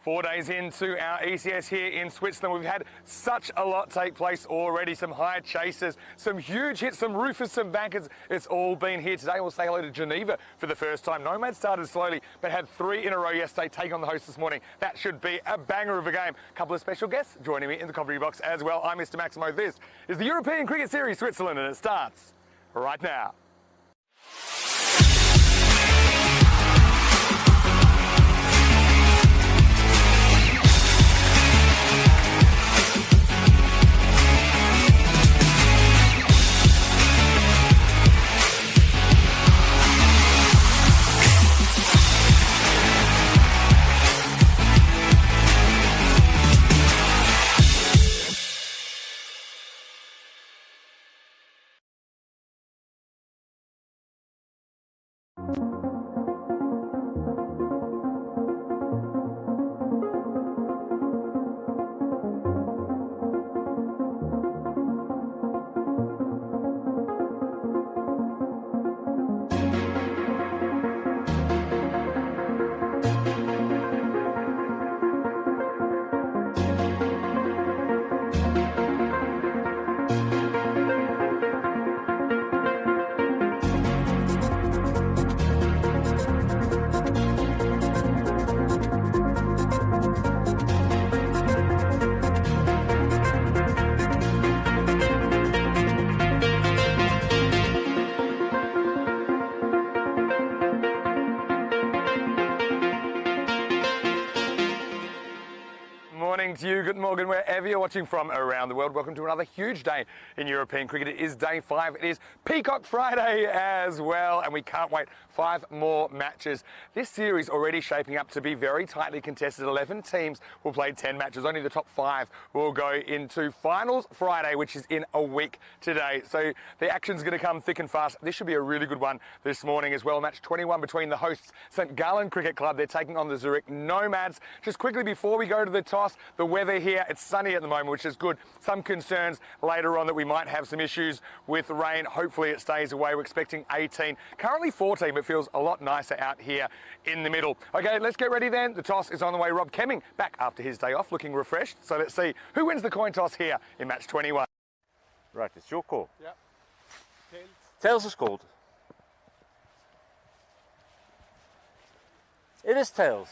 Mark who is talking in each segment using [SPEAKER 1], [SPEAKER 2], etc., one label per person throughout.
[SPEAKER 1] 4 days into our ECS here in Switzerland, we've had such a lot take place already. Some high chasers, some huge hits, some roofers, some bankers. It's all been here today. We'll say hello to Geneva for the first time. Nomad started slowly, but had 3 in a row yesterday, take on the host this morning. That should be a banger of a game. A couple of special guests joining me in the commentary box as well. I'm Mr. Maximo. This is the European Cricket Series Switzerland, and it starts right now. To you, good morning, wherever you're watching from around the world. Welcome to another huge day in European cricket. It is day 5. It is Peacock Friday as well, and we can't wait. 5 more matches. This series already shaping up to be very tightly contested. 11 teams will play 10 matches. Only the top 5 will go into finals Friday, which is in a week today. So the action's going to come thick and fast. This should be a really good one this morning as well. Match 21 between the hosts, St. Gallen Cricket Club. They're taking on the Zurich Nomads. Just quickly before we go to the toss, the weather here, it's sunny at the moment, which is good. Some concerns later on that we might have some issues with rain. Hopefully it stays away. We're expecting 18, currently 14, but feels a lot nicer out here in the middle. Okay, let's get ready then. The toss is on the way. Rob Kemming back after his day off, looking refreshed. So let's see who wins the coin toss here in match 21.
[SPEAKER 2] Right, it's your call.
[SPEAKER 1] Yeah. Tails.
[SPEAKER 2] Tails is called. It is tails.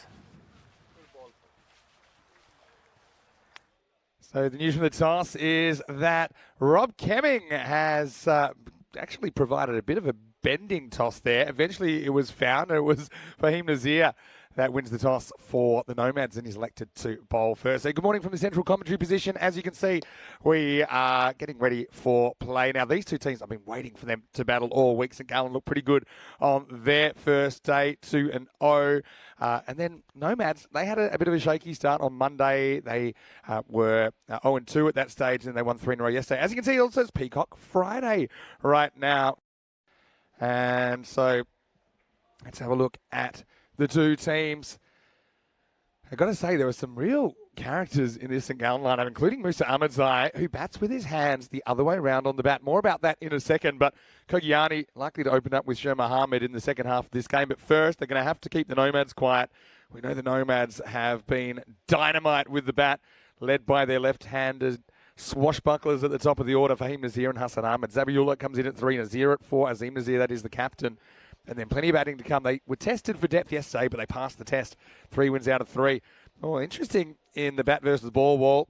[SPEAKER 1] So the news from the toss is that Rob Kemming has actually provided a bit of a bending toss there. Eventually it was found, and it was Fahim Nazir that wins the toss for the Nomads, and he's elected to bowl first. So good morning from the central commentary position. As you can see, we are getting ready for play. Now, these two teams, I've been waiting for them to battle all week. St. Gallen looked pretty good on their first day, 2-0. And then Nomads, they had a bit of a shaky start on Monday. They were 0-2 at that stage, and they won 3 in a row yesterday. As you can see, also it's Peacock Friday right now. And so let's have a look at the two teams. I've got to say, there were some real characters in this St. Gallen lineup, including Musa Ahmadzai, who bats with his hands the other way around on the bat. More about that in a second, but Kogiani likely to open up with Sher Mohammed in the second half of this game. But first, they're going to have to keep the Nomads quiet. We know the Nomads have been dynamite with the bat, led by their left-handed swashbucklers at the top of the order, Fahim Nazir and Hassan Ahmed. Zabiullah comes in at 3, Nazir at 4. Azim Nazir, that is the captain. And then plenty of batting to come. They were tested for depth yesterday, but they passed the test. 3 wins out of 3. Oh, interesting in the bat versus ball wall.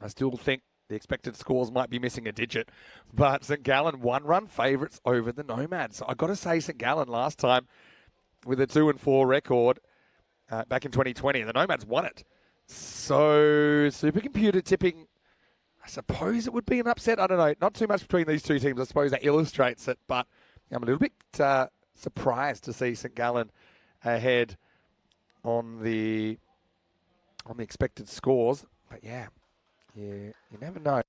[SPEAKER 1] I still think the expected scores might be missing a digit. But St. Gallen 1-run favourites over the Nomads. So I've got to say, St. Gallen last time with a 2-4 record back in 2020. And the Nomads won it. So supercomputer tipping, I suppose it would be an upset. I don't know. Not too much between these two teams. I suppose that illustrates it. But I'm a little bit surprised to see St. Gallen ahead on the expected scores, but yeah, you never know.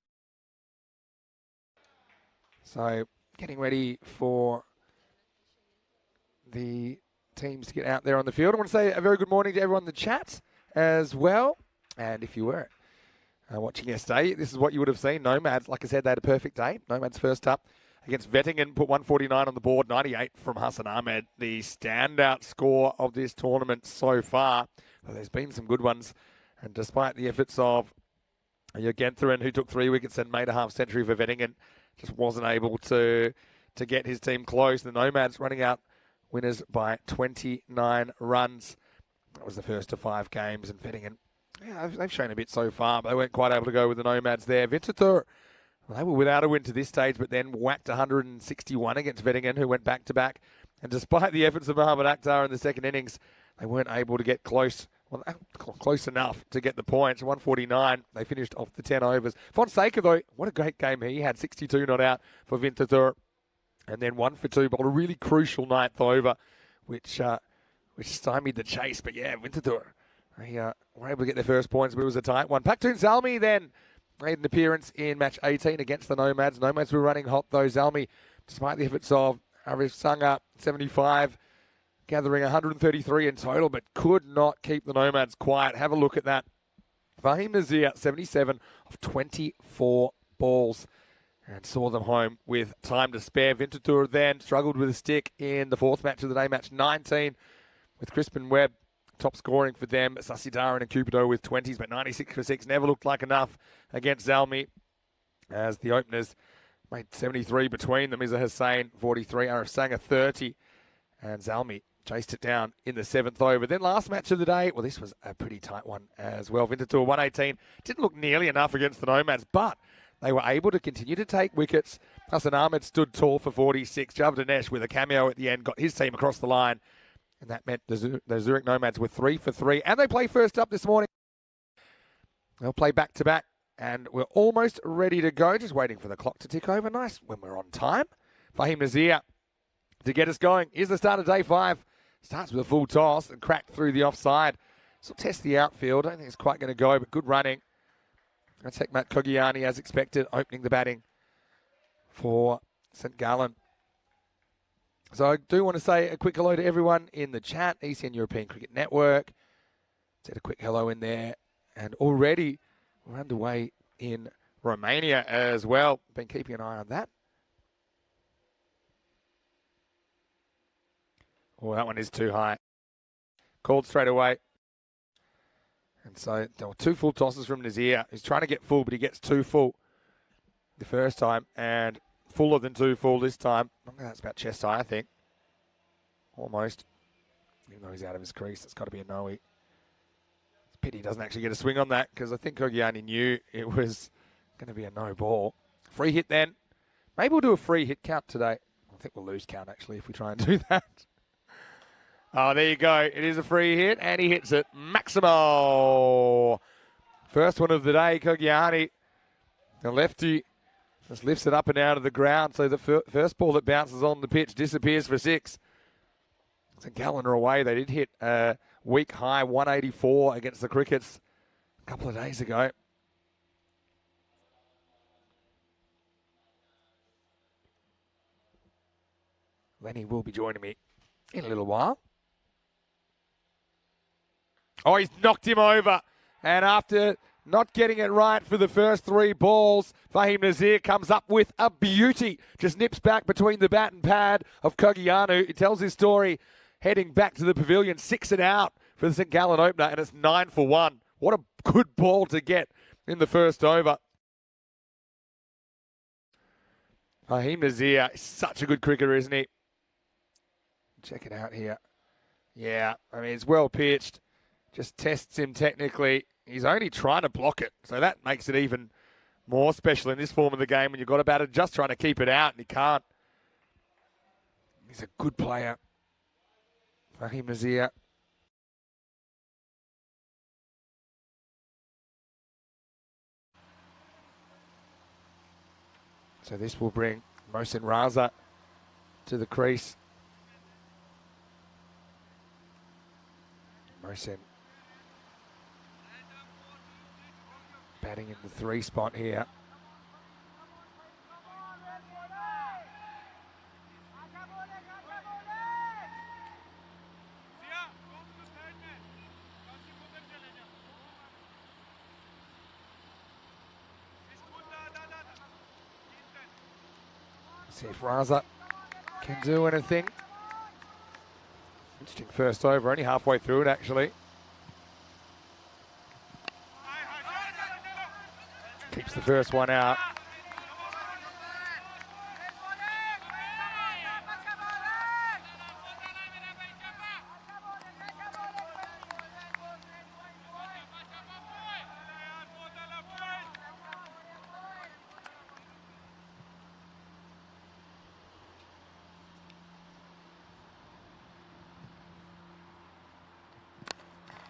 [SPEAKER 1] So getting ready for the teams to get out there on the field. I want to say a very good morning to everyone in the chat as well. And if you were watching yesterday, this is what you would have seen. Nomads, like I said, they had a perfect day. Nomads first up against Vettingen, put 149 on the board, 98 from Hassan Ahmed. The standout score of this tournament so far. But there's been some good ones. And despite the efforts of Jurgentheren, who took 3 wickets and made a half-century for Vettingen, just wasn't able to get his team close. The Nomads running out winners by 29 runs. That was the first of 5 games, and Vettingen, yeah, they've shown a bit so far, but they weren't quite able to go with the Nomads there. Winterthur, well, they were without a win to this stage, but then whacked 161 against Vettingen, who went back-to-back. And despite the efforts of Mohamed Akhtar in the second innings, they weren't able to get close. Well, close enough to get the points. 149. They finished off the 10 overs. Fonseca, though, what a great game he had. 62 not out for Winterthur. And then 1 for 2, but a really crucial 9th over, which stymied the chase. But yeah, Winterthur, they were able to get their first points, but it was a tight one. Paktun Zalmi then made an appearance in match 18 against the Nomads. Nomads were running hot, though. Zalmi, despite the efforts of Arif Sangha, 75, gathering 133 in total, but could not keep the Nomads quiet. Have a look at that. Fahim Nazir, 77 of 24 balls, and saw them home with time to spare. Winterthur then struggled with a stick in the 4th match of the day, match 19, with Crispin Webb top scoring for them. Sasidaran and Cupido with 20s, but 96 for 6 never looked like enough against Zalmi, as the openers made 73 between them. Iza Hussain, 43, Arif Sangha, 30, and Zalmi chased it down in the 7th over. Then last match of the day, well, this was a pretty tight one as well. Winterthur 118. Didn't look nearly enough against the Nomads, but they were able to continue to take wickets. Hassan Ahmed stood tall for 46. Jav Dinesh with a cameo at the end got his team across the line. And that meant the Zurich Nomads were 3 for 3. And they play first up this morning. They'll play back-to-back. And we're almost ready to go. Just waiting for the clock to tick over. Nice when we're on time. Fahim Nazir to get us going. Here's the start of day 5. Starts with a full toss and cracked through the offside. So test the outfield. I don't think it's quite going to go, but good running. That's Hekmat Kogiani, as expected, opening the batting for St. Gallen. So I do want to say a quick hello to everyone in the chat. ECN European Cricket Network. Said a quick hello in there. And already we're underway in Romania as well. Been keeping an eye on that. Oh, that one is too high. Called straight away. And so there were 2 full tosses from Nazir. He's trying to get full, but he gets 2 full the first time. And fuller than 2 full this time. I think that's about chest high, I think. Almost. Even though he's out of his crease, it's got to be a no. It's a pity he doesn't actually get a swing on that, because I think Kogiani knew it was going to be a no ball. Free hit then. Maybe we'll do a free hit count today. I think we'll lose count, actually, if we try and do that. Oh, there you go. It is a free hit, and he hits it. Maximo. First one of the day, Kogiani. The lefty just lifts it up and out of the ground. So the first ball that bounces on the pitch disappears for 6. St. Gallen are away. They did hit a week high 184 against the Crickets a couple of days ago. Lenny will be joining me in a little while. Oh, he's knocked him over. And after not getting it right for the first 3 balls, Fahim Nazir comes up with a beauty. Just nips back between the bat and pad of Kogianu. He tells his story heading back to the pavilion. 6 and out for the St. Gallen opener, and it's 9 for 1. What a good ball to get in the first over. Fahim Nazir is such a good cricketer, isn't he? Check it out here. Yeah, I mean, it's well pitched. Just tests him technically. He's only trying to block it. So that makes it even more special in this form of the game when you've got a batter just trying to keep it out and he can't. He's a good player. Fahim Nazir. So this will bring Mohsin Raza to the crease. Mohsin batting in the 3 spot here. See if Raza can do anything. Interesting first over, only halfway through it actually. the first one out.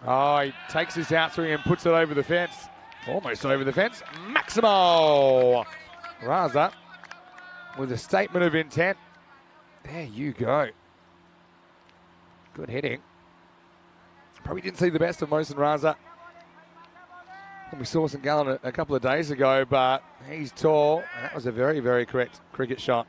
[SPEAKER 1] Oh, he takes this out swing and puts it over the fence. Almost over the fence. Maximo Raza with a statement of intent. There you go. Good hitting. Probably didn't see the best of Mohsen Raza when we saw St. Gallen a couple of days ago, but he's tall. And that was a very, very correct cricket shot.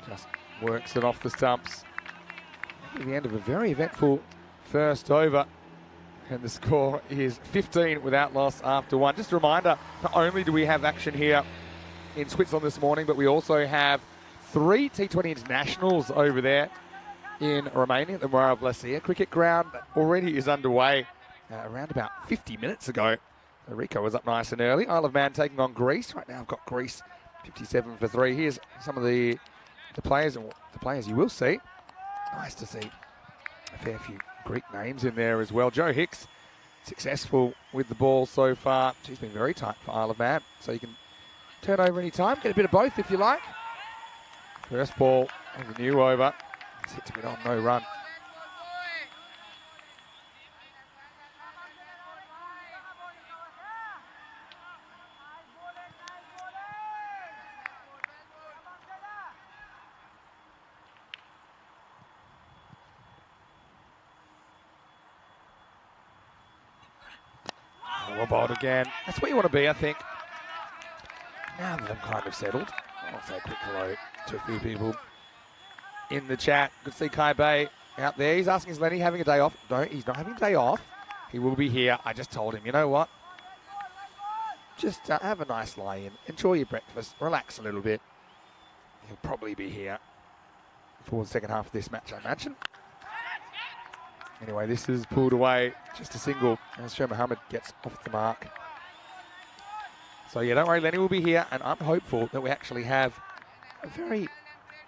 [SPEAKER 1] Just works it off the stumps. At the end of a very eventful first over. And the score is 15 without loss after one. Just a reminder, not only do we have action here in Switzerland this morning, but we also have 3 T20 internationals over there in Romania at the Moira Vlasia cricket ground. That already is underway around about 50 minutes ago. So Rico was up nice and early. Isle of Man taking on Greece. Right now I've got Greece 57 for 3. Here's some of the players and the players you will see. Nice to see a fair few Greek names in there as well. Joe Hicks, successful with the ball so far. She's been very tight for Isle of Man, so you can turn over any time, get a bit of both if you like. First ball of the new over. It's hit to get on, no run. Well bowled again. That's where you want to be, I think. Now that I'm kind of settled, I'll say a quick hello to a few people in the chat. Good to see Kai Bay out there. He's asking, is Lenny having a day off? No, he's not having a day off. He will be here. I just told him, you know what? Just have a nice lie in. Enjoy your breakfast. Relax a little bit. He'll probably be here for the second half of this match, I imagine. Anyway, this is pulled away, just a single, as Sher Mohammed gets off the mark. So yeah, don't worry, Lenny will be here, and I'm hopeful that we actually have a very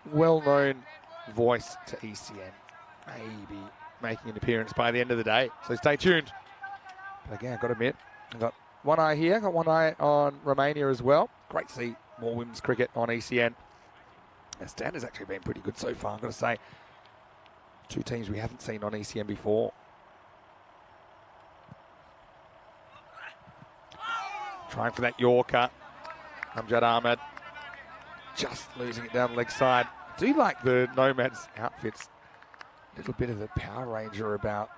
[SPEAKER 1] well-known voice to ECN, maybe making an appearance by the end of the day. So stay tuned. But again, I've got to admit, I've got one eye here, got one eye on Romania as well. Great to see more women's cricket on ECN. The standard's actually been pretty good so far, I've got to say. 2 teams we haven't seen on ECN before. Trying for that Yorker. Amjad Ahmed just losing it down the leg side. Do you like the Nomads outfits? A little bit of the Power Ranger about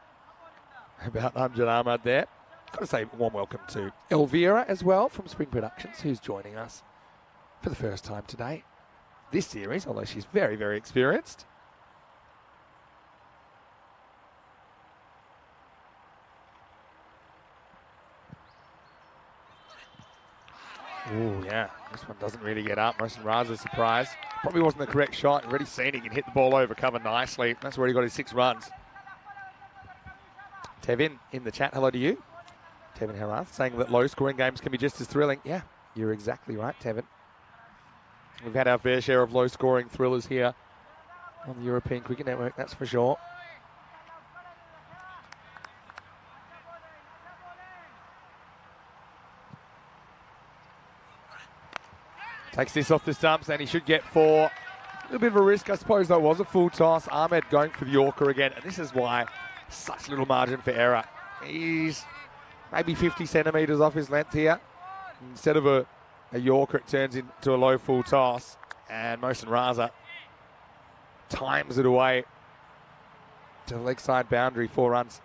[SPEAKER 1] Amjad Ahmed there. Got to say warm welcome to Elvira as well from Spring Productions, who's joining us for the first time today. This series, although she's very, very experienced. Oh, yeah. This one doesn't really get up. Mohsen Raza surprised. Probably wasn't the correct shot. Already seen he can hit the ball over cover nicely. That's where he got his 6 runs. Tevin in the chat. Hello to you. Tevin Herath saying that low-scoring games can be just as thrilling. Yeah, you're exactly right, Tevin. We've had our fair share of low-scoring thrillers here on the European Cricket Network, that's for sure. Takes this off the stumps and he should get 4. A little bit of a risk, I suppose, though. It was a full toss. Ahmed going for the Yorker again. And this is why such little margin for error. He's maybe 50 centimetres off his length here. Instead of a Yorker, it turns into a low full toss. And Mohsen Raza times it away to the leg side boundary, 4 runs.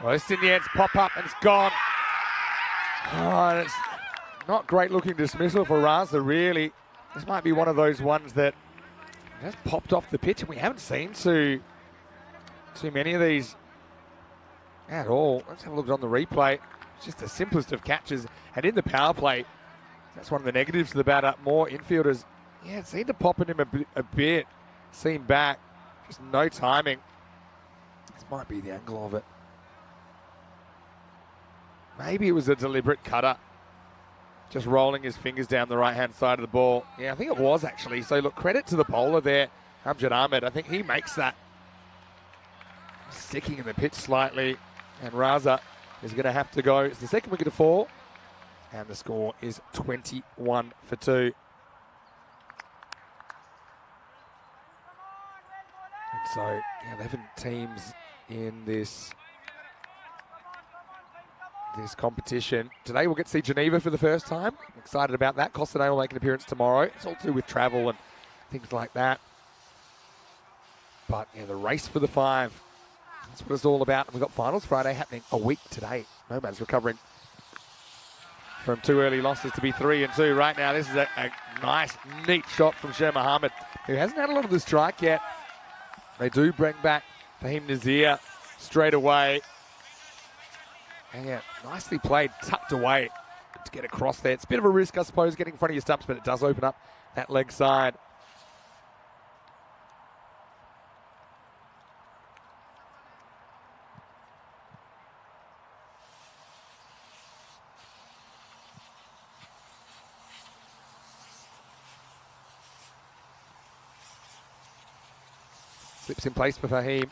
[SPEAKER 1] West Indians pop up and it's gone. Oh, and it's not great looking dismissal for Raza, really. This might be one of those ones that just popped off the pitch, and we haven't seen too many of these at all. Let's have a look on the replay. It's just the simplest of catches. And in the power play, that's one of the negatives of the bat up. More infielders, yeah, it seemed to pop in him a bit. Seen back, just no timing. This might be the angle of it. Maybe it was a deliberate cutter. Just rolling his fingers down the right-hand side of the ball. Yeah, I think it was actually. So look, credit to the bowler there, Amjad Ahmed. I think he makes that. Sticking in the pitch slightly. And Raza is going to have to go. It's the second wicket to fall. And the score is 21 for 2. And so 11 teams in this competition. Today we'll get to see Geneva for the first time. I'm excited about that. Costanay will make an appearance tomorrow. It's all to do with travel and things like that. But yeah, the race for the 5. That's what it's all about. And we've got finals Friday happening a week today. Nomads recovering from 2 early losses to be 3-2 right now. This is a nice, neat shot from Sher Mohammed, who hasn't had a lot of the strike yet. They do bring back Fahim Nazir straight away. And yeah, nicely played, tucked away to get across there. It's a bit of a risk, I suppose, getting in front of your stumps, but it does open up that leg side. Slips in place for Fahim.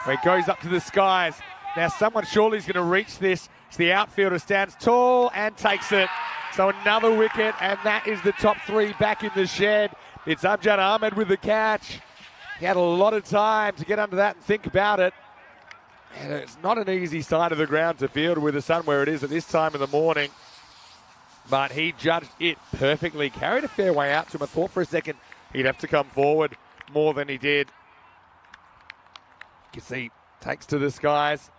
[SPEAKER 1] Where he goes up to the skies. Now someone surely is going to reach this. It's the outfielder, stands tall and takes it. So another wicket, and that is the top 3 back in the shed. It's Amjad Ahmed with the catch. He had a lot of time to get under that and think about it. And it's not an easy side of the ground to field with the sun where it is at this time of the morning. But he judged it perfectly. Carried a fair way out to him. I thought for a second he'd have to come forward more than he did. You can see, takes to the skies.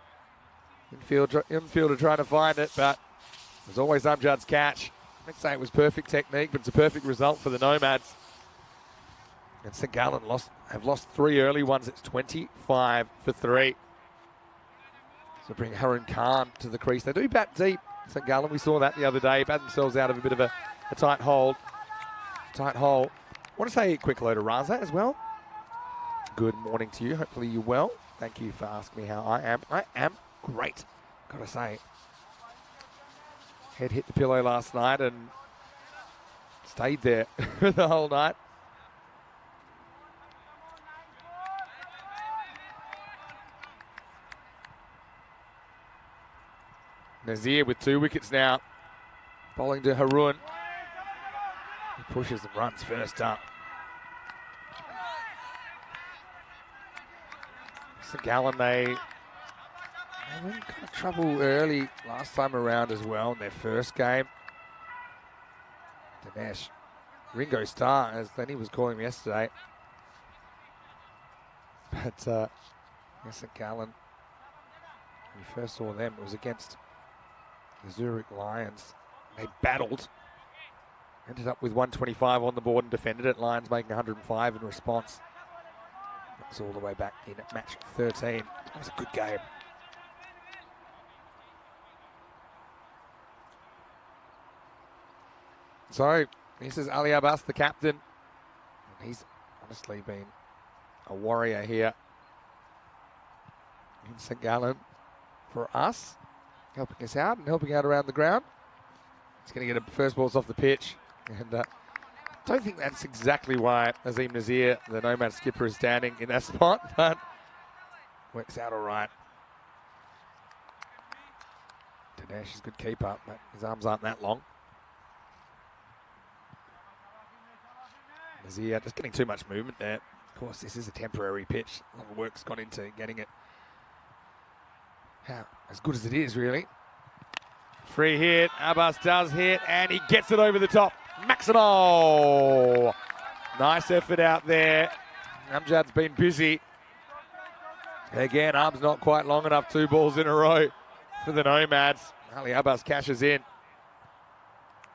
[SPEAKER 1] Infielder trying to find it, but it was always Amjad's catch. I'd say it was perfect technique, but it's a perfect result for the Nomads. And St. Gallen have lost 3 early ones. It's 25 for 3. So bring Harun Khan to the crease. They do bat deep, St. Gallen. We saw that the other day. Bat themselves out of a bit of a tight hole. I want to say a quick hello to Raza as well. Good morning to you. Hopefully you're well. Thank you for asking me how I am. I am great, gotta say. Head hit the pillow last night and stayed there the whole night. Nazir with 2 wickets now. Bowling to Harun. He pushes and runs first up. St. Gallen, they were in kind of trouble early last time around as well in their first game. Dinesh, Ringo Starr, as Lenny was calling him yesterday. But St. Gallen, when we first saw them, it was against the Zurich Lions. They battled, ended up with 125 on the board and defended it. Lions making 105 in response. That was all the way back in match 13. That was a good game. So, this is Ali Abbas, the captain. And he's honestly been a warrior here in St. Gallen for us, helping us out and helping out around the ground. He's going to get a first balls off the pitch. And I don't think that's exactly why Azim Nazir, the Nomad skipper, is standing in that spot, but works out all right. Dinesh is a good keeper, but his arms aren't that long. Nazir just getting too much movement there. Of course, this is a temporary pitch. A lot of work's gone into getting it as good as it is, really. Free hit, Abbas does hit, and he gets it over the top. Maximal! Nice effort out there. Amjad's been busy. Again, arms not quite long enough, 2 balls in a row for the Nomads. Ali Abbas cashes in.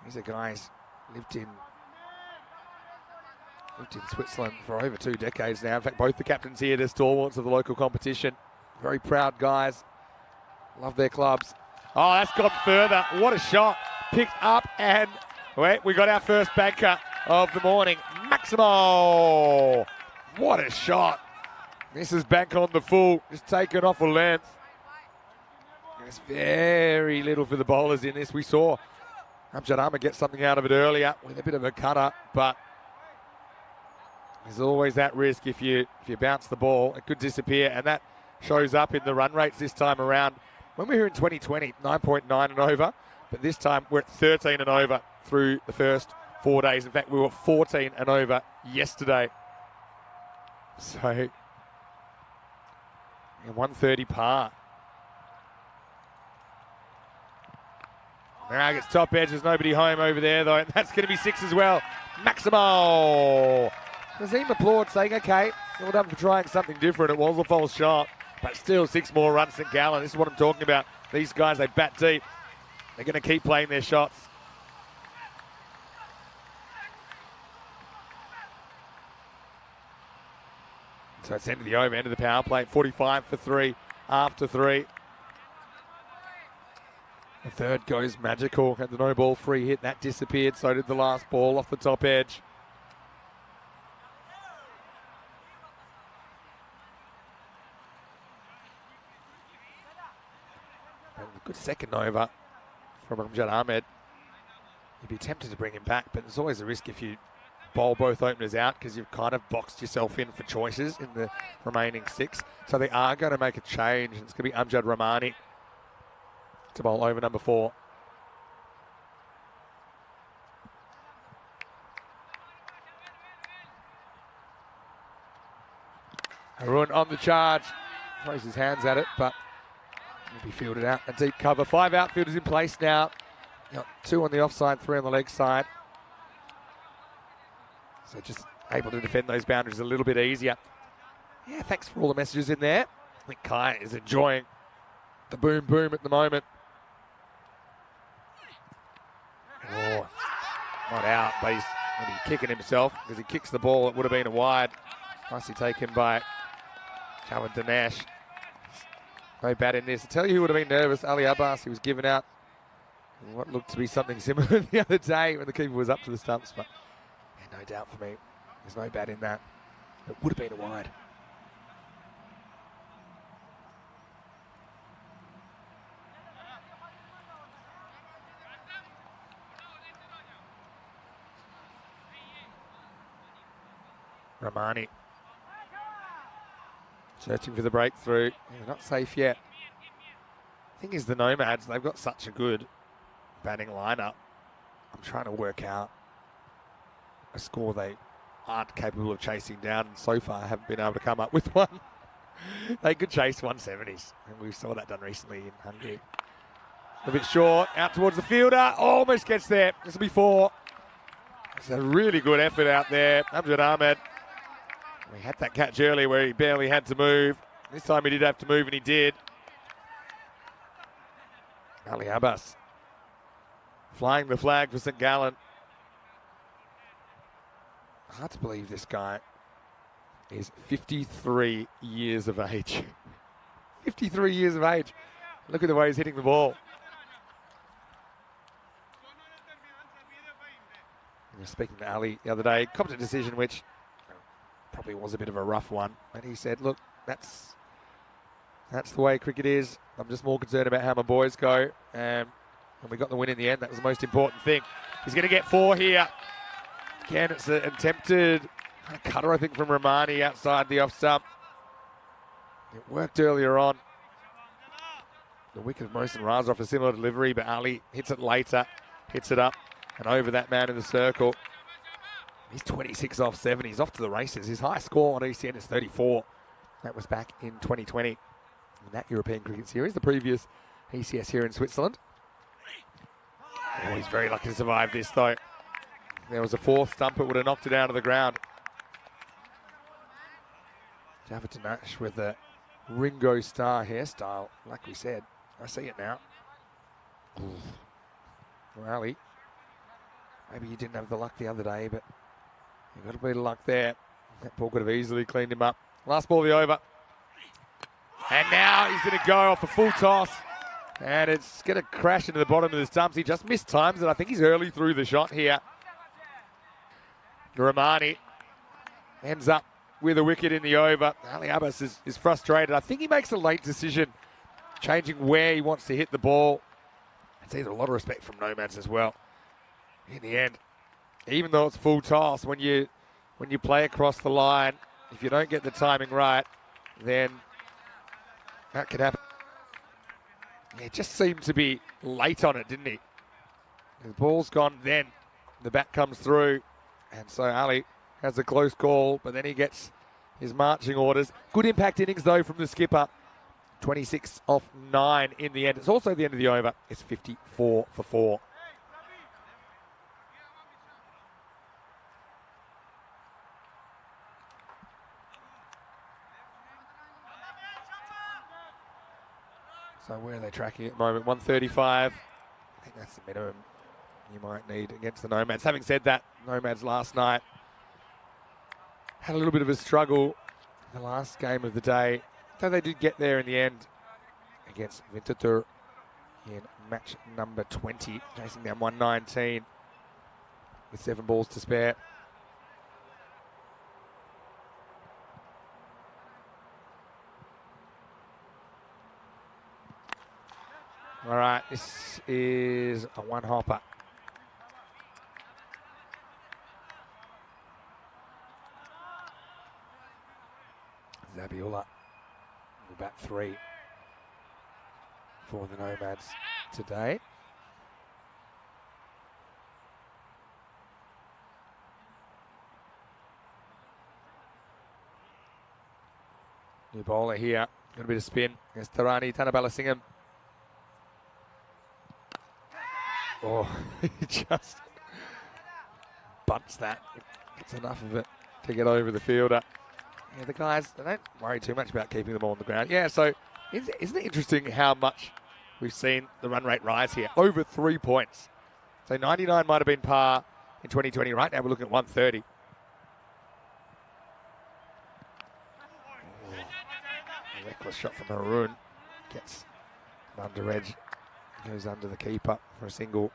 [SPEAKER 1] These are guys lived in Lived in Switzerland for over 2 decades now. In fact, both the captains here, they're stalwarts of the local competition. Very proud guys. Love their clubs. Oh, that's gone further. What a shot. Picked up, and wait, we got our first banker of the morning. Maximo. What a shot. This is bank on the full. Just taken off a length. There's very little for the bowlers in this. We saw Amjad Ahmed get something out of it earlier with a bit of a cutter, but there's always that risk if you bounce the ball, it could disappear, and that shows up in the run rates this time around. When we were in 2020, 9.9 and over, but this time we're at 13 and over through the first 4 days. In fact, we were 14 and over yesterday. So, 130 par. Now gets top edge. There's nobody home over there, though. And that's going to be 6 as well. Maximo. Nazim applaud, saying, okay, well done for trying something different. It was a false shot, but still 6 more runs than Gallen. This is what I'm talking about. These guys, they bat deep. They're going to keep playing their shots. So it's end of the over, end of the power play. 45 for 3 after 3. The third goes magical. Had the no ball free hit. That disappeared. So did the last ball off the top edge. And a good second over from Amjad Ahmed. You'd be tempted to bring him back, but there's always a risk if you bowl both openers out because you've kind of boxed yourself in for choices in the remaining 6. So they are going to make a change. It's going to be Amjad Rahmani to bowl over number 4. Harun on the charge. Throws his hands at it, but will be fielded out. A deep cover. 5 outfielders in place now. Got 2 on the offside, 3 on the leg side. So just able to defend those boundaries a little bit easier. Yeah, thanks for all the messages in there. I think Kai is enjoying the boom boom at the moment. Oh, not out, but he's going to be kicking himself because he kicks the ball. It would have been a wide. Nicely taken by Calvin Dinesh. No bat in this. I tell you who would have been nervous. Ali Abbas, he was given out what looked to be something similar the other day when the keeper was up to the stumps. But yeah, no doubt for me, there's no bat in that. It would have been a wide. Rahmani searching for the breakthrough. Yeah, not safe yet. Thing is, the Nomads, they've got such a good batting lineup. I'm trying to work out a score they aren't capable of chasing down, and so far haven't been able to come up with one. They could chase 170s, and we saw that done recently in Hungary. A bit short, out towards the fielder, almost gets there. This will be 4. It's a really good effort out there. Amjad Ahmed. He had that catch earlier where he barely had to move. This time he did have to move, and he did. Ali Abbas flying the flag for St. Gallen. Hard to believe this guy is 53 years of age. 53 years of age. Look at the way he's hitting the ball. I was speaking to Ali the other day, copped a decision which probably was a bit of a rough one. And he said, look, that's the way cricket is. I'm just more concerned about how my boys go. And we got the win in the end. That was the most important thing. He's going to get 4 here. Again, it's an attempted kind of cutter, I think, from Rahmani outside the off stump. It worked earlier on. The wicket of Mohsin Raza off a similar delivery, but Ali hits it later, hits it up and over that man in the circle. He's 26 off 7. He's off to the races. His high score on ECN is 34. That was back in 2020 in that European Cricket Series, the previous ECS here in Switzerland. Oh, he's very lucky to survive this, though. There was a 4th stump. It would have knocked it out of the ground. Java Tanash with a Ringo Starr hairstyle, like we said. I see it now. Well, Ali, maybe you didn't have the luck the other day, but You've got a bit of luck there. That ball could have easily cleaned him up. Last ball of the over. And now he's going to go off a full toss. And it's going to crash into the bottom of the stumps. He just missed times, and I think he's early through the shot here. Romani ends up with a wicket in the over. Ali Abbas is frustrated. I think he makes a late decision, changing where he wants to hit the ball. It's either a lot of respect from Nomads as well. In the end, even though it's full toss, when you play across the line, if you don't get the timing right, then that could happen. He just seemed to be late on it, didn't he? The ball's gone, then the bat comes through, and so Ali has a close call, but then he gets his marching orders. Good impact innings, though, from the skipper. 26 off 9 in the end. It's also the end of the over. It's 54 for 4. So where are they tracking at the moment? 135. I think that's the minimum you might need against the Nomads. Having said that, Nomads last night had a little bit of a struggle in the last game of the day, though they did get there in the end against Winterthur in match number 20, chasing down 119 with 7 balls to spare. All right, this is a one-hopper. Zabiola will bat 3 for the Nomads today. New bowler here, got a bit of spin. There's Tarani Tanabalasingham. Oh, he just bunts that. Gets enough of it to get over the fielder. Yeah, the guys, they don't worry too much about keeping them all on the ground. Yeah, so isn't it interesting how much we've seen the run rate rise here? Over 3 points. So 99 might have been par in 2020. Right now we're looking at 130. Oh, a reckless shot from Haroon. Gets an under edge. Goes under the keeper for a single.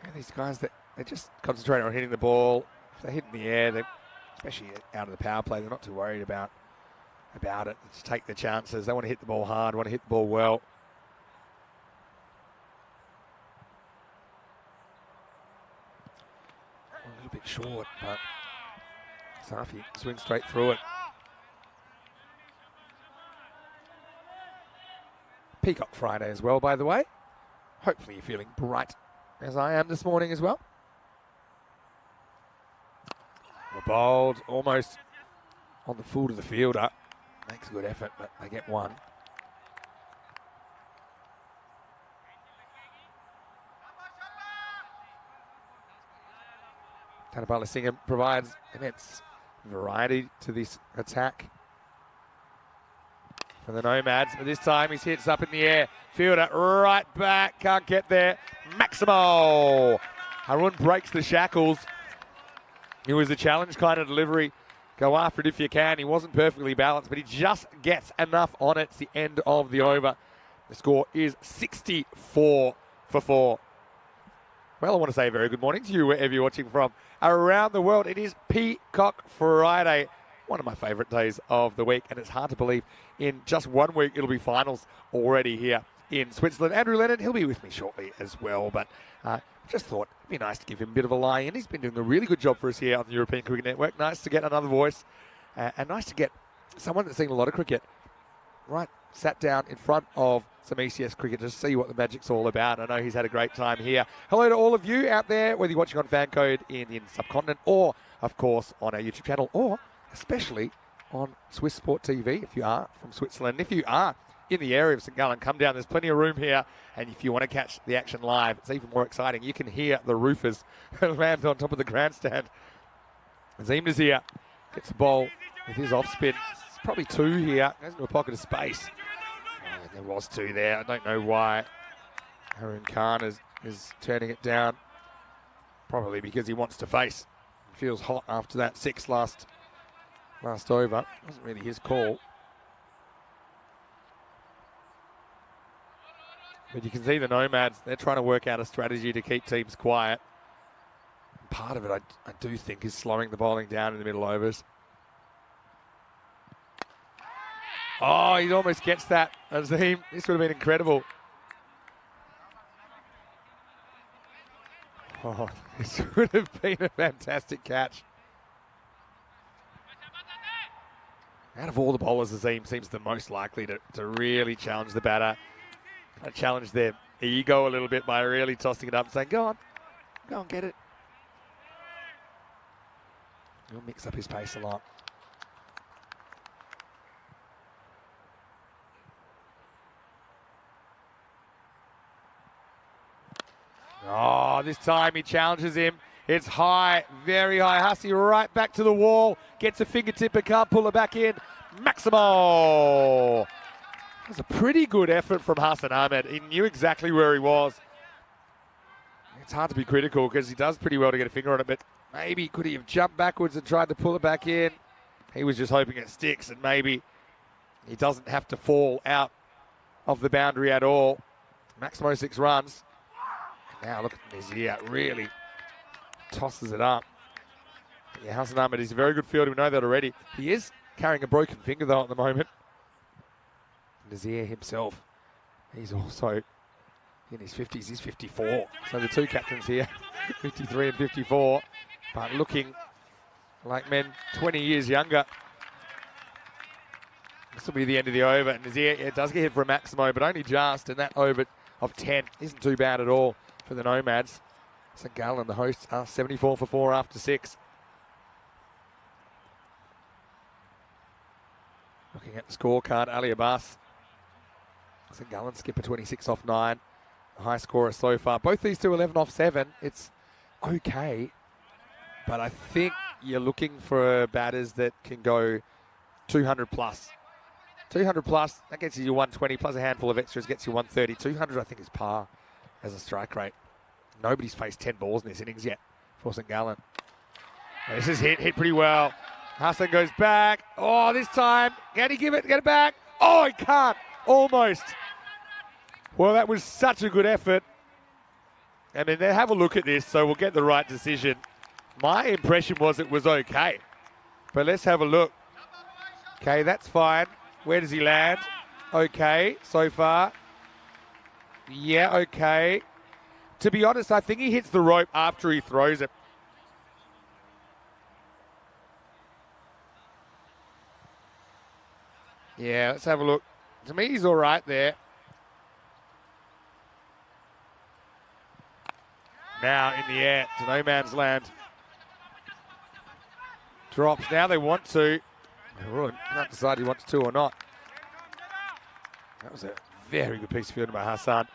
[SPEAKER 1] Yeah, these guys, they just concentrate on hitting the ball. If they hit in the air, especially out of the power play, they're not too worried about it. They just take the chances. They want to hit the ball hard, want to hit the ball well. A little bit short, but Safi swings straight through it. Peacock Friday as well, by the way. Hopefully you're feeling bright as I am this morning as well. We're bowled almost on the full to the fielder. Makes a good effort, but they get one. Tanabalasingham provides immense variety to this attack for the Nomads, but this time he's hits up in the air. Fielder right back, can't get there. Maximo! Haroon breaks the shackles. It was a challenge kind of delivery. Go after it if you can. He wasn't perfectly balanced, but he just gets enough on it. It's the end of the over. The score is 64 for 4. Well, I want to say a very good morning to you wherever you're watching from around the world. It is Peacock Friday, one of my favourite days of the week, and it's hard to believe in just 1 week it'll be finals already here in Switzerland. Andrew Leonard, he'll be with me shortly as well, but just thought it'd be nice to give him a bit of a lie in. He's been doing a really good job for us here on the European Cricket Network. Nice to get another voice, and nice to get someone that's seen a lot of cricket sat down in front of some ECS cricket to see what the magic's all about. I know he's had a great time here. Hello to all of you out there, whether you're watching on Fan Code in the subcontinent or, of course, on our YouTube channel, or especially on Swiss Sport TV if you are from Switzerland. If you are in the area of St. Gallen, come down. There's plenty of room here. And if you want to catch the action live, it's even more exciting. You can hear the roofers land on top of the grandstand. Azim Nazir gets the ball with his off spin. It's probably 2 here. Goes into a pocket of space. Oh, there was 2 there. I don't know why Haroon Khan is turning it down. Probably because he wants to face. He feels hot after that 6 last over. Wasn't really his call. But you can see the Nomads, they're trying to work out a strategy to keep teams quiet. Part of it, I do think, is slowing the bowling down in the middle overs. Oh, he almost gets that. Azim, this would have been incredible. Oh, this would have been a fantastic catch. Out of all the bowlers, Azim seems the most likely to really challenge the batter. Challenge their ego a little bit by really tossing it up and saying, go on, get it. He'll mix up his pace a lot. Oh, this time he challenges him. It's high, very high. Hussey right back to the wall. Gets a fingertip, but can't pull it back in. Maximo. It was a pretty good effort from Hassan Ahmed. He knew exactly where he was. It's hard to be critical because he does pretty well to get a finger on it, but maybe could he have jumped backwards and tried to pull it back in? He was just hoping it sticks and maybe he doesn't have to fall out of the boundary at all. Maximo 6 runs. Now look at Nazir, really tosses it up. Yeah, Hassan Ahmed is a very good fielder. We know that already. He is carrying a broken finger though at the moment. Nazir himself, he's also in his 50s. He's 54. So the two captains here, 53 and 54, but looking like men 20 years younger. This will be the end of the over. And Nazir does get hit for a Maximo, but only just. And that over of 10 isn't too bad at all for the Nomads. St. Gallen, the hosts, are 74 for 4 after 6. Looking at the scorecard, Ali Abbas. St. Gallen skipper 26 off 9. The high scorer so far. Both these two 11 off 7. It's okay. But I think you're looking for batters that can go 200 plus. 200 plus, that gets you 120 plus a handful of extras, gets you 130. 200 I think is par as a strike rate. Nobody's faced 10 balls in this innings yet for St. Gallen. This is hit pretty well. Hassan goes back. Oh, this time, can he give it, get it back? Oh, he can't, almost. Well, that was such a good effort. I mean, they have a look at this, so we'll get the right decision. My impression was it was okay, but let's have a look. Okay, that's fine. Where does he land? Okay, so far. Yeah, okay. To be honest, I think he hits the rope after he throws it. Yeah, let's have a look. To me, he's all right there. Now in the air to no man's land. Drops. Now they want to. Can't decide he wants to or not. That was a very good piece of fielding by Hassan.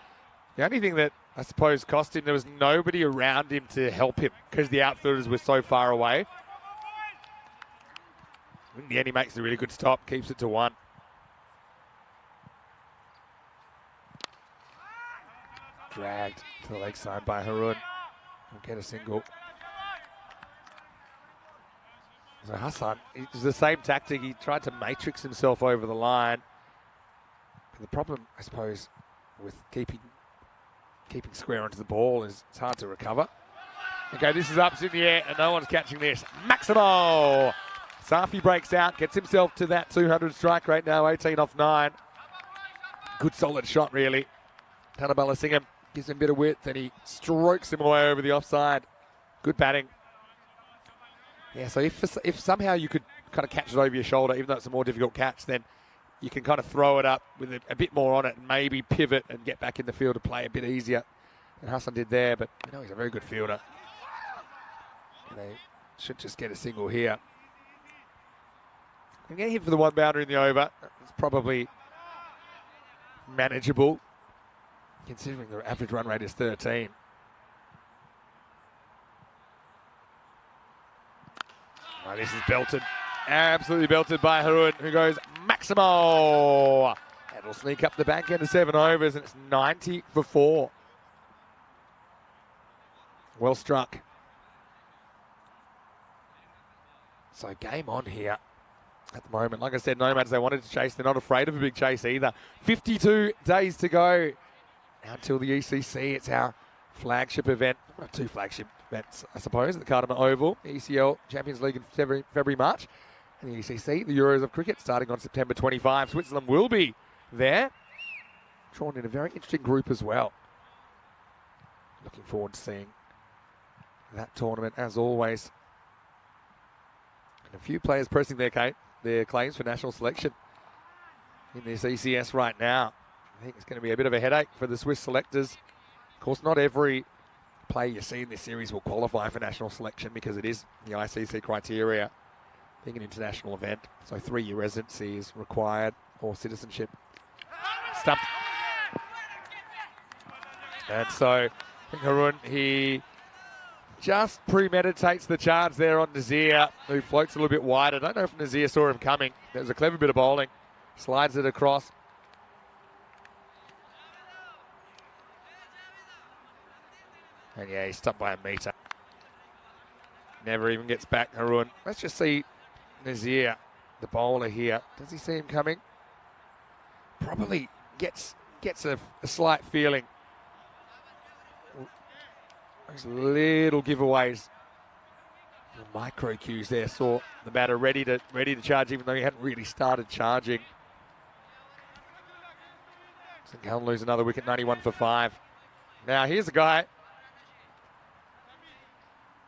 [SPEAKER 1] The only thing that I suppose cost him, there was nobody around him to help him because the outfielders were so far away. In the end, he makes a really good stop, keeps it to 1. Dragged to the leg side by Harun. He'll get a single. So Hassan, it was the same tactic. He tried to matrix himself over the line. But the problem, I suppose, with keeping square onto the ball is it's hard to recover. Okay, this is up in the air and no one's catching this. Maximo! Safi breaks out, gets himself to that 200 strike rate now, 18 off 9. Good solid shot, really. Tanabala Singham gives him a bit of width and he strokes him away over the offside. Good batting. Yeah, so if somehow you could kind of catch it over your shoulder, even though it's a more difficult catch, then you can kind of throw it up with a bit more on it and maybe pivot and get back in the field to play a bit easier than Hassan did there. But you know, he's a very good fielder. And they should just get a single here. And get hit for the 1 boundary in the over. It's probably manageable, considering the average run rate is 13. Oh, this is belted. Absolutely belted by Harun, who goes Maximo. That'll sneak up the back end of 7 overs, and it's 90 for 4. Well struck So game on here at the moment. Like I said, Nomads, they wanted to chase. They're not afraid of a big chase either. 52 days to go now until the ECC. It's our flagship event. One of two flagship events, I suppose, at the Cardamom Oval. ECL Champions League in February, March. And the ECC, the Euros of Cricket, starting on September 25. Switzerland will be there. Drawn in a very interesting group as well. Looking forward to seeing that tournament, as always. And a few players pressing their claims for national selection in this ECS right now. I think it's going to be a bit of a headache for the Swiss selectors. Of course, not every player you see in this series will qualify for national selection because it is the ICC criteria, being an international event. So 3-year residency is required, or citizenship. Stumped. And so, I think Harun, he just premeditates the charge there on Nazir, who floats a little bit wide. I don't know if Nazir saw him coming. That was a clever bit of bowling. Slides it across. And yeah, he's stumped by a metre. Never even gets back, Harun. Let's just see Nazir, the bowler here. Does he see him coming? Probably gets a slight feeling. Those little giveaways. The micro cues there saw the batter ready to charge, even though he hadn't really started charging. St Gallen lose another wicket, 91 for 5. Now here's a guy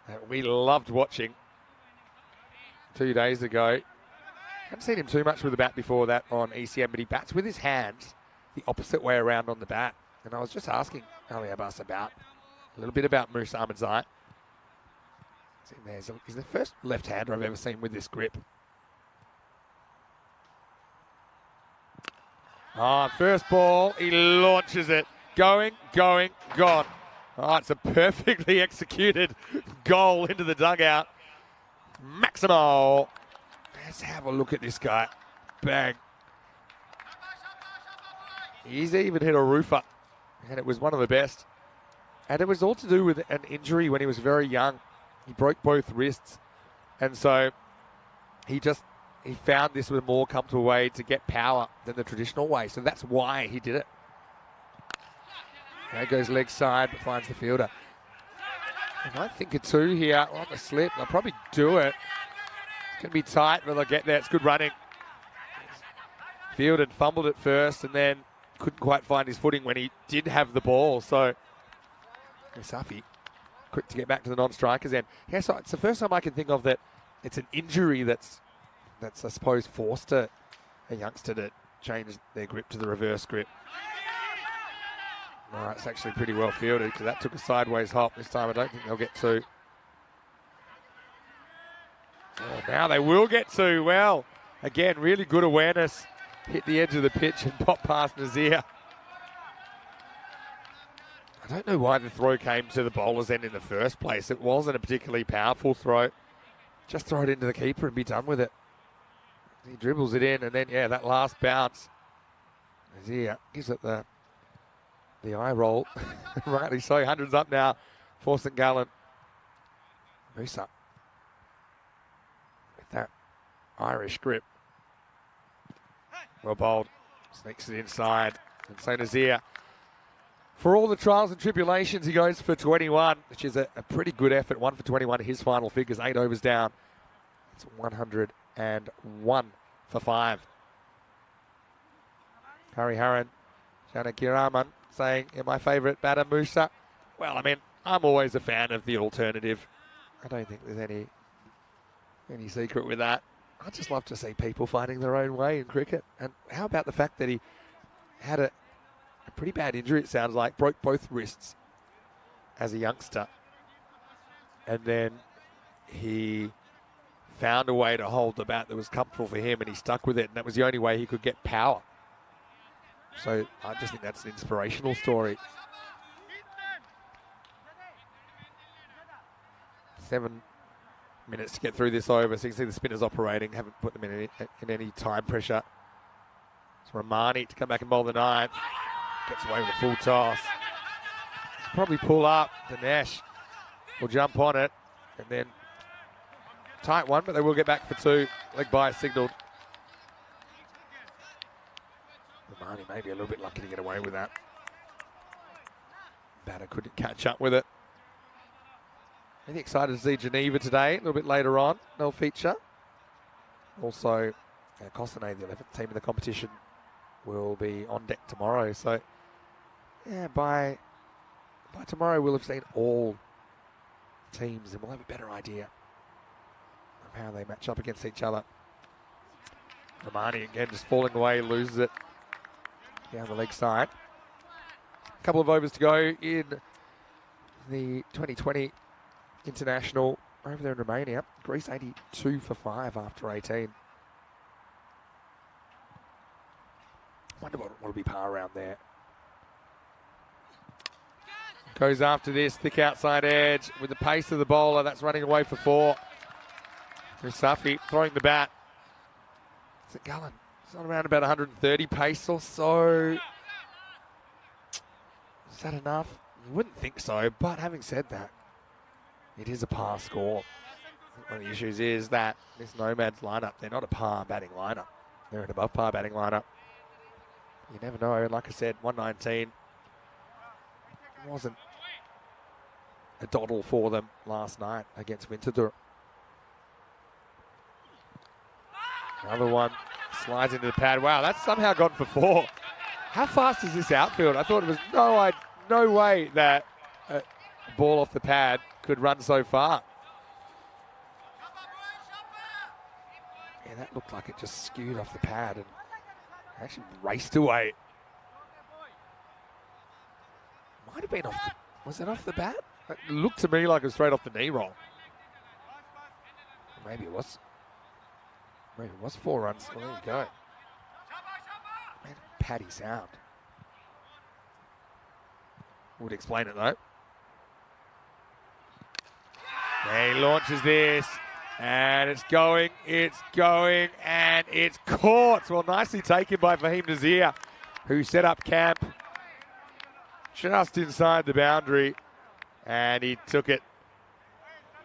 [SPEAKER 1] that we loved watching 2 days ago. Haven't seen him too much with the bat before that on ECM, but he bats with his hands the opposite way around on the bat. And I was just asking Ali Abbas about a little bit about Musa Ahmadzai. He's the first left-hander I've ever seen with this grip. First ball, he launches it. Going, gone. It's a perfectly executed goal into the dugout. Maximo. Let's have a look at this guy. Bang. He's even hit a roofer, and it was one of the best. And it was all to do with an injury when he was very young. He broke both wrists. And so he found this was a more comfortable way to get power than the traditional way. So that's why he did it. There goes leg side, but finds the fielder. I might think a 2 here on the slip. They'll probably do it. It's going to be tight, but they'll get there. It's good running. Fielded, fumbled it first, and then couldn't quite find his footing when he did have the ball. So Safi, quick to get back to the non-strikers end. Yeah, so it's the first time I can think of that it's an injury that's I suppose forced a youngster to change their grip to the reverse grip. All right, it's actually pretty well fielded because that took a sideways hop. This time I don't think they'll get 2. Oh, now they will get 2. Well, again, really good awareness. Hit the edge of the pitch and pop past Nazir. I don't know why the throw came to the bowler's end in the first place. It wasn't a particularly powerful throw. Just throw it into the keeper and be done with it. He dribbles it in, and then, yeah, that last bounce. Nazir gives it the eye roll. Rightly so. 100's up now for St Gallen. Musa with that Irish grip. Well bowled. Sneaks it inside. And so Nazir, for all the trials and tribulations, he goes for 21, which is a pretty good effort. 1 for 21, his final figures, 8 overs down. It's 101 for 5. Hariharan Janakiraman saying, my favourite batter, Musa. Well, I mean, I'm always a fan of the alternative. I don't think there's any secret with that. I just love to see people finding their own way in cricket. And how about the fact that he had a pretty bad injury, it sounds like, broke both wrists as a youngster. And then he found a way to hold the bat that was comfortable for him, and he stuck with it, and that was the only way he could get power. So I just think that's an inspirational story. 7 minutes to get through this over. So you can see the spinners operating, haven't put them in any time pressure. It's Ramani to come back and bowl the 9th. Gets away with a full toss. Probably pull up. Dinesh will jump on it, and then Tight one, but they will get back for two. Leg bias signalled. Romani maybe a little bit lucky to get away with that. Batter couldn't catch up with it. Really excited to see Geneva today. A little bit later on, they'll feature. Also, Costanay, the 11th team in the competition, will be on deck tomorrow. So, yeah, by tomorrow we'll have seen all teams and we'll have a better idea of how they match up against each other. Romani again just falling away, loses it down the leg side. A couple of overs to go in the 2020 International over there in Romania. Greece 82 for 5 after 18. Wonder what will be par around there. Goes after this, thick outside edge with the pace of the bowler. That's running away for 4. Safi throwing the bat. Is it Gullen? It's on around about 130 pace or so. Is that enough? You wouldn't think so, but having said that, it is a par score. One of the issues is that this Nomads lineup, they're not a par batting lineup. They're an above par batting lineup. You never know. Like I said, 119 wasn't a doddle for them last night against Winterthur. Another one slides into the pad. Wow, that's somehow gone for 4. How fast is this outfield? I thought it was no way that a ball off the pad could run so far. Yeah, that looked like it just skewed off the pad and actually raced away. Might have been off the, was it off the bat? It looked to me like it was straight off the knee roll. Maybe it was. Maybe it was 4 runs. Well, there you go. Man, paddy sound. Would explain it though. And he launches this, and it's going, and it's caught. Well, nicely taken by Fahim Nazir, who set up camp just inside the boundary, and he took it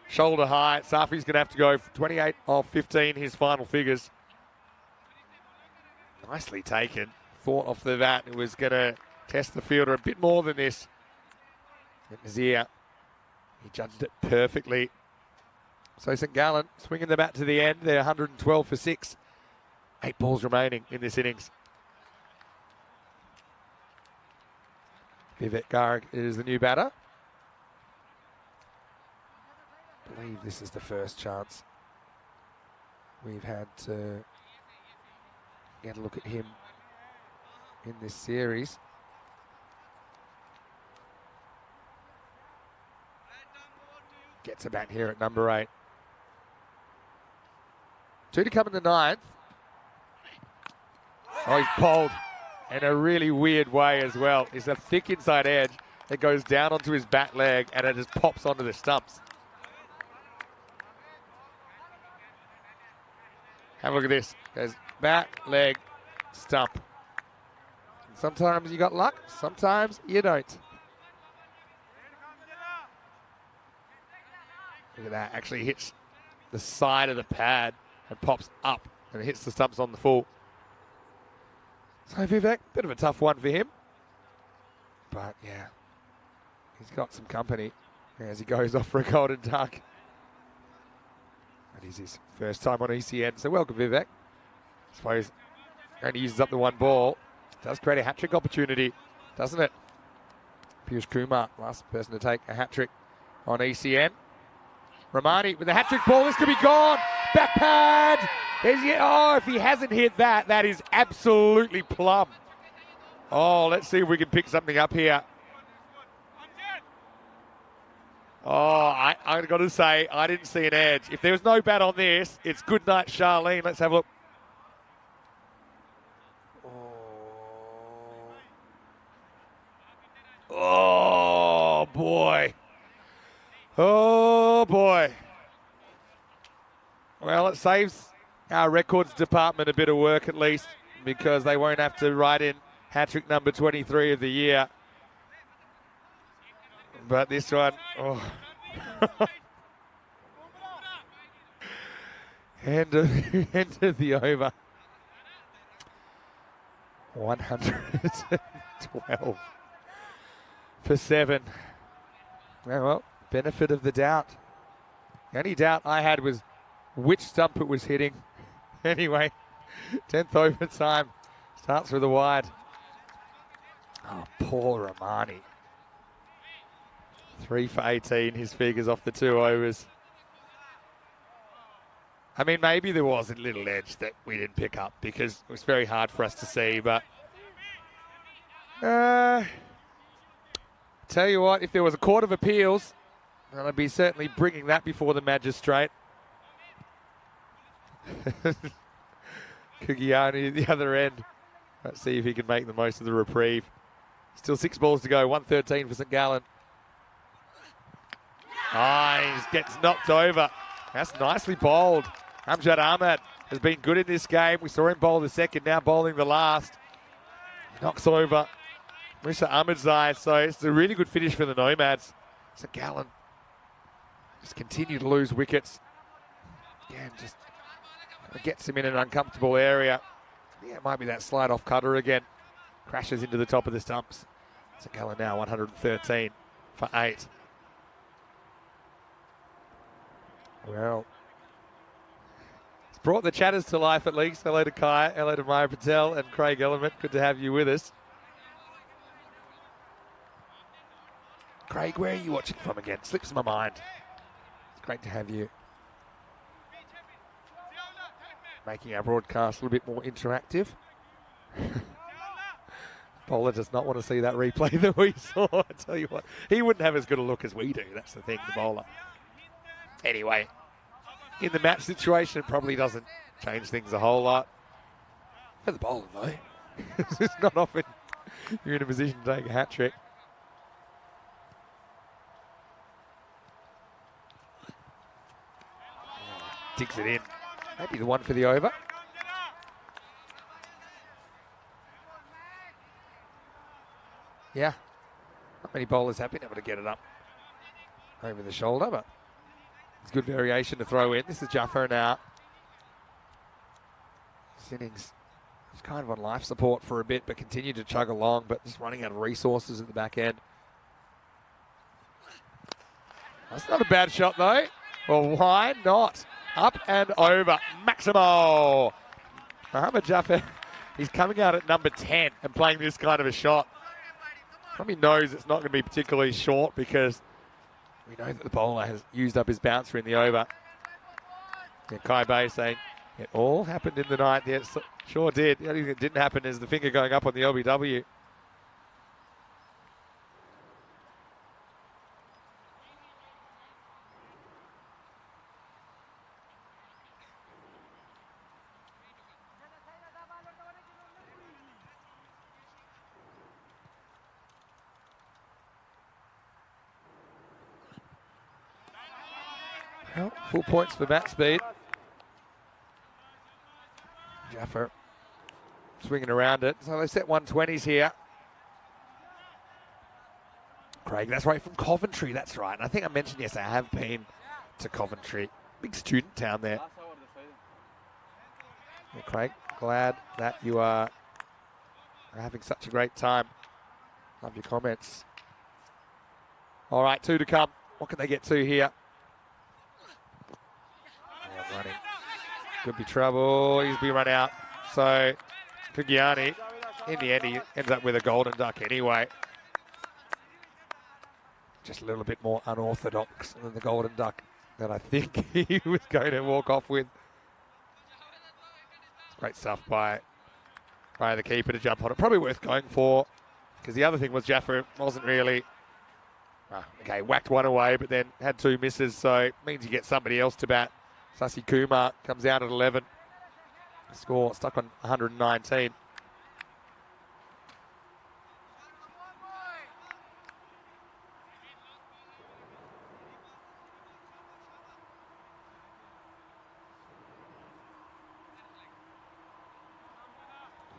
[SPEAKER 1] shoulder high. Safi's going to have to go for 28 of 15, his final figures. Nicely taken. Thought off the bat it was going to test the fielder a bit more than this. And Nazir, he judged it perfectly. So St. Gallen swinging the bat to the end. They're 112 for 6. 8 balls remaining in this innings. Vivek Garg is the new batter. I believe this is the first chance we've had to get a look at him in this series. Gets a bat here at number 8. 2 to come in the 9th. Oh, he's pulled in a really weird way as well. It's a thick inside edge that goes down onto his bat leg and it just pops onto the stumps. Have a look at this. Goes bat, leg, stump. Sometimes you got luck, sometimes you don't. Look at that, actually hits the side of the pad and pops up and hits the stumps on the full. So Vivek, bit of a tough one for him. But yeah, he's got some company as he goes off for a golden duck. And it's his first time on ECN, so welcome Vivek. I suppose only uses up the 1 ball. Does create a hat-trick opportunity, doesn't it? Piyush Kumar, last person to take a hat-trick on ECN. Romani with a hat-trick ball, this could be gone. Back pad. Oh, if he hasn't hit that, that is absolutely plumb. Oh, let's see if we can pick something up here. Oh, I've got to say, I didn't see an edge. If there was no bat on this, it's good night, Charlene. Let's have a look. Oh, boy. Oh, boy. Well, it saves our records department a bit of work at least, because they won't have to write in hat-trick number 23 of the year. But this one, oh. End of the over. 112 for 7. Well, benefit of the doubt. The only doubt I had was which stump it was hitting. Anyway, 10th overtime. Starts with a wide. Oh, poor Romani. 3 for 18, his figures off the 2 overs. I mean, maybe there was a little edge that we didn't pick up because it was very hard for us to see, but tell you what, if there was a court of appeals, then I'd be certainly bringing that before the magistrate. Kugiani at the other end. Let's see if he can make the most of the reprieve. Still 6 balls to go, 113 for St. Gallen. He gets knocked over. That's nicely bowled. Amjad Ahmed has been good in this game. We saw him bowl the second, now bowling the last. Knocks over Mr. Ahmedzai, so it's a really good finish for the Nomads. St. Gallen just continue to lose wickets. Again, just gets him in an uncomfortable area. Yeah, it might be that slide off cutter again. Crashes into the top of the stumps. St. Gallen now 113 for 8. Well, it's brought the chatters to life at least. Hello to Kai, hello to Maya Patel and Craig Element. Good to have you with us. Craig, where are you watching from again? Slips my mind. It's great to have you. Making our broadcast a little bit more interactive. Bowler does not want to see that replay that we saw. I tell you what, he wouldn't have as good a look as we do. That's the thing, the bowler. Anyway, in the match situation, it probably doesn't change things a whole lot. For the bowler, though, it's not often you're in a position to take a hat trick. Digs it in. Maybe the one for the over. Yeah, not many bowlers have been able to get it up over the shoulder, but it's good variation to throw in. This is Jaffer now. This innings was kind of on life support for a bit, but continued to chug along, but just running out of resources at the back end. That's not a bad shot, though. Well, why not? Up and over. Maximo. Mohammad Jaffer, he's coming out at number 10 and playing this kind of a shot. Probably knows it's not going to be particularly short because we know that the bowler has used up his bouncer in the over. Yeah, Kai Bay saying it all happened in the night. Yes, yeah, sure did. The only thing that didn't happen is the finger going up on the LBW. Well, full points for bat speed. Jaffer swinging around it. So they set 120s here. Craig, that's right, from Coventry, that's right. And I think I mentioned, yes, I have been to Coventry. Big student town there. Well, Craig, glad that you are having such a great time. Love your comments. All right, 2 to come. What can they get to here? Running. Could be trouble. He's been run out. So Kugiani, in the end, he ends up with a golden duck anyway. Just a little bit more unorthodox than the golden duck that I think he was going to walk off with. Great stuff by the keeper to jump on it. Probably worth going for, because the other thing was Jaffer wasn't really... okay, whacked one away, but then had 2 misses, so it means you get somebody else to bat. Sasi Kumar comes out at 11. Score stuck on 119.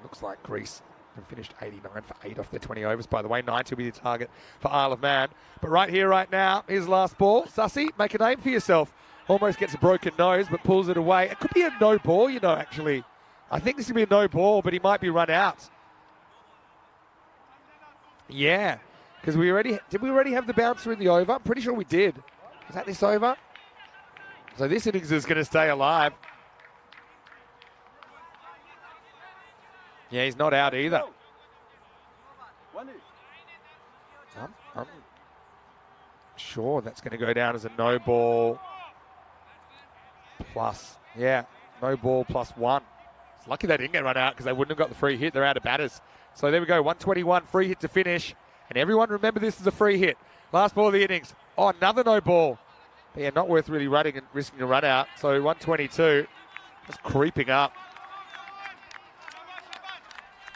[SPEAKER 1] Looks like Greece have finished 89 for 8 off their 20 overs. By the way, 90 will be the target for Isle of Man. But right here, right now, his last ball. Sussy, make a name for yourself. Almost gets a broken nose, but pulls it away. It could be a no ball, you know, actually. I think this could be a no ball, but he might be run out. Yeah, because did we already have the bouncer in the over? I'm pretty sure we did. Is that this over? So this innings is going to stay alive. Yeah, he's not out either. I'm sure that's going to go down as a no ball plus. Yeah, no ball plus 1. It's lucky they didn't get run out because they wouldn't have got the free hit. They're out of batters. So there we go, 121, free hit to finish. And everyone remember this is a free hit. Last ball of the innings. Oh, another no ball. But yeah, not worth really running and risking a run out. So 122, just creeping up.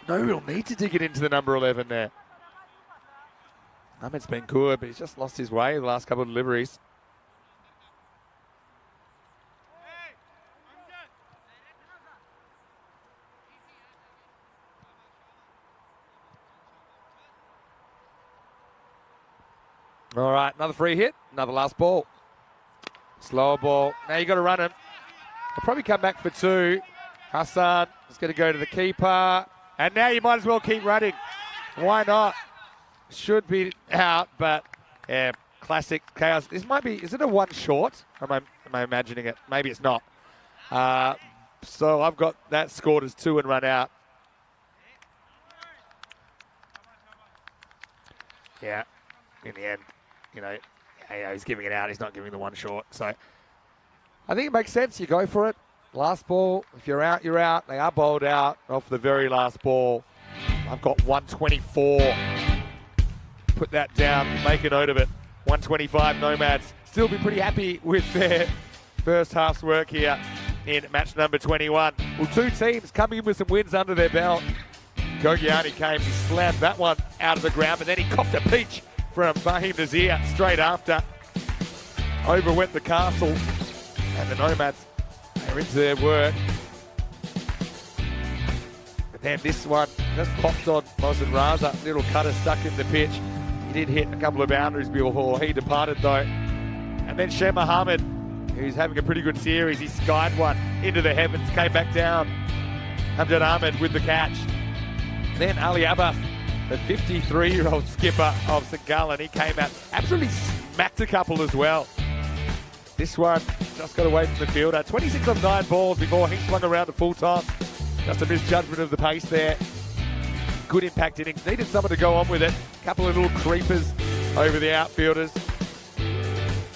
[SPEAKER 1] No real need to dig it into the number 11 there. Ahmed's been good, but he's just lost his way the last couple of deliveries. All right, another free hit, another last ball. Slower ball. Now you got to run him. He'll probably come back for 2. Hassan is going to go to the keeper. And now you might as well keep running. Why not? Should be out, but yeah, classic chaos. This might be, is it a 1 short? Or am I imagining it? Maybe it's not. So I've got that scored as 2 and run out. Yeah, in the end, you know, he's giving it out. He's not giving the 1 short. So I think it makes sense. You go for it. Last ball. If you're out, you're out. They are bowled out off the very last ball. I've got 124. Put that down. Make a note of it. 125 Nomads. Still be pretty happy with their first half's work here in match number 21. Well, 2 teams coming in with some wins under their belt. Gogiani came, he slammed that one out of the ground, but then he copped a peach from Fahim Nazir straight after. Over went the castle, and the Nomads are into their work. But then this one just popped on Mohsen Raza. Little cutter stuck in the pitch. He did hit a couple of boundaries before he departed though. And then Shem Mohammed, who's having a pretty good series, he skied one into the heavens, came back down. Amjad Ahmed with the catch. Then Ali Abbas, the 53-year-old skipper of St. Gallen, he came out, absolutely smacked a couple as well. This one just got away from the fielder. 26 of 9 balls before he swung around to full toss. Just a misjudgment of the pace there. Good impact innings. Needed someone to go on with it. Couple of little creepers over the outfielders.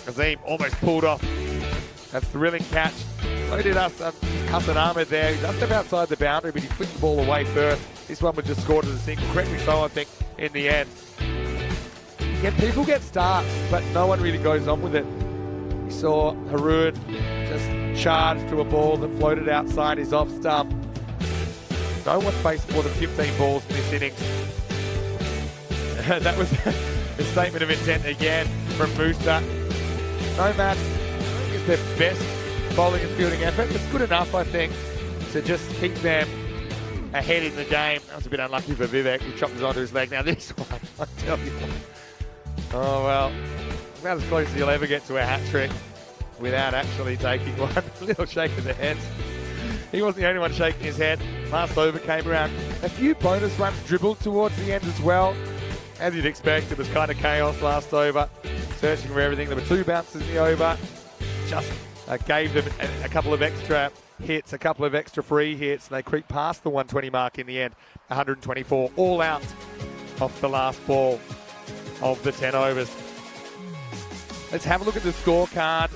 [SPEAKER 1] Azim almost pulled off a thrilling catch. So did Hassan Ahmed there. He just stepped outside the boundary, but he flicked the ball away first. This one was just scored as a single. Correctly so, I think, in the end. Yeah, people get starts, but no one really goes on with it. We saw Haroon just charge to a ball that floated outside his off stump. No one faced more than 15 balls in this innings. That was a statement of intent again from Musa. Nomads, I think it's their best bowling and fielding effort. It's good enough, I think, to just keep them ahead in the game. That was a bit unlucky for Vivek. He chopped his onto his leg. Now this one, I tell you. Oh, well, about as close as you'll ever get to a hat trick without actually taking one. A little shake of the head. He wasn't the only one shaking his head. Last over came around. A few bonus runs dribbled towards the end as well. As you'd expect, it was kind of chaos last over. Searching for everything. There were 2 bounces in the over. Just gave them a couple of extra hits, a couple of extra free hits, and they creeped past the 120 mark in the end. 124 all out off the last ball of the 10 overs. Let's have a look at the scorecard.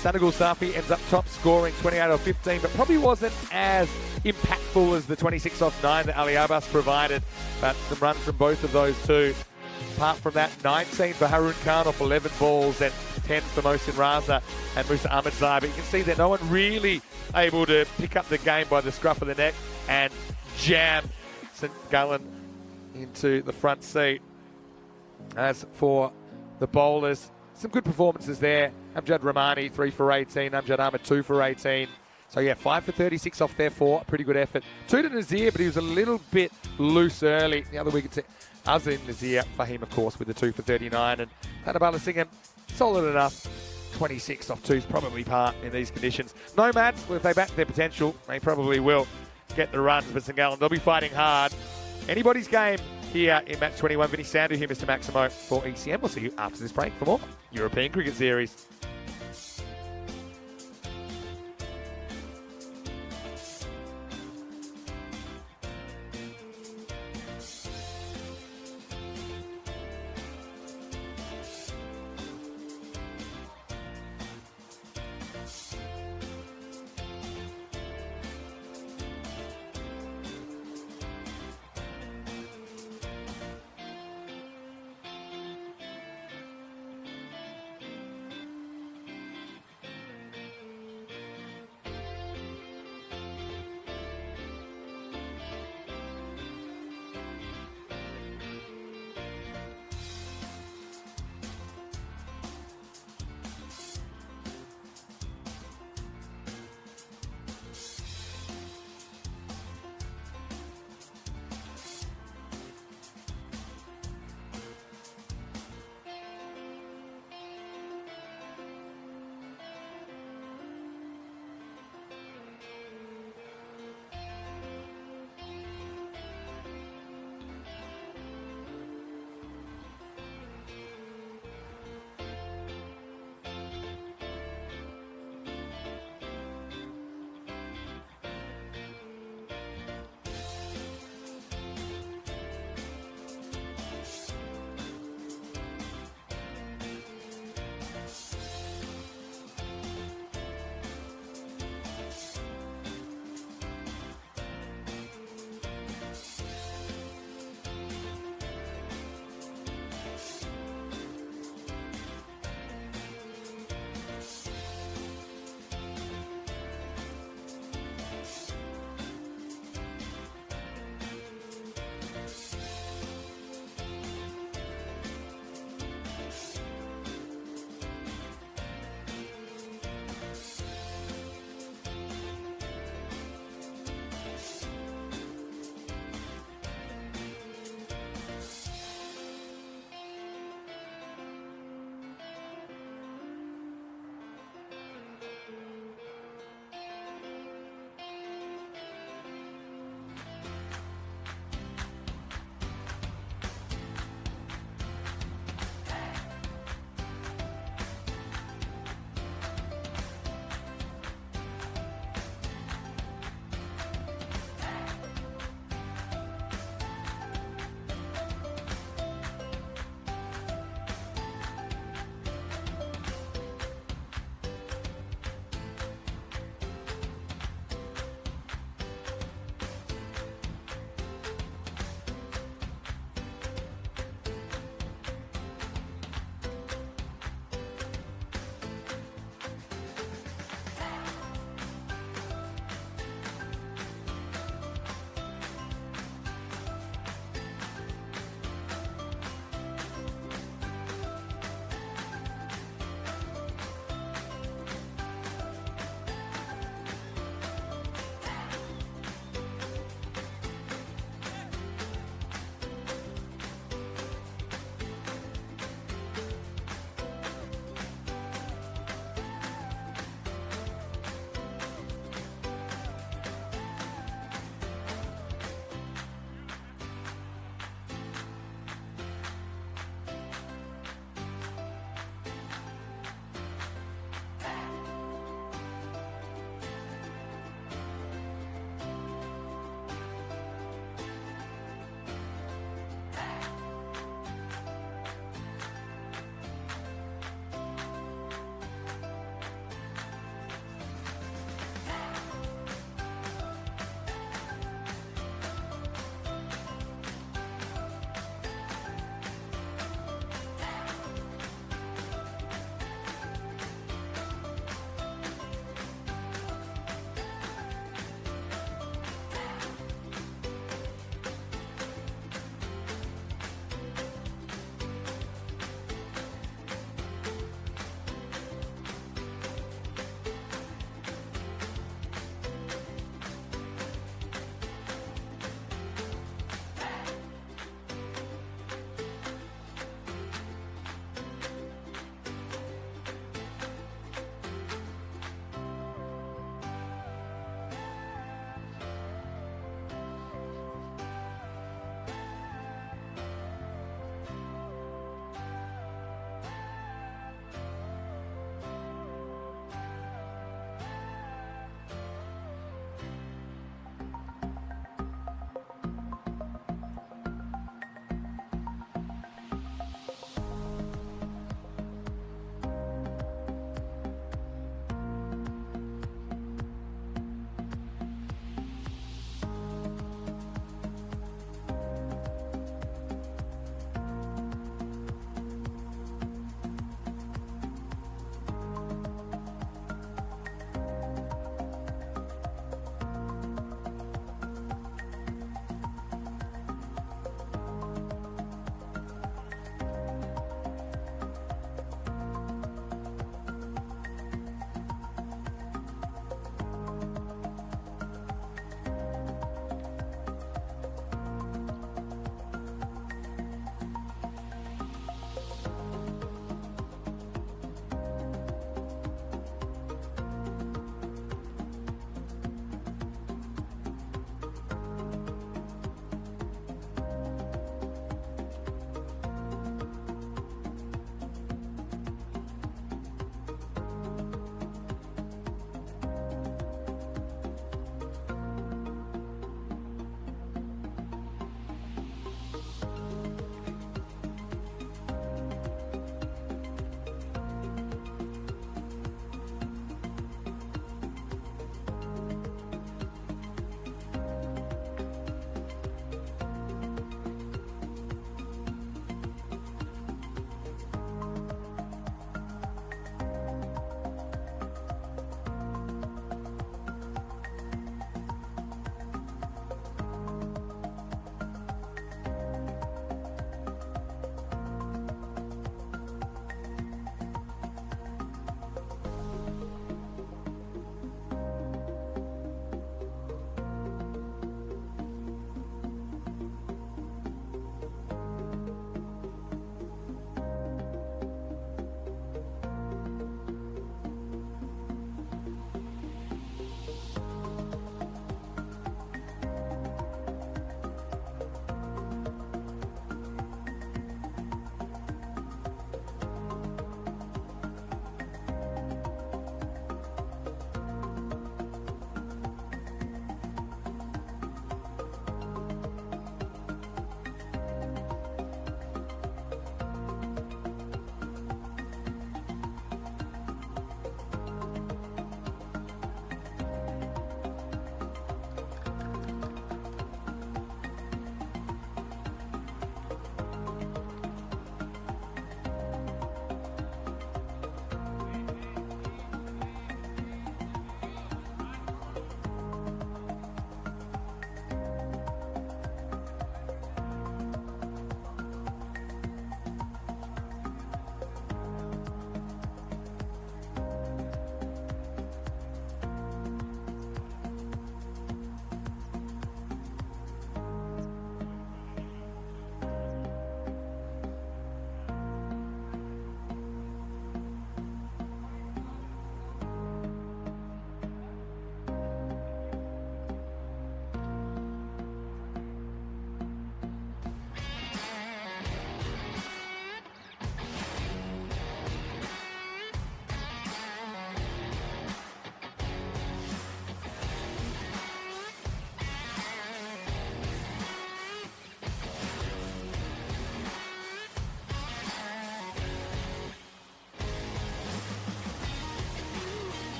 [SPEAKER 1] Senegal Safi ends up top scoring 28 off 15, but probably wasn't as impactful as the 26 off 9 that Ali Abbas provided, but some runs from both of those 2. Apart from that, 19 for Haroon Khan off 11 balls and 10 for Mohsen Raza and Musa Ahmedzai. But you can see that no one really able to pick up the game by the scruff of the neck and jam St. Gallen into the front seat. As for the bowlers, some good performances there. Amjad Rahmani, 3 for 18. Amjad Ahmed, 2 for 18. So, yeah, 5 for 36 off their 4. Pretty good effort. 2 to Nazir, but he was a little bit loose early. The other wicket to Azim Nazir. Fahim, of course, with the 2 for 39. And Tanabala Singham, solid enough. 26 off 2's probably par in these conditions. Nomads, well, if they back their potential, they probably will get the runs, but St Gallen, they'll be fighting hard. Anybody's game here in match 21. Vinny Sandu here, Mr. Maximo for ECM. We'll see you after this break for more European Cricket Series.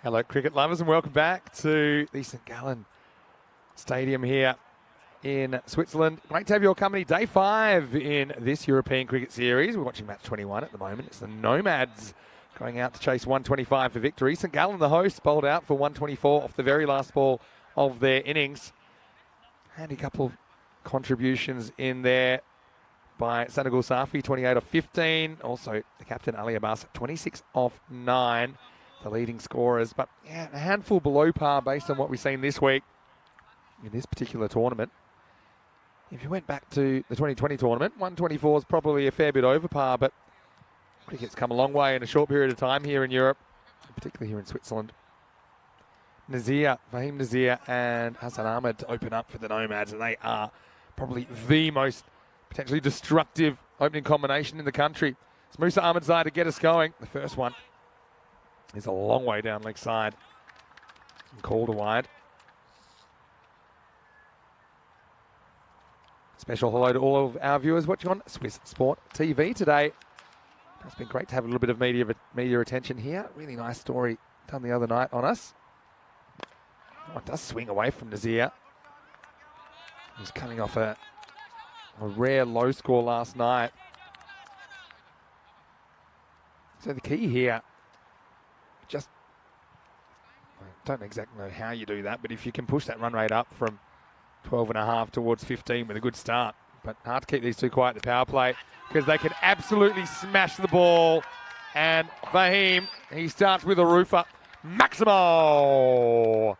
[SPEAKER 1] Hello, cricket lovers, and welcome back to the St Gallen Stadium here in Switzerland. Great to have your company. Day 5 in this European Cricket Series. We're watching match 21 at the moment. It's the Nomads going out to chase 125 for victory. St Gallen, the host, bowled out for 124 off the very last ball of their innings. Handy couple of contributions in there by Sanagul Safi, 28 off 15. Also, the captain, Ali Abbas, 26 off 9. The leading scorers, but yeah, a handful below par based on what we've seen this week in this particular tournament. If you went back to the 2020 tournament, 124 is probably a fair bit over par, but cricket's come a long way in a short period of time here in Europe, particularly here in Switzerland. Fahim Nazir and Hassan Ahmed to open up for the Nomads, and they are probably the most potentially destructive opening combination in the country. It's Musa Ahmedzai to get us going. The first one is a long way down leg side and called a wide. Special hello to all of our viewers watching on Swiss Sport TV today. It's been great to have a little bit of media attention here. Really nice story done the other night on us. Oh, it does swing away from Nazir. He's coming off a rare low score last night. So the key here, just, I don't exactly know how you do that, but if you can push that run rate up from 12.5 towards 15 with a good start. But hard to keep these two quiet at the power play because they can absolutely smash the ball. And Fahim, he starts with a roofer. Maximo!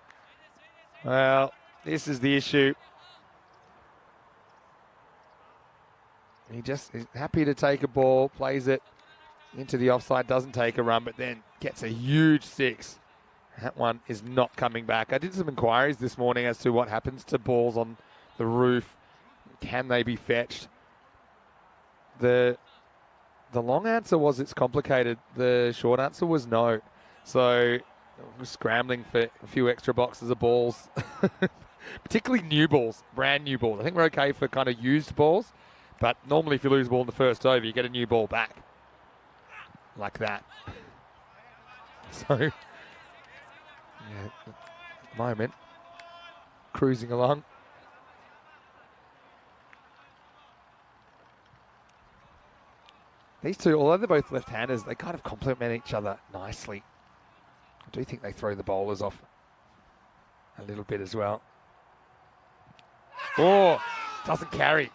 [SPEAKER 1] Well, this is the issue. He just is happy to take a ball, plays it into the offside, doesn't take a run, but then gets a huge 6. That one is not coming back. I did some inquiries this morning as to what happens to balls on the roof. Can they be fetched? The long answer was it's complicated. The short answer was no. So we're scrambling for a few extra boxes of balls, particularly new balls, brand new balls. I think we're okay for kind of used balls, but normally if you lose a ball in the first over, you get a new ball back. Like that. So, yeah, at the moment, cruising along. These two, although they're both left-handers, they kind of complement each other nicely. I do think they throw the bowlers off a little bit as well. Oh, doesn't carry.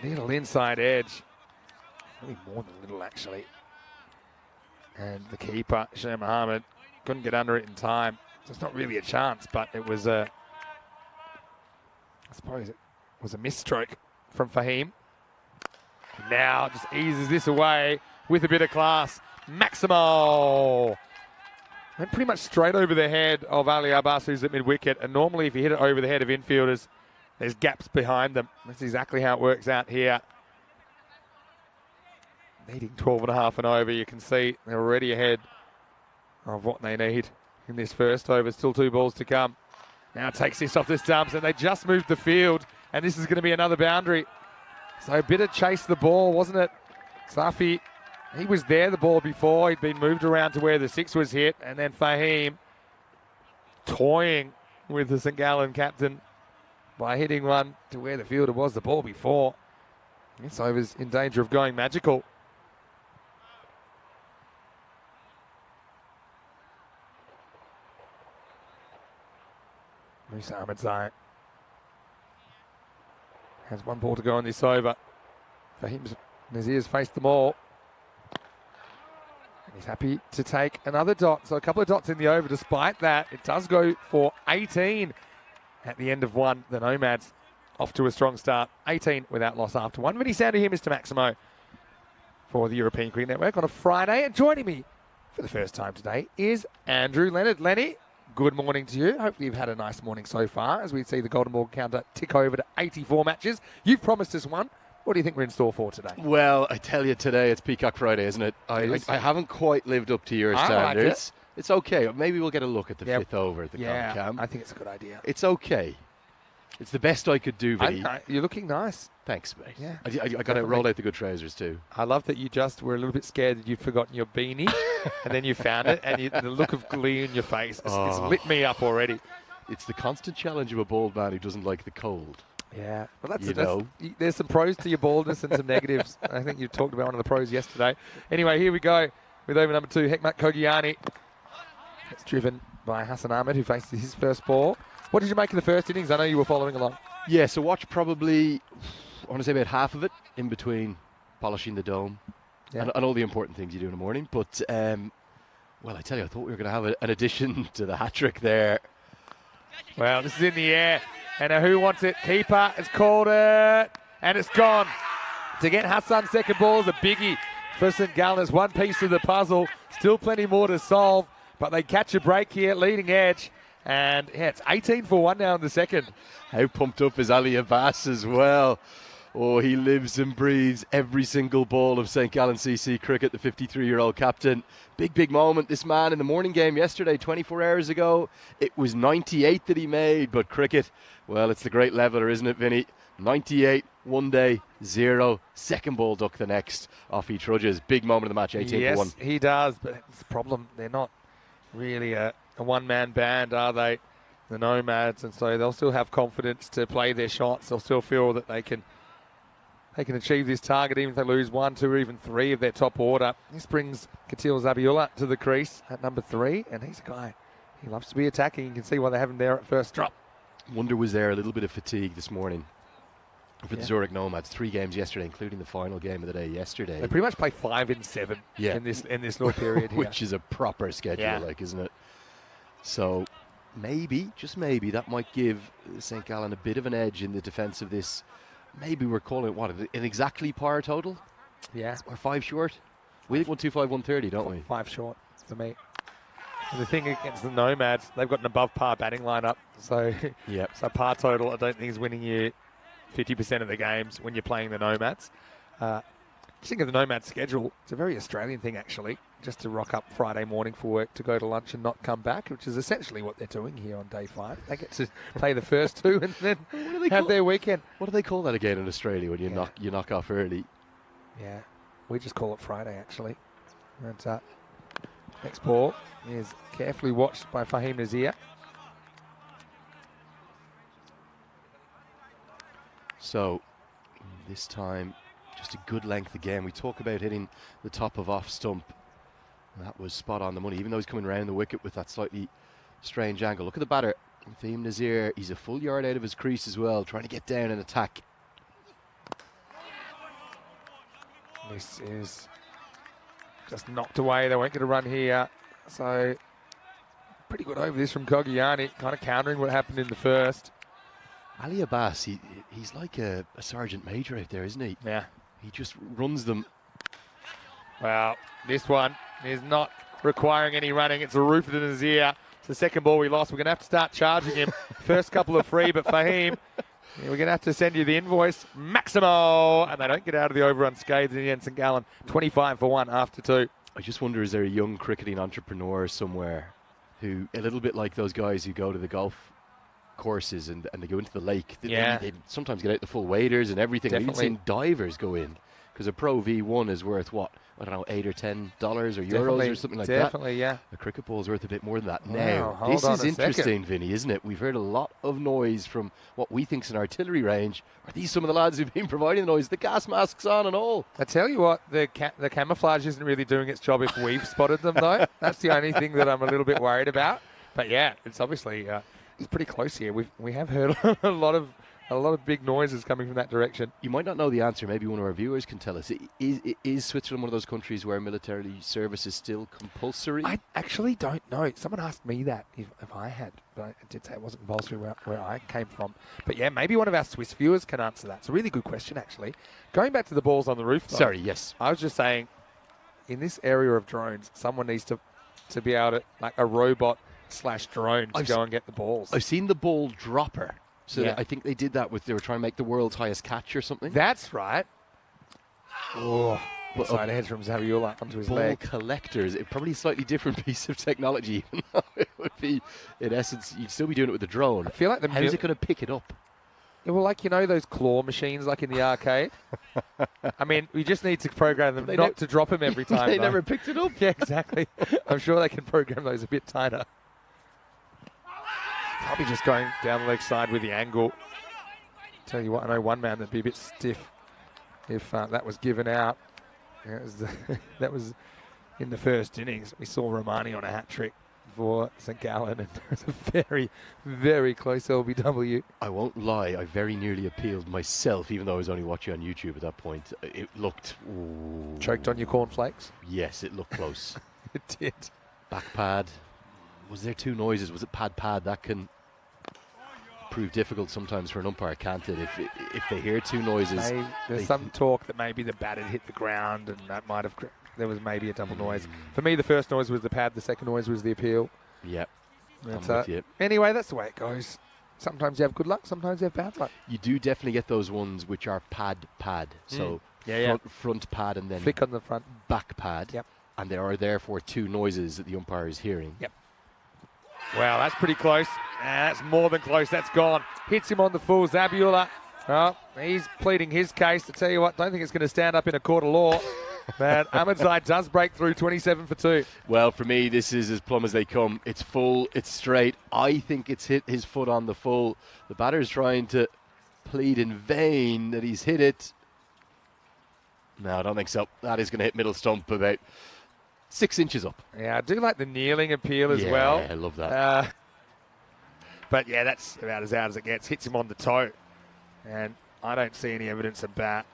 [SPEAKER 1] Little inside edge. Maybe more than little, actually. And the keeper, Sher Mohammed, couldn't get under it in time. So it's not really a chance, but it was I suppose it was a misstroke from Fahim. Now just eases this away with a bit of class. Maximo! Went pretty much straight over the head of Ali Abbas, who's at mid-wicket. And normally if you hit it over the head of infielders, there's gaps behind them. That's exactly how it works out here. Needing 12.5 and over, you can see they're already ahead of what they need in this first over. Still 2 balls to come. Now takes this off the stumps, and they just moved the field, and this is going to be another boundary. So a bit of chase the ball, wasn't it? Safi, he was there the ball before. He'd been moved around to where the 6 was hit, and then Fahim toying with the St Gallen captain by hitting one to where the fielder was the ball before. This over's in danger of going magical. Musa Ahmedzai has 1 ball to go on this over. Nazir's faced them all. And he's happy to take another dot. So a couple of dots in the over. Despite that, it does go for 18 at the end of 1. The Nomads off to a strong start. 18 without loss after 1. Many sound to hear Mr. Maximo for the European Cricket Network on a Friday. And joining me for the first time today is Andrew Leonard. Lenny, good morning to you. Hopefully you've had a nice morning so far as we see the Golden Ball counter tick over to 84 matches. You've promised us one. What do you think we're in store for today?
[SPEAKER 3] Well, I tell you, today it's Peacock Friday, isn't it? I haven't quite lived up to your standards.
[SPEAKER 1] Like
[SPEAKER 3] it's okay. Maybe we'll get a look at the 5th over at the Concam.
[SPEAKER 1] I think it's a good idea.
[SPEAKER 3] It's okay. It's the best I could do, Vinny.
[SPEAKER 1] You're looking nice.
[SPEAKER 3] Thanks, mate.
[SPEAKER 1] Yeah,
[SPEAKER 3] I got to roll out the good trousers too.
[SPEAKER 1] I love that you just were a little bit scared that you'd forgotten your beanie, and then you found it, and the look of glee in your face, it's lit me up already.
[SPEAKER 3] It's the constant challenge of a bald man who doesn't like the cold.
[SPEAKER 1] Yeah, well, there's some pros to your baldness and some negatives. I think you talked about one of the pros yesterday. Anyway, here we go with over number 2, Hekmat Kogiani. It's driven by Hassan Ahmed, who faces his first ball. What did you make of the first innings? I know you were following along.
[SPEAKER 3] Yeah, so watch probably, I want to say about half of it in between polishing the dome and all the important things you do in the morning. But, well, I tell you, I thought we were going to have an addition to the hat-trick there.
[SPEAKER 1] Well, this is in the air. And who wants it? Keeper has called it. And it's gone. To get Hassan's second ball is a biggie for St. Gallen. It's one piece of the puzzle. Still plenty more to solve. But they catch a break here, leading edge. And yeah, it's 18 for 1 now in the second.
[SPEAKER 3] How pumped up is Ali Abbas as well? Oh, he lives and breathes every single ball of St. Gallen CC cricket, the 53-year-old captain. Big moment. This man in the morning game yesterday, 24 hours ago, it was 98 that he made. But cricket, well, it's the great leveler, isn't it, Vinny? 98, 1 day, 0. Second ball duck the next off each Rudges. Big moment of the match, 18 for 1.
[SPEAKER 1] Yes, he does, but it's the problem. They're not really a one-man band, are they? The Nomads, and so they'll still have confidence to play their shots. They'll still feel that they can achieve this target even if they lose 1, 2, or even 3 of their top order. This brings Katil Zabiullah to the crease at number 3, and he's a guy. He loves to be attacking. You can see why they have him there at first drop.
[SPEAKER 3] Wonder was there a little bit of fatigue this morning for the Zurich Nomads. 3 games yesterday, including the final game of the day yesterday.
[SPEAKER 1] They pretty much play 5 in 7 in this little period here.
[SPEAKER 3] Which is a proper schedule, isn't it? So maybe, just maybe, that might give St. Gallen a bit of an edge in the defence of this. Maybe we're calling it, what, an exactly par total?
[SPEAKER 1] Yeah.
[SPEAKER 3] Or 5 short? We think 125, 130, don't we?
[SPEAKER 1] 5 short for me. And the thing against the Nomads, they've got an above par batting lineup. So, so par total, I don't think is winning you 50% of the games when you're playing the Nomads. Just think of the Nomads schedule. It's a very Australian thing, actually, just to rock up Friday morning for work, to go to lunch and not come back, which is essentially what they're doing here on day 5. They get to play the first 2 and then have their weekend.
[SPEAKER 3] What do they call that again in Australia when you knock off early?
[SPEAKER 1] Yeah, we just call it Friday, actually. And next ball is carefully watched by Fahim Nazir.
[SPEAKER 3] So, this time, just a good length again. We talk about hitting the top of off stump. That was spot on the money, even though he's coming around the wicket with that slightly strange angle. Look at the batter, Fahim Nazir. He's a full yard out of his crease as well, trying to get down and attack.
[SPEAKER 1] This is just knocked away. They won't get a run here. So, pretty good over this from Kogiani, kind of countering what happened in the first.
[SPEAKER 3] Ali Abbas, he's like a sergeant major out there, isn't he?
[SPEAKER 1] Yeah.
[SPEAKER 3] He just runs them.
[SPEAKER 1] Well, this one is not requiring any running. It's a roof in his ear. It's the second ball we lost. We're going to have to start charging him. First couple of free, but Fahim, we're going to have to send you the invoice. Maximo! And they don't get out of the over unscathed in the end. St. Gallen, 25 for 1 after 2.
[SPEAKER 3] I just wonder, is there a young cricketing entrepreneur somewhere who, a little bit like those guys who go to the golf courses and they go into the lake. They sometimes get out the full waders and everything. Definitely. I've even seen divers go in because a Pro V1 is worth what? I don't know, $8 or $10 or euros or something like that.
[SPEAKER 1] Definitely, yeah.
[SPEAKER 3] A cricket ball is worth a bit more than that.
[SPEAKER 1] Wow,
[SPEAKER 3] now, this is interesting, Vinny, isn't it? We've heard a lot of noise from what we think is an artillery range. Are these some of the lads who've been providing the noise? The gas masks on and all.
[SPEAKER 1] I tell you what, the camouflage isn't really doing its job if we've spotted them, though. That's the only thing that I'm a little bit worried about. But yeah, it's obviously it's pretty close here. We have heard a lot of big noises coming from that direction.
[SPEAKER 3] You might not know the answer. Maybe one of our viewers can tell us. Is Switzerland one of those countries where military service is still compulsory?
[SPEAKER 1] I actually don't know. Someone asked me that if I had, but I did say it wasn't compulsory where I came from. But yeah, maybe one of our Swiss viewers can answer that. It's a really good question, actually. Going back to the balls on the roof, though,
[SPEAKER 3] sorry, yes.
[SPEAKER 1] I was just saying, in this area of drones, someone needs to be able to, like a robot/drone to go and get the balls.
[SPEAKER 3] I've seen the ball dropper. So I think they did that they were trying to make the world's highest catch or something.
[SPEAKER 1] That's right. Oh, inside edge from Zabiullah onto his leg.
[SPEAKER 3] Ball collectors, it's probably a slightly different piece of technology, even though it would be, in essence, you'd still be doing it with a drone.
[SPEAKER 1] I feel like
[SPEAKER 3] how is it going to pick it up?
[SPEAKER 1] Yeah, well, like, you know, those claw machines like in the arcade? I mean, we just need to program them not to drop him every time.
[SPEAKER 3] They
[SPEAKER 1] though.
[SPEAKER 3] never picked it up.
[SPEAKER 1] Yeah, exactly. I'm sure they can program those a bit tighter. Probably just going down the leg side with the angle. Tell you what, I know one man that'd be a bit stiff if that was given out. Yeah, that was in the first innings. We saw Romani on a hat trick for St. Gallen, and it was a very, very close LBW.
[SPEAKER 3] I won't lie, I very nearly appealed myself, even though I was only watching on YouTube at that point. It looked... Ooh.
[SPEAKER 1] Choked on your cornflakes?
[SPEAKER 3] Yes, it looked close.
[SPEAKER 1] It did.
[SPEAKER 3] Back pad. Was there two noises? Was it pad? That can prove difficult sometimes for an umpire, can't it? If they hear two noises...
[SPEAKER 1] There's some talk that maybe the bat had hit the ground, and that might have... There was maybe a double noise. For me, the first noise was the pad. The second noise was the appeal.
[SPEAKER 3] Yep.
[SPEAKER 1] I'm
[SPEAKER 3] with you.
[SPEAKER 1] Anyway, that's the way it goes. Sometimes you have good luck. Sometimes you have bad luck.
[SPEAKER 3] You do definitely get those ones which are pad. So front pad and then
[SPEAKER 1] flick on the front.
[SPEAKER 3] Back pad.
[SPEAKER 1] Yep.
[SPEAKER 3] And there are therefore two noises that the umpire is hearing.
[SPEAKER 1] Yep. Wow, that's pretty close. That's more than close. That's gone. Hits him on the full. Zabula. Oh, he's pleading his case. To tell you what, don't think it's going to stand up in a court of law. But Ahmedzai does break through 27 for 2.
[SPEAKER 3] Well, for me, this is as plumb as they come. It's full, it's straight. I think it's hit his foot on the full. The batter's trying to plead in vain that he's hit it. No, I don't think so. That is going to hit middle stump about 6 inches up.
[SPEAKER 1] Yeah, I do like the kneeling appeal as well.
[SPEAKER 3] Yeah, I love that.
[SPEAKER 1] But yeah, that's about as out as it gets. Hits him on the toe. And I don't see any evidence of bat.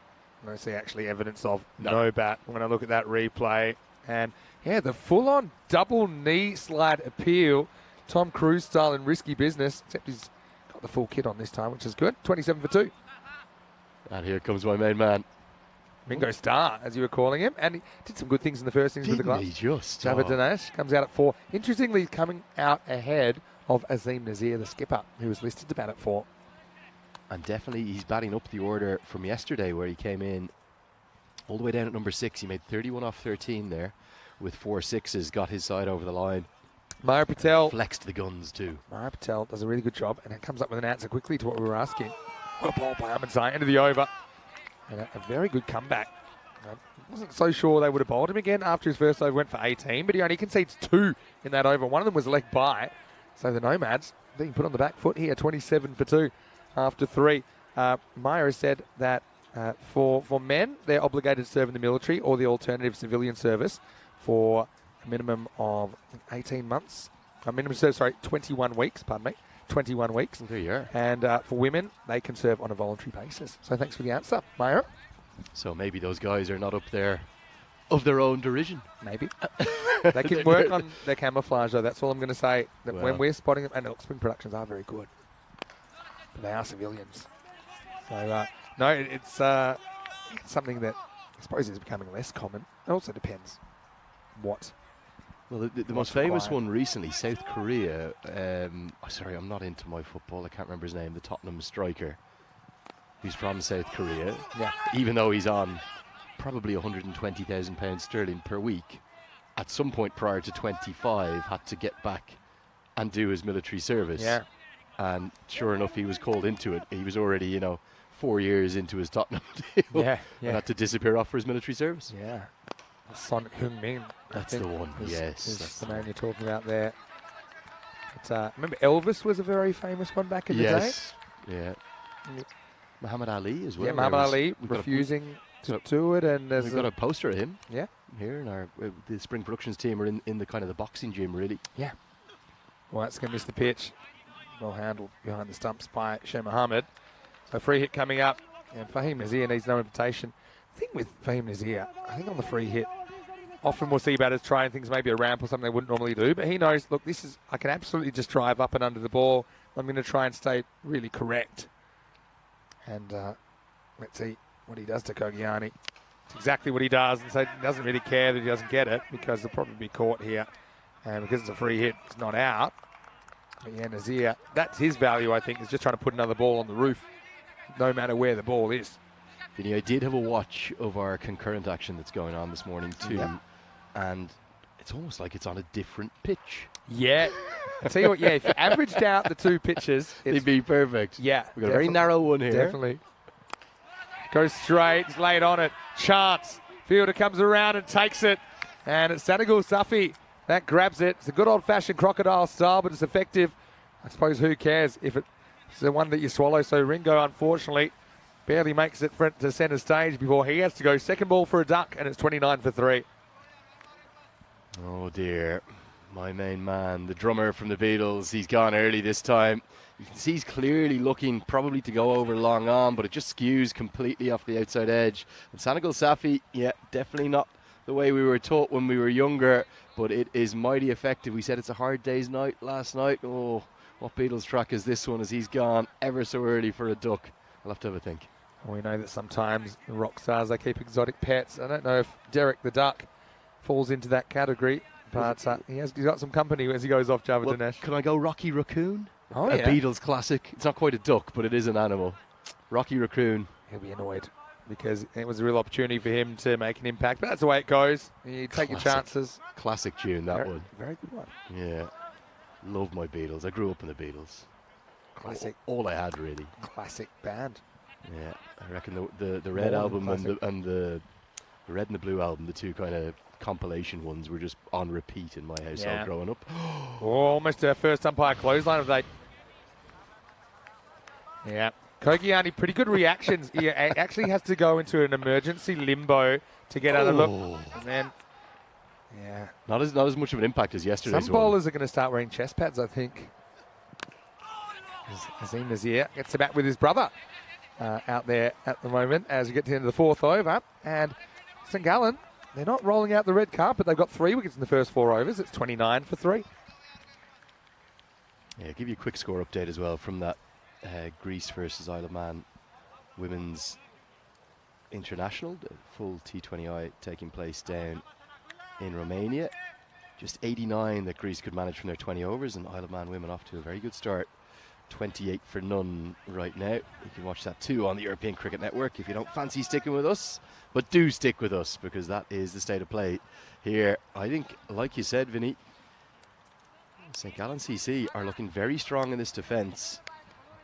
[SPEAKER 1] I don't see actually evidence of no bat when I look at that replay. And yeah, the full-on double knee slide appeal, Tom Cruise style in risky business, except he's got the full kit on this time, which is good. 27 for 2.
[SPEAKER 3] And here comes my main man.
[SPEAKER 1] Ringo Starr, as you were calling him. And he did some good things in the first innings with the gloves. Javad Dinesh comes out at 4. Interestingly, coming out ahead of Azim Nazir, the skipper, who was listed to bat at 4.
[SPEAKER 3] And definitely he's batting up the order from yesterday where he came in all the way down at number 6. He made 31 off 13 there with 4 sixes, got his side over the line.
[SPEAKER 1] Maher Patel.
[SPEAKER 3] Flexed the guns too.
[SPEAKER 1] Maher Patel does a really good job and it comes up with an answer quickly to what we were asking. What a ball by Ahmedzai into the over. And a very good comeback. I wasn't so sure they would have bowled him again after his first over went for 18, but he only concedes 2 in that over. One of them was leg by. So the Nomads being put on the back foot here, 27 for 2. After 3, Meyer has said that for men, they're obligated to serve in the military or the alternative civilian service for a minimum of 18 months. 21 weeks, 21 weeks.
[SPEAKER 3] There you are.
[SPEAKER 1] And for women, they can serve on a voluntary basis. So thanks for the answer, Meyer.
[SPEAKER 3] So maybe those guys are not up there of their own derision.
[SPEAKER 1] Maybe. They can work on their camouflage, though. That's all I'm going to say. That when we're spotting them, and look, spring productions are very good. But they are civilians. So, no, it's something that I suppose is becoming less common. It also depends what.
[SPEAKER 3] Well, the most famous one recently, South Korea. Sorry, I'm not into my football. I can't remember his name. The Tottenham striker. He's from South Korea.
[SPEAKER 1] Yeah.
[SPEAKER 3] Even though he's on probably £120,000 sterling per week, at some point prior to 25, had to get back and do his military service.
[SPEAKER 1] Yeah.
[SPEAKER 3] And sure enough, he was called into it. He was already, 4 years into his Tottenham deal.
[SPEAKER 1] Yeah.
[SPEAKER 3] And had to disappear off for his military service.
[SPEAKER 1] Yeah. Son Heung-min.
[SPEAKER 3] That's the one, yes.
[SPEAKER 1] Is the man you're talking about there. But, remember Elvis was a very famous one back in the day?
[SPEAKER 3] Yes. Yeah. Muhammad Ali as well.
[SPEAKER 1] Yeah, Muhammad Ali refusing to do it. And
[SPEAKER 3] we've got a poster of him.
[SPEAKER 1] Yeah.
[SPEAKER 3] Here in our the Spring Productions team are in the kind of the boxing gym, really.
[SPEAKER 1] Yeah. Well, that's going to miss the pitch. Well handled behind the stumps by Shah Mohammed. So free hit coming up. And Fahim Nazir needs no invitation. The thing with Fahim Nazir, I think on the free hit, often we'll see batters trying things, maybe a ramp or something they wouldn't normally do. But he knows, look, I can absolutely just drive up and under the ball. I'm going to try and stay really correct. And let's see what he does to Kogiani. It's exactly what he does. And so he doesn't really care that he doesn't get it because he'll probably be caught here. And because it's a free hit, it's not out. But yeah, Nazir, that's his value, I think, is just trying to put another ball on the roof, no matter where the ball is.
[SPEAKER 3] Vinny, I did have a watch of our concurrent action that's going on this morning too. Yep. And it's almost like it's on a different pitch.
[SPEAKER 1] Yeah. I tell you what, yeah, if you averaged out the two pitches,
[SPEAKER 3] They'd be perfect.
[SPEAKER 1] yeah.
[SPEAKER 3] We've got a very narrow one here.
[SPEAKER 1] Definitely. Goes straight, it's laid on it. Chance. Fielder comes around and takes it. And it's Senegal Safi that grabs it. It's a good old-fashioned crocodile style, but it's effective. I suppose who cares if it's the one that you swallow. So Ringo, unfortunately, barely makes it front to centre stage before he has to go second ball for a duck, and it's 29 for 3.
[SPEAKER 3] Oh dear, my main man, the drummer from the Beatles, he's gone early this time. You can see he's clearly looking probably to go over long on, but it just skews completely off the outside edge. And Senegal Safi, yeah, definitely not the way we were taught when we were younger, but it is mighty effective. We said it's a hard day's night last night. Oh, what Beatles track is this one as he's gone ever so early for a duck? I'll have to have a think.
[SPEAKER 1] We know that sometimes the rock stars, they keep exotic pets. I don't know if Derek the Duck falls into that category, but he's got some company as he goes off Java Dinesh.
[SPEAKER 3] Can I go Rocky Raccoon?
[SPEAKER 1] Oh,
[SPEAKER 3] a
[SPEAKER 1] yeah.
[SPEAKER 3] Beatles classic. It's not quite a duck, but it is an animal. Rocky Raccoon.
[SPEAKER 1] He'll be annoyed because it was a real opportunity for him to make an impact. But that's the way it goes. You take your chances.
[SPEAKER 3] Classic tune, that one.
[SPEAKER 1] Very good one.
[SPEAKER 3] Yeah. Love my Beatles. I grew up in the Beatles.
[SPEAKER 1] Classic.
[SPEAKER 3] All I had, really.
[SPEAKER 1] Classic band.
[SPEAKER 3] Yeah. I reckon the Red album and the Red and the Blue album, the two kind of compilation ones, were just on repeat in my household growing up.
[SPEAKER 1] Almost our first umpire clothesline of the day. Yeah. Kogiani, pretty good reactions. He actually has to go into an emergency limbo to get out of look. And then, yeah.
[SPEAKER 3] Not as much of an impact as yesterday's
[SPEAKER 1] Some bowlers are going to start wearing chest pads, I think. Azim Nazir gets the bat with his brother out there at the moment as we get to the end of the fourth over. And St. Gallen, they're not rolling out the red carpet. They've got 3 wickets in the first 4 overs. It's 29 for 3.
[SPEAKER 3] Yeah, give you a quick score update as well from that Greece versus Isle of Man women's international, the full T20I taking place down in Romania. Just 89 that Greece could manage from their 20 overs, and Isle of Man women off to a very good start. 28 for none right now. You can watch that too on the European Cricket Network if you don't fancy sticking with us. But do stick with us, because that is the state of play here. I think, like you said, Vinny, St. Gallen CC are looking very strong in this defence.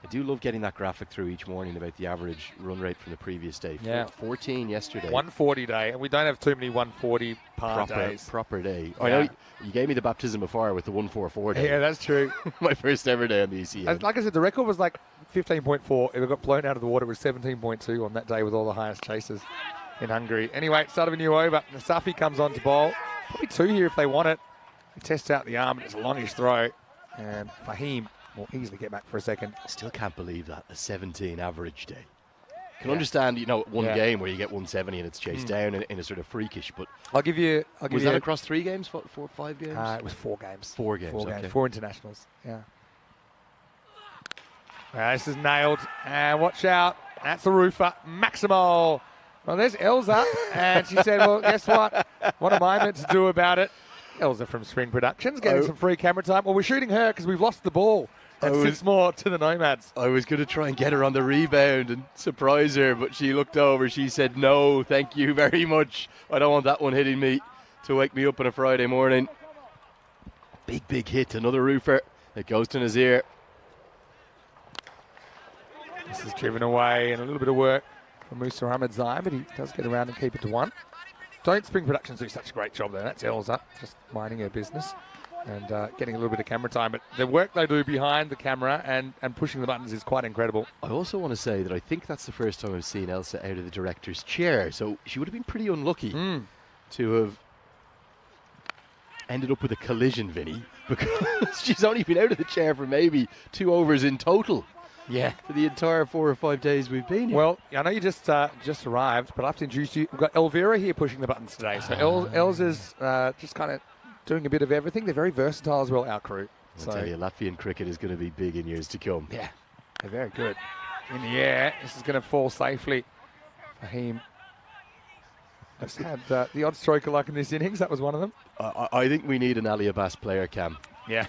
[SPEAKER 3] I do love getting that graphic through each morning about the average run rate from the previous day.
[SPEAKER 1] Yeah.
[SPEAKER 3] 14 yesterday.
[SPEAKER 1] 140 day, and we don't have too many 140 days.
[SPEAKER 3] Proper day.
[SPEAKER 1] Yeah.
[SPEAKER 3] I know you gave me the baptism of fire with the 144 day.
[SPEAKER 1] Yeah, that's true.
[SPEAKER 3] My first ever day on the ECS.
[SPEAKER 1] And like I said, the record was like 15.4. It got blown out of the water. It was 17.2 on that day with all the highest chases in Hungary. Anyway, start of a new over. Nasafi comes on to bowl. Probably 2 here if they want it. He tests out the arm, and it's a longish throw. And Fahim will easily get back for a second.
[SPEAKER 3] I still can't believe that, a 17 average day. Can understand, one game where you get 170 and it's chased down in a sort of freakish, but
[SPEAKER 1] I'll give you.
[SPEAKER 3] Was that across 3 games, 4, 5 games?
[SPEAKER 1] It was 4 games.
[SPEAKER 3] 4 games.
[SPEAKER 1] 4
[SPEAKER 3] okay.
[SPEAKER 1] games. 4 internationals. Yeah. This is nailed, and watch out. That's the roofer, Maximal. Well, there's Elsa, and she said, "Well, guess what? What am I meant to do about it?" Elsa from Spring Productions getting some free camera time. Well, we're shooting her because we've lost the ball. And 6 more to the Nomads.
[SPEAKER 3] I was going to try and get her on the rebound and surprise her, but she looked over. She said, "No, thank you very much. I don't want that one hitting me to wake me up on a Friday morning." Big hit. Another roofer. It goes to Nazir.
[SPEAKER 1] This is driven away, and a little bit of work from Musa Ahmed Zai, but he does get around and keep it to 1. Don't Spring Productions do such a great job there. That's Elsa, just minding her business and getting a little bit of camera time. But the work they do behind the camera and pushing the buttons is quite incredible.
[SPEAKER 3] I also want to say that I think that's the first time I've seen Elsa out of the director's chair. So she would have been pretty unlucky to have ended up with a collision, Vinny, because she's only been out of the chair for maybe 2 overs in total.
[SPEAKER 1] Yeah.
[SPEAKER 3] For the entire 4 or 5 days we've been here.
[SPEAKER 1] Well, I know you just arrived, but I have to introduce you. We've got Elvira here pushing the buttons today. So Elsa's just kind of doing a bit of everything. They're very versatile as well, our crew.
[SPEAKER 3] I tell you, Latvian cricket is going to be big in years to come.
[SPEAKER 1] Yeah, they're very good. In the air, this is going to fall safely. Fahim has had the odd stroker like in this innings. That was one of them.
[SPEAKER 3] I think we need an Ali Abbas player cam.
[SPEAKER 1] Yeah.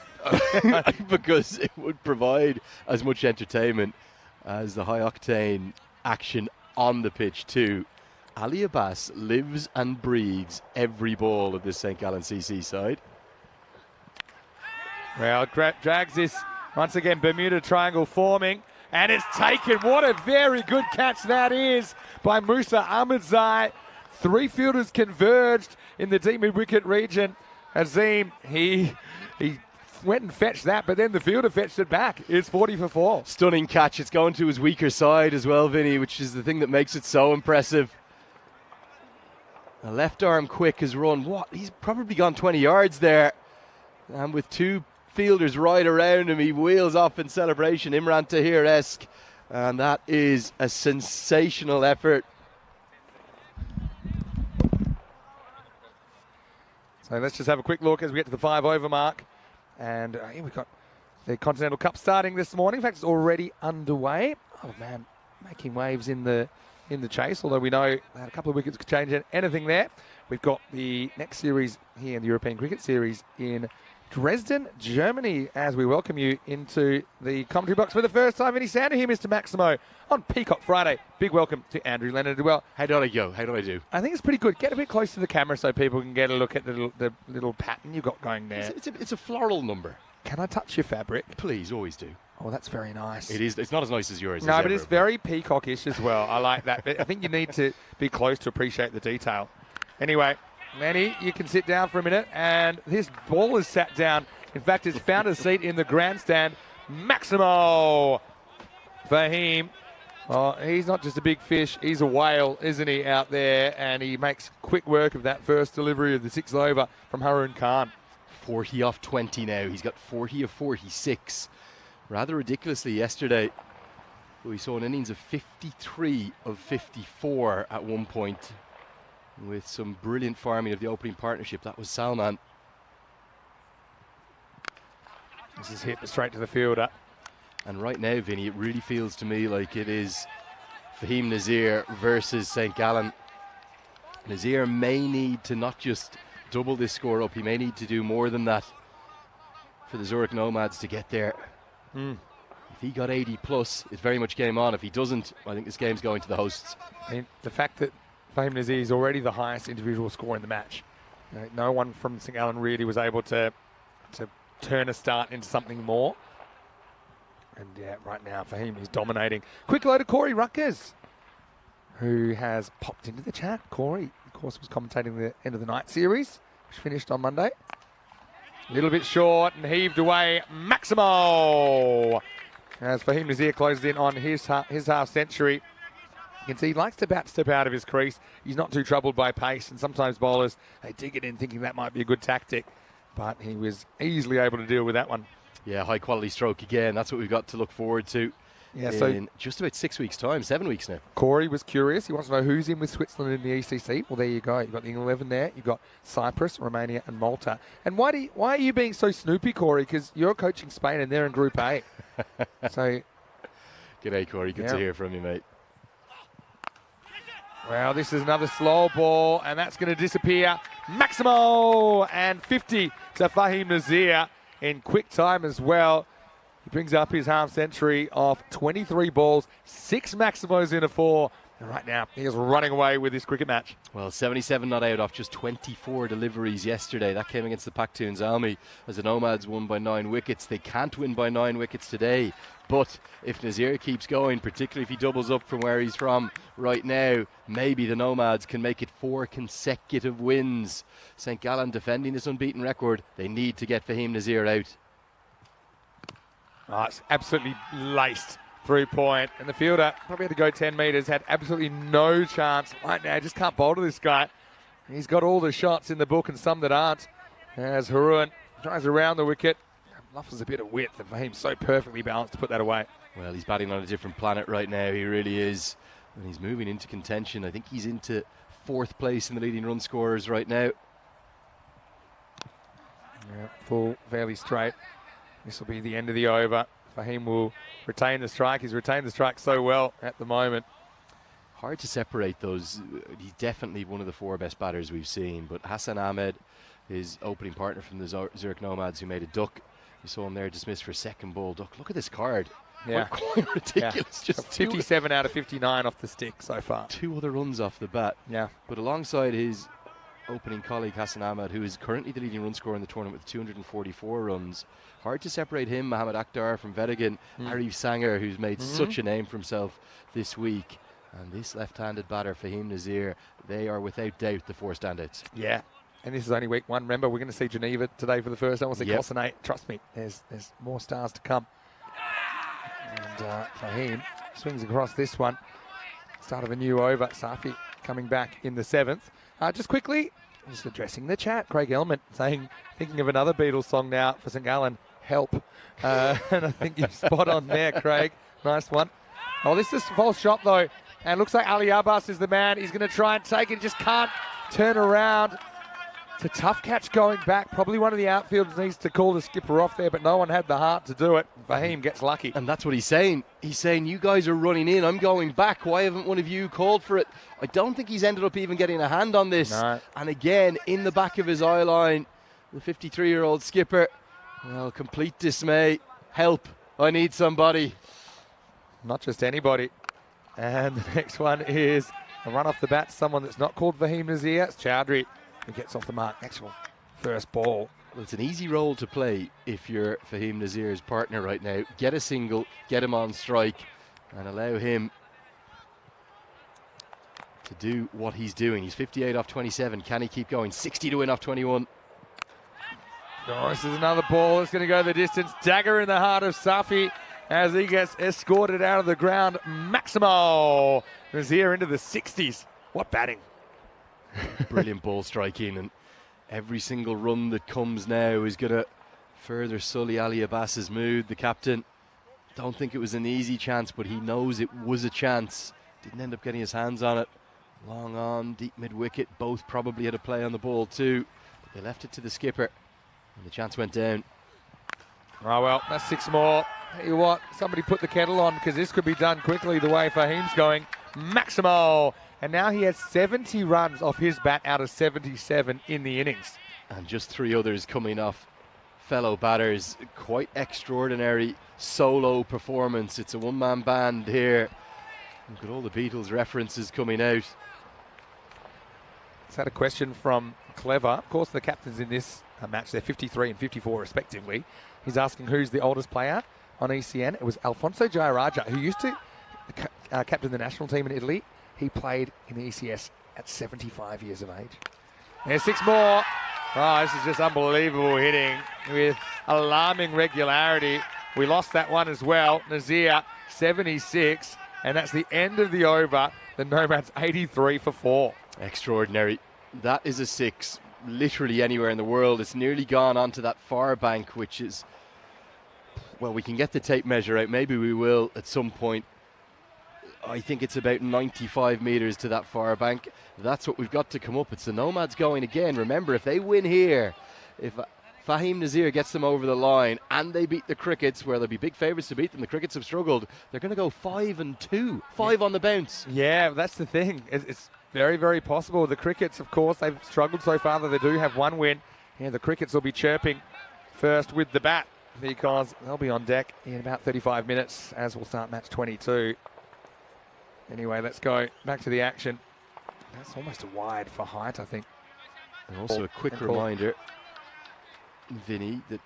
[SPEAKER 3] Because it would provide as much entertainment as the high-octane action on the pitch too. Ali Abbas lives and breathes every ball of this St. Gallen CC side.
[SPEAKER 1] Well, drags this once again. Bermuda Triangle forming, and it's taken. What a very good catch that is by Musa Ahmadzai. 3 fielders converged in the deep mid-wicket region. Azim, he went and fetched that, but then the fielder fetched it back. It's 40 for 4.
[SPEAKER 3] Stunning catch. It's going to his weaker side as well, Vinny, which is the thing that makes it so impressive. A left arm quick has run. What? He's probably gone 20 yards there. And with 2 fielders right around him, he wheels off in celebration, Imran Tahir-esque. And that is a sensational effort.
[SPEAKER 1] So let's just have a quick look as we get to the 5 over mark. And here we've got the Continental Cup starting this morning. In fact, it's already underway. Oh, man, making waves in the chase, although we know that a couple of wickets could change anything there. We've got the next series here in the European Cricket Series in Dresden, Germany, as we welcome you into the commentary box for the first time. Vinny Sander here, Mr. Maximo, on Peacock Friday. Big welcome to Andrew Leonard as well.
[SPEAKER 3] How did I go? How do I do?
[SPEAKER 1] I think it's pretty good. Get a bit close to the camera so people can get a look at the little pattern you've got going there.
[SPEAKER 3] It's a floral number.
[SPEAKER 1] Can I touch your fabric?
[SPEAKER 3] Please, always do.
[SPEAKER 1] Oh, that's very nice.
[SPEAKER 3] It is. It's not as nice as yours.
[SPEAKER 1] No, but it's very peacockish as well. I like that. But I think you need to be close to appreciate the detail. Anyway, Manny, you can sit down for a minute. And this ball is sat down. In fact, it's found a seat in the grandstand. Maximo Fahim. Oh, he's not just a big fish. He's a whale, isn't he, out there? And he makes quick work of that first delivery of the 6th over from Harun Khan.
[SPEAKER 3] 40 off 20 now. He's got 40 of 46. Rather ridiculously yesterday, we saw an innings of 53 of 54 at one point with some brilliant farming of the opening partnership. That was Salman.
[SPEAKER 1] This is hit straight to the fielder.
[SPEAKER 3] And right now, Vinny, it really feels to me like it is Fahim Nazir versus St. Gallen. Nazir may need to not just double this score up, he may need to do more than that for the Zurich Nomads to get there. If he got 80 plus, it's very much game on. If he doesn't, I think this game's going to the hosts.
[SPEAKER 1] I mean, the fact that Fahim Nazir is already the highest individual score in the match. You know, no one from St. Gallen really was able to turn a start into something more. And yeah, right now Fahim is dominating. Quick load of Corey Ruckers, who has popped into the chat. Corey, of course, was commentating the end of the night series, which finished on Monday. A little bit short and heaved away. Maximo! As Fahim Nazir closes in on his half century. You can see he likes to step out of his crease. He's not too troubled by pace, and sometimes bowlers, they dig it in thinking that might be a good tactic. But he was easily able to deal with that one.
[SPEAKER 3] Yeah, high quality stroke again. That's what we've got to look forward to.
[SPEAKER 1] Yeah,
[SPEAKER 3] in just about 6 weeks' time, 7 weeks now.
[SPEAKER 1] Corey was curious. He wants to know who's in with Switzerland in the ECC. Well, there you go. You've got the 11 there. You've got Cyprus, Romania, and Malta. And why are you being so snoopy, Corey? Because you're coaching Spain and they're in Group A. So,
[SPEAKER 3] g'day, Corey. Good to hear from you, mate.
[SPEAKER 1] Well, this is another slow ball, and that's going to disappear. Maximo and 50 to Fahim Nazir in quick time as well. He brings up his half century of 23 balls, 6 Maximos in a 4. And right now, he is running away with this cricket match.
[SPEAKER 3] Well, 77 not out off just 24 deliveries yesterday. That came against the Paktuns Army as the Nomads won by 9 wickets. They can't win by 9 wickets today. But if Nazir keeps going, particularly if he doubles up from where he's from right now, maybe the Nomads can make it 4 consecutive wins. St. Gallen defending this unbeaten record. They need to get Fahim Nazir out.
[SPEAKER 1] Oh, it's absolutely laced. 3-point. And the fielder probably had to go 10 metres, had absolutely no chance. Right now, just can't bowl to this guy. He's got all the shots in the book and some that aren't. As Harun tries around the wicket, offers a bit of width, and Fahim's so perfectly balanced to put that away.
[SPEAKER 3] Well, he's batting on a different planet right now. He really is. And he's moving into contention. I think he's into 4th place in the leading run scorers right now.
[SPEAKER 1] Yeah, full, fairly straight. This will be the end of the over. Fahim will retain the strike. He's retained the strike so well at the moment.
[SPEAKER 3] Hard to separate those. He's definitely one of the 4 best batters we've seen. But Hassan Ahmed, his opening partner from the Zurich Nomads, who made a duck. You saw him there dismissed for 2nd ball duck. Look at this card.
[SPEAKER 1] Yeah.
[SPEAKER 3] Quite ridiculous.
[SPEAKER 1] Yeah. Just 57 out of 59 off the stick so far.
[SPEAKER 3] 2 other runs off the bat.
[SPEAKER 1] Yeah.
[SPEAKER 3] But alongside his opening colleague Hassan Ahmad, who is currently the leading run scorer in the tournament with 244 runs. Hard to separate him, Mohamed Akhtar from Vedigan, Arif Sanger, who's made such a name for himself this week. And this left-handed batter, Fahim Nazir, they are without doubt the four standouts.
[SPEAKER 1] Yeah. And this is only week one. Remember, we're going to see Geneva today for the first time. We'll see Kosanate. Trust me, there's more stars to come. And Fahim swings across this one. Start of a new over. Safi coming back in the 7th. Just quickly, just addressing the chat. Craig Elman saying, thinking of another Beatles song now for St. Gallen, Help. And I think you're spot on there, Craig. Nice one. Oh, this is a false shot, though. And looks like Ali Abbas is the man. He's going to try and take it. Just can't turn around. It's a tough catch going back. Probably one of the outfielders needs to call the skipper off there, but no one had the heart to do it. Fahim gets lucky.
[SPEAKER 3] And that's what he's saying. He's saying, you guys are running in. I'm going back. Why haven't one of you called for it? I don't think he's ended up even getting a hand on this.
[SPEAKER 1] No.
[SPEAKER 3] And again, in the back of his eye line, the 53-year-old skipper, well, complete dismay. Help. I need somebody.
[SPEAKER 1] Not just anybody. And the next one is a run off the bat. Someone that's not called Fahim Nazir. It's Chowdhury. He gets off the mark. Actual first ball.
[SPEAKER 3] Well, it's an easy role to play if you're Fahim Nazir's partner right now. Get a single, get him on strike, and allow him to do what he's doing. He's 58 off 27. Can he keep going? 60 to win off 21.
[SPEAKER 1] Oh, this is another ball that's going to go the distance. Dagger in the heart of Safi as he gets escorted out of the ground. Maximo Nazir into the 60s. What batting.
[SPEAKER 3] Brilliant ball striking, and every single run that comes now is going to further sully Ali Abbas's mood. The captain, don't think it was an easy chance, but he knows it was a chance. Didn't end up getting his hands on it. Long on, deep mid-wicket. Both probably had a play on the ball too. But they left it to the skipper, and the chance went down.
[SPEAKER 1] Oh, well, that's 6 more. Tell you what, somebody put the kettle on because this could be done quickly the way Fahim's going. Maximo. And now he has 70 runs off his bat out of 77 in the innings.
[SPEAKER 3] And just 3 others coming off fellow batters. Quite extraordinary solo performance. It's a one-man band here. Look at all the Beatles references coming out.
[SPEAKER 1] It's had a question from Clever. Of course, the captains in this match, they're 53 and 54 respectively. He's asking who's the oldest player on ECN. It was Alfonso Jayaraja, who used to captain the national team in Italy. He played in the ECS at 75 years of age. There's 6 more. Oh, this is just unbelievable hitting with alarming regularity. We lost that one as well. Nazir, 76. And that's the end of the over. The Nomads, 83 for 4.
[SPEAKER 3] Extraordinary. That is a 6. Literally anywhere in the world. It's nearly gone onto that far bank, which is, well, we can get the tape measure out. Maybe we will at some point. I think it's about 95 metres to that far bank. That's what we've got to come up. It's the Nomads going again. Remember, if they win here, if Fahim Nazir gets them over the line and they beat the Crickets, where they'll be big favourites to beat them, the Crickets have struggled, they're going to go 5-2. 5 on the bounce.
[SPEAKER 1] Yeah, that's the thing. It's very, very possible. The Crickets, of course, they've struggled so far that they do have 1 win. Yeah, the Crickets will be chirping first with the bat because they'll be on deck in about 35 minutes as we'll start match 22. Anyway, let's go back to the action. That's almost a wide for height, I think.
[SPEAKER 3] And also a quick reminder, Vinny, that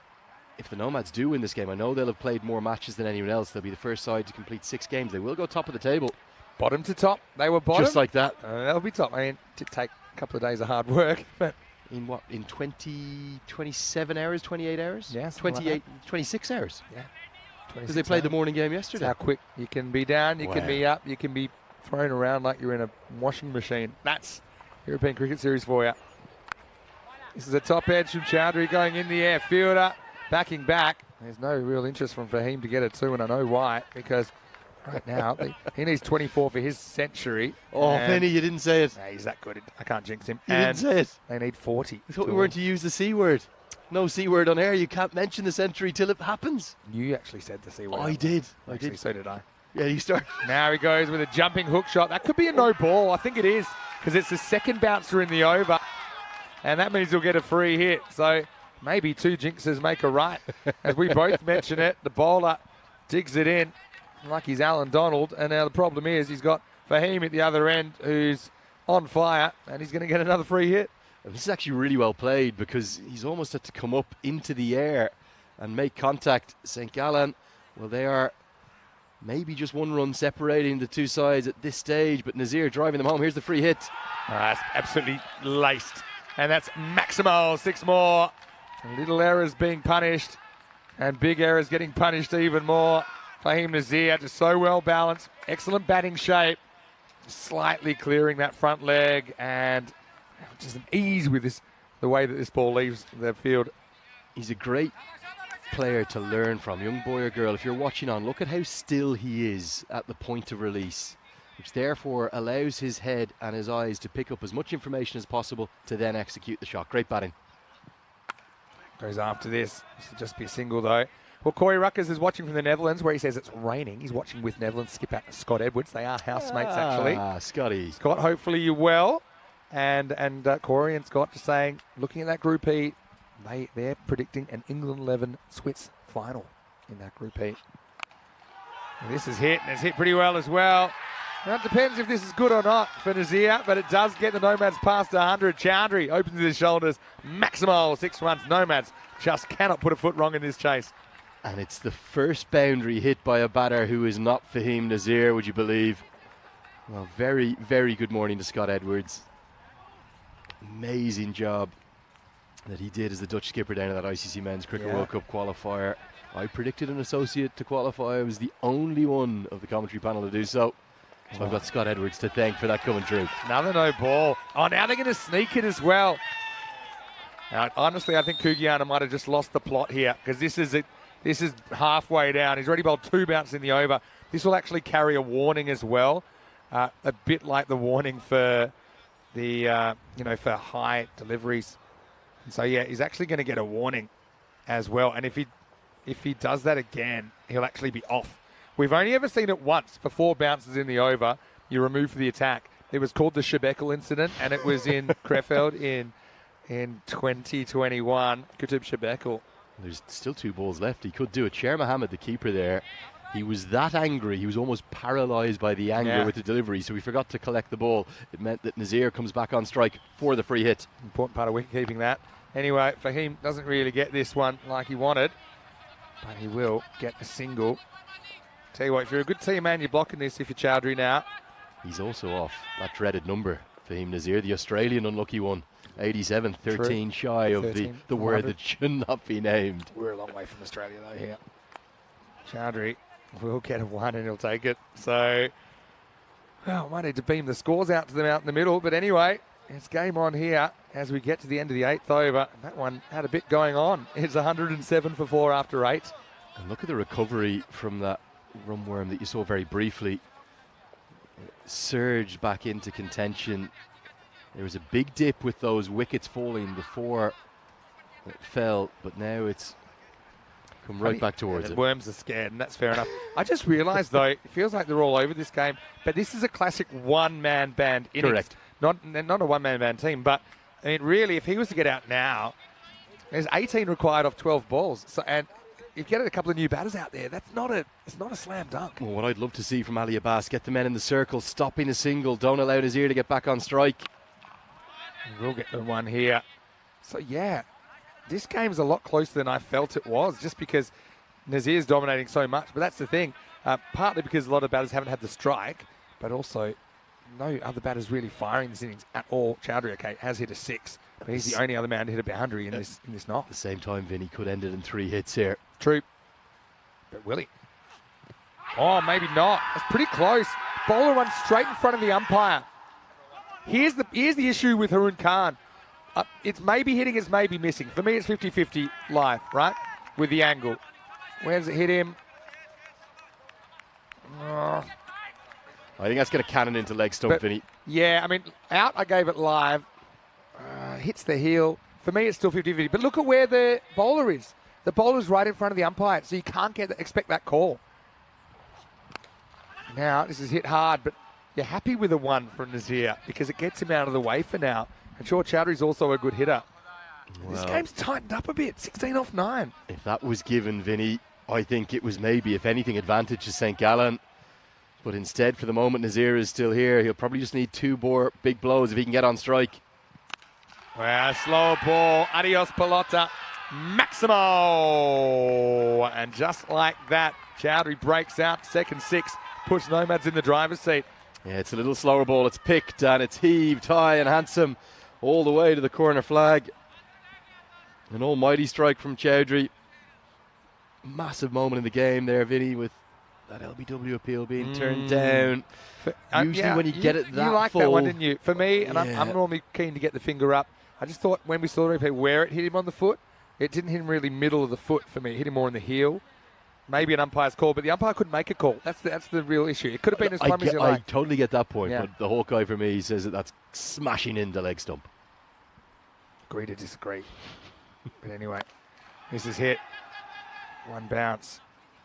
[SPEAKER 3] if the Nomads do win this game, I know they'll have played more matches than anyone else. They'll be the first side to complete 6 games. They will go top of the table.
[SPEAKER 1] Bottom to top. They were bottom.
[SPEAKER 3] Just like that.
[SPEAKER 1] They'll be top. I mean, it did take a couple of days of hard work. But
[SPEAKER 3] in what? In 27 hours, 28 hours?
[SPEAKER 1] Yeah,
[SPEAKER 3] 28,
[SPEAKER 1] like
[SPEAKER 3] 26 hours.
[SPEAKER 1] Yeah.
[SPEAKER 3] Because they played the morning game yesterday.
[SPEAKER 1] That's how quick you can be down, you can be up, you can be thrown around like you're in a washing machine. That's European Cricket Series for you. This is a top edge from Chowdhury going in the air. Fielder backing back. There's no real interest from Fahim to get it too, and I know why, because right now he needs 24 for his century.
[SPEAKER 3] Oh, Penny, you didn't say it.
[SPEAKER 1] Nah, he's that good. I can't jinx him.
[SPEAKER 3] You didn't say it.
[SPEAKER 1] They need 40.
[SPEAKER 3] I thought we weren't to use the C word. No C word on air. You can't mention the century till it happens.
[SPEAKER 1] You actually said the C word.
[SPEAKER 3] I did.
[SPEAKER 1] Actually, so did I.
[SPEAKER 3] Yeah, you start.
[SPEAKER 1] Now he goes with a jumping hook shot. That could be a no ball. I think it is, because it's the second bouncer in the over. And that means he'll get a free hit. So maybe 2 jinxes make a right. As we both mention it, the bowler digs it in like he's Alan Donald. And now the problem is he's got Fahim at the other end who's on fire, and he's going to get another free hit.
[SPEAKER 3] And this is actually really well played because he's almost had to come up into the air and make contact. St. Gallen, well, they are maybe just one run separating the two sides at this stage, but Nazir driving them home. Here's the free hit.
[SPEAKER 1] That's absolutely laced. And that's Maximal, 6 more. Little errors being punished and big errors getting punished even more. Fahim Nazir just so well balanced. Excellent batting shape. Slightly clearing that front leg and just an ease with this, the way that this ball leaves the field.
[SPEAKER 3] He's a great player to learn from. Young boy or girl, if you're watching on, look at how still he is at the point of release, which therefore allows his head and his eyes to pick up as much information as possible to then execute the shot. Great batting.
[SPEAKER 1] Goes after this. This will just be a single though. Well, Corey Ruckers is watching from the Netherlands where he says it's raining. He's watching with Netherlands skipper Scott Edwards. They are housemates actually.
[SPEAKER 3] Scotty.
[SPEAKER 1] Scott, hopefully you're well. And Corey and Scott just saying, looking at that Group E, they're predicting an England 11 Swiss final in that Group E. And this is hit, and it's hit pretty well as well. Now it depends if this is good or not for Nazir, but it does get the Nomads past 100. Chowdhury opens his shoulders. Maximal 6 runs. Nomads just cannot put a foot wrong in this chase.
[SPEAKER 3] And it's the first boundary hit by a batter who is not Fahim Nazir, would you believe? Well, very, very good morning to Scott Edwards. Amazing job that he did as the Dutch skipper down in that ICC Men's Cricket World Cup qualifier. I predicted an associate to qualify. I was the only one of the commentary panel to do so. So I've got Scott Edwards to thank for that coming through.
[SPEAKER 1] Another no ball. Oh, now they're going to sneak it as well. Now, honestly, I think Kugiana might have just lost the plot here because this is halfway down. He's already bowled 2 bounces in the over. This will actually carry a warning as well, a bit like the warning for the for high deliveries. And so yeah, he's actually going to get a warning as well. And if he does that again, he'll actually be off. We've only ever seen it once for 4 bounces in the over. You remove for the attack. It was called the Shebekel incident, and it was in Krefeld in 2021. Kutub Shebekel.
[SPEAKER 3] There's still 2 balls left. He could do it. Sher Mohammed, the keeper there, he was that angry. He was almost paralysed by the anger with the delivery, so he forgot to collect the ball. It meant that Nazir comes back on strike for the free hit.
[SPEAKER 1] Important part of wicket keeping that. Anyway, Fahim doesn't really get this one like he wanted, but he will get a single. Tell you what, if you're a good team man, you're blocking this if you're Chowdhury now.
[SPEAKER 3] He's also off that dreaded number, Fahim Nazir, the Australian unlucky one. 87, 13 True. Shy of 13, the word that should not be named.
[SPEAKER 1] We're a long way from Australia though here. Chowdhury will get a 1 and he'll take it. So, well, might need to beam the scores out to them out in the middle. But anyway, it's game on here as we get to the end of the 8th over. That one had a bit going on. It's 107 for 4 after 8.
[SPEAKER 3] And look at the recovery from that runworm that you saw very briefly. It surged back into contention. There was a big dip with those wickets falling before it fell, but now it's come right back towards it.
[SPEAKER 1] Worms are scared, and that's fair enough. I just realised, though, it feels like they're all over this game, but this is a classic one-man band innings.
[SPEAKER 3] Correct.
[SPEAKER 1] Not a one-man band team, but, I mean, really, if he was to get out now, there's 18 required off 12 balls. So, and if you get a couple of new batters out there, it's not a slam dunk.
[SPEAKER 3] Well, what I'd love to see from Ali Abbas, get the men in the circle, stopping a single, don't allow Nazir to get back on strike.
[SPEAKER 1] We'll get the one here. So, yeah, this game's a lot closer than I felt it was, just because Nazir's dominating so much. But that's the thing, partly because a lot of batters haven't had the strike, but also no other batters really firing this innings at all. Chowdhury, okay, has hit a 6, but he's the only other man to hit a boundary in this knock.
[SPEAKER 3] At the same time, Vinny could end it in 3 hits here.
[SPEAKER 1] True, but will he? Oh, maybe not. That's pretty close. Bowler runs straight in front of the umpire. Here's the issue with Haroon Khan. It's maybe hitting, it's maybe missing. For me, it's 50-50 live, right? With the angle. Where does it hit him?
[SPEAKER 3] I think that's going to cannon into leg stump, Vinny.
[SPEAKER 1] Yeah, I mean, out, I gave it live. Hits the heel. For me, it's still 50-50. But look at where the bowler is. The bowler's right in front of the umpire, so you can't expect that call. Now, this is hit hard, but you're happy with a 1 from Nazir because it gets him out of the way for now. And sure, Chowdhury's also a good hitter. Well, this game's tightened up a bit, 16 off 9.
[SPEAKER 3] If that was given, Vinny, I think it was maybe, if anything, advantage to St. Gallen. But instead, for the moment, Nazir is still here. He'll probably just need 2 more big blows if he can get on strike.
[SPEAKER 1] Well, slower ball. Adios, Pelota. Maximo. And just like that, Chowdhury breaks out. Second 6. Puts Nomads in the driver's seat.
[SPEAKER 3] Yeah, it's a little slower ball. It's picked and it's heaved high and handsome all the way to the corner flag. An almighty strike from Chowdhury. Massive moment in the game there, Vinny, with that LBW appeal being turned down. Usually when you get it that
[SPEAKER 1] you like
[SPEAKER 3] full,
[SPEAKER 1] that one, didn't you? For me, and
[SPEAKER 3] yeah.
[SPEAKER 1] I'm normally keen to get the finger up. I just thought when we saw the replay where it hit him on the foot, it didn't hit him really middle of the foot for me. It hit him more in the heel. Maybe an umpire's call, but the umpire couldn't make a call. That's the real issue. It could have been as plumb as you like.
[SPEAKER 3] I totally get that point,
[SPEAKER 1] Yeah.
[SPEAKER 3] but the Hawkeye for me says that's smashing in the leg stump.
[SPEAKER 1] Agree to disagree. But anyway, this is hit. One bounce.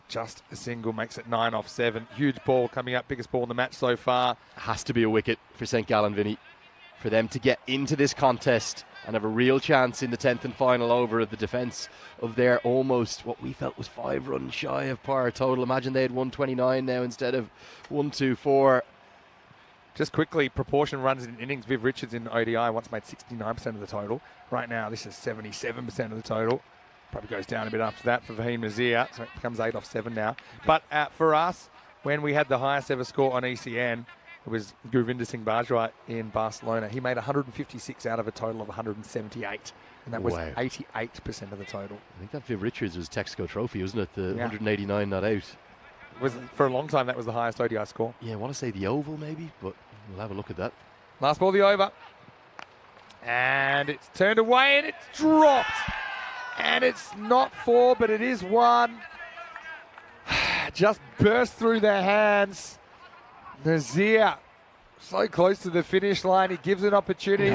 [SPEAKER 1] Just a single makes it 9 off 7. Huge ball coming up, biggest ball in the match so far.
[SPEAKER 3] Has to be a wicket for St. Gallen, Vinny, for them to get into this contest and have a real chance in the 10th and final over of the defence of their almost what we felt was 5 runs shy of par total. Imagine they had 129 now instead of 124.
[SPEAKER 1] Just quickly, proportion runs in innings. Viv Richards in ODI once made 69% of the total. Right now, this is 77% of the total. Probably goes down a bit after that for Fahim Nazir, so it becomes 8 off 7 now. But for us, when we had the highest ever score on ECN, it was Gurvinder Singh Bajwa in Barcelona. He made 156 out of a total of 178, and that was 88% of the total.
[SPEAKER 3] I think that Viv Richards was Texaco Trophy, wasn't it? The 189 not out.
[SPEAKER 1] For a long time, that was the highest ODI score.
[SPEAKER 3] Yeah, I want to say the Oval maybe, but we'll have a look at that.
[SPEAKER 1] Last ball, the over. And it's turned away and it's dropped. And it's not 4, but it is 1. Just burst through their hands. Nazir, so close to the finish line. He gives an opportunity.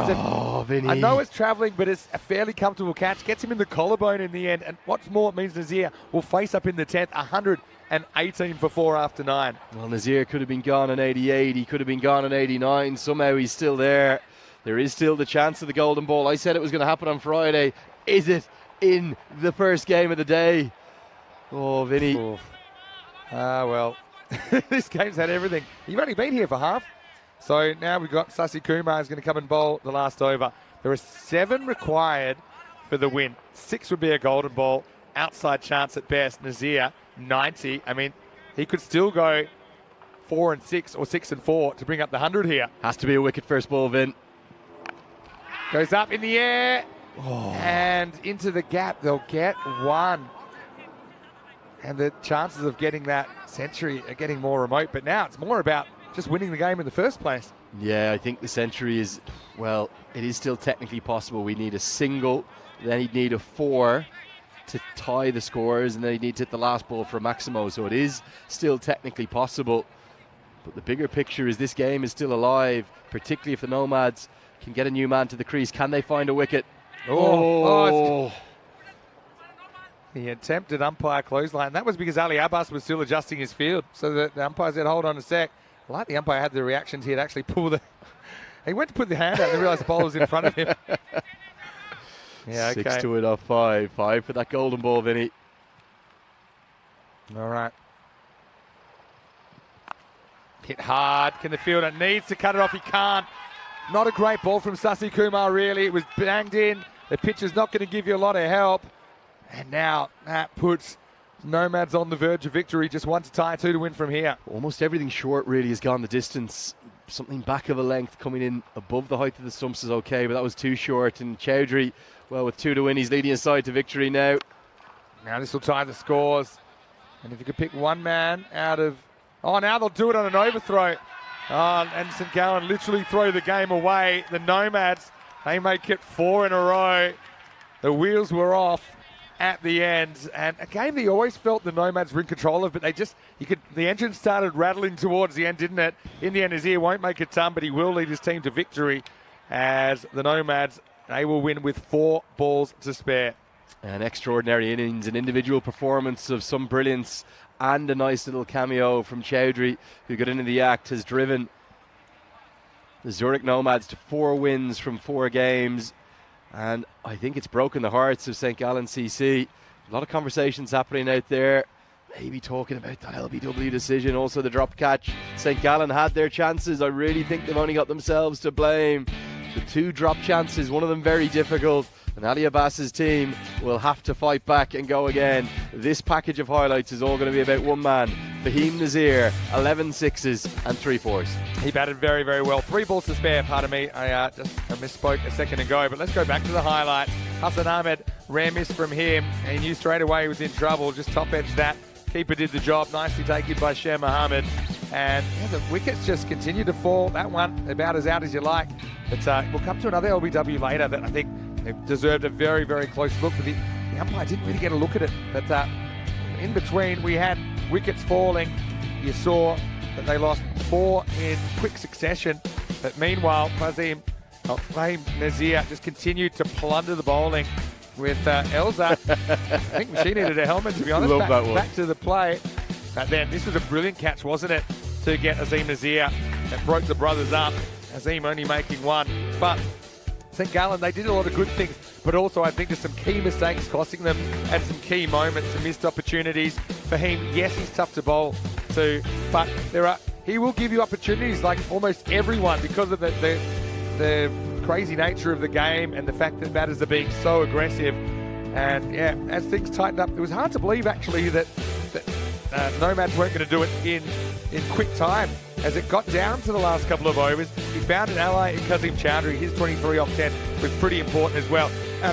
[SPEAKER 3] Vinny.
[SPEAKER 1] I know it's travelling, but it's a fairly comfortable catch. Gets him in the collarbone in the end. And what's more, it means Nazir will face up in the 10th. 118 for 4 after 9.
[SPEAKER 3] Well, Nazir could have been gone on 88. He could have been gone on 89. Somehow he's still there. There is still the chance of the golden ball. I said it was going to happen on Friday. Is it in the first game of the day? Oh, Vinny.
[SPEAKER 1] Well, this game's had everything. You've only been here for half. So now we've got Sasi Kumar is going to come and bowl the last over. There are 7 required for the win. 6 would be a golden ball. Outside chance at best. Nazir, 90. I mean, he could still go 4 and 6 or 6 and 4 to bring up the 100 here.
[SPEAKER 3] Has to be a wicket first ball, Vin.
[SPEAKER 1] Goes up in the air. And into the gap. They'll get 1. And the chances of getting that century are getting more remote. But now it's more about just winning the game in the first place.
[SPEAKER 3] Yeah, I think the century is, well, it is still technically possible. We need a single, then he'd need a 4 to tie the scores, and then he'd need to hit the last ball for a Maximo. So it is still technically possible. But the bigger picture is this game is still alive, particularly if the Nomads can get a new man to the crease. Can they find a wicket? The
[SPEAKER 1] attempted umpire clothesline. That was because Ali Abbas was still adjusting his field. So the umpire said, hold on a sec. I like the umpire had the reactions. He'd actually pull the... He went to put the hand out and realised the ball was in front of him. Yeah, okay.
[SPEAKER 3] 6 to it off 5. 5 for that golden ball, Vinny.
[SPEAKER 1] All right. Hit hard. Can the fielder needs to cut it off? He can't. Not a great ball from Sasi Kumar, really. It was banged in. The pitcher's not going to give you a lot of help. And now that puts Nomads on the verge of victory. Just 1 to tie, 2 to win from here.
[SPEAKER 3] Almost everything short really has gone the distance. Something back of a length coming in above the height of the stumps is okay, but that was too short. And Chowdhury, well, with 2 to win, he's leading his side to victory now.
[SPEAKER 1] Now this will tie the scores. And if you could pick one man out of... Oh, now they'll do it on an overthrow. And St. Gallen literally throw the game away. The Nomads, they make it 4 in a row. The wheels were off at the end, and a game that you always felt the Nomads were in control of, but they just, the engine started rattling towards the end, didn't it? In the end, Nazir won't make a ton, but he will lead his team to victory as the Nomads, they will win with 4 balls to spare.
[SPEAKER 3] An extraordinary innings, an individual performance of some brilliance, and a nice little cameo from Chowdhury, who got into the act, has driven the Zurich Nomads to 4 wins from 4 games. And I think it's broken the hearts of St. Gallen CC. A lot of conversations happening out there. Maybe talking about that LBW decision, also the drop catch. St. Gallen had their chances. I really think they've only got themselves to blame. The 2 drop chances, one of them very difficult. And Ali Abbas's team will have to fight back and go again. This package of highlights is all going to be about one man, Fahim Nazir, 11 sixes and 3 fours.
[SPEAKER 1] He batted very, very well. 3 balls to spare, pardon me. I misspoke a second ago, but let's go back to the highlights. Hassan Ahmed, rare miss from him. He knew straight away he was in trouble, just top edged that. Keeper did the job, nicely taken by Sher Mohammed. And the wickets just continue to fall. That one about as out as you like. But we'll come to another LBW later that I think deserved a very, very close look. But the umpire didn't really get a look at it. But in between, we had wickets falling. You saw that they lost 4 in quick succession. But meanwhile, Fahim Nazir just continued to plunder the bowling with Elza. I think she needed a helmet, to be honest.
[SPEAKER 3] Love that one.
[SPEAKER 1] Back to the play. But then this was a brilliant catch, wasn't it, to get Azim Nazir. That broke the brothers up. Azim only making 1. But St. Gallen, they did a lot of good things, but also I think there's some key mistakes costing them and some key moments, some missed opportunities. For him, yes, he's tough to bowl to, but he will give you opportunities like almost everyone because of the crazy nature of the game and the fact that batters are being so aggressive. And yeah, as things tightened up, it was hard to believe actually that Nomads weren't going to do it in quick time. As it got down to the last couple of overs, he found an ally in Kazim Chowdhury. His 23 off 10 was pretty important as well.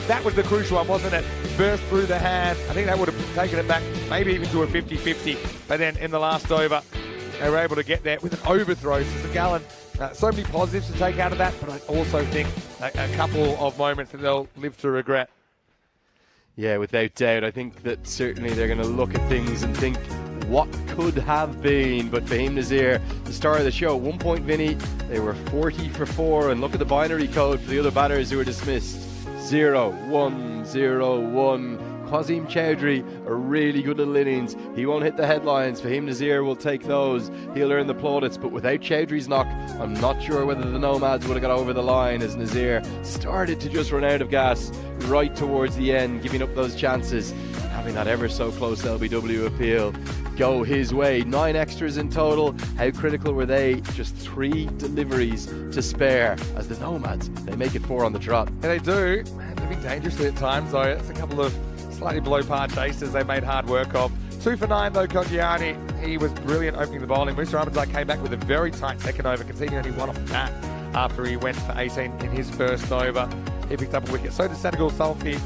[SPEAKER 1] That was the crucial one, wasn't it? Burst through the hands. I think that would have taken it back, maybe even to a 50-50. But then in the last over, they were able to get there with an overthrow. So St. Gallen, so many positives to take out of that, but I also think a couple of moments that they'll live to regret.
[SPEAKER 3] Yeah, without doubt. I think that certainly they're going to look at things and think what could have been. But Fahim Nazir, the star of the show, 1 point, Vinny. They were 40 for 4. And look at the binary code for the other batters who were dismissed. 0-1, 0-1. Kazim Chowdhury, a really good little innings. He won't hit the headlines. Fahim Nazir will take those. He'll earn the plaudits. But without Chowdhury's knock, I'm not sure whether the Nomads would have got over the line, as Nazir started to just run out of gas right towards the end, giving up those chances, having that ever so close LBW appeal go his way. 9 extras in total. How critical were they? Just 3 deliveries to spare as the Nomads, they make it 4 on the trot.
[SPEAKER 1] Yeah, they do. Man, they've been dangerously at times though. It's a couple of slightly below par chasers they made hard work of. 2 for 9 though, Kongiani. He was brilliant opening the bowling. Musa Ahmedzai came back with a very tight second over, conceding only 1 off the bat after he went for 18 in his first over. He picked up a wicket. So did Senegal Safi.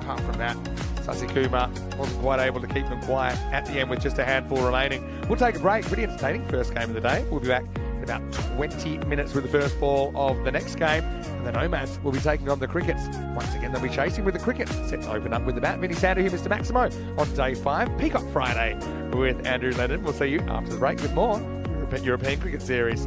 [SPEAKER 1] Apart from that, Sasi Kumar wasn't quite able to keep them quiet at the end with just a handful remaining. We'll take a break. Pretty entertaining first game of the day. We'll be back in about 20 minutes with the first ball of the next game. And the Nomads will be taking on the Crickets. Once again, they'll be chasing with the Crickets. Set to open up with the bat. Vinny Sander here, Mr. Maximo, on day 5. Peacock Friday with Andrew Lennon. We'll see you after the break with more European Cricket Series.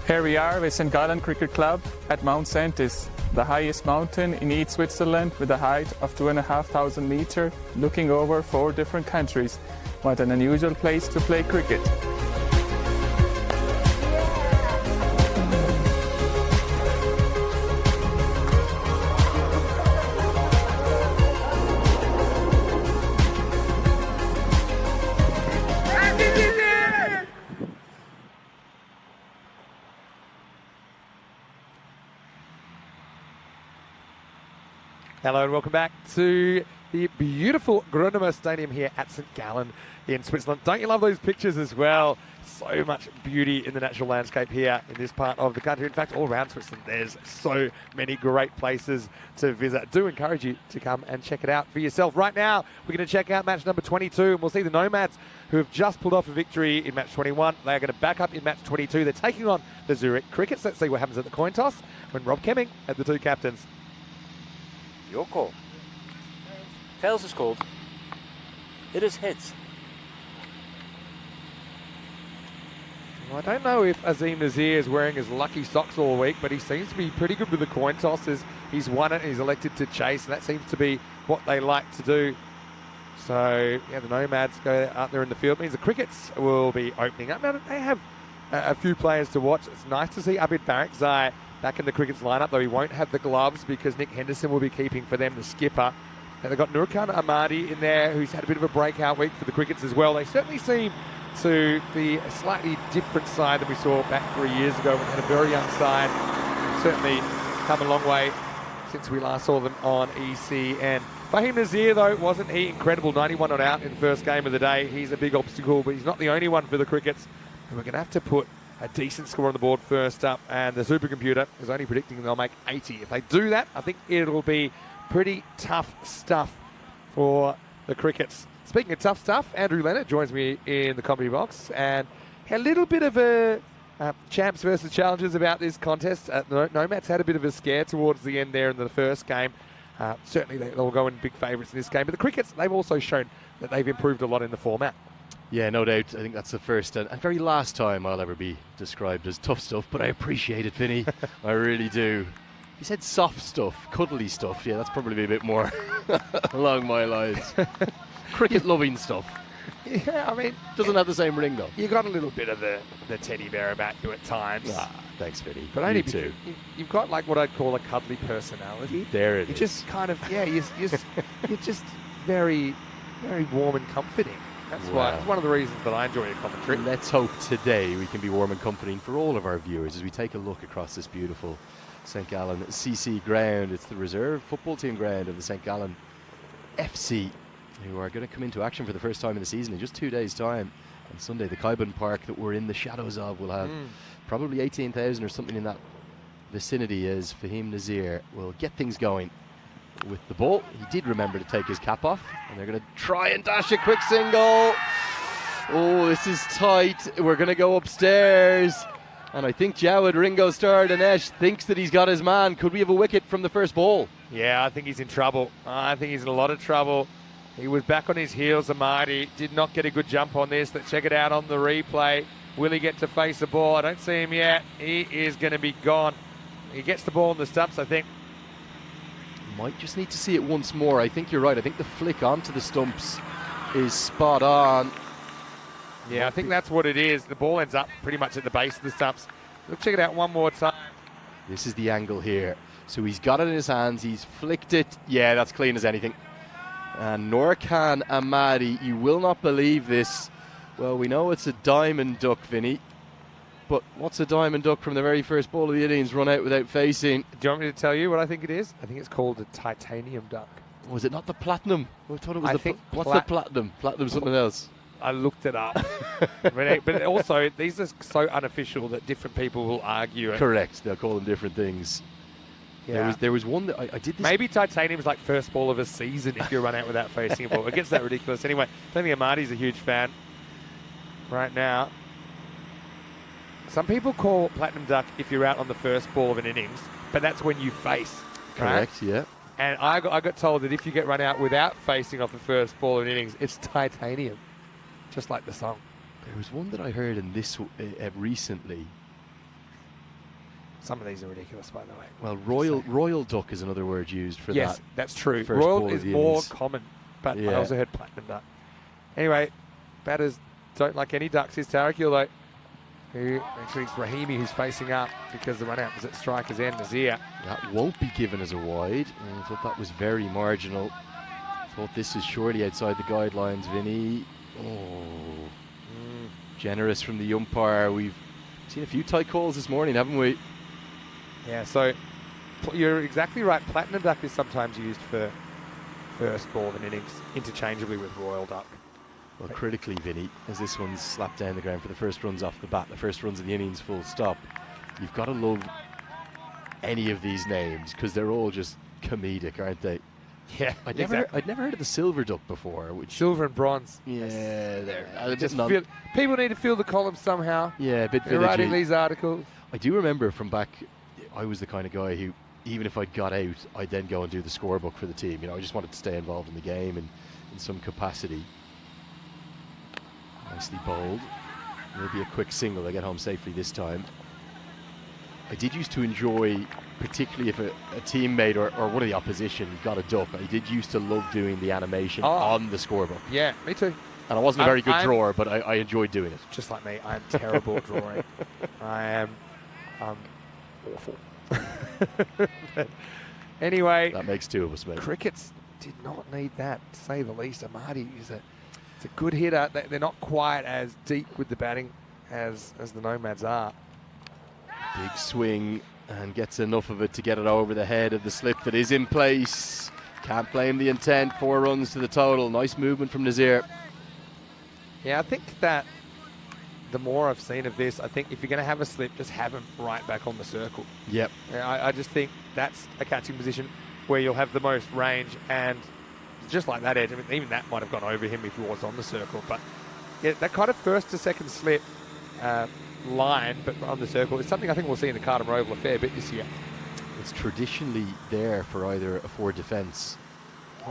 [SPEAKER 4] Here we are with St. Gallen Cricket Club at Mount Saintis, the highest mountain in East Switzerland with a height of 2,500 meters, looking over 4 different countries. What an unusual place to play cricket.
[SPEAKER 1] Hello and welcome back to the beautiful Grundemer Stadium here at St. Gallen in Switzerland. Don't you love those pictures as well? So much beauty in the natural landscape here in this part of the country. In fact, all around Switzerland, there's so many great places to visit. I do encourage you to come and check it out for yourself. Right now, we're going to check out match number 22, and we'll see the Nomads, who have just pulled off a victory in match 21. They are going to back up in match 22. They're taking on the Zurich Crickets. Let's see what happens at the coin toss when Rob Kemming at the 2 captains.
[SPEAKER 2] Your call. Tails is called. It is heads.
[SPEAKER 1] Well, I don't know if Azim Nazir is wearing his lucky socks all week, but he seems to be pretty good with the coin tosses. He's won it and he's elected to chase, and that seems to be what they like to do. So, yeah, the Nomads go out there in the field. It means the Crickets will be opening up. Now, they have a few players to watch. It's nice to see Abid Barakzai back in the Crickets lineup, though he won't have the gloves because Nick Henderson will be keeping for them, the skipper. And they've got Nurkan Ahmadi in there, who's had a bit of a breakout week for the Crickets as well. They certainly seem to be a slightly different side than we saw back 3 years ago. We had a very young side. Certainly come a long way since we last saw them on ECN. Fahim Nazir, though, wasn't he incredible? 91 not out in the first game of the day. He's a big obstacle, but he's not the only one for the Crickets. And we're going to have to put a decent score on the board first up, and the supercomputer is only predicting they'll make 80. If they do that, I think it'll be pretty tough stuff for the Crickets. Speaking of tough stuff, Andrew Leonard joins me in the comedy box, and a little bit of a champs versus challengers about this contest. Nomads had a bit of a scare towards the end there in the first game. Certainly they'll go in big favourites in this game, but the Crickets, they've also shown that they've improved a lot in the format.
[SPEAKER 3] Yeah, no doubt. I think that's the first and very last time I'll ever be described as tough stuff, but I appreciate it, Vinny. I really do. You said soft stuff, cuddly stuff. Yeah, that's probably a bit more along my lines. Cricket-loving stuff.
[SPEAKER 1] Yeah, I mean...
[SPEAKER 3] Doesn't have the same ring, though.
[SPEAKER 1] You got a little bit of the teddy bear about you at times.
[SPEAKER 3] Thanks, Vinny.
[SPEAKER 1] But only
[SPEAKER 3] too.
[SPEAKER 1] You've got like what I'd call a cuddly personality.
[SPEAKER 3] There it is.
[SPEAKER 1] You're just kind of, yeah, you're just very, very warm and comforting. That's why. It's one of the reasons that I enjoy your commentary.
[SPEAKER 3] Let's hope today we can be warm and comforting for all of our viewers as we take a look across this beautiful St. Gallen CC ground. It's the reserve football team ground of the St. Gallen FC, who are going to come into action for the first time in the season in just 2 days' time. On Sunday, the Kaiban Park that we're in the shadows of will have probably 18,000 or something in that vicinity, as Fahim Nazir will get things going with the ball. He did remember to take his cap off, and they're going to try and dash a quick single. Oh, this is tight. We're going to go upstairs, and I think Jawad Ringo Star Dinesh thinks that he's got his man. Could we have a wicket from the first ball?
[SPEAKER 1] Yeah, I think he's in trouble. I think he's in a lot of trouble. He was back on his heels, Ahmadi. Did not get a good jump on this. Let's check it out on the replay. Will he get to face the ball? I don't see him yet. He is going to be gone. He gets the ball in the stumps, I think.
[SPEAKER 3] Might just need to see it once more. I think you're right. I think the flick onto the stumps is spot on.
[SPEAKER 1] Yeah, I think that's what it is. The ball ends up pretty much at the base of the stumps. Let's check it out one more time.
[SPEAKER 3] This is the angle here. So he's got it in his hands. He's flicked it. Yeah, that's clean as anything. And Nurkan Ahmadi, you will not believe this. Well, we know it's a diamond duck, Vinny. But what's a diamond duck from the very first ball of the innings run out without facing?
[SPEAKER 1] Do you want me to tell you what I think it is? I think it's called a titanium duck.
[SPEAKER 3] Was it not the platinum? I thought it was what's the platinum? Platinum's something else.
[SPEAKER 1] I looked it up. But also, these are so unofficial that different people will argue it.
[SPEAKER 3] Correct. They'll call them different things. Yeah. There was one that I did this.
[SPEAKER 1] Maybe titanium's like first ball of a season if you run out without facing a ball. It gets that ridiculous. Anyway, I think Ahmadi's a huge fan right now. Some people call platinum duck if you're out on the first ball of an innings, but that's when you face.
[SPEAKER 3] Correct,
[SPEAKER 1] right?
[SPEAKER 3] Yeah.
[SPEAKER 1] And I got told that if you get run out without facing off the first ball of an innings, it's titanium, just like the song.
[SPEAKER 3] There was one that I heard in this recently.
[SPEAKER 1] Some of these are ridiculous, by the way.
[SPEAKER 3] Well, royal duck is another word used for that.
[SPEAKER 1] Yes, that's true.
[SPEAKER 3] First
[SPEAKER 1] Royal
[SPEAKER 3] ball of
[SPEAKER 1] is
[SPEAKER 3] the
[SPEAKER 1] more
[SPEAKER 3] innings.
[SPEAKER 1] common, but I
[SPEAKER 3] Yeah.
[SPEAKER 1] also heard platinum duck. Anyway, batters don't like any ducks. Here's Tarakil, though. Actually, it's Rahimi who's facing up because the run-out was at striker's end. Nazir.
[SPEAKER 3] That won't be given as a wide. I thought that was very marginal. Thought this is surely outside the guidelines, Vinny. Oh, generous from the umpire. We've seen a few tight calls this morning, haven't we?
[SPEAKER 1] Yeah, so you're exactly right. Platinum duck is sometimes used for first ball of an innings interchangeably with royal duck.
[SPEAKER 3] Well, critically, Vinny, as this one's slapped down the ground for the first runs off the bat, the first runs of the innings, full stop. You've got to love any of these names because they're all just comedic, aren't they?
[SPEAKER 1] Yeah,
[SPEAKER 3] I'd never heard of the silver duck before. Which
[SPEAKER 1] silver and bronze.
[SPEAKER 3] yeah, they're
[SPEAKER 1] Just people need to fill the columns somehow.
[SPEAKER 3] yeah, a bit
[SPEAKER 1] They're writing
[SPEAKER 3] villagey.
[SPEAKER 1] these articles.
[SPEAKER 3] I do remember from back, I was the kind of guy who, even if I got out, I'd then go and do the scorebook for the team. You know, I just wanted to stay involved in the game and in some capacity. Nicely bowled. It'll be a quick single. They get home safely this time. I did used to enjoy, particularly if a teammate or one of the opposition got a duck, I did used to love doing the animation on the scorebook.
[SPEAKER 1] Yeah, me too.
[SPEAKER 3] And I wasn't a very good drawer, but I enjoyed doing it.
[SPEAKER 1] Just like me, I'm terrible at drawing. I am awful. But anyway,
[SPEAKER 3] That makes two of us, mate.
[SPEAKER 1] crickets did not need that, to say the least. Amadi is a good hitter. They're not quite as deep with the batting as the Nomads are.
[SPEAKER 3] Big swing and gets enough of it to get it over the head of the slip that is in place. Can't blame the intent. 4 runs to the total. Nice movement from Nazir.
[SPEAKER 1] Yeah, I think that the more I've seen of this, I think if you're going to have a slip, just have him right back on the circle.
[SPEAKER 3] Yep.
[SPEAKER 1] I just think that's a catching position where you'll have the most range, and just like that edge, I mean, even that might have gone over him if he was on the circle. But yeah, that kind of first to second slip line, but on the circle, is something I think we'll see in the Carlton Oval a fair bit this year.
[SPEAKER 3] It's traditionally there for either a forward defence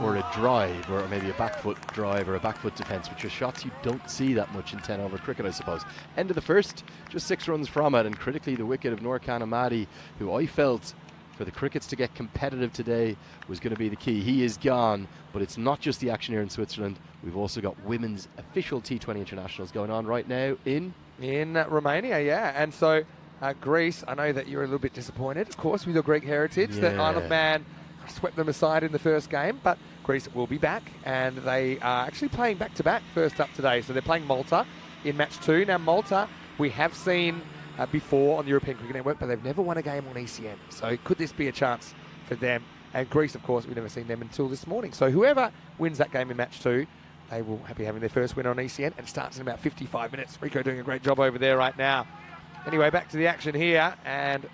[SPEAKER 3] or a drive, or maybe a back foot drive or a back foot defence, which are shots you don't see that much in 10 over cricket, I suppose. End of the first, just 6 runs from it, and critically the wicket of Norkan Amadi, who I felt for the Crickets to get competitive today was going to be the key. He is gone, but it's not just the action here in Switzerland. We've also got women's official T20 internationals going on right now in
[SPEAKER 1] Romania, yeah. And so Greece, I know that you're a little bit disappointed, of course, with your Greek heritage, that Isle of Man swept them aside in the first game, but Greece will be back, and they are actually playing back-to-back first up today. So they're playing Malta in match 2. Now, Malta, we have seen before on the European Cricket Network, but they've never won a game on ECN. So could this be a chance for them? And Greece, of course, we've never seen them until this morning. So whoever wins that game in match 2, they will be having their first win on ECN, and starts in about 55 minutes. Rico doing a great job over there right now. Anyway, back to the action here, and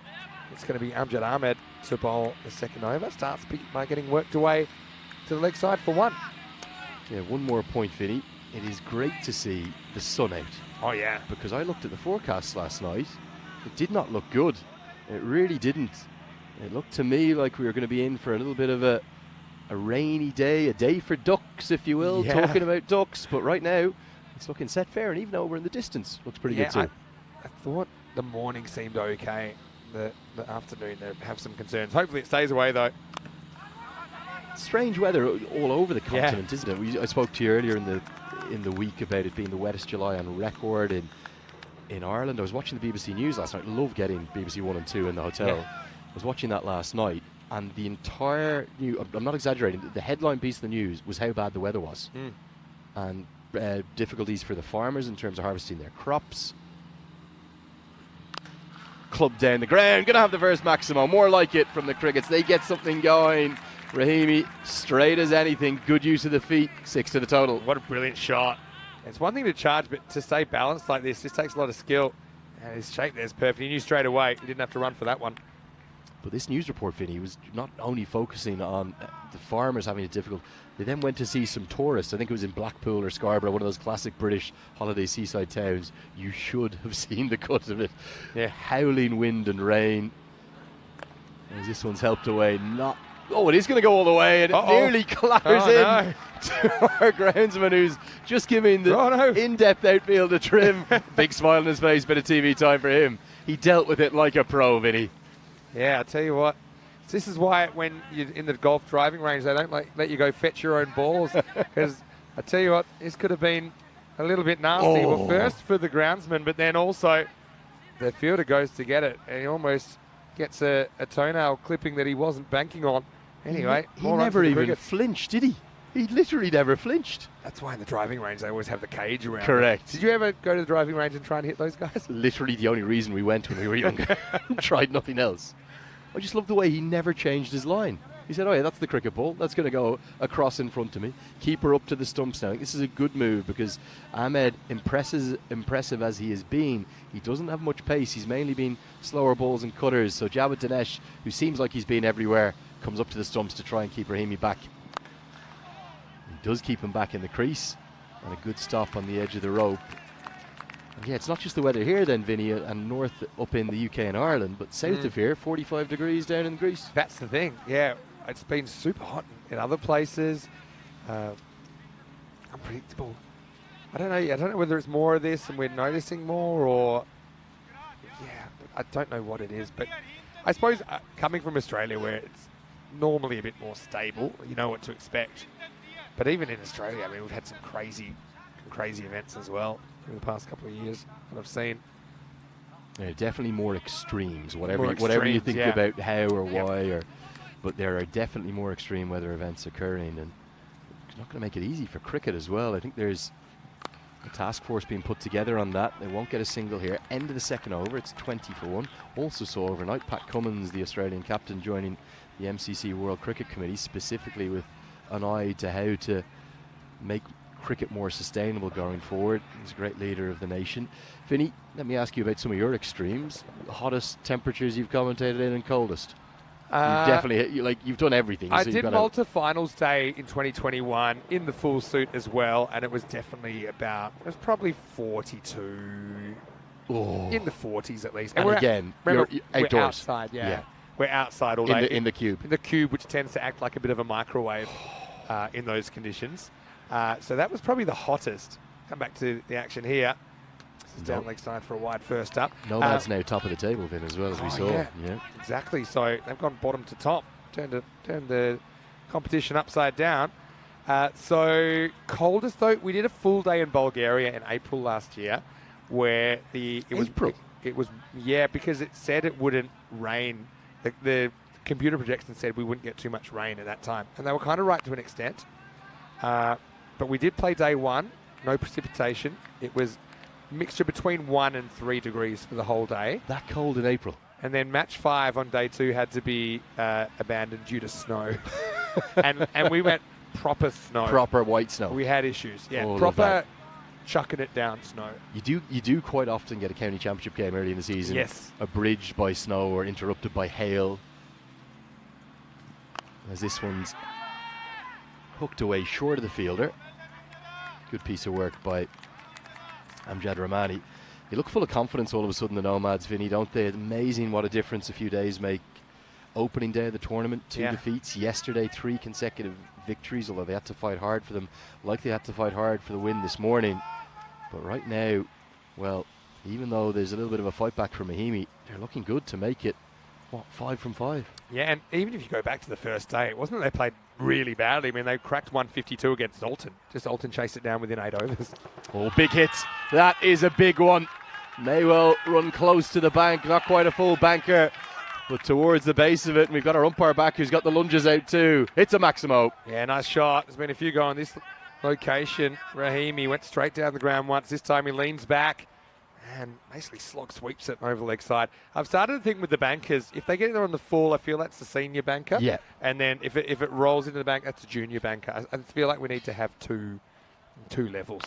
[SPEAKER 1] it's going to be Amjad Ahmed to bowl the second over. Starts by getting worked away to the leg side for 1.
[SPEAKER 3] Yeah, one more point, Vinny. It is great to see the sun out.
[SPEAKER 1] Oh, yeah.
[SPEAKER 3] Because I looked at the forecast last night. It did not look good. It really didn't. It looked to me like we were going to be in for a little bit of a rainy day, a day for ducks, if you will, talking about ducks. But right now, it's looking set fair, and even over in the distance, looks pretty good too.
[SPEAKER 1] I thought the morning seemed okay. The afternoon, they have some concerns. Hopefully it stays away, though.
[SPEAKER 3] Strange weather all over the continent, isn't it? I spoke to you earlier in the week about it being the wettest July on record in Ireland. I was watching the BBC News last night. I love getting BBC 1 and 2 in the hotel.
[SPEAKER 1] Yeah.
[SPEAKER 3] I was watching that last night, and the entire I'm not exaggerating, the headline piece of the news was how bad the weather was. And difficulties for the farmers in terms of harvesting their crops. Club down the ground, gonna have the first Maximo, more like it from the Crickets. They get something going. Rahimi, straight as anything, good use of the feet, 6 to the total.
[SPEAKER 1] What a brilliant shot. It's one thing to charge, but to stay balanced like this takes a lot of skill. And his shape there's perfect. He knew straight away. He didn't have to run for that one.
[SPEAKER 3] But this news report, Vinny, was not only focusing on the farmers having it difficult, they then went to see some tourists. I think it was in Blackpool or Scarborough, one of those classic British holiday seaside towns. You should have seen the cut of it.
[SPEAKER 1] Yeah.
[SPEAKER 3] Howling wind and rain. As this one's helped away, it is going to go all the way, and it nearly clatters in to our groundsman, who's just giving the in-depth outfield a trim. Big smile on his face, bit of TV time for him. He dealt with it like a pro, Vinny.
[SPEAKER 1] Yeah, I tell you what. This is why when you're in the golf driving range, they don't let you go fetch your own balls. Because I tell you what, this could have been a little bit nasty.
[SPEAKER 3] Oh.
[SPEAKER 1] Well, first for the groundsman, but then also the fielder goes to get it. And he almost gets a toenail clipping that he wasn't banking on. Anyway,
[SPEAKER 3] he never even flinched, did he? He literally never flinched.
[SPEAKER 1] That's why in the driving range they always have the cage around.
[SPEAKER 3] Correct.
[SPEAKER 1] Did you ever go to the driving range and try and hit those guys?
[SPEAKER 3] Literally the only reason we went when we were younger. Tried nothing else. I just love the way he never changed his line. He said, oh yeah, that's the cricket ball. That's going to go across in front of me. Keep her up to the stumps now. This is a good move because Ahmed, impressive as he has been, he doesn't have much pace. He's mainly been slower balls and cutters. So Jawad Dinesh, who seems like he's been everywhere, comes up to the stumps to try and keep Rahimi back. He does keep him back in the crease. And a good stop on the edge of the rope. And yeah, it's not just the weather here then, Vinny, and north up in the UK and Ireland, but south of here, 45 degrees down in Greece.
[SPEAKER 1] That's the thing, yeah. It's been super hot in other places. Unpredictable. I don't know whether it's more of this and we're noticing more, or yeah, I don't know what it is. But I suppose coming from Australia, where it's normally a bit more stable, you know what to expect. But even in Australia, I mean, we've had some crazy events as well in the past couple of years that I've seen.
[SPEAKER 3] Yeah, definitely more extremes. Whatever you think
[SPEAKER 1] yeah.
[SPEAKER 3] about how or why, but there are definitely more extreme weather events occurring, and it's not going to make it easy for cricket as well. I think there's a task force being put together on that. They won't get a single here. End of the second over, it's 20 for 1. Also saw overnight Pat Cummins, the Australian captain, joining the MCC World Cricket Committee, specifically with an eye to how to make cricket more sustainable going forward. He's a great leader of the nation. Vinny, let me ask you about some of your extremes. Hottest temperatures you've commentated in and coldest? You've definitely, you've done everything.
[SPEAKER 1] I did Malta Finals Day in 2021 in the full suit as well, and it was definitely it was probably 42, in the 40s at least.
[SPEAKER 3] And again,
[SPEAKER 1] we're
[SPEAKER 3] outdoors.
[SPEAKER 1] outside, yeah. We're outside all day.
[SPEAKER 3] In the cube.
[SPEAKER 1] In the cube, which tends to act like a bit of a microwave in those conditions. So that was probably the hottest. Come back to the action here. This is down leg side for a wide first up.
[SPEAKER 3] Nomad's now top of the table, Vin, as well, as we saw.
[SPEAKER 1] Yeah, exactly. So they've gone bottom to top. Turned the competition upside down. So coldest, though, we did a full day in Bulgaria in April last year, where it was because it said it wouldn't rain. The computer projection said we wouldn't get too much rain at that time, and they were kind of right to an extent. But we did play day one, no precipitation. It was mixture between 1 and 3 degrees for the whole day.
[SPEAKER 3] That cold in April.
[SPEAKER 1] And then match 5 on day 2 had to be abandoned due to snow. and we went proper snow.
[SPEAKER 3] Proper white snow.
[SPEAKER 1] We had issues. Yeah,
[SPEAKER 3] all
[SPEAKER 1] proper chucking it down snow.
[SPEAKER 3] You do quite often get a county championship game early in the season.
[SPEAKER 1] Yes.
[SPEAKER 3] Abridged by snow or interrupted by hail. As this one's hooked away short of the fielder. Good piece of work by Amjad Rahmani. They look full of confidence all of a sudden, the Nomads, Vinny, don't they? It's amazing what a difference a few days make. Opening day of the tournament, 2 defeats. Yesterday, 3 consecutive victories, although they had to fight hard for them, like they had to fight hard for the win this morning. But right now, well, even though there's a little bit of a fight back from Rahimi, they're looking good to make it, 5 from 5.
[SPEAKER 1] Yeah, and even if you go back to the first day, it wasn't that they played really badly. I mean, they cracked 152 against Zoltan. Just Zoltan chased it down within 8 overs.
[SPEAKER 3] Oh, big hit. That is a big one. May well run close to the bank. Not quite a full banker, but towards the base of it. And we've got our umpire back who's got the lunges out too. It's a Maximo.
[SPEAKER 1] Yeah, nice shot. There's been a few going this location. Rahimi went straight down the ground once. This time he leans back and basically slog sweeps it over the leg side. I've started to think with the bankers, if they get there on the full, I feel that's the senior banker.
[SPEAKER 3] Yeah.
[SPEAKER 1] And then if it rolls into the bank, that's a junior banker. I feel like we need to have two levels.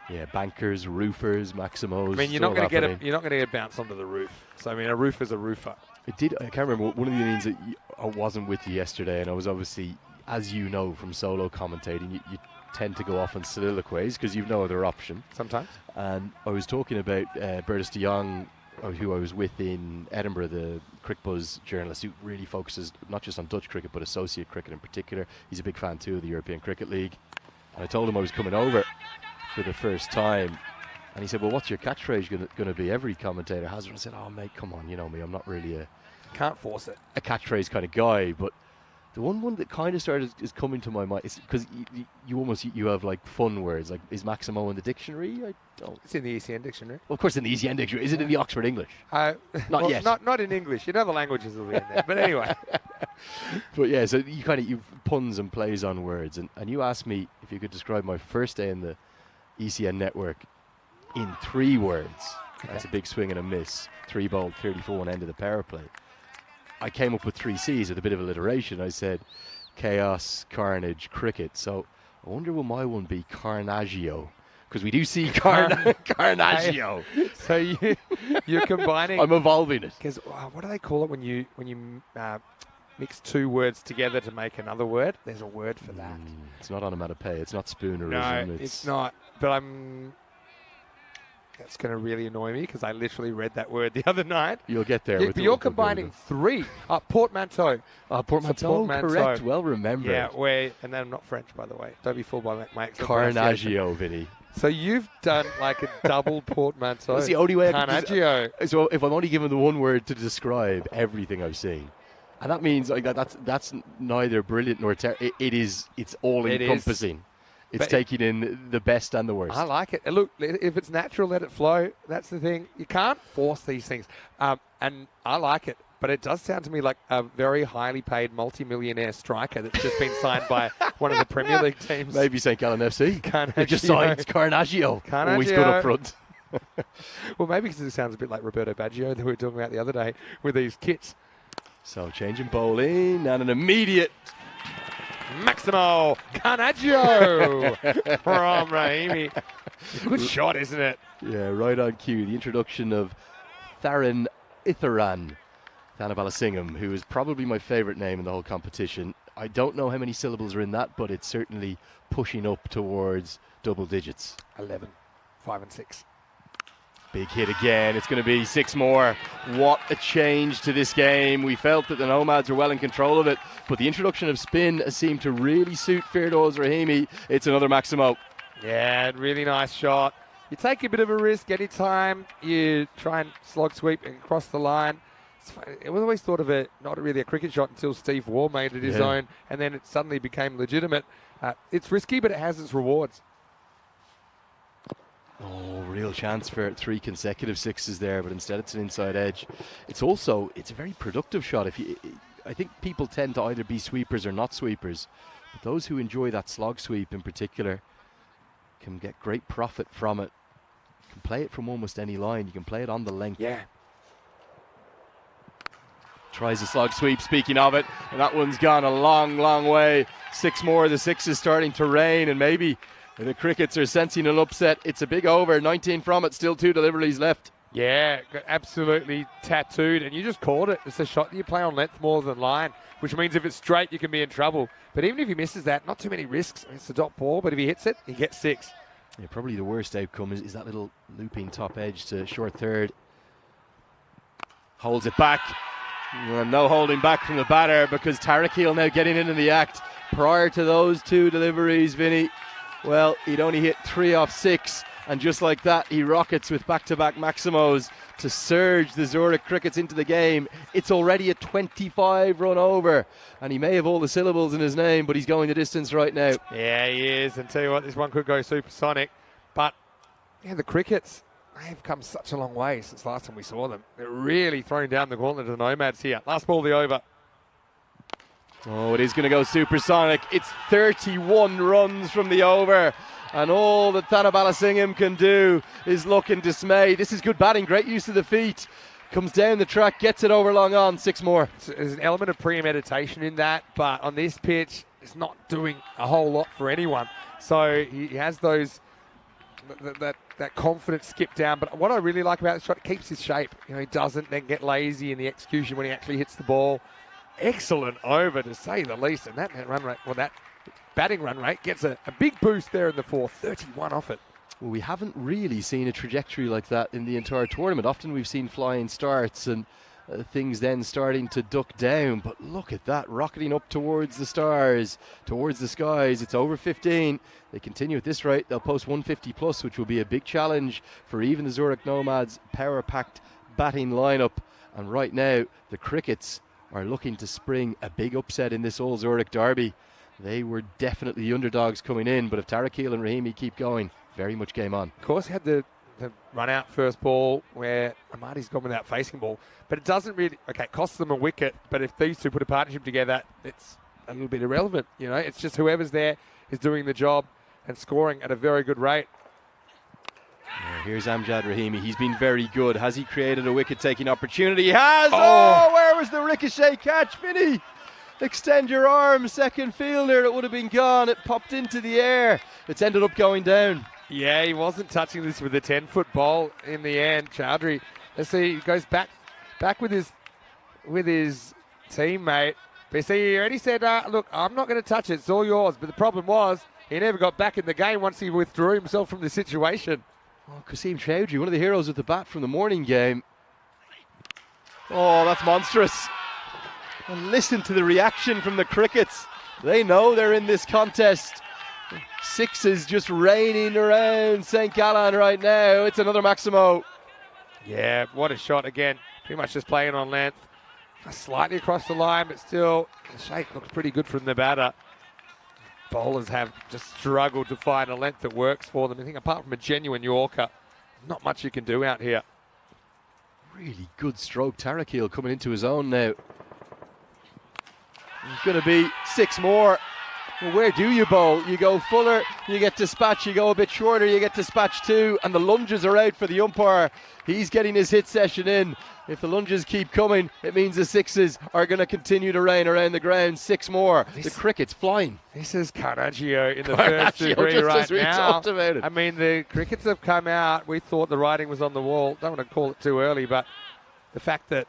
[SPEAKER 3] Yeah, bankers, roofers, Maximos.
[SPEAKER 1] I mean, you're not going to get a bounce onto the roof. So I mean, a roofer's a roofer.
[SPEAKER 3] I can't remember one of the innings that I wasn't with you yesterday, and I was obviously, as you know from solo commentating, you tend to go off on soliloquies because you've no other option.
[SPEAKER 1] Sometimes.
[SPEAKER 3] And I was talking about Bertus de Jong, who I was with in Edinburgh, the CricBuzz journalist who really focuses not just on Dutch cricket but associate cricket in particular. He's a big fan too of the European Cricket League. And I told him I was coming over for the first time, And he said, well, what's your catchphrase going to be? Every commentator has it. I said, oh, mate, come on, you know me. I'm not really
[SPEAKER 1] Can't force it.
[SPEAKER 3] a catchphrase kind of guy. But the one that kind of started is coming to my mind. It's because you have like fun words. Like, is Maximo in the dictionary? I don't.
[SPEAKER 1] It's in the ECN dictionary.
[SPEAKER 3] Well, of course, in the ECN dictionary. Is it in the Oxford English?
[SPEAKER 1] Not
[SPEAKER 3] yet.
[SPEAKER 1] Not in English. You know the languages will be in there. But anyway.
[SPEAKER 3] But yeah, so you've puns and plays on words. And you asked me if you could describe my first day in the ECN network in 3 words. Okay. That's a big swing and a miss. 3 bowled, 34 and end of the power play. I came up with 3 C's with a bit of alliteration. I said chaos, carnage, cricket. So I wonder will my one be carnaggio? Because we do see carnaggio.
[SPEAKER 1] So you're combining.
[SPEAKER 3] I'm evolving it.
[SPEAKER 1] Because what do they call it when you mix 2 words together to make another word? There's a word for that.
[SPEAKER 3] It's not onomatopoeia. It's not spoonerism.
[SPEAKER 1] No, it's not. But that's going to really annoy me because I literally read that word the other night.
[SPEAKER 3] You'll get there.
[SPEAKER 1] But you're combining 3. Portmanteau.
[SPEAKER 3] Portmanteau, correct. Well remembered.
[SPEAKER 1] Yeah, and then I'm not French, by the way. Don't be fooled by my accent.
[SPEAKER 3] Carnaggio, Vinny.
[SPEAKER 1] So you've done like a double portmanteau.
[SPEAKER 3] That's the only way
[SPEAKER 1] Carnaggio.
[SPEAKER 3] So if I'm only given the one word to describe everything I've seen, and that means like that's neither brilliant nor terrible. It's all encompassing. It's taking in the best and the worst.
[SPEAKER 1] I like it. Look, if it's natural, let it flow. That's the thing. You can't force these things. And I like it. But it does sound to me like a very highly paid multi-millionaire striker that's just been signed by one of the Premier League teams.
[SPEAKER 3] Maybe St. Gallen FC. They've just signed Carnaggio. Always good up front.
[SPEAKER 1] Well, maybe because it sounds a bit like Roberto Baggio that we were talking about the other day with these kits.
[SPEAKER 3] So changing bowling and an immediate
[SPEAKER 1] Maximo Carnaggio from Rahimi. Good shot, isn't it?
[SPEAKER 3] Yeah, right on cue. The introduction of Tharan Itharan Thanabalasingham, who is probably my favourite name in the whole competition. I don't know how many syllables are in that, but it's certainly pushing up towards double digits.
[SPEAKER 1] 11, 5 and 6.
[SPEAKER 3] Big hit again. It's going to be 6 more. What a change to this game. We felt that the Nomads were well in control of it, but the introduction of spin seemed to really suit Firdaus Rahimi. It's another Maximo.
[SPEAKER 1] Yeah, really nice shot. You take a bit of a risk anytime you try and slog sweep and cross the line. It was always thought of not really a cricket shot until Steve Waugh made it his own, and then it suddenly became legitimate. It's risky, but it has its rewards.
[SPEAKER 3] Oh, real chance for 3 consecutive 6s there, but instead it's an inside edge. It's a very productive shot. I think people tend to either be sweepers or not sweepers, but those who enjoy that slog sweep in particular can get great profit from it. You can play it from almost any line. You can play it on the length.
[SPEAKER 1] Yeah.
[SPEAKER 3] Tries a slog sweep, speaking of it, and that one's gone a long, long way. 6 more, the 6 is starting to rain, and maybe the Crickets are sensing an upset. It's a big over, 19 from it, still 2 deliveries left.
[SPEAKER 1] Yeah, absolutely tattooed, and you just called it. It's a shot that you play on length more than line, which means if it's straight, you can be in trouble. But even if he misses that, not too many risks. It's a dot ball, but if he hits it, he gets 6.
[SPEAKER 3] Yeah, probably the worst outcome is that little looping top edge to short third. Holds it back. No holding back from the batter because Tarakiel now getting into the act. Prior to those 2 deliveries, Vinny, well, he'd only hit 3 off 6, and just like that, he rockets with back-to-back Maximos to surge the Zurich Crickets into the game. It's already a 25-run over, and he may have all the syllables in his name, but he's going the distance right now.
[SPEAKER 1] Yeah, he is, and tell you what, this one could go supersonic, but yeah, the Crickets, they've come such a long way since last time we saw them. They're really throwing down the gauntlet to the Nomads here. Last ball, the over.
[SPEAKER 3] Oh, it is going to go supersonic. It's 31 runs from the over. And all that Thanabalasingham can do is look in dismay. This is good batting, great use of the feet. Comes down the track, gets it over long on, 6 more.
[SPEAKER 1] There's an element of premeditation in that, but on this pitch, it's not doing a whole lot for anyone. So he has those... That confident skip down, but what I really like about this shot, it keeps his shape. He doesn't then get lazy in the execution when he actually hits the ball. Excellent over, to say the least, and that run rate, that batting run rate gets a big boost there in the 4th, 31 off it.
[SPEAKER 3] Well, we haven't really seen a trajectory like that in the entire tournament. Often we've seen flying starts, and things then starting to duck down. But look at that, rocketing up towards the stars, towards the skies. It's over 15. They continue at this rate, they'll post 150 plus, which will be a big challenge for even the Zurich Nomads' power-packed batting lineup. And right now, the Crickets are looking to spring a big upset in this All Zurich derby. They were definitely the underdogs coming in, but if Tarakil and Rahimi keep going, very much game on.
[SPEAKER 1] Of course, he had the run out first ball where Amadi's gone without facing ball, but it doesn't really, okay, it costs them a wicket, but if these two put a partnership together, it's a little bit irrelevant, you know. It's just whoever's there is doing the job and scoring at a very good rate.
[SPEAKER 3] Here's Amjad Rahimi. He's been very good. Has he created a wicket-taking opportunity? He has! Oh, where was the ricochet catch, Vinny? Extend your arm, second fielder. It would have been gone. It popped into the air. It's ended up going down.
[SPEAKER 1] Yeah, he wasn't touching this with a 10-foot ball in the end. Chowdhury, let's see, he goes back with his teammate. But see, he already said, look, I'm not going to touch it. It's all yours. But the problem was he never got back in the game once he withdrew himself from the situation.
[SPEAKER 3] Oh, Qasim Chowdhury, one of the heroes of the bat from the morning game. Oh, that's monstrous. And listen to the reaction from the Crickets. They know they're in this contest. Sixes just raining around St. Gallen right now. It's another Maximo.
[SPEAKER 1] Yeah, what a shot again. Pretty much just playing on length. Slightly across the line, but still the shape looks pretty good from the batter. Bowlers have just struggled to find a length that works for them. I think apart from a genuine Yorker, not much you can do out here.
[SPEAKER 3] Really good stroke. Tarakil coming into his own now. It's going to be 6 more. Well, where do you bowl? You go fuller, you get dispatch, you go a bit shorter, you get dispatch too, and the lunges are out for the umpire. He's getting his hit session in. If the lunges keep coming, it means the sixes are going to continue to rain around the ground. 6 more. The Cricket's flying.
[SPEAKER 1] This is Carnaggio in the first degree right now.
[SPEAKER 3] Talked about it.
[SPEAKER 1] I mean, the Crickets have come out. We thought the writing was on the wall. Don't want to call it too early, but the fact that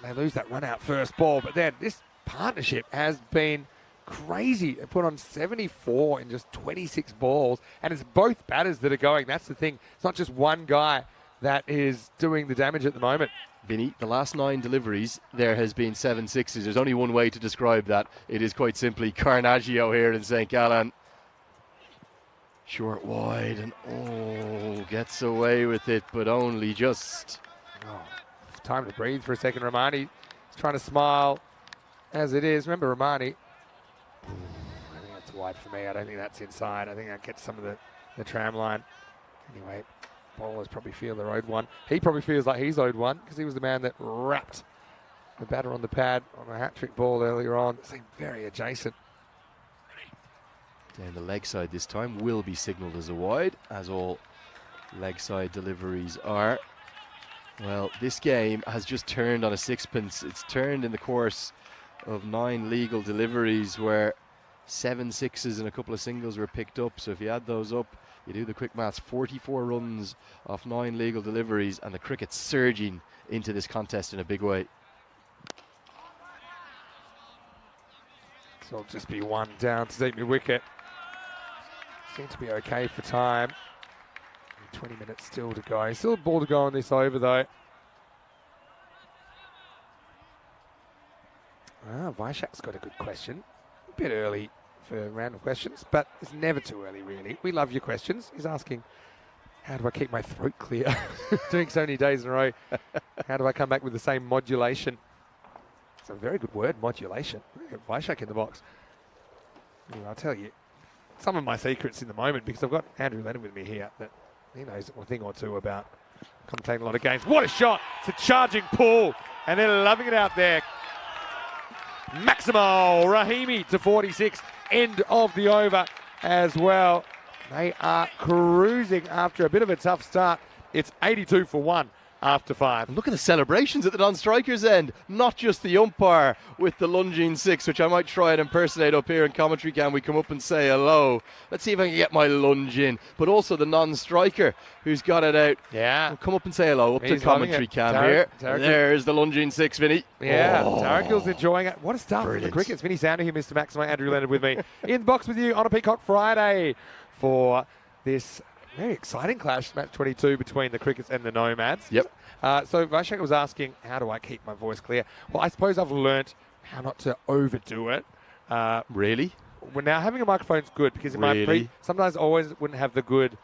[SPEAKER 1] they lose that run out first ball, but then this partnership has been crazy. They put on 74 in just 26 balls, and it's both batters that are going. That's the thing. It's not just one guy that is doing the damage at the moment.
[SPEAKER 3] Vinny, the last 9 deliveries, there has been 7 sixes. There's only one way to describe that. It is quite simply Carnaggio here in St. Gallen. Short wide, and gets away with it, but only just.
[SPEAKER 1] Time to breathe for a second. Rahmani is trying to smile as it is. Remember Rahmani. I think that's wide for me. I don't think that's inside. I think that gets some of the tram line. Anyway, bowlers probably feel they're owed one. He probably feels like he's owed one because he was the man that wrapped the batter on the pad on a hat-trick ball earlier on. Seemed very adjacent.
[SPEAKER 3] Down the leg side this time will be signalled as a wide, as all leg side deliveries are. Well, this game has just turned on a sixpence. It's turned in the course of 9 legal deliveries where 7 sixes and a couple of singles were picked up. So if you add those up, you do the quick maths, 44 runs off 9 legal deliveries, and the Cricket surging into this contest in a big way.
[SPEAKER 1] So it'll just be 1 down to take the wicket. Seems to be okay for time. 20 minutes still to go. Still a ball to go on this over though. Vaishak's got a good question. A bit early for random questions, but it's never too early really. We love your questions. He's asking, how do I keep my throat clear? Doing so many days in a row. How do I come back with the same modulation? It's a very good word, modulation. Vaishak in the box. Anyway, I'll tell you some of my secrets in the moment because I've got Andrew Leonard with me here that he knows a thing or two about commentating a lot of games. What a shot! It's a charging pull, and they're loving it out there. Maximo Rahimi to 46. End of the over as well. They are cruising after a bit of a tough start. It's 82 for 1 after 5.
[SPEAKER 3] Look at the celebrations at the non-strikers end. Not just the umpire with the lunging 6, which I might try and impersonate up here in commentary. Can we come up and say hello? Let's see if I can get my lunge in. But also the non-striker who's got it out.
[SPEAKER 1] Yeah.
[SPEAKER 3] We'll come up and say hello up to commentary cam here. There's the lunging 6, Vinny.
[SPEAKER 1] Yeah, Tarakil's enjoying it. What a start for the Crickets. Vinny Sounder here, Mr. Maximo, Andrew Leonard with me. In the box with you on a Peacock Friday for this very exciting clash, match 22 between the Crickets and the Nomads.
[SPEAKER 3] Yep.
[SPEAKER 1] So Vaishak was asking, how do I keep my voice clear? Well, I suppose I've learnt how not to overdo it.
[SPEAKER 3] Really?
[SPEAKER 1] Well, now having a microphone's good because in my sometimes I always wouldn't have the good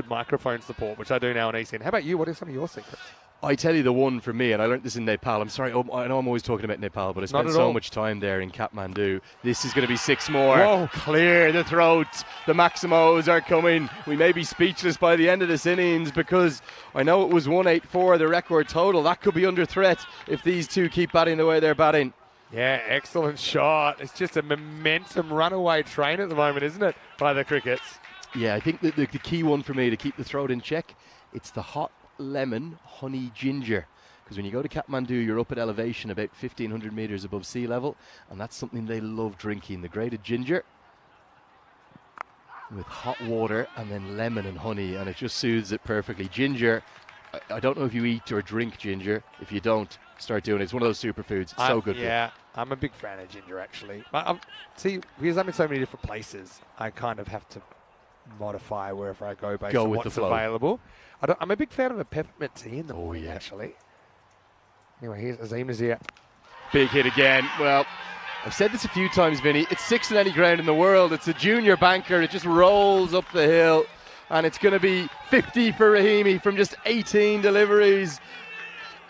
[SPEAKER 1] microphone support, which I do now on ECN. How about you? What are some of your secrets?
[SPEAKER 3] I tell you the one for me, and I learnt this in Nepal. I'm sorry, I know I'm always talking about Nepal, but I spent so much time there in Kathmandu. This is going to be 6 more.
[SPEAKER 1] Whoa.
[SPEAKER 3] Clear the throats. The Maximos are coming. We may be speechless by the end of this innings because I know it was 184, the record total. That could be under threat if these two keep batting the way they're batting.
[SPEAKER 1] Yeah, excellent shot. It's just a momentum runaway train at the moment, isn't it, by the Crickets?
[SPEAKER 3] Yeah, I think the key one for me to keep the throat in check, it's the hot lemon honey ginger, because when you go to Kathmandu you're up at elevation about 1,500 meters above sea level, and that's something they love drinking, the grated ginger with hot water and then lemon and honey, and it just soothes it perfectly. Ginger, I don't know if you eat or drink ginger. If you don't, start doing it. It's one of those superfoods. It's so good for you.
[SPEAKER 1] Yeah, I'm a big fan of ginger actually. See, because I'm in so many different places, I kind of have to modify wherever I go based on what's available. I'm a big fan of a peppermint tea in the morning, actually. Anyway, here's Azim Nazir.
[SPEAKER 3] Big hit again. Well, I've said this a few times, Vinny. It's 6 on any ground in the world. It's a junior banker. It just rolls up the hill. And it's going to be 50 for Rahimi from just 18 deliveries.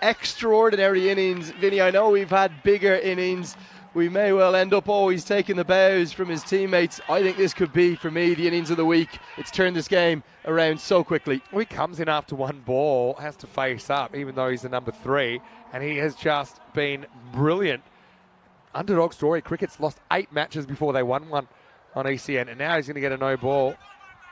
[SPEAKER 3] Extraordinary innings. Vinny, I know we've had bigger innings. We may well end up always taking the bows from his teammates. I think this could be, for me, the innings of the week. It's turned this game around so quickly.
[SPEAKER 1] Well, he comes in after one ball, has to face up, even though he's the number 3, and he has just been brilliant. Underdog story. Cricket's lost 8 matches before they won one on ECN, and now he's going to get a no ball.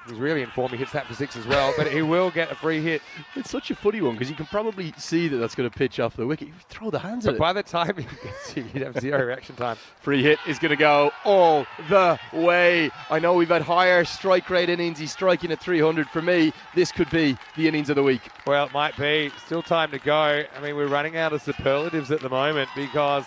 [SPEAKER 1] He's really in form. He hits that for 6 as well, but he will get a free hit.
[SPEAKER 3] It's such a funny one because you can probably see that that's going to pitch off the wicket. You throw the hands at it.
[SPEAKER 1] But by the time he gets to, you'd have 0 reaction time.
[SPEAKER 3] Free hit is going to go all the way. I know we've had higher strike rate innings. He's striking at 300. For me, this could be the innings of the week.
[SPEAKER 1] Well, it might be. Still time to go. I mean, we're running out of superlatives at the moment because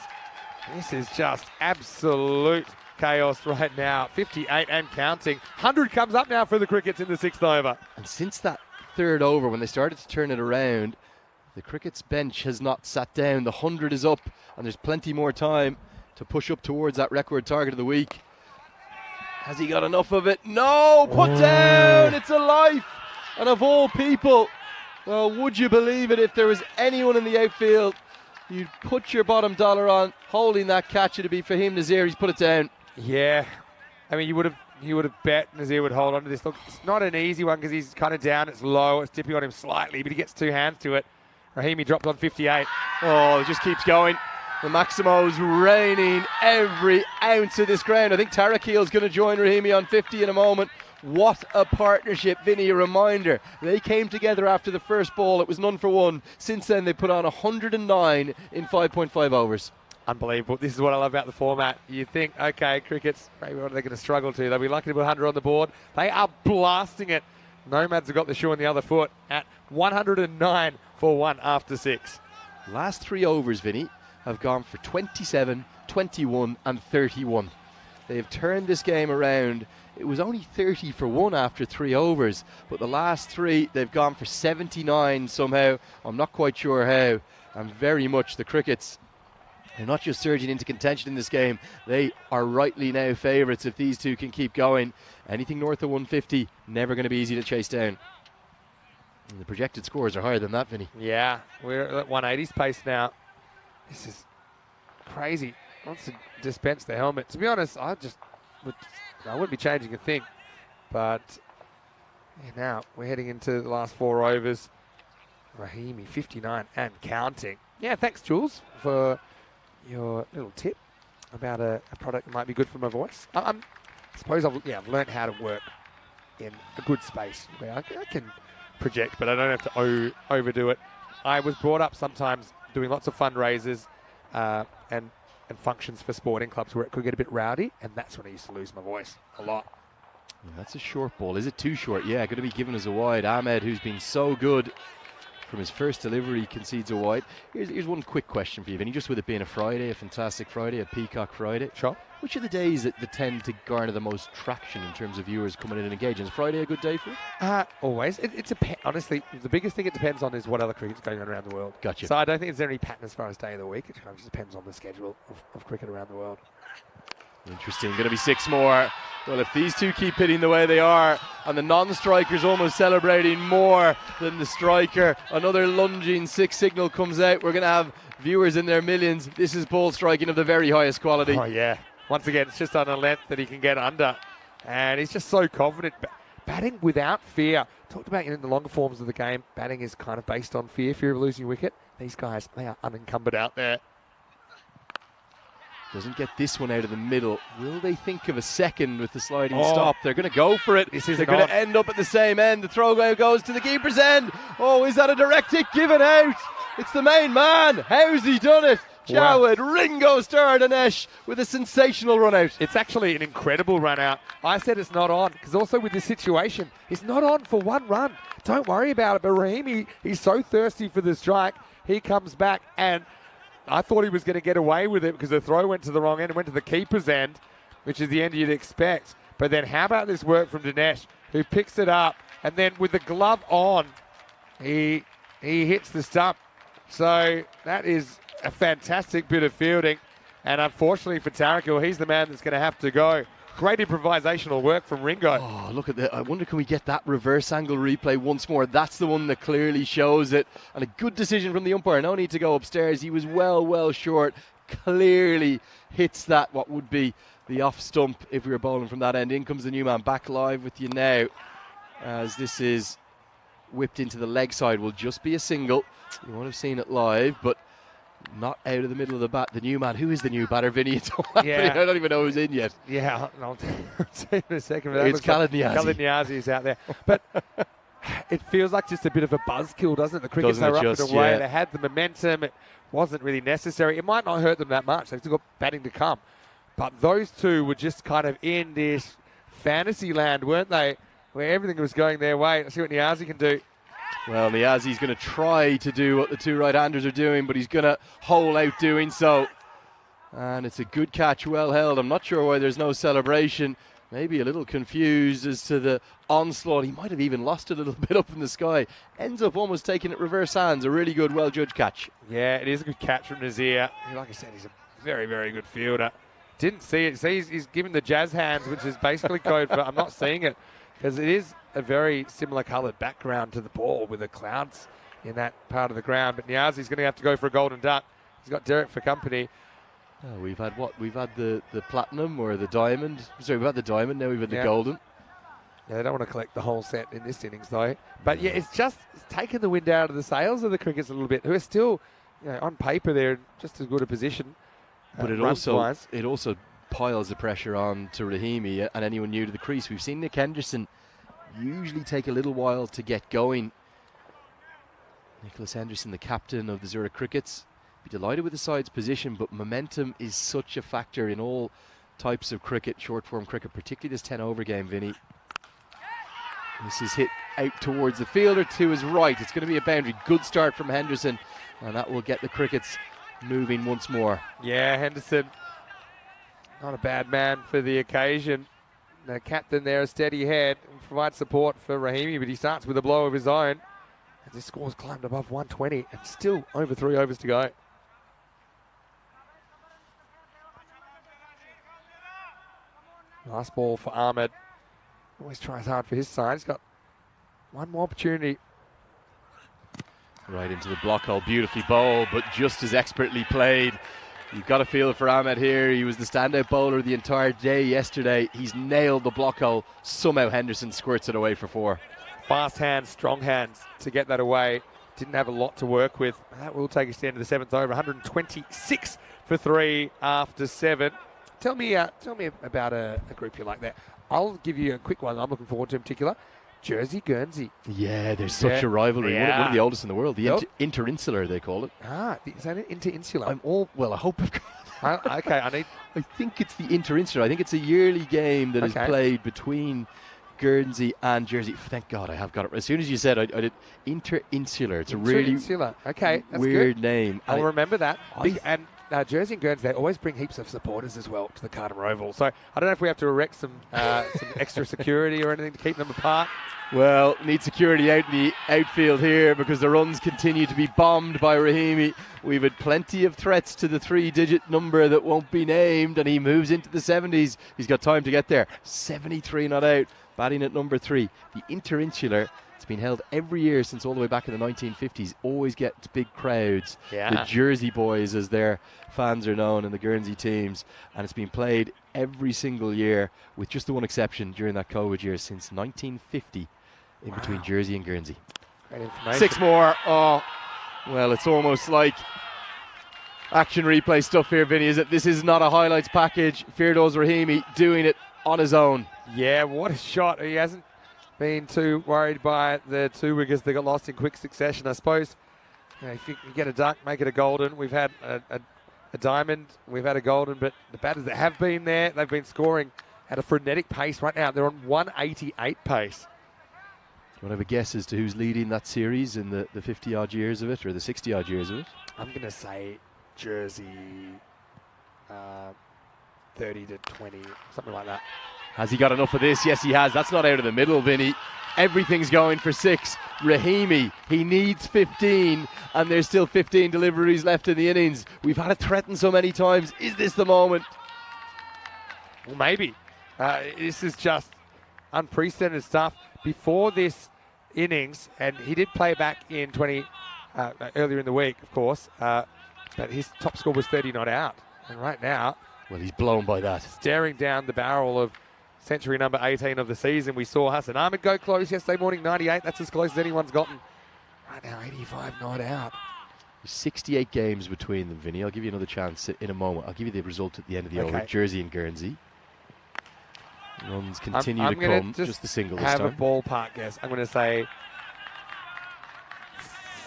[SPEAKER 1] this is just absolute chaos right now. 58 and counting. 100 comes up now for the Crickets in the 6th over.
[SPEAKER 3] And since that 3rd over, when they started to turn it around, the Crickets bench has not sat down. The 100 is up, and there's plenty more time to push up towards that record target of the week. Has he got enough of it? No! Put down! It's a life! And of all people, well, would you believe it, if there was anyone in the outfield you'd put your bottom dollar on holding that catch, it'd be Fahim Nazir. He's put it down.
[SPEAKER 1] Yeah, I mean, you would have bet Nazir would hold on to this. Look, it's not an easy one because he's kind of down. It's low. It's dipping on him slightly, but he gets 2 hands to it. Rahimi dropped on 58.
[SPEAKER 3] Oh, it just keeps going. The Maximos raining every ounce of this ground. I think Tarakeel's going to join Rahimi on 50 in a moment. What a partnership, Vinny. A reminder, they came together after the first ball. It was none for one. Since then, they put on 109 in 5.5 overs.
[SPEAKER 1] Unbelievable. This is what I love about the format. You think, okay, Crickets, maybe what are they going to struggle to? They'll be lucky to put 100 on the board. They are blasting it. Nomads have got the shoe on the other foot at 109 for 1 after 6.
[SPEAKER 3] Last 3 overs, Vinny, have gone for 27, 21 and 31. They have turned this game around. It was only 30 for 1 after 3 overs, but the last 3, they've gone for 79 somehow. I'm not quite sure how. And very much the Crickets, they're not just surging into contention in this game, they are rightly now favourites if these two can keep going. Anything north of 150, never going to be easy to chase down. And the projected scores are higher than that, Vinny.
[SPEAKER 1] Yeah, we're at 180's pace now. This is crazy. Wants to dispense the helmet. To be honest, I wouldn't be changing a thing. But yeah, now we're heading into the last 4 overs. Rahimi, 59 and counting. Yeah, thanks, Jules, for your little tip about a product that might be good for my voice. I suppose I've learned how to work in a good space where I can project, but I don't have to overdo it. I was brought up sometimes doing lots of fundraisers and functions for sporting clubs where it could get a bit rowdy, and that's when I used to lose my voice a lot.
[SPEAKER 3] Yeah, that's a short ball. Is it too short? Yeah, going to be given as a wide. Ahmed, who's been so good from his first delivery, concedes a wide. Here's one quick question for you, Vinny, just with it being a Friday, a fantastic Friday, a Peacock Friday.
[SPEAKER 1] Sure.
[SPEAKER 3] Which are the days that tend to garner the most traction in terms of viewers coming in and engaging? Is Friday a good day for it?
[SPEAKER 1] Always. Honestly, the biggest thing it depends on is what other cricket's going on around the world.
[SPEAKER 3] Gotcha.
[SPEAKER 1] So I don't think there's any pattern as far as day of the week. It kind of just depends on the schedule of cricket around the world.
[SPEAKER 3] Interesting. Going to be 6 more. Well, if these two keep hitting the way they are, and the non-striker's almost celebrating more than the striker, another lunging 6 signal comes out. We're going to have viewers in their millions. This is ball striking of the very highest quality.
[SPEAKER 1] Oh, yeah. Once again, it's just on a length that he can get under. And he's just so confident. Batting without fear. Talked about in the longer forms of the game, batting is kind of based on fear of losing a wicket. These guys, they are unencumbered out there.
[SPEAKER 3] Doesn't get this one out of the middle. Will they think of a second with the sliding stop? They're going to go for it. They're going to end up at the same end. The throw goes to the keeper's end. Oh, is that a direct hit given out? It's the main man. How's he done it? Jawed Ringo Stardanesh with a sensational run out.
[SPEAKER 1] It's actually an incredible run out. I said it's not on because also with this situation, it's not on for one run. Don't worry about it. But Rahimi, he's so thirsty for the strike. He comes back, and I thought he was going to get away with it because the throw went to the wrong end. It went to the keeper's end, which is the end you'd expect. But then how about this work from Dinesh, who picks it up, and then with the glove on, he hits the stump. So that is a fantastic bit of fielding. And unfortunately for Tarakill, he's the man that's going to have to go. Great improvisational work from Ringo.
[SPEAKER 3] Oh, look at that. I wonder, can we get that reverse angle replay once more? That's the one that clearly shows it. And a good decision from the umpire. No need to go upstairs. He was well short. Clearly hits that, what would be the off stump if we were bowling from that end. In comes the new man. Back live with you now. As this is whipped into the leg side. Will just be a single. You won't have seen it live, but not out of the middle of the bat. The new man. Who is the new batter, Vinny? I don't even know who's in yet.
[SPEAKER 1] Yeah, I'll say in a second. But
[SPEAKER 3] it's Khalid Niazi.
[SPEAKER 1] Khalid Niazi is out there. But it feels like just a bit of a buzzkill, doesn't it? The Crickets are up and away. Yeah. They had the momentum. It wasn't really necessary. It might not hurt them that much. They've still got batting to come. But those two were just kind of in this fantasy land, weren't they? Where everything was going their way. Let's see what Niazi can do.
[SPEAKER 3] Well, Niazi's going to try to do what the two right-handers are doing, but he's going to hole out doing so. And it's a good catch, well held. I'm not sure why there's no celebration. Maybe a little confused as to the onslaught. He might have even lost it a little bit up in the sky. Ends up almost taking it reverse hands. A really good, well-judged catch.
[SPEAKER 1] Yeah, it is a good catch from Nazir. Like I said, he's a very good fielder. Didn't see it. See, he's given the jazz hands, which is basically code for I'm not seeing it, because it is a very similar coloured background to the ball with the clouds in that part of the ground. But Niazi's going to have to go for a golden duck. He's got Derek for company.
[SPEAKER 3] Oh, we've had what? We've had the platinum or the diamond. Sorry, we've had the diamond, now we've had the golden.
[SPEAKER 1] Yeah, they don't want to collect the whole set in this innings, though. But yeah, it's taken the wind out of the sails of the Crickets a little bit, who are still, on paper, they're in just as good a position.
[SPEAKER 3] But it also piles the pressure on to Rahimi and anyone new to the crease. We've seen Nick Henderson usually take a little while to get going. Nicholas Henderson, the captain of the Zurich Crickets, be delighted with the side's position, but momentum is such a factor in all types of cricket, short form cricket, particularly this 10 over game, Vinny. This is hit out towards the fielder to his right. It's going to be a boundary. Good start from Henderson, and that will get the Crickets moving once more.
[SPEAKER 1] Yeah, Henderson, not a bad man for the occasion. The captain there, a steady head, and provides support for Rahimi, but he starts with a blow of his own. As his score's climbed above 120 and still over 3 overs to go. Nice ball for Ahmed. Always tries hard for his side. He's got one more opportunity.
[SPEAKER 3] Right into the block hole. Beautifully bowled, but just as expertly played. You've got to feel for Ahmed here. He was the standout bowler the entire day yesterday. He's nailed the block hole. Somehow Henderson squirts it away for 4.
[SPEAKER 1] Fast hands, strong hands to get that away. Didn't have a lot to work with. That will take us to the end of the 7th over. 126 for 3 after 7. Tell me about a group you like that. I'll give you a quick one I'm looking forward to in particular. Jersey Guernsey.
[SPEAKER 3] Yeah, there's such a rivalry.
[SPEAKER 1] Yeah.
[SPEAKER 3] One of the oldest in the world. The interinsular, they call it.
[SPEAKER 1] Is that it? Interinsular?
[SPEAKER 3] I hope I've got
[SPEAKER 1] okay,
[SPEAKER 3] I think it's the interinsular. I think it's a yearly game that is played between Guernsey and Jersey. Thank God I have got it. As soon as you said I did Interinsular. It's a really
[SPEAKER 1] okay, that's
[SPEAKER 3] weird
[SPEAKER 1] good.
[SPEAKER 3] name.
[SPEAKER 1] I'll remember that. And Jersey and Guernsey, they always bring heaps of supporters as well to the Carter Oval. So I don't know if we have to erect some extra security or anything to keep them apart.
[SPEAKER 3] Well, need security out in the outfield here because the runs continue to be bombed by Rahimi. We've had plenty of threats to the 3-digit number that won't be named, and he moves into the 70s. He's got time to get there. 73 not out, batting at number 3. The Interinsular, it's been held every year since all the way back in the 1950s. Always gets big crowds.
[SPEAKER 1] Yeah.
[SPEAKER 3] The Jersey boys, as their fans are known, and the Guernsey teams. And it's been played every single year, with just the one exception during that COVID year since 1950. In between Jersey and Guernsey.
[SPEAKER 1] Great information.
[SPEAKER 3] 6 more. Oh, well, it's almost like action replay stuff here, Vinny. Is it? This is not a highlights package. Firdaus Rahimi doing it on his own.
[SPEAKER 1] Yeah, what a shot. He hasn't been too worried by the two wickets that got lost in quick succession. I suppose if you get a duck, make it a golden. We've had a diamond, we've had a golden, but the batters that have been there, they've been scoring at a frenetic pace right now. They're on 188 pace.
[SPEAKER 3] Do you want to have a guess as to who's leading that series in the 50-odd years of it, or the 60-odd years of it?
[SPEAKER 1] I'm going to say Jersey 30 to 20, something like that.
[SPEAKER 3] Has he got enough of this? Yes, he has. That's not out of the middle, Vinny. Everything's going for 6. Rahimi, he needs 15, and there's still 15 deliveries left in the innings. We've had it threatened so many times. Is this the moment?
[SPEAKER 1] Well, maybe. This is just unprecedented stuff. Before this innings, and he did play back in earlier in the week, of course, but his top score was 30 not out. And right now,
[SPEAKER 3] well, he's blown by that.
[SPEAKER 1] Staring down the barrel of century number 18 of the season. We saw Hassan Ahmed go close yesterday morning, 98. That's as close as anyone's gotten. Right now, 85 not out.
[SPEAKER 3] 68 games between them, Vinny. I'll give you another chance in a moment. I'll give you the result at the end of the over. Jersey and Guernsey. Runs continue to come, just the single this time.
[SPEAKER 1] Have a ballpark guess. I'm going to say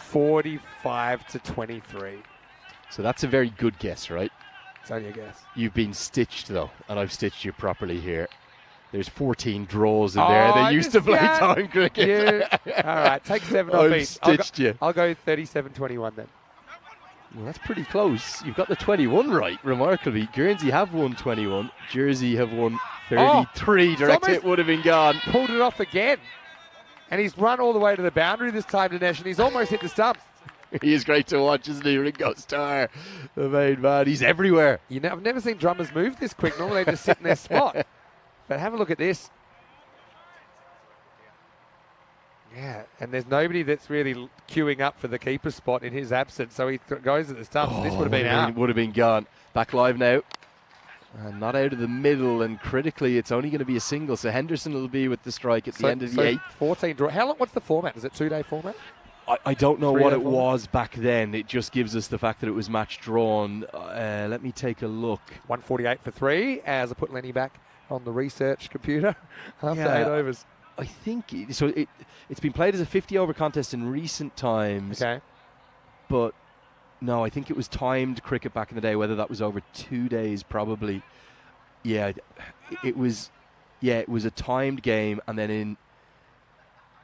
[SPEAKER 1] 45 to 23.
[SPEAKER 3] So that's a very good guess, right?
[SPEAKER 1] It's only a guess.
[SPEAKER 3] You've been stitched, though, and I've stitched you properly here. There's 14 draws in there. They used to play time cricket.
[SPEAKER 1] All right, take 7 off each.
[SPEAKER 3] Stitched you.
[SPEAKER 1] I'll go 37-21 then.
[SPEAKER 3] Well, that's pretty close. You've got the 21 right, remarkably. Guernsey have won 21. Jersey have won 33. Direct hit would have been gone.
[SPEAKER 1] Pulled it off again. And he's run all the way to the boundary this time, Dinesh, and he's almost hit the stumps.
[SPEAKER 3] He is great to watch, isn't he? Ringo Starr, the main man. He's everywhere.
[SPEAKER 1] I've never seen drummers move this quick. Normally they just sit in their spot. But have a look at this. Yeah, and there's nobody that's really queuing up for the keeper spot in his absence, so he goes at the stumps. This would have been out.
[SPEAKER 3] Would have been gone. Back live now. And not out of the middle, and critically, it's only going to be a single, so Henderson will be with the strike at the end of the 8th.
[SPEAKER 1] 14 draw. How long? What's the format? Is it 2-day format?
[SPEAKER 3] I don't know what it was back then. It just gives us the fact that it was match drawn. Let me take a look.
[SPEAKER 1] 148 for 3, as I put Lenny back on the research computer after 8 overs.
[SPEAKER 3] I think so. It's been played as a 50-over contest in recent times. Okay. But no, I think it was timed cricket back in the day. Whether that was over 2 days, probably. Yeah, it was. Yeah, it was a timed game, and then in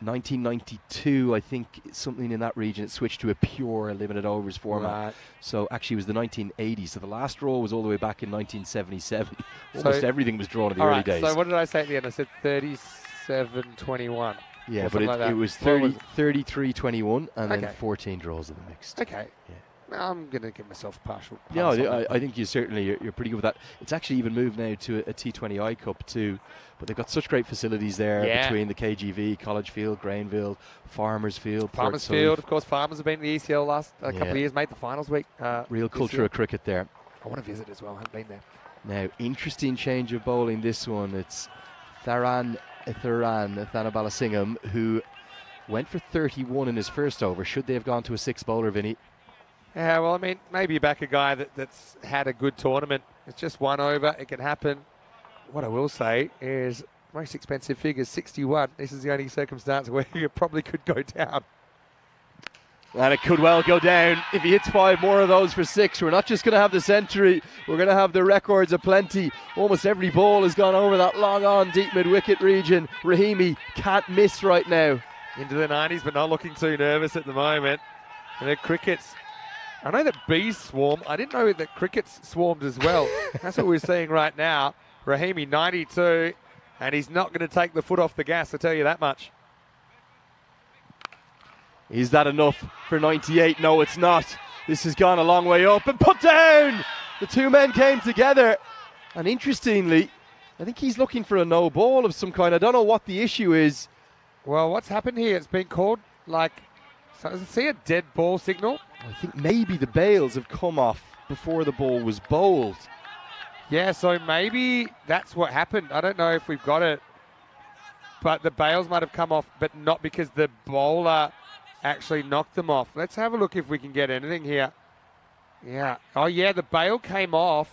[SPEAKER 3] 1992, I think something in that region, it switched to a pure limited overs format. Right. So actually it was the 1980s. So the last draw was all the way back in 1977. Almost everything was drawn in the early days.
[SPEAKER 1] So what did I say at the end? I said 37-21.
[SPEAKER 3] Yeah, but it was 33-21 and then 14 draws in the mixed.
[SPEAKER 1] Okay. Yeah. I'm going to give myself a partial pass.
[SPEAKER 3] Yeah, I think you're pretty good with that. It's actually even moved now to a T20I Cup too, but they've got such great facilities there between the KGV, College Field, Grainville, Farmers Field.
[SPEAKER 1] Farmers Field, of course. Farmers have been in the ECL last couple of years, made the finals week.
[SPEAKER 3] Real culture of cricket there.
[SPEAKER 1] I want to visit as well. I haven't been there.
[SPEAKER 3] Now, interesting change of bowling this one. It's Thanabalasingham, who went for 31 in his first over. Should they have gone to a 6-bowler, Vinny?
[SPEAKER 1] Yeah, well, I mean, maybe you back a guy that's had a good tournament. It's just 1 over. It can happen. What I will say is most expensive figures, 61. This is the only circumstance where you probably could go down.
[SPEAKER 3] And it could well go down if he hits 5 more of those for 6. We're not just going to have the century, we're going to have the records aplenty. Almost every ball has gone over that long on deep mid-wicket region. Rahimi can't miss right now.
[SPEAKER 1] Into the 90s, but not looking too nervous at the moment. And the crickets, I know that bees swarm. I didn't know that crickets swarmed as well. That's what we're seeing right now. Rahimi 92, and he's not going to take the foot off the gas, I'll tell you that much.
[SPEAKER 3] Is that enough for 98? No, it's not. This has gone a long way up and put down. The two men came together, and interestingly, I think he's looking for a no ball of some kind. I don't know what the issue is.
[SPEAKER 1] Well, what's happened here? It's been called like, so does it see a dead ball signal?
[SPEAKER 3] I think maybe the bails have come off before the ball was bowled.
[SPEAKER 1] Yeah, so maybe that's what happened. I don't know if we've got it, but the bails might have come off, but not because the bowler actually knocked them off. Let's have a look if we can get anything here. Yeah. Oh, yeah, the bail came off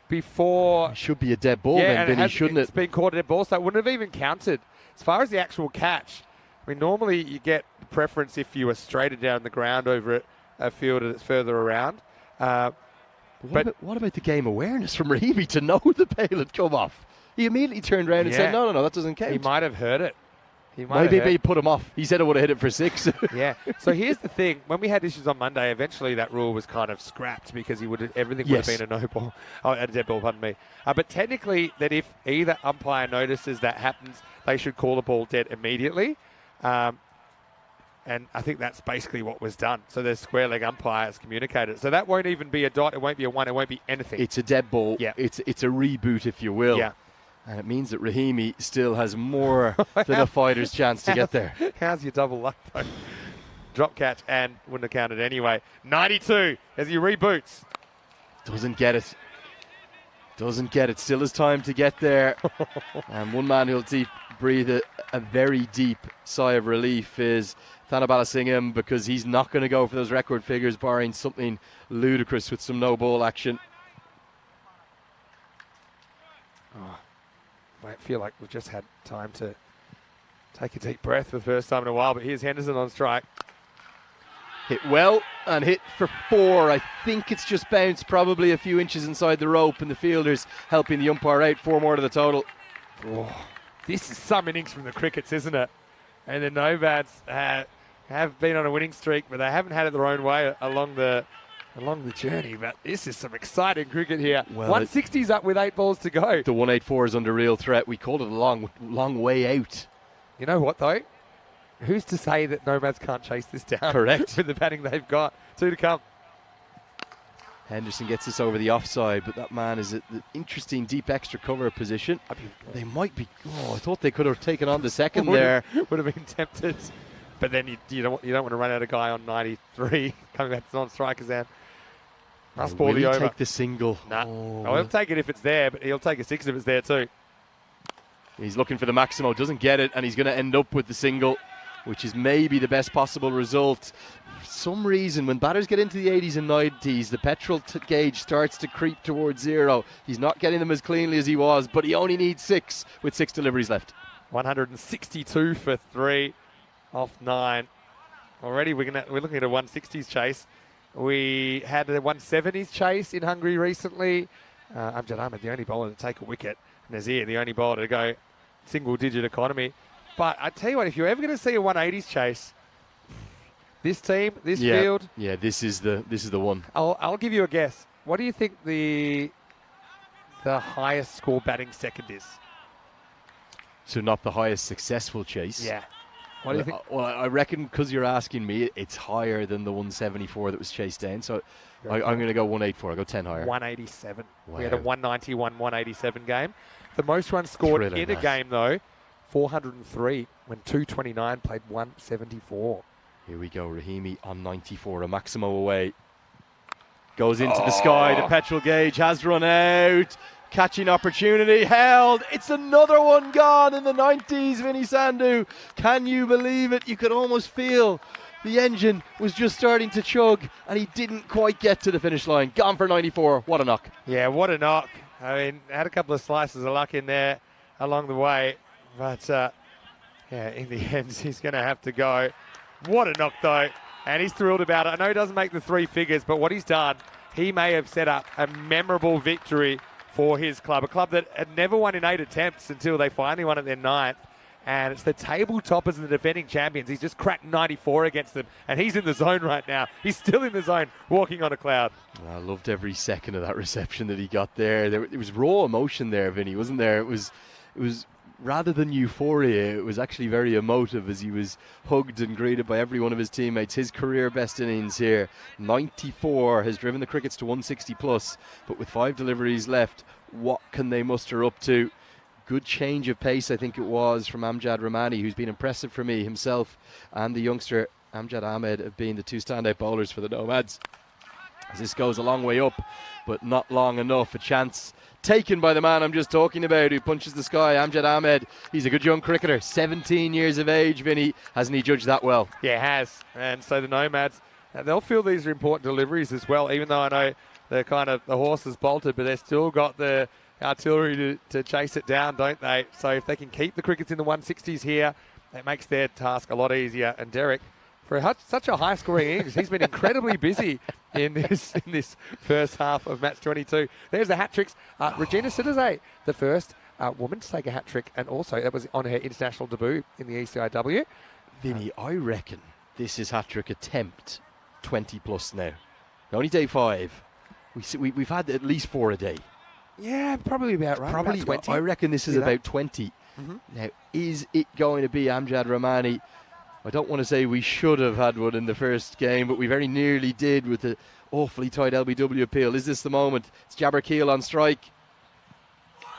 [SPEAKER 1] before.
[SPEAKER 3] It should be a dead ball
[SPEAKER 1] yeah,
[SPEAKER 3] then, Vinny, shouldn't it?
[SPEAKER 1] It's been called a dead ball, so it wouldn't have even counted. As far as the actual catch, I mean, normally you get preference if you were straighter down the ground over a field that's further around.
[SPEAKER 3] What about the game awareness from Rahimi to know the bail had come off? He immediately turned around and said, no, that doesn't count.
[SPEAKER 1] He might have heard it.
[SPEAKER 3] Maybe he put him off. He said I would have hit it for 6.
[SPEAKER 1] Yeah. So here's the thing. When we had issues on Monday, eventually that rule was kind of scrapped because everything would have been a no ball. Oh, a dead ball, pardon me. But technically, that if either umpire notices that happens, they should call the ball dead immediately. And I think that's basically what was done. So the square leg umpires communicated. So that won't even be a dot. It won't be a 1. It won't be anything.
[SPEAKER 3] It's a dead ball.
[SPEAKER 1] Yeah.
[SPEAKER 3] It's a reboot, if you will.
[SPEAKER 1] Yeah.
[SPEAKER 3] And it means that Rahimi still has more than a fighter's chance to get there.
[SPEAKER 1] How's your double luck, though? Drop catch and wouldn't have counted anyway. 92 as he reboots.
[SPEAKER 3] Doesn't get it. Doesn't get it. Still has time to get there. And one man who'll breathe a very deep sigh of relief is Thanabala Singham, because he's not going to go for those record figures, barring something ludicrous with some no ball action.
[SPEAKER 1] Oh. I feel like we've just had time to take a deep breath for the first time in a while, but here's Henderson on strike.
[SPEAKER 3] Hit well and hit for 4. I think it's just bounced probably a few inches inside the rope, and the fielders helping the umpire out. 4 more to the total.
[SPEAKER 1] Oh, this is some innings from the crickets, isn't it? And the Nomads have been on a winning streak, but they haven't had it their own way along the journey. But this is some exciting cricket here.
[SPEAKER 3] Well,
[SPEAKER 1] 160's up with 8 balls to go.
[SPEAKER 3] The 184 is under real threat. We called it a long way out.
[SPEAKER 1] You know what, though? Who's to say that Nomads can't chase this down?
[SPEAKER 3] Correct.
[SPEAKER 1] With the batting they've got. 2 to come.
[SPEAKER 3] Henderson gets this over the offside, but that man is at the interesting deep extra cover position. They might be. Oh, I thought they could have taken on the second there.
[SPEAKER 1] Would have been tempted. But then you don't want to run out a guy on 93 coming back to non-strikers then. Must ball the over.
[SPEAKER 3] Take the single.
[SPEAKER 1] Nah. Oh, he'll take it if it's there, but he'll take a 6 if it's there too.
[SPEAKER 3] He's looking for the Maximo, doesn't get it, and he's going to end up with the single, which is maybe the best possible result. For some reason, when batters get into the 80s and 90s, the petrol gauge starts to creep towards 0. He's not getting them as cleanly as he was, but he only needs 6 with 6 deliveries left.
[SPEAKER 1] 162 for 3 off 9. Already we're looking at a 160s chase. We had a 170s chase in Hungary recently. Amjad Ahmed, the only bowler to take a wicket. Nazir, the only bowler to go single-digit economy. But I tell you what, if you're ever going to see a 180s chase, this team, this field.
[SPEAKER 3] Yeah, this is the one.
[SPEAKER 1] I'll give you a guess. What do you think the highest score batting second is?
[SPEAKER 3] So not the highest successful chase.
[SPEAKER 1] Yeah. What do you think?
[SPEAKER 3] Well, I reckon because you're asking me, it's higher than the 174 that was chased down. So I'm going to go 184. I'll go 10 higher.
[SPEAKER 1] 187.
[SPEAKER 3] Wow.
[SPEAKER 1] We had a 191, 187 game. The most runs scored in a game, though, 403, when 229 played 174.
[SPEAKER 3] Here we go. Rahimi on 94. A Maximo away. Goes into the sky. The petrol gauge has run out. Catching opportunity held. It's another one gone in the 90s, Vinny Sandhu. Can you believe it? You could almost feel the engine was just starting to chug, and he didn't quite get to the finish line. Gone for 94. What a knock.
[SPEAKER 1] Yeah, what a knock. I mean, had a couple of slices of luck in there along the way. But, in the end, he's going to have to go. What a knock, though. And he's thrilled about it. I know he doesn't make the three figures, but what he's done, he may have set up a memorable victory for his club, a club that had never won in 8 attempts until they finally won at their 9th. And it's the table toppers and the defending champions. He's just cracked 94 against them, and he's in the zone right now. He's still in the zone, walking on a cloud.
[SPEAKER 3] I loved every second of that reception that he got there. It was raw emotion there, Vinny, wasn't there? It was rather than euphoria, it was actually very emotive as he was hugged and greeted by every one of his teammates. His career best innings here, 94, has driven the Crickets to 160 plus, but with 5 deliveries left, what can they muster up to? Good change of pace, I think it was, from Amjad Rahmani, who's been impressive for me. Himself and the youngster Amjad Ahmed have been the 2 standout bowlers for the Nomads. As this goes a long way up, but not long enough. A chance taken by the man I'm just talking about, who punches the sky, Amjad Ahmed. He's a good young cricketer, 17 years of age, Vinny. Hasn't he judged that well?
[SPEAKER 1] Yeah, he has. And so the Nomads, they'll feel these are important deliveries as well, even though I know the horses bolted, but they've still got the artillery to chase it down, don't they? So if they can keep the Crickets in the 160s here, that makes their task a lot easier. And Derek, for such a high-scoring innings, he's been incredibly busy in this first half of match 22. There's the hat-tricks. Regina Sidazay, the first woman to take a hat-trick, and also that was on her international debut in the ECIW.
[SPEAKER 3] Vinny, I reckon this is hat-trick attempt 20 plus now. Only day 5. We've had at least 4 a day.
[SPEAKER 1] Yeah, probably about right.
[SPEAKER 3] Probably
[SPEAKER 1] about 20.
[SPEAKER 3] I reckon this is about 20. Mm-hmm. Now, is it going to be Amjad Rahmani? I don't want to say we should have had one in the first game, but we very nearly did with the awfully tight LBW appeal. Is this the moment? It's Jabber Keel on strike.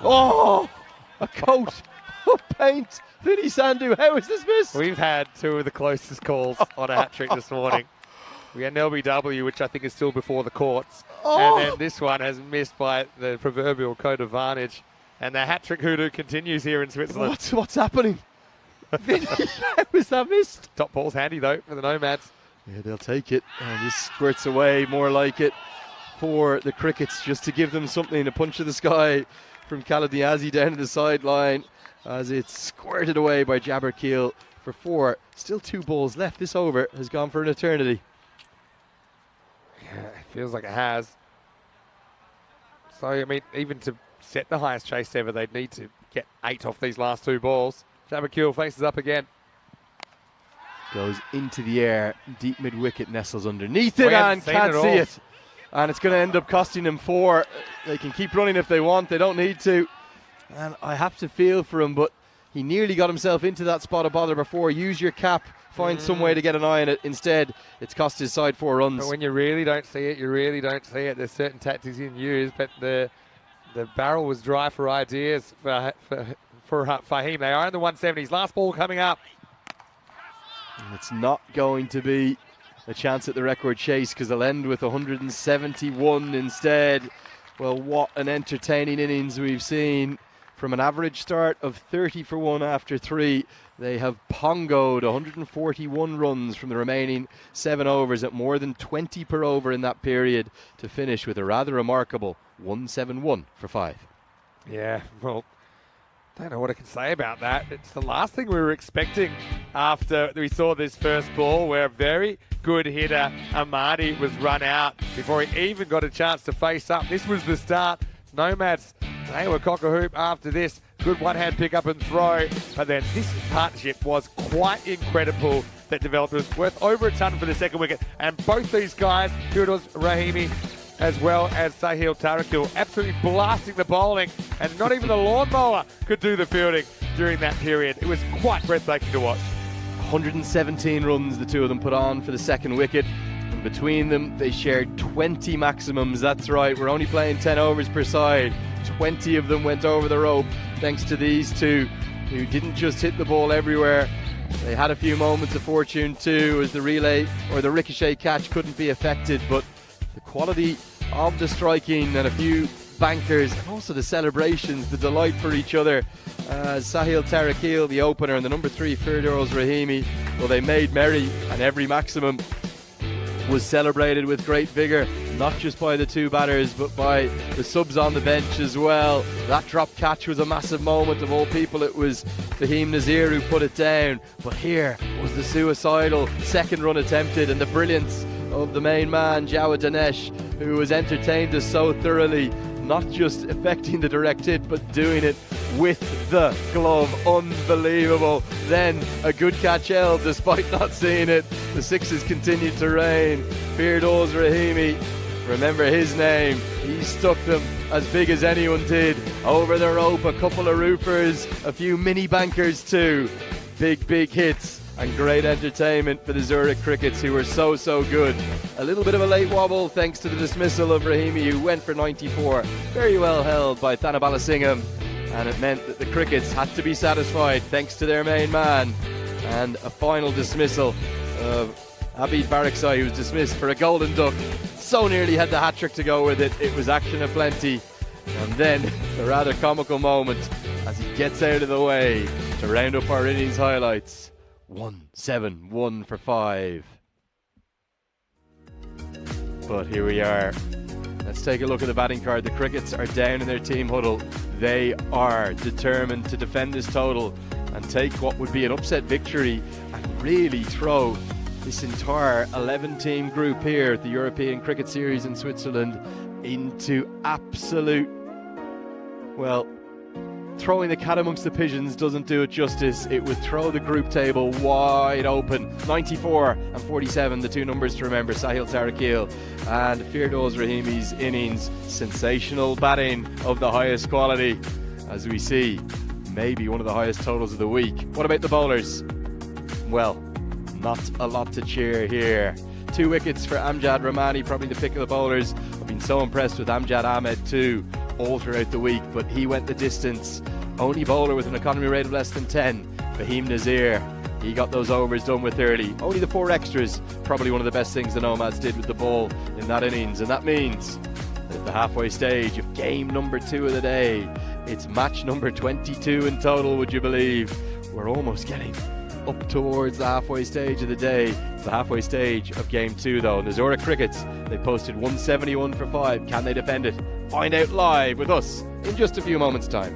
[SPEAKER 3] Oh, a coat of paint. Vinny Sandhu, how is this missed?
[SPEAKER 1] We've had 2 of the closest calls on a hat-trick this morning. We had an LBW, which I think is still before the courts. Oh. And then this one has missed by the proverbial coat of varnish. And the hat-trick hoodoo continues here in Switzerland.
[SPEAKER 3] What's happening? Vinny, how was that missed?
[SPEAKER 1] Top ball's handy, though, for the Nomads.
[SPEAKER 3] Yeah, they'll take it. And this squirts away, more like it, for the Crickets, just to give them something, a punch of the sky from Khalid Niazi down to the sideline as it's squirted away by Jabber Keel for 4. Still 2 balls left. This over has gone for an eternity.
[SPEAKER 1] Yeah, it feels like it has. So, I mean, even to set the highest chase ever, they'd need to get 8 off these last 2 balls. Jabber Keel faces up again.
[SPEAKER 3] Goes into the air, deep mid-wicket, nestles underneath it and can't see it. And it's going to end up costing them 4. They can keep running if they want, they don't need to. And I have to feel for him, but he nearly got himself into that spot of bother before. Use your cap, find some way to get an eye on it. Instead, it's cost his side 4 runs.
[SPEAKER 1] But when you really don't see it, you really don't see it. There's certain tactics you can use, but the barrel was dry for ideas for Fahim. They are in the 170s. Last ball coming up.
[SPEAKER 3] It's not going to be a chance at the record chase because they'll end with 171 instead. Well, what an entertaining innings we've seen. From an average start of 30 for 1 after 3, they have pongoed 141 runs from the remaining 7 overs at more than 20 per over in that period to finish with a rather remarkable 171 for 5.
[SPEAKER 1] Yeah, well, don't know what I can say about that. It's the last thing we were expecting after we saw this first ball, where a very good hitter, Amadi, was run out before he even got a chance to face up. This was the start. Nomads, they were cock-a-hoop after this. Good one-hand pick up and throw. But then this partnership was quite incredible that developed. It was worth over a ton for the second wicket. And both these guys, Kudos Rahimi as well as Sahil Tarakil, absolutely blasting the bowling. And not even the lawnmower could do the fielding during that period. It was quite breathtaking to watch.
[SPEAKER 3] 117 runs the two of them put on for the second wicket. And between them, they shared 20 maximums. That's right, we're only playing 10 overs per side. 20 of them went over the rope, thanks to these two, who didn't just hit the ball everywhere. They had a few moments of fortune too, as the relay or the ricochet catch couldn't be affected. But the quality of the striking and a few bankers, and also the celebrations, the delight for each other. Sahil Tarakil, the opener, and the number 3, Firdaus Rahimi, well, they made merry, and every maximum was celebrated with great vigour. not just by the two batters but by the subs on the bench as well. That drop catch was a massive moment. Of all people, it was Fahim Nazir who put it down, but here was the suicidal second run attempted, and the brilliance of the main man Jawad Danesh, who has entertained us so thoroughly, not just affecting the direct hit but doing it with the glove. Unbelievable. Then a good catch held despite not seeing it. The sixes continued to rain. Firdaus Rahimi, remember his name, he stuck them as big as anyone did over the rope. A couple of roofers, a few mini bankers too. Big hits and great entertainment for the Zurich Crickets, who were so good. A little bit of a late wobble thanks to the dismissal of Rahimi, who went for 94. Very well held by Thanabalasingham, and it meant that the Crickets had to be satisfied thanks to their main man. And a final dismissal of Abid Baraksai, who was dismissed for a golden duck. So nearly had the hat-trick to go with it. It was action aplenty. And then the rather comical moment as he gets out of the way to round up our innings highlights. 1-7-1 for 5. But here we are. Let's take a look at the batting card. The Crickets are down in their team huddle. They are determined to defend this total and take what would be an upset victory and really throw this entire 11-team group here at the European Cricket Series in Switzerland into absolute, well, throwing the cat amongst the pigeons doesn't do it justice. It would throw the group table wide open. 94 and 47, the two numbers to remember. Sahil Tarakil and Firdaus Rahimi's innings. Sensational batting of the highest quality, as we see maybe one of the highest totals of the week. What about the bowlers? Well, not a lot to cheer here. 2 wickets for Amjad Rahmani, probably the pick of the bowlers. I've been so impressed with Amjad Ahmed too all throughout the week, but he went the distance. Only bowler with an economy rate of less than 10, Fahim Nazir. He got those overs done with 30. Only the 4 extras, probably one of the best things the Nomads did with the ball in that innings, and that means that at the halfway stage of game number 2 of the day, it's match number 22 in total, would you believe? We're almost getting up towards the halfway stage of the day. It's the halfway stage of game 2 though. And the Zurich Crickets, they posted 171 for 5. Can they defend it? Find out live with us in just a few moments' time.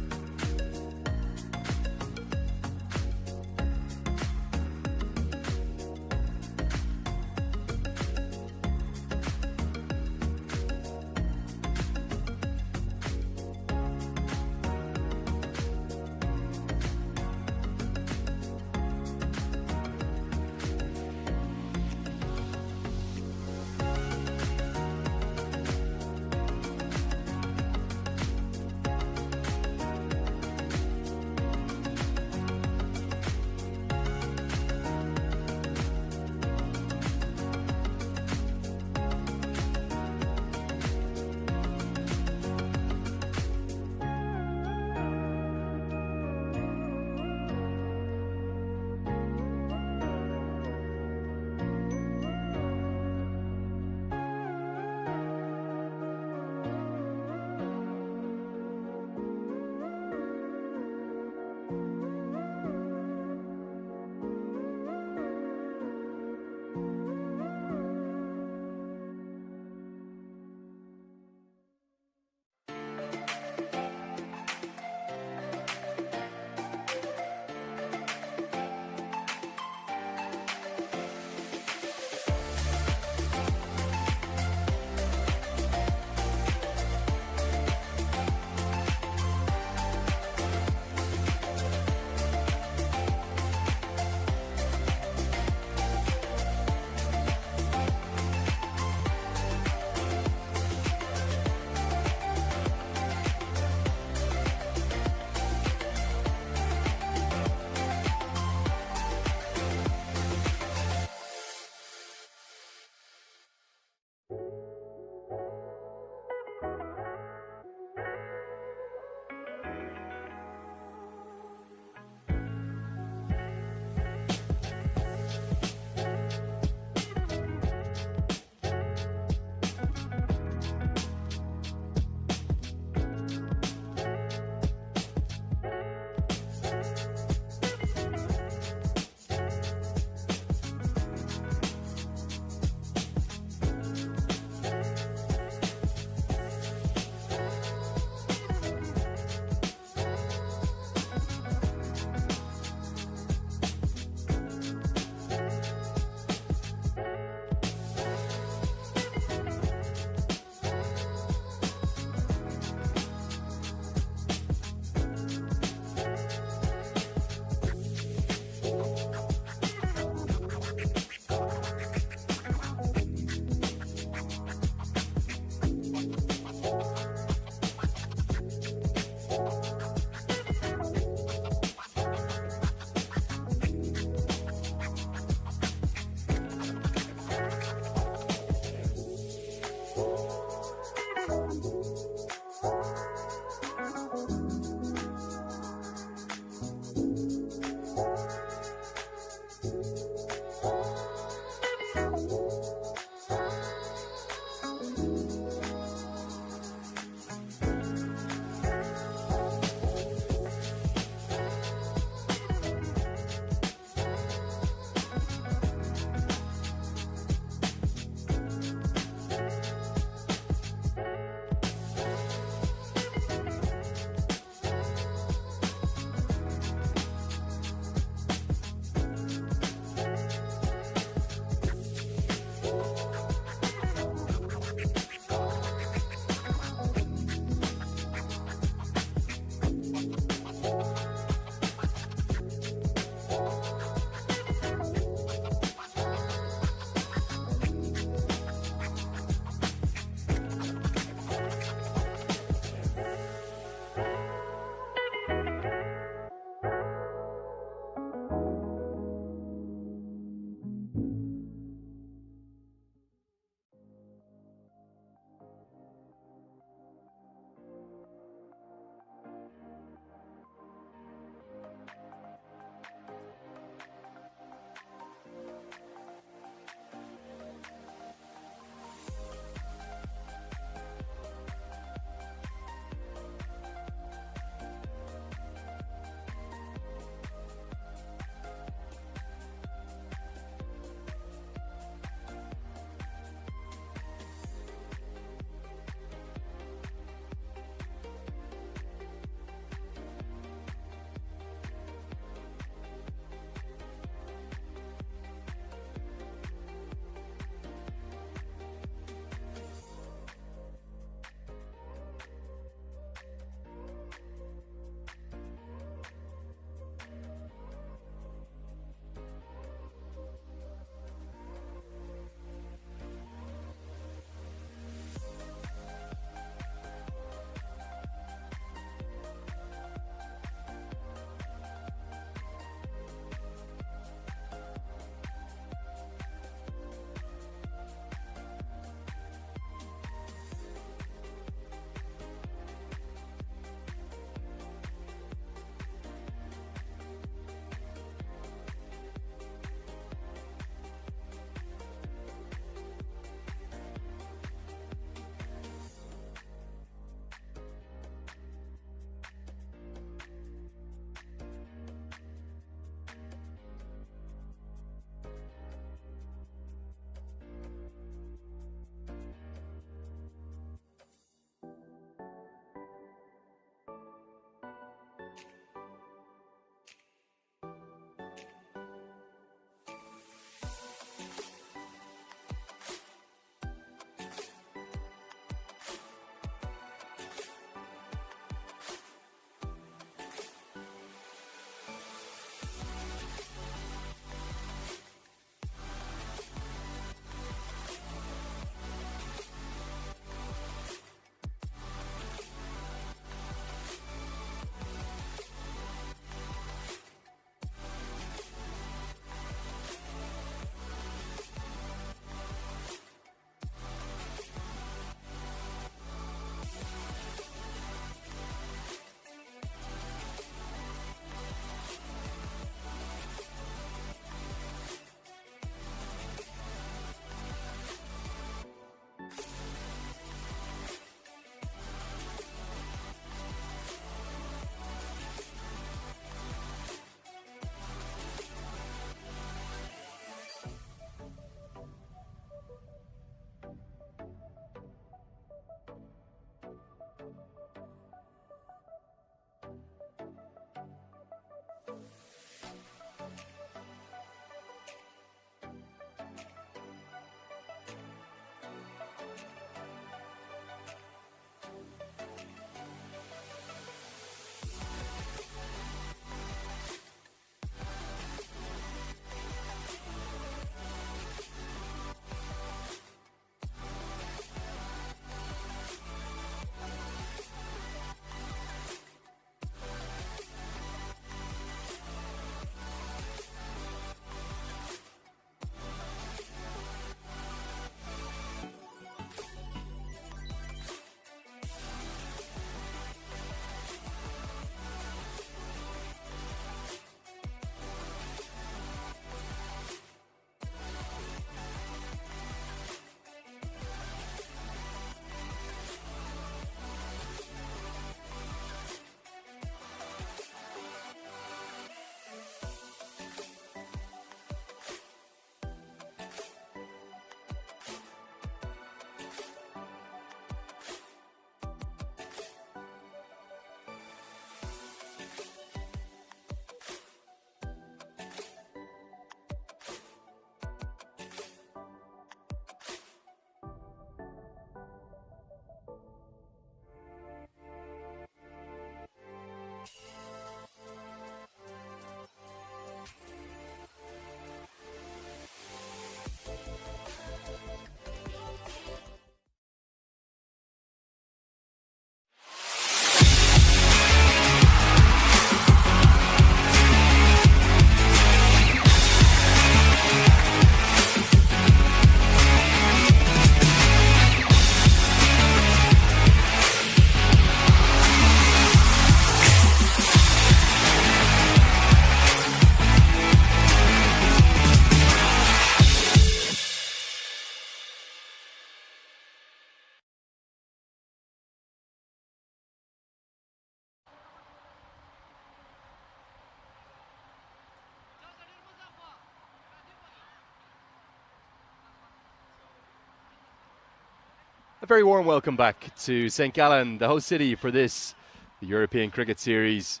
[SPEAKER 3] very warm welcome back to St. Gallen, the host city for this, the European Cricket Series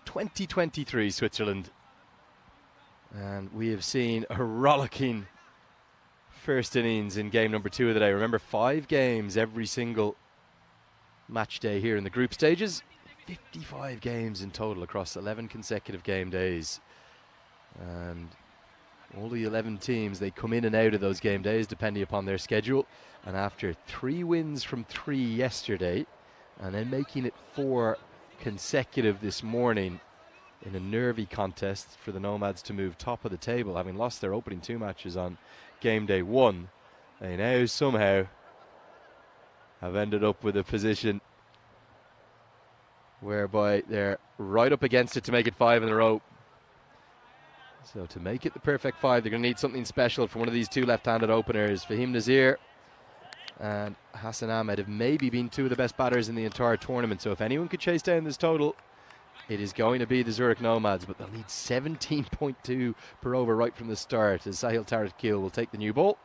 [SPEAKER 3] 2023 Switzerland. And we have seen a rollicking first innings in game number 2 of the day. Remember, 5 games every single match day here in the group stages. 55 games in total across 11 consecutive game days. And all the 11 teams, they come in and out of those game days depending upon their schedule. And after 3 wins from 3 yesterday, and then making it 4 consecutive this morning in a nervy contest for the Nomads to move top of the table, having lost their opening 2 matches on game day 1, they now somehow have ended up with a position whereby they're right up against it to make it 5 in a row. So to make it the perfect 5, they're going to need something special from one of these 2 left-handed openers. Fahim Nazir and Hassan Ahmed have maybe been 2 of the best batters in the entire tournament. So if anyone could chase down this total, it is going to be the Zurich Nomads, but they'll need 17.2 per over right from the start as Sahil Tarakil will take the new ball.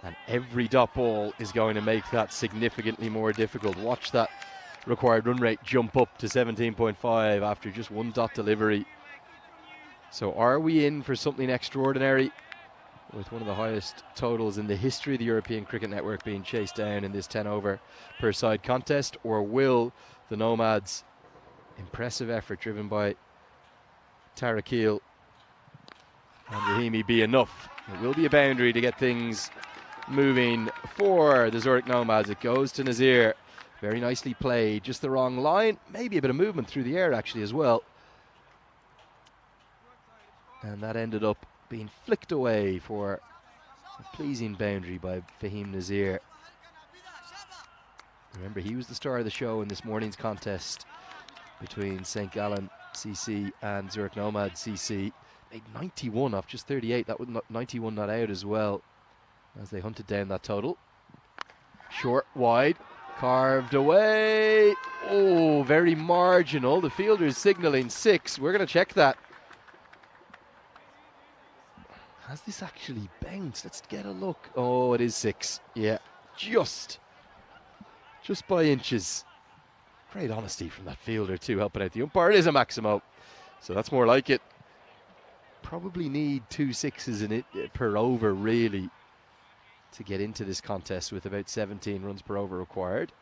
[SPEAKER 3] And every dot ball is going to make that significantly more difficult. Watch that required run rate jump up to 17.5 after just 1 dot delivery. So are we in for something extraordinary with one of the highest totals in the history of the European Cricket Network being chased down in this 10 over per side contest, or will the Nomads' impressive effort driven by Tarakil and Rahimi be enough? It will be a boundary to get things moving for the Zurich Nomads. It goes to Nazir. Very nicely played, just the wrong line. Maybe a bit of movement through the air actually as well. And that ended up being flicked away for a pleasing boundary by Fahim Nazir. Remember, he was the star of the show in this morning's contest between St. Gallen CC and Zurich Nomad CC. Made 91 off just 38. That was 91 not out as well as they hunted down that total. Short, wide, carved away. Oh, very marginal. The fielder is signalling 6. We're going to check that. Has this actually bounced? Let's get a look. Oh, it is 6. Yeah, just by inches. Great honesty from that fielder too, helping out the umpire. It is a Maximo, so that's more like it. Probably need 2 6s in it per over really to get into this contest with about 17 runs per over required.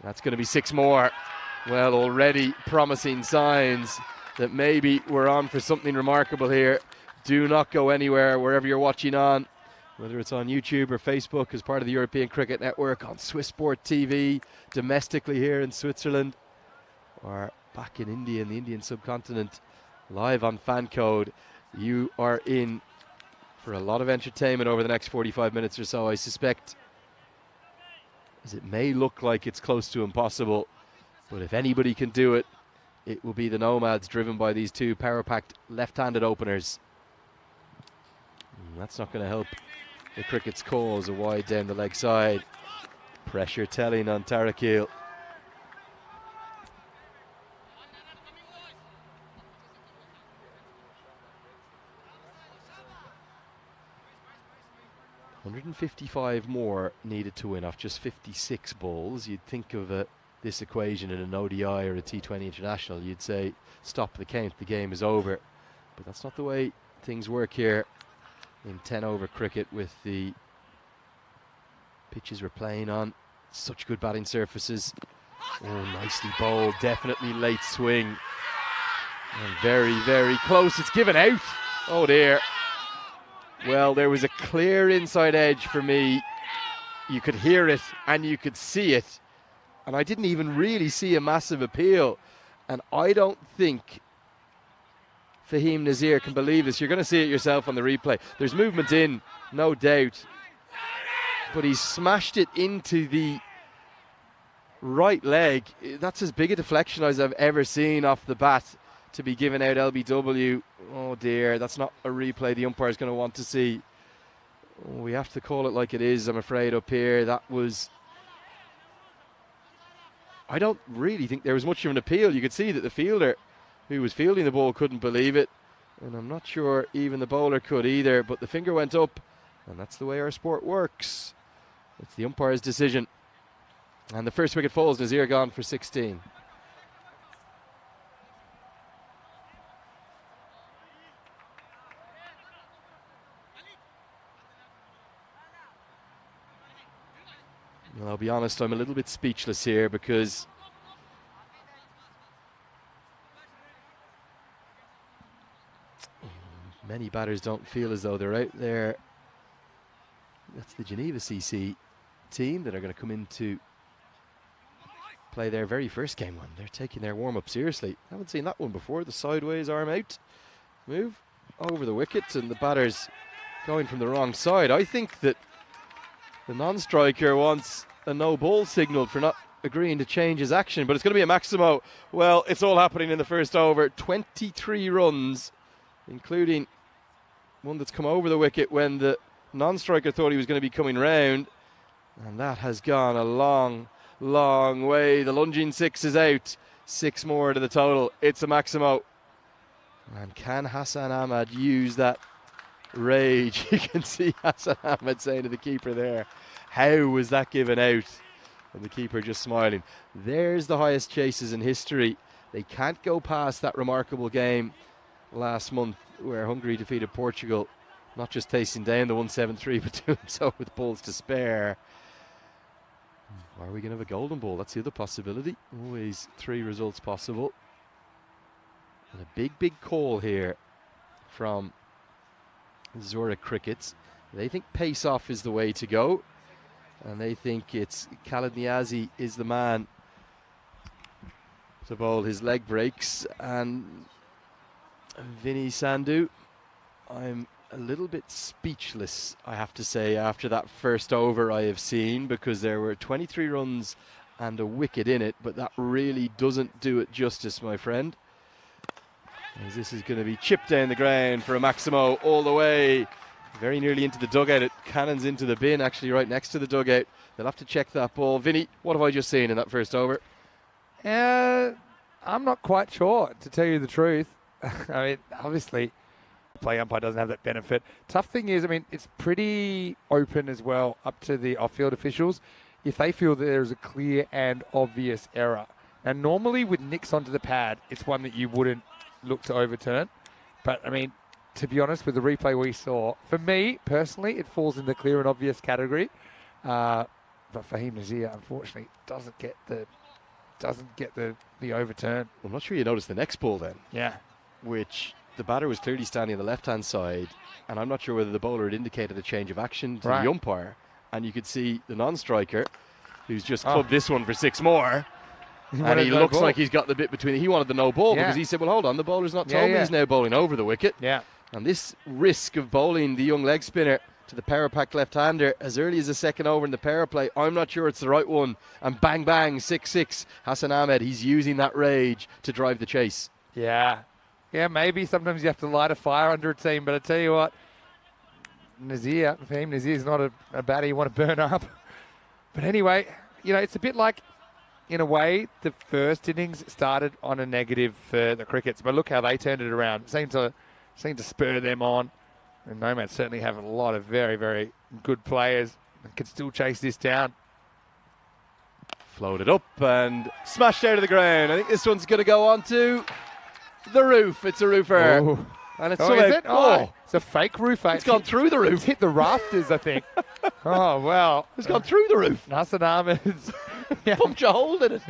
[SPEAKER 3] That's going to be 6 more. Well, already promising signs that maybe we're on for something remarkable here. Do not go anywhere wherever you're watching on, whether it's on YouTube or Facebook as part of the European Cricket Network, on Swiss Sport TV, domestically here in Switzerland, or back in India, in the Indian subcontinent, live on Fan Code. You are in for a lot of entertainment over the next 45 minutes or so, I suspect, as it may look like it's close to impossible, but if anybody can do it, it will be the Nomads, driven by these 2 power-packed left-handed openers. That's not going to help the cricket's cause. A wide down the leg side. Pressure telling on Tarakil. $155 more needed to win off just 56 balls. You'd think of this equation in an ODI or a T20 international. You'd say, stop the count, the game is over. But that's not the way things work here in 10 over cricket with the pitches we're playing on. Such good batting surfaces. Oh, nicely bowled. Definitely late swing. And very, very close. It's given out. Oh dear. Well, there was a clear inside edge for me. You could hear it and you could see it. And I didn't even really see a massive appeal. And I don't think Fahim Nazir can believe this. You're going to see it yourself on the replay. There's movement in, no doubt. But he's smashed it into the right leg. That's as big a deflection as I've ever seen off the bat to be given out LBW. Oh dear, that's not a replay the umpire's going to want to see. Oh, we have to call it like it is, I'm afraid, up here. That was... I don't really think there was much of an appeal. You could see that the fielder who was fielding the ball couldn't believe it, and I'm not sure even the bowler could either, but the finger went up And that's the way our sport works. It's the umpire's decision. And the first wicket falls. Nazir gone for 16. Well, I'll be honest, I'm a little bit speechless here because many batters don't feel as though they're out there. That's the Geneva CC team that are going to come in to play their very first game one. They're taking their warm-up seriously. Haven't seen that one before. The sideways arm out move over the wicket, and the batter's going from the wrong side. I think that the non-striker wants a no-ball signal for not agreeing to change his action, but it's going to be a Maximo. Well, it's all happening in the first over. 23 runs, including one that's come over the wicket when the non-striker thought he was going to be coming round, and that has gone a long, long way. The lunging 6 is out. 6 more to the total. It's a Maximo. And can Hassan Ahmad use that rage? You can see Hassan Ahmad saying to the keeper there, how was that given out? And the keeper just smiling. There's the highest chases in history. They can't go past that remarkable game last month where Hungary defeated Portugal, not just tasting down the 173, but doing so with balls to spare. Are we going to have a golden ball? That's the other possibility. Always 3 results possible. And a big, big call here from Zurich Crickets. They think pace off is the way to go, and they think it's Khalid Niazi is the man to bowl his leg breaks. And Vinny Sandhu, I'm a little bit speechless, I have to say, after that first over I have seen, because there were 23 runs and a wicket in it, but that really doesn't do it justice, my friend. As this is going to be chipped down the ground for a Maximo all the way, very nearly into the dugout. It cannons into the bin, actually right next to the dugout. They'll have to check that ball. Vinny, what have I just seen in that first over?
[SPEAKER 1] I'm not quite sure, to tell you the truth. I mean, obviously, the play umpire doesn't have that benefit. Tough thing is, I mean, it's pretty open as well up to the off-field officials if they feel that there's a clear and obvious error. Now, normally with nicks onto the pad, it's one that you wouldn't look to overturn. But, I mean, to be honest, with the replay we saw, for me, personally, it falls in the clear and obvious category. But Fahim Nazir, unfortunately, doesn't get the overturn.
[SPEAKER 3] I'm not sure you noticed the next ball then.
[SPEAKER 1] Yeah.
[SPEAKER 3] Which the batter was clearly standing on the left-hand side, and I'm not sure whether the bowler had indicated a change of action to the umpire, and you could see the non-striker, who's just clubbed this one for 6 more, and he looks like he's got the bit between. He wanted the no ball because he said, well, hold on, the bowler's not told me he's now bowling over the wicket. Yeah. And this risk of bowling the young leg spinner to the power-packed left-hander as early as the second over in the power play, I'm not sure it's the right one. And bang, bang, 6-6. Hassan Ahmed, he's using that rage to drive the chase.
[SPEAKER 1] Yeah. Yeah, maybe sometimes you have to light a fire under a team, but I tell you what, Fahim Nazir's not a batter you want to burn up. But anyway, you know, it's a bit like, in a way, the first innings started on a negative for the Crickets, but look how they turned it around. It seemed to spur them on. And Nomad certainly have a lot of very, very good players and can still chase this down.
[SPEAKER 3] Floated up and smashed out of the ground. I think this one's going to go on to the roof. It's a roofer.
[SPEAKER 1] Ooh.
[SPEAKER 3] And it's
[SPEAKER 1] is it? It's a fake roofer.
[SPEAKER 3] It's gone through the roof.
[SPEAKER 1] It's hit the rafters, I think. Oh, well.
[SPEAKER 3] It's gone through the roof.
[SPEAKER 1] Hassan Ahmed's
[SPEAKER 3] pumped a hole in it.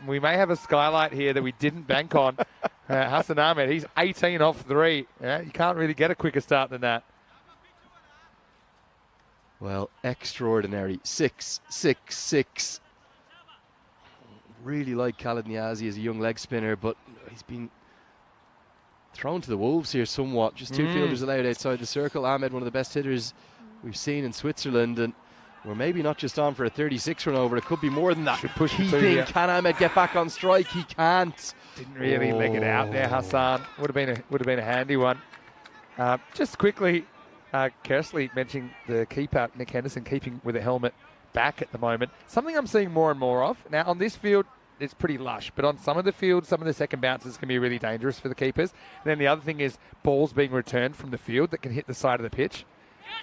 [SPEAKER 1] We may have a skylight here that we didn't bank on. Hassan Ahmed, he's 18 off 3. Yeah, you can't really get a quicker start than that.
[SPEAKER 3] Well, extraordinary. 6-6-6. Really like Khalid Niazi as a young leg spinner, but he's been thrown to the wolves here somewhat. Just 2 fielders allowed outside the circle. Ahmed, one of the best hitters we've seen in Switzerland, and we're maybe not just on for a 36 run over. It could be more than that. Can Ahmed get back on strike? He can't.
[SPEAKER 1] Didn't really leg it out there, Hassan. Would have been a handy one. Just quickly, Kersley mentioning the keeper, Nick Henderson, keeping with a helmet back at the moment. Something I'm seeing more and more of. Now, on this field, it's pretty lush, but on some of the fields, some of the second bounces can be really dangerous for the keepers. And then the other thing is balls being returned from the field that can hit the side of the pitch.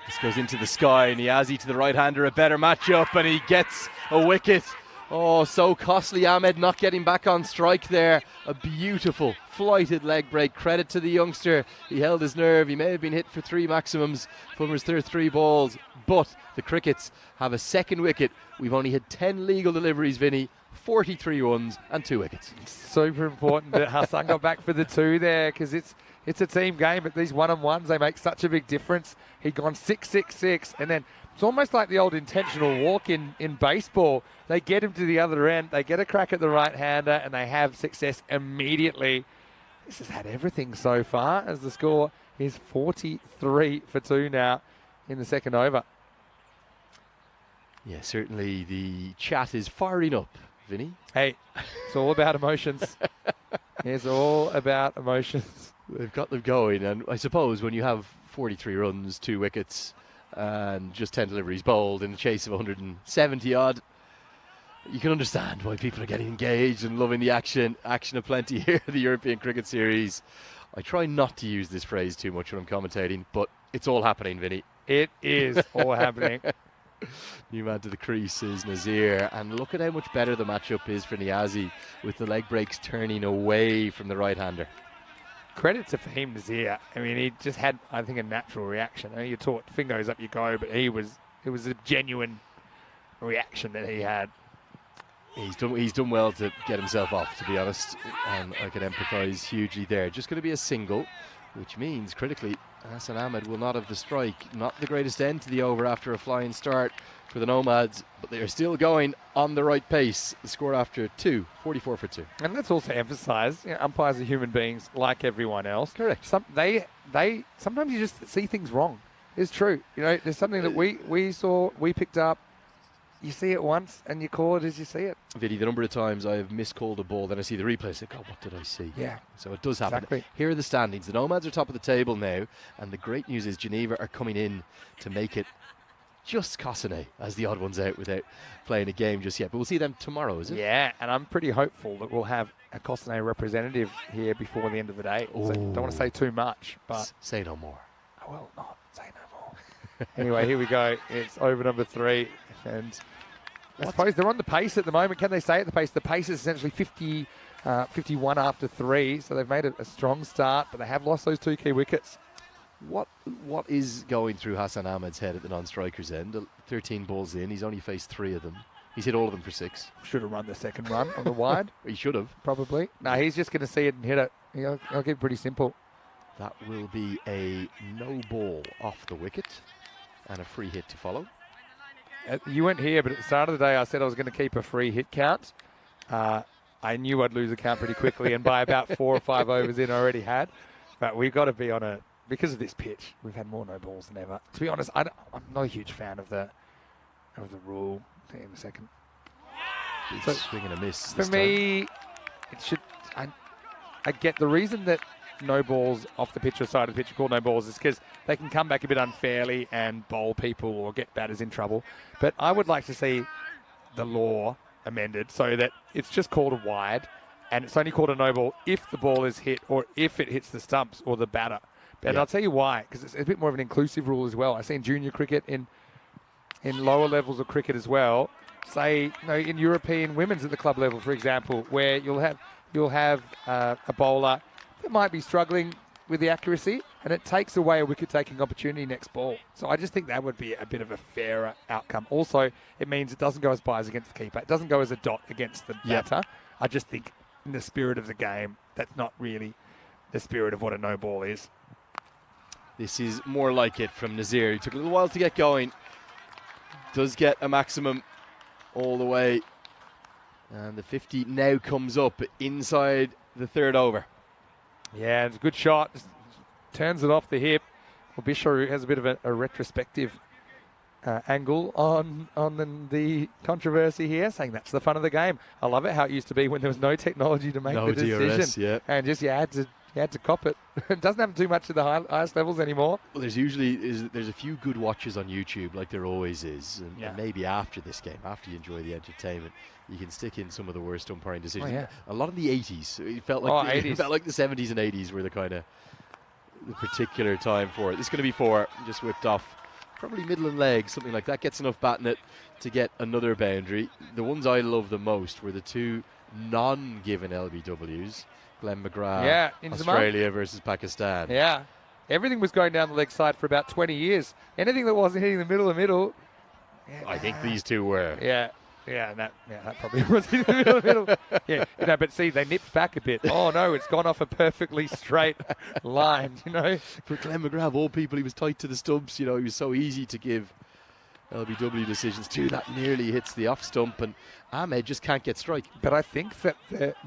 [SPEAKER 3] This goes into the sky. Niazi to the right-hander, a better matchup, and he gets a wicket. Oh, so costly. Ahmed not getting back on strike there. A beautiful flighted leg break. Credit to the youngster. He held his nerve. He may have been hit for 3 maximums from his 3 balls, but the Crickets have a second wicket. We've only had 10 legal deliveries, Vinny. 43 runs and 2 wickets.
[SPEAKER 1] Super important that Hassan got back for the 2 there, because it's a team game, but these one-on-ones, they make such a big difference. He'd gone 6-6-6, and then it's almost like the old intentional walk in baseball. They get him to the other end, they get a crack at the right-hander, and they have success immediately. This has had everything so far, as the score is 43 for 2 now in the second over.
[SPEAKER 3] Yeah, certainly the chat is firing up, Vinny.
[SPEAKER 1] Hey, it's all about emotions. It's all about emotions.
[SPEAKER 3] They've got them going, and I suppose when you have 43 runs, 2 wickets, and just 10 deliveries bowled in a chase of 170 odd, you can understand why people are getting engaged and loving the action. Action aplenty here at the European Cricket Series. I try not to use this phrase too much when I'm commentating, but it's all happening, Vinny.
[SPEAKER 1] It is all happening.
[SPEAKER 3] New man to the crease is Nazir, and look at how much better the matchup is for Niazi, with the leg breaks turning away from the right-hander.
[SPEAKER 1] Credit to Fahim Nazir. I mean, he just had, I think, a natural reaction. I know you're taught fingers up you go, but it was a genuine reaction that he had.
[SPEAKER 3] He's done well to get himself off, to be honest, and I can empathise hugely there. Just going to be a single, which means critically Hassan Ahmed will not have the strike. Not the greatest end to the over after a flying start for the Nomads, but they are still going on the right pace. The score after 2, 44 for 2.
[SPEAKER 1] And let's also emphasise, umpires are human beings like everyone else.
[SPEAKER 3] Correct.
[SPEAKER 1] They sometimes you just see things wrong. It's true. There's something that we saw, we picked up. You see it once and you call it as you see it.
[SPEAKER 3] Vinny, the number of times I have miscalled a ball, then I see the replay, I say, God, what did I see?
[SPEAKER 1] Yeah.
[SPEAKER 3] So it does happen.
[SPEAKER 1] Exactly.
[SPEAKER 3] Here are the standings. The Nomads are top of the table now, and the great news is Geneva are coming in to make it just Cossonay as the odd ones out without playing a game just yet. But we'll see them tomorrow, is it?
[SPEAKER 1] Yeah, and I'm pretty hopeful that we'll have a Cossonay representative here before the end of the day. So don't want to say too much, but...
[SPEAKER 3] Say no more.
[SPEAKER 1] I will not say no more. Anyway, here we go. It's over number 3, and... I suppose they're on the pace at the moment. Can they stay at the pace? The pace is essentially 51 after 3, so they've made a strong start, but they have lost those 2 key wickets.
[SPEAKER 3] What is going through Hassan Ahmed's head at the non-strikers end? 13 balls in, he's only faced 3 of them. He's hit all of them for 6.
[SPEAKER 1] Should have run the second run on the wide.
[SPEAKER 3] He should have.
[SPEAKER 1] Probably. No, he's just going to see it and hit it. I'll keep it pretty simple.
[SPEAKER 3] That will be a no ball off the wicket and a free hit to follow.
[SPEAKER 1] You weren't here, but at the start of the day, I said I was going to keep a free hit count. I knew I'd lose a count pretty quickly, and by about 4 or 5 overs in, I already had. But we've got to be on it because of this pitch. We've had more no balls than ever. To be honest, I'm not a huge fan of the rule. In a second.
[SPEAKER 3] Big swing and a miss.
[SPEAKER 1] For me, it should. I get the reason that no balls off the pitch or side of the pitch are called no balls is because they can come back a bit unfairly and bowl people or get batters in trouble. But I would like to see the law amended so that it's just called a wide and it's only called a no ball if the ball is hit or if it hits the stumps or the batter. And I'll tell you why, because it's a bit more of an inclusive rule as well. I've seen junior cricket in lower levels of cricket as well. Say, in European women's at the club level, for example, where you'll have a bowler that might be struggling with the accuracy, and it takes away a wicket-taking opportunity next ball. So I just think that would be a bit of a fairer outcome. Also, it means it doesn't go as byes against the keeper. It doesn't go as a dot against the batter. I just think in the spirit of the game, that's not really the spirit of what a no ball is.
[SPEAKER 3] This is more like it from Nazir. He took a little while to get going. Does get a maximum all the way. And the 50 now comes up inside the 3rd over.
[SPEAKER 1] Yeah, it's a good shot. Just turns it off the hip. Well, Bishop has a bit of a retrospective angle on the controversy here, saying that's the fun of the game. I love it how it used to be when there was no technology to make the decision.
[SPEAKER 3] DRS,
[SPEAKER 1] and just you had to cop it. It doesn't happen too much at the highest levels anymore.
[SPEAKER 3] Well, there's a few good watches on YouTube, like there always is, and maybe after this game, after you enjoy the entertainment, you can stick in some of the worst umpiring decisions.
[SPEAKER 1] Oh, yeah.
[SPEAKER 3] A lot in the 80s. It felt like the 70s and 80s were the kind of the particular time for it. This is going to be 4, just whipped off probably middle and leg, something like that. Gets enough batting it to get another boundary. The ones I love the most were the two non-given LBWs. Glenn McGrath, Australia versus Pakistan.
[SPEAKER 1] Yeah. Everything was going down the leg side for about 20 years. Anything that wasn't hitting the middle. Yeah,
[SPEAKER 3] I think these two were.
[SPEAKER 1] Yeah, that probably was in the middle. Yeah, but see, they nipped back a bit. Oh no, it's gone off a perfectly straight line.
[SPEAKER 3] For Glenn McGrath, of all people, he was tight to the stubs. He was so easy to give LBW decisions to. That nearly hits the off stump, and Ahmed just can't get strike.
[SPEAKER 1] But I think that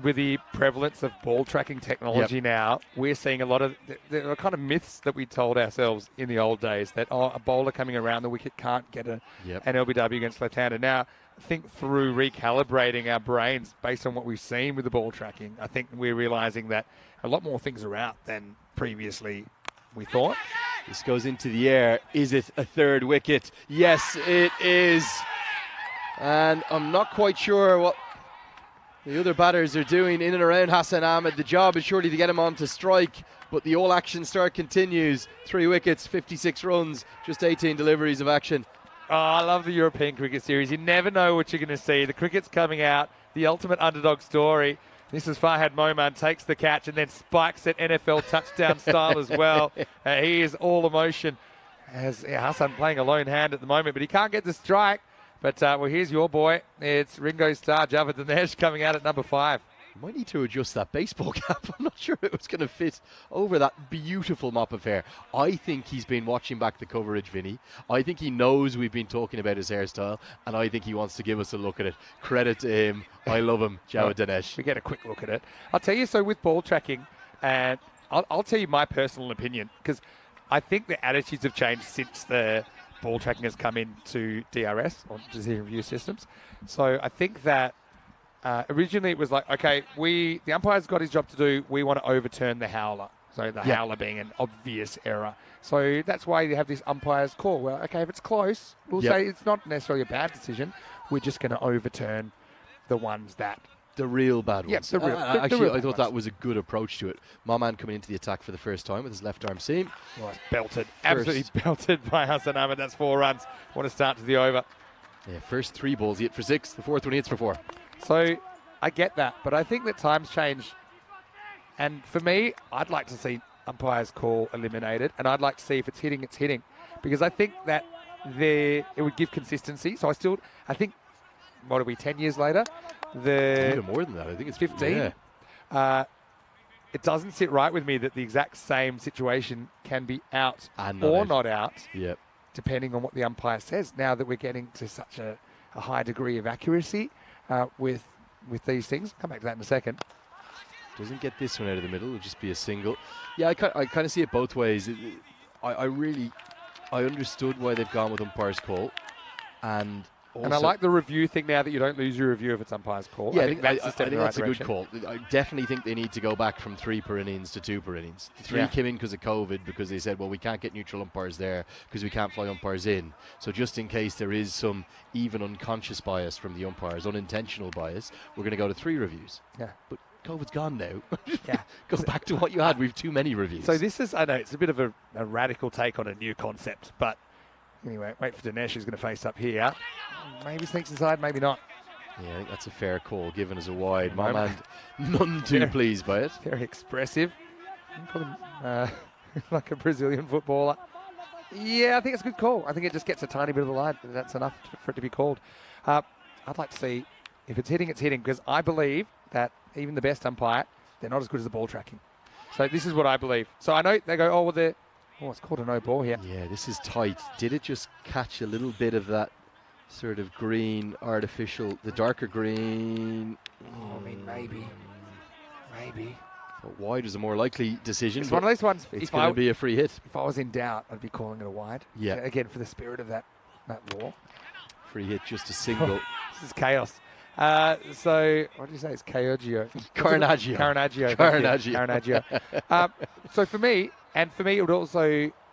[SPEAKER 1] with the prevalence of ball tracking technology now, we're seeing a lot of the kind of myths that we told ourselves in the old days that a bowler coming around the wicket can't get an LBW against left-hander. Now, I think through recalibrating our brains based on what we've seen with the ball tracking, I think we're realising that a lot more things are out than previously we thought.
[SPEAKER 3] This goes into the air. Is it a third wicket? Yes, it is. And I'm not quite sure what the other batters are doing in and around Hassan Ahmed. The job is surely to get him on to strike, but the all action start continues. 3 wickets, 56 runs, just 18 deliveries of action.
[SPEAKER 1] Oh, I love the European Cricket Series. You never know what you're going to see. The cricket's coming out, the ultimate underdog story. This is Farhad Moman, takes the catch and then spikes it NFL touchdown style as well. He is all emotion. As Hassan playing a lone hand at the moment, but he can't get the strike. But, well, here's your boy. It's Ringo Starr, Javed Dinesh coming out at number 5.
[SPEAKER 3] Might need to adjust that baseball cap. I'm not sure it was going to fit over that beautiful mop of hair. I think he's been watching back the coverage, Vinny. I think he knows we've been talking about his hairstyle, and I think he wants to give us a look at it. Credit to him. I love him, Javed Dinesh.
[SPEAKER 1] We get a quick look at it. I'll tell you, so with ball tracking, and I'll tell you my personal opinion, because I think the attitudes have changed since the ball tracking has come into DRS, or decision review systems. So I think that originally it was like, okay, the umpire's got his job to do. We want to overturn the howler. So the howler being an obvious error. So that's why you have this umpire's call. Well, okay, if it's close, we'll say it's not necessarily a bad decision. We're just going to overturn the ones that...
[SPEAKER 3] The real bad ones.
[SPEAKER 1] Yes, the real
[SPEAKER 3] Actually, I thought
[SPEAKER 1] ones.
[SPEAKER 3] That was a good approach to it. My man coming into the attack for the first time with his left arm seam.
[SPEAKER 1] Well, it's belted. Absolutely belted by Hassan Ahmed. That's 4 runs. What a start to the over.
[SPEAKER 3] Yeah, first 3 balls he hit for 6. The 4th one he hits for 4.
[SPEAKER 1] So I get that, but I think that times change. And for me, I'd like to see umpire's call eliminated, and I'd like to see if it's hitting, it's hitting. Because I think that it would give consistency. So I think, what are we, 10 years later?
[SPEAKER 3] Even more than that. I think it's
[SPEAKER 1] 15. Yeah. It doesn't sit right with me that the exact same situation can be out or not out, depending on what the umpire says. Now that we're getting to such a high degree of accuracy with these things. Come back to that in a second.
[SPEAKER 3] Doesn't get this one out of the middle. It'll just be a single. Yeah, I kind of see it both ways. I understood why they've gone with umpire's call, and I like the review thing now that you don't lose your review if it's umpire's call. Yeah, I think that's a good call. I definitely think they need to go back from 3 per innings to 2 per innings. 3 came in because of COVID, because they said, well, we can't get neutral umpires there because we can't fly umpires in. So just in case there is some even unconscious bias from the umpires, unintentional bias, we're going to go to 3 reviews. Yeah. But COVID's gone now. Yeah. Go back to what you had. We've too many reviews. So this is, I know, it's a bit of a radical take on a new concept, but anyway, wait for Dinesh, who's going to face up here. Maybe sneaks inside, maybe not. Yeah, I think that's a fair call, given as a wide. My man, none too pleased by it. Very expressive. Call him, like a Brazilian footballer. Yeah, I think it's a good call. I think it just gets a tiny bit of the line. That's enough for it to be called. I'd like to see if it's hitting, because I believe that even the best umpire, they're not as good as the ball tracking. So this is what I believe. So I know they go, it's called a no ball here. Yeah, this is tight. Did it just catch a little bit of that sort of green, artificial, the darker green? I mean, maybe. But wide is a more likely decision. It's one of those ones. It's going to be a free hit. If I was in doubt, I'd be calling it a wide. Yeah. Again, for the spirit of that law. Free hit, just a single. This is chaos. So, what did you say? It's Carnaggio. So for me,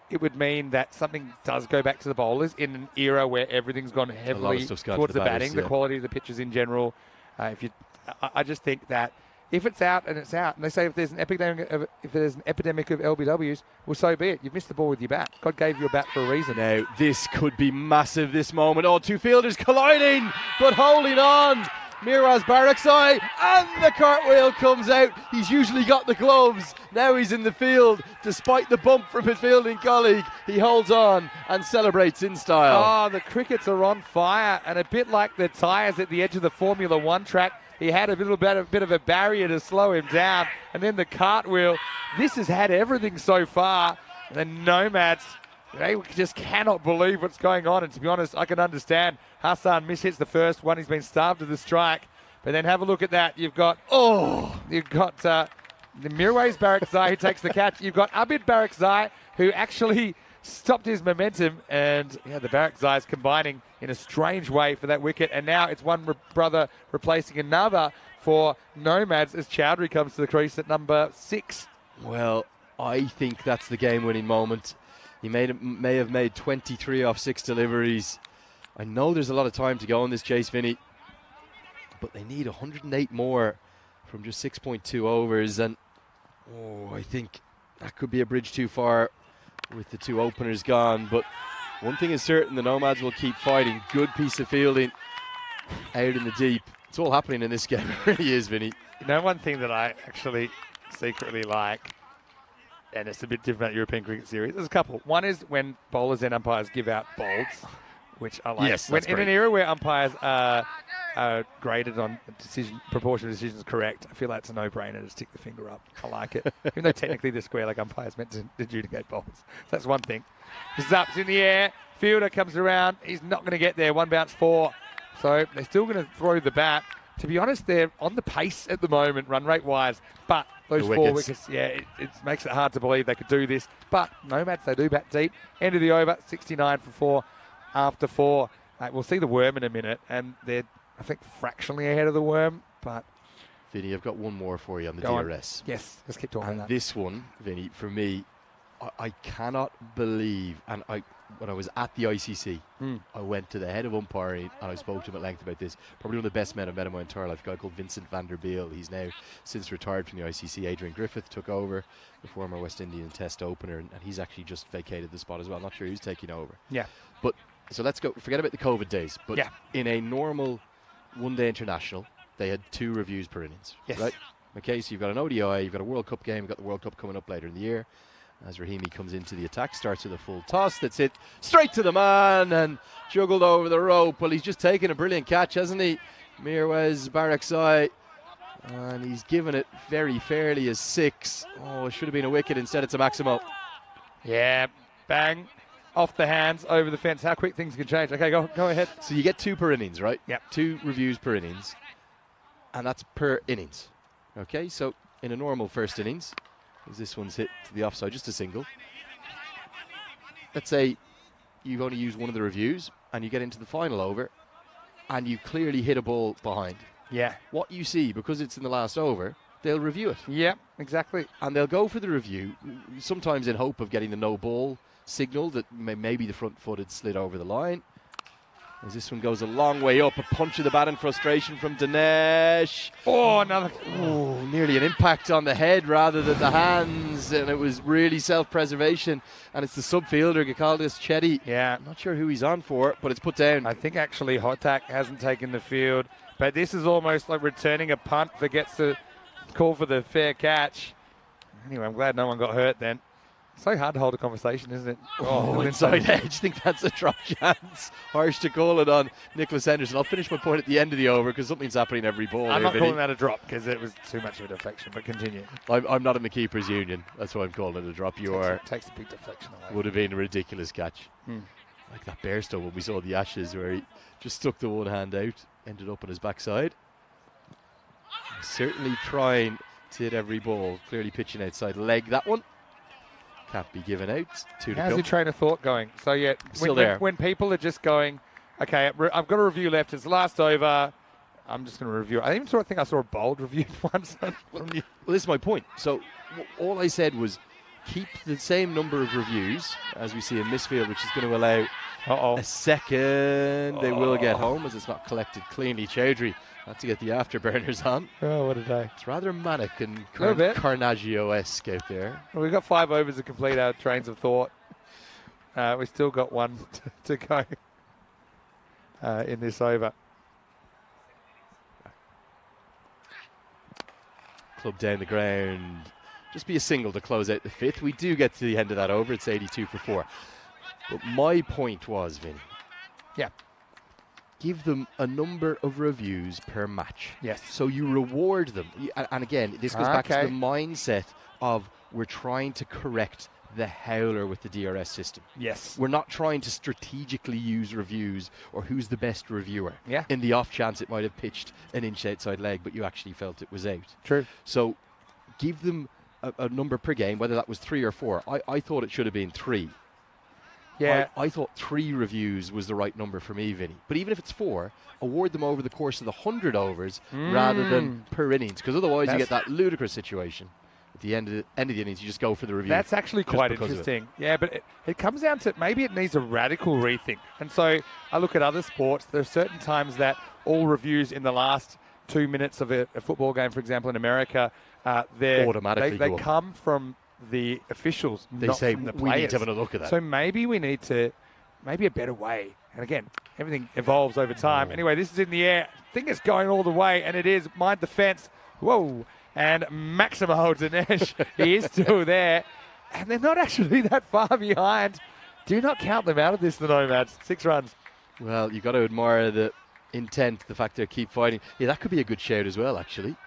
[SPEAKER 3] it would mean that something does go back to the bowlers in an era where everything's gone heavily towards the batting, the quality of the pitches in general. I just think that
[SPEAKER 1] if it's out and it's out, and they say if there's an epidemic of LBWs, well, so be it. You've missed the ball with your bat. God gave you a bat for a reason.
[SPEAKER 3] Now, this could be massive, this moment. Oh, two fielders colliding, but holding on. Mirwais Baraksai, and the cartwheel comes out. He's usually got the gloves. Now he's in the field. Despite the bump from his fielding colleague, he holds on and celebrates in style.
[SPEAKER 1] Oh, the crickets are on fire, and a bit like the tyres at the edge of the Formula One track, he had a bit of a barrier to slow him down, and then the cartwheel. This has had everything so far. And the Nomads, they just cannot believe what's going on. And to be honest, I can understand. Hassan mishits the first one. He's been starved to the strike. But then have a look at that. You've got the Mirwais Baraksai who takes the catch. You've got Abid Baraksai who actually stopped his momentum. And the Baraksais combining in a strange way for that wicket. And now it's one brother replacing another for Nomads as Chowdhury comes to the crease at number 6.
[SPEAKER 3] Well, I think that's the game-winning moment. He may have made 23 off 6 deliveries. I know there's a lot of time to go in this chase, Vinny, but they need 108 more from just 6.2 overs, and I think that could be a bridge too far with the 2 openers gone. But one thing is certain, the Nomads will keep fighting. Good piece of fielding out in the deep. It's all happening in this game. It really is, Vinny.
[SPEAKER 1] You know, one thing that I actually secretly like, and it's a bit different about European Cricket Series. There's a couple. One is when bowlers and umpires give out bolds, which I like.
[SPEAKER 3] Yes, that's
[SPEAKER 1] in an era where umpires are graded on proportion of decisions correct, I feel like it's a no-brainer to stick the finger up. I like it. Even though technically the square leg umpires meant to adjudicate bowls. So that's one thing. This is up, it's in the air. Fielder comes around. He's not going to get there. 1 bounce 4. So they're still going to throw the bat. To be honest, they're on the pace at the moment, run rate-wise. But those 4 wickets, it makes it hard to believe they could do this. But Nomads, they do bat deep. End of the over, 69 for 4 after 4. We'll see the Worm in a minute, and they're, I think, fractionally ahead of the Worm. But
[SPEAKER 3] Vinny, I've got one more for you on the DRS.
[SPEAKER 1] Yes, let's keep talking about that.
[SPEAKER 3] This one, Vinny, for me, I cannot believe, and when I was at the ICC, I went to the head of umpiring and I spoke to him at length about this. Probably one of the best men I've met in my entire life, a guy called Vincent van der Biel. He's now since retired from the ICC. Adrian Griffith took over, the former West Indian Test opener, and he's actually just vacated the spot as well. Not sure who's taking over. Yeah. But so let's go, forget about the COVID days. But in a normal one-day international, they had 2 reviews per innings. Yes. Right? Okay, so you've got an ODI, you've got a World Cup game, you've got the World Cup coming up later in the year. As Rahimi comes into the attack, starts with a full toss that's hit straight to the man and juggled over the rope. Well, he's just taken a brilliant catch, hasn't he? Mirwais Baraksai, and he's given it very fairly as 6. Oh, it should have been a wicket. Instead, it's a Maximo.
[SPEAKER 1] Yeah, bang, off the hands, over the fence. How quick things can change. Okay, go ahead.
[SPEAKER 3] So you get 2 per innings, right?
[SPEAKER 1] Yep.
[SPEAKER 3] 2 reviews per innings, and that's per innings. Okay, so in a normal first innings, as this one's hit to the offside, just a single. Let's say you've only used one of the reviews and you get into the final over and you clearly hit a ball behind.
[SPEAKER 1] Yeah.
[SPEAKER 3] What you see, because it's in the last over, they'll review it.
[SPEAKER 1] Yeah, exactly.
[SPEAKER 3] And they'll go for the review, sometimes in hope of getting the no ball signal that maybe the front foot had slid over the line. As this one goes a long way up, a punch of the bat in frustration from Dinesh.
[SPEAKER 1] Oh, another.
[SPEAKER 3] Oh, nearly an impact on the head rather than the hands, and it was really self-preservation. And it's the sub-fielder, Gakaldis Chetty.
[SPEAKER 1] Yeah.
[SPEAKER 3] Not sure who he's on for, but it's put down.
[SPEAKER 1] I think actually Hotak hasn't taken the field, but this is almost like returning a punt, forgets to call for the fair catch. Anyway, I'm glad no one got hurt then. So hard to hold a conversation, isn't it?
[SPEAKER 3] Oh, inside edge. Think that's a drop chance. Harsh to call it on Nicholas Henderson. I'll finish my point at the end of the over because something's happening every ball.
[SPEAKER 1] I'm not calling that a drop because it was too much of a deflection, but continue.
[SPEAKER 3] I'm not in the keeper's union. That's why I'm calling it a drop.
[SPEAKER 1] Takes a big deflection away.
[SPEAKER 3] Would have been a ridiculous catch. Like that Bairstow when we saw the Ashes where he just stuck the one hand out, ended up on his backside. Certainly trying to hit every ball. Clearly pitching outside leg. That one can't be given out.
[SPEAKER 1] How's your train of thought going? So yeah, when people are just going, okay, I've got a review left. It's the last over. I'm just going to review it. I think I saw a bold review once from you.
[SPEAKER 3] Well, this is my point. So all I said was keep the same number of reviews as we see in Misfield, which is going to allow a second. They will get home as it's not collected cleanly. Chowdhury had to get the afterburners on.
[SPEAKER 1] Oh, what a day.
[SPEAKER 3] It's rather manic and Carnaggio-esque out there.
[SPEAKER 1] Well, we've got 5 overs to complete our trains of thought. We've still got one to go in this over.
[SPEAKER 3] Club down the ground. Just be a single to close out the 5th. We do get to the end of that over. It's 82 for 4. But my point was, Vinny.
[SPEAKER 1] Yeah.
[SPEAKER 3] Give them a number of reviews per match.
[SPEAKER 1] Yes.
[SPEAKER 3] So you reward them. And again, this goes back to the mindset of we're trying to correct the howler with the DRS system.
[SPEAKER 1] Yes.
[SPEAKER 3] We're not trying to strategically use reviews or who's the best reviewer.
[SPEAKER 1] Yeah.
[SPEAKER 3] In the off chance it might have pitched an inch outside leg, but you actually felt it was out.
[SPEAKER 1] True.
[SPEAKER 3] So give them a number per game, whether that was 3 or 4. I thought it should have been 3.
[SPEAKER 1] Yeah.
[SPEAKER 3] I thought 3 reviews was the right number for me, Vinny. But even if it's 4, award them over the course of the 100 overs rather than per innings, because otherwise you get that ludicrous situation. At the end of the innings, you just go for the review.
[SPEAKER 1] That's actually quite interesting. Yeah, but it comes down to maybe it needs a radical rethink. And so I look at other sports. There are certain times that all reviews in the last 2 minutes of a football game, for example, in America, they come from the officials.
[SPEAKER 3] They
[SPEAKER 1] not
[SPEAKER 3] say
[SPEAKER 1] from the
[SPEAKER 3] we
[SPEAKER 1] players.
[SPEAKER 3] need to have a look at that.
[SPEAKER 1] So maybe we need to, maybe a better way. And again, everything evolves over time. Anyway, this is in the air. I think it's going all the way, and it is. Mind the fence. Whoa. And Maximo Dinesh, he is still there. And they're not actually that far behind. Do not count them out of this, the Nomads. 6 runs.
[SPEAKER 3] Well, you've got to admire the intent, the fact they keep fighting. Yeah, that could be a good shout as well, actually.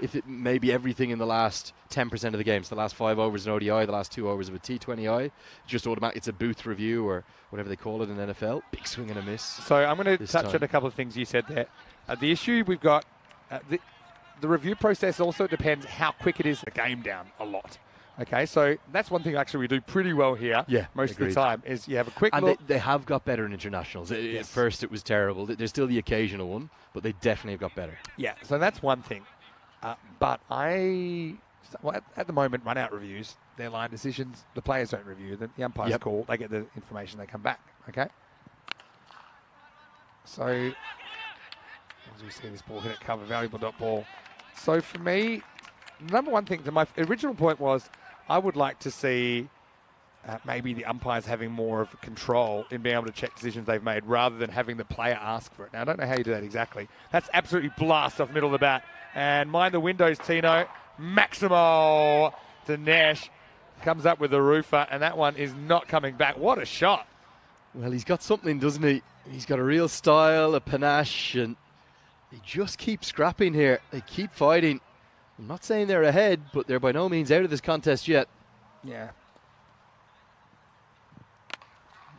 [SPEAKER 3] If it maybe everything in the last 10% of the games, the last 5 overs in ODI, the last 2 overs of a T20I, just automatic. It's a booth review or whatever they call it in NFL. Big swing and a miss.
[SPEAKER 1] So I'm going to touch on a couple of things you said there. The issue we've got, the review process also depends how quick it is to game down a lot. Okay, so that's one thing actually we do pretty well here.
[SPEAKER 3] Yeah,
[SPEAKER 1] most of the time is you have a quick
[SPEAKER 3] and
[SPEAKER 1] look.
[SPEAKER 3] they have got better in internationals. At first it was terrible. There's still the occasional one, but they definitely have got better.
[SPEAKER 1] Yeah, so that's one thing. But at the moment, run-out reviews, they're line decisions. The players don't review them. The umpires call. They get the information. They come back. Okay. So as we see this ball hit at cover, valuable dot ball. So for me, number one thing, my original point was I would like to see maybe the umpires having more of control in being able to check decisions they've made rather than having the player ask for it. Now, I don't know how you do that exactly. That's absolutely blast off middle of the bat. And mind the windows, Tino. Maximo Dinesh comes up with the roofer, and that one is not coming back. What a shot.
[SPEAKER 3] Well, he's got something, doesn't he? He's got a real style, a panache, and they just keep scrapping here. They keep fighting. I'm not saying they're ahead, but they're by no means out of this contest yet.
[SPEAKER 1] Yeah.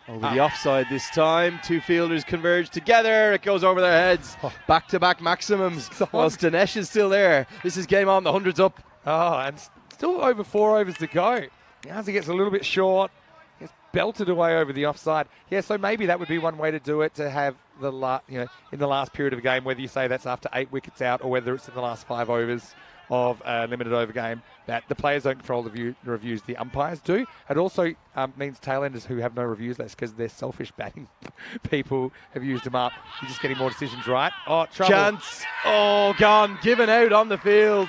[SPEAKER 3] Over the offside this time. 2 fielders converge together. It goes over their heads. Back-to-back maximums. Whilst Dinesh is still there. This is game on. The 100's up.
[SPEAKER 1] Oh, and still over 4 overs to go. Now he gets a little bit short. Gets belted away over the offside. Yeah, so maybe that would be one way to do it, to have the in the last period of a game, whether you say that's after 8 wickets out or whether it's in the last 5 overs of a limited over game, that the players don't control the reviews, the umpires do. It also means tailenders who have no reviews less because they're selfish batting people have used them up. You're just getting more decisions right. Oh, trouble.
[SPEAKER 3] Chance. Oh, gone. Given out on the field.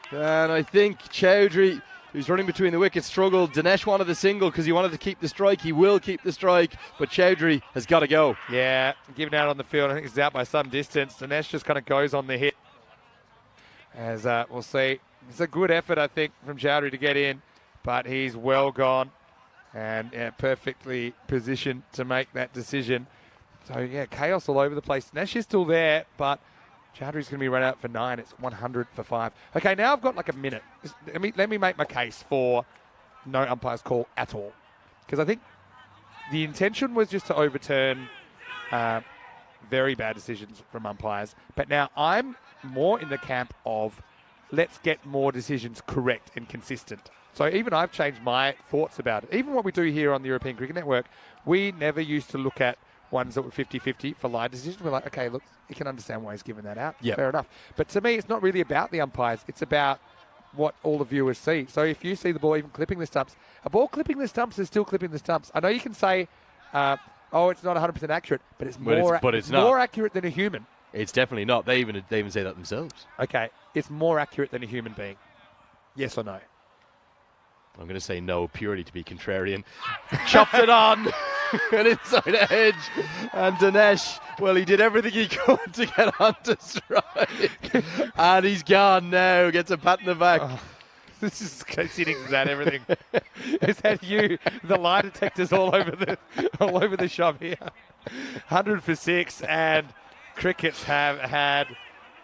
[SPEAKER 3] And I think Chowdhury, who's running between the wickets, struggled. Dinesh wanted the single because he wanted to keep the strike. He will keep the strike, but Chowdhury has got to go.
[SPEAKER 1] Yeah, given out on the field. I think he's out by some distance. Dinesh just kind of goes on the hit. As we'll see. It's a good effort, I think, from Chowdhury to get in, but he's well gone and perfectly positioned to make that decision. So, yeah, chaos all over the place. Nash is still there, but Chowdhury's going to be run out for 9. It's 100 for 5. Okay, now I've got like a minute. Let me make my case for no umpire's call at all. Because I think the intention was just to overturn very bad decisions from umpires. But now I'm more in the camp of let's get more decisions correct and consistent. So even I've changed my thoughts about it. Even what we do here on the European Cricket Network, we never used to look at ones that were 50-50 for line decisions. We're like, okay, look, you can understand why he's given that out.
[SPEAKER 3] Yep.
[SPEAKER 1] Fair enough. But to me, it's not really about the umpires. It's about what all the viewers see. So if you see the ball even clipping the stumps, a ball clipping the stumps is still clipping the stumps. I know you can say, oh, it's not 100% accurate, but it's more accurate than a human.
[SPEAKER 3] It's definitely not. They even say that themselves.
[SPEAKER 1] Okay, it's more accurate than a human being. Yes or no?
[SPEAKER 3] I'm going to say no, purely to be contrarian. Chopped it on and inside edge. And Dinesh, well, he did everything he could to get onto strike. And he's gone now. Gets a pat in the back.
[SPEAKER 1] Oh, this is sitting at everything. Is that you? The lie detectors all over the shop here. 100 for 6, and Crickets have had.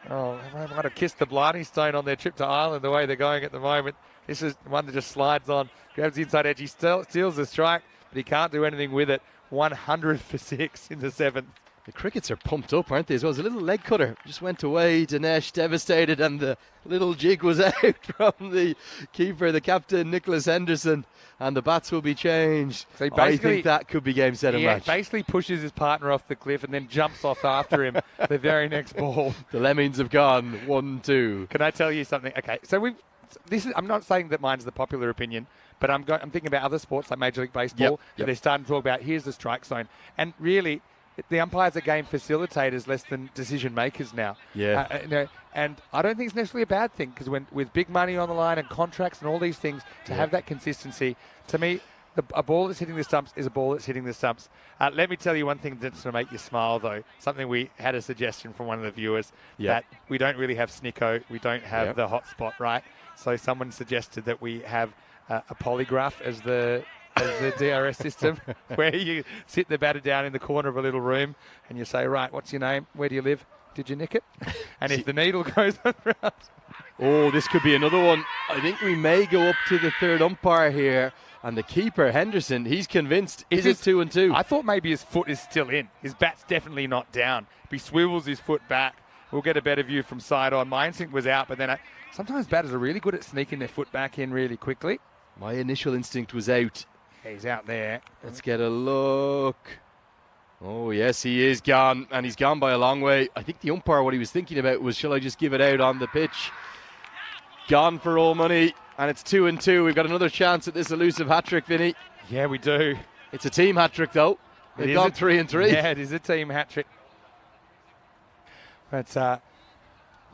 [SPEAKER 1] Oh, they might have kissed the Blarney Stone on their trip to Ireland the way they're going at the moment. This is one that just slides on, grabs the inside edge. He steals the strike, but he can't do anything with it. 100 for 6 in the 7th.
[SPEAKER 3] The Crickets are pumped up, aren't they, as well? As a little leg cutter just went away. Dinesh devastated, and the little jig was out from the keeper, the captain, Nicholas Henderson, and the bats will be changed. So I think that could be game, set, and match.
[SPEAKER 1] Basically pushes his partner off the cliff and then jumps off after him the very next ball.
[SPEAKER 3] The Lemmings have gone 1-2.
[SPEAKER 1] Can I tell you something? Okay, so I'm not saying that mine's the popular opinion, but I'm thinking about other sports like Major League Baseball. Yep. They're starting to talk about here's the strike zone, and really, the umpires are game facilitators less than decision makers now.
[SPEAKER 3] Yeah.
[SPEAKER 1] And I don't think it's necessarily a bad thing, because with big money on the line and contracts and all these things, to have that consistency, to me, a ball that's hitting the stumps is a ball that's hitting the stumps. Let me tell you one thing that's going to make you smile, though. Something we had a suggestion from one of the viewers that we don't really have Snicko, we don't have the hotspot, right? So someone suggested that we have a polygraph as the DRS system, where you sit the batter down in the corner of a little room and you say, right, what's your name? Where do you live? Did you nick it? And if the needle goes around.
[SPEAKER 3] Oh, this could be another one. I think we may go up to the third umpire here. And the keeper, Henderson, he's convinced. Is it 2-2?
[SPEAKER 1] I thought maybe his foot is still in. His bat's definitely not down. If he swivels his foot back, we'll get a better view from side on. My instinct was out, but then sometimes batters are really good at sneaking their foot back in really quickly.
[SPEAKER 3] My initial instinct was out.
[SPEAKER 1] He's out there.
[SPEAKER 3] Let's get a look. Oh, yes, he is gone, and he's gone by a long way. I think the umpire, what he was thinking about was, shall I just give it out on the pitch? Gone for all money, and it's 2-2. We've got another chance at this elusive hat-trick, Vinny.
[SPEAKER 1] Yeah, we do.
[SPEAKER 3] It's a team hat-trick, though. They've gone 3-3.
[SPEAKER 1] Yeah, it is a team hat-trick. But,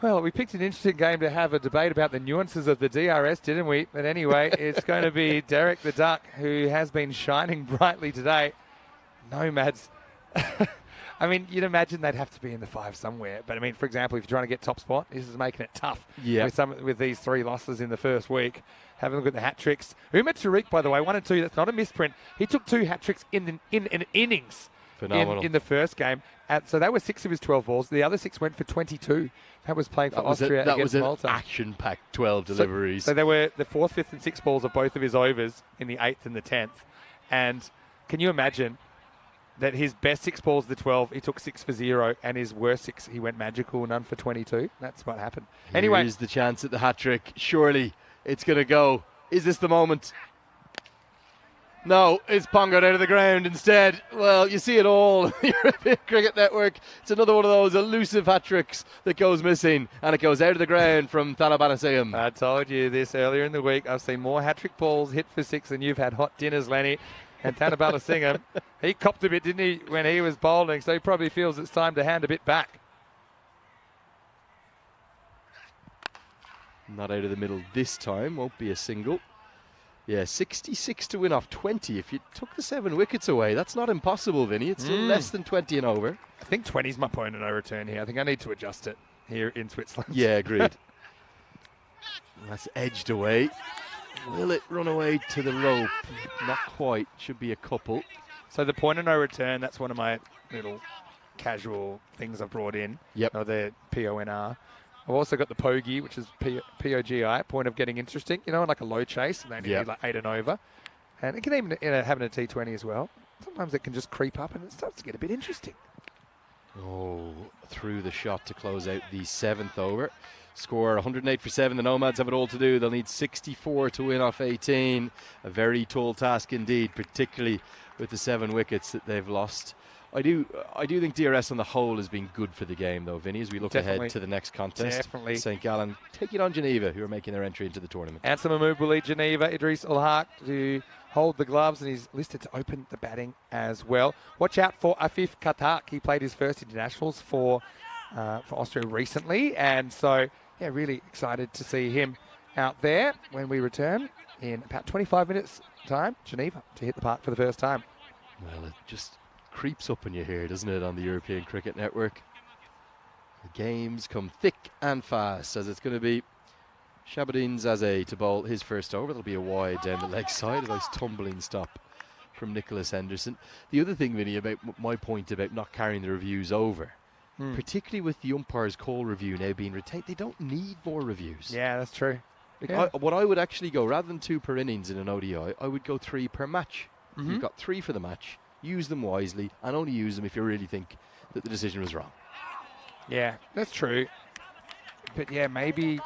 [SPEAKER 1] well, we picked an interesting game to have a debate about the nuances of the DRS, didn't we? But anyway, it's going to be Derek the Duck, who has been shining brightly today. Nomads. I mean, you'd imagine they'd have to be in the 5 somewhere. But, I mean, for example, if you're trying to get top spot, this is making it tough with these 3 losses in the first week. Have a look at the hat-tricks. Uma Tariq, by the way, 1 and 2, that's not a misprint. He took 2 hat-tricks in an innings.
[SPEAKER 3] Phenomenal.
[SPEAKER 1] In the first game. So that was 6 of his 12 balls. The other 6 went for 22. That was playing for Austria against Malta.
[SPEAKER 3] That was an action-packed 12 deliveries.
[SPEAKER 1] So there were the 4th, 5th and 6th balls of both of his overs in the 8th and the 10th. And can you imagine that his best 6 balls, the 12, he took 6 for 0, and his worst 6, he went magical, none for 22. That's what happened. Anyway.
[SPEAKER 3] Here's the chance at the hat-trick. Surely it's going to go. Is this the moment? No, it's pongoed out of the ground instead. Well, you see it all. European Cricket Network. It's another one of those elusive hat-tricks that goes missing, and it goes out of the ground from Thanabanasayam.
[SPEAKER 1] I told you this earlier in the week. I've seen more hat-trick balls hit for 6 than you've had hot dinners, Lenny. And Thanabanasayam, he copped a bit, didn't he, when he was bowling, so he probably feels it's time to hand a bit back.
[SPEAKER 3] Not out of the middle this time. Won't be a single. Yeah, 66 to win off 20. If you took the 7 wickets away, that's not impossible, Vinny. It's still less than 20 and over.
[SPEAKER 1] I think 20 is my point of no return here. I think I need to adjust it here in Switzerland.
[SPEAKER 3] Yeah, agreed. That's edged away. Will it run away to the rope? Not quite. Should be a couple.
[SPEAKER 1] So the point of no return, that's one of my little casual things I've brought in.
[SPEAKER 3] Yep.
[SPEAKER 1] Or the PONR. I've also got the POGI, which is POGI, point of getting interesting, like a low chase, and they need like 8 and over. And it can even having a T20 as well. Sometimes it can just creep up and it starts to get a bit interesting.
[SPEAKER 3] Oh, through the shot to close out the 7th over. Score 108 for 7. The Nomads have it all to do. They'll need 64 to win off 18. A very tall task indeed, particularly with the 7 wickets that they've lost I do think DRS on the whole has been good for the game, though, Vinny, as we look ahead to the next contest.
[SPEAKER 1] Definitely.
[SPEAKER 3] St. Gallen taking on Geneva, who are making their entry into the tournament.
[SPEAKER 1] Ansem Mahmood will lead Geneva. Idris Ulhaq to hold the gloves, and he's listed to open the batting as well. Watch out for Afif Katak. He played his first internationals for Austria recently, and so, yeah, really excited to see him out there when we return in about 25 minutes' time. Geneva to hit the park for the first time.
[SPEAKER 3] Well, it just creeps up on you here, doesn't it, on the European Cricket Network? The games come thick and fast, as it's going to be Shabadin Zaze to bowl his first over. That'll be a wide down the leg side. A nice tumbling stop from Nicholas Henderson. The other thing, Vinny, about my point about not carrying the reviews over, particularly with the umpire's call review now being retained, they don't need more reviews.
[SPEAKER 1] Yeah, that's true.
[SPEAKER 3] What I would actually go, rather than 2 per innings in an ODI, I would go 3 per match. You've got 3 for the match. Use them wisely, and only use them if you really think that the decision was wrong.
[SPEAKER 1] Yeah, that's true. But yeah, maybe,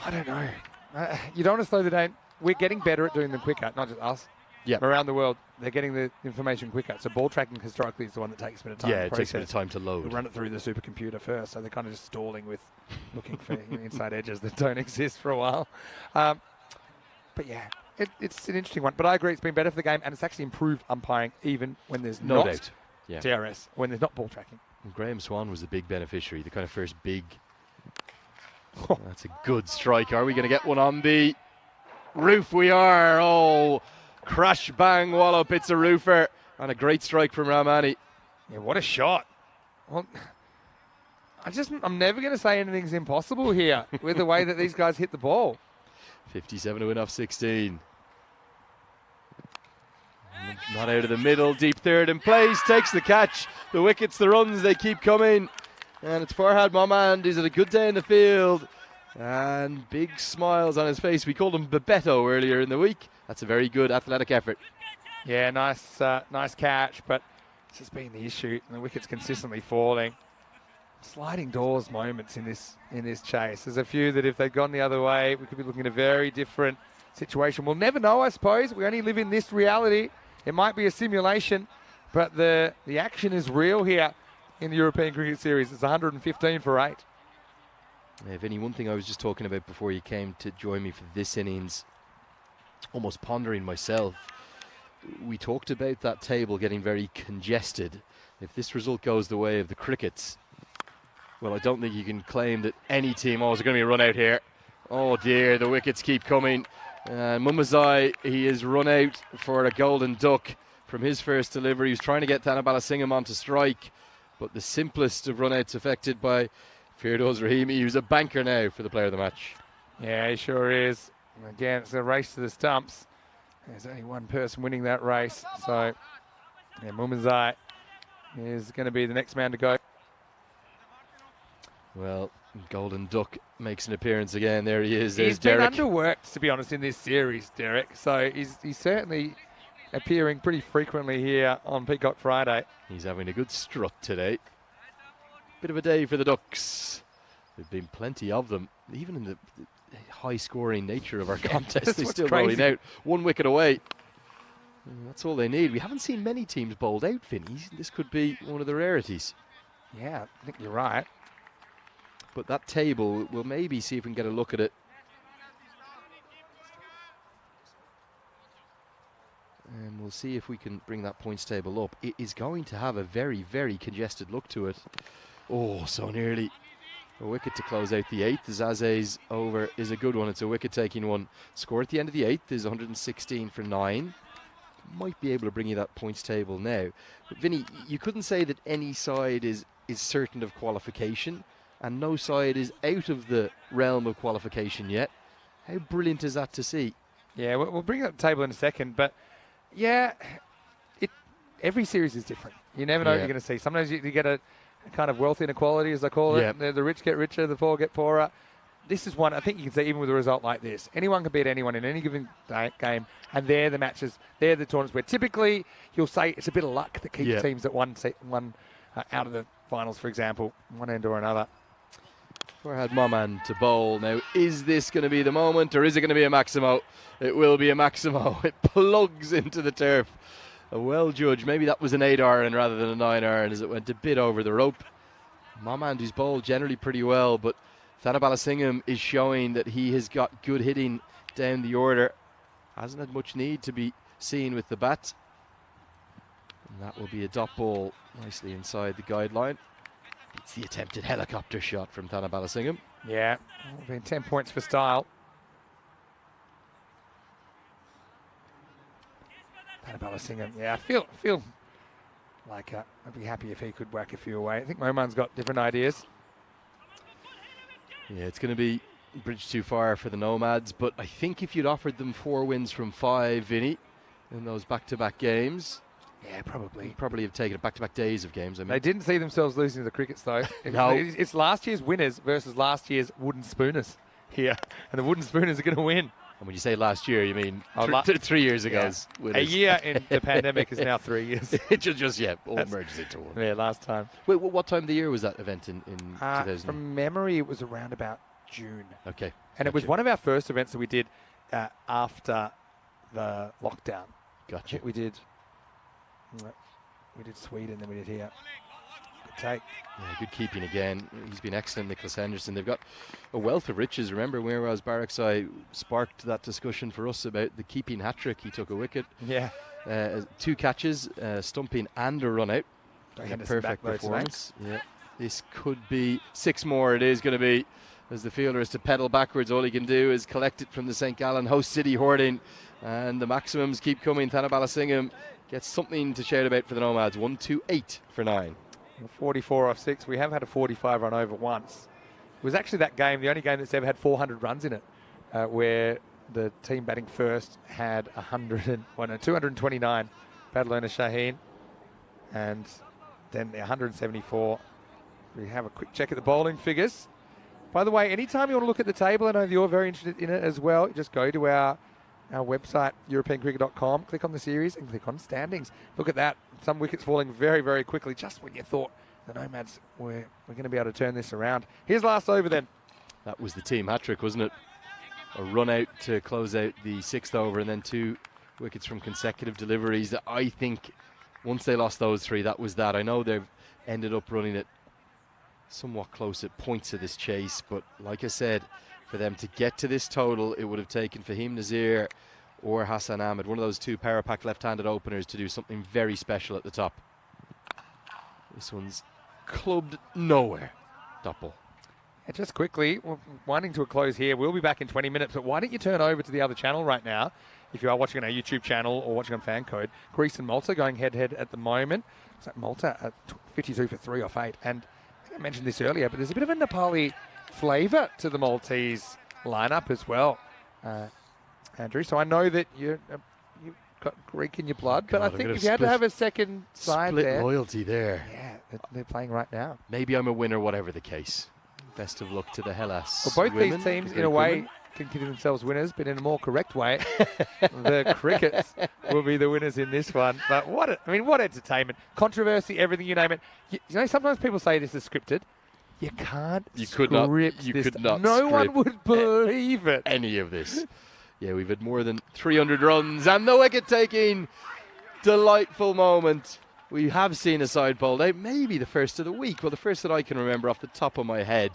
[SPEAKER 1] I don't know. You don't want to slow the down. We're getting better at doing them quicker, not just us.
[SPEAKER 3] Yeah.
[SPEAKER 1] Around the world, they're getting the information quicker. So ball tracking historically is the one that takes a bit of time.
[SPEAKER 3] Yeah, it takes a bit of time to load.
[SPEAKER 1] We run it through the supercomputer first, so they're kind of just stalling with looking for inside edges that don't exist for a while. But yeah, it's an interesting one. But I agree, it's been better for the game, and it's actually improved umpiring even when there's
[SPEAKER 3] No
[SPEAKER 1] not
[SPEAKER 3] doubt. Yeah.
[SPEAKER 1] DRS, when there's not ball tracking.
[SPEAKER 3] And Graham Swan was the big beneficiary, the kind of first big. That's a good strike. Are we going to get one on the roof? We are. Oh, crash, bang, wallop. It's a roofer. And a great strike from Rahmani.
[SPEAKER 1] Yeah, what a shot. Well, I'm never going to say anything's impossible here with the way that these guys hit the ball.
[SPEAKER 3] 57 to win off 16. Not out of the middle, deep third in place, takes the catch. The wickets, the runs, they keep coming. And it's Farhad Momand, who's had a good day in the field. And big smiles on his face. We called him Bebeto earlier in the week. That's a very good athletic effort.
[SPEAKER 1] Yeah, nice catch, but it's just been the issue. And the wicket's consistently falling. Sliding doors moments in this chase. There's a few that if they'd gone the other way, we could be looking at a very different situation. We'll never know, I suppose. We only live in this reality. It might be a simulation, but the action is real here in the European Cricket Series. It's 115 for 8.
[SPEAKER 3] Yeah, Vinny, one thing I was just talking about before you came to join me for this innings, almost pondering myself, we talked about that table getting very congested. If this result goes the way of the Crickets, well, I don't think you can claim that any team, is going to be a run out here. Oh dear, the wickets keep coming. Mumazai, he is run out for a golden duck from his first delivery. He was trying to get Thana Balasingham on to strike, but the simplest of run-outs affected by Firdaus Rahimi, who's a banker now for the player of the match.
[SPEAKER 1] Yeah, he sure is. And again, it's a race to the stumps. There's only one person winning that race, so yeah, Mumazai is going to be the next man to go.
[SPEAKER 3] Well, Golden Duck makes an appearance again. There he is. There's
[SPEAKER 1] He's been
[SPEAKER 3] Derek.
[SPEAKER 1] underworked, to be honest, in this series, Derek. So he's certainly appearing pretty frequently here on Peacock Friday.
[SPEAKER 3] He's having a good strut today. Bit of a day for the Ducks. There've been plenty of them, even in the high-scoring nature of our contest. They're still rolling out. 1 wicket away. And that's all they need. We haven't seen many teams bowled out, Vinny. This could be one of the rarities.
[SPEAKER 1] Yeah, I think you're right.
[SPEAKER 3] But that table, we'll maybe see if we can get a look at it. And we'll see if we can bring that points table up. It is going to have a very, very congested look to it. Oh, so nearly. A wicket to close out the 8th. Zaze's over is a good one. It's a wicket-taking one. Score at the end of the 8th is 116 for 9. Might be able to bring you that points table now. But Vinny, you couldn't say that any side is certain of qualification, and no side is out of the realm of qualification yet. How brilliant is that to see?
[SPEAKER 1] Yeah, we'll bring up the table in a second, but yeah, every series is different. You never know what you're going to see. Sometimes you get a kind of wealth inequality, as I call it. The rich get richer, the poor get poorer. This is one, I think you can say, even with a result like this, anyone can beat anyone in any given game, and they're the matches, they're the tournaments where typically you'll say it's a bit of luck that keeps teams at one out of the finals, for example, one end or another.
[SPEAKER 3] Farhad Momand to bowl. Now, is this going to be the moment, or is it going to be a Maximo? It will be a Maximo. It plugs into the turf. a well judged. Maybe that was an 8 iron rather than a 9 iron as it went a bit over the rope. Mamandu's bowled generally pretty well, but Thanabalasingham is showing that he has got good hitting down the order. Hasn't had much need to be seen with the bat. And that will be a dot ball nicely inside the guideline. It's the attempted helicopter shot from Thanabalasingham.
[SPEAKER 1] Yeah, been 10 points for style. Thanabalasingham, yeah, I feel like I'd be happy if he could whack a few away. I think Moman's got different ideas.
[SPEAKER 3] Yeah, it's going to be a bridge too far for the Nomads, but I think if you'd offered them 4 wins from 5, Vinny, in those back-to-back games,
[SPEAKER 1] yeah, probably.
[SPEAKER 3] You'd probably have taken it back-to-back days of games. I mean,
[SPEAKER 1] they didn't see themselves losing to the Crickets, though.
[SPEAKER 3] No.
[SPEAKER 1] It's last year's winners versus last year's wooden spooners here, and the wooden spooners are going to win.
[SPEAKER 3] And when you say last year, you mean 3 years ago.
[SPEAKER 1] Yeah. A year in the pandemic is now 3 years.
[SPEAKER 3] It just all merges into one.
[SPEAKER 1] Yeah, last time.
[SPEAKER 3] Wait, what time of the year was that event in 2000?
[SPEAKER 1] From memory, it was around about June.
[SPEAKER 3] Okay.
[SPEAKER 1] And it was one of our first events that we did after the lockdown.
[SPEAKER 3] Gotcha.
[SPEAKER 1] We did Sweden, then we did here. Good take.
[SPEAKER 3] Yeah, good keeping again. He's been excellent, Nicholas Henderson. They've got a wealth of riches. Remember, whereas Baraksai sparked that discussion for us about the keeping hat-trick. He took a wicket.
[SPEAKER 1] Yeah.
[SPEAKER 3] 2 catches, stumping and a run-out. A perfect
[SPEAKER 1] back
[SPEAKER 3] performance. Yeah. This could be 6 more. It is going to be. As the fielder is to pedal backwards, all he can do is collect it from the St. Gallen host city hoarding. And the maximums keep coming. Thanabalasingham gets something to shout about for the Nomads. 128 for 9.
[SPEAKER 1] 44 off 6. We have had a 45 run over once. It was actually that game, the only game that's ever had 400 runs in it, where the team batting first had 229. Badalona Shaheen. And then 174. We have a quick check at the bowling figures. By the way, anytime you want to look at the table, I know you're very interested in it as well, just go to our website, europeancricket.com, click on the series and click on standings. Look at that. Some wickets falling very, very quickly, just when you thought the Nomads were going to be able to turn this around. Here's last over then.
[SPEAKER 3] That was the team hat-trick, wasn't it? A run out to close out the 6th over and then 2 wickets from consecutive deliveries. That I think once they lost those 3, that was that. I know they've ended up running it somewhat close at points of this chase, but like I said, for them to get to this total, it would have taken Fahim Nazir or Hassan Ahmed, one of those 2 power-pack left-handed openers, to do something very special at the top. This one's clubbed nowhere. Dot ball.
[SPEAKER 1] And just quickly, we're winding to a close here. We'll be back in 20 minutes, but why don't you turn over to the other channel right now, if you are watching on our YouTube channel or watching on Fan Code. Greece and Malta going head-to-head at the moment. So Malta at 52 for 3 off 8. And I mentioned this earlier, but there's a bit of a Nepali flavour to the Maltese lineup as well, Andrew. So I know that you've got Greek in your blood, but I think if you had to have a second side there.
[SPEAKER 3] Split loyalty there.
[SPEAKER 1] Yeah, they're playing right now.
[SPEAKER 3] Maybe I'm a winner, whatever the case. Best of luck to the Hellas.
[SPEAKER 1] Well, both
[SPEAKER 3] women,
[SPEAKER 1] these teams,
[SPEAKER 3] the
[SPEAKER 1] in a
[SPEAKER 3] Greek
[SPEAKER 1] way,
[SPEAKER 3] women.
[SPEAKER 1] consider themselves winners, but in a more correct way, the Crickets will be the winners in this one. But what entertainment, controversy, everything, you name it. You know, sometimes people say this is scripted. You can't.
[SPEAKER 3] You could not.
[SPEAKER 1] No one would believe it.
[SPEAKER 3] Any of this. Yeah, we've had more than 300 runs and the wicket taking. Delightful moment. We have seen a side bowled out, maybe the first of the week. Well, the first that I can remember off the top of my head.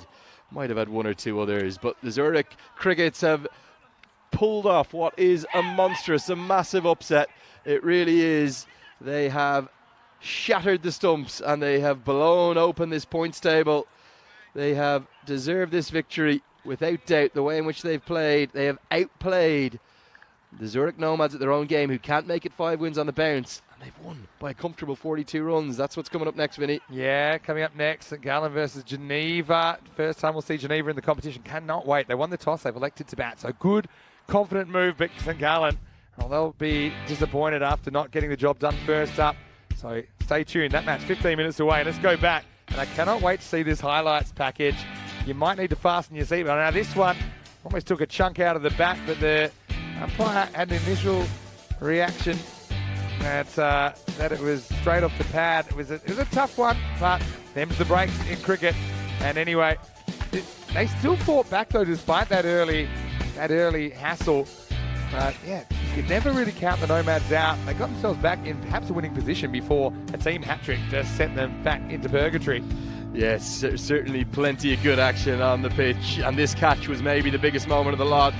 [SPEAKER 3] Might have had 1 or 2 others, but the Zurich Crickets have pulled off what is a monstrous, a massive upset. It really is. They have shattered the stumps and they have blown open this points table. They have deserved this victory without doubt. The way in which they've played, they have outplayed the Zurich Nomads at their own game, who can't make it 5 wins on the bounce. And they've won by a comfortable 42 runs. That's what's coming up next, Vinny.
[SPEAKER 1] Yeah, coming up next, St. Gallen versus Geneva. First time we'll see Geneva in the competition. Cannot wait. They won the toss. They've elected to bat. So good, confident move, but St. Gallen, well, they'll be disappointed after not getting the job done first up. So stay tuned. That match 15 minutes away. Let's go back. And I cannot wait to see this highlights package. You might need to fasten your seatbelt. Now this one almost took a chunk out of the bat, but the umpire had an initial reaction that it was straight off the pad. It was a tough one, but them's the breaks in cricket. And anyway, they still fought back though, despite that early hassle. But yeah, you never really count the Nomads out. They got themselves back in perhaps a winning position before a team hat-trick just sent them back into purgatory.
[SPEAKER 3] Yes, certainly plenty of good action on the pitch, and this catch was maybe the biggest moment of the lot.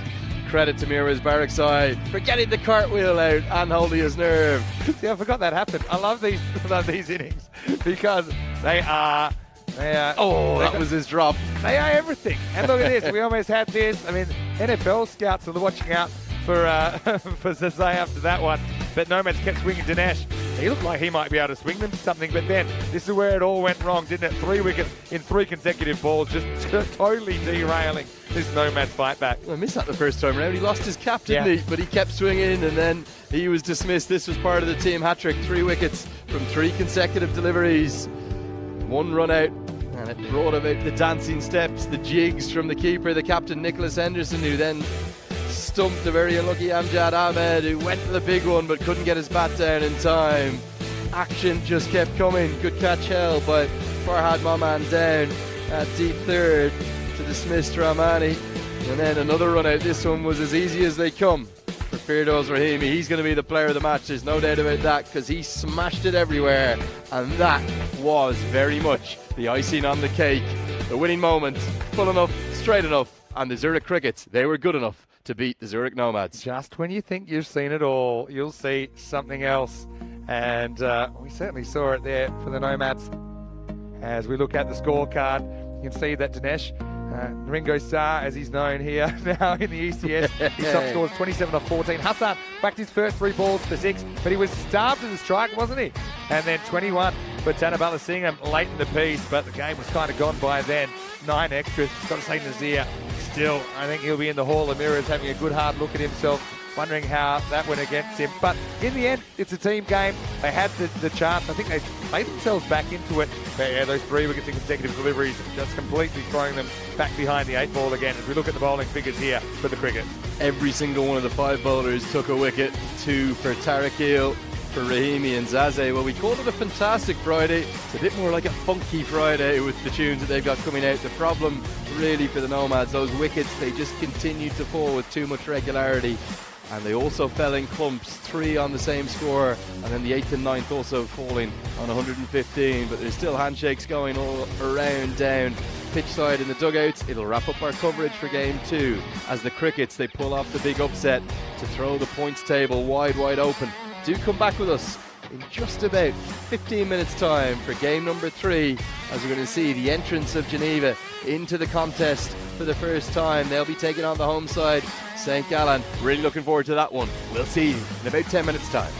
[SPEAKER 3] Credit to Mira's Barrackside for getting the cartwheel out and holding his nerve.
[SPEAKER 1] Yeah, I forgot that happened. I love these innings because they are.
[SPEAKER 3] That was his drop.
[SPEAKER 1] They are everything. And look at this. We almost had this. I mean, NFL scouts are watching out for for Zazay after that one. But Nomads kept swinging Dinesh. He looked like he might be able to swing them something. But then this is where it all went wrong, didn't it? 3 wickets in 3 consecutive balls, just totally derailing this Nomads fight back.
[SPEAKER 3] I missed that the first time around. He lost his cap, didn't he? But he kept swinging, and then he was dismissed. This was part of the team hat-trick. 3 wickets from 3 consecutive deliveries. 1 run out, and it brought about the dancing steps, the jigs from the keeper, the captain Nicholas Henderson, who then stumped the very unlucky Amjad Ahmed, who went for the big one but couldn't get his bat down in time. Action just kept coming. Good catch held by Farhad Maman down at deep third to dismiss Rahmani. And then another run out. This one was as easy as they come for Firdaus Rahimi. He's going to be the player of the match, there's no doubt about that, because he smashed it everywhere, and that was very much the icing on the cake. The winning moment, full enough, straight enough, and the Zurich Crickets, they were good enough to beat the Zurich Nomads.
[SPEAKER 1] Just when you think you've seen it all, you'll see something else. And we certainly saw it there for the Nomads. As we look at the scorecard, you can see that Dinesh, Ringo Starr, as he's known here now in the ECS, his top score was 27 off 14. Hassan whacked his first 3 balls for 6, but he was starved to the strike, wasn't he? And then 21 for Tanabala Singham late in the piece, but the game was kind of gone by then. 9 extras. Got to say, Nazir, still, I think he'll be in the Hall of Mirrors having a good hard look at himself, wondering how that went against him. But in the end, it's a team game. They had the chance. I think they played themselves back into it. But yeah, those 3 wickets in consecutive deliveries, just completely throwing them back behind the 8 ball again. As we look at the bowling figures here for the cricket.
[SPEAKER 3] Every single one of the 5 bowlers took a wicket. 2 for Tariq, for Rahimi and Zaze. Well, we called it a fantastic Friday. It's a bit more like a funky Friday with the tunes that they've got coming out. The problem really for the Nomads, those wickets, they just continued to fall with too much regularity. And they also fell in clumps, 3 on the same score, and then the 8th and 9th also falling on 115. But there's still handshakes going all around down pitch side in the dugouts. It'll wrap up our coverage for game 2 as the Crickets, they pull off the big upset to throw the points table wide open. Do come back with us in just about 15 minutes time for game number 3, as we're going to see the entrance of Geneva into the contest for the first time. They'll be taking on the home side, St. Gallen. Really looking forward to that one. We'll see you in about 10 minutes time.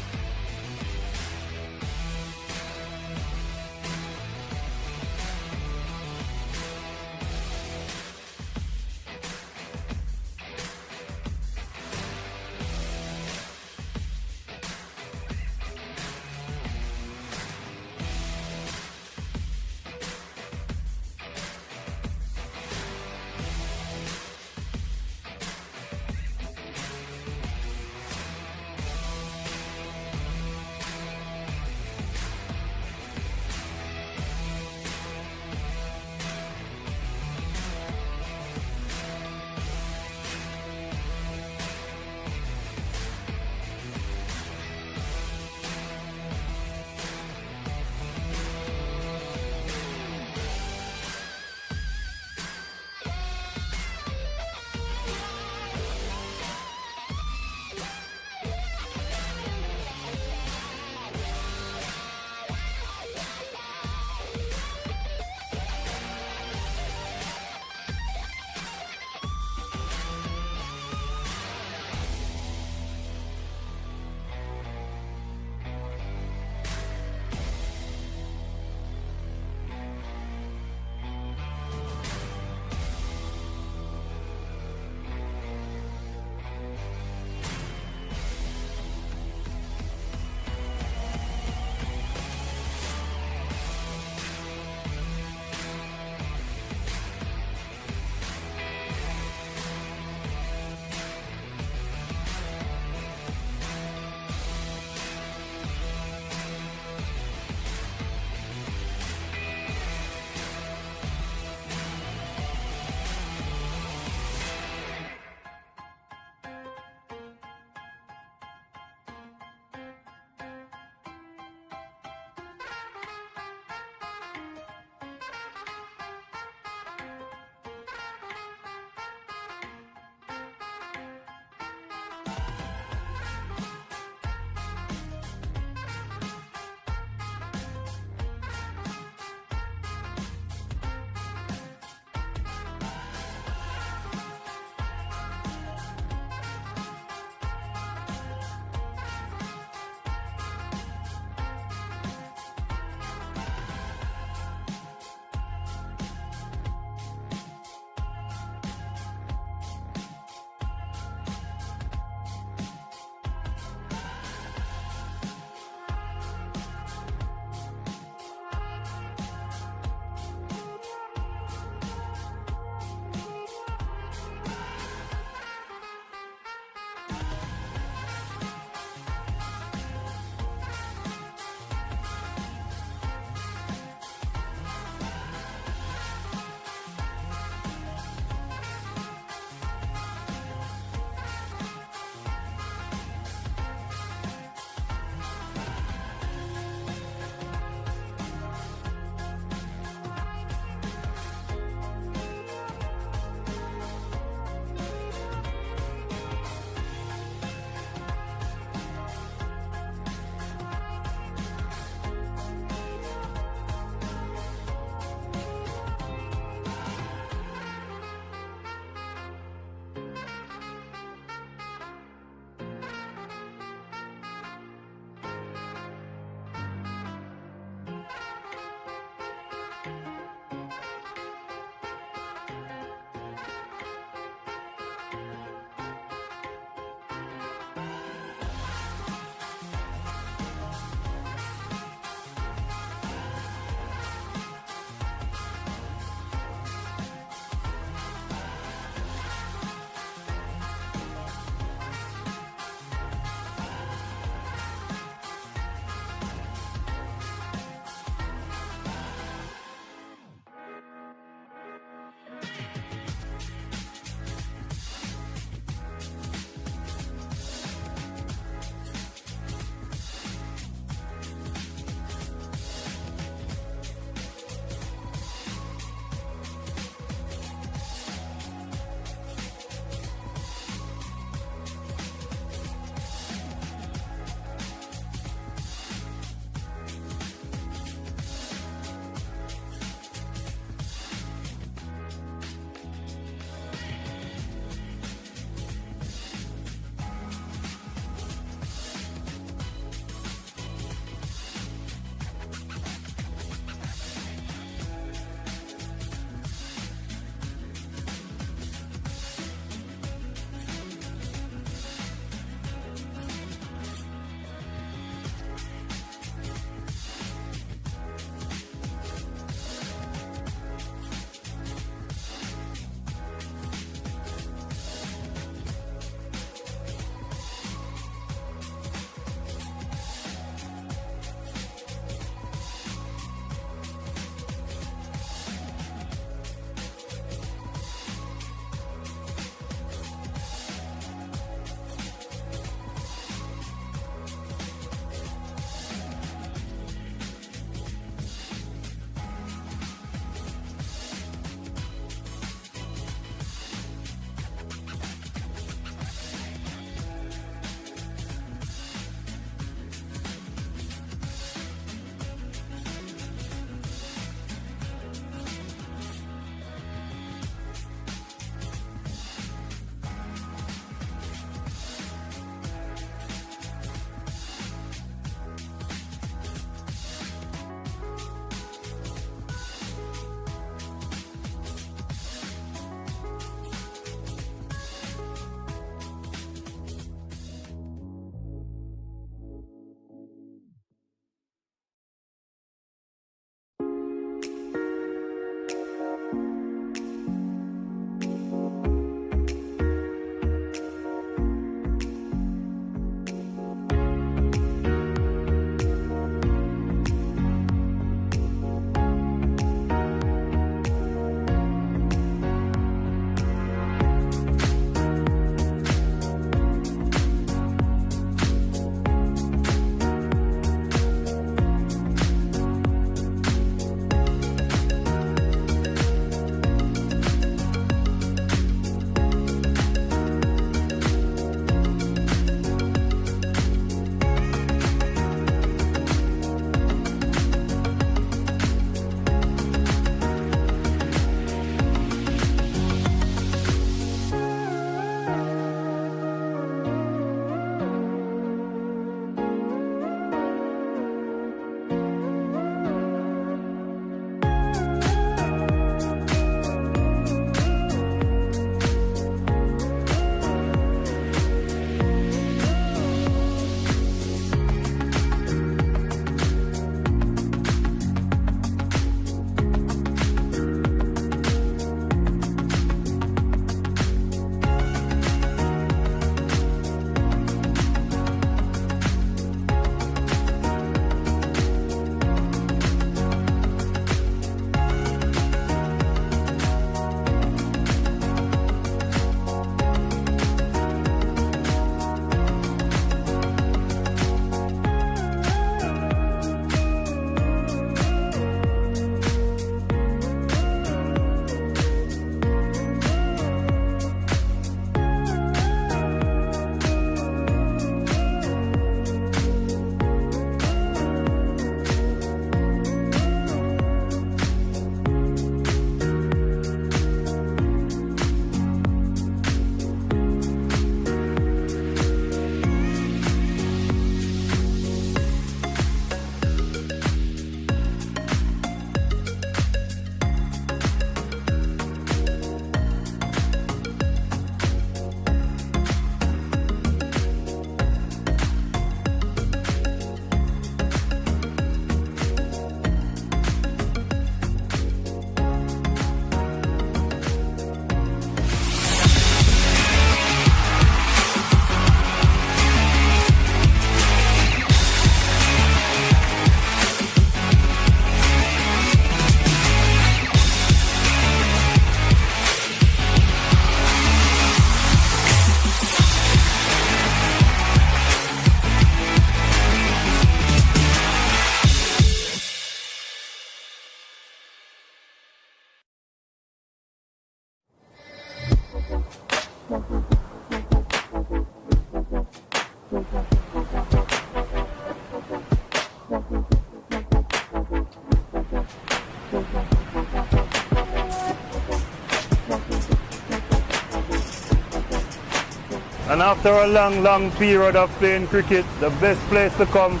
[SPEAKER 5] after a long period of playing cricket, the best place to come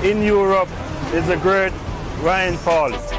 [SPEAKER 5] in Europe is the great Ryan Falls.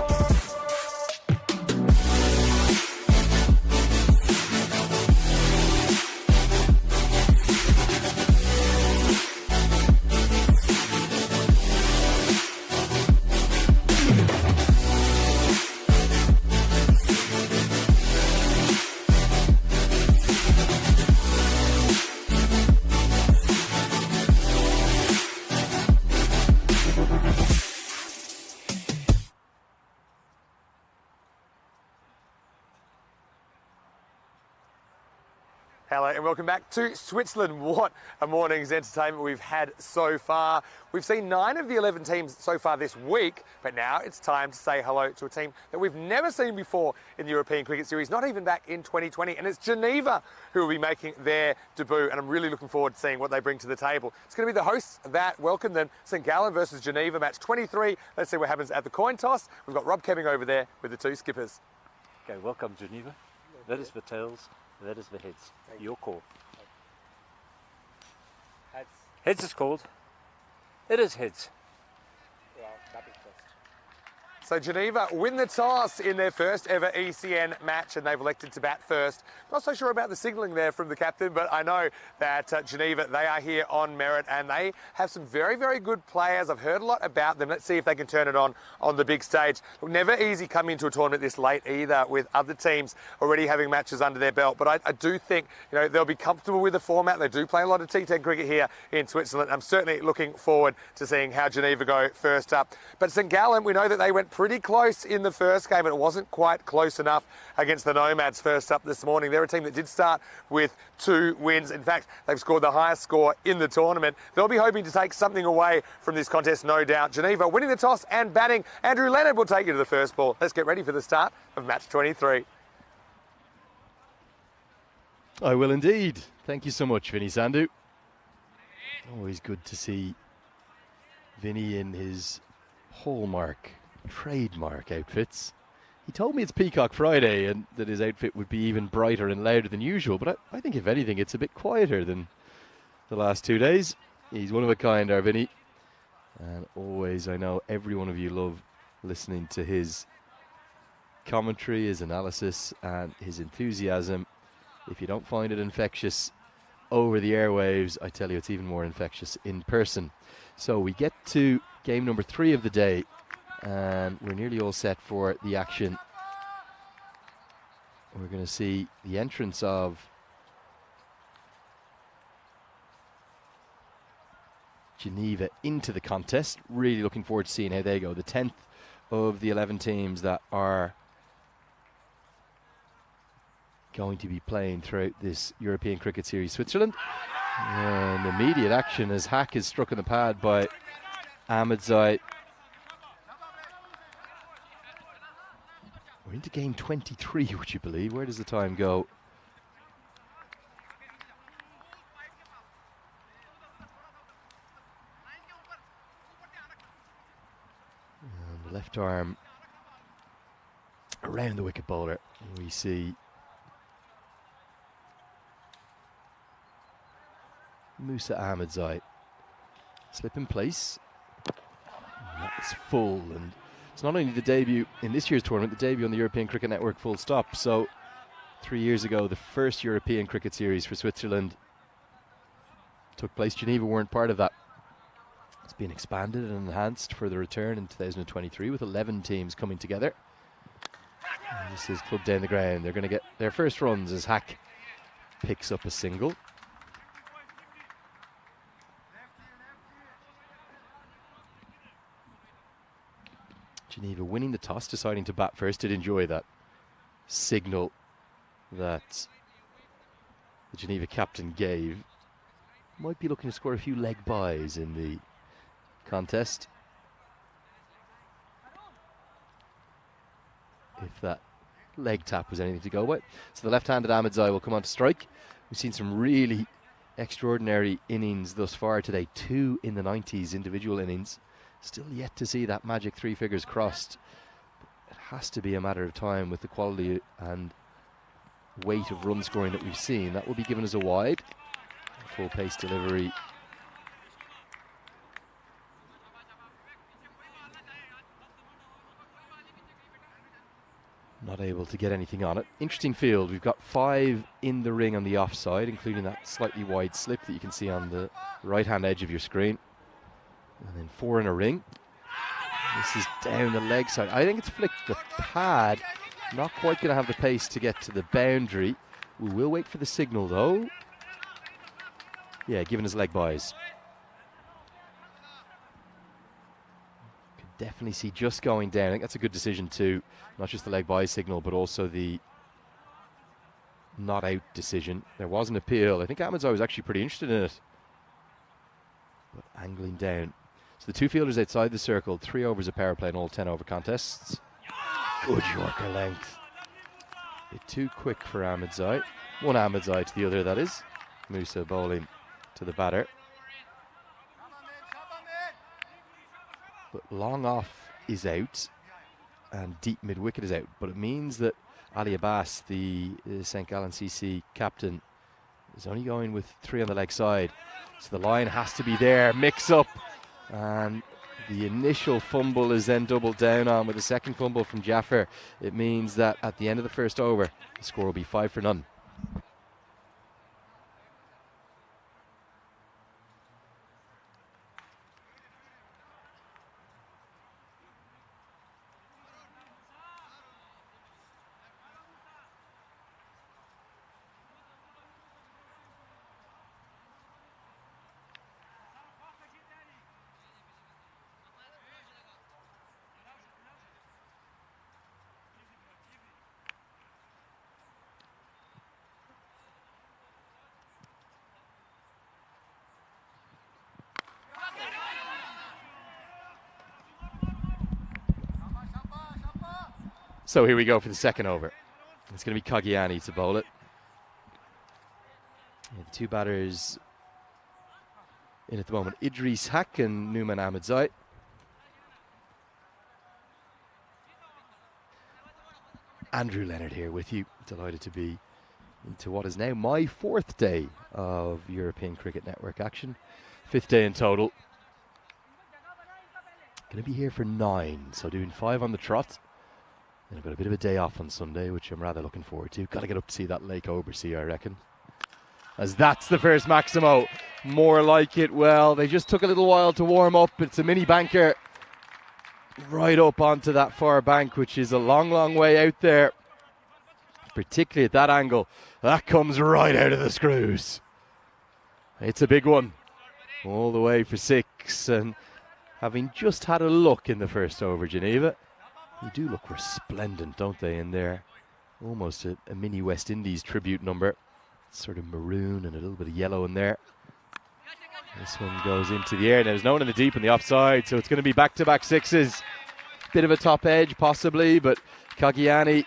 [SPEAKER 1] Hello and welcome back to Switzerland. What a morning's entertainment we've had so far. We've seen 9 of the 11 teams so far this week, but now it's time to say hello to a team that we've never seen before in the European Cricket Series, not even back in 2020, and it's Geneva who will be making their debut, and I'm really looking forward to seeing what they bring to the table. It's going to be the hosts that welcome them, St Gallen versus Geneva, match 23. Let's see what happens at the coin toss. We've got Rob Kemming over there with the 2 skippers.
[SPEAKER 2] Okay, welcome Geneva. That is for tails, that is for heads. Your call.
[SPEAKER 1] Heads.
[SPEAKER 2] Heads is called. It is heads.
[SPEAKER 1] So Geneva win the toss in their first ever ECN match, and they've elected to bat first. Not so sure about the signalling there from the captain, but I know that Geneva, they are here on merit, and they have some very, very good players. I've heard a lot about them. Let's see if they can turn it on the big stage. Never easy coming into a tournament this late either, with other teams already having matches under their belt. But I do think, you know, they'll be comfortable with the format. They do play a lot of T10 cricket here in Switzerland. I'm certainly looking forward to seeing how Geneva go first up. But St Gallen, we know that they went pretty close in the first game, but it wasn't quite close enough against the Nomads first up this morning. They're a team that did start with 2 wins. In fact, they've scored the highest score in the tournament. They'll be hoping to take something away from this contest, no doubt. Geneva winning the toss and batting. Andrew Leonard will take you to the first ball. Let's get ready for the start of match 23.
[SPEAKER 3] I will indeed. Thank you so much, Vinny Sandu. Always good to see Vinny in his hallmark, trademark outfits. He told me it's Peacock Friday and that his outfit would be even brighter and louder than usual, but I think if anything it's a bit quieter than the last 2 days. He's one of a kind, our Vinny, and always, I know every one of you love listening to his commentary, his analysis and his enthusiasm. If you don't find it infectious over the airwaves, I tell you it's even more infectious in person. So we get to game number 3 of the day, and we're nearly all set for the action. We're going to see the entrance of Geneva into the contest. Really looking forward to seeing how they go. The 10th of the 11 teams that are going to be playing throughout this European Cricket Series Switzerland. And immediate action as Hack is struck in the pad by Ahmedzai. We're into game 23, would you believe? Where does the time go? And the left arm around the wicket bowler. We see Musa Ahmedzai slip in place. And that's full, and it's not only the debut in this year's tournament, the debut on the European Cricket Network full stop. So 3 years ago, the first European Cricket Series for Switzerland took place. Geneva weren't part of that. It's been expanded and enhanced for the return in 2023 with 11 teams coming together. And this is clubbed down the ground. They're going to get their first runs as Hack picks up a single. Geneva winning the toss, deciding to bat first. Did enjoy that signal that the Geneva captain gave. Might be looking to score a few leg byes in the contest, if that leg tap was anything to go with. So the left-handed Ahmedzai will come on to strike. We've seen some really extraordinary innings thus far today. 2 in the 90s, individual innings. Still yet to see that magic 3 figures crossed. It has to be a matter of time with the quality and weight of run scoring that we've seen. That will be given as a wide full pace delivery. Not able to get anything on it. Interesting field. We've got 5 in the ring on the offside, including that slightly wide slip that you can see on the right-hand edge of your screen. And then 4 in a ring. This is down the leg side. I think it's flicked the pad. Not quite going to have the pace to get to the boundary. We will wait for the signal, though. Yeah, giving us leg buys. Could definitely see just going down. I think that's a good decision too. Not just the leg buy signal, but also the not out decision. There was an appeal. I think Ahmedzai was actually pretty interested in it. But angling down. So the 2 fielders outside the circle, 3 overs of power play in all 10 over contests. Good Yorker length. A bit too quick for Ahmedzai. One Ahmedzai to the other, that is. Musa bowling to the batter. But long off is out and deep mid-wicket is out. But it means that Ali Abbas, the St. Gallen CC captain, is only going with 3 on the leg side. So the line has to be there. Mix up. And the initial fumble is then doubled down on with a second fumble from Jaffer. It means that at the end of the first over, the score will be 5-0. So here we go for the second over. It's going to be Kagiani to bowl it. Yeah, the 2 batters in at the moment, Idris Haq and Numan Ahmedzai. Andrew Leonard here with you. Delighted to be into what is now my 4th day of European Cricket Network action. 5th day in total. Going to be here for 9, so doing 5 on the trot. And I've got a bit of a day off on Sunday, which I'm rather looking forward to. Got to get up to see that Lake Oversea, I reckon. As that's the first Maximo. More like it. Well, they just took a little while to warm up. It's a mini banker right up onto that far bank, which is a long, long way out there. Particularly at that angle. That comes right out of the screws. It's a big one. All the way for 6. And having just had a look in the first over, Geneva, they do look resplendent, don't they, in there? Almost a mini West Indies tribute number. Sort of maroon and a little bit of yellow in there. This one goes into the air. Now, there's no one in the deep on the offside, so it's going to be back-to-back 6s. Bit of a top edge, possibly, but Kagiani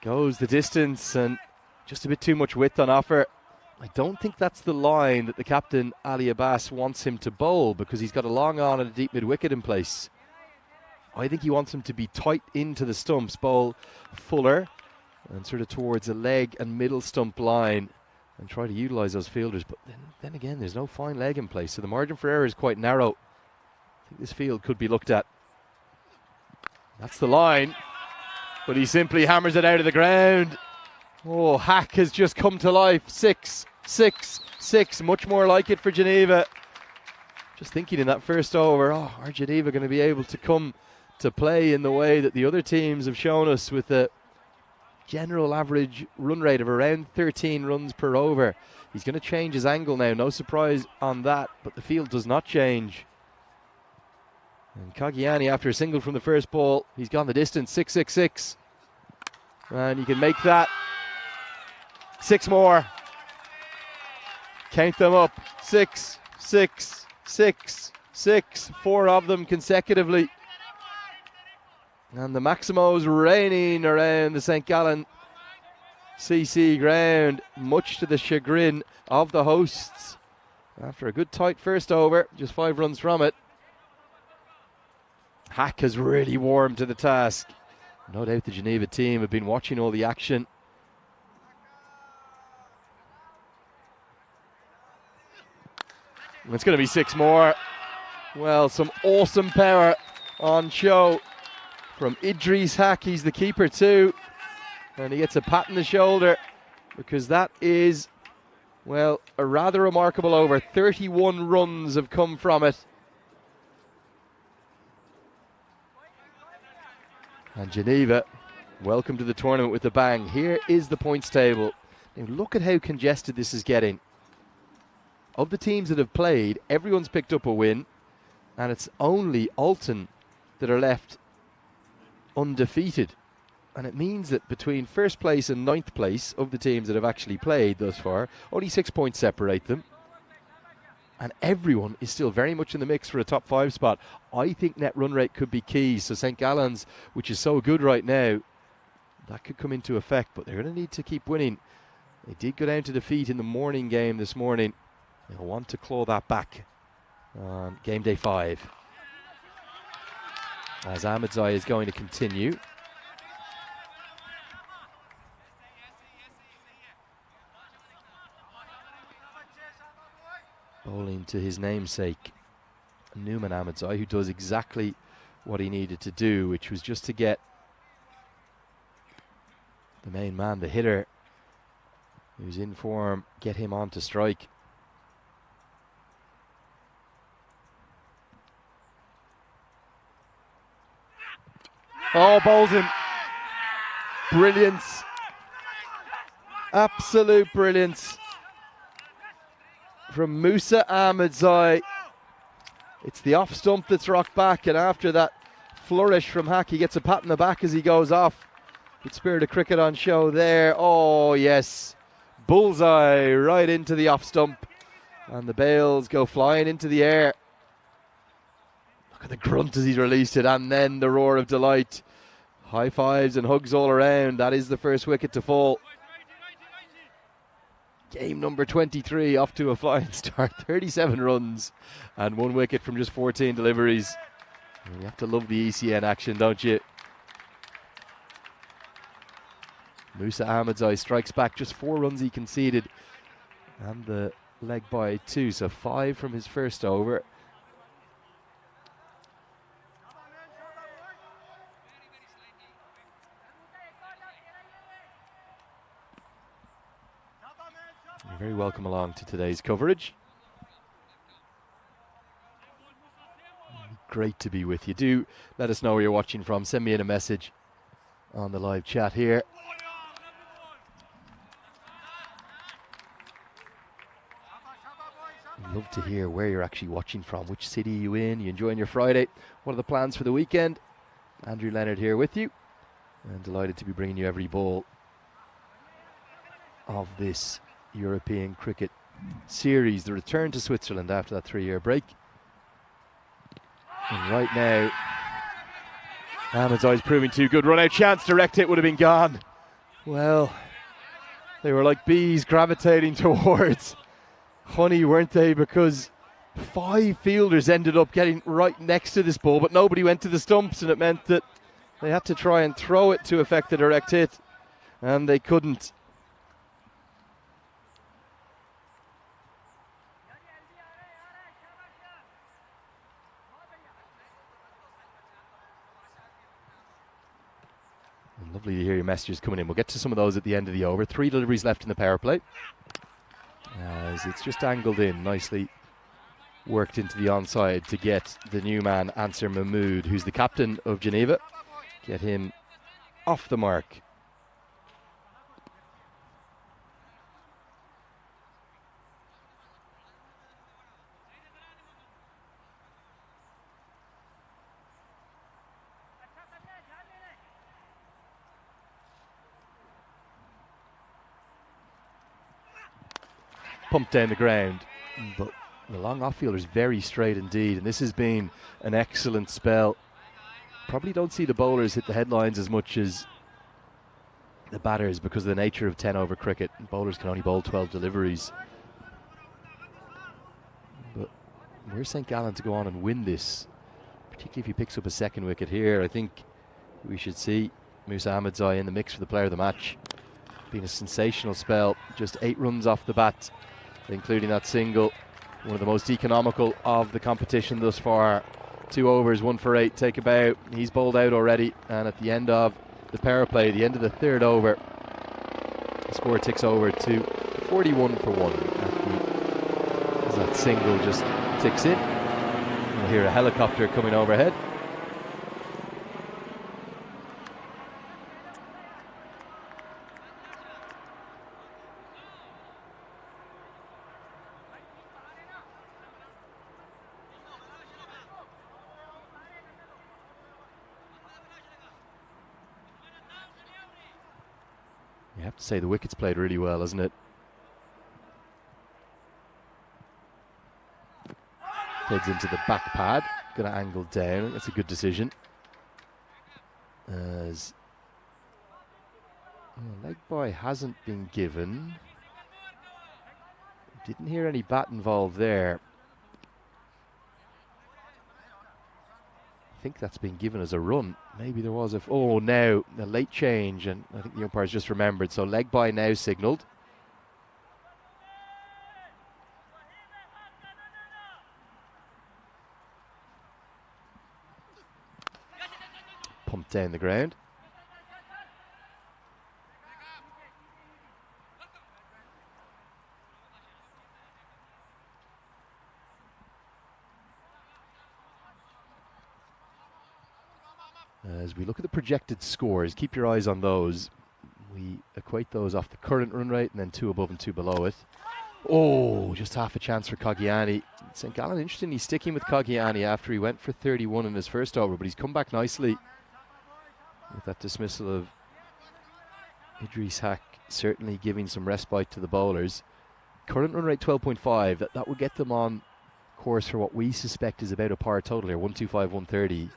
[SPEAKER 3] goes the distance and just a bit too much width on offer. I don't think that's the line that the captain, Ali Abbas, wants him to bowl, because he's got a long on and a deep mid-wicket in place. I think he wants him to be tight into the stumps, bowl fuller and sort of towards a leg and middle stump line and try to utilise those fielders. But then again, there's no fine leg in place, so the margin for error is quite narrow. I think this field could be looked at. That's the line, but he simply hammers it out of the ground. Oh, Hack has just come to life. 6, 6, 6, much more like it for Geneva. Just thinking in that first over, are Geneva going to be able to come to play in the way that the other teams have shown us, with a general average run rate of around 13 runs per over. He's going to change his angle now, no surprise on that, but the field does not change. And Kagiani, after a single from the first ball, he's gone the distance. 6, 6, 6, and you can make that 6 more. Count them up. 6, 6, 6, 6, 4 of them consecutively. And the Maximos raining around the St. Gallen CC ground, much to the chagrin of the hosts. After a good tight first over, just 5 runs from it. Hack has really warmed to the task. No doubt the Geneva team have been watching all the action. It's going to be 6 more. Well, some awesome power on show from Idris Hack. He's the keeper too. And he gets a pat on the shoulder because that is, well, a rather remarkable over. 31 runs have come from it. And Geneva, welcome to the tournament with a bang. Here is the points table. Now look at how congested this is getting. Of the teams that have played, everyone's picked up a win, and it's only Alton that are left undefeated. And it means that between first place and 9th place of the teams that have actually played thus far, only 6 points separate them. And everyone is still very much in the mix for a top 5 spot. I think net run rate could be key. So St. Gallen's, which is so good right now, that could come into effect. But they're going to need to keep winning. They did go down to defeat in the morning game this morning. They'll want to claw that back on game day 5. As Ahmedzai is going to continue. Bowling to his namesake, Newman Ahmedzai, who does exactly what he needed to do, which was just to get the main man, the hitter, who's in form, get him on to strike. Oh, bowls him. Brilliance. Absolute brilliance from Musa Ahmedzai. It's the off stump that's rocked back, and after that flourish from Hack, he gets a pat in the back as he goes off. Good spirit of cricket on show there. Oh yes, bullseye right into the off stump, and the bails go flying into the air. Look at the grunt as he's released it, and then the roar of delight. High fives and hugs all around. That is the first wicket to fall. Game number 23 off to a flying start. 37 runs and 1 wicket from just 14 deliveries. And you have to love the ECN action, don't you? Musa Ahmedzai strikes back, just 4 runs he conceded, and the leg by 2, so 5 from his first over. You're very welcome along to today's coverage. Great to be with you. Do let us know where you're watching from. Send me in a message on the live chat here. I'd love to hear where you're actually watching from. Which city are you in? You enjoying your Friday? What are the plans for the weekend? Andrew Leonard here with you, and delighted to be bringing you every ball of this European cricket series. The return to Switzerland after that 3-year break. And right now, Ahmedzai's proving too good. Run out chance, direct hit would have been gone. Well, they were like bees gravitating towards honey, weren't they? Because 5 fielders ended up getting right next to this ball, but nobody went to the stumps, and it meant that they had to try and throw it to effect the direct hit, and they couldn't. Lovely to hear your messages coming in. We'll get to some of those at the end of the over. 3 deliveries left in the power play, as it's just angled in nicely, worked into the onside to get the new man Ansar Mahmood, who's the captain of Geneva, get him off the mark. Pumped down the ground, but the long off fielder is very straight indeed, and this has been an excellent spell. Probably don't see the bowlers hit the headlines as much as the batters because of the nature of 10 over cricket. Bowlers can only bowl 12 deliveries. But where's St. Gallen to go on and win this, particularly if he picks up a second wicket here? I think we should see Musa Ahmedzai in the mix for the player of the match. Been a sensational spell, just 8 runs off the bat, including that single. one of the most economical of the competition thus far. 2 overs, 1 for 8, take about. He's bowled out already, and at the end of the power play, the end of the 3rd over, the score ticks over to 41 for 1 as that single just ticks in. We'll hear a helicopter coming overhead. You have to say the wicket's played really well, hasn't it? Floods into the back pad, going to angle down. That's a good decision. As leg bye hasn't been given. Didn't hear any bat involved there. I think that's been given as a run. Maybe there was now a late change, and I think the umpire's just remembered. So leg bye now signalled. Pumped down the ground. As we look at the projected scores, keep your eyes on those. We equate those off the current run rate and then 2 above and 2 below it. Oh, just half a chance for Kagiani. St. Gallen, interestingly, sticking with Kagiani after he went for 31 in his first over, but he's come back nicely with that dismissal of Idris Hack, certainly giving some respite to the bowlers. Current run rate 12.5. That will get them on course for what we suspect is about a par total here, 125, 130.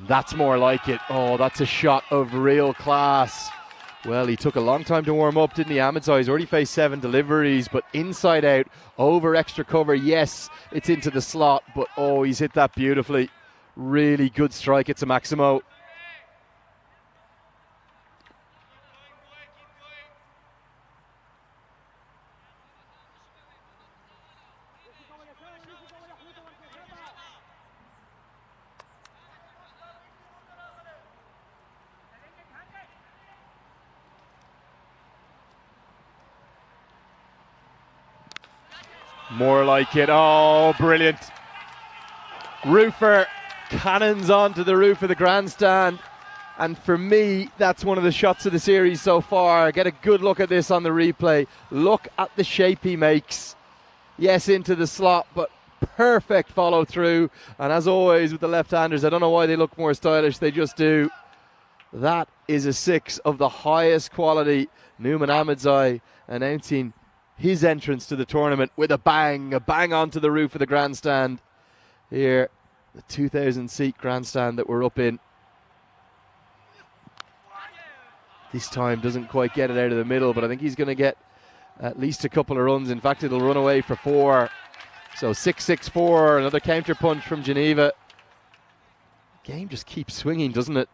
[SPEAKER 3] That's more like it. Oh, that's a shot of real class. Well, he took a long time to warm up, didn't he, Ahmedzai? He's already faced 7 deliveries, but inside out, over extra cover. Yes, it's into the slot, but oh, he's hit that beautifully. Really good strike. It's a Maximo. More like it. Oh, brilliant. Roofer cannons onto the roof of the grandstand. And for me, that's one of the shots of the series so far. Get a good look at this on the replay. Look at the shape he makes. Yes, into the slot, but perfect follow through. And as always with the left-handers, I don't know why they look more stylish. They just do. That is a 6 of the highest quality. Nouman Ahmedzai announcing his entrance to the tournament with a bang onto the roof of the grandstand here, the 2,000 seat grandstand that we're up in. This time doesn't quite get it out of the middle, but I think he's going to get at least a couple of runs. In fact, it'll run away for 4. So 6-6-4, another counter punch from Geneva. Game just keeps swinging, doesn't it?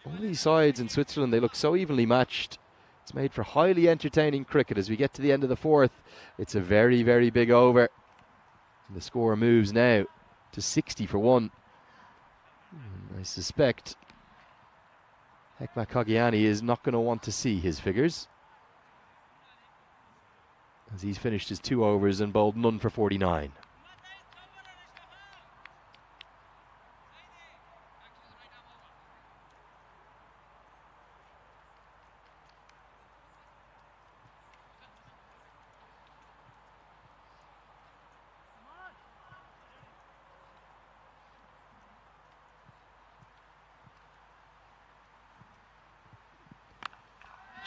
[SPEAKER 3] All these sides in Switzerland, they look so evenly matched. It's made for highly entertaining cricket. As we get to the end of the 4th, it's a very, very big over. And the score moves now to 60 for 1. I suspect Hekmat Kagiani is not going to want to see his figures, as he's finished his 2 overs and bowled none for 49.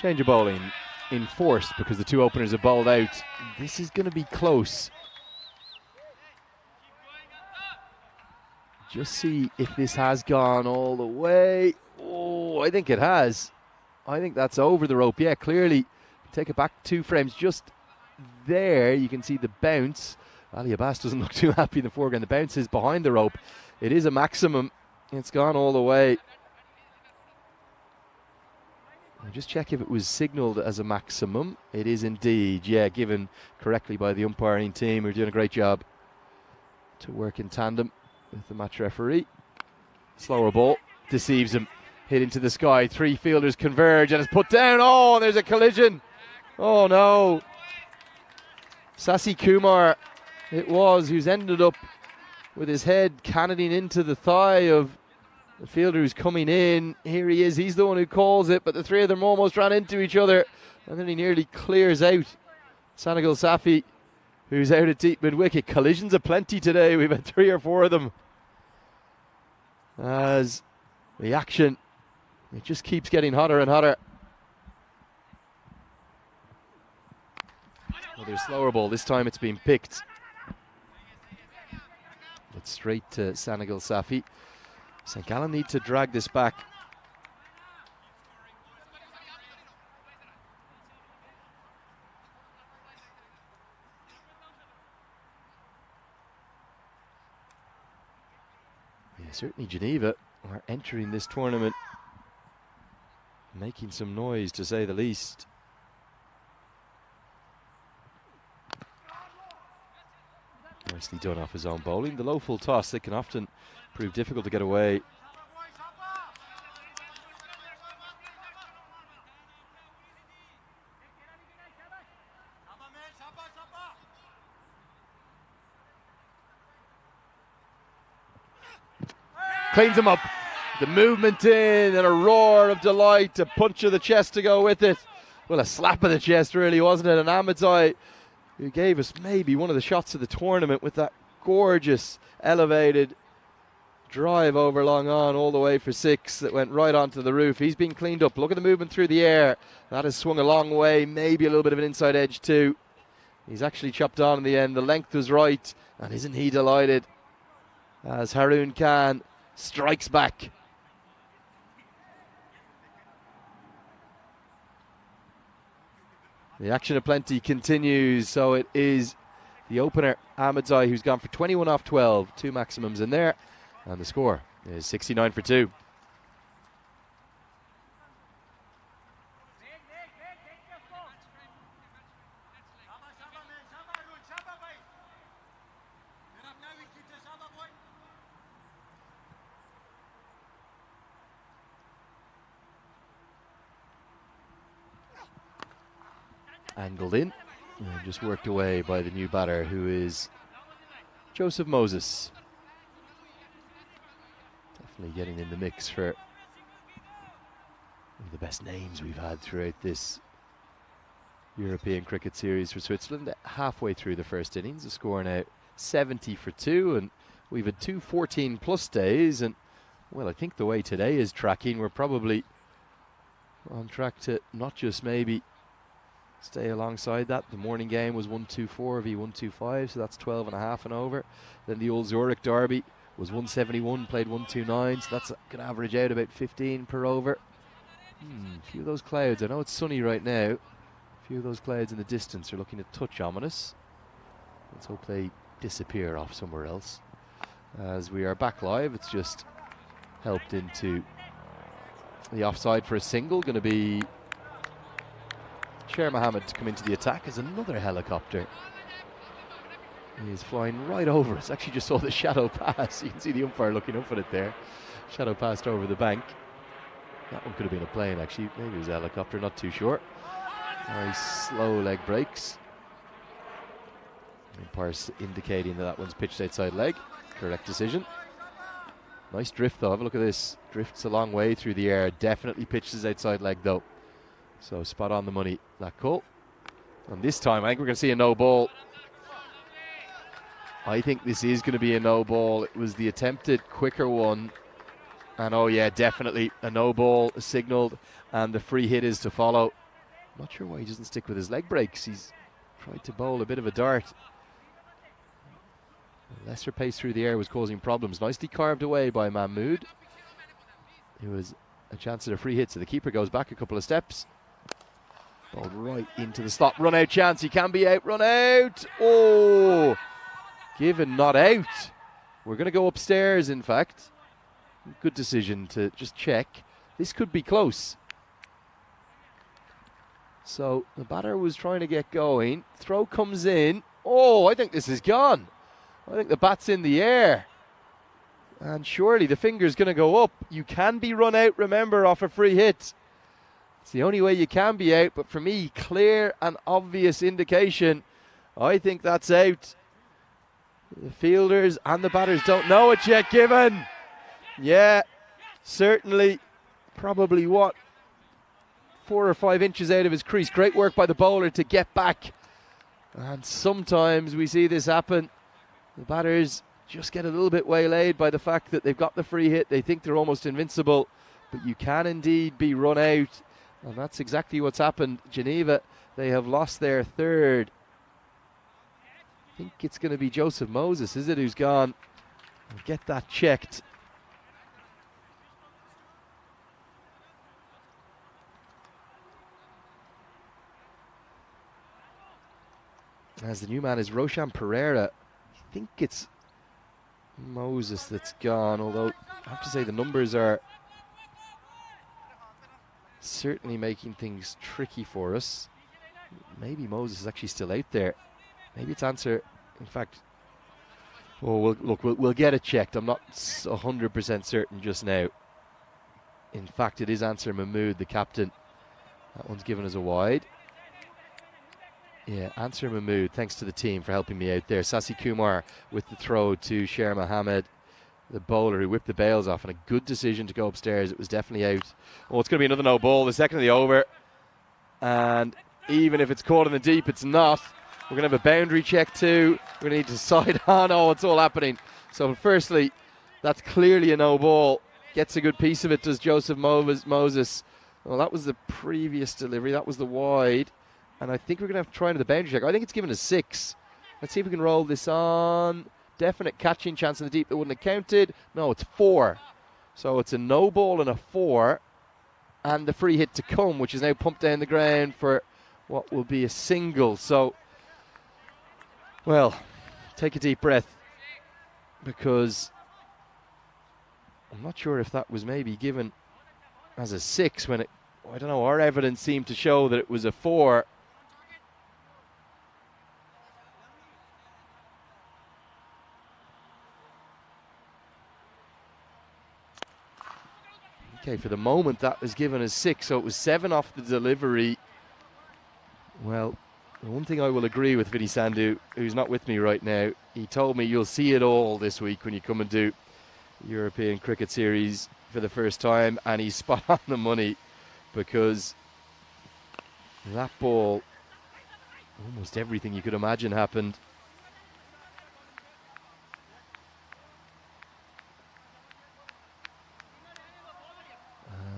[SPEAKER 3] Change of bowling enforced because the 2 openers have bowled out. This is going to be close. Just see if this has gone all the way. Oh, I think it has. I think that's over the rope. Yeah, clearly. Take it back 2 frames. Just there, you can see the bounce. Ali Abbas doesn't look too happy in the foreground. The bounce is behind the rope. It is a maximum. It's gone all the way. I'll just check if it was signalled as a maximum. It is indeed, yeah, given correctly by the umpiring team, who are doing a great job to work in tandem with the match referee. Slower ball, deceives him, hit into the sky. 3 fielders converge and it's put down. Oh, there's a collision. Oh no. Sasi Kumar, it was, who's ended up with his head cannoning into the thigh of the fielder who's coming in. Here he is, he's the one who calls it, but the 3 of them almost ran into each other and then he nearly clears out Senegal Safi, who's out at deep mid-wicket. Collisions aplenty today, we've had 3 or 4 of them. As the action, it just keeps getting hotter and hotter. Another slower ball, this time it's been picked. But straight to Senegal Safi. St. Gallen need to drag this back. Yeah, certainly Geneva are entering this tournament making some noise, to say the least. Nicely done off his own bowling. The low full toss, they can often prove difficult to get away. Cleans him up. The movement in and a roar of delight, a punch of the chest to go with it. Well, a slap of the chest really, wasn't it? And Ahmedzai, who gave us maybe one of the shots of the tournament with that gorgeous elevated drive over long on all the way for 6 that went right onto the roof. He's been cleaned up. Look at the movement through the air. That has swung a long way, maybe a little bit of an inside edge too. He's actually chopped on in the end. The length was right, and isn't he delighted as Haroon Khan strikes back. The action aplenty continues, so it is the opener, Ahmedzai, who's gone for 21 off 12, 2 maximums in there, and the score is 69 for 2. Angled in and just worked away by the new batter, who is Joseph Moses. Definitely getting in the mix for one of the best names we've had throughout this European cricket series for Switzerland. Halfway through the first innings, the score now 70 for 2, and we've had 2 14-plus days, and well, I think the way today is tracking, we're probably on track to not just maybe stay alongside that. The morning game was 124 v 125, so that's 12 and a half and over. Then the old Zurich derby was 171, played 129, so that's going to average out about 15 per over. A few of those clouds, I know it's sunny right now, a few of those clouds in the distance are looking a touch ominous. Let's hope they disappear off somewhere else. As we are back live, it's just helped into the offside for a single. Going to be Sher Mohammed to come into the attack as another helicopter. He is flying right over us. Actually just saw the shadow pass. You can see the umpire looking up at it there. Shadow passed over the bank. That one could have been a plane actually. Maybe it was a helicopter, not too sure. Very slow leg breaks. Umpire indicating that one's pitched outside leg. Correct decision. Nice drift though. Have a look at this. Drifts a long way through the air. Definitely pitches outside leg though. So spot on the money, that call. And this time I think we're going to see a no ball. I think this is going to be a no ball. It was the attempted quicker one. And oh yeah, definitely a no ball signalled, and the free hit is to follow. Not sure why he doesn't stick with his leg breaks. He's tried to bowl a bit of a dart. Lesser pace through the air was causing problems. Nicely carved away by Mahmood. It was a chance at a free hit, so the keeper goes back a couple of steps. Bowled right into the slot. Run out chance. He can be out. Run out. Oh, given not out. We're going to go upstairs, in fact. Good decision to just check. This could be close. So the batter was trying to get going. Throw comes in. Oh, I think this is gone. I think the bat's in the air. And surely the finger's going to go up. You can be run out, remember, off a free hit. It's the only way you can be out. But for me, clear and obvious indication. I think that's out. The fielders and the batters don't know it yet, Given. Yeah, certainly. Probably what? 4 or 5 inches out of his crease. Great work by the bowler to get back. And sometimes we see this happen. The batters just get a little bit waylaid by the fact that they've got the free hit. They think they're almost invincible. But you can indeed be run out. And that's exactly what's happened. Geneva, they have lost their third. I think it's going to be Joseph Moses, is it, who's gone? We'll get that checked. As the new man is Roshan Pereira. I think it's Moses that's gone, although I have to say the numbers are certainly making things tricky for us. Maybe Moses is actually still out there. Maybe it's Answer. In fact, we'll get it checked. I'm not 100% certain just now. In fact, it is Answer Mahmood, the captain. That one's given us a wide. Yeah, Answer Mahmood, thanks to the team for helping me out there. Sasi Kumar with the throw to Sher Mohammed, the bowler who whipped the bails off, and a good decision to go upstairs. It was definitely out. Oh, it's going to be another no ball, the second of the over. And even if it's caught in the deep, it's not. We're going to have a boundary check too. We're going to need to decide on, it's all happening. So firstly, that's clearly a no ball. Gets a good piece of it, does Joseph Moses. Well, that was the previous delivery. That was the wide. And I think we're going to have to try into the boundary check. I think it's given a 6. Let's see if we can roll this on. Definite catching chance in the deep that wouldn't have counted. No, it's 4. So it's a no ball and a 4. And the free hit to come, which is now pumped down the ground for what will be a single. So, well, take a deep breath, because I'm not sure if that was maybe given as a 6 when it, I don't know, our evidence seemed to show that it was a 4. Okay, for the moment that was given as 6, so it was 7 off the delivery. Well, the one thing I will agree with Vinny Sandhu, who's not with me right now, he told me you'll see it all this week when you come and do European Cricket Series for the first time, and he's spot on the money, because that ball, almost everything you could imagine happened.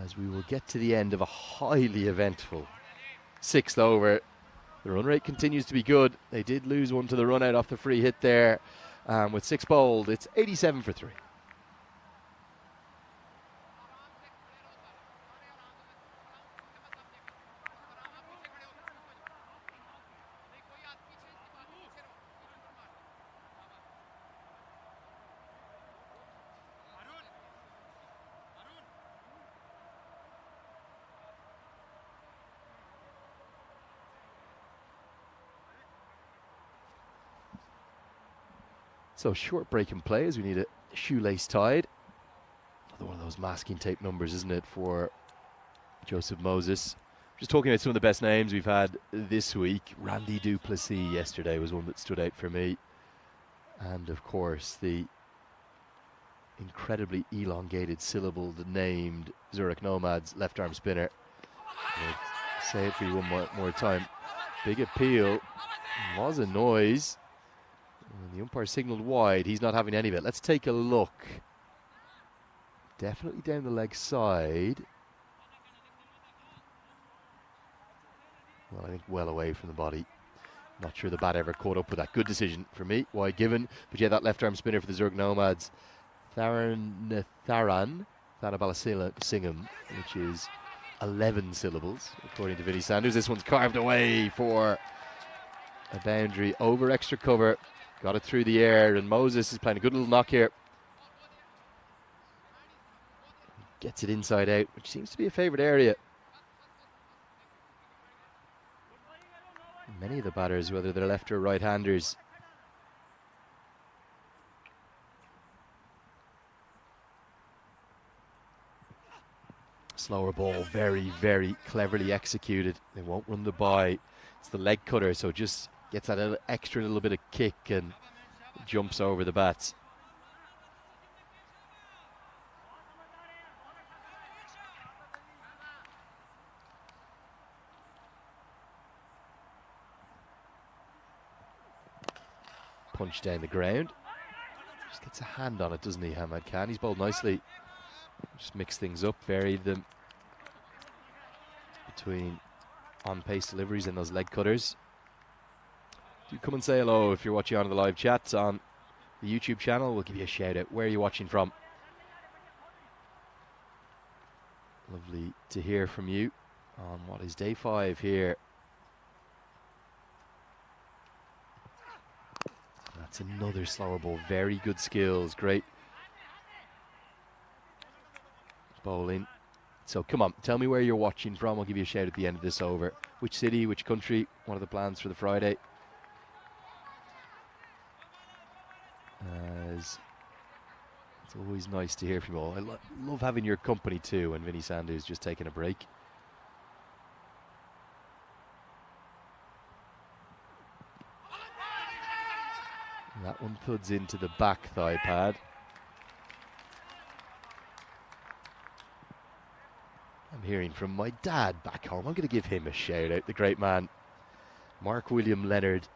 [SPEAKER 3] As we will get to the end of a highly eventful 6th over. The run rate continues to be good. They did lose one to the run out off the free hit there. With 6 bowled, it's 87 for 3. So short break in play as we need a shoelace tied. Another one of those masking tape numbers, isn't it, for Joseph Moses. Just talking about some of the best names we've had this week. Randy du Plessis yesterday was one that stood out for me. And of course the incredibly elongated syllabled named Zurich Nomads left arm spinner. I'll say it for you one more time. Big appeal. Was a noise. And the umpire signalled wide. He's not having any of it. Let's take a look. Definitely down the leg side. Well, I think well away from the body. Not sure the bat ever caught up with that. Good decision for me. Wide given. But yeah, that left arm spinner for the Zurich Nomads. Tharanatharan Thanabalasingam, which is 11 syllables, according to Vinny Sanders. This one's carved away for a boundary over extra cover. Got it through the air, and Moses is playing a good little knock here. Gets it inside out, which seems to be a favourite area. Many of the batters, whether they're left or right-handers. Slower ball, very, very cleverly executed. They won't run the bye. It's the leg cutter, so just gets that little bit of kick and jumps over the bats. Punch down the ground. Just gets a hand on it, doesn't he, Ahmad Khan? He's bowled nicely. Just mix things up, varied them between on-pace deliveries and those leg cutters. Do come and say hello if you're watching on the live chat on the YouTube channel. We'll give you a shout out. Where are you watching from? Lovely to hear from you on what is day 5 here. That's another slower ball. Very good skills. Great bowling. So come on, tell me where you're watching from. I'll give you a shout at the end of this over. Which city, which country? What are the plans for the Friday? It's always nice to hear from you all. I love having your company too when Vinny Sandhu's just taking a break. And that one thuds into the back thigh pad. I'm hearing from my dad back home. I'm going to give him a shout out, the great man, Mark William Leonard.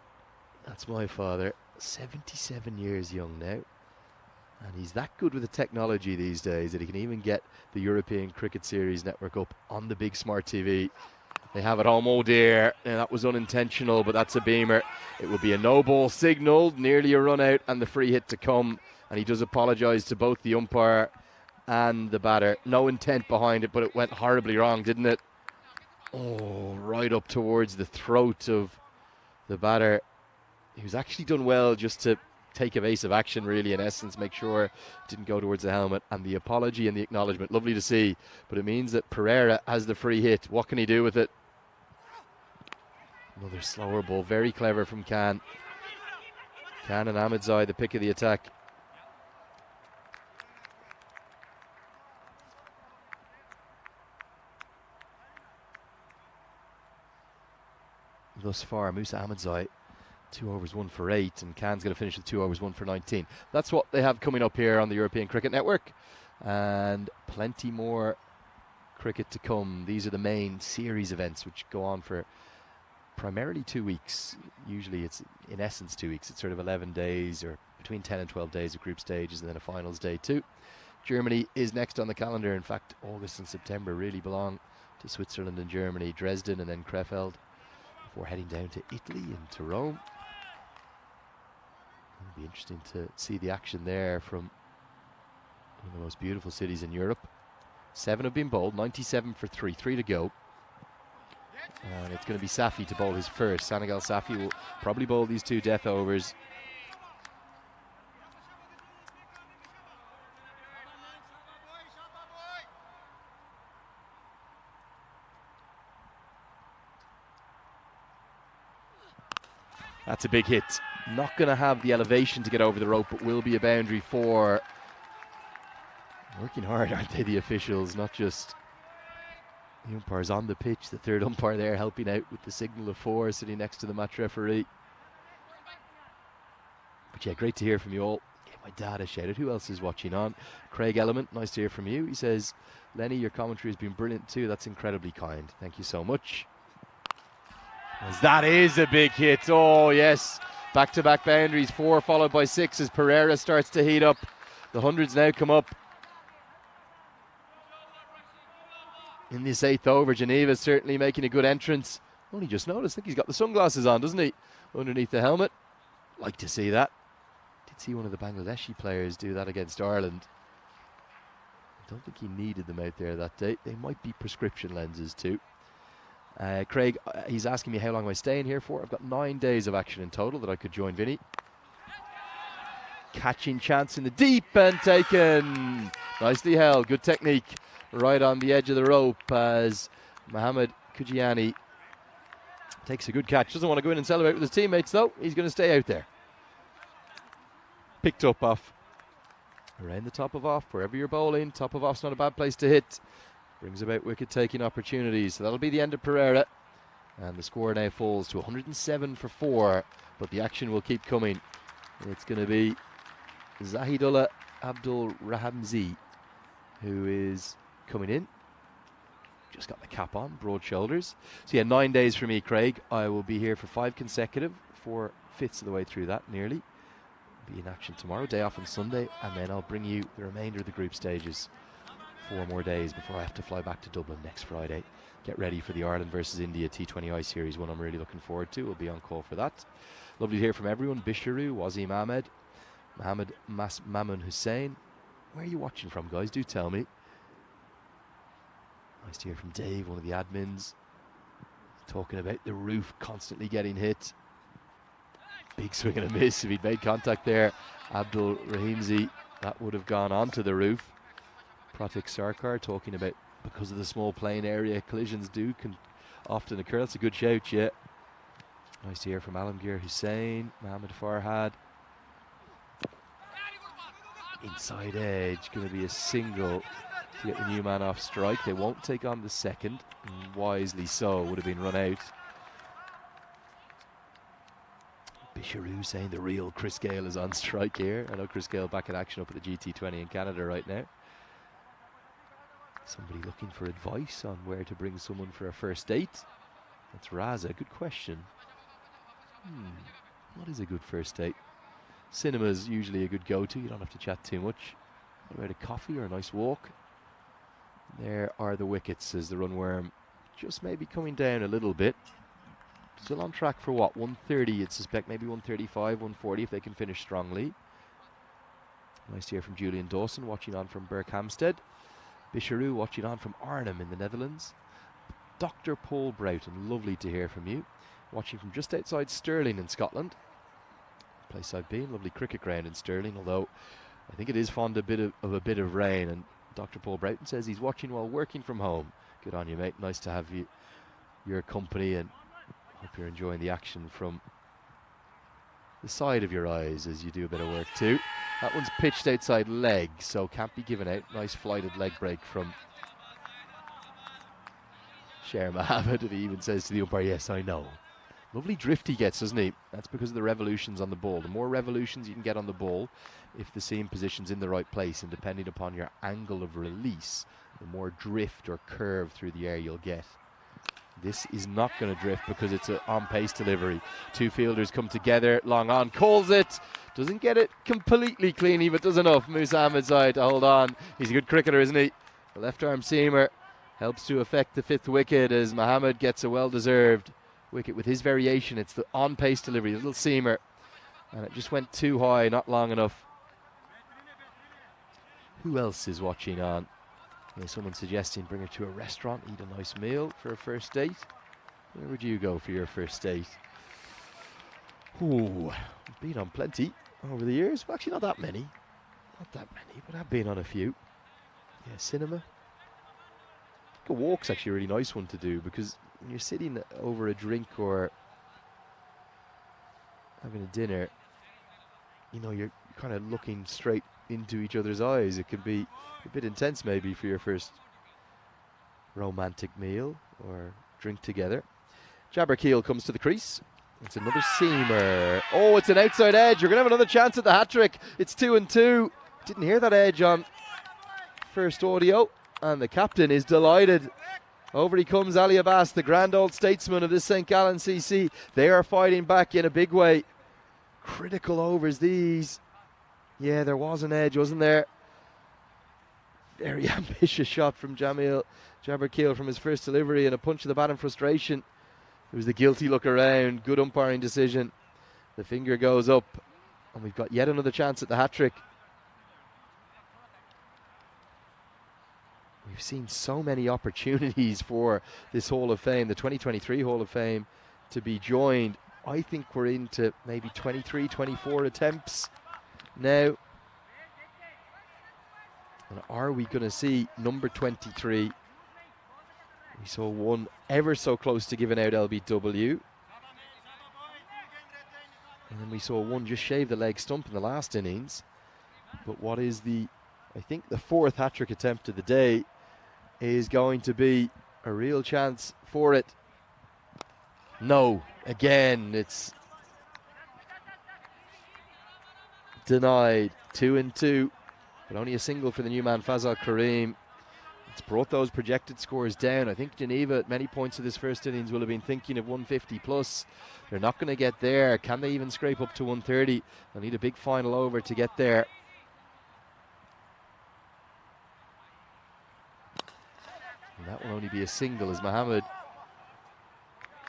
[SPEAKER 3] That's my father, 77 years young now. And he's that good with the technology these days that he can even get the European Cricket Series network up on the big smart TV. They have it home, oh dear. And that was unintentional, but that's a beamer. It will be a no ball signalled, nearly a run out, and the free hit to come. And he does apologise to both the umpire and the batter. No intent behind it, but it went horribly wrong, didn't it? Oh, right up towards the throat of the batter. He was actually done well just to take evasive action, really, in essence, make sure it didn't go towards the helmet. And the apology and the acknowledgement, lovely to see. But it means that Pereira has the free hit. What can he do with it? Another slower ball, very clever from Khan. Khan and Ahmadzai, the pick of the attack. Thus far, Musa Ahmadzai, 2 overs 1 for 8, and Khan's going to finish with 2 overs 1 for 19. That's what they have coming up here on the European Cricket Network, and plenty more cricket to come. These are the main series events, which go on for primarily 2 weeks. Usually it's, in essence, 2 weeks. It's sort of 11 days, or between 10 and 12 days of group stages, and then a finals day too. Germany is next on the calendar. In fact, August and September really belong to Switzerland and Germany. Dresden and then Krefeld, before heading down to Italy and to Rome. It'll be interesting to see the action there from one of the most beautiful cities in Europe. 7 have been bowled, 97 for 3 to go. And it's going to be Safi to bowl his first. Senegal Safi will probably bowl these 2 death overs. That's a big hit. Not going to have the elevation to get over the rope, but will be a boundary for... Working hard, aren't they, the officials? Not just the umpires on the pitch. The third umpire there helping out with the signal of 4, sitting next to the match referee. But yeah, great to hear from you all. Get my dad a shout out. Who else is watching on? Craig Element, nice to hear from you. He says, Lenny, your commentary has been brilliant too. That's incredibly kind. Thank you so much. As that is a big hit. Oh, yes. Back-to-back boundaries. 4 followed by 6 as Pereira starts to heat up. The hundreds now come up. In this 8th over, Geneva certainly making a good entrance. Only just noticed. I think he's got the sunglasses on, doesn't he? Underneath the helmet. Like to see that. Did see one of the Bangladeshi players do that against Ireland. I don't think he needed them out there that day. They might be prescription lenses too. Craig, he's asking me how long am I staying here for. I've got 9 days of action in total that I could join Vinny. Catching chance in the deep and taken. Nicely held. Good technique. Right on the edge of the rope as Mohamed Kujiani Takes a good catch. Doesn't want to go in and celebrate with his teammates, though. He's going to stay out there. Picked up off. Around the top of off, wherever you're bowling. Top of off's not a bad place to hit. Brings about wicket-taking opportunities. So that'll be the end of Pereira. And the score now falls to 107 for 4. But the action will keep coming. It's going to be Zahidullah Abdul Rahamzi, who is coming in. Just got the cap on, broad shoulders. So yeah, 9 days for me, Craig. I will be here for 5 consecutive, 4/5 of the way through that, nearly. Be in action tomorrow, day off on Sunday, and then I'll bring you the remainder of the group stages. 4 more days before I have to fly back to Dublin next Friday. Get ready for the Ireland versus India T20I series, one I'm really looking forward to. We'll be on call for that. Lovely to hear from everyone. Bisharu, Wasim Ahmed, Mohammed Mamun Hussein. Where are you watching from, guys? Do tell me. Nice to hear from Dave, one of the admins, talking about the roof constantly getting hit. Big swing and a miss. If he'd made contact there, Abdul Rahimzi, that would have gone onto the roof. Pratik Sarkar talking about, because of the small playing area, collisions can often occur. That's a good shout, yeah. Nice to hear from Alamgir Hussein, Mohammed Farhad. Inside edge, going to be a single to get the new man off strike. They won't take on the second, and wisely so, would have been run out. Bisharu saying the real Chris Gale is on strike here. I know Chris Gale back in action up at the GT20 in Canada right now. Somebody looking for advice on where to bring someone for a first date. That's Raza, good question. What is a good first date? Cinema is usually a good go-to, you don't have to chat too much. What about a coffee or a nice walk? There are the wickets as the runworm just maybe coming down a little bit. Still on track for what? 130, you'd suspect, maybe 135, 140 if they can finish strongly. Nice to hear from Julian Dawson, watching on from Berkhamsted. Bisharu watching on from Arnhem in the Netherlands. Dr. Paul Broughton, lovely to hear from you. Watching from just outside Stirling in Scotland. Place I've been, lovely cricket ground in Stirling, although I think it is fond of a bit of rain. And Dr. Paul Broughton says he's watching while working from home. Good on you, mate. Nice to have your company, and hope you're enjoying the action from the side of your eyes as you do a bit of work too. That one's pitched outside leg, so can't be given out. Nice flighted leg break from Sher Mohammed, and he even says to the umpire, yes, I know. Lovely drift he gets, doesn't he? That's because of the revolutions on the ball. The more revolutions you can get on the ball, if the seam position's in the right place, and depending upon your angle of release, the more drift or curve through the air you'll get. This is not going to drift because it's an on-pace delivery. Two fielders come together, long on, calls it. Doesn't get it completely cleanly, but does enough. Musa Ahmed's eye to hold on. He's a good cricketer, isn't he? The left-arm seamer helps to affect the 5th wicket as Mohammed gets a well-deserved wicket with his variation. It's the on-pace delivery, the little seamer. And it just went too high, not long enough. Who else is watching on? There's someone suggesting bring her to a restaurant, eat a nice meal for a first date. Where would you go for your first date? Ooh, I've been on plenty over the years. Well, actually, not that many. Not that many, but I've been on a few. Yeah, cinema. I think a walk's actually a really nice one to do, because when you're sitting over a drink or having a dinner, you know, you're kind of looking straight into each other's eyes. It can be a bit intense maybe for your first romantic meal or drink together. Jabber Keel comes to the crease. It's another seamer. Oh, it's an outside edge. You're going to have another chance at the hat-trick. It's 2-2. Didn't hear that edge on first audio, and the captain is delighted. Over he comes, Ali Abbas, the grand old statesman of this St. Gallen CC. They are fighting back in a big way. Critical overs these. Yeah, there was an edge, wasn't there? Very ambitious shot from Jamil Jabberkeel from his first delivery, and a punch of the bat in frustration. It was the guilty look around. Good umpiring decision. The finger goes up, and we've got yet another chance at the hat-trick. We've seen so many opportunities for this Hall of Fame, the 2023 Hall of Fame, to be joined. I think we're into maybe 23, 24 attempts now. And are we going to see number 23 We saw one ever so close to giving out LBW. And then we saw one just shave the leg stump in the last innings. But what is I think the fourth hat-trick attempt of the day is going to be a real chance for it. No, again, it's denied. 2 and 2, but only a single for the new man Fazal Kareem. It's brought those projected scores down. I think Geneva at many points of this first innings will have been thinking of 150 plus. They're not going to get there. Can they even scrape up to 130? They'll need a big final over to get there. And that will only be a single as Mohammed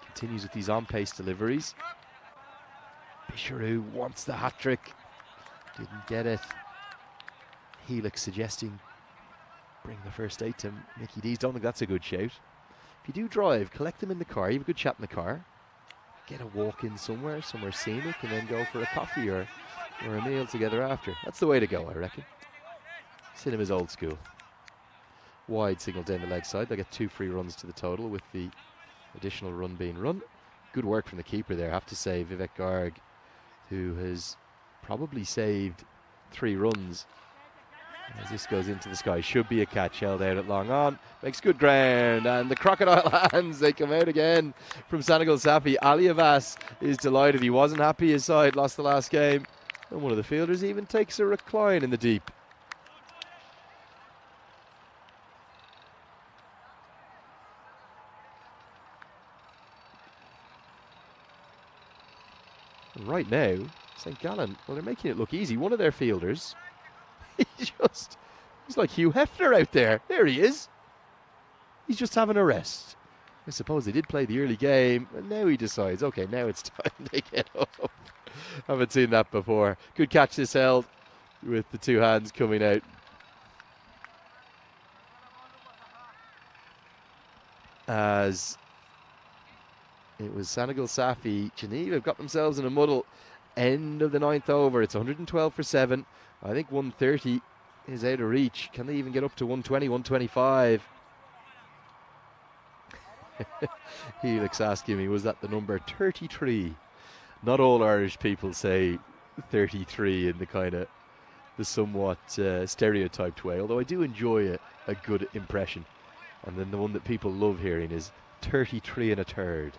[SPEAKER 3] continues with these on-pace deliveries. Bisharu wants the hat-trick. Didn't get it. Helix suggesting bring the first 8 to Mickey D's. Don't think that's a good shout. If you do drive, collect them in the car. You have a good chat in the car. Get a walk in somewhere scenic, and then go for a coffee or a meal together after. That's the way to go, I reckon. Cinema's old school. Wide signal down the leg side. They get 2 free runs to the total with the additional run being run. Good work from the keeper there, I have to say. Vivek Garg, who has probably saved 3 runs as this goes into the sky. Should be a catch, held out at long on. Makes good ground, and the crocodile hands, they come out again from Senegal Safi. Ali Abbas is delighted. He wasn't happy his side lost the last game, and one of the fielders even takes a recline in the deep. Right now, St. Gallen, well, they're making it look easy. One of their fielders, he's like Hugh Hefner out there. There he is. He's just having a rest. I suppose they did play the early game, and now he decides, okay, now it's time to get up. Haven't seen that before. Good catch this held with the 2 hands coming out. As it was Senegal Safi. Geneva have got themselves in a muddle. End of the 9th over. It's 112 for 7. I think 130 is out of reach. Can they even get up to 120, 125? Helix asking me, was that the number 33? Not all Irish people say 33 in the kind of the somewhat stereotyped way, although I do enjoy a good impression. And then the one that people love hearing is 33 and a third.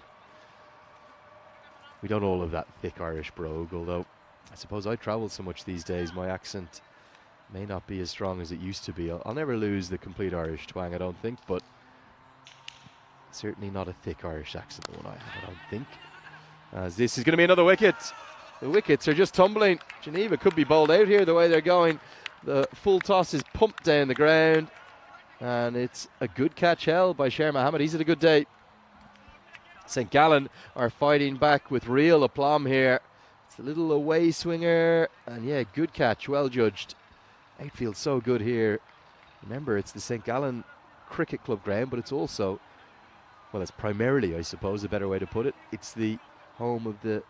[SPEAKER 3] We don't all have that thick Irish brogue, although I suppose I travel so much these days, my accent may not be as strong as it used to be. I'll never lose the complete Irish twang, I don't think, but certainly not a thick Irish accent, the one I have, I don't think. As this is going to be another wicket. The wickets are just tumbling. Geneva could be bowled out here the way they're going. The full toss is pumped down the ground, and it's a good catch held by Sher Mohammed. He's had a good day. St. Gallen are fighting back with real aplomb here. It's a little away swinger, and yeah, good catch, well judged. Outfield so good here. Remember, it's the St. Gallen Cricket Club ground, but it's also, well, it's primarily, I suppose, a better way to put it, it's the home of the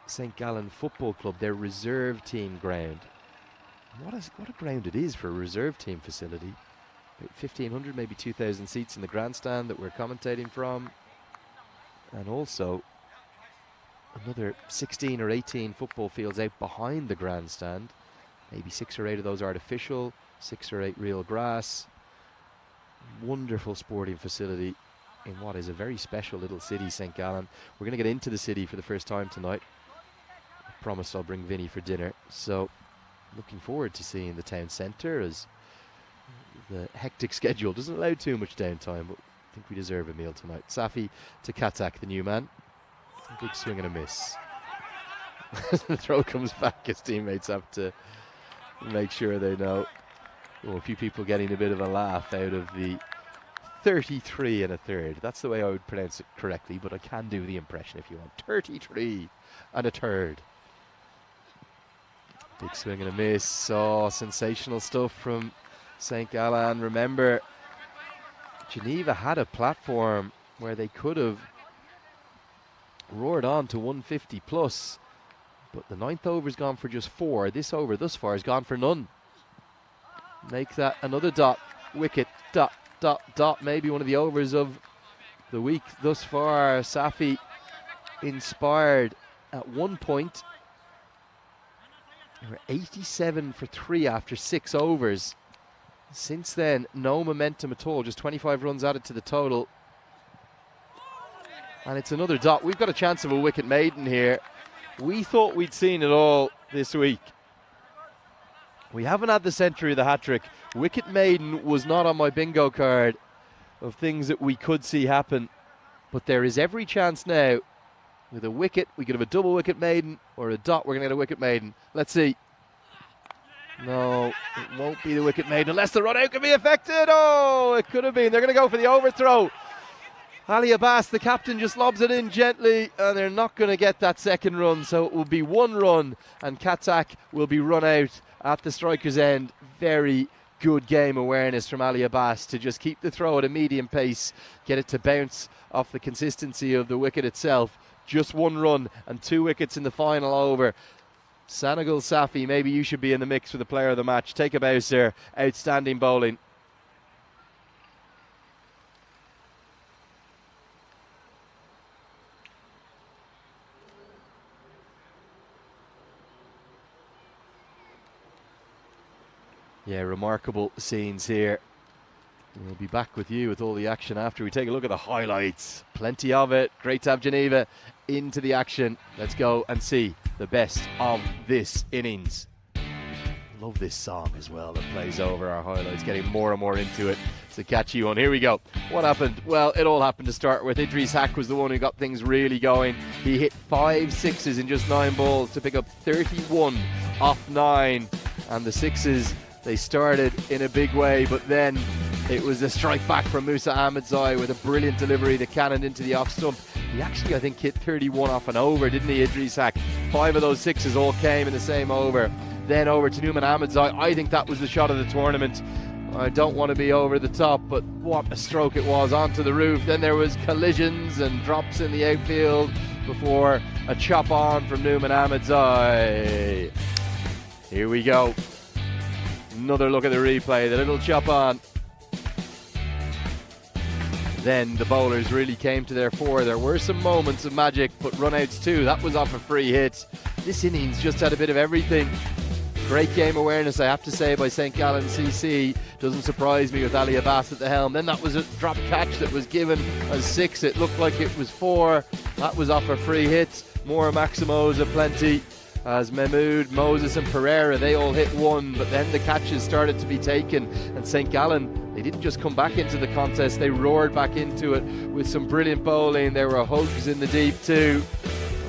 [SPEAKER 3] St. Gallen Football Club, their reserve team ground. What a ground it is for a reserve team facility. About 1,500, maybe 2,000 seats in the grandstand that we're commentating from. And also another 16 or 18 football fields out behind the grandstand. Maybe 6 or 8 of those artificial, 6 or 8 real grass. Wonderful sporting facility in what is a very special little city, St. Gallen. We're going to get into the city for the first time tonight. I promised I'll bring Vinny for dinner. So looking forward to seeing the town centre, as the hectic schedule doesn't allow too much downtime, but I think we deserve a meal tonight. Safi to Katak, the new man. A big swing and a miss. The throw comes back as teammates have to make sure they know. Oh, a few people getting a bit of a laugh out of the 33 and a third. That's the way I would pronounce it correctly, but I can do the impression if you want. 33 and a third. Big swing and a miss. Oh, sensational stuff from St. Gallen. Remember, Geneva had a platform where they could have roared on to 150 plus, but the 9th over's gone for just 4. This over thus far has gone for none. Make that another dot. Wicket, dot, Maybe one of the overs of the week thus far. Safi inspired at one point. They were 87 for 3 after 6 overs. Since then, no momentum at all. Just 25 runs added to the total. And it's another dot. We've got a chance of a wicket maiden here. We thought we'd seen it all this week. We haven't had the century of the hat-trick. Wicket maiden was not on my bingo card of things that we could see happen. But there is every chance now. With a wicket, we could have a double wicket maiden, or a dot, we're going to get a wicket maiden. Let's see. No, it won't be the wicket maiden unless the run out can be affected. Oh, it could have been. They're going to go for the overthrow. Ali Abbas, the captain, just lobs it in gently, and they're not going to get that second run, so it will be 1 run, and Katak will be run out at the striker's end. Very good game awareness from Ali Abbas to just keep the throw at a medium pace, get it to bounce off the consistency of the wicket itself. Just 1 run and 2 wickets in the final over. Senegal Safi, maybe you should be in the mix for the player of the match. Take a bow, sir. Outstanding bowling. Yeah, remarkable scenes here. We'll be back with you with all the action after we take a look at the highlights. Plenty of it. Great to have Geneva into the action. Let's go and see the best of this innings. Love this song as well that plays over our highlights, getting more and more into it. It's a catchy one. Here we go. What happened? Well, it all happened to start with. Idris Hack was the one who got things really going. He hit 5 sixes in just 9 balls to pick up 31 off 9. And the sixes, they started in a big way, but then it was a strike back from Musa Ahmedzai with a brilliant delivery that cannoned into the off stump. He actually, I think, hit 31 off an over, didn't he, Idris Hack? 5 of those sixes all came in the same over. Then over to Nouman Ahmedzai. I think that was the shot of the tournament. I don't want to be over the top, but what a stroke it was onto the roof. Then there was collisions and drops in the outfield before a chop on from Nouman Ahmedzai. Here we go. Another look at the replay, the little chop on. Then the bowlers really came to their fore. There were some moments of magic, but runouts too. That was off a free hit. This innings just had a bit of everything. Great game awareness, I have to say, by St. Gallen CC. Doesn't surprise me with Ali Abbas at the helm. Then that was a drop catch that was given as 6. It looked like it was 4. That was off a free hit. More Maximos aplenty. As Mahmood, Moses and Pereira, they all hit 1, but then the catches started to be taken, and St. Gallen, they didn't just come back into the contest, they roared back into it with some brilliant bowling. There were hugs in the deep too,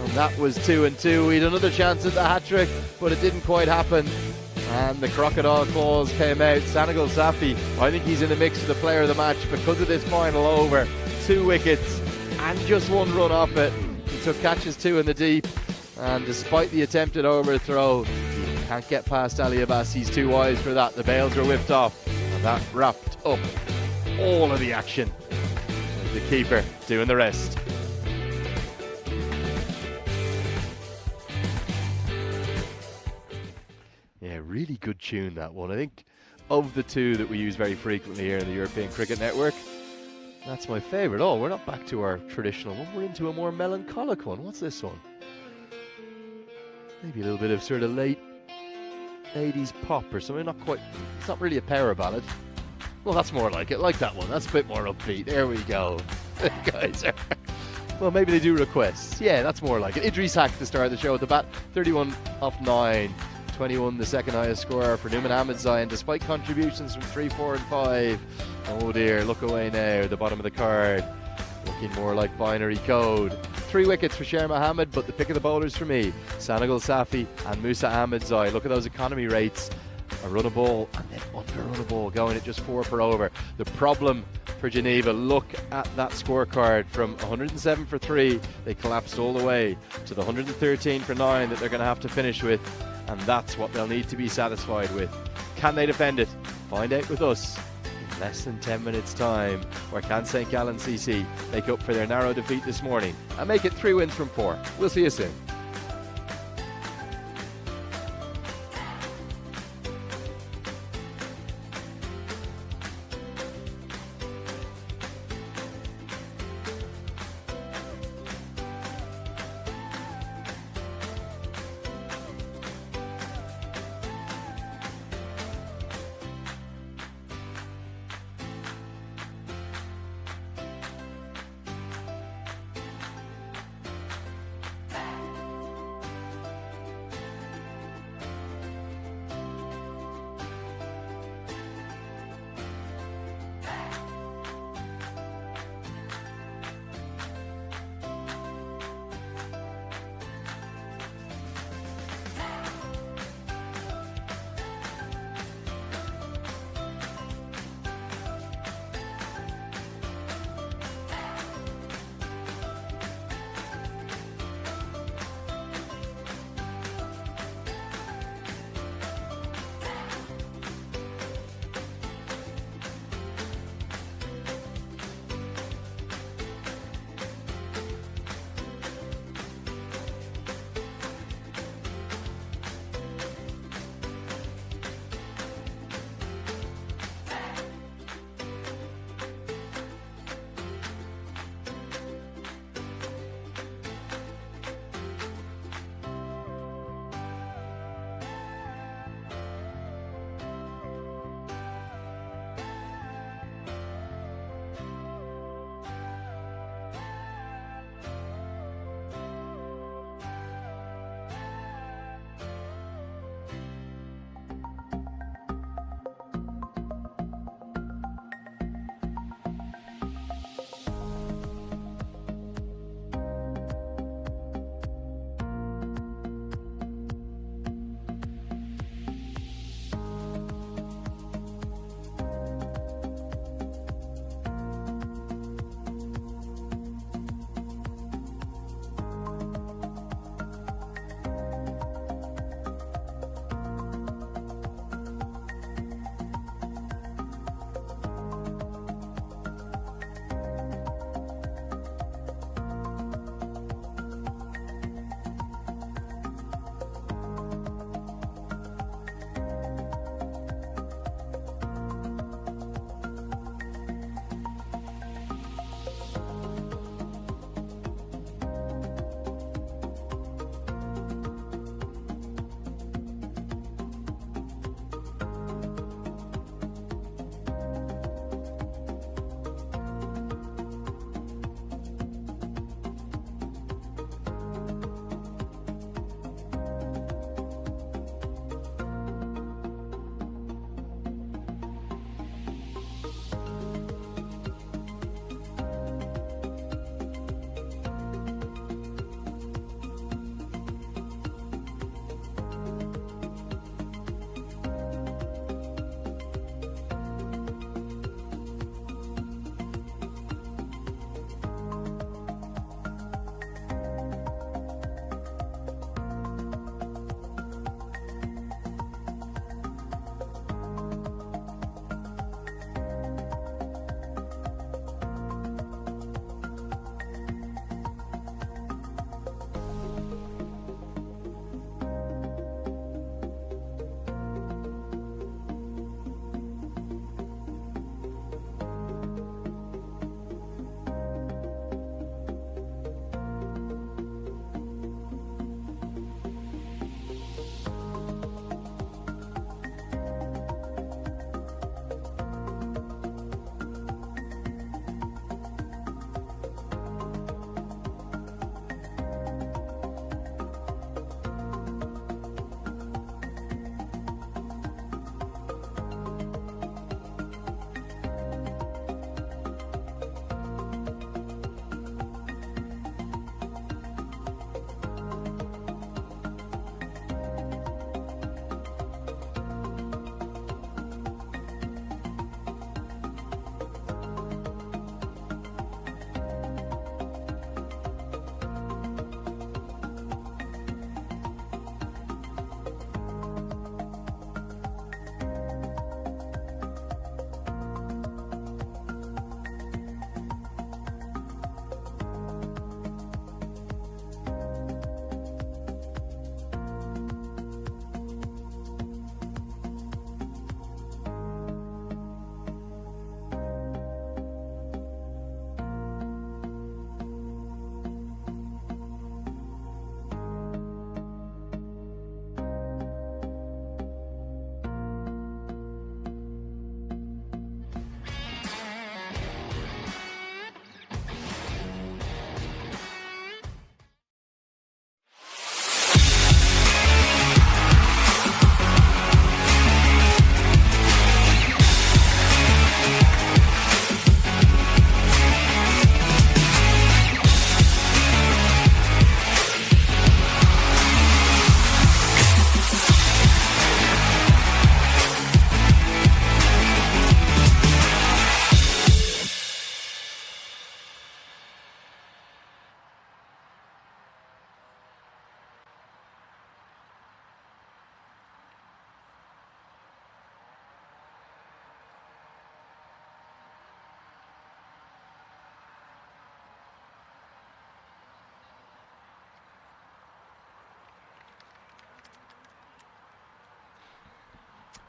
[SPEAKER 3] and that was 2 and 2. We had another chance at the hat-trick, but it didn't quite happen, and the crocodile claws came out. Senegal Safi, I think he's in the mix for the player of the match because of this final over. 2 wickets and just 1 run off it. He took catches 2 in the deep. And despite the attempted overthrow, he can't get past Ali Abbas. He's too wise for that. The bails were whipped off, and that wrapped up all of the action. The keeper doing the rest. Yeah, really good tune, that one. I think of the 2 that we use very frequently here in the European Cricket Network, that's my favourite. Oh, we're not back to our traditional one. We're into a more melancholic one. What's this one? Maybe a little bit of sort of late 80s pop or something. Not quite, it's not really a power ballad. Well, that's more like it. Like that one. That's a bit more upbeat. There we go. Guys are, well, maybe they do requests. Yeah, that's more like it. Idris Hack to start the show at the bat. 31 off 9. 21, the second highest scorer for Nouman Ahmedzai, and despite contributions from 3, 4 and 5. Oh dear, look away now at the bottom of the card. Looking more like binary code. 3 wickets for Sher Mohammed, but the pick of the bowlers for me, Senegal Safi and Musa Ahmedzai. Look at those economy rates. A run a ball and then under run a ball, going at just 4 per over. The problem for Geneva, look at that scorecard. From 107 for 3, they collapsed all the way to the 113 for 9 that they're going to have to finish with, and that's what they'll need to be satisfied with. Can they defend it? Find out with us in less than 10 minutes time. Or can St. Gallen CC make up for their narrow defeat this morning and make it 3 wins from 4? We'll see you soon.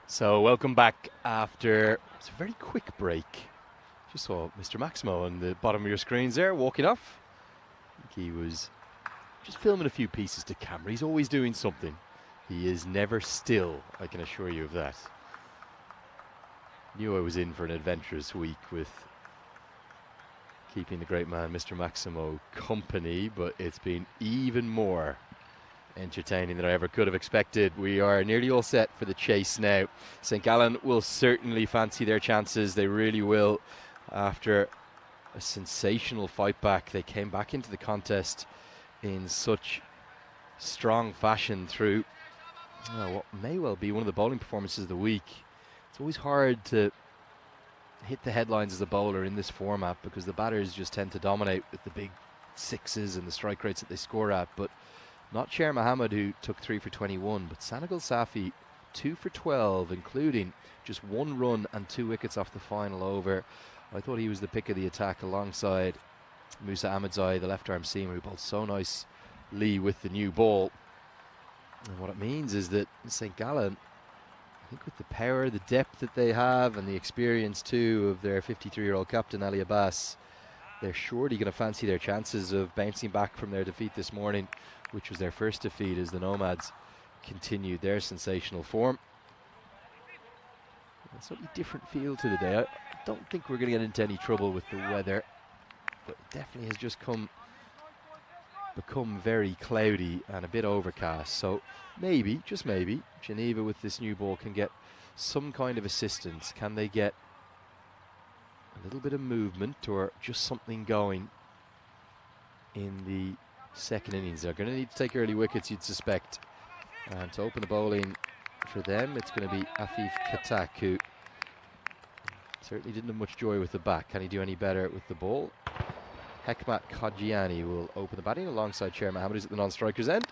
[SPEAKER 3] So welcome back after it's a very quick break. Just saw Mr. Maximo on the bottom of your screens there, walking off. I think he was just filming a few pieces to camera. He's always doing something. He is never still, I can assure you of that. Knew I was in for an adventurous week with keeping the great man, Mr. Maximo, company, but it's been even more entertaining than I ever could have expected. We are nearly all set for the chase now. St. Gallen will certainly fancy their chances. They really will. After a sensational fight back, they came back into the contest in such strong fashion through what may well be one of the bowling performances of the week. It's always hard to hit the headlines as a bowler in this format because the batters just tend to dominate with the big sixes and the strike rates that they score at, but not Sher Mohammed, who took 3 for 21, but Sanagal Safi 2 for 12, including just 1 run and 2 wickets off the final over. I thought he was the pick of the attack alongside Musa Ahmedzai, the left arm seamer, who bowled so nicely with the new ball. And what it means is that St. Gallen, I think with the power, the depth that they have, and the experience too of their 53-year-old captain Ali Abbas, they're surely going to fancy their chances of bouncing back from their defeat this morning, which was their first defeat as the Nomads continued their sensational form. A slightly different feel to the day. I don't think we're going to get into any trouble with the weather, but it definitely has just become very cloudy and a bit overcast. So maybe, just maybe, Geneva with this new ball can get some kind of assistance. Can they get a little bit of movement or just something going in the second innings? They're going to need to take early wickets, you'd suspect. And to open the bowling for them, it's going to be Afif Katak, who certainly didn't have much joy with the bat. Can he do any better with the ball? Hekmat Kajiani will open the batting alongside Sher Mohammed, who's at the non-striker's end.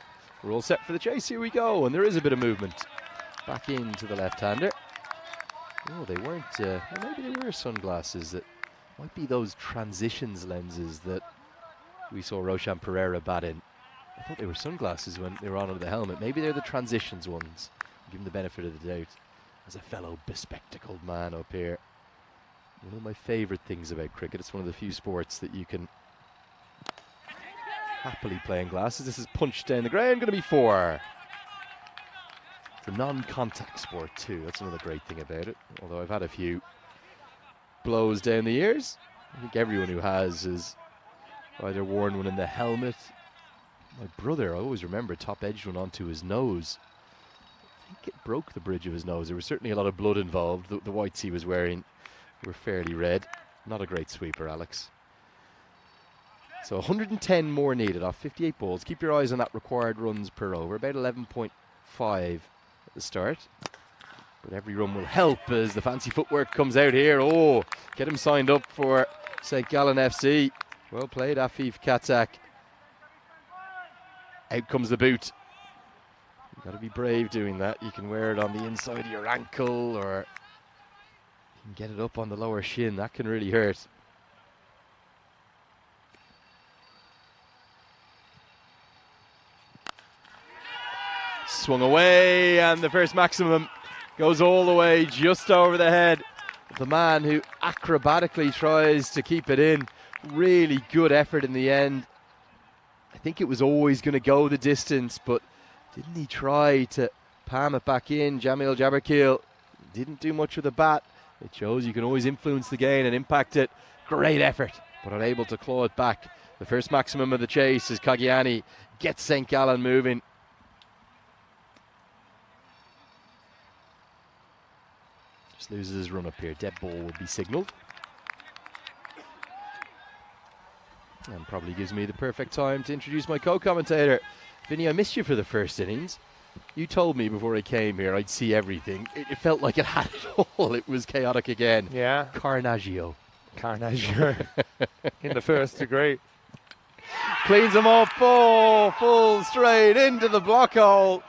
[SPEAKER 3] We're all set for the chase. Here we go. And there is a bit of movement back into the left-hander. Oh, they weren't, well, maybe they were sunglasses. That might be those transitions lenses that we saw Roshan Pereira bat in. I thought they were sunglasses when they were on under the helmet. Maybe they're the transitions ones. Give him the benefit of the doubt as a fellow bespectacled man up here. One of my favourite things about cricket. It's one of the few sports that you can happily play in glasses. This is punched down the ground, going to be 4. It's a non-contact sport too. That's another great thing about it. Although I've had a few blows down the years. I think everyone who has either worn one in the helmet. My brother, I always remember, top-edged one onto his nose. I think it broke the bridge of his nose. There was certainly a lot of blood involved. The whites he was wearing were fairly red. Not a great sweeper, Alex. So 110 more needed off 58 balls. Keep your eyes on that required runs per over. About 11.5 at the start. But every run will help as the fancy footwork comes out here. Oh, get him signed up for St. Gallen FC. Well played, Afif Katak. Out comes the boot. You've got to be brave doing that. You can wear it on the inside of your ankle, or you can get it up on the lower shin. That can really hurt. Swung away, and the first maximum goes all the way just over the head of the man who acrobatically tries to keep it in. Really good effort in the end. I think it was always going to go the distance, but didn't he try to palm it back in? Jamil Jabarkil didn't do much with the bat. It shows you can always influence the game and impact it. Great effort, but unable to claw it back. The first maximum of the chase as Kagiani gets St. Gallen moving. Just loses his run up here. Dead ball will be signalled. And probably gives me the perfect time to introduce my co-commentator. Vinny, I missed you for the first innings. You told me before I came here I'd see everything. It felt like it had it all. It was chaotic again.
[SPEAKER 1] Yeah.
[SPEAKER 3] Carnaggio.
[SPEAKER 1] In the first degree.
[SPEAKER 3] Cleans them off. Full straight into the block hole.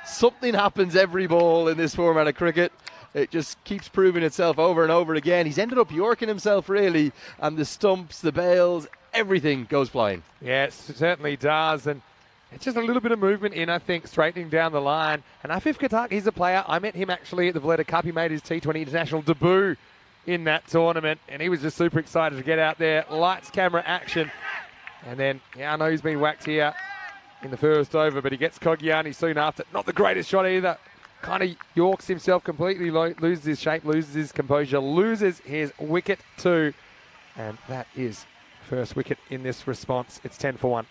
[SPEAKER 3] Something happens every ball in this format of cricket. It just keeps proving itself over and over again. He's ended up yorking himself, really. And the stumps, the bails, everything goes flying.
[SPEAKER 1] Yeah, it certainly does. And It's just a little bit of movement in, I think, straightening down the line. And Afif Katak, he's a player. I met him actually at the Valletta Cup. He made his T20 international debut in that tournament, and he was just super excited to get out there. Lights, camera, action. And then, I know he's been whacked here in the first over, but he gets Kogiani soon after. Not the greatest shot either. Kind of yorks himself completely, loses his shape, loses his composure, loses his wicket too. And that is first wicket in this response. It's 10 for 1.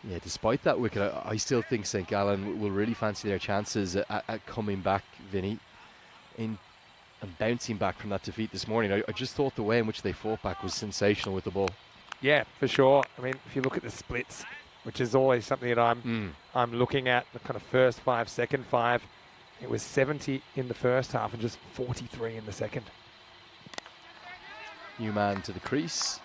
[SPEAKER 3] Yeah, despite that wicket, I still think St. Gallen will really fancy their chances at coming back, Vinny, and bouncing back from that defeat this morning. I just thought the way in which they fought back was sensational with the ball. Yeah,
[SPEAKER 1] for sure. I mean, if you look at the splits, which is always something that I'm looking at, the kind of first 5, second 5, it was 70 in the first half and just 43 in the second.
[SPEAKER 3] New man to the crease.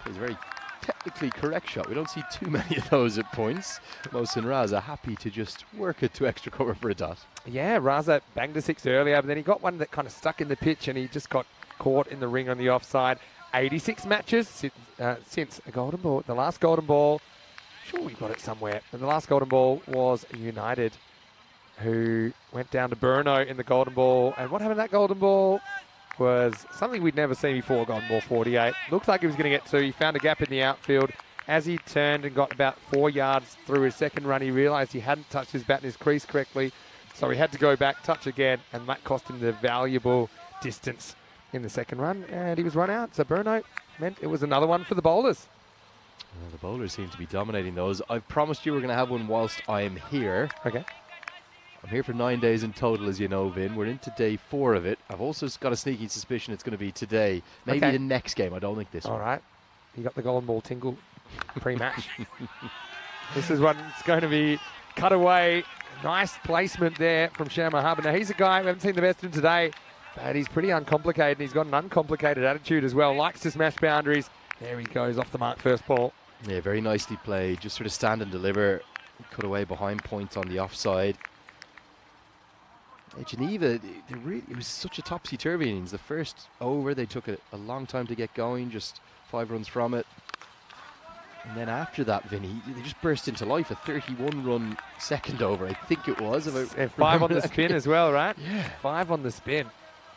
[SPEAKER 3] Plays a very technically correct shot. We don't see too many of those at points. Mohsin Raza happy to just work it to extra cover for a dot. Yeah, Raza banged a 6 earlier, but then he got one that kind of stuck in the pitch and he just got caught in the ring on the offside. 86 matches since a golden ball. The last golden ball, sure we got it somewhere, and the last golden ball was United, who went down to Brno in the golden ball. And what happened to that golden ball was something we'd never seen before, golden ball 48. Looks like he was going to get 2. He found a gap in the outfield. As he turned and got about 4 yards through his second run, he realised he hadn't touched his bat in his crease correctly. So he had to go back, touch again, and that cost him the valuable distance in the second run. And he was run out. So Brno meant it was another one for the bowlers. Well, the bowlers seem to be dominating those. I've promised you we're going to have one whilst I'm here.
[SPEAKER 1] Okay.
[SPEAKER 3] I'm here for 9 days in total, as you know, Vin. We're into day 4 of it. I've also got a sneaky suspicion it's going to be today. Maybe the next game. I don't think this one.
[SPEAKER 1] All right. You got the golden ball tingle pre-match. This is one that's going to be cut away. Nice placement there from Sharma Hubbard. Now, he's a guy, we haven't seen the best of him today, but he's pretty uncomplicated. He's got an uncomplicated attitude as well. Likes to smash boundaries. There he goes, off the mark, first ball.
[SPEAKER 3] Yeah, very nicely played. Just sort of stand and deliver. Cut away behind points on the offside. Geneva, it was such a topsy-turvy innings. The first over, they took a long time to get going, just 5 runs from it. And then after that, Vinny, they just burst into life. A 31-run second over, I think it was.
[SPEAKER 1] And 5 on the spin as well, right?
[SPEAKER 3] Yeah.
[SPEAKER 1] 5 on the spin.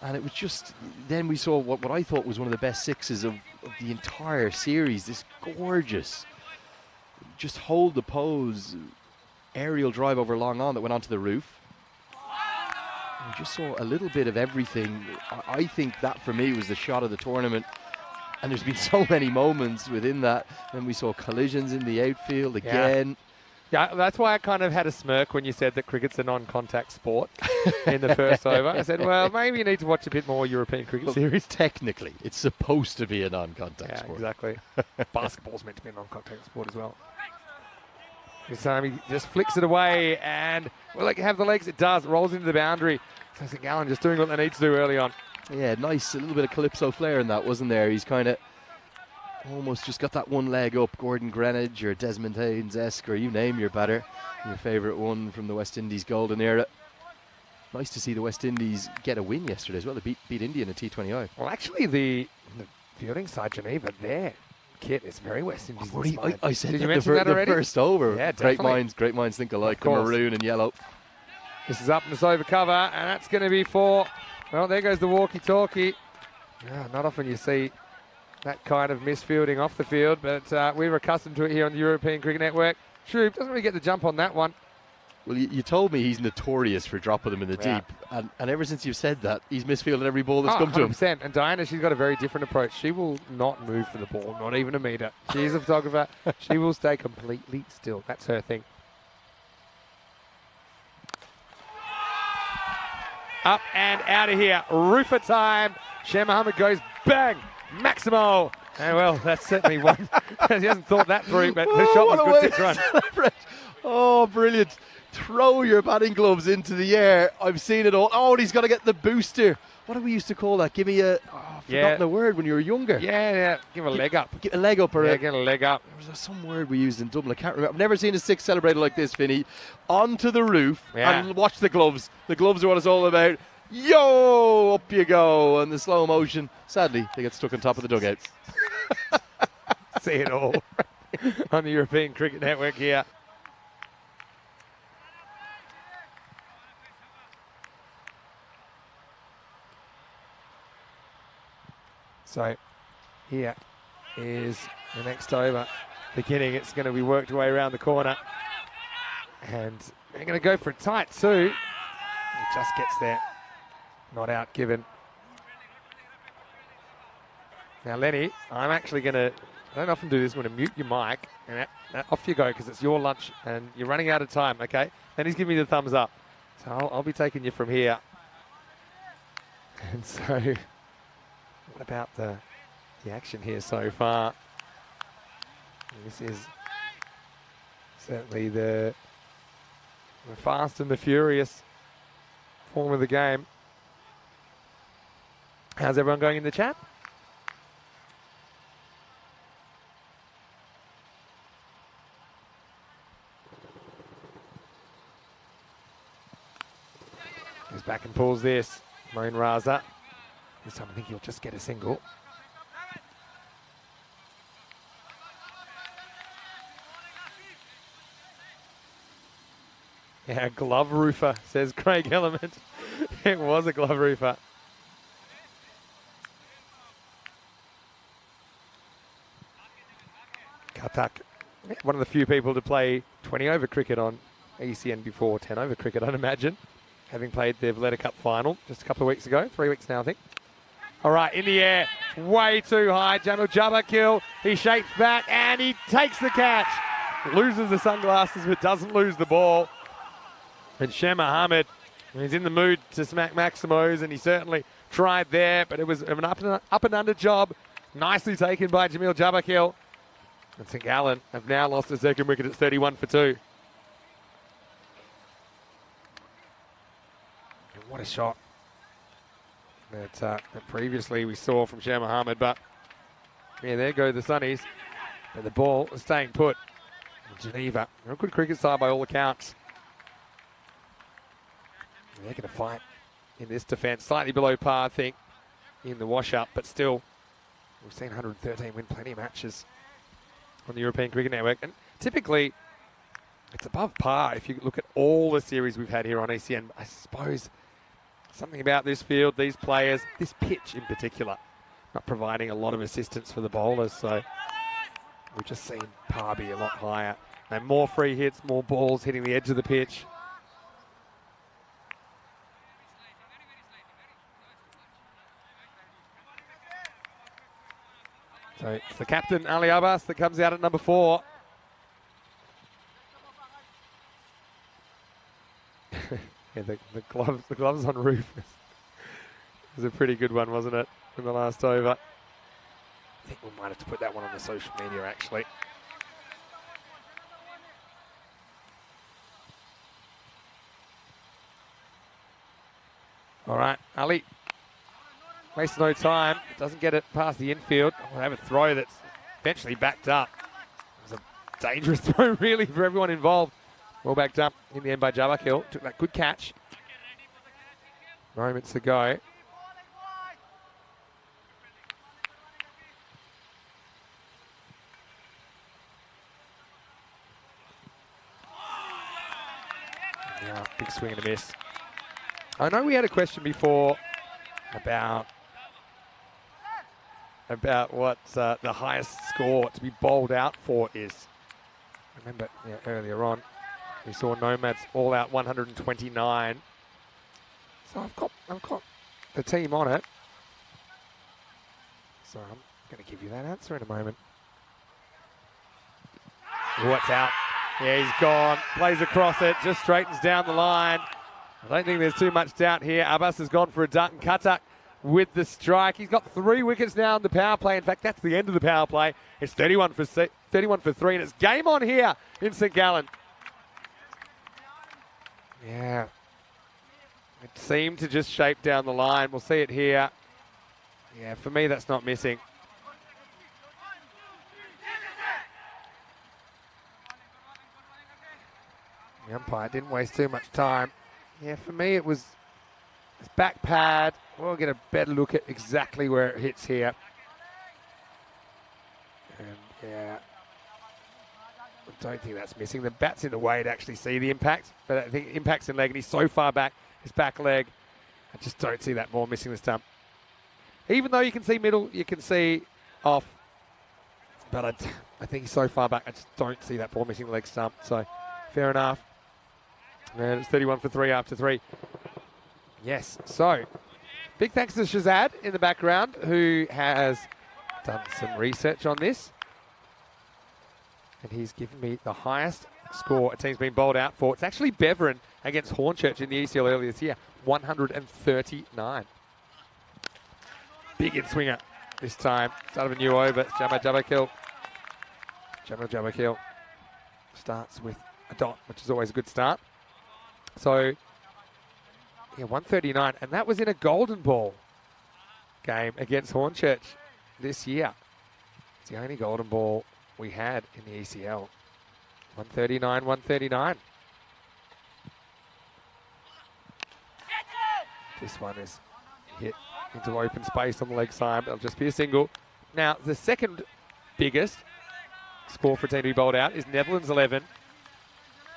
[SPEAKER 3] And it was just, then we saw what I thought was one of the best sixes of the entire series. This gorgeous, just hold the pose, aerial drive over long on that went onto the roof. We just saw a little bit of everything. I think that for me was the shot of the tournament. And there's been so many moments within that. Then we saw collisions in the outfield again.
[SPEAKER 1] Yeah, that's why I kind of had a smirk when you said that cricket's a non-contact sport in the first over. I said, well, maybe you need to watch a bit more European cricket series.
[SPEAKER 3] Technically, it's supposed to be a non-contact sport.
[SPEAKER 1] Exactly. Basketball's meant to be a non-contact sport as well. This time he just flicks it away, and will it have the legs? It does. It rolls into the boundary. So St. Gallen just doing what they need to do early on.
[SPEAKER 3] Yeah, nice. A little bit of calypso flair in that, wasn't there? He's kind of almost just got that one leg up. Gordon Greenidge or Desmond Haynes-esque, or you name your batter. Your favourite one from the West Indies golden era. Nice to see the West Indies get a win yesterday as well. They beat India in a T20I.
[SPEAKER 1] Well, actually, the fielding side, Geneva, there. Kit is very West Indies.
[SPEAKER 3] I said
[SPEAKER 1] Did you mention that already?
[SPEAKER 3] The first over.
[SPEAKER 1] Yeah,
[SPEAKER 3] great minds think alike. The maroon and yellow.
[SPEAKER 1] This is up and it's over cover, and that's going to be for, well, there goes the walkie-talkie. Not often you see that kind of misfielding off the field, but we're accustomed to it here on the European Cricket Network. Shrew doesn't really get the jump on that one.
[SPEAKER 3] Well, you told me he's notorious for dropping them in the deep, and ever since you've said that, he's misfielded every ball that's come to him.
[SPEAKER 1] 100%. And Diana, she's got a very different approach. She will not move for the ball, not even a metre. She's a photographer. She will stay completely still. That's her thing. Up and out of here. Roofer time. Sher Mohammed goes bang. Maximo. And well, that's certainly one. He hasn't thought that through, but the shot was good 6 runs.
[SPEAKER 3] Oh, brilliant. Throw your batting gloves into the air. I've seen it all. Oh, and he's got to get the booster. What do we used to call that? Give me a... Oh, I've forgotten the word when you were younger.
[SPEAKER 1] Yeah. Give a leg up.
[SPEAKER 3] Get a leg up. Or
[SPEAKER 1] get a leg up.
[SPEAKER 3] There was some word we used in Dublin. I can't remember. I've never seen a 6 celebrated like this, Vinny. Onto the roof and watch the gloves. The gloves are what it's all about. Yo, up you go. And the slow motion. Sadly, they get stuck on top of the dugout.
[SPEAKER 1] See it all on the European Cricket Network here. So here is the next over beginning. It's going to be worked away around the corner. And they're going to go for a tight two. It just gets there. Not out given. Now, Lenny, I'm actually going to, I don't often do this, I'm going to mute your mic. And off you go, because it's your lunch and you're running out of time, okay? And he's giving me the thumbs up. So I'll be taking you from here. And so, what about the action here so far? This is certainly the fast and the furious form of the game. How's everyone going in the chat? Goes back and pulls this. Moin Raza. This time I think he'll just get a single. Yeah, glove roofer, says Craig Element. It was a glove roofer. Katak, one of the few people to play 20 over cricket on ECN before 10 over cricket, I'd imagine. Having played the Valletta Cup final just a couple of weeks ago, 3 weeks now, I think. All right, in the air, way too high. Jamil Jabakil, he shapes back and he takes the catch. Loses the sunglasses but doesn't lose the ball. And Shem Mohammed, he's in the mood to smack Maximos, and he certainly tried there, but it was an up and under job. Nicely taken by Jamil Jabakil. And St. Gallen have now lost the second wicket at 31 for 2. And what a shot that previously we saw from Shem Mohammed, but yeah, there go the Sunnies. But the ball is staying put. Geneva, a good cricket side by all accounts. They're going to fight in this defence. Slightly below par, I think, in the wash-up, but still, we've seen 113 win plenty of matches on the European Cricket Network. And typically, it's above par if you look at all the series we've had here on ECN. I suppose something about this field, these players, this pitch in particular, not providing a lot of assistance for the bowlers. So we've just seen par be a lot higher. And more free hits, more balls hitting the edge of the pitch. So it's the captain, Ali Abbas, that comes out at number 4. Yeah, the gloves on Roof was a pretty good one, wasn't it, in the last over? I think we might have to put that one on the social media, actually. All right, Ali. Wastes no time. Doesn't get it past the infield. We'll have a throw that's eventually backed up. It was a dangerous throw, really, for everyone involved. Well backed up in the end by Jabakil. Took that good catch. Moments to go. Yeah, big swing and a miss. I know we had a question before about what the highest score to be bowled out for is. Remember, yeah, earlier on, we saw Nomads all out 129. So I've got the team on it. So I'm going to give you that answer in a moment. What's out? Yeah, he's gone. Plays across it, just straightens down the line. I don't think there's too much doubt here. Abbas has gone for a duck, and Katak with the strike. He's got 3 wickets now in the power play. In fact, that's the end of the power play. It's 31 for 3, and it's game on here in St. Gallen. Yeah. It seemed to just shape down the line. We'll see it here. Yeah, for me, that's not missing. The umpire didn't waste too much time. Yeah, for me, it was his back pad. We'll get a better look at exactly where it hits here. And yeah, I don't think that's missing. The bat's in the way to actually see the impact, but I think impact's in leg, and he's so far back, his back leg. I just don't see that ball missing the stump. Even though you can see middle, you can see off. But I think he's so far back, I just don't see that ball missing the leg stump. So, fair enough. And it's 31 for 3 after 3. Yes, so big thanks to Shazad in the background, who has done some research on this. And he's given me the highest score a team's been bowled out for. It's actually Beverin against Hornchurch in the ECL earlier this year, 139. Big in-swinger this time. Start of a new over. It's Jabba Kill. Jabba Kill starts with a dot, which is always a good start. So, yeah, 139. And that was in a golden ball game against Hornchurch this year. It's the only golden ball we had in the ECL. 139, 139. This one is hit into open space on the leg side. It'll just be a single. Now, the second biggest score for a team to be bowled out is Netherlands 11,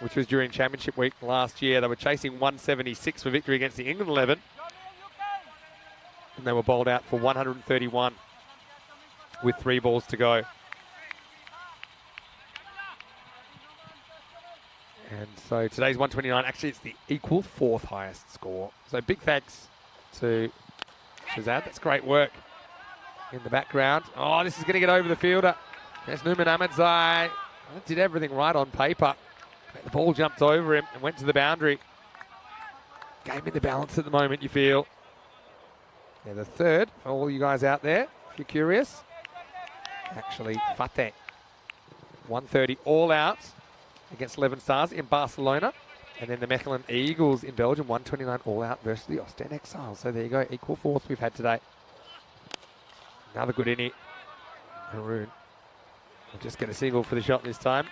[SPEAKER 1] which was during Championship Week last year. They were chasing 176 for victory against the England 11. And they were bowled out for 131 with 3 balls to go. And so today's 129, actually it's the equal 4th highest score. So big thanks to Shazad. That's great work in the background. Oh, this is going to get over the fielder. There's Numan Ahmedzai. Did everything right on paper. The ball jumped over him and went to the boundary. Game in the balance at the moment, you feel. Yeah, the third, for all you guys out there, if you're curious. Actually, Fateh. 130 all out against 11 Stars in Barcelona. And then the Mechelen Eagles in Belgium, 129 all out versus the Ostend Exiles. So there you go, equal 4th we've had today. Another good innie. Haroon will just get a single for the shot this time.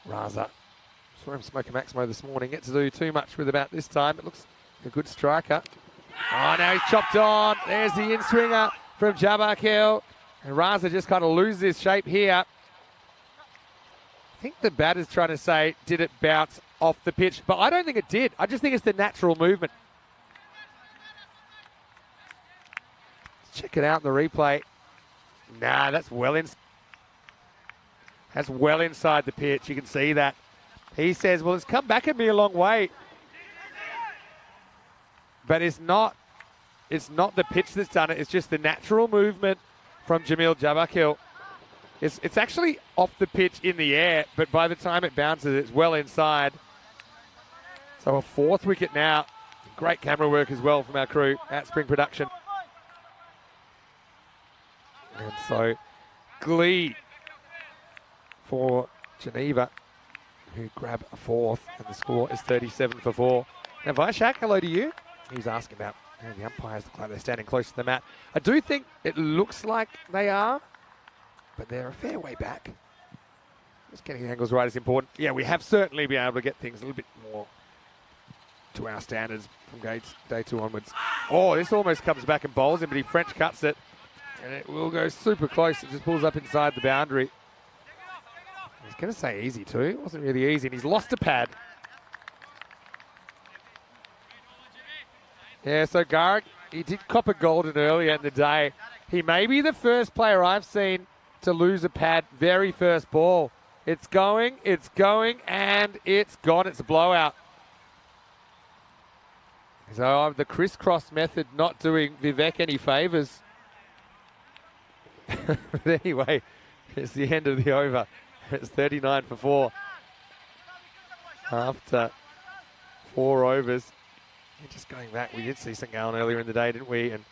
[SPEAKER 1] Raza. Saw him smoke a Maximo this morning. Get to do too much with about this time. It looks a good striker. Oh, now he's chopped on. There's the in-swinger from Jabbar Hill. And Raza just kind of loses his shape here. I think the batter's trying to say, did it bounce off the pitch? But I don't think it did. I just think it's the natural movement. Let's check it out in the replay. Nah, that's well inside the pitch. You can see that. He says, well, it's come back at me a long way. But it's not the pitch that's done it. It's just the natural movement from Jamil Jabakil. It's actually off the pitch in the air, but by the time it bounces, it's well inside. So a 4th wicket now. Great camera work as well from our crew at Spring Production. And so glee for Geneva, who grab a 4th, and the score is 37 for 4. Now, Vaishak, hello to you. He's asking about the umpires look like they're standing close to the mat. I do think it looks like they are, but they're a fair way back. Just getting the angles right is important. Yeah, we have certainly been able to get things a little bit more to our standards from day 2 onwards. Oh, this almost comes back and bowls him, but he French cuts it, and it will go super close. It just pulls up inside the boundary. I was going to say easy too. It wasn't really easy, and he's lost a pad. Yeah, so Garrick, he did cop a golden earlier in the day. He may be the first player I've seen to lose a pad very first ball. It's going, and it's gone. It's a blowout. So the crisscross method not doing Vivek any favours. But anyway, it's the end of the over. It's 39 for 4 after 4 overs. And just going back, we did see some going earlier in the day, didn't we? And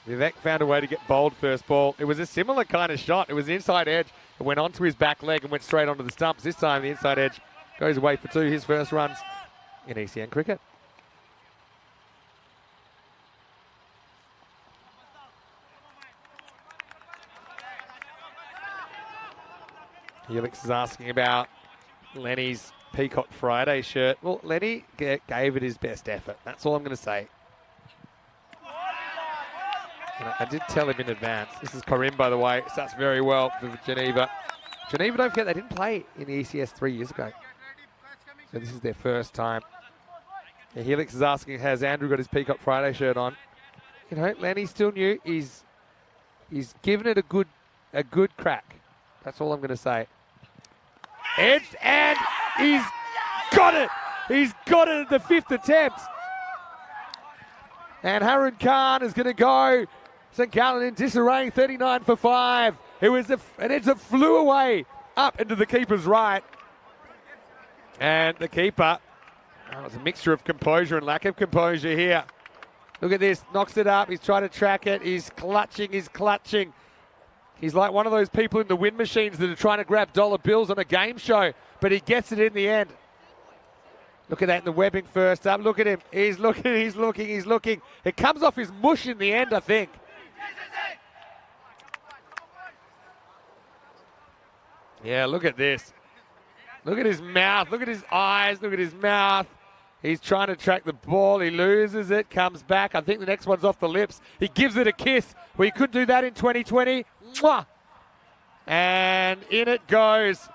[SPEAKER 1] Vivek found a way to get bowled first ball. It was a similar kind of shot. It was the inside edge. It went onto his back leg and went straight onto the stumps. This time the inside edge goes away for 2. His first runs in ECN cricket. Helix is asking about Lenny's Peacock Friday shirt. Well, Lenny gave it his best effort. That's all I'm going to say. And I did tell him in advance. This is Karim, by the way. Starts very well for Geneva. Geneva, don't forget, they didn't play in the ECS 3 years ago. So this is their first time. Yeah, Helix is asking, has Andrew got his Peacock Friday shirt on? You know, Lenny's still new. He's given it a good crack. That's all I'm going to say. Edged, and he's got it. He's got it at the 5th attempt. And Harun Khan is going to go. St. Gallen in disarray, 39 for 5. And it flew away up into the keeper's right. And the keeper, it was a mixture of composure and lack of composure here. Look at this, knocks it up. He's trying to track it. He's clutching. He's like one of those people in the wind machines that are trying to grab dollar bills on a game show, but he gets it in the end. Look at that in the webbing first up. Look at him. He's looking. It comes off his mush in the end, I think. Yeah, look at this. Look at his mouth. Look at his eyes. Look at his mouth. He's trying to track the ball. He loses it, comes back. I think the next one's off the lips. He gives it a kiss. We could do that in 2020. Mwah! And in it goes.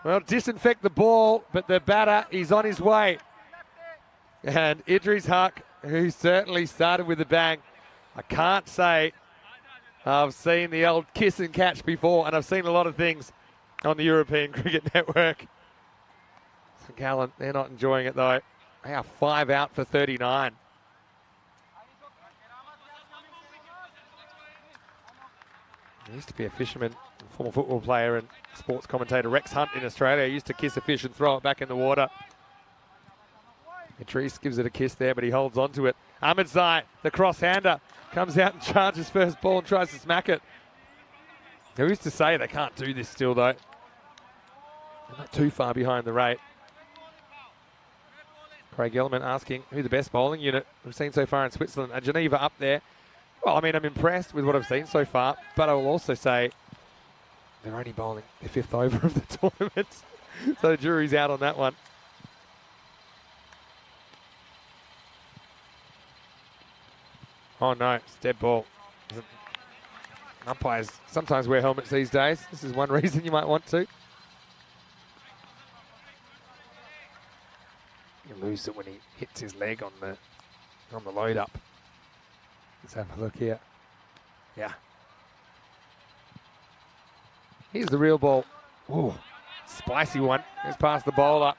[SPEAKER 1] Well, disinfect the ball, but the batter, he's on his way. And Idris Huck, who certainly started with a bang. I can't say I've seen the old kiss and catch before, and I've seen a lot of things on the European Cricket Network. St. Gallen, they're not enjoying it though. They are 5 out for 39. He used to be a fisherman, former football player and sports commentator. Rex Hunt in Australia used to kiss a fish and throw it back in the water. Idris gives it a kiss there, but he holds on to it. Ahmed Zai, the cross-hander, comes out and charges first ball and tries to smack it. Who's to say they can't do this still, though? They're not too far behind the rate. Craig Ellerman asking who the best bowling unit we've seen so far in Switzerland. And Geneva up there. Well, I mean, I'm impressed with what I've seen so far, but I will also say they're only bowling their 5th over of the tournament. So the jury's out on that one. Oh no, it's dead ball. Umpires sometimes wear helmets these days. This is one reason you might want to. You lose it when he hits his leg on the load up. Let's have a look here. Yeah. Here's the real ball. Ooh, spicy one. Goes past the bowler.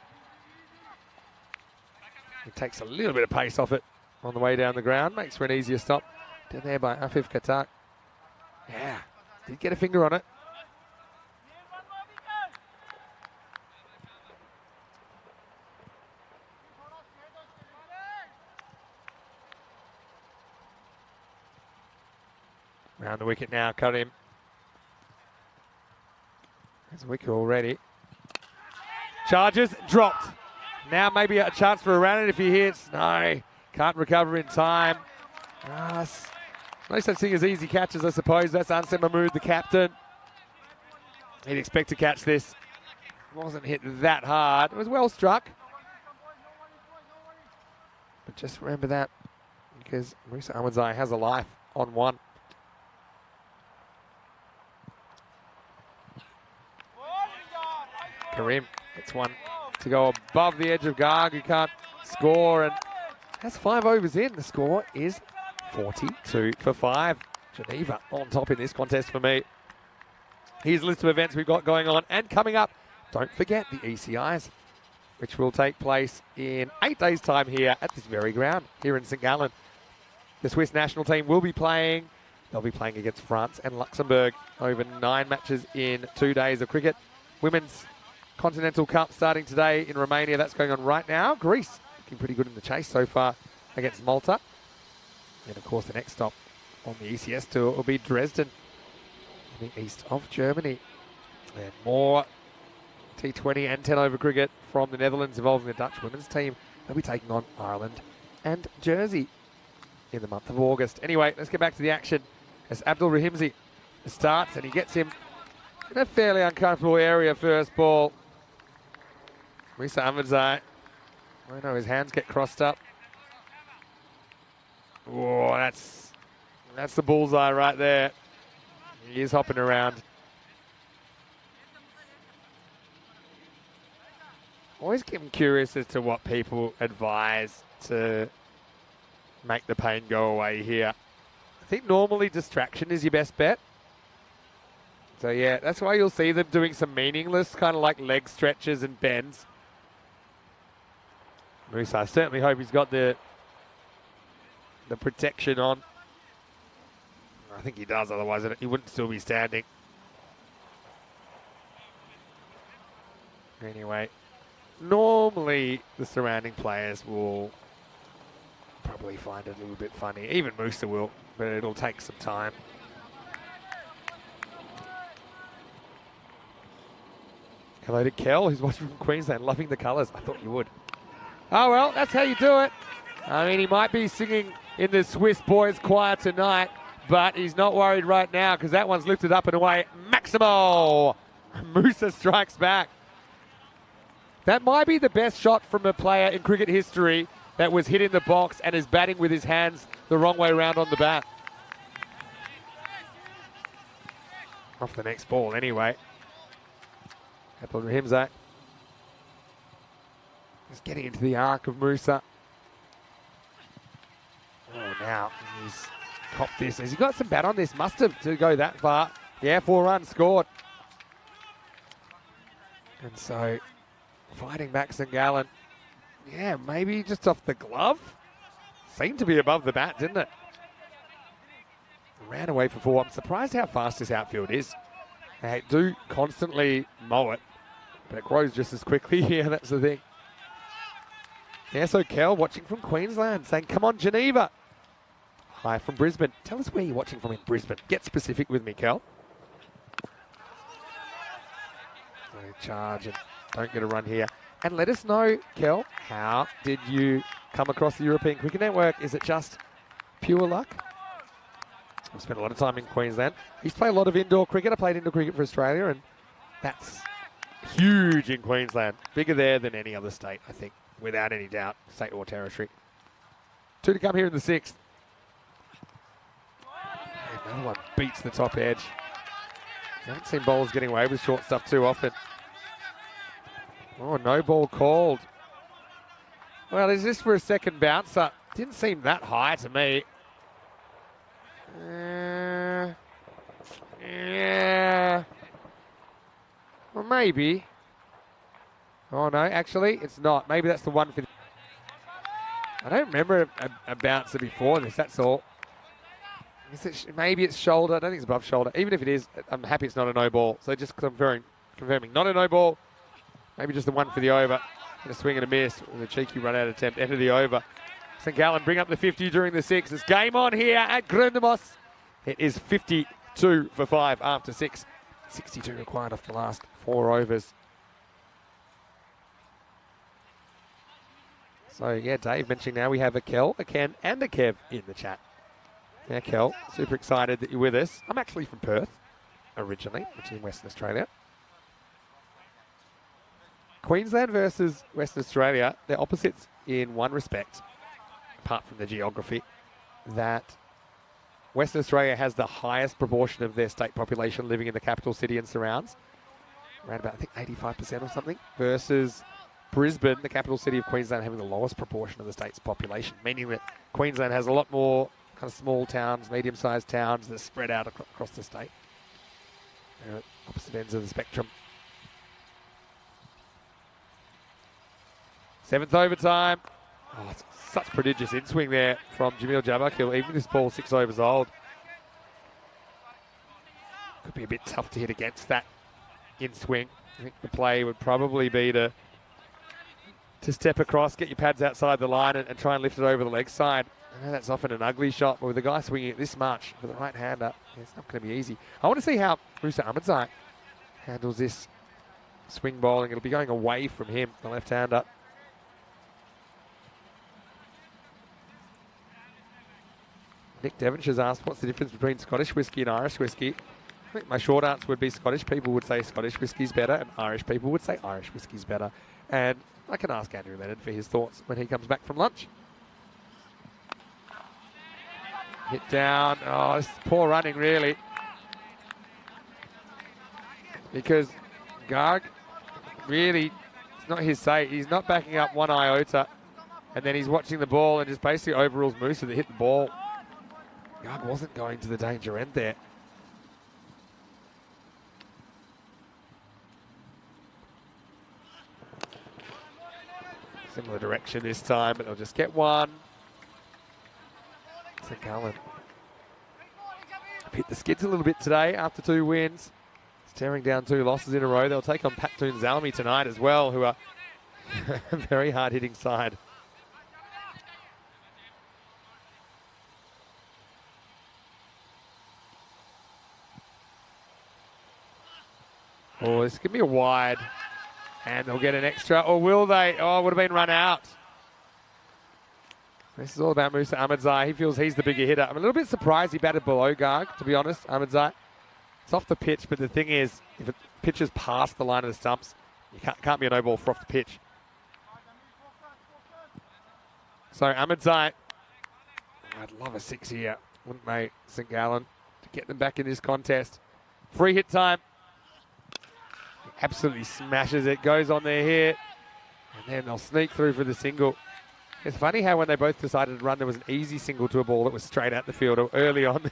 [SPEAKER 1] He takes a little bit of pace off it on the way down the ground. Makes for an easier stop. Down there by Afif Katak. Yeah, did get a finger on it. Round the wicket now, Karim. There's a wicket already. Charges, dropped. Now maybe a chance for a run if he hits. No, can't recover in time. No such thing as easy catches, I suppose. That's Ansem Mahmood, the captain. He'd expect to catch this. Wasn't hit that hard. It was well struck. But just remember that, because Musa Ahmadzai has a life on one. Karim gets one to go above the edge of Garg, who can't score, and that's 5 overs in. The score is 42 for 5. Geneva on top in this contest for me. Here's a list of events we've got going on and coming up. Don't forget the ECIs, which will take place in 8 days' time here at this very ground here in St. Gallen. The Swiss national team will be playing. They'll be playing against France and Luxembourg over 9 matches in 2 days of cricket. Women's Continental Cup starting today in Romania. That's going on right now. Greece looking pretty good in the chase so far against Malta. And of course the next stop on the ECS tour will be Dresden in the east of Germany. And more T20 and 10 over cricket from the Netherlands involving the Dutch women's team. They'll be taking on Ireland and Jersey in the month of August. Anyway, let's get back to the action as Abdul Rahimzi starts, and he gets him in a fairly uncomfortable area first ball. Musa Ahmadzai. I know his hands get crossed up. Oh, that's That's the bullseye right there. He is hopping around. Always getting curious as to what people advise to make the pain go away here. I think normally distraction is your best bet. So yeah, that's why you'll see them doing some meaningless kind of like leg stretches and bends. Musa, I certainly hope he's got the protection on. I think he does, otherwise he wouldn't still be standing. Anyway, normally the surrounding players will probably find it a little bit funny. Even Musa will, but it'll take some time. Hello to Kel, who's watching from Queensland, loving the colours. I thought you would. Oh, well, that's how you do it. I mean, he might be singing in the Swiss Boys Choir tonight, but he's not worried right now because that one's lifted up and away. Maximo! Musa strikes back. That might be the best shot from a player in cricket history that was hit in the box and is batting with his hands the wrong way around on the bat. Off the next ball anyway. Couple of him, Zach. Just getting into the arc of Musa. Oh, now he's copped this. Has he got some bat on this? Must have to go that far. Yeah, 4 runs scored. And so, fighting back St. Gallen. Yeah, maybe just off the glove. Seemed to be above the bat, didn't it? Ran away for 4. I'm surprised how fast this outfield is. They do constantly mow it, but it grows just as quickly. Yeah, that's the thing. Yeah, so Kel watching from Queensland saying, come on, Geneva. Hi from Brisbane. Tell us where you're watching from in Brisbane. Get specific with me, Kel. So charge and don't get a run here. And let us know, Kel, how did you come across the European Cricket Network? Is it just pure luck? I've spent a lot of time in Queensland. I used to play a lot of indoor cricket. I played indoor cricket for Australia, and that's huge in Queensland. Bigger there than any other state, I think, without any doubt, state or territory. 2 to come here in the 6th. Another one beats the top edge. I haven't seen bowlers getting away with short stuff too often. Oh, no ball called. Well, is this for a second bouncer? Didn't seem that high to me. Yeah. Well, maybe. Oh, no, actually, it's not. Maybe that's the one for... I don't remember a bouncer before this, that's all. Maybe it's shoulder. I don't think it's above shoulder. Even if it is, I'm happy it's not a no ball. So just confirming not a no ball. Maybe just the one for the over. And a swing and a miss with a cheeky run-out attempt. Enter the over. St. Gallen bring up the 50 during the 6. It's game on here at Grundemos. It is 52 for 5 after 6. 62 required off the last 4 overs. So, yeah, Dave mentioning now we have a Kel, a Ken, and a Kev in the chat. Yeah, Kel, super excited that you're with us. I'm actually from Perth, originally, which is in Western Australia. Queensland versus Western Australia, they're opposites in one respect, apart from the geography, that Western Australia has the highest proportion of their state population living in the capital city and surrounds, around about, I think, 85% or something, versus Brisbane, the capital city of Queensland, having the lowest proportion of the state's population, meaning that Queensland has a lot more kind of small towns, medium-sized towns that are spread out across the state. They're at opposite ends of the spectrum. 7th overtime. Oh, it's such prodigious in-swing there from Jamil Jabakil, even this ball 6 overs old. Could be a bit tough to hit against that in-swing. I think the play would probably be to step across, get your pads outside the line and try and lift it over the leg side. I know that's often an ugly shot, but with a guy swinging it this much for the right-hander, it's not going to be easy. I want to see how Musa Ahmadzai handles this swing bowling. It'll be going away from him, the left-hander. Nick Devonshire's asked, what's the difference between Scottish whiskey and Irish whiskey? I think my short answer would be Scottish people would say Scottish whiskey's better and Irish people would say Irish whiskey's better. And I can ask Andrew Leonard for his thoughts when he comes back from lunch. Hit down. Oh, this is poor running, really. Because Garg really, it's not his say. He's not backing up one iota. And then he's watching the ball and just basically overrules Musa that hit the ball. Garg wasn't going to the danger end there. Similar direction this time, but they'll just get one. St. Gallen hit the skids a little bit today after 2 wins. Staring down 2 losses in a row. They'll take on Pattoon Zalmi tonight as well, who are a very hard-hitting side. Oh, this could be a wide. And they'll get an extra, or will they? Oh, it would have been run out. This is all about Musa Ahmadzai. He feels he's the bigger hitter. I'm a little bit surprised he batted below Garg, to be honest, Ahmadzai. It's off the pitch, but the thing is, if it pitches past the line of the stumps, you can't be a no ball for off the pitch. So Ahmadzai, I'd love a 6 here, wouldn't they, St. Gallen, to get them back in this contest. Free hit time. Absolutely smashes it, goes on their hit, and then they'll sneak through for the single. It's funny how when they both decided to run, there was an easy single to a ball that was straight at the fielder. Early on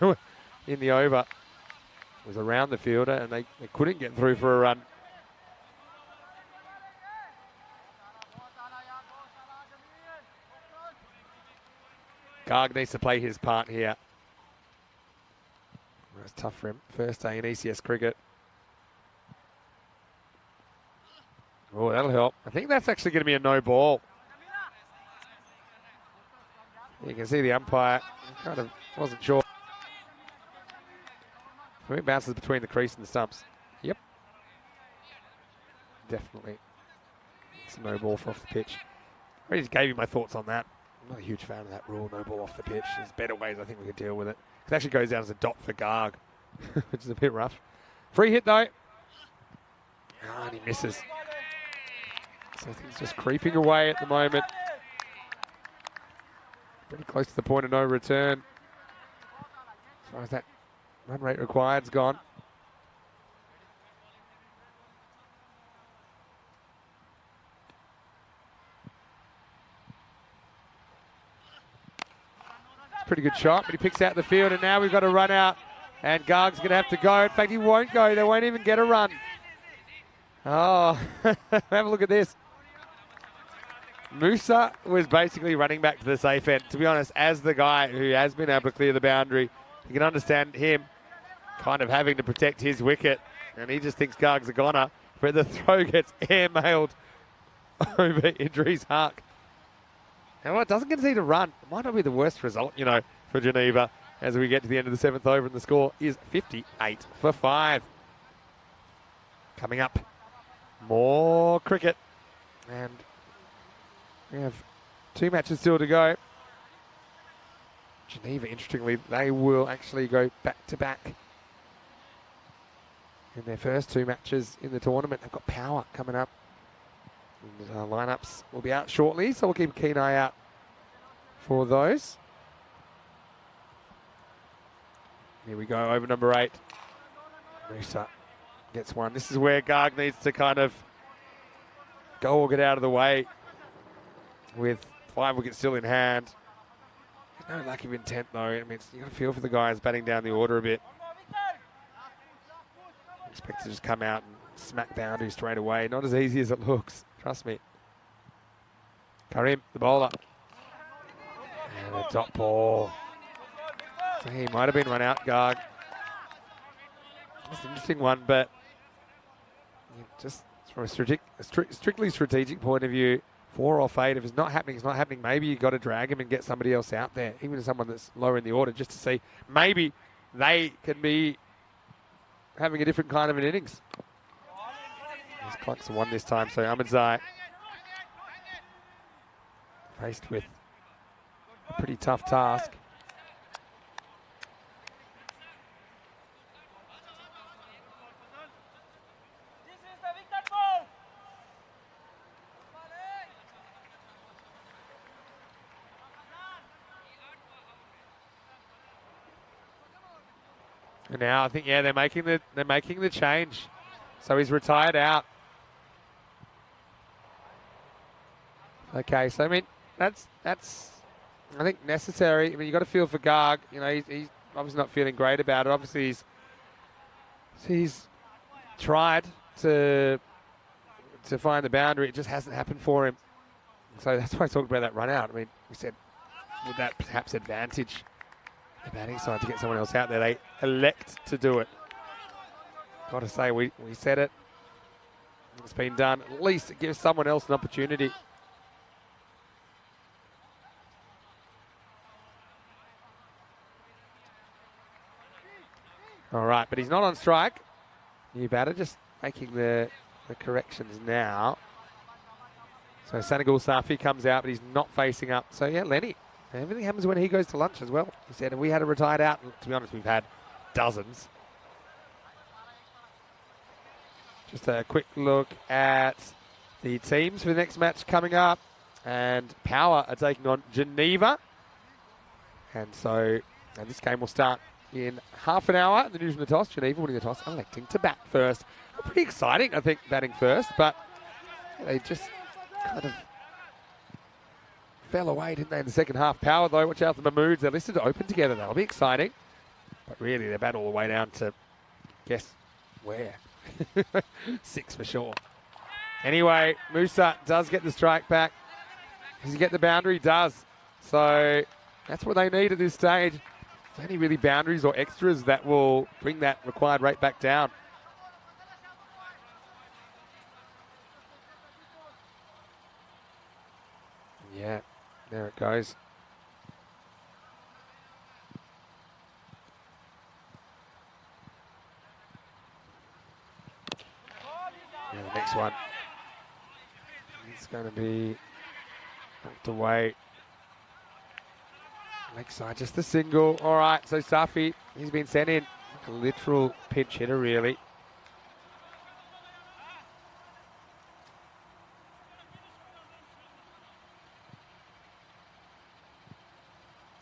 [SPEAKER 1] in the over, it was around the fielder, and they couldn't get through for a run. Garg needs to play his part here. It's tough for him. First day in ECS cricket. Oh, that'll help. I think that's actually going to be a no ball. You can see the umpire kind of wasn't sure. I think it bounces between the crease and the stumps. Yep. Definitely. It's a no ball for off the pitch. I just gave you my thoughts on that. I'm not a huge fan of that rule, no ball off the pitch. There's better ways I think we could deal with it. It actually goes down as a dot for Garg, which is a bit rough. Free hit though. Oh, and he misses. So things just creeping away at the moment. Pretty close to the point of no return. As far as that run rate required's gone. Pretty good shot, but he picks out the field, and now we've got a run out, and Garg's going to have to go. In fact, he won't go. They won't even get a run. Oh, have a look at this. Musa was basically running back to the safe end. To be honest, as the guy who has been able to clear the boundary, you can understand him kind of having to protect his wicket, and he just thinks Garg's a goner, but the throw gets air-mailed over Idris Hark. And well, it doesn't concede a run. It might not be the worst result, you know, for Geneva as we get to the end of the 7th over, and the score is 58 for 5. Coming up, more cricket. And we have 2 matches still to go. Geneva, interestingly, they will actually go back-to-back in their first 2 matches in the tournament. They've got Power coming up. And lineups will be out shortly, so we'll keep a keen eye out for those. Here we go, over number 8. Musa gets one. This is where Garg needs to kind of go or get out of the way with 5 wickets still in hand. There's no lack of intent, though. I mean, you've got to feel for the guys batting down the order a bit. Expect to just come out and smack boundary straight away. Not as easy as it looks. Trust me. Karim, the bowler. And a dot ball. So he might have been run out, Garg. It's an interesting one, but just from a strictly strategic point of view, 4 off 8, if it's not happening, it's not happening. Maybe you've got to drag him and get somebody else out there, even someone that's lower in the order, just to see maybe they can be having a different kind of an innings. Clarkson won this time, so Ahmadzai faced with a pretty tough task. And now I think, yeah, they're making the change. So he's retired out. Okay, so I mean that's I think necessary. I mean you got to feel for Garg. You know he's obviously not feeling great about it. Obviously he's tried to find the boundary. It just hasn't happened for him. So that's why I talked about that run out. I mean we said would that perhaps advantage the batting side to get someone else out there? They elect to do it. Got to say we said it. It's been done. At least it gives someone else an opportunity. All right, but he's not on strike. New batter just making the corrections now. So Senegal Safi comes out, but he's not facing up. So yeah, Lenny, everything happens when he goes to lunch as well. He said if we had a retired out, to be honest, we've had dozens. Just a quick look at the teams for the next match coming up. And Power are taking on Geneva. And so this game will start in half an hour. The news from the toss, Geneva winning the toss, electing to bat first. Pretty exciting, I think, batting first, but they just kind of fell away, didn't they, in the second half. Power, though, watch out for the Mahmoods. They're listed to open together. That'll be exciting. But really, they bat all the way down to, guess, where? 6 for sure. Anyway, Musa does get the strike back. Does he get the boundary? He does. So that's what they need at this stage. Is any really boundaries or extras that will bring that required rate back down? Yeah, there it goes. Yeah, the next one. It's going to be knocked away. Leg side, just the single. All right, so Safi, he's been sent in. Like a literal pinch hitter, really.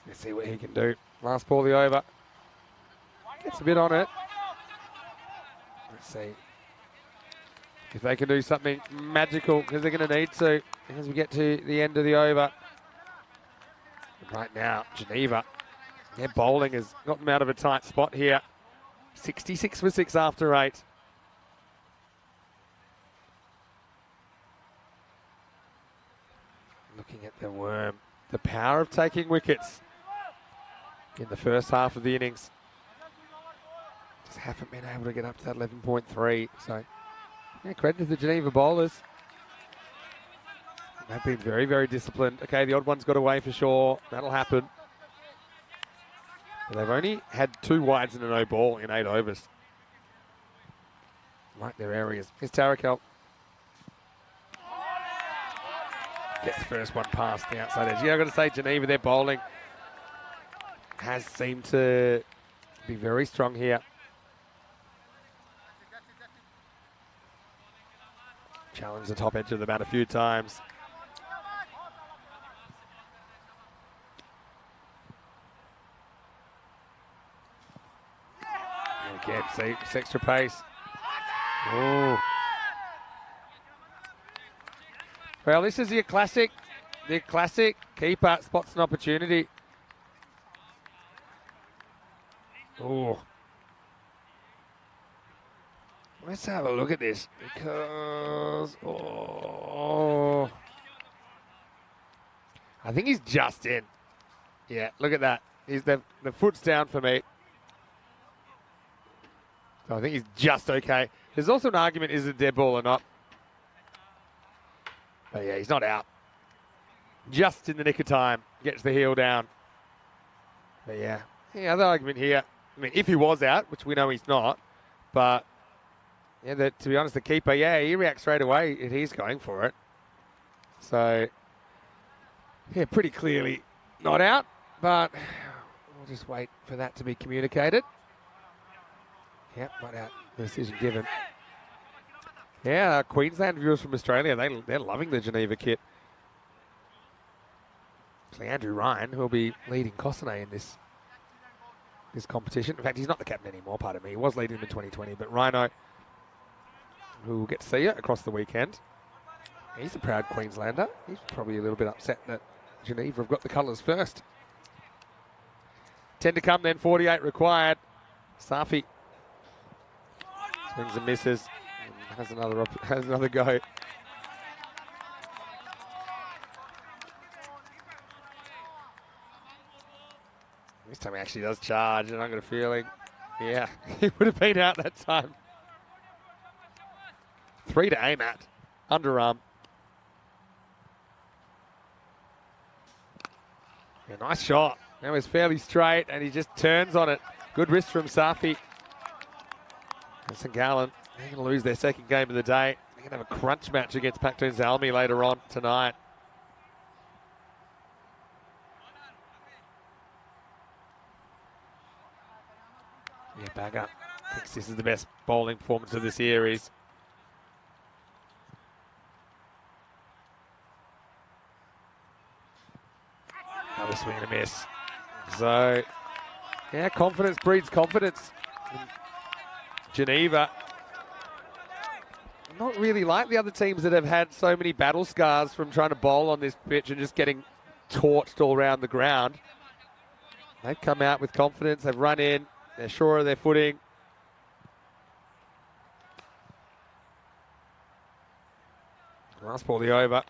[SPEAKER 1] Let's see what he can do. Last ball, the over. Gets a bit on it. Let's see if they can do something magical, because they're going to need to as we get to the end of the over. Right now, Geneva, their bowling has got them out of a tight spot here. 66 for 6 after 8. Looking at the Worm, the power of taking wickets in the first half of the innings. Just haven't been able to get up to that 11.3. So, yeah, credit to the Geneva bowlers. They've been very, very disciplined. Okay, the odd one's got away for sure. That'll happen. But they've only had 2 wides and a no ball in 8 overs. Like their areas. Here's Tarakel. Gets the first one past the outside edge. Yeah, I've got to say, Geneva, their bowling has seemed to be very strong here. Challenged the top edge of the bat a few times. And again, see, it's extra pace. Oh. Well, this is your classic keeper spots an opportunity. Oh. Let's have a look at this, because, I think he's just in. Yeah, look at that. He's the foot's down for me. So I think he's just okay. There's also an argument, is it a dead ball or not? But yeah, he's not out. Just in the nick of time. Gets the heel down. But yeah, the other argument here, I mean, if he was out, which we know he's not, but yeah, to be honest, the keeper, yeah, he reacts straight away and he's going for it. So, yeah, pretty clearly not out, but we'll just wait for that to be communicated. Yep, not out. Decision given. Yeah, Queensland viewers from Australia, they're loving the Geneva kit. Actually, Andrew Ryan, who'll be leading Cossanet in this this competition. In fact, he's not the captain anymore, pardon me. He was leading them in 2020, but Rhino, who will get to see you across the weekend, he's a proud Queenslander. He's probably a little bit upset that Geneva have got the colours first. 10 to come then, 48 required. Safi swings and misses. And has another go. This time he actually does charge, and I've got a feeling, yeah, he would have been out that time. 3 to aim at. Underarm. Yeah, nice shot. That was fairly straight, and he just turns on it. Good wrist from Safi. And St. Gallen, they're going to lose their second game of the day. They're going to have a crunch match against Paktoon Zalmi later on tonight. Yeah, Bagger thinks this is the best bowling performance of the series. Another swing and a miss. So, yeah, confidence breeds confidence. Geneva, not really like the other teams that have had so many battle scars from trying to bowl on this pitch and just getting torched all around the ground. They've come out with confidence. They've run in. They're sure of their footing. Last ball, the over.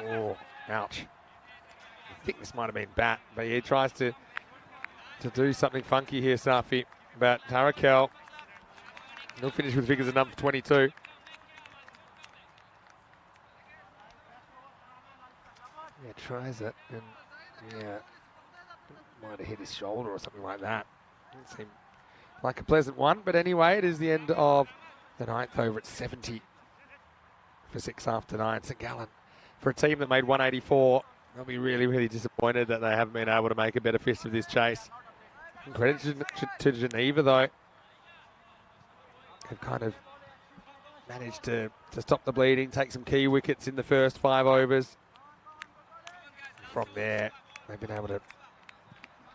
[SPEAKER 1] Oh, ouch. I think this might have been bat, but he tries to do something funky here, Safi. But Tarakel, he'll finish with figures of number 22. Yeah, tries it, and yeah, might have hit his shoulder or something like that. Didn't seem like a pleasant one, but anyway, it is the end of the ninth over at 70 for 6 after 9. St. Gallen, for a team that made 184, they'll be really, really disappointed that they haven't been able to make a better fist of this chase. And credit to Geneva, though. They've kind of managed to stop the bleeding, take some key wickets in the first 5 overs. From there, they've been able to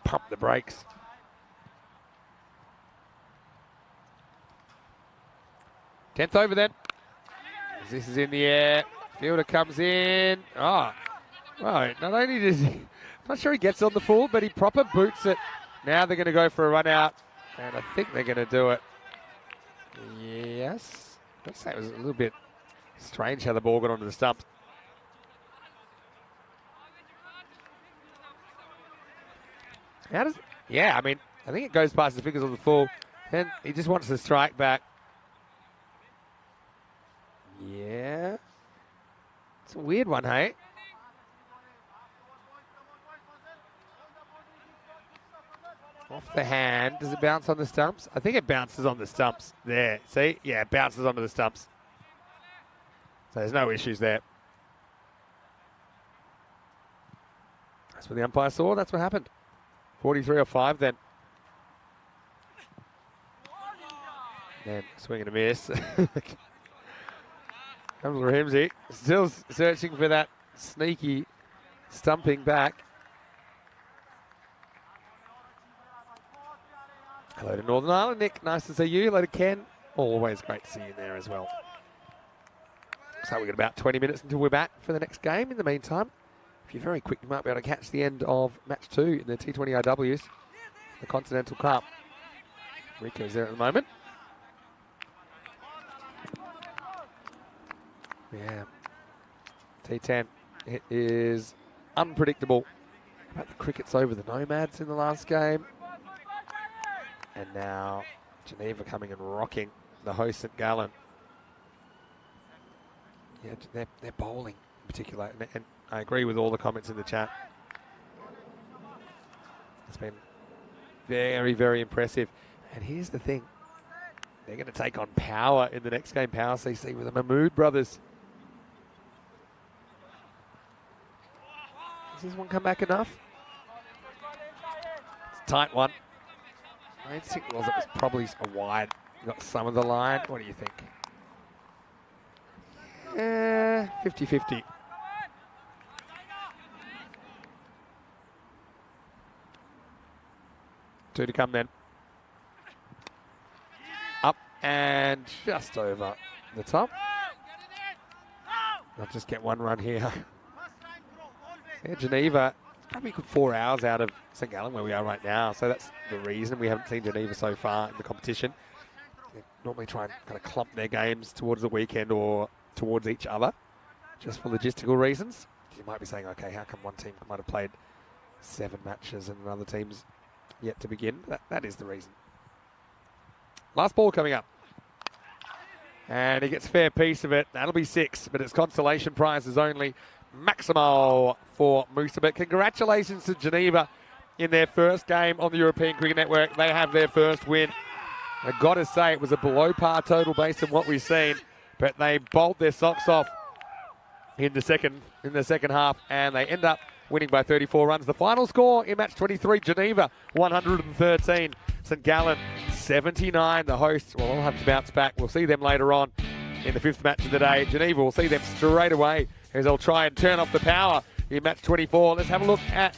[SPEAKER 1] pump the brakes. Tenth over then. As this is in the air. Fielder comes in. Oh, well, not only does he, not sure he gets on the full, but he proper boots it. Now they're going to go for a run out, and I think they're going to do it. Yes. I'd say it was a little bit strange how the ball got onto the stumps. How does? Yeah, I mean, I think it goes past the fingers of the full, and he just wants to strike back. Yeah. It's a weird one, hey? Off the hand. Does it bounce on the stumps? I think it bounces on the stumps. There. See? Yeah, it bounces onto the stumps. So there's no issues there. That's what the umpire saw. That's what happened. 43 or 5 then. Then swing and a miss. Comes Ramsey. Still searching for that sneaky stumping back. Hello to Northern Ireland, Nick. Nice to see you. Hello to Ken. Always great to see you there as well. So we've got about 20 minutes until we're back for the next game. In the meantime, if you're very quick, you might be able to catch the end of match 2 in the T20 RWs, the Continental Cup. Rico's there at the moment. Yeah. T10. It is unpredictable. About the crickets over the Nomads in the last game. And now Geneva coming and rocking the host St. Gallen. Yeah, they're bowling in particular. And I agree with all the comments in the chat. It's been very, very impressive. And here's the thing. They're going to take on Power in the next game, Power CC, with the Mahmood brothers. Does this one come back enough? It's a tight one. My instinct was it was probably a wide. You got some of the line. What do you think? 50-50. Two to come then. Up and just over the top. I'll just get one run here. Yeah, Geneva, probably good 4 hours out of St. Gallen where we are right now. So that's the reason we haven't seen Geneva so far in the competition. They normally try and kind of clump their games towards the weekend or towards each other, just for logistical reasons. You might be saying, okay, how come one team might have played 7 matches and another team's yet to begin? That is the reason. Last ball coming up. And he gets a fair piece of it. That'll be 6, but it's consolation prizes only. Maximo for Musa. But congratulations to Geneva in their first game on the European Cricket Network. They have their first win. I've got to say, it was a below par total based on what we've seen, but they bowled their socks off in the second half, and they end up winning by 34 runs. The final score in match 23, Geneva 113, St. Gallen 79. The hosts will all have to bounce back. We'll see them later on in the 5th match of the day. Geneva will see them straight away as they'll try and turn off the power in match 24. Let's have a look at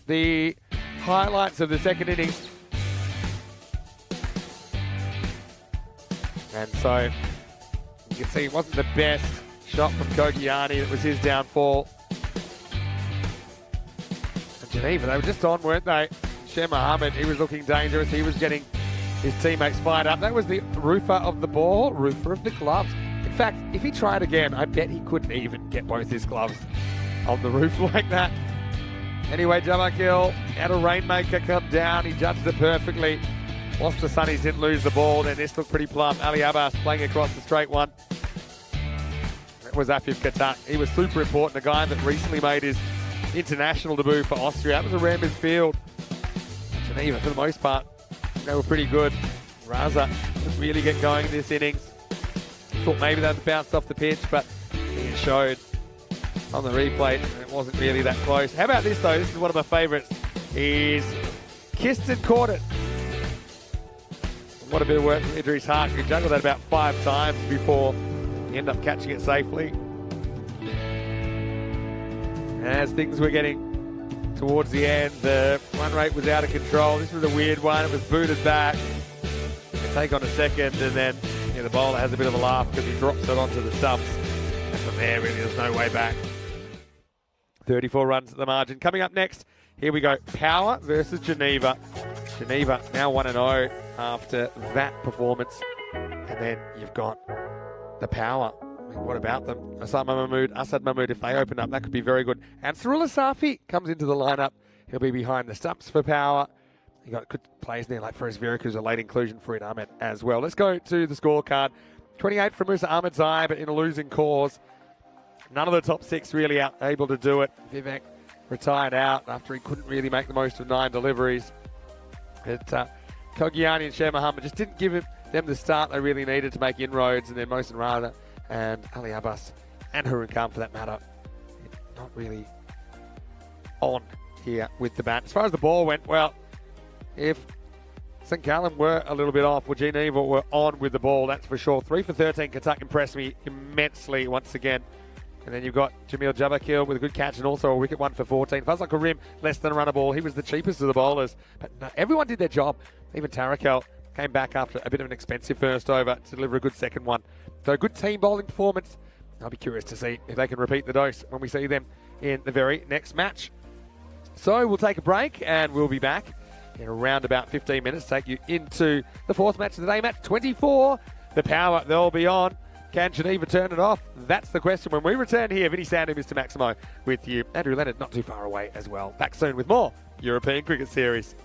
[SPEAKER 1] the highlights of the second innings. And so you can see it wasn't the best shot from Kogiani. It was his downfall. And Geneva, they were just on, weren't they? Sher Mohammed, he was looking dangerous. He was getting his teammates fired up. That was the roofer of the ball, roofer of the gloves. In fact, if he tried again, I bet he couldn't even get both his gloves on the roof like that. Anyway, Jamakil had a rainmaker come down. He judged it perfectly. Whilst the Sunnies didn't lose the ball, then this looked pretty plump. Ali Abbas playing across the straight one. That was Afif Katak. He was super important, a guy that recently made his international debut for Austria. That was a rare midfield. Geneva, for the most part, they were pretty good. Raza didn't really get going in this innings. Thought maybe they'd bounced off the pitch, but it showed on the replay it wasn't really that close. How about this, though? This is one of my favourites. Is kissed and caught it. What a bit of work from Idris Hart. He juggled that about 5 times before he ended up catching it safely. As things were getting towards the end, the run rate was out of control. This was a weird one. It was booted back. They take on a second, and then the bowler has a bit of a laugh because he drops it onto the stumps. And from there, really, there's no way back. 34 runs at the margin. Coming up next, here we go. Power versus Geneva. Geneva now 1-0 after that performance. And then you've got the Power. I mean, what about them? Asad Mahmood, if they open up, that could be very good. And Sarullah Safi comes into the lineup. He'll be behind the stumps for Power. You got good players there like Faris Virik, who's a late inclusion for Ahmed as well. Let's go to the scorecard. 28 for Musa Ahmedzai, but in a losing cause. None of the top 6 really able to do it. Vivek retired out after he couldn't really make the most of 9 deliveries. But Kogiani and Sher Mohammed just didn't give them the start they really needed to make inroads. And then Mohsin Raza and Ali Abbas and Harun Khan, for that matter, not really on here with the bat. As far as the ball went, well, if St. Gallen were a little bit off, well, Geneva were on with the ball, that's for sure. 3 for 13. Katak impressed me immensely once again. And then you've got Jamil Jabakil with a good catch and also a wicket, 1 for 14. Fazal Karim, less than a run a ball. He was the cheapest of the bowlers. But no, everyone did their job. Even Tarakel came back after a bit of an expensive first over to deliver a good second one. So a good team bowling performance. I'll be curious to see if they can repeat the dose when we see them in the very next match. So we'll take a break and we'll be back in around about 15 minutes. Take you into the 4th match of the day, match 24. The Power, they'll be on. Can Geneva turn it off? That's the question when we return here. Vinny Sandu, Mr. Maximo, with you. Andrew Leonard, not too far away as well. Back soon with more European Cricket Series.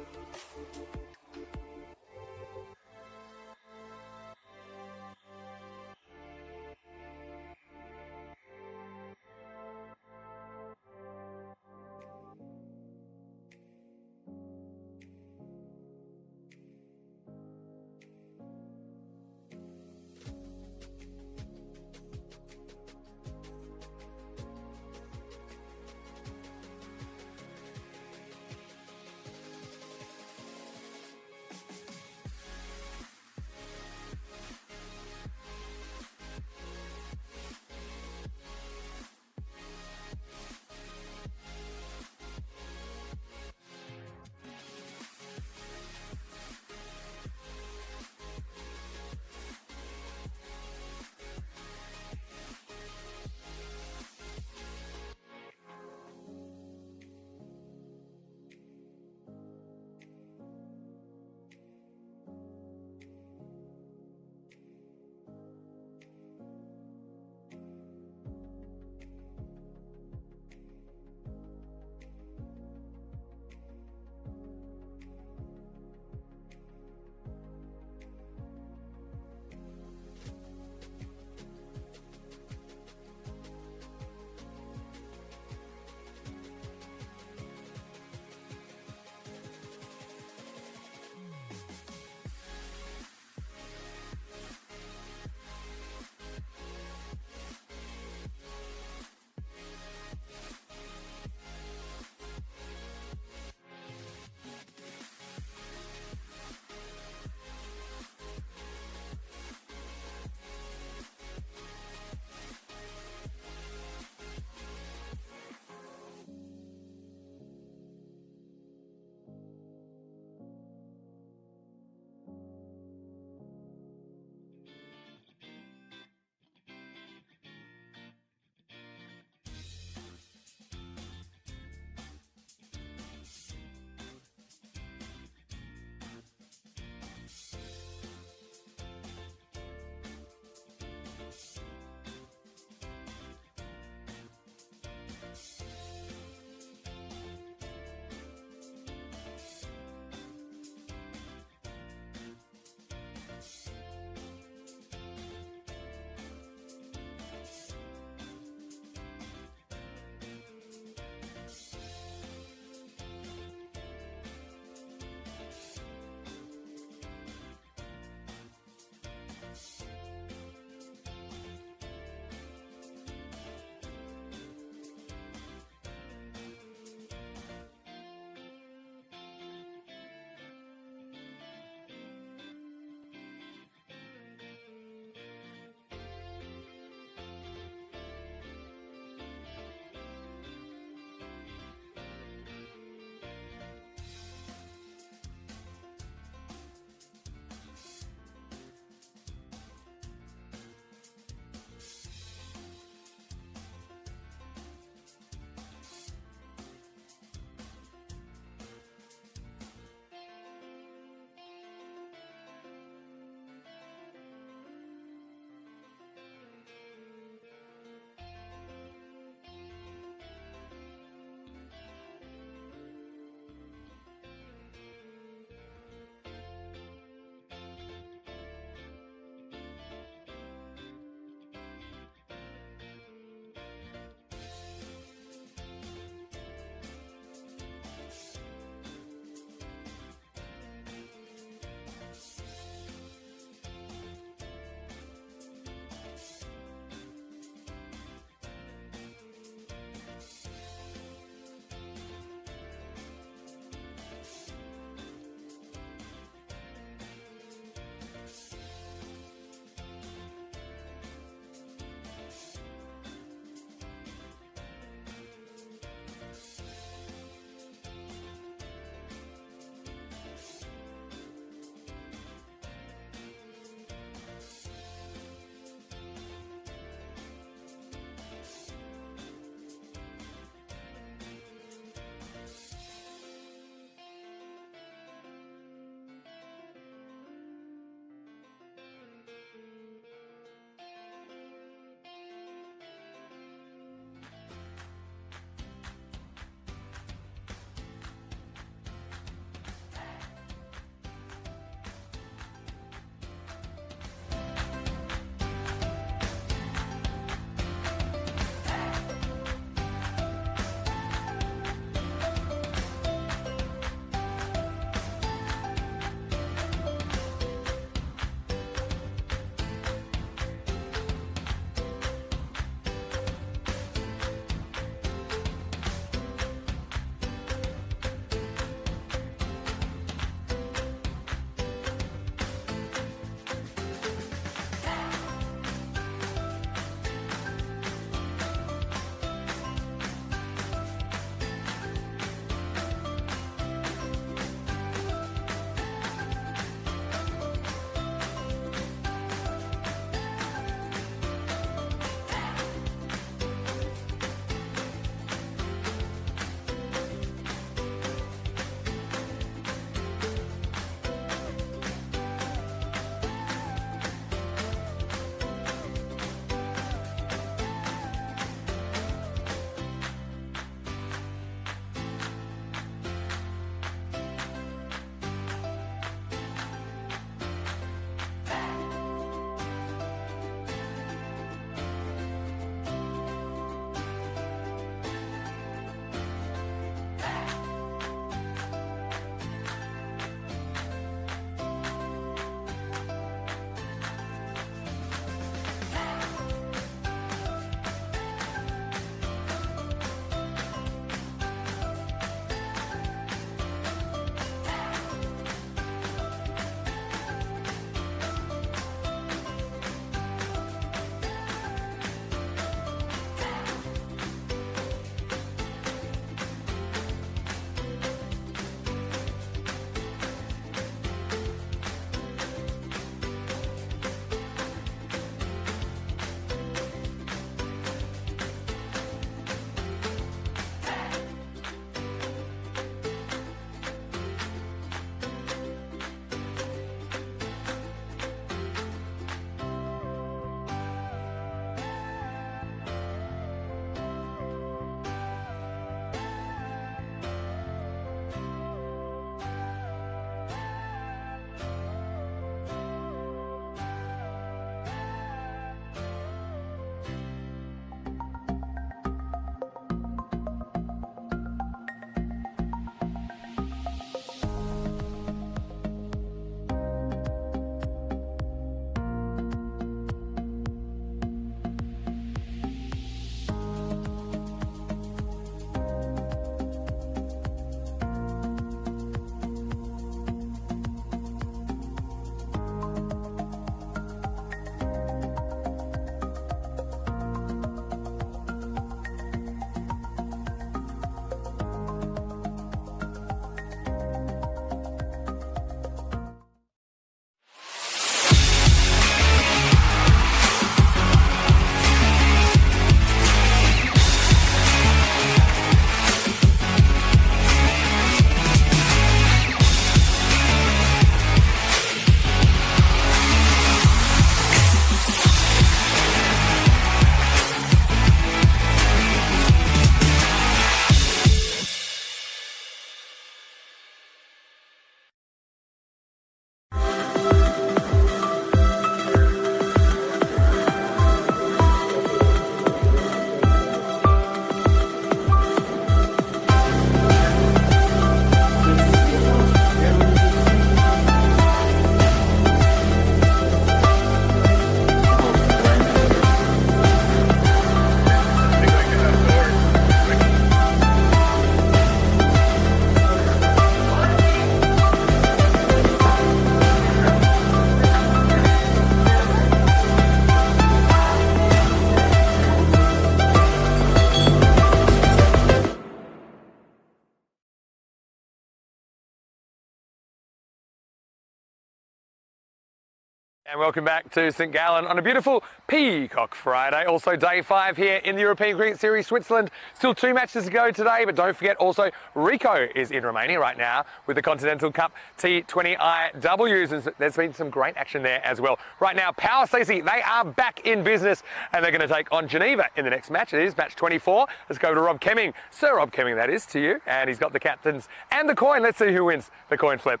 [SPEAKER 1] And welcome back to St Gallen on a beautiful Peacock Friday. Also day 5 here in the European Cricket Series, Switzerland. Still 2 matches to go today, but don't forget also Rico is in Romania right now with the Continental Cup T20 IWs. And there's been some great action there as well. Right now, Power Stacey, they are back in business and they're going to take on Geneva in the next match. It is match 24. Let's go to Rob Kemming. Sir Rob Kemming, that is, to you. And he's got the captains and the coin. Let's see who wins the coin flip.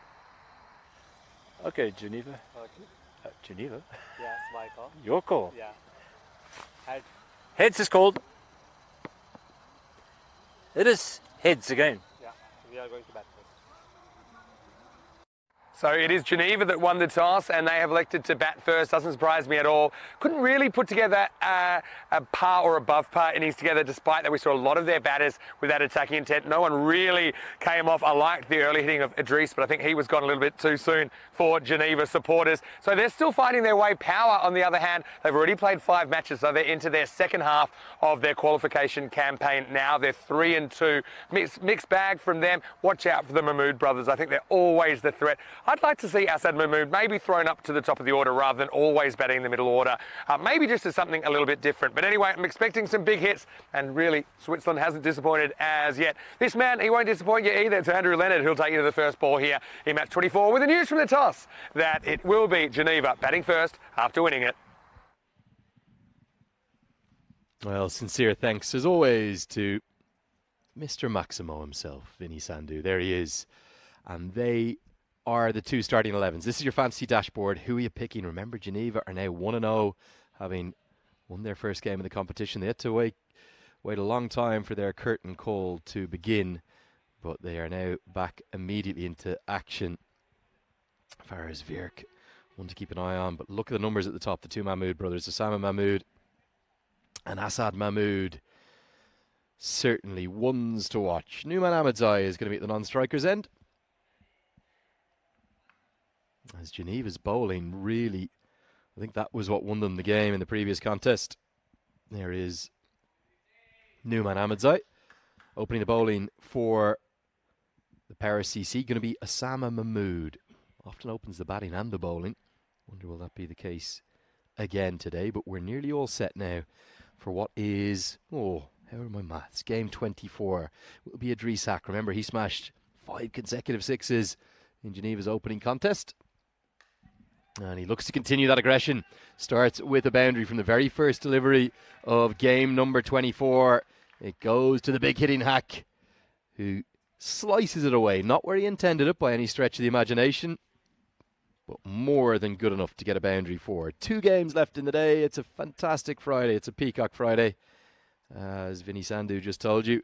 [SPEAKER 2] Okay, Geneva. Geneva?
[SPEAKER 6] Yeah, it's my call.
[SPEAKER 2] Your call.
[SPEAKER 6] Yeah.
[SPEAKER 2] Heads is called. It is heads again.
[SPEAKER 6] Yeah, we are going to bat first.
[SPEAKER 1] So it is Geneva that won the toss and they have elected to bat first. Doesn't surprise me at all. Couldn't really put together a par or above par innings together, despite that we saw a lot of their batters with that attacking intent. No one really came off. I liked the early hitting of Idris, but I think he was gone a little bit too soon for Geneva supporters. So they're still finding their way. Power, on the other hand, they've already played 5 matches, so they're into their second half of their qualification campaign now. They're 3-2. Mixed bag from them. Watch out for the Mahmood brothers. I think they're always the threat. I'd like to see Asad Mahmood maybe thrown up to the top of the order rather than always batting in the middle order. Maybe just as something a little bit different. But anyway, I'm expecting some big hits, and really, Switzerland hasn't disappointed as yet. This man, he won't disappoint you either. It's Andrew Leonard who'll take you to the first ball here in match 24 with the news from the toss that it will be Geneva batting first after winning it.
[SPEAKER 3] Well, sincere thanks as always to Mr. Maximo himself, Vinny Sandhu. There he is. And they are the 2 starting 11s. This is your fantasy dashboard. Who are you picking? Remember, Geneva are now 1-0, having won their first game of the competition. They had to wait a long time for their curtain call to begin, but they are now back immediately into action. Faraz Virk, one to keep an eye on, but look at the numbers at the top. The 2 Mahmood brothers, Osama Mahmood and Asad Mahmood. Certainly ones to watch. Numan Ahmedzai is going to be at the non-strikers end, as Geneva's bowling really, I think that was what won them the game in the previous contest. There is Numan Ahmedzai opening the bowling for the Paris CC. Going to be Osama Mahmood. Often opens the batting and the bowling. Wonder will that be the case again today. But we're nearly all set now for what is, how are my maths? Game 24 will be Idris Hack. Remember, he smashed 5 consecutive sixes in Geneva's opening contest. And he looks to continue that aggression. Starts with a boundary from the very first delivery of game number 24. It goes to the big hitting Hack, who slices it away. Not where he intended it by any stretch of the imagination, but more than good enough to get a boundary for. 2 games left in the day. It's a fantastic Friday. It's a Peacock Friday. As Vinny Sandhu just told you,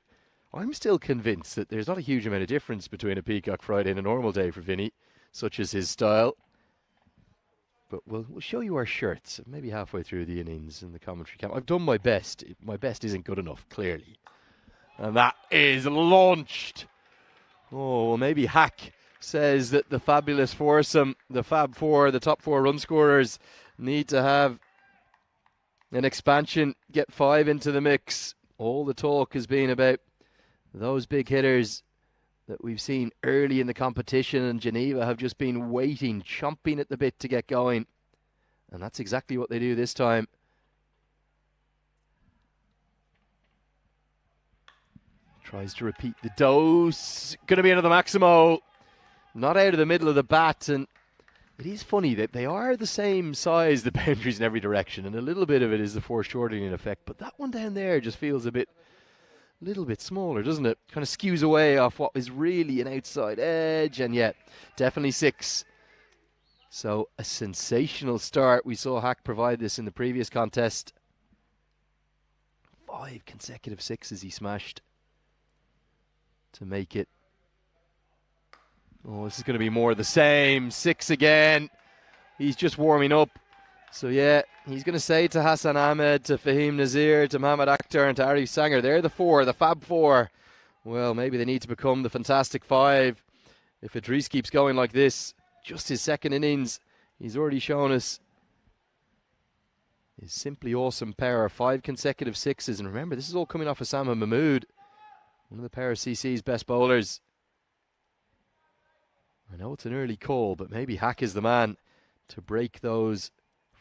[SPEAKER 3] I'm still convinced that there's not a huge amount of difference between a Peacock Friday and a normal day for Vinny, such as his style. But we'll show you our shirts maybe halfway through the innings in the commentary camp. I've done my best. My best isn't good enough, clearly. And that is launched. Oh, well, maybe Hack says that the fabulous foursome, the Fab Four, the top 4 run scorers, need to have an expansion, get 5 into the mix. All the talk has been about those big hitters that we've seen early in the competition, and Geneva have just been waiting, chomping at the bit to get going. And that's exactly what they do this time. Tries to repeat the dose. Going to be another Maximo. Not out of the middle of the bat. And it is funny that they are the same size, the boundaries in every direction. And a little bit of it is the foreshortening effect. But that one down there just feels a little bit smaller, doesn't it? Kind of skews away off what is really an outside edge. And yet, definitely 6. So a sensational start. We saw Hack provide this in the previous contest. 5 consecutive 6s he smashed to make it. Oh, this is going to be more of the same. 6 again. He's just warming up. So yeah, he's going to say to Hassan Ahmed, to Fahim Nazir, to Mohammad Akhtar and to Arif Sanger, they're the 4, the Fab 4. Well, maybe they need to become the Fantastic 5. If Idris keeps going like this, just his second innings, he's already shown us his simply awesome power. 5 consecutive 6s. And remember, this is all coming off Osama Mahmood, one of the Paris CC's best bowlers. I know it's an early call, but maybe Hack is the man to break those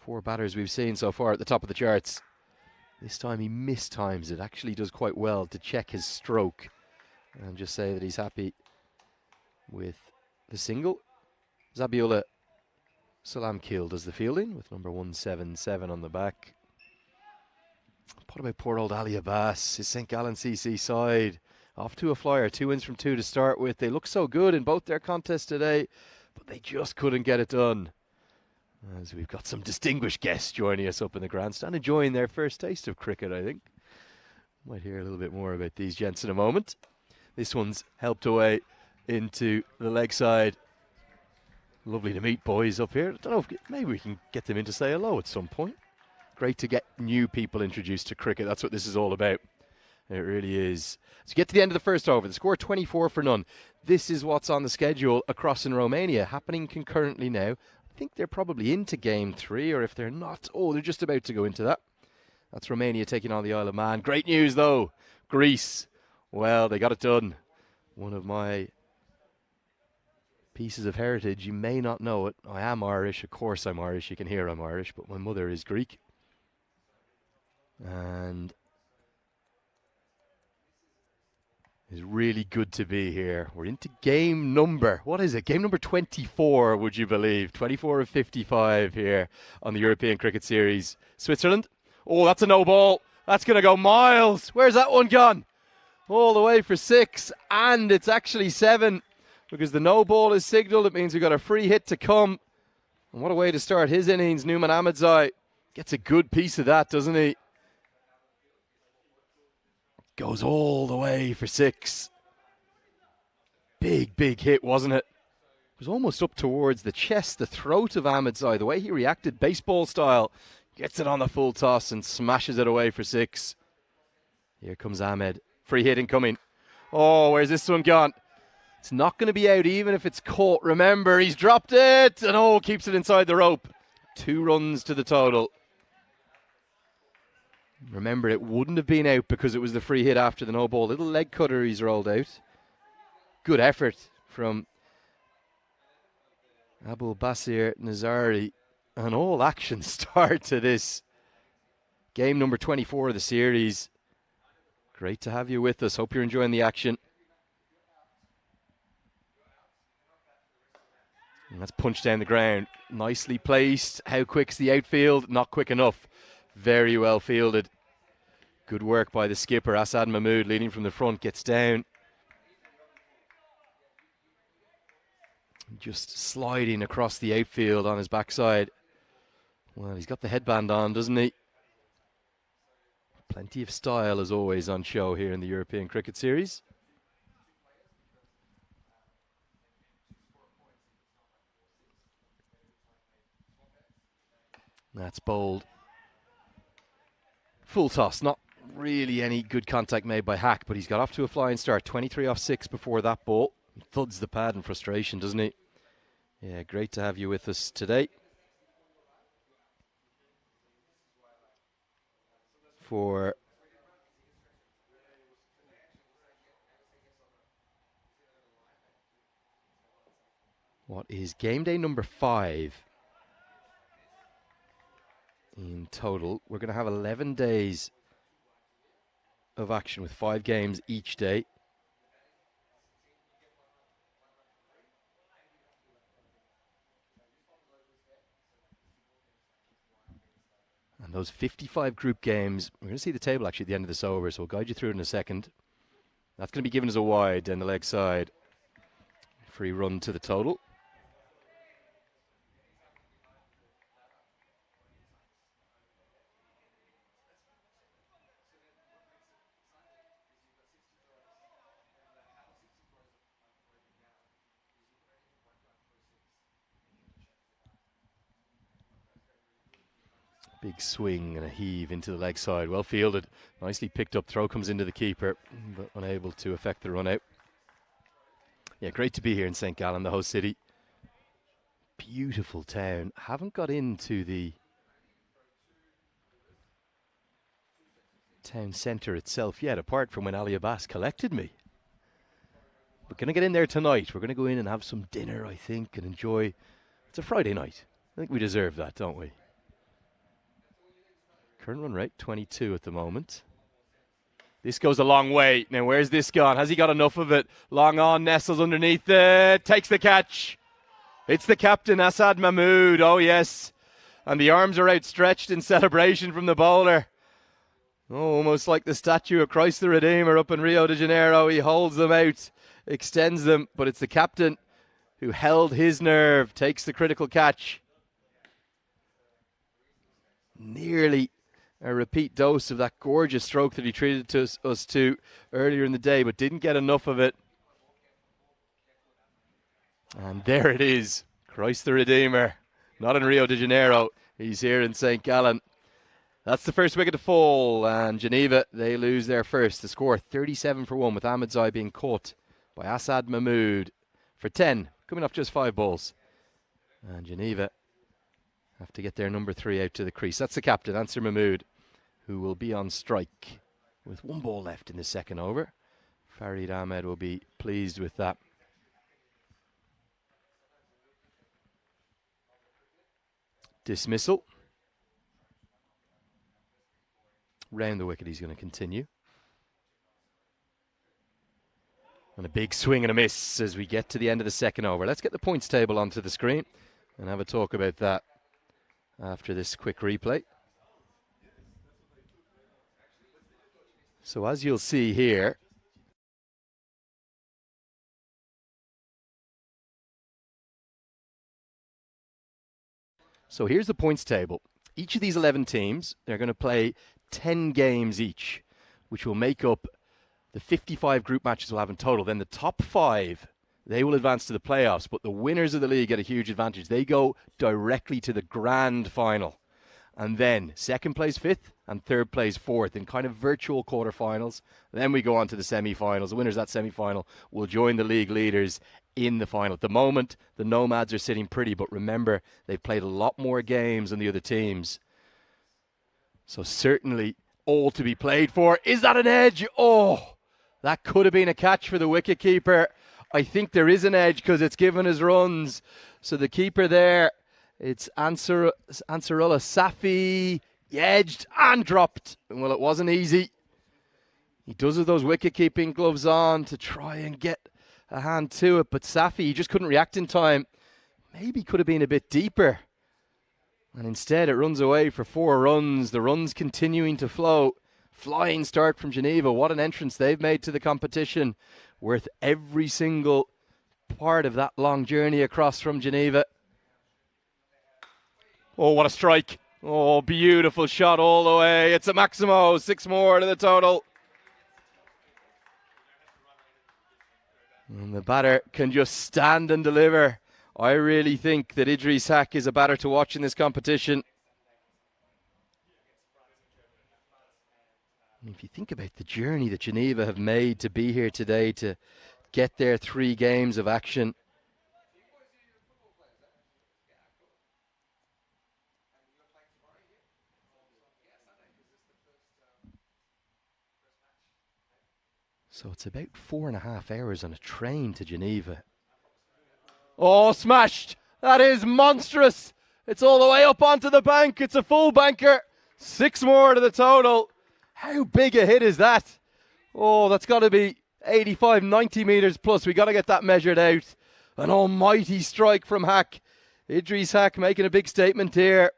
[SPEAKER 3] 4 batters we've seen so far at the top of the charts. This time he mistimes it. Actually does quite well to check his stroke. And just say that he's happy with the single. Zabiullah Salamkil does the fielding with number 177 on the back. What about poor old Ali Abbas, his St. Gallen CC side? Off to a flyer, 2 wins from 2 to start with. They look so good in both their contests today, but they just couldn't get it done. As we've got some distinguished guests joining us up in the grandstand, enjoying their first taste of cricket, I think. Might hear a little bit more about these gents in a moment. This one's helped away into the leg side. Lovely to meet boys up here. I don't know if maybe we can get them in to say hello at some point. Great to get new people introduced to cricket. That's what this is all about. It really is. So get to the end of the first over. The score 24 for none. This is what's on the schedule across in Romania, happening concurrently now. I think they're probably into game 3, or if they're not, they're just about to go into that. That's Romania taking on the Isle of Man. Great news though. Greece, well, they got it done. One of my pieces of heritage, you may not know it. I am Irish, of course I'm Irish. You can hear I'm Irish, but my mother is Greek. And it's really good to be here. We're into game number, what is it? Game number 24, would you believe? 24 of 55 here on the European Cricket Series. Switzerland. Oh, that's a no ball. That's going to go miles. Where's that one gone? All the way for 6, and it's actually 7 because the no ball is signalled. It means we've got a free hit to come. And what a way to start his innings. Numan Ahmedzai gets a good piece of that, doesn't he? Goes all the way for 6. Big, big hit, wasn't it? It was almost up towards the chest, the throat of Ahmedzai. The way he reacted, baseball style. Gets it on the full toss and smashes it away for 6. Here comes Ahmed. Free hit incoming. Oh, where's this one gone? It's not going to be out even if it's caught. Remember, he's dropped it. And keeps it inside the rope. 2 runs to the total. Remember, it wouldn't have been out because it was the free hit after the no ball. Little leg cutter he's rolled out. Good effort from Abul Basir Nazari. An all action start to this game number 24 of the series. Great to have you with us. Hope you're enjoying the action. And that's punched down the ground. Nicely placed. How quick's the outfield? Not quick enough. Very well fielded. Good work by the skipper. Asad Mahmood leading from the front. Gets down. Just sliding across the outfield on his backside. Well, he's got the headband on, doesn't he? Plenty of style, as always, on show here in the European Cricket Series. That's bowled. Full toss, not really any good contact made by Hack, but he's got off to a flying start. 23 off 6 before that ball. He thuds the pad in frustration, doesn't he? Yeah, great to have you with us today. For what is game day number 5 in total. We're going to have 11 days of action with 5 games each day. And those 55 group games, we're going to see the table actually at the end of this over, so we'll guide you through it in a second. That's going to be given as a wide down the leg side. Free run to the total. Big swing and a heave into the leg side. Well fielded. Nicely picked up. Throw comes into the keeper, but unable to affect the run out. Yeah, great to be here in St. Gallen, the host city. Beautiful town. Haven't got into the town centre itself yet, apart from when Ali Abbas collected me. We're going to get in there tonight. We're going to go in and have some dinner, I think, and enjoy. It's a Friday night. I think we deserve that, don't we? Current run rate, 22 at the moment. This goes a long way. Now, where's this gone? Has he got enough of it? Long on, nestles underneath it, takes the catch. It's the captain, Assad Mahmoud. Oh, yes. And the arms are outstretched in celebration from the bowler. Oh, almost like the statue of Christ the Redeemer up in Rio de Janeiro. He holds them out, extends them, but it's the captain who held his nerve, takes the critical catch. Nearly a repeat dose of that gorgeous stroke that he treated us to earlier in the day, but didn't get enough of it. And there it is, Christ the Redeemer. Not in Rio de Janeiro, he's here in St. Gallen. That's the first wicket to fall, and Geneva, they lose their first. The score 37-1 with Ahmedzai being caught by Assad Mahmoud for 10, coming off just 5 balls. And Geneva have to get their number 3 out to the crease. That's the captain, Ansar Mahmoud, who will be on strike with 1 ball left in the second over. Farid Ahmed will be pleased with that. Dismissal. Round the wicket he's going to continue. And a big swing and a miss as we get to the end of the second over. Let's get the points table onto the screen and have a talk about that after this quick replay. So as you'll see here, so here's the points table. Each of these 11 teams, they're going to play 10 games each, which will make up the 55 group matches we'll have in total. Then the top 5, they will advance to the playoffs, but the winners of the league get a huge advantage. They go directly to the grand final. And then second plays 5th and third plays 4th in kind of virtual quarterfinals. Then we go on to the semi-finals. The winners of that semi-final will join the league leaders in the final. At the moment, the Nomads are sitting pretty, but remember, they've played a lot more games than the other teams. So certainly all to be played for. Is that an edge? Oh, that could have been a catch for the wicketkeeper. I think there is an edge because it's given us runs. So the keeper there, it's Ansarullah Safi, edged and dropped. Well, it wasn't easy. He does have those wicket-keeping gloves on to try and get a hand to it, but Safi, he just couldn't react in time. Maybe could have been a bit deeper. And instead it runs away for 4 runs. The runs continuing to flow. Flying start from Geneva. What an entrance they've made to the competition. Worth every single part of that long journey across from Geneva. Oh, what a strike. Oh, beautiful shot all the way. It's a Maximo. 6 more to the total. And the batter can just stand and deliver. I really think that Idris Hack is a batter to watch in this competition. And if you think about the journey that Geneva have made to be here today, to get their 3 games of action. So it's about 4.5 hours on a train to Geneva. Oh, smashed. That is monstrous. It's all the way up onto the bank. It's a full banker. 6 more to the total. How big a hit is that? Oh, that's got to be 85, 90 metres plus. We got to get that measured out. An almighty strike from Hack. Idris Hack making a big statement here.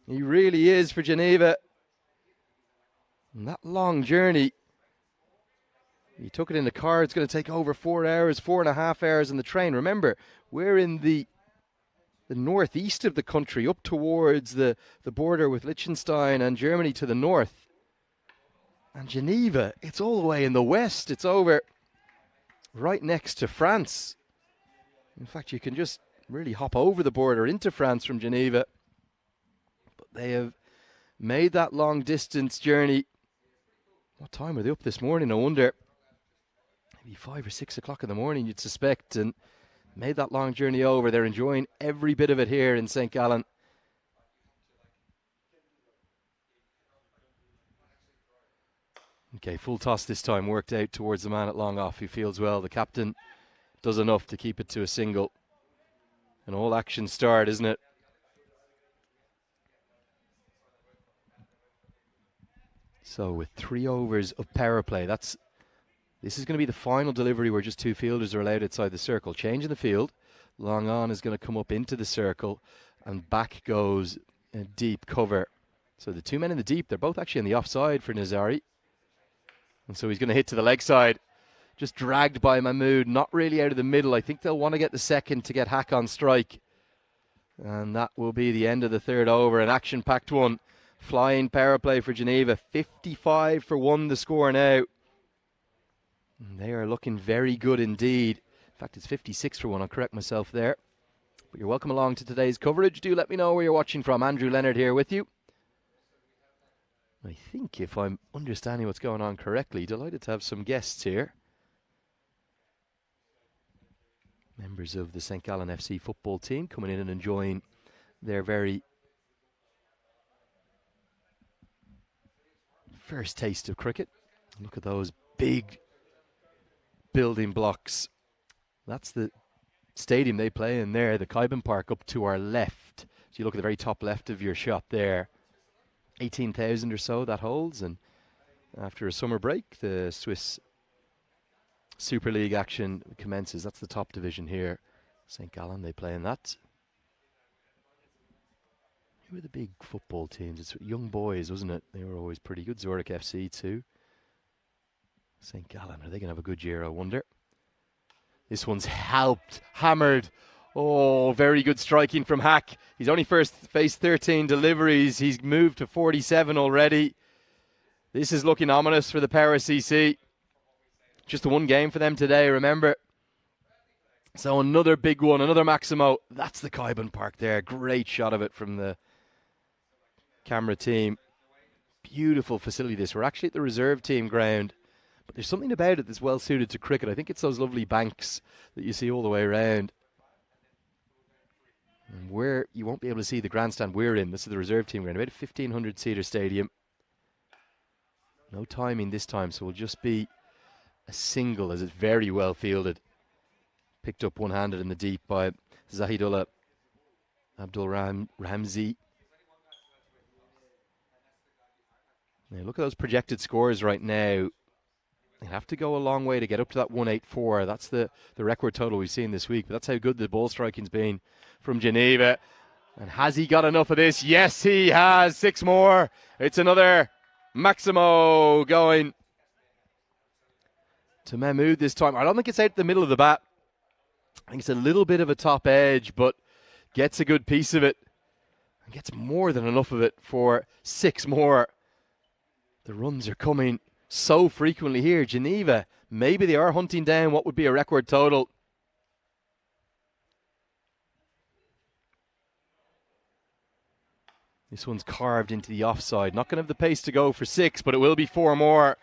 [SPEAKER 3] He really is for Geneva. And that long journey, he took it in the car. It's going to take over 4 hours, 4.5 hours in the train. Remember, we're in the northeast of the country, up towards the border with Liechtenstein and Germany to the north. And Geneva, it's all the way in the west. It's over right next to France. In fact, you can just really hop over the border into France from Geneva. But they have made that long distance journey. What time are they up this morning, I wonder? Maybe 5 or 6 o'clock in the morning, you'd suspect, and made that long journey over. They're enjoying every bit of it here in St. Gallen. Okay, full toss this time, worked out towards the man at long off. He feels well. The captain does enough to keep it to a single. An all-action start, isn't it? So with 3 overs of power play, this is going to be the final delivery where just 2 fielders are allowed outside the circle. Change in the field. Long on is going to come up into the circle, and back goes a deep cover. So the 2 men in the deep, they're both actually on the offside for Nazari. And so he's going to hit to the leg side. Just dragged by Mahmood, not really out of the middle. I think they'll want to get the second to get Hack on strike. And that will be the end of the 3rd over. An action-packed one. Flying power play for Geneva. 55 for 1 the score now. And they are looking very good indeed. In fact, it's 56 for 1. I'll correct myself there. But you're welcome along to today's coverage. Do let me know where you're watching from. Andrew Leonard here with you. I think if I'm understanding what's going on correctly, delighted to have some guests here. Members of the St. Gallen FC football team coming in and enjoying their very first taste of cricket. Look at those big building blocks. That's the stadium they play in there, the Kaiben Park up to our left. So you look at the very top left of your shot there. 18,000 or so that holds, and after a summer break, the Swiss Super League action commences. That's the top division here. St. Gallen, they play in that. Who were the big football teams? It's young boys, wasn't it? They were always pretty good. Zurich FC too. St. Gallen, are they going to have a good year, I wonder? This one's hammered. Oh, very good striking from Hack. He's only faced 13 deliveries. He's moved to 47 already. This is looking ominous for the Power CC. Just the one game for them today, remember. So another big one, another Maximo. That's the Kaiben Park there. Great shot of it from the camera team. Beautiful facility this. We're actually at the reserve team ground. But there's something about it that's well suited to cricket. I think it's those lovely banks that you see all the way around. And where you won't be able to see the grandstand we're in. This is the reserve team ground. About a 1,500-seater stadium. No timing this time, so we'll just be a single as it's very well fielded. Picked up one-handed in the deep by Zahidullah Abdul Ramzi. Now look at those projected scores right now. They have to go a long way to get up to that 184. That's the record total we've seen this week. But that's how good the ball striking's been from Geneva. And has he got enough of this? Yes, he has. 6 more. It's another Maximo going to Mahmood this time. I don't think it's out the middle of the bat. I think it's a little bit of a top edge, but gets a good piece of it. And gets more than enough of it for 6 more. The runs are coming so frequently here. Geneva, maybe they are hunting down what would be a record total. This one's carved into the offside. Not going to have the pace to go for 6, but it will be 4 more.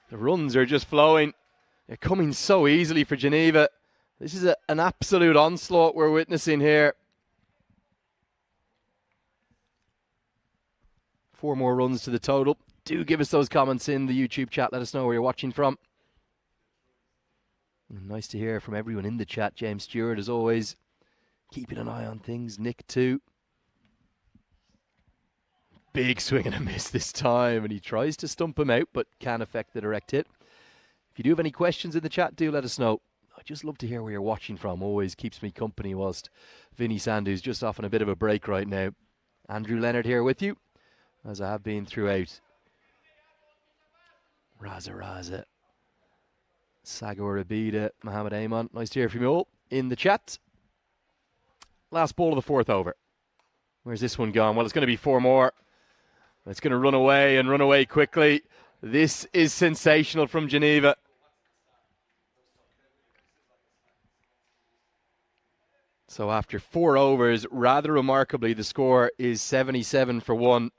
[SPEAKER 3] The runs are just flowing. They're coming so easily for Geneva. This is an absolute onslaught we're witnessing here. 4 more runs to the total. Do give us those comments in the YouTube chat. Let us know where you're watching from. And nice to hear from everyone in the chat. James Stewart, as always, keeping an eye on things. Nick, too. Big swing and a miss this time. And he tries to stump him out, but can affect the direct hit. If you do have any questions in the chat, do let us know. I'd just love to hear where you're watching from. Always keeps me company whilst Vinny Sandu's just off on a bit of a break right now. Andrew Leonard here with you, as I have been throughout. Raza, Sagor Abida, Mohammed Amon. Nice to hear from you all in the chat. Last ball of the 4th over. Where's this one gone? Well, it's going to be 4 more. It's going to run away and run away quickly. This is sensational from Geneva. So after 4 overs, rather remarkably, the score is 77 for 1.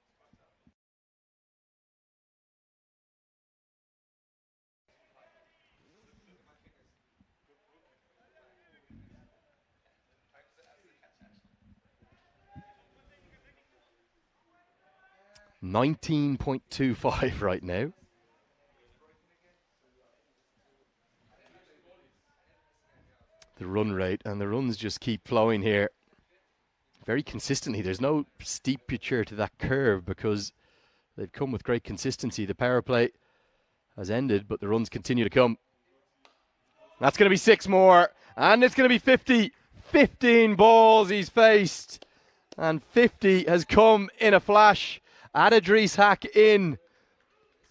[SPEAKER 3] $19.25 right now. The run rate, and the runs just keep flowing here very consistently. There's no steepature to that curve because They've come with great consistency. The power play has ended, but the runs continue to come. That's going to be 6 more, and it's going to be 50. 15 balls he's faced, and 50 has come in a flash. Add Idris Hack in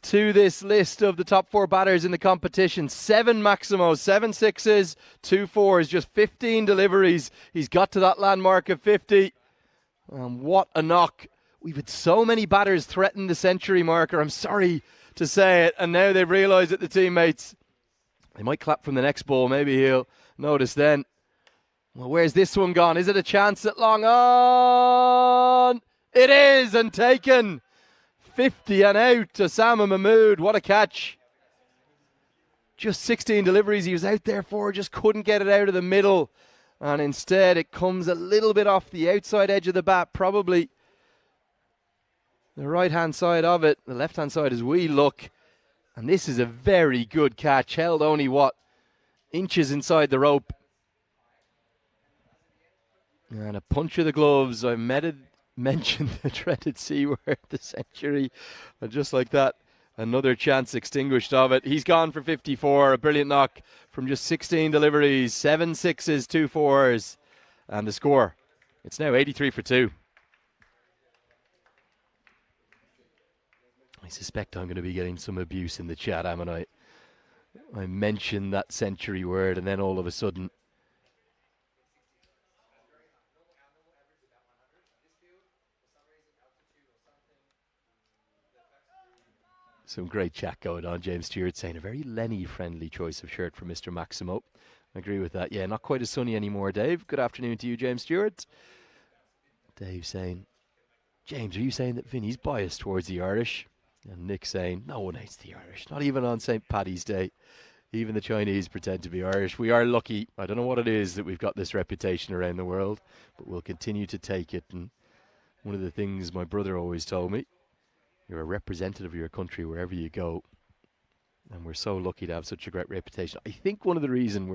[SPEAKER 3] to this list of the top 4 batters in the competition. 7 Maximos, 7 sixes, 2 fours, just 15 deliveries. He's got to that landmark of 50. And what a knock. We've had so many batters threaten the century marker, I'm sorry to say it, and now they've realised it, the teammates. They might clap from the next ball, maybe he'll notice then. Well, where's this one gone? Is it a chance at long on? It is, and taken. 50 and out to Osama Mahmood. What a catch. Just 16 deliveries he was out there for, just couldn't get it out of the middle. And instead it comes a little bit off the outside edge of the bat, probably the right-hand side of it. The left-hand side as we look. And this is a very good catch, held only, inches inside the rope. And a punch of the gloves. I mentioned the dreaded C word, the century. And just like that, another chance extinguished of it. He's gone for 54. A brilliant knock from just 16 deliveries. 7 sixes, 2 fours. And the score, it's now 83 for 2. I suspect I'm going to be getting some abuse in the chat, haven't I? I mentioned that century word, and then all of a sudden some great chat going on. James Stewart saying a very Lenny-friendly choice of shirt for Mr. Maximo. I agree with that. Yeah, not quite as sunny anymore, Dave. Good afternoon to you, James Stewart. Dave saying, James, are you saying that Vinny's biased towards the Irish? And Nick saying, no one hates the Irish. Not even on St. Paddy's Day. Even the Chinese pretend to be Irish. We are lucky. I don't know what it is that we've got this reputation around the world, but we'll continue to take it. And one of the things my brother always told me, you're a representative of your country wherever you go. And we're so lucky to have such a great reputation. I think one of the reasons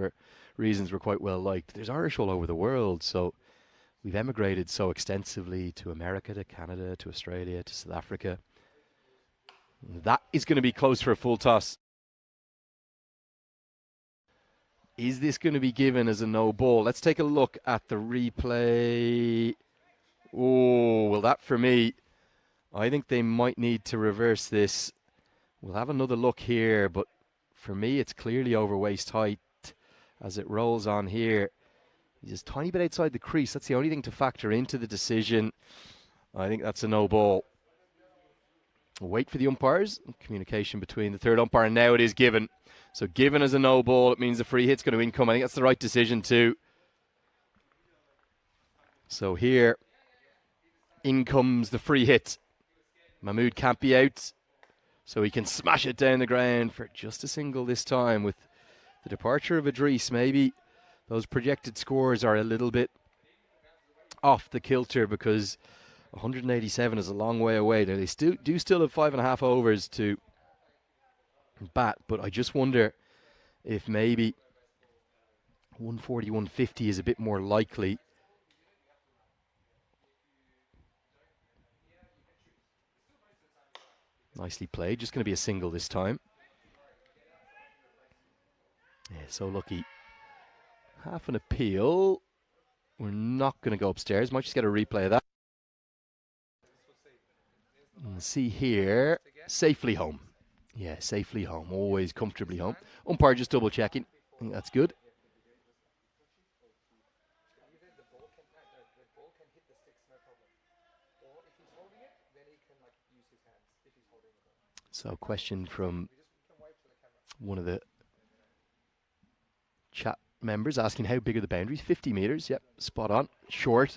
[SPEAKER 3] we're quite well liked, there's Irish all over the world. So we've emigrated so extensively to America, to Canada, to Australia, to South Africa. That is going to be close for a full toss. Is this going to be given as a no ball? Let's take a look at the replay. Oh, well, that for me, I think they might need to reverse this. We'll have another look here, but for me, it's clearly over waist height as it rolls on here. He's just a tiny bit outside the crease. That's the only thing to factor into the decision. I think that's a no ball. We'll wait for the umpires. Communication between the third umpire, and now it is given. So given as a no ball, it means the free hit's going to income. I think that's the right decision too. So here, in comes the free hit. Mahmood can't be out, so he can smash it down the ground for just a single this time. With the departure of Idris, maybe those projected scores are a little bit off the kilter, because 187 is a long way away. Now, they still have 5.5 overs to bat, but I just wonder if maybe 140, 150 is a bit more likely. Nicely played. Just going to be a single this time. Yeah, so lucky. Half an appeal. We're not going to go upstairs. Might just get a replay of that. And see here, safely home. Yeah, safely home. Always comfortably home. Umpire just double checking. I think that's good. So, question from one of the chat members asking how big are the boundaries? 50 metres. Yep, spot on. Short.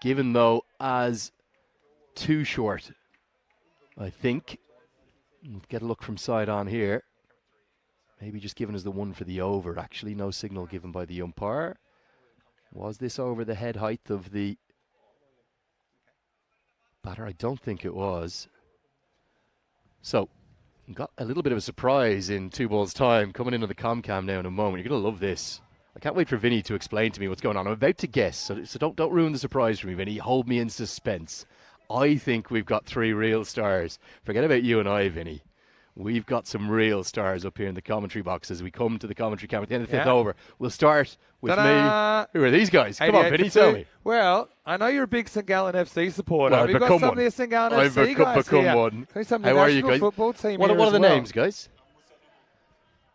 [SPEAKER 3] Given though as too short, I think. We'll get a look from side on here. Maybe just given as the one for the over. Actually, no signal given by the umpire. Was this over the head height of the batter? I don't think it was. So, got a little bit of a surprise in 2 balls time coming into the Comcam now in a moment. You're going to love this. I can't wait for Vinny to explain to me what's going on. I'm about to guess, so don't ruin the surprise for me, Vinny. Hold me in suspense. I think we've got 3 real stars. Forget about you and I, Vinny. We've got some real stars up here in the commentary box as we come to the commentary camera at the end of the 5th over. We'll start with
[SPEAKER 1] Ta-da!
[SPEAKER 3] me. Who are these guys? Come on,
[SPEAKER 1] 88
[SPEAKER 3] Vinny,
[SPEAKER 1] for
[SPEAKER 3] tell
[SPEAKER 1] two.
[SPEAKER 3] me.
[SPEAKER 1] Well, I know you're a big St. Gallen FC supporter.
[SPEAKER 3] Well,
[SPEAKER 1] We've got some of the St. Gallen
[SPEAKER 3] I've
[SPEAKER 1] FC guys
[SPEAKER 3] become
[SPEAKER 1] here.
[SPEAKER 3] one.
[SPEAKER 1] Some of
[SPEAKER 3] How
[SPEAKER 1] the
[SPEAKER 3] are you
[SPEAKER 1] national
[SPEAKER 3] guys?
[SPEAKER 1] football team
[SPEAKER 3] What
[SPEAKER 1] here
[SPEAKER 3] are
[SPEAKER 1] as
[SPEAKER 3] the
[SPEAKER 1] well.
[SPEAKER 3] names, guys?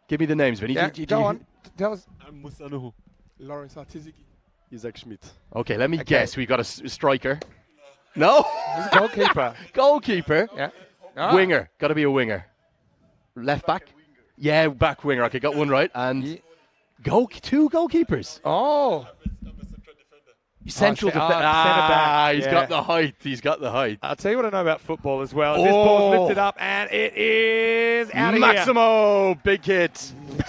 [SPEAKER 3] Give me the names, Vinny.
[SPEAKER 1] Yeah, go on. Tell us.
[SPEAKER 7] I'm Musanuhu. Lawrence Artiziki. Isaac Schmidt.
[SPEAKER 3] Okay, let me guess. We've got a striker. No?
[SPEAKER 1] He's a goalkeeper.
[SPEAKER 3] Goalkeeper.
[SPEAKER 1] Yeah. Oh.
[SPEAKER 3] Winger. Got to be a winger. Left back? Yeah, back winger. Okay, got one right. And 2 goalkeepers.
[SPEAKER 1] Oh.
[SPEAKER 3] Central defender.
[SPEAKER 1] centre back.
[SPEAKER 3] He's got the height. He's got the height.
[SPEAKER 1] I'll tell you what I know about football as well. This ball's lifted up and it is out of here.
[SPEAKER 3] Maximo, big hit.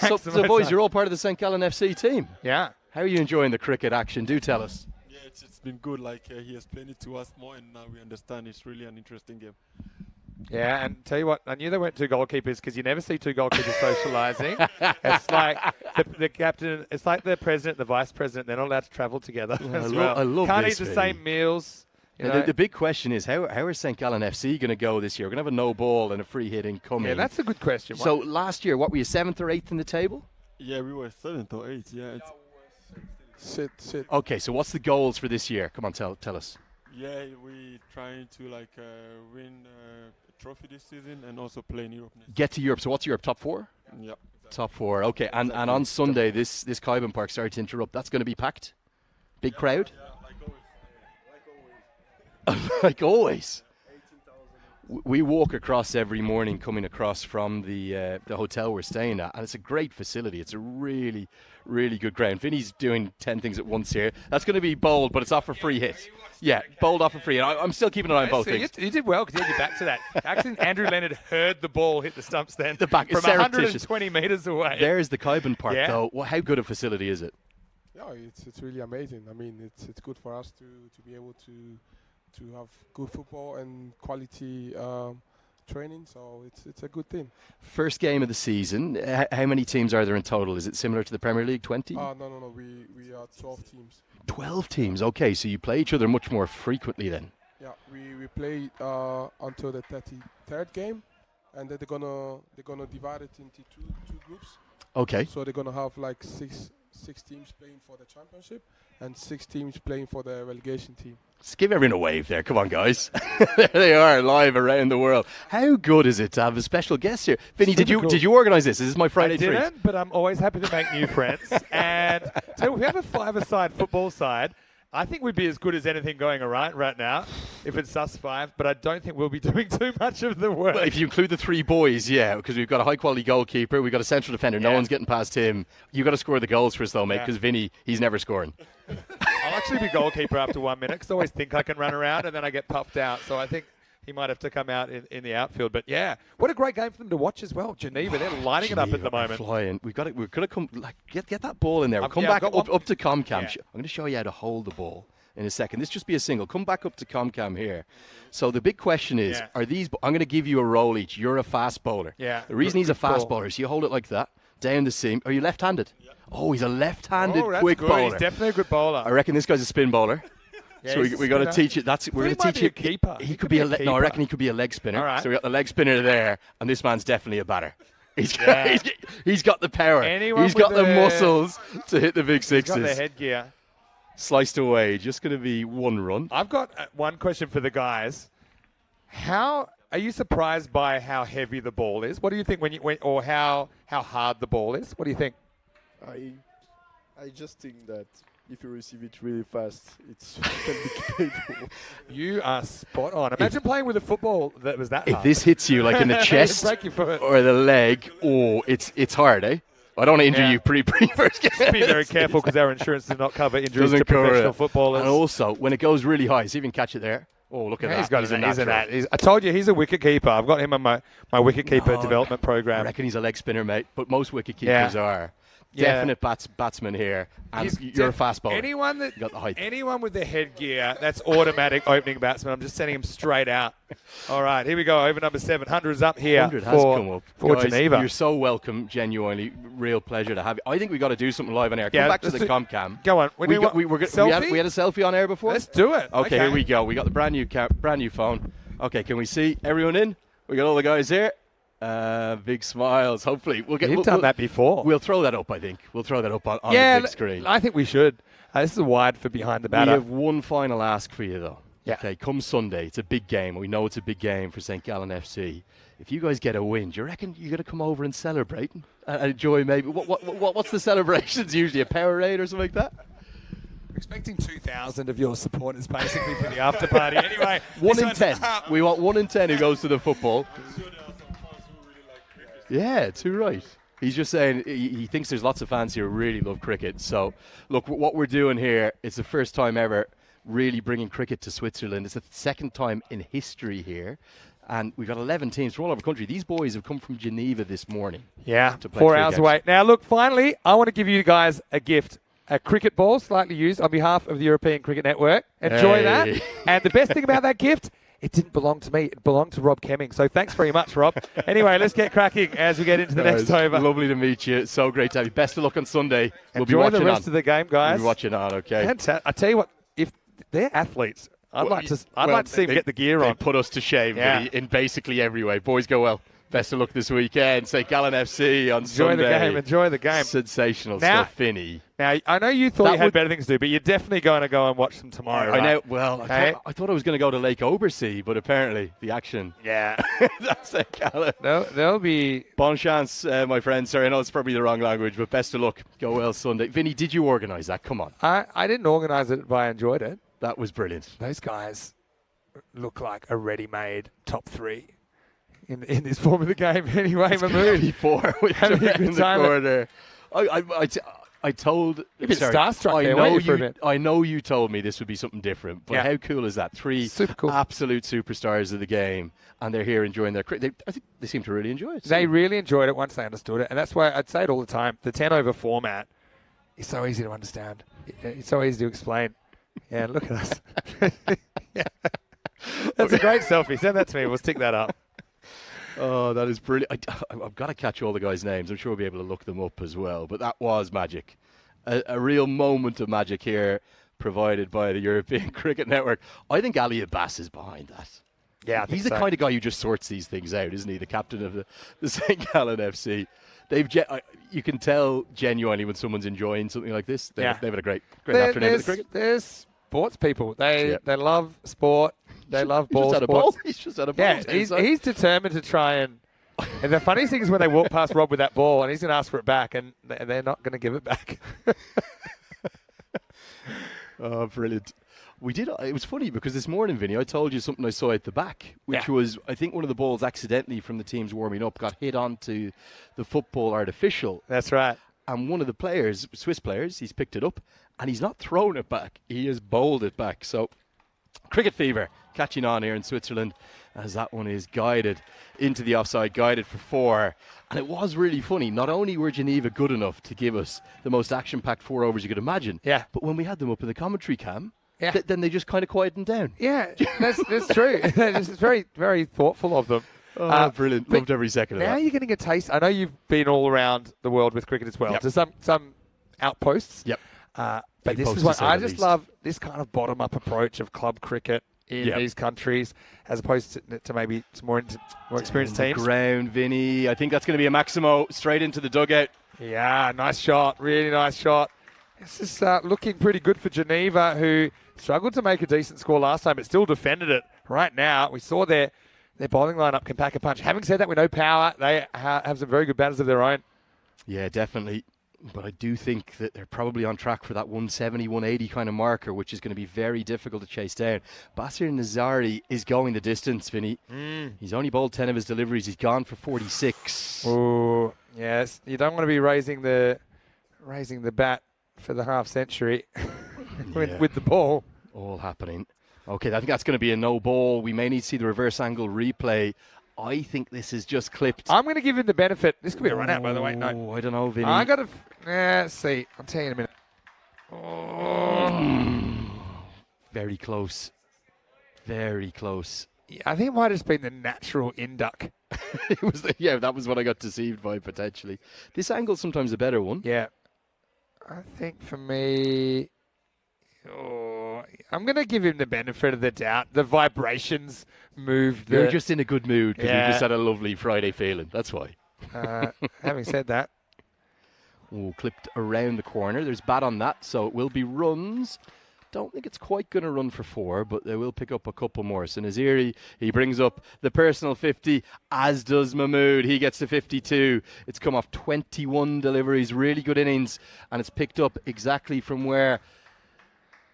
[SPEAKER 3] So, boys,
[SPEAKER 1] son.
[SPEAKER 3] you're all part of the St. Gallen FC team.
[SPEAKER 1] Yeah.
[SPEAKER 3] How are you enjoying the cricket action? Do tell us.
[SPEAKER 7] Yeah, it's been good. Like he has explained it to us more, and now we understand it's really an interesting game.
[SPEAKER 1] Yeah, and tell you what, I knew there weren't 2 goalkeepers because you never see 2 goalkeepers socialising. It's like the captain, it's like the president, the vice president, they're not allowed to travel together as well.
[SPEAKER 3] I love
[SPEAKER 1] Can't
[SPEAKER 3] this,
[SPEAKER 1] eat the
[SPEAKER 3] Vinny.
[SPEAKER 1] same meals. You
[SPEAKER 3] And
[SPEAKER 1] know.
[SPEAKER 3] the big question is, how are St. Gallen FC going to go this year? We're going to have a no ball and a free hit incoming.
[SPEAKER 1] Yeah, that's a good question.
[SPEAKER 3] So last year, what were you, 7th or 8th in the table?
[SPEAKER 7] Yeah, we were 7th or 8th. Yeah, sit.
[SPEAKER 3] Okay, so what's the goals for this year? Come on, tell us.
[SPEAKER 7] Yeah, we trying to win a trophy this season and also play in Europe next.
[SPEAKER 3] Get to Europe. So what's Europe, top 4?
[SPEAKER 7] Yeah.
[SPEAKER 3] Top 4, okay. And on Sunday, this Kaiban Park, sorry to interrupt, that's going to be packed? Big crowd?
[SPEAKER 7] Yeah, like always.
[SPEAKER 3] Like always. We walk across every morning coming across from the hotel we're staying at, and it's a great facility. It's a really, really good ground. Vinny's doing 10 things at once here. That's going to be bold, but it's off for free hit. Yeah, bold off for free. And I'm still keeping an eye on both things.
[SPEAKER 1] You did well because you had your back to that. Actually, Andrew Leonard heard the ball hit the stumps then
[SPEAKER 3] The back,
[SPEAKER 1] from
[SPEAKER 3] it's surreptitious.
[SPEAKER 1] 120 metres away.
[SPEAKER 3] There's the Kaiban Park,
[SPEAKER 1] Yeah.
[SPEAKER 3] though. Well, how good a facility is it?
[SPEAKER 8] Yeah, it's really amazing. I mean, it's good for us to be able to have good football and quality training. So it's a good thing.
[SPEAKER 3] First game of the season. How many teams are there in total? Is it similar to the Premier League? 20?
[SPEAKER 8] No. We are 12 teams.
[SPEAKER 3] 12 teams. Okay, so you play each other much more frequently then.
[SPEAKER 8] Yeah, we play until the 33rd game, and then they're gonna divide it into two groups.
[SPEAKER 3] Okay.
[SPEAKER 8] So they're gonna have like six teams playing for the championship and 6 teams playing for the relegation team.
[SPEAKER 3] Just give everyone a wave there. Come on, guys. There they are, live around the world. How good is it to have a special guest here? Vinny, did you organise this? Is this my Friday treat?
[SPEAKER 1] I didn't, but I'm always happy to make new friends. And so if we have a 5-a-side football side, I think we'd be as good as anything going right now if it's us 5, but I don't think we'll be doing too much of the work.
[SPEAKER 3] Well, if you include the 3 boys, yeah, because we've got a high-quality goalkeeper, we've got a central defender, no one's getting past him. You've got to score the goals for us, though, mate, because Vinny, he's never scoring.
[SPEAKER 1] I'll actually be goalkeeper after 1 minute because I always think I can run around and then I get puffed out. So I think he might have to come out in the outfield. But yeah, what a great game for them to watch as well. Geneva, they're lining it up at the moment.
[SPEAKER 3] Flying. We're going to come, get that ball in there. We'll come
[SPEAKER 1] yeah,
[SPEAKER 3] back up to Comcam.
[SPEAKER 1] Yeah.
[SPEAKER 3] I'm going to show you how to hold the ball in a second. This just be a single. Come back up to Comcam here. So the big question is, are these, I'm going to give you a roll each. You're a fast bowler.
[SPEAKER 1] Yeah.
[SPEAKER 3] The reason he's a fast
[SPEAKER 1] ball.
[SPEAKER 3] bowler is you hold it like that, down the seam. Are you left-handed? Yeah. Oh, he's a left-handed
[SPEAKER 1] that's
[SPEAKER 3] quick
[SPEAKER 1] good.
[SPEAKER 3] bowler.
[SPEAKER 1] He's definitely a good bowler.
[SPEAKER 3] I reckon this guy's a spin bowler.
[SPEAKER 1] Yeah,
[SPEAKER 3] so we got to teach it. We're going to teach
[SPEAKER 1] him.
[SPEAKER 3] it.
[SPEAKER 1] Keeper.
[SPEAKER 3] He could be a
[SPEAKER 1] keeper.
[SPEAKER 3] no. I reckon he could be a leg spinner.
[SPEAKER 1] All right.
[SPEAKER 3] So we got the leg spinner there, and this man's definitely a batter. He's got the power. He's got the muscles to hit the big sixes.
[SPEAKER 1] He's got the headgear.
[SPEAKER 3] Sliced away. Just going to be 1 run.
[SPEAKER 1] I've got one question for the guys. How are you surprised by how heavy the ball is? What do you think or how hard the ball is? What do you think?
[SPEAKER 9] I just think that if you receive it really fast, it's complicated.
[SPEAKER 1] You are spot on. Imagine playing with a football that was that hard.
[SPEAKER 3] If this hits you like in the chest
[SPEAKER 1] break your foot.
[SPEAKER 3] or the leg, it's hard, eh? I don't want to injure you pre-first game.
[SPEAKER 1] Just be very careful because our insurance does not cover injuries
[SPEAKER 3] Doesn't
[SPEAKER 1] to
[SPEAKER 3] cover
[SPEAKER 1] professional
[SPEAKER 3] it.
[SPEAKER 1] footballers.
[SPEAKER 3] And also, when it goes really high, see if you can catch it there. Oh, look at that.
[SPEAKER 1] He's got
[SPEAKER 3] he's
[SPEAKER 1] a
[SPEAKER 3] a
[SPEAKER 1] natural.
[SPEAKER 3] natural.
[SPEAKER 1] I told you he's a wicket keeper. I've got him on my wicket keeper development
[SPEAKER 3] I
[SPEAKER 1] program.
[SPEAKER 3] reckon he's a leg spinner, mate. But most wicket keepers are. Definite batsman here. And you're a fast bowler.
[SPEAKER 1] Anyone that
[SPEAKER 3] You got the height.
[SPEAKER 1] anyone with the headgear, that's automatic opening batsman. I'm just sending him straight out. All right, here we go. Over number 700 is up here
[SPEAKER 3] 100 has come up.
[SPEAKER 1] for
[SPEAKER 3] Guys,
[SPEAKER 1] Geneva.
[SPEAKER 3] You're so welcome. Genuinely, real pleasure to have you. I think we got to do something live on air.
[SPEAKER 1] Yeah,
[SPEAKER 3] Come back to
[SPEAKER 1] let's
[SPEAKER 3] the
[SPEAKER 1] do-
[SPEAKER 3] Comcam.
[SPEAKER 1] Go on.
[SPEAKER 3] We had a selfie on air before.
[SPEAKER 1] Let's do it.
[SPEAKER 3] Okay, here we go. We got the brand new phone. Okay, can we see everyone in? We got all the guys here. Big smiles. Hopefully,
[SPEAKER 1] You've done that before.
[SPEAKER 3] We'll throw that up. I think we'll throw that up on the big screen.
[SPEAKER 1] I think we should. This is wide for behind the
[SPEAKER 3] We
[SPEAKER 1] batter.
[SPEAKER 3] have one final ask for you, though.
[SPEAKER 1] Yeah.
[SPEAKER 3] Okay, come Sunday, it's a big game. We know it's a big game for St. Gallen FC. If you guys get a win, do you reckon you're going to come over and celebrate and enjoy maybe? What's the celebrations usually? A Powerade or something like that?
[SPEAKER 1] We're expecting 2,000 of your supporters basically for the after party. Anyway,
[SPEAKER 3] 1
[SPEAKER 1] this
[SPEAKER 3] in
[SPEAKER 1] one's
[SPEAKER 3] 10.
[SPEAKER 1] up.
[SPEAKER 3] We want 1 in 10 who goes to the football. Yeah, too right. He's just saying he thinks there's lots of fans here who really love cricket. So, look, what we're doing here, it's the first time ever really bringing cricket to Switzerland. It's the second time in history here. And we've got 11 teams from all over the country. These boys have come from Geneva this morning.
[SPEAKER 1] Yeah,
[SPEAKER 3] to play
[SPEAKER 1] 4
[SPEAKER 3] 3
[SPEAKER 1] hours
[SPEAKER 3] games.
[SPEAKER 1] away. Now, look, finally, I want to give you guys a gift. A cricket ball, slightly used, on behalf of the European Cricket Network. Enjoy that. And the best thing about that gift, it didn't belong to me. It belonged to Rob Kemming. So thanks very much, Rob. Anyway, let's get cracking as we get into the next over.
[SPEAKER 3] Lovely to meet you. So great to have you. Best of luck on Sunday. We'll be
[SPEAKER 1] Enjoy
[SPEAKER 3] watching
[SPEAKER 1] the rest
[SPEAKER 3] on.
[SPEAKER 1] of the game, guys.
[SPEAKER 3] We'll be watching on, okay?
[SPEAKER 1] I tell you what, if they're athletes, I'd like to see them get the gear
[SPEAKER 3] They
[SPEAKER 1] on.
[SPEAKER 3] put us to shame
[SPEAKER 1] Yeah.
[SPEAKER 3] really, in basically every way. Boys, go well. Best of luck this weekend. St. Gallen FC on Sunday.
[SPEAKER 1] Enjoy the game.
[SPEAKER 3] Sensational
[SPEAKER 1] Now-
[SPEAKER 3] stuff, Finny.
[SPEAKER 1] Now, I know you thought
[SPEAKER 3] That
[SPEAKER 1] you had
[SPEAKER 3] would-
[SPEAKER 1] better things to do, but you're definitely going to go and watch them tomorrow,
[SPEAKER 3] I
[SPEAKER 1] right?
[SPEAKER 3] know. Well,
[SPEAKER 1] Okay.
[SPEAKER 3] I thought I was going to go to Lake Oversea, but apparently the action.
[SPEAKER 1] Yeah.
[SPEAKER 3] That's St. Gallen.
[SPEAKER 1] There'll be...
[SPEAKER 3] Bon chance, my friend. Sorry, I know it's probably the wrong language, but best of luck. Go well Sunday. Vinny, did you organise that? Come on.
[SPEAKER 1] I didn't organise it, but I enjoyed it.
[SPEAKER 3] That was brilliant.
[SPEAKER 1] Those guys look like a ready-made top 3 in this form of the game. Anyway, Mahmood.
[SPEAKER 3] 54 with
[SPEAKER 1] Having a
[SPEAKER 3] Durant
[SPEAKER 1] good
[SPEAKER 3] in the
[SPEAKER 1] time.
[SPEAKER 3] corner. I told.
[SPEAKER 1] You're a bit
[SPEAKER 3] sorry,
[SPEAKER 1] starstruck there, weren't you, for a bit?
[SPEAKER 3] I know you told me this would be something different, but
[SPEAKER 1] Yeah.
[SPEAKER 3] how cool is that? 3
[SPEAKER 1] Super cool.
[SPEAKER 3] absolute superstars of the game, and they're here enjoying their cricket. I think they seem to really enjoy it.
[SPEAKER 1] They really enjoyed it once they understood it, and that's why I'd say it all the time. The 10 over format is so easy to understand. It's so easy to explain. Yeah, look at us. Yeah. That's a great selfie. Send that to me. We'll stick that up.
[SPEAKER 3] Oh, that is brilliant. I've got to catch all the guys' names. I'm sure we'll be able to look them up as well. But that was magic. A real moment of magic here provided by the European Cricket Network. I think Ali Abbas is behind that.
[SPEAKER 1] Yeah, I think
[SPEAKER 3] He's the
[SPEAKER 1] so.
[SPEAKER 3] kind of guy who just sorts these things out, isn't he? The captain of the St. Gallen FC. You can tell genuinely when someone's enjoying something like this. They've had a great afternoon at the cricket.
[SPEAKER 1] There's sports people. They love sport. They love
[SPEAKER 3] He's
[SPEAKER 1] ball
[SPEAKER 3] just had a
[SPEAKER 1] sports.
[SPEAKER 3] ball. He's just had a ball.
[SPEAKER 1] Yeah, he's determined to try and the funniest thing is when they walk past Rob with that ball and he's going to ask for it back and they're not going to give it back.
[SPEAKER 3] Oh, brilliant. It was funny because this morning, Vinny, I told you something I saw at the back, which was, I think one of the balls accidentally from the teams warming up got hit onto the football artificial.
[SPEAKER 1] That's right.
[SPEAKER 3] And one of the players, Swiss players, he's picked it up and he's not thrown it back. He has bowled it back. So, cricket fever catching on here in Switzerland as that one is guided into the offside, guided for 4. And it was really funny. Not only were Geneva good enough to give us the most action-packed 4 overs you could imagine, but when we had them up in the commentary cam, then they just kind of quietened down.
[SPEAKER 1] Yeah, that's true. It's very, very thoughtful of them.
[SPEAKER 3] Oh, brilliant. Loved every second of that.
[SPEAKER 1] Now you're getting a taste. I know you've been all around the world with cricket as well. To some outposts.
[SPEAKER 3] Yep.
[SPEAKER 1] But
[SPEAKER 3] Big
[SPEAKER 1] this
[SPEAKER 3] posts,
[SPEAKER 1] is
[SPEAKER 3] to
[SPEAKER 1] what
[SPEAKER 3] say
[SPEAKER 1] I
[SPEAKER 3] the
[SPEAKER 1] just
[SPEAKER 3] least.
[SPEAKER 1] love, this kind of bottom-up approach of club cricket in these countries as opposed to maybe some more experienced teams.
[SPEAKER 3] Ground, Vinny. I think that's going to be a Maximo straight into the dugout.
[SPEAKER 1] Yeah, nice shot. Really nice shot. This is looking pretty good for Geneva, who struggled to make a decent score last time, but still defended it right now. We saw their bowling lineup can pack a punch. Having said that, we know power. They have some very good batters of their own.
[SPEAKER 3] Yeah, definitely. But I do think that they're probably on track for that 170, 180 kind of marker, which is going to be very difficult to chase down. Basir Nazari is going the distance, Vinny. He's only bowled 10 of his deliveries. He's gone for 46.
[SPEAKER 1] Oh, yes. You don't want to be raising the bat for the half century with the ball.
[SPEAKER 3] All happening. Okay, I think that's going to be a no ball. We may need to see the reverse angle replay. I think this is just clipped.
[SPEAKER 1] I'm going to give him the benefit. This could be a run out, by the way. No,
[SPEAKER 3] I don't know, Vinny.
[SPEAKER 1] I got to. Let's see. I'll tell you in a minute.
[SPEAKER 3] Very close. Very close.
[SPEAKER 1] Yeah, I think it might have just been the natural induck.
[SPEAKER 3] It was. That was what I got deceived by potentially. This angle's sometimes a better one.
[SPEAKER 1] Yeah. I think for me, I'm going to give him the benefit of the doubt. The vibrations moved.
[SPEAKER 3] You're just in a good mood because
[SPEAKER 1] Yeah.
[SPEAKER 3] you just had a lovely Friday feeling. That's why.
[SPEAKER 1] Having said that,
[SPEAKER 3] Clipped around the corner. There's bat on that, so it will be runs. Don't think it's quite going to run for 4, but they will pick up a couple more. So Naziri, he brings up the personal 50, as does Mahmood. He gets to 52. It's come off 21 deliveries, really good innings, and it's picked up exactly from where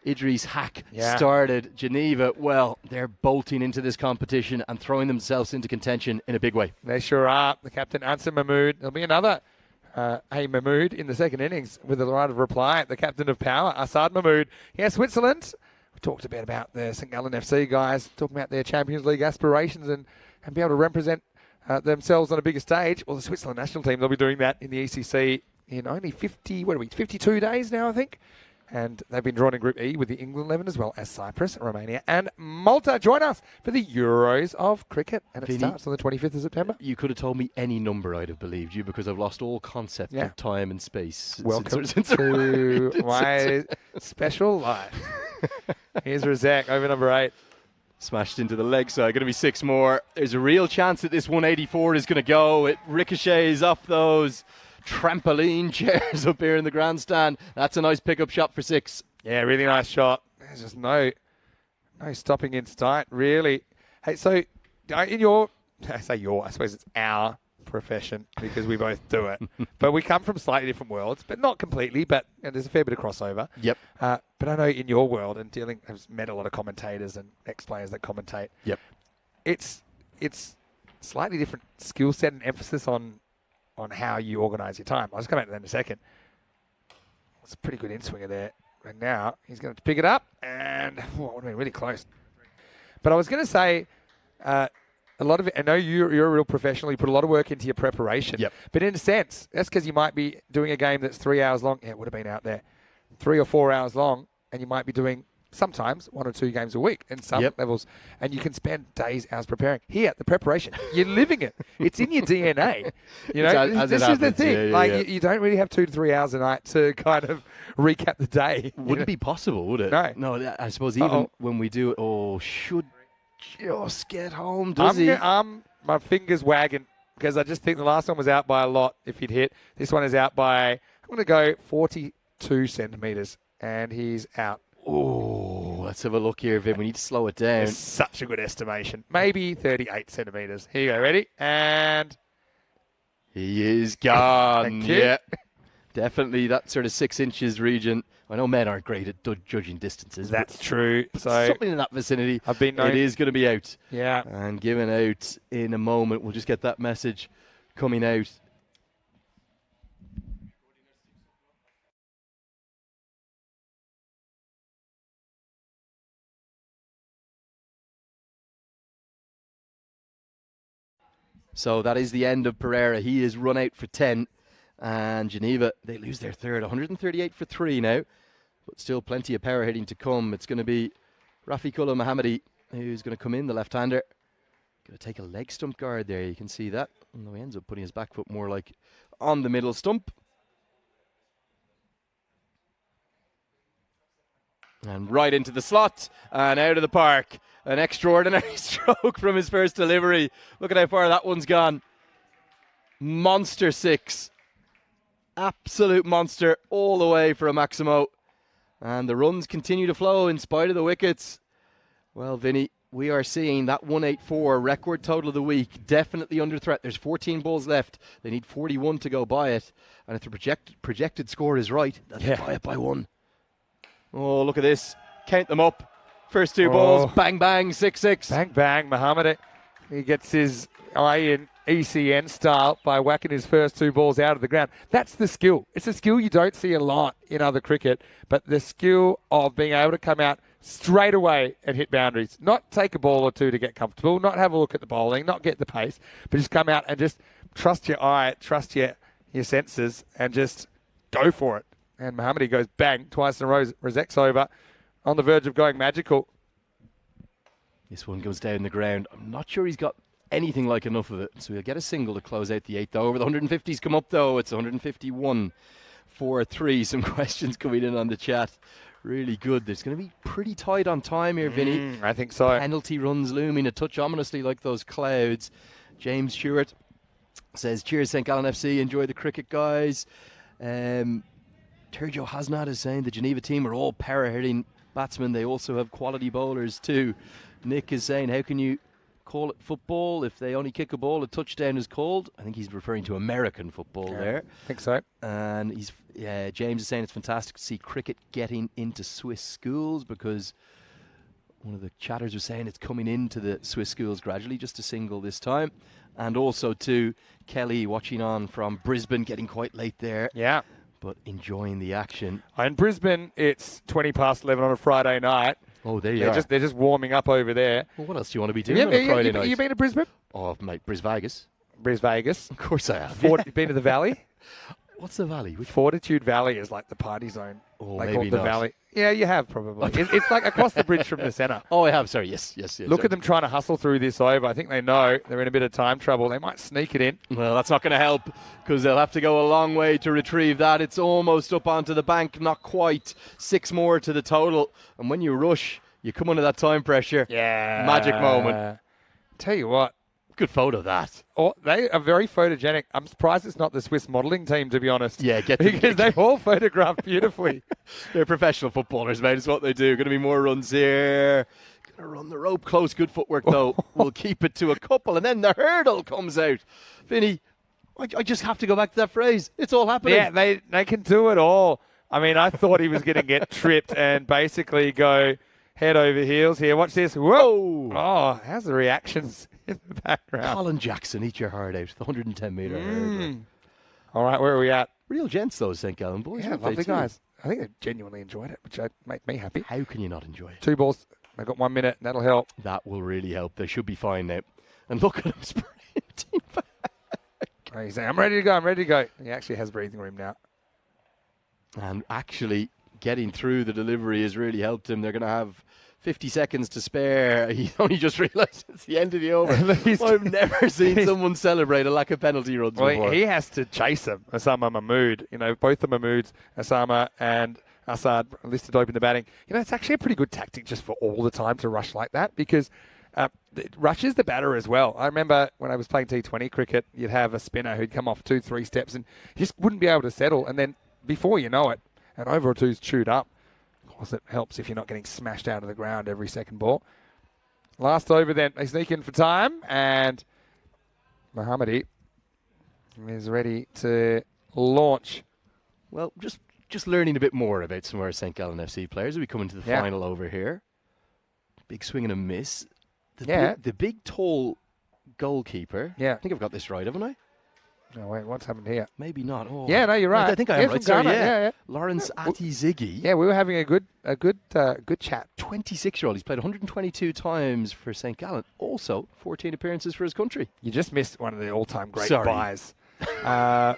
[SPEAKER 3] Idris Hack started. Geneva, well, they're bolting into this competition and throwing themselves into contention in a big way.
[SPEAKER 1] they sure are. The captain, Ansar Mahmood. There'll be another Mahmood in the second innings with the right of reply. The captain of power, Assad Mahmood. Yeah, Switzerland. We talked a bit about the St. Gallen FC guys, talking about their Champions League aspirations and be able to represent themselves on a bigger stage. Well, the Switzerland national team, they'll be doing that in the ECC in only 52 days now, I think. And they've been drawn in Group E with the England 11 as well as Cyprus, Romania and Malta. Join us for the Euros of cricket. And it starts on the 25th of September.
[SPEAKER 3] You could have told me any number, I'd have believed you, because I've lost all concept of time and space.
[SPEAKER 1] Welcome to my special life. Here's Razak over number 8.
[SPEAKER 3] Smashed into the leg side. Going to be 6 more. There's a real chance that this 184 is going to go. It ricochets off those trampoline chairs up here in the grandstand. That's a nice pickup shot for 6.
[SPEAKER 1] Yeah, really nice shot. There's just no stopping in sight, really. Hey, so in your, I suppose it's our profession because we both do it. But we come from slightly different worlds, but not completely, but there's a fair bit of crossover.
[SPEAKER 3] Yep.
[SPEAKER 1] But I know in your world and I've met a lot of commentators and ex-players that commentate.
[SPEAKER 3] Yep.
[SPEAKER 1] It's slightly different skill set and emphasis on how you organise your time. I'll just come back to that in a second. It's a pretty good in-swinger there. And now he's going to pick it up and it would have been really close. But I was going to say a lot of it, I know you're a real professional. You put a lot of work into your preparation.
[SPEAKER 3] Yep.
[SPEAKER 1] But in a sense, that's because you might be doing a game that's 3 hours long. Yeah, it would have been out there. 3 or 4 hours long. And you might be doing sometimes 1 or 2 games a week in some levels. And you can spend days, hours preparing. Here, the preparation, you're living it. It's in your DNA. You know, this is the thing. You don't really have 2 to 3 hours a night to kind of recap the day.
[SPEAKER 3] Wouldn't be possible, would it? No, I suppose even when we do it, should just get home, does he?
[SPEAKER 1] My finger's wagging because I just think the last one was out by a lot if he'd hit. This one is out by, I'm going to go 42 centimetres, and he's out.
[SPEAKER 3] Oh, let's have a look here, Vin. We need to slow it down.
[SPEAKER 1] It's such a good estimation. Maybe 38 centimetres. Here you go. Ready? And
[SPEAKER 3] he is gone.
[SPEAKER 1] Thank you.
[SPEAKER 3] Yeah. Definitely that sort of 6 inches region. I know men aren't great at judging distances.
[SPEAKER 1] That's true. So
[SPEAKER 3] something in that vicinity.
[SPEAKER 1] I've been known.
[SPEAKER 3] It is going to be out.
[SPEAKER 1] Yeah.
[SPEAKER 3] And given out in a moment. We'll just get that message coming out. So that is the end of Pereira. He is run out for 10. And Geneva, they lose their third. 138 for 3 now. But still plenty of power hitting to come. It's going to be Rafiqullah Mohammadi who's going to come in, the left-hander. Going to take a leg stump guard there. You can see that. And he ends up putting his back foot more like on the middle stump. And right into the slot and out of the park. An extraordinary stroke from his first delivery. Look at how far that one's gone. Monster 6. Absolute monster all the way for a Maximo. And the runs continue to flow in spite of the wickets. Well, Vinny, we are seeing that 184 record total of the week definitely under threat. There's 14 balls left. They need 41 to go by it. And if the projected score is right, they'll buy it by 1. Oh, look at this. Count them up. First 2 balls, bang, bang, 6-6.
[SPEAKER 1] Bang, bang, Mohammadi. He gets his eye in ECN style by whacking his first 2 balls out of the ground. That's the skill. It's a skill you don't see a lot in other cricket, but the skill of being able to come out straight away and hit boundaries. Not take a ball or two to get comfortable, not have a look at the bowling, not get the pace, but just come out and just trust your eye, trust your senses, and just go for it. And Mohammadi goes bang twice in a row. Razek's over on the verge of going magical.
[SPEAKER 3] This one goes down the ground. I'm not sure he's got anything like enough of it. So he'll get a single to close out the 8th over. The 150s come up, though. It's 151 for 3. Some questions coming in on the chat. Really good. There's going to be pretty tight on time here, Vinny.
[SPEAKER 1] I think so.
[SPEAKER 3] Penalty runs looming a touch ominously like those clouds. James Stewart says, cheers, St. Gallen FC. Enjoy the cricket, guys. Terjo Hasnat is saying the Geneva team are all power-hitting batsmen. They also have quality bowlers too. Nick is saying, how can you call it football if they only kick a ball? A touchdown is called. I think he's referring to American football there.
[SPEAKER 1] I think so.
[SPEAKER 3] And James is saying it's fantastic to see cricket getting into Swiss schools, because one of the chatters was saying it's coming into the Swiss schools gradually, just a single this time. And also to Kelly watching on from Brisbane, getting quite late there.
[SPEAKER 1] Yeah.
[SPEAKER 3] But enjoying the action.
[SPEAKER 1] In Brisbane, it's 20 past 11 on a Friday night.
[SPEAKER 3] Oh, there you are.
[SPEAKER 1] They're just warming up over there.
[SPEAKER 3] Well, what else do you want to be doing on a Friday night?
[SPEAKER 1] You been to Brisbane?
[SPEAKER 3] Oh, mate, Bris
[SPEAKER 1] Vegas.
[SPEAKER 3] Of course I have.
[SPEAKER 1] You been to the Valley?
[SPEAKER 3] What's the Valley? Which
[SPEAKER 1] Fortitude Valley is like the party zone.
[SPEAKER 3] Oh,
[SPEAKER 1] like
[SPEAKER 3] maybe
[SPEAKER 1] the
[SPEAKER 3] not.
[SPEAKER 1] Valley. Yeah, you have probably. It's like across the bridge from the centre.
[SPEAKER 3] Oh, I have. Sorry. Yes.
[SPEAKER 1] Look at them trying to hustle through this over. I think they know they're in a bit of time trouble. They might sneak it in.
[SPEAKER 3] Well, that's not going to help, because they'll have to go a long way to retrieve that. It's almost up onto the bank. Not quite. 6 more to the total. And when you rush, you come under that time pressure.
[SPEAKER 1] Yeah.
[SPEAKER 3] Magic moment.
[SPEAKER 1] Tell you what.
[SPEAKER 3] Good photo, that.
[SPEAKER 1] Oh, they are very photogenic. I'm surprised it's not the Swiss modelling team, to be honest.
[SPEAKER 3] Yeah,
[SPEAKER 1] because they've all photographed beautifully.
[SPEAKER 3] They're professional footballers, mate. It's what they do. Going to be more runs here. Going to run the rope close. Good footwork, though. We'll keep it to a couple, and then the hurdle comes out. Vinny, I just have to go back to that phrase. It's all happening.
[SPEAKER 1] Yeah, they can do it all. I mean, I thought he was going to get tripped and basically go head over heels here. Watch this. Whoa! Oh, how's the reactions in the background?
[SPEAKER 3] Colin Jackson, eat your heart out. The 110-metre hurdler.
[SPEAKER 1] All right, where are we at?
[SPEAKER 3] Real gents, those St. Gallen boys.
[SPEAKER 1] Yeah, lovely guys. I think they genuinely enjoyed it, which made me happy.
[SPEAKER 3] How can you not enjoy it?
[SPEAKER 1] 2 balls. They've got 1 minute, and that'll help.
[SPEAKER 3] That will really help. They should be fine now. And look at him sprinting back.
[SPEAKER 1] He's saying, I'm ready to go. He actually has breathing room now.
[SPEAKER 3] And actually getting through the delivery has really helped him. They're going to have 50 seconds to spare. He only just realised it's the end of the over. I've never seen someone celebrate a lack of penalty runs before.
[SPEAKER 1] He has to chase him, Osama Mahmood. Both the Mahmoods, Osama and Assad, listed open the batting. It's actually a pretty good tactic just for all the time to rush like that, because it rushes the batter as well. I remember when I was playing T20 cricket, you'd have a spinner who'd come off 2-3 steps and just wouldn't be able to settle. And then before you know it, an over or two's chewed up. Of course, it helps if you're not getting smashed out of the ground every second ball. Last over then, they sneak in for time, and Mohammadi is ready to launch.
[SPEAKER 3] Well, just learning a bit more about some of our St. Gallen FC players as we come into the final over here. Big swing and a miss. The big tall goalkeeper.
[SPEAKER 1] Yeah.
[SPEAKER 3] I think I've got this right, haven't I?
[SPEAKER 1] No, wait, what's happened here?
[SPEAKER 3] Maybe not. Oh.
[SPEAKER 1] Yeah, no, you're right.
[SPEAKER 3] I think I am right. Sorry,
[SPEAKER 1] yeah.
[SPEAKER 3] Lawrence Ati-Ziggy.
[SPEAKER 1] Yeah, we were having a good chat.
[SPEAKER 3] 26-year-old. He's played 122 times for St. Gallen. Also, 14 appearances for his country.
[SPEAKER 1] You just missed one of the all-time great buys,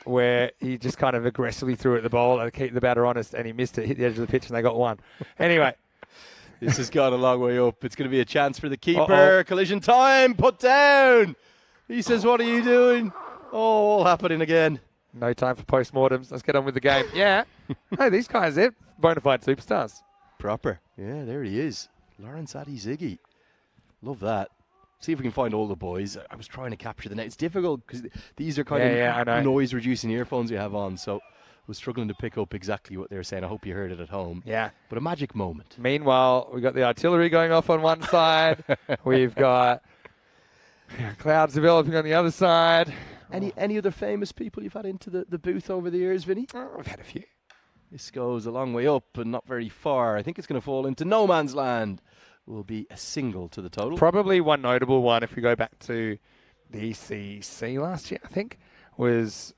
[SPEAKER 1] where he just kind of aggressively threw at the ball to keep the batter honest, and he missed it, hit the edge of the pitch, and they got one. Anyway.
[SPEAKER 3] This has gone a long way up. It's going to be a chance for the keeper. Collision time. Put down. He says, what are you doing? Oh, all happening again.
[SPEAKER 1] No time for postmortems. Let's get on with the game. Yeah. Hey, these guys, they're bona fide superstars.
[SPEAKER 3] Proper. Yeah, there he is. Lawrence Ati-Ziggy. Love that. See if we can find all the boys. I was trying to capture the net. It's difficult because these are kind of noise-reducing earphones you have on, so I was struggling to pick up exactly what they were saying. I hope you heard it at home.
[SPEAKER 1] Yeah.
[SPEAKER 3] But a magic moment.
[SPEAKER 1] Meanwhile, we've got the artillery going off on one side. We've got clouds developing on the other side.
[SPEAKER 3] Any other famous people you've had into the booth over the years, Vinny?
[SPEAKER 1] I've had a few.
[SPEAKER 3] This goes a long way up and not very far. I think it's going to fall into no man's land. Will be a single to the total.
[SPEAKER 1] Probably one notable one, if we go back to the ECC last year, I think, was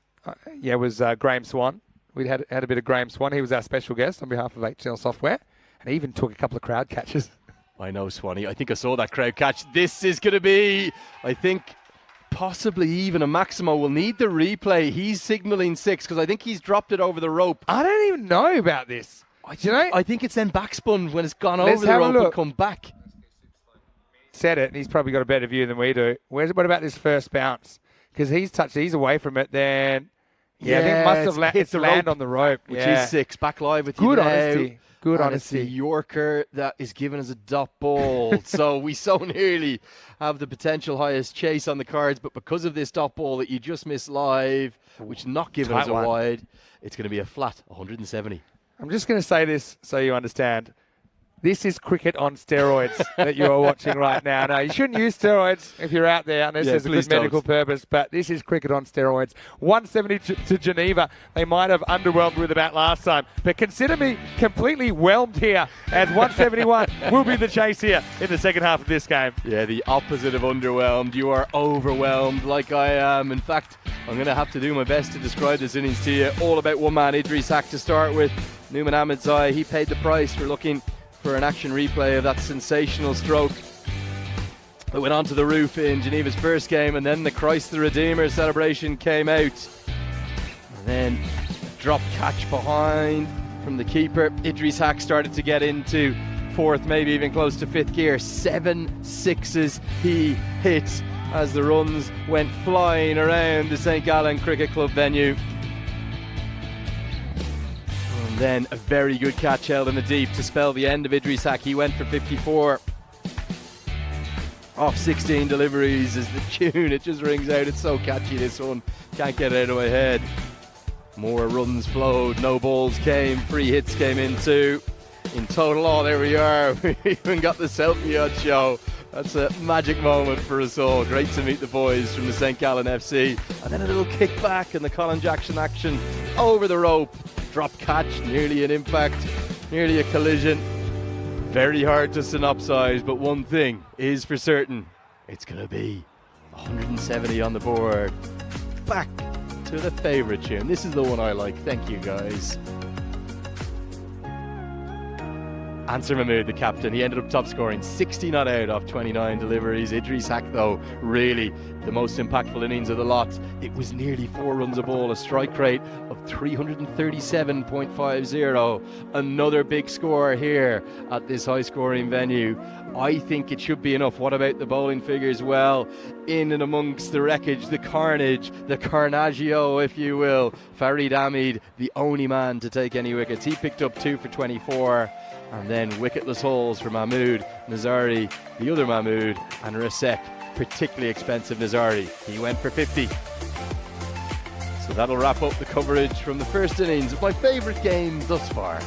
[SPEAKER 1] Graham Swan. We'd had a bit of Graham Swan. He was our special guest on behalf of HL Software. And he even took a couple of crowd catches.
[SPEAKER 3] I know, Swanee. I think I saw that crowd catch. This is going to be, I think, possibly even a Maximo. Will need the replay. He's signalling 6 because I think he's dropped it over the rope.
[SPEAKER 1] I don't even know about this. Do you know?
[SPEAKER 3] I think it's then backspun when it's gone
[SPEAKER 1] Let's
[SPEAKER 3] over the
[SPEAKER 1] have a
[SPEAKER 3] rope
[SPEAKER 1] look.
[SPEAKER 3] and come back.
[SPEAKER 1] Said it, and he's probably got a better view than we do. What about this first bounce? Because he's away from it, then... Yeah, I think it must have hit the land on the rope.
[SPEAKER 3] Which is 6. Back live with you
[SPEAKER 1] Good
[SPEAKER 3] now.
[SPEAKER 1] honesty. Good
[SPEAKER 3] and
[SPEAKER 1] honesty.
[SPEAKER 3] It's a Yorker that is given as a dot ball. So we so nearly have the potential highest chase on the cards, but because of this dot ball that you just missed live, which is not given as a wide, it's going to be a flat 170.
[SPEAKER 1] I'm just going to say this so you understand. This is cricket on steroids that you are watching right now. No, you shouldn't use steroids if you're out there unless there's a good medical purpose, but this is cricket on steroids. 170 to Geneva. They might have underwhelmed with the bat last time, but consider me completely whelmed here as 171 will be the chase here in the second half of this game.
[SPEAKER 3] Yeah, the opposite of underwhelmed. You are overwhelmed like I am. In fact, I'm going to have to do my best to describe this innings to you. All about one man, Idris Hack to start with. Newman Ahmedzai, he paid the price for looking for an action replay of that sensational stroke that went onto the roof in Geneva's first game, and then the Christ the Redeemer celebration came out. And then a drop catch behind from the keeper. Idris Hack started to get into fourth, maybe even close to fifth gear. 7 sixes he hit as the runs went flying around the St. Gallen Cricket Club venue. And then a very good catch held in the deep to spell the end of Idris Hack. He went for 54 off 16 deliveries is the tune. It just rings out. It's so catchy, this one. Can't get it out of my head. More runs flowed, no balls came, free hits came in too. In total, oh, there we are. We even got the selfie on show. That's a magic moment for us all. Great to meet the boys from the St. Gallen FC. And then a little kick back and the Colin Jackson action over the rope. Drop catch, nearly an impact, nearly a collision. Very hard to synopsize, but one thing is for certain. It's going to be 170 on the board. Back to the favourite tune. This is the one I like. Thank you, guys. Answer Mahmood, the captain, he ended up top scoring 60 not out off 29 deliveries. Idris Hack, though, really the most impactful innings of the lot. It was nearly 4 runs a ball, a strike rate of 337.50. Another big score here at this high-scoring venue. I think it should be enough. What about the bowling figures? Well, in and amongst the wreckage, the carnage, the carnaggio, if you will. Farid Ahmed, the only man to take any wickets. He picked up 2 for 24. And then wicketless holes for Mahmood, Nazari, the other Mahmood, and Rasek, particularly expensive Nazari. He went for 50. So that'll wrap up the coverage from the first innings of my favourite game thus far.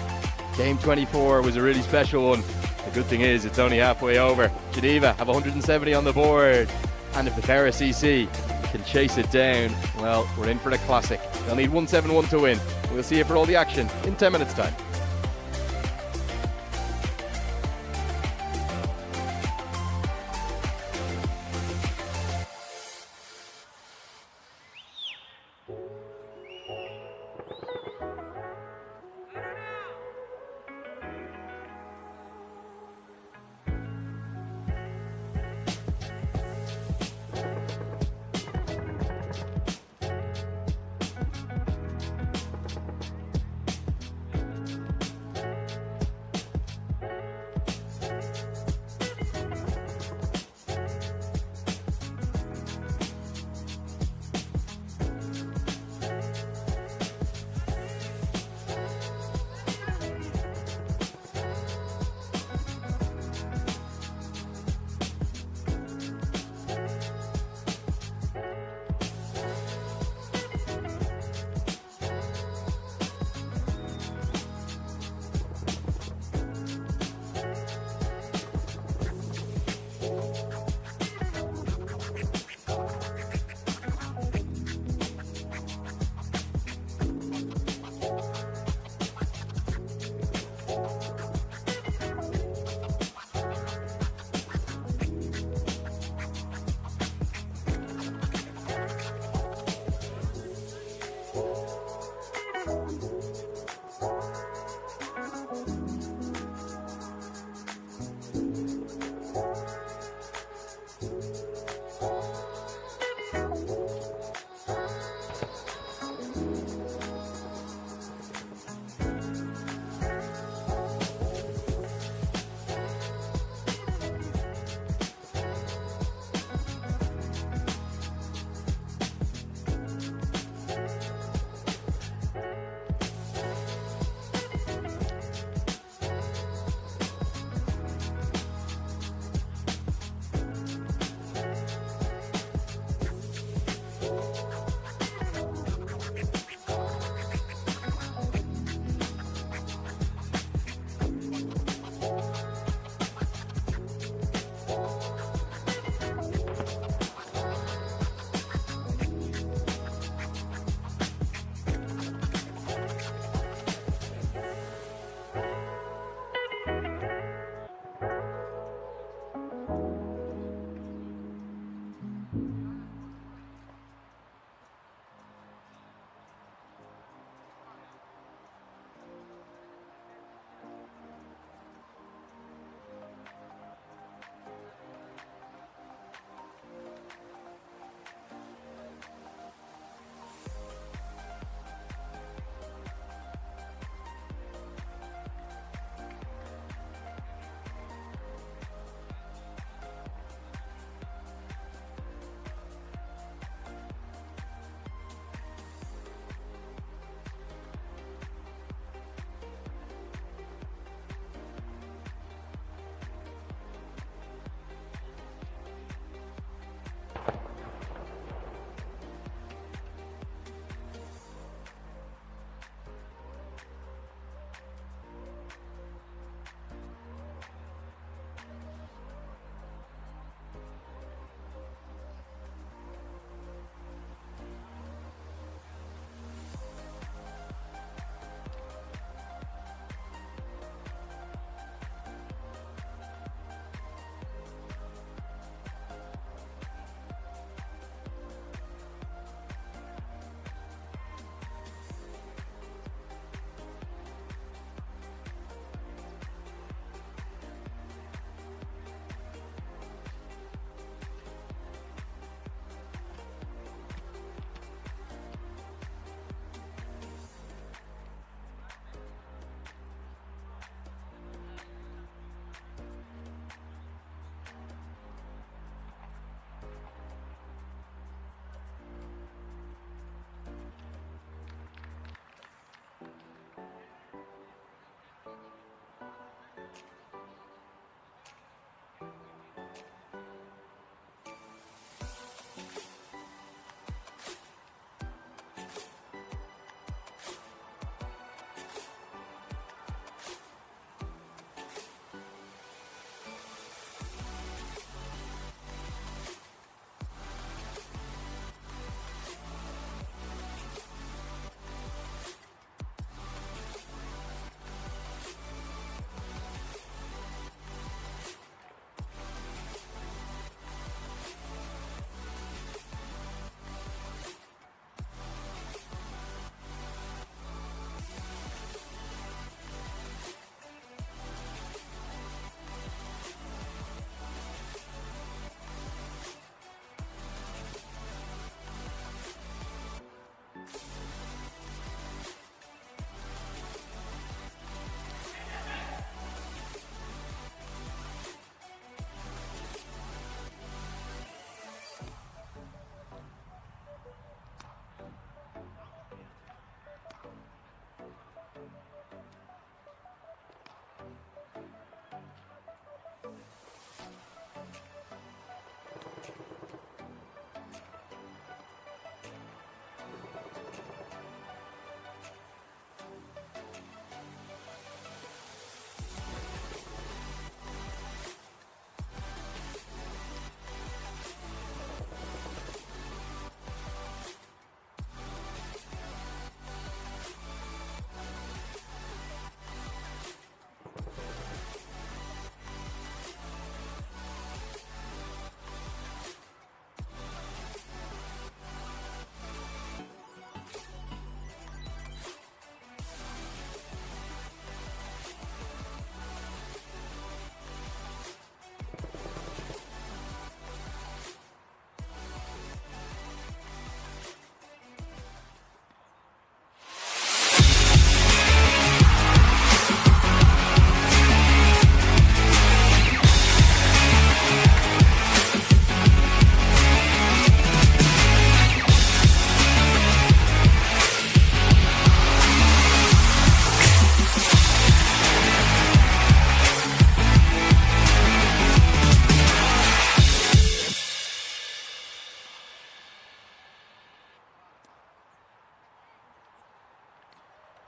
[SPEAKER 3] Game 24 was a really special one. The good thing is it's only halfway over. Geneva have 170 on the board. And if the Paris EC can chase it down, well, we're in for a classic. They'll need 171 to win. We'll see you for all the action in 10 minutes' time.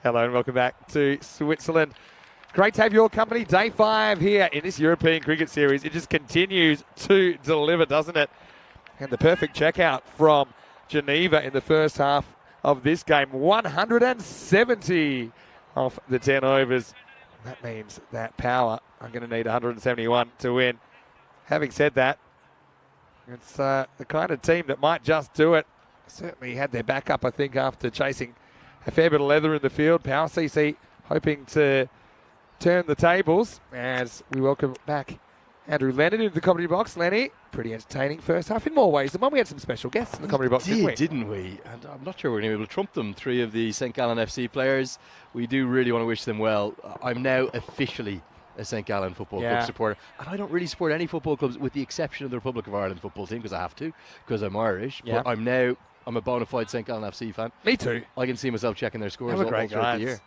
[SPEAKER 1] Hello and welcome back to Switzerland. Great to have your company. Day 5 here in this European Cricket Series. It just continues to deliver, doesn't it? And the perfect checkout from Geneva in the first half of this game. 170 off the 10 overs. That means that Power are going to need 171 to win. Having said that, it's the kind of team that might just do it. Certainly had their backup, I think, after chasing a fair bit of leather in the field. Power CC hoping to turn the tables as we welcome back Andrew Leonard into the comedy box. Lenny, pretty entertaining first half in more ways than one. We had some special guests in the comedy box,
[SPEAKER 3] didn't we? And I'm not sure we're going to be able to trump them. 3 of the St. Gallen FC players. We do really want to wish them well. I'm now officially a St. Gallen Football Club supporter. And I don't really support any football clubs with the exception of the Republic of Ireland football team because I have to, because I'm Irish.
[SPEAKER 1] Yeah.
[SPEAKER 3] But I'm a bona fide St. Gallen FC fan.
[SPEAKER 1] Me too.
[SPEAKER 3] I can see myself checking their scores all
[SPEAKER 1] great
[SPEAKER 3] throughout the year.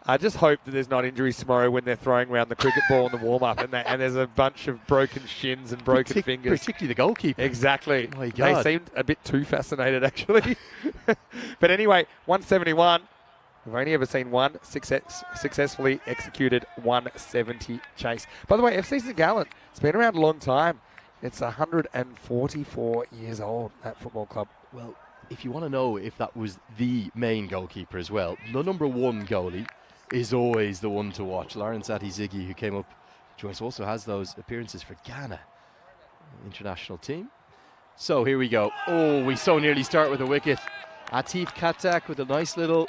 [SPEAKER 1] I just hope that there's not injuries tomorrow when they're throwing around the cricket ball in the warm-up and there's a bunch of broken shins and broken fingers.
[SPEAKER 3] Particularly the goalkeeper.
[SPEAKER 1] Exactly.
[SPEAKER 3] Oh my God.
[SPEAKER 1] They seemed a bit too fascinated, actually. But anyway, 171. We've only ever seen one successfully executed 170 chase. By the way, FC St. Gallen, it's been around a long time. It's 144 years old, that football club.
[SPEAKER 3] Well, if you want to know if that was the main goalkeeper as well, the number 1 goalie is always the one to watch. Lawrence Ziggy, who came up, Joyce also has those appearances for Ghana international team. So here we go. Oh, we so nearly start with a wicket. Atif Katak with a nice little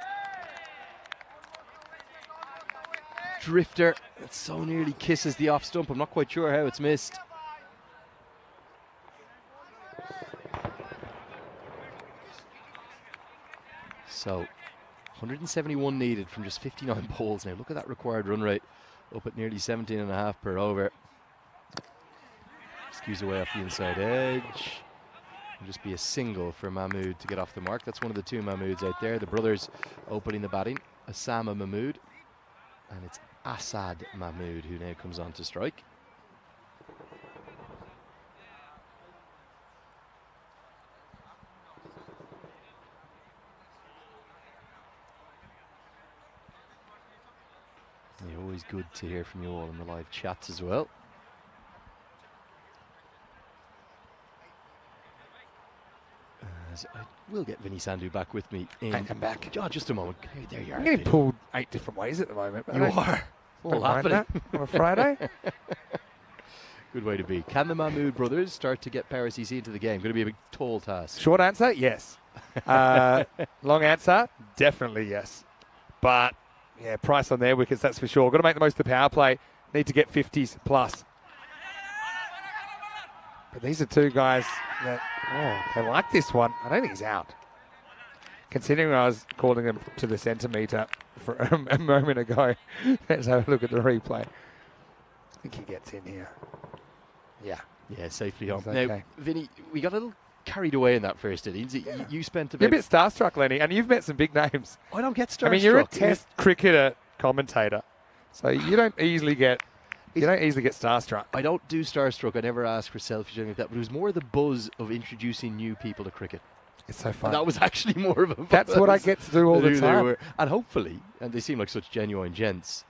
[SPEAKER 3] drifter that so nearly kisses the off stump. I'm not quite sure how it's missed. So 171 needed from just 59 balls. Now look at that required run rate, up at nearly 17.5 per over. Skews away off the inside edge. It'll just be a single for Mahmood to get off the mark. That's one of the 2 Mahmoods out there. The brothers opening the batting. Osama Mahmood. And it's Asad Mahmood who now comes on to strike. Always good to hear from you all in the live chats as well. I will get Vinny Sandhu back with me in...
[SPEAKER 1] I'm back.
[SPEAKER 3] Oh, just a moment. Hey, there you are.
[SPEAKER 1] I'm getting pulled 8 different ways at the moment.
[SPEAKER 3] You are.
[SPEAKER 1] All happening on a Friday.
[SPEAKER 3] Good way to be. Can the Mahmood brothers start to get Power CC into the game? Going to be a big, tall task.
[SPEAKER 1] Short answer, yes. Long answer, definitely yes. But, yeah, price on their wickets, that's for sure. Got to make the most of the power play. Need to get 50s plus. But these are 2 guys that, they like this one. I don't think he's out. Considering I was calling him to the centimetre for a moment ago. Let's have a look at the replay. I think he gets in here. Yeah.
[SPEAKER 3] Yeah, safely home.
[SPEAKER 1] Okay.
[SPEAKER 3] Now, Vinny, we got a little carried away in that first innings. You spent about...
[SPEAKER 1] You're a bit starstruck, Lenny, and you've met some big names.
[SPEAKER 3] I don't get starstruck.
[SPEAKER 1] I mean, you're a Test cricketer commentator, so you don't easily get starstruck.
[SPEAKER 3] I don't do starstruck. I never ask for selfies or anything like that. But it was more the buzz of introducing new people to cricket.
[SPEAKER 1] It's so fun.
[SPEAKER 3] And that was actually more of a buzz.
[SPEAKER 1] That's what I get to do all the time.
[SPEAKER 3] And hopefully, and they seem like such genuine gents,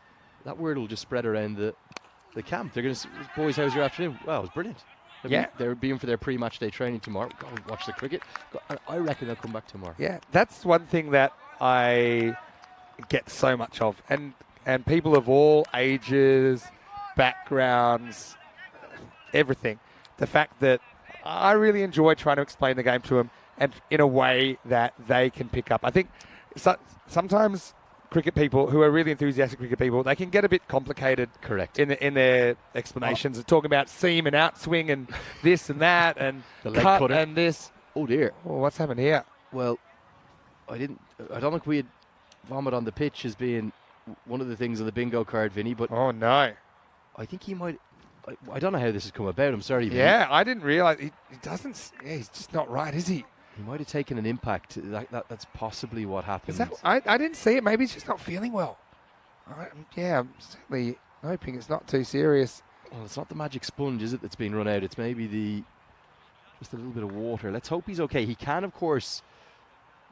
[SPEAKER 3] that word will just spread around the camp. They're going to, boys, how's your afternoon? Wow, it was brilliant. They're being for their pre-match day training tomorrow. Go and watch the cricket. And I reckon they'll come back tomorrow.
[SPEAKER 1] Yeah, that's one thing that I get so much of. And people of all ages, backgrounds, everything. The fact that I really enjoy trying to explain the game to them and in a way that they can pick up. I think sometimes cricket people who are really enthusiastic cricket people, they can get a bit complicated.
[SPEAKER 3] Correct.
[SPEAKER 1] In their explanations. Talking about seam and outswing and this and that and
[SPEAKER 3] the leg
[SPEAKER 1] cut
[SPEAKER 3] cutter.
[SPEAKER 1] And this.
[SPEAKER 3] Oh dear.
[SPEAKER 1] Oh, what's happened here?
[SPEAKER 3] Well, I don't think we had vomit on the pitch as being one of the things on the bingo card, Vinny, but
[SPEAKER 1] oh no.
[SPEAKER 3] I think he might. I don't know how this has come about. I'm sorry, Vinny.
[SPEAKER 1] Yeah, I didn't realise. He doesn't. Yeah, he's just not right, is he?
[SPEAKER 3] He might have taken an impact. That's possibly what happened.
[SPEAKER 1] I didn't see it. Maybe he's just not feeling well. I'm certainly hoping it's not too serious.
[SPEAKER 3] Well, it's not the magic sponge, is it, that's been run out? It's maybe just a little bit of water. Let's hope he's okay. He can, of course,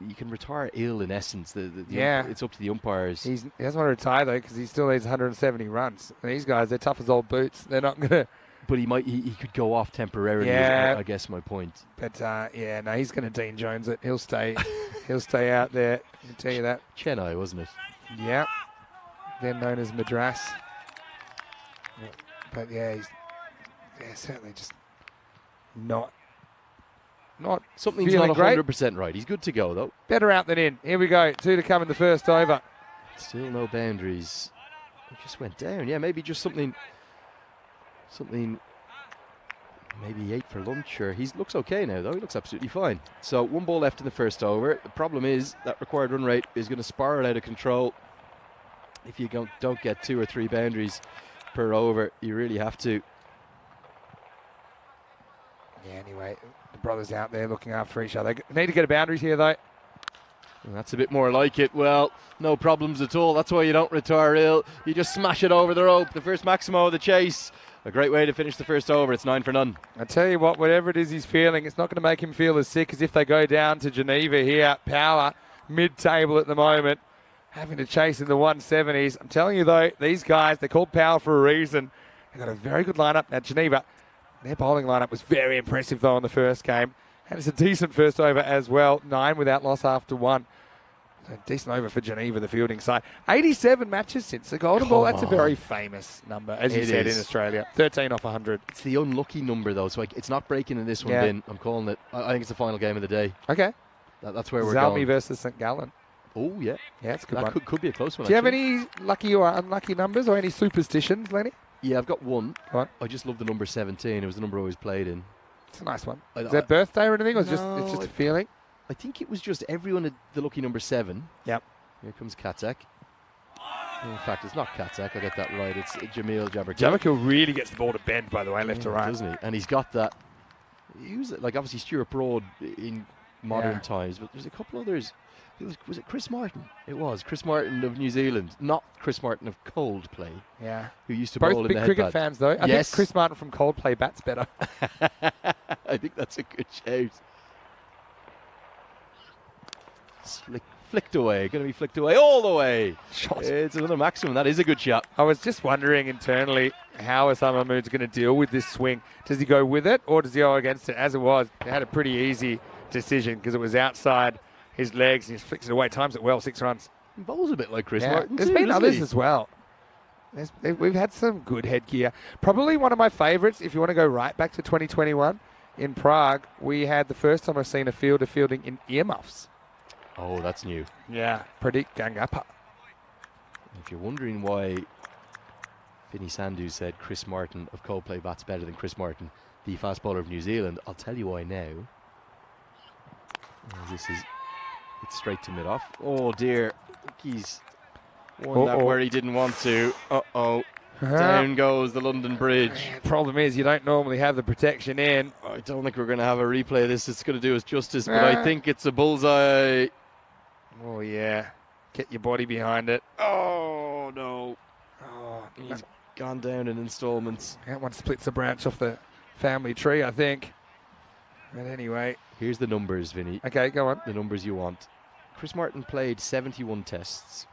[SPEAKER 3] you can retire ill in essence.
[SPEAKER 1] Yeah.
[SPEAKER 3] It's up to the umpires.
[SPEAKER 1] He doesn't want to retire, though, because he still needs 170 runs. And these guys, they're tough as old boots. They're not going to...
[SPEAKER 3] But he could go off temporarily,
[SPEAKER 1] Yeah.
[SPEAKER 3] I guess my point.
[SPEAKER 1] But, no, he's going to Dean Jones it. He'll stay out there. I can tell you that.
[SPEAKER 3] Chennai, wasn't it?
[SPEAKER 1] Yeah. Then known as Madras. But, he's certainly just not
[SPEAKER 3] Something's
[SPEAKER 1] feeling
[SPEAKER 3] not
[SPEAKER 1] great.
[SPEAKER 3] 100% right. He's good to go, though.
[SPEAKER 1] Better out than in. Here we go. 2 to come in the first over.
[SPEAKER 3] Still no boundaries. He just went down. Yeah, maybe just something, maybe he ate for lunch, or he looks okay now, though. He looks absolutely fine. So 1 ball left in the first over. The problem is that required run rate is going to spiral out of control. If you don't get 2 or 3 boundaries per over, you really have to.
[SPEAKER 1] Yeah, anyway, the brothers out there looking after each other. Need to get a boundaries here, though.
[SPEAKER 3] And that's a bit more like it. Well, no problems at all. That's why you don't retire ill. You just smash it over the rope. The first Maximo of the chase. A great way to finish the first over. It's 9 for none.
[SPEAKER 1] I tell you what, whatever it is he's feeling, it's not going to make him feel as sick as if they go down to Geneva here. Power, mid-table at the moment, having to chase in the 170s. I'm telling you, though, these guys, they're called Power for a reason. They've got a very good lineup. Now, Geneva, their bowling lineup was very impressive, though, in the first game. And it's a decent first over as well. 9 without loss after 1. So decent over for Geneva, the fielding side. 87 matches since the Golden Ball. That's a very famous number, as you said, in Australia. 13 off 100.
[SPEAKER 3] It's the unlucky number, though, so it's not breaking in this one, Vin. I'm calling it. I think it's the final game of the day.
[SPEAKER 1] Okay.
[SPEAKER 3] That's where we're
[SPEAKER 1] Zalmi
[SPEAKER 3] going.
[SPEAKER 1] versus St. Gallen.
[SPEAKER 3] Oh, yeah.
[SPEAKER 1] Yeah, it's a good one.
[SPEAKER 3] Could be a close one,
[SPEAKER 1] Do you have any lucky or unlucky numbers or any superstitions, Lenny?
[SPEAKER 3] Yeah, I've got one.
[SPEAKER 1] Go on.
[SPEAKER 3] I just love the number 17. It was the number I always played in.
[SPEAKER 1] It's a nice one. Is that birthday or anything, or it's
[SPEAKER 3] No,
[SPEAKER 1] just a feeling?
[SPEAKER 3] I think it was just everyone had the lucky number 7.
[SPEAKER 1] Yep.
[SPEAKER 3] Here comes Katzak. In fact, it's not Katzak. I get that right. It's Jamil Jabberkil.
[SPEAKER 1] Jabberkil really gets the ball to bend, by the way, left to right.
[SPEAKER 3] Doesn't he? And he's got that. He was like obviously Stuart Broad in modern times, but there's a couple others. Was it Chris Martin? It was Chris Martin of New Zealand, not Chris Martin of Coldplay.
[SPEAKER 1] Yeah.
[SPEAKER 3] Who used to
[SPEAKER 1] both
[SPEAKER 3] bowl in
[SPEAKER 1] big
[SPEAKER 3] the
[SPEAKER 1] cricket
[SPEAKER 3] headpad.
[SPEAKER 1] fans, though. I think Chris Martin from Coldplay bats better.
[SPEAKER 3] I think that's a good shout. Flicked away, going to be flicked away all the way.
[SPEAKER 1] Shot.
[SPEAKER 3] It's another maximum. That is a good shot.
[SPEAKER 1] I was just wondering internally how Osama Mood's going to deal with this swing. Does he go with it or does he go against it? As it was, he had a pretty easy decision because it was outside his legs and he flicks it away. Times it well, 6 runs.
[SPEAKER 3] He bowls a bit like Chris Martin.
[SPEAKER 1] There's been others as well. We've had some good headgear. Probably one of my favourites, if you want to go right back to 2021, in Prague, we had the first time I've seen a fielder fielding in earmuffs.
[SPEAKER 3] Oh, that's new.
[SPEAKER 1] Yeah, Pradeep Gangappa.
[SPEAKER 3] If you're wondering why Vinny Sandhu said Chris Martin of Coldplay bats better than Chris Martin, the fast bowler of New Zealand, I'll tell you why now. It's straight to mid-off. Oh dear, he's won that where he didn't want to. Uh-oh. Down goes the London Bridge.
[SPEAKER 1] Problem is, you don't normally have the protection in.
[SPEAKER 3] I don't think we're going to have a replay of this. It's going to do us justice, but I think it's a bullseye.
[SPEAKER 1] Oh, yeah. Get your body behind it.
[SPEAKER 3] Oh, no.
[SPEAKER 1] Oh,
[SPEAKER 3] he's gone down in installments.
[SPEAKER 1] That one splits a branch off the family tree, I think. But anyway.
[SPEAKER 3] Here's the numbers, Vinny.
[SPEAKER 1] Okay, go on.
[SPEAKER 3] The numbers you want. Chris Martin played 71 tests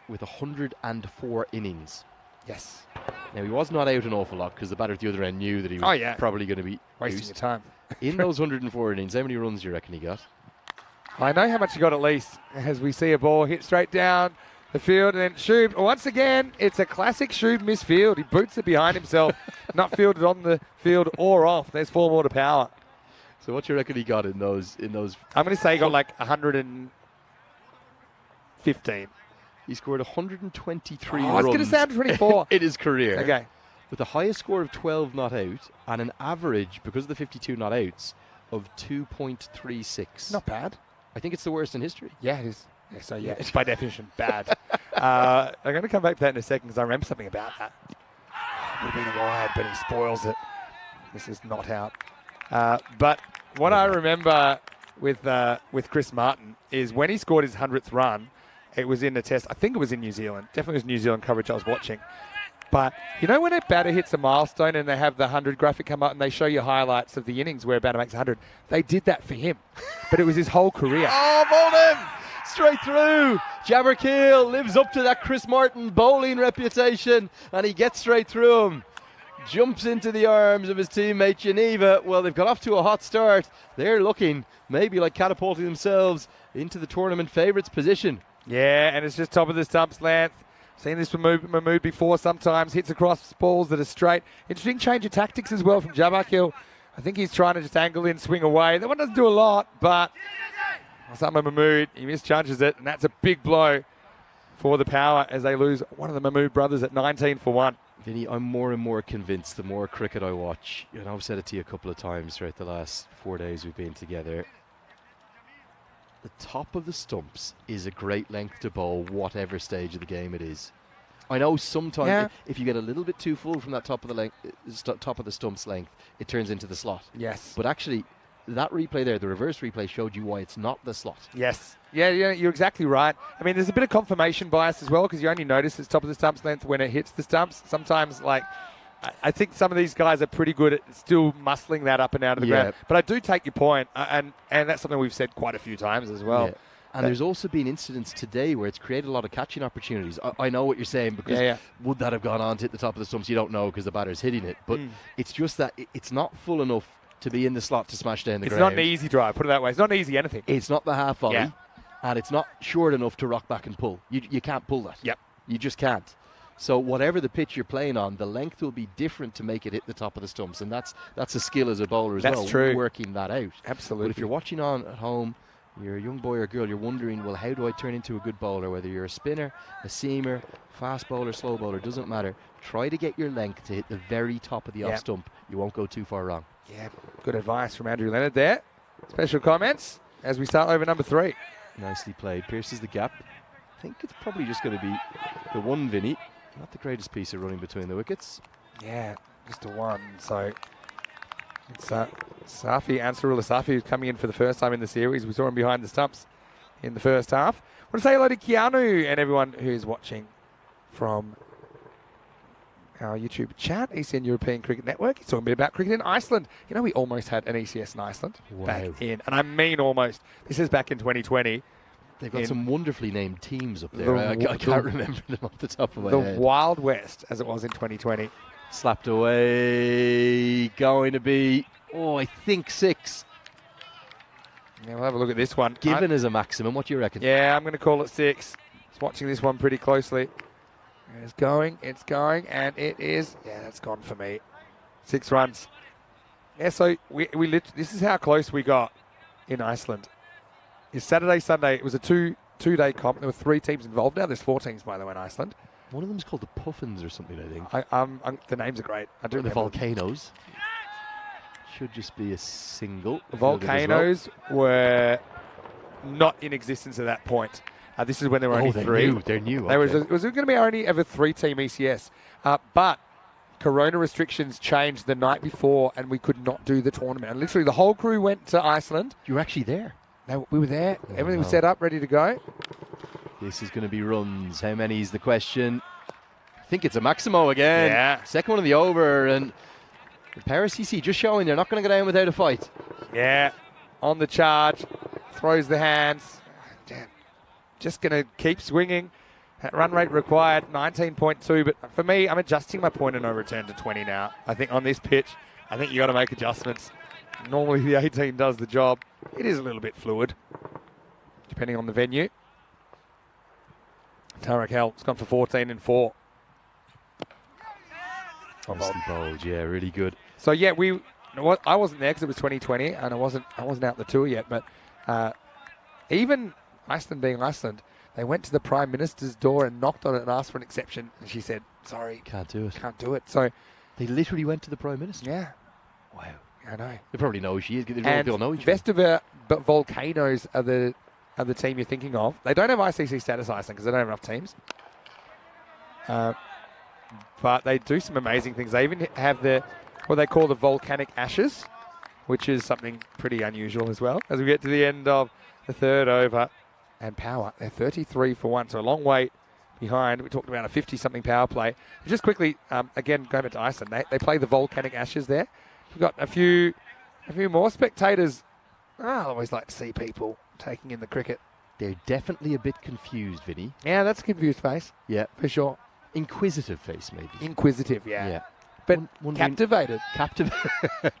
[SPEAKER 3] with 104 innings.
[SPEAKER 1] Yes.
[SPEAKER 3] Now, he was not out an awful lot because the batter at the other end knew that he was probably going to be
[SPEAKER 1] wasting your time.
[SPEAKER 3] In those 104 innings, how many runs do you reckon he got?
[SPEAKER 1] I know how much he got at least, as we see a ball hit straight down the field. And then Shub, once again, it's a classic Shub misfield. He boots it behind himself, not fielded on the field or off. There's 4 more to power.
[SPEAKER 3] So what do you reckon he got in those?
[SPEAKER 1] I'm going to say he got like 115.
[SPEAKER 3] He scored 123
[SPEAKER 1] runs. I was
[SPEAKER 3] going
[SPEAKER 1] to sound 24.
[SPEAKER 3] in his career.
[SPEAKER 1] Okay.
[SPEAKER 3] With the highest score of 12 not out and an average, because of the 52 not outs, of 2.36.
[SPEAKER 1] Not bad.
[SPEAKER 3] I think it's the worst in history.
[SPEAKER 1] Yeah, it is. Yeah, so, yeah, it's by definition bad. I'm going to come back to that in a second because I remember something about that. Would have been wide, but he spoils it. This is not out. But what I remember with Chris Martin is when he scored his 100th run, it was in a test. I think it was in New Zealand. Definitely was New Zealand coverage I was watching. But you know when a batter hits a milestone and they have the 100 graphic come up and they show you highlights of the innings where a batter makes 100? They did that for him. But it was his whole career.
[SPEAKER 3] Oh, bowled him! Straight through. Jabberkeel lives up to that Chris Martin bowling reputation, and he gets straight through him. Jumps into the arms of his teammate Geneva. Well, they've got off to a hot start. They're looking maybe like catapulting themselves into the tournament favourites position.
[SPEAKER 1] Yeah, and it's just top of the stumps length. Seen this from Mahmood before sometimes. Hits across balls that are straight. Interesting change of tactics as well from Jabberkeel. I think he's trying to just angle in, swing away. That one doesn't do a lot, but Osama Mahmood, he misjudges it, and that's a big blow for the Power as they lose one of the Mahmood brothers at 19 for 1.
[SPEAKER 3] Vinny, I'm more and more convinced the more cricket I watch, and I've said it to you a couple of times throughout the last 4 days we've been together, the top of the stumps is a great length to bowl, whatever stage of the game it is. I know sometimes if you get a little bit too full from that top of the stumps length, it turns into the slot.
[SPEAKER 1] Yes.
[SPEAKER 3] But actually, that replay there, the reverse replay, showed you why it's not the slot.
[SPEAKER 1] Yes. Yeah, you're exactly right. I mean, there's a bit of confirmation bias as well because you only notice it's top of the stumps length when it hits the stumps. Sometimes, I think some of these guys are pretty good at still muscling that up and out of the ground. But I do take your point, and that's something we've said quite a few times as well.
[SPEAKER 3] Yeah. And there's also been incidents today where it's created a lot of catching opportunities. I know what you're saying because would that have gone on to hit the top of the stumps? You don't know because the batter's hitting it. But it's just that it's not full enough to be in the slot to smash down the ground.
[SPEAKER 1] It's not an easy drive, put it that way. It's not an easy anything.
[SPEAKER 3] It's not the half volley, and it's not short enough to rock back and pull. You can't pull that.
[SPEAKER 1] Yep.
[SPEAKER 3] You just can't. So whatever the pitch you're playing on, the length will be different to make it hit the top of the stumps, and that's a skill as a bowler as well.
[SPEAKER 1] That's true.
[SPEAKER 3] Working that out.
[SPEAKER 1] Absolutely.
[SPEAKER 3] But if you're watching on at home, you're a young boy or girl, you're wondering, well, how do I turn into a good bowler? Whether you're a spinner, a seamer, fast bowler, slow bowler, doesn't matter. Try to get your length to hit the very top of the off stump. You won't go too far wrong.
[SPEAKER 1] Yeah, good advice from Andrew Leonard there. Special comments as we start over number 3.
[SPEAKER 3] Nicely played. Pierces the gap. I think it's probably just going to be the one, Vinny. Not the greatest piece of running between the wickets.
[SPEAKER 1] Yeah, just a 1. So it's Safi, Ansarullah Safi, who's coming in for the first time in the series. We saw him behind the stumps in the first half. I want to say hello to Keanu and everyone who's watching from our YouTube chat, ECN European Cricket Network. He's talking a bit about cricket in Iceland. You know, we almost had an ECS in Iceland back in, and I mean almost. This is back in 2020.
[SPEAKER 3] They've got some wonderfully named teams up there. I can't remember them off the top of my head.
[SPEAKER 1] The Wild West, as it was in 2020.
[SPEAKER 3] Slapped away. Going to be, I think 6.
[SPEAKER 1] Yeah, we'll have a look at this one.
[SPEAKER 3] Given as a maximum, what do you reckon?
[SPEAKER 1] Yeah, I'm going to call it 6. Just watching this one pretty closely. It's going, and it is. Yeah, that's gone for me. 6 runs. Yeah, so this is how close we got in Iceland. It's Saturday, Sunday. It was a two-day comp. There were 3 teams involved. Now there's 4 teams, by the way, in Iceland.
[SPEAKER 3] One of them's called the Puffins or something, I think.
[SPEAKER 1] The names are great. I do
[SPEAKER 3] the Volcanoes. Should just be a single.
[SPEAKER 1] The Volcanoes were not in existence at that point. This is when there were only 3.
[SPEAKER 3] They're new.
[SPEAKER 1] It was going to be only ever 3-team ECS. But Corona restrictions changed the night before and we could not do the tournament. And literally the whole crew went to Iceland.
[SPEAKER 3] You were actually there?
[SPEAKER 1] We were there. Everything was set up, ready to go.
[SPEAKER 3] This is going to be runs. How many is the question? I think it's a Maximo again.
[SPEAKER 1] Yeah.
[SPEAKER 3] Second one of the over. And the Power CC just showing they're not going to go down without a fight.
[SPEAKER 1] Yeah. On the charge. Throws the hands. Damn. Just going to keep swinging. That run rate required, 19.2. But for me, I'm adjusting my point of no return to 20 now. I think on this pitch, I think you got to make adjustments. Normally the 18 does the job. It is a little bit fluid, depending on the venue. Tarek Hell's gone for 14 and 4.
[SPEAKER 3] Nicely bowled, yeah, really good.
[SPEAKER 1] So yeah, I wasn't there because it was 2020 and I wasn't out the tour yet. But even Iceland being Iceland, they went to the Prime Minister's door and knocked on it and asked for an exception. And she said, "Sorry,
[SPEAKER 3] can't do it.
[SPEAKER 1] Can't do it." So
[SPEAKER 3] they literally went to the Prime Minister.
[SPEAKER 1] Yeah.
[SPEAKER 3] Wow.
[SPEAKER 1] I know.
[SPEAKER 3] They probably know who she is.
[SPEAKER 1] They'll know each other. But Volcanoes are the team you're thinking of. They don't have ICC status, Iceland, because they don't have enough teams. But they do some amazing things. They even have what they call the volcanic ashes, which is something pretty unusual as well. As we get to the end of the 3rd over, and Power, they're 33 for 1, so a long wait behind. We talked about a 50-something power play. Just quickly, again, going back to Iceland, they play the volcanic ashes there. We've got a few more spectators. I always like to see people taking in the cricket.
[SPEAKER 3] They're definitely a bit confused, Vinny.
[SPEAKER 1] Yeah, that's a confused face.
[SPEAKER 3] Yeah.
[SPEAKER 1] For sure.
[SPEAKER 3] Inquisitive face, maybe.
[SPEAKER 1] Inquisitive, yeah.
[SPEAKER 3] Yeah.
[SPEAKER 1] But captivated.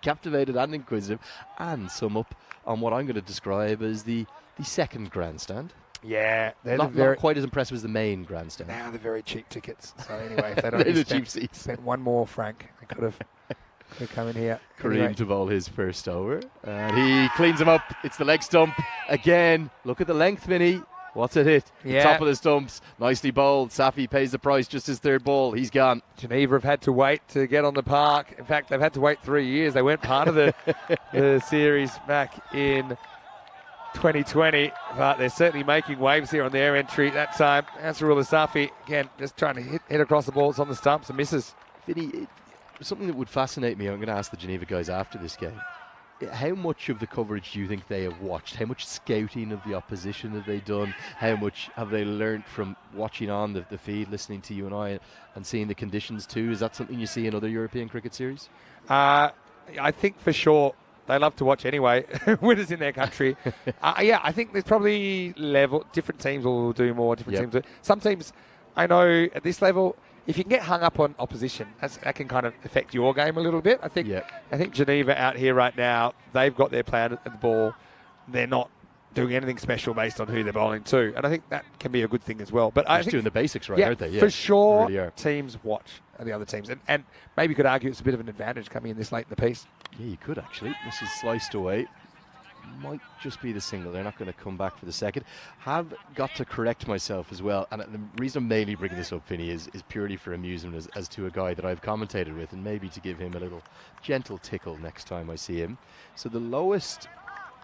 [SPEAKER 3] Captivated and inquisitive. And sum up on what I'm going to describe as the second grandstand.
[SPEAKER 1] Yeah. They're
[SPEAKER 3] not quite as impressive as the main grandstand.
[SPEAKER 1] Now they're very cheap tickets. So anyway, if they don't spent one more, Frank, they could have come in here.
[SPEAKER 3] Kareem
[SPEAKER 1] Anyway.
[SPEAKER 3] to bowl his first over. And he cleans him up. It's the leg stump. Again, look at the length, Vinny. What's it hit?
[SPEAKER 1] Yeah.
[SPEAKER 3] Top of the stumps. Nicely bowled. Safi pays the price. Just his third ball. He's gone.
[SPEAKER 1] Geneva have had to wait to get on the park. In fact, they've had to wait 3 years. They weren't part of the series back in 2020, but they're certainly making waves here on their entry that time. Ansarullah Safi, again, just trying to hit across the balls on the stumps and misses.
[SPEAKER 3] Vinny, something that would fascinate me, I'm going to ask the Geneva guys after this game. How much of the coverage do you think they have watched? How much scouting of the opposition have they done? How much have they learnt from watching on the feed, listening to you and I, and seeing the conditions too? Is that something you see in other European cricket series?
[SPEAKER 1] I think for sure they love to watch anyway, winners in their country. Yeah, I think there's probably different teams will do more, different teams do. Some teams, I know at this level, if you can get hung up on opposition, that can kind of affect your game a little bit. I think Geneva out here right now, they've got their plan at the ball. They're not doing anything special based on who they're bowling to, and I think that can be a good thing as well. But I think
[SPEAKER 3] doing the basics right, aren't they? Yeah,
[SPEAKER 1] for sure.
[SPEAKER 3] They really
[SPEAKER 1] teams watch the other teams, and maybe you could argue it's a bit of an advantage coming in this late in the piece.
[SPEAKER 3] Yeah, you could actually. This is sliced away. Might just be the single. They're not going to come back for the second. Have got to correct myself as well. And the reason I'm mainly bringing this up, Finney, is purely for amusement as to a guy that I've commentated with, and maybe to give him a little gentle tickle next time I see him. So the lowest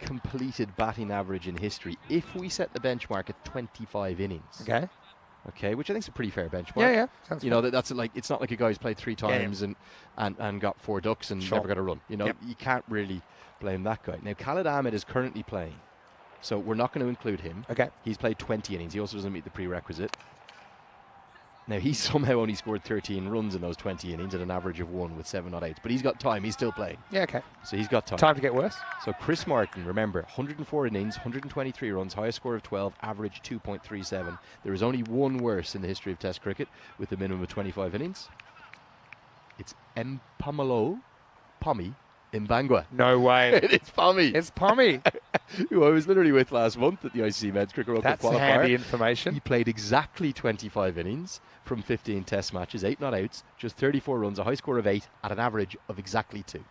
[SPEAKER 3] completed batting average in history, if we set the benchmark at 25 innings. Okay, which I think is a pretty fair benchmark.
[SPEAKER 1] Yeah. Sounds
[SPEAKER 3] you know, that's like, it's not like a guy who's played 3 times and got 4 ducks and never got a run. You know, you can't really blame that guy. Now, Khalid Ahmed is currently playing, so we're not going to include him.
[SPEAKER 1] Okay.
[SPEAKER 3] He's played 20 innings. He also doesn't meet the prerequisite. Now, he somehow only scored 13 runs in those 20 innings at an average of 1 with 7 not 8. But he's got time. He's still playing.
[SPEAKER 1] Yeah, okay.
[SPEAKER 3] So he's got time.
[SPEAKER 1] Time to get worse.
[SPEAKER 3] So Chris Martin, remember, 104 innings, 123 runs, highest score of 12, average 2.37. There is only one worse in the history of Test cricket with a minimum of 25 innings. It's Mpamelo Pommy Mbangwa.
[SPEAKER 1] No way.
[SPEAKER 3] It's Pommy.
[SPEAKER 1] It's Pommy.
[SPEAKER 3] Who I was literally with last month at the ICC Men's Cricket World Cup qualifier.
[SPEAKER 1] That's handy information.
[SPEAKER 3] He played exactly 25 innings from 15 Test matches, 8 not outs, just 34 runs, a high score of 8 at an average of exactly 2.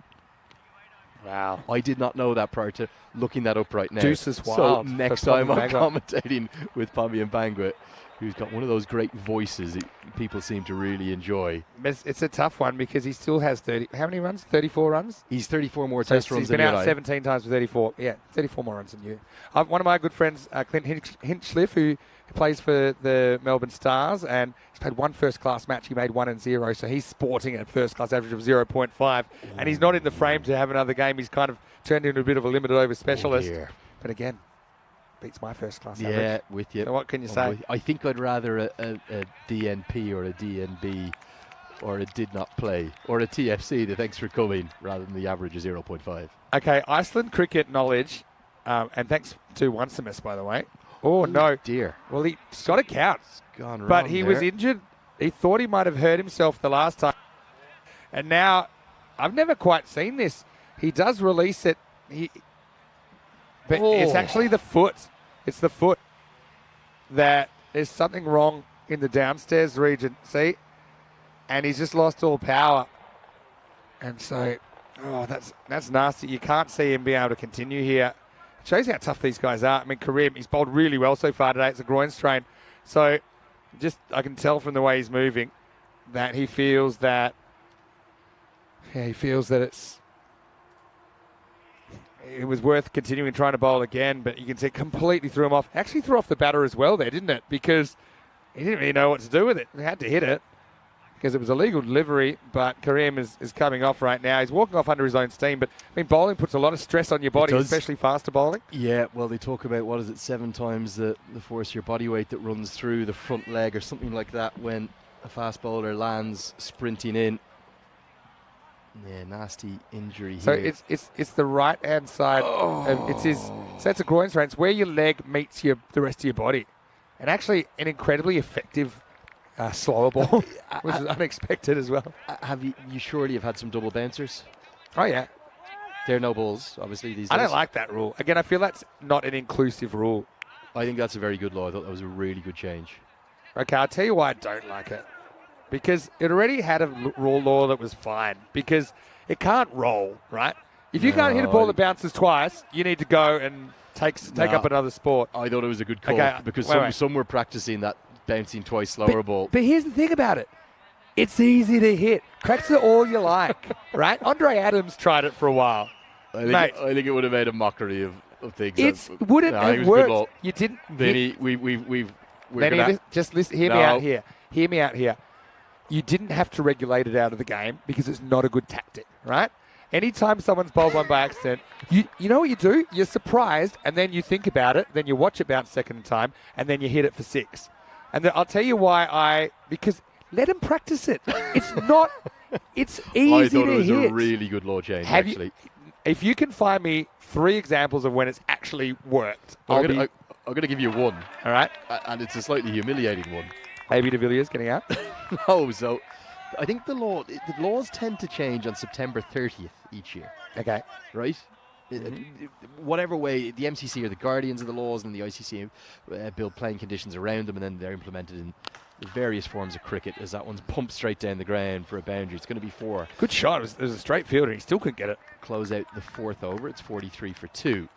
[SPEAKER 1] Wow.
[SPEAKER 3] I did not know that prior to looking that up right now.
[SPEAKER 1] Deuce is
[SPEAKER 3] So
[SPEAKER 1] wild.
[SPEAKER 3] next time I'm commentating with Pommy Mbangwa, who's got one of those great voices that people seem to really enjoy.
[SPEAKER 1] It's a tough one because he still has 30. How many runs? 34 runs?
[SPEAKER 3] He's 34 more Test runs
[SPEAKER 1] he's
[SPEAKER 3] than
[SPEAKER 1] been
[SPEAKER 3] you and
[SPEAKER 1] out
[SPEAKER 3] I.
[SPEAKER 1] 17 times for 34. Yeah, 34 more runs than you. One of my good friends, Clint Hinchcliffe, who plays for the Melbourne Stars, and he's played one first-class match. He made 1 and 0, so he's sporting a first-class average of 0.5, and he's not in the frame to have another game. He's kind of turned into a bit of a limited over specialist. But again, beats my first-class average.
[SPEAKER 3] Yeah, with you.
[SPEAKER 1] So what can you say?
[SPEAKER 3] I think I'd rather a DNP or a DNB or a did not play or a TFC, the thanks for coming, rather than the average of 0.5.
[SPEAKER 1] Okay, Iceland cricket knowledge, and thanks to Onesimus, by the way. Oh, no.
[SPEAKER 3] Dear.
[SPEAKER 1] Well, he's got a count.
[SPEAKER 3] Gone wrong
[SPEAKER 1] But he was injured. He thought he might have hurt himself the last time. And now, I've never quite seen this. He does release it. But it's actually the foot. It's the foot that there's something wrong in the downstairs region. See? And he's just lost all power. And so, that's nasty. You can't see him being able to continue here. It shows how tough these guys are. I mean, Kareem, he's bowled really well so far today. It's a groin strain. So, I can tell from the way he's moving that he feels that it was worth continuing trying to bowl again, but you can see it completely threw him off. Actually threw off the batter as well there, didn't it? Because he didn't really know what to do with it. He had to hit it. because it was a legal delivery, but Kareem is coming off right now. He's walking off under his own steam, but I mean, bowling puts a lot of stress on your body, especially faster bowling.
[SPEAKER 3] Yeah, well, they talk about, 7 times the force of your body weight that runs through the front leg or something like that when a fast bowler lands sprinting in. Yeah, nasty injury
[SPEAKER 1] so
[SPEAKER 3] here.
[SPEAKER 1] So it's the right-hand side. So it's a groin strain. It's where your leg meets the rest of your body. And actually an incredibly effective slower ball, which is unexpected as well.
[SPEAKER 3] You surely have had some double bouncers?
[SPEAKER 1] Oh, yeah.
[SPEAKER 3] They're no balls, obviously, these days.
[SPEAKER 1] I don't like that rule. Again, I feel that's not an inclusive rule.
[SPEAKER 3] I think that's a very good law. I thought that was a really good change.
[SPEAKER 1] Okay, I'll tell you why I don't like it. Because it already had a rule law that was fine. Because it can't roll, right? If you can't hit a ball that bounces twice, you need to go and take up another sport.
[SPEAKER 3] I thought it was a good call because some were practicing that bouncing twice slower ball.
[SPEAKER 1] But here's the thing about it. It's easy to hit. Cracks it all you like, right? Andre Adams tried it for a while.
[SPEAKER 3] I think it would have made a mockery of things.
[SPEAKER 1] It wouldn't have worked. You didn't. Just listen. Hear me out here. Hear me out here. You didn't have to regulate it out of the game because it's not a good tactic, right? Anytime someone's bowled one by accident, you know what you do? You're surprised, and then you think about it, then you watch it bounce second time, and then you hit it for 6. And I'll tell you why because let him practice it. It's not, it's easy to hit.
[SPEAKER 3] I thought it was a really good law change, actually.
[SPEAKER 1] If you can find me 3 examples of when it's actually worked,
[SPEAKER 3] I'm going to give you one.
[SPEAKER 1] All right.
[SPEAKER 3] And it's a slightly humiliating one.
[SPEAKER 1] AB de Villiers getting out?
[SPEAKER 3] No, so I think the laws tend to change on September 30th each year.
[SPEAKER 1] Okay.
[SPEAKER 3] Right? Whatever way, the MCC are the guardians of the laws, and the ICC build playing conditions around them, and then they're implemented in various forms of cricket as that one's pumped straight down the ground for a boundary. It's going to be 4.
[SPEAKER 1] Good shot. It was a straight fielder. He still couldn't get it.
[SPEAKER 3] Close out the 4th over. It's 43 for 2.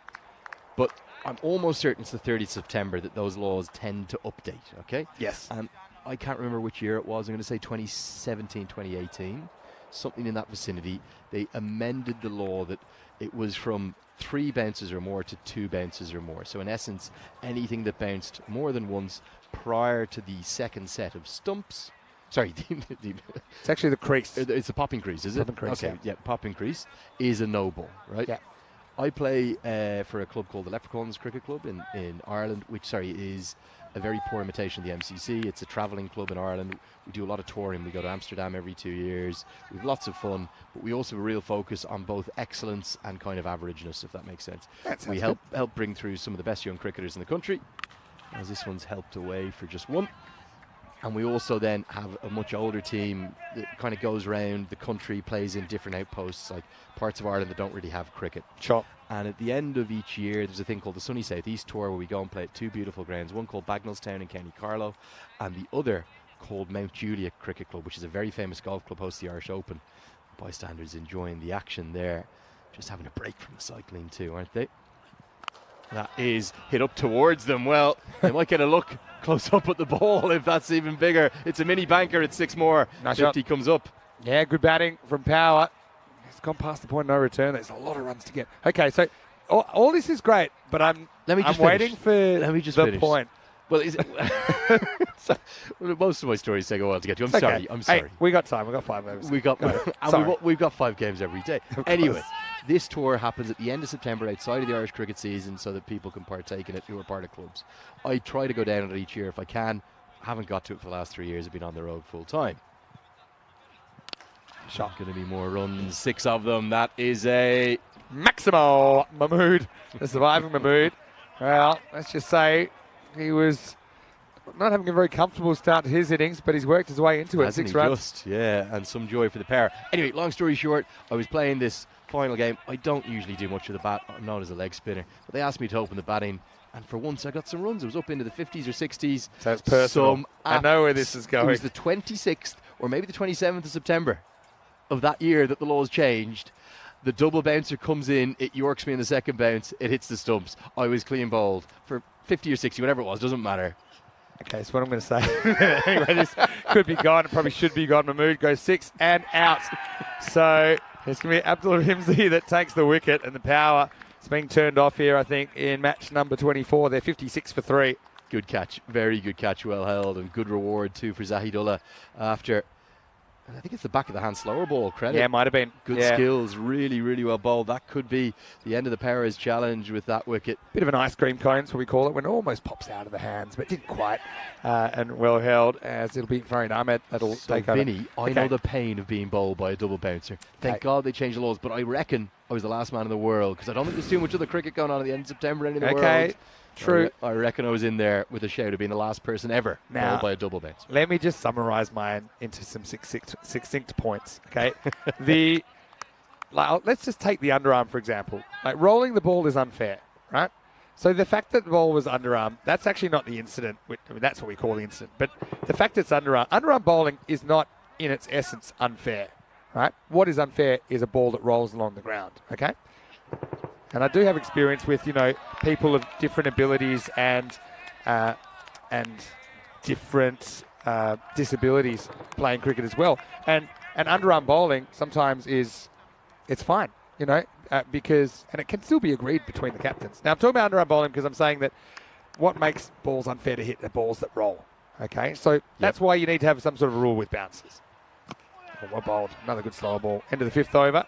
[SPEAKER 3] But I'm almost certain it's the 30th September that those laws tend to update, okay?
[SPEAKER 1] Yes.
[SPEAKER 3] And I can't remember which year it was. I'm going to say 2017, 2018, something in that vicinity. They amended the law that it was from 3 bounces or more to 2 bounces or more. So in essence, anything that bounced more than once prior to the second set of stumps. Sorry,
[SPEAKER 1] it's actually the crease.
[SPEAKER 3] It's a popping crease, is it?
[SPEAKER 1] Popping crease,
[SPEAKER 3] okay, yeah, popping crease is a no ball, right?
[SPEAKER 1] Yeah.
[SPEAKER 3] I play for a club called the Leprechauns Cricket Club in Ireland, which is a very poor imitation of the MCC. It's a travelling club in Ireland. We do a lot of touring. We go to Amsterdam every 2 years. We have lots of fun, but we also have a real focus on both excellence and kind of averageness, if that makes sense. We help bring through some of the best young cricketers in the country, as this one's helped away for just 1. And we also then have a much older team that kind of goes around the country, plays in different outposts, like parts of Ireland that don't really have cricket.
[SPEAKER 1] Sure.
[SPEAKER 3] And at the end of each year, there's a thing called the Sunny South East Tour, where we go and play at 2 beautiful grounds, one called Bagnallstown in County Carlow, and the other called Mount Juliet Cricket Club, which is a very famous golf club, hosts the Irish Open. Bystanders enjoying the action there, just having a break from the cycling too, aren't they? That is hit up towards them. Well, they might get a look close up at the ball if that's even bigger. It's a mini banker. It's 6 more.
[SPEAKER 1] Nice
[SPEAKER 3] 50
[SPEAKER 1] shot.
[SPEAKER 3] comes up.
[SPEAKER 1] Yeah, good batting from Power. It's gone past the point of no return. There's a lot of runs to get. Okay, so all this is great, but I'm waiting for the point.
[SPEAKER 3] Well, is it most of my stories take a while to get to. I'm sorry.
[SPEAKER 1] Hey, we got time. We got 5 overs.
[SPEAKER 3] We've got 5 games every day. Anyway, this tour happens at the end of September outside of the Irish cricket season, so that people can partake in it who are part of clubs. I try to go down it each year if I can. Haven't got to it for the last 3 years. I've been on the road full time.
[SPEAKER 1] Shot.
[SPEAKER 3] Going to be more runs, 6 of them. That is a
[SPEAKER 1] Maximo Mahmood, the surviving Mahmood. Well, let's just say he was not having a very comfortable start to his innings, but he's worked his way into it. 6 runs.
[SPEAKER 3] Yeah, and some joy for the pair. Anyway, long story short, I was playing this final game. I don't usually do much of the bat. I'm known as a leg spinner. But they asked me to open the batting, and for once I got some runs. It was up into the 50s or 60s.
[SPEAKER 1] So it's personal. I know where this is going.
[SPEAKER 3] It was the 26th or maybe the 27th of September of that year that the laws changed. The double bouncer comes in, it yorks me in the second bounce, it hits the stumps. I was clean bowled for 50 or 60, whatever it was, doesn't matter.
[SPEAKER 1] Okay, so what I'm going to say. Anyway, this could be gone. It probably should be gone. Mahmood goes 6 and out. So it's going to be Abdul Himzi that takes the wicket, and the Power is being turned off here, I think, in match number 24. They're 56 for 3.
[SPEAKER 3] Good catch. Very good catch, well held, and good reward too for Zahidullah after And I think it's the back of the hand slower ball. Credit.
[SPEAKER 1] Yeah, might have been.
[SPEAKER 3] Good
[SPEAKER 1] Yeah.
[SPEAKER 3] skills, really, really well bowled. That could be the end of the Perez challenge with that wicket.
[SPEAKER 1] Bit of an ice cream cone, is what we call it, when it almost pops out of the hands, but didn't quite. And well held, as it'll be Farid Ahmed that'll
[SPEAKER 3] So
[SPEAKER 1] take over.
[SPEAKER 3] Vinny, I know the pain of being bowled by a double bouncer. Thank God they changed the laws, but I reckon I was the last man in the world because I don't think there's too much other cricket going on at the end of September in the world.
[SPEAKER 1] True.
[SPEAKER 3] I reckon I was in there with a shout of being the last person ever bowled by a double bouncer.
[SPEAKER 1] Let me just summarise mine into some succinct points. Okay, let's just take the underarm for example. Like rolling the ball is unfair, right? So the fact that the ball was underarm, that's actually not the incident. I mean, that's what we call the incident. But the fact it's underarm bowling is not in its essence unfair, right? What is unfair is a ball that rolls along the ground. Okay. And I do have experience with, people of different abilities and different disabilities playing cricket as well. And underarm bowling sometimes it's fine, because it can still be agreed between the captains. Now, I'm talking about underarm bowling because I'm saying that what makes balls unfair to hit are balls that roll. Okay, so that's why you need to have some sort of rule with bounces. Well bowled, another good slower ball. End of the 5th over.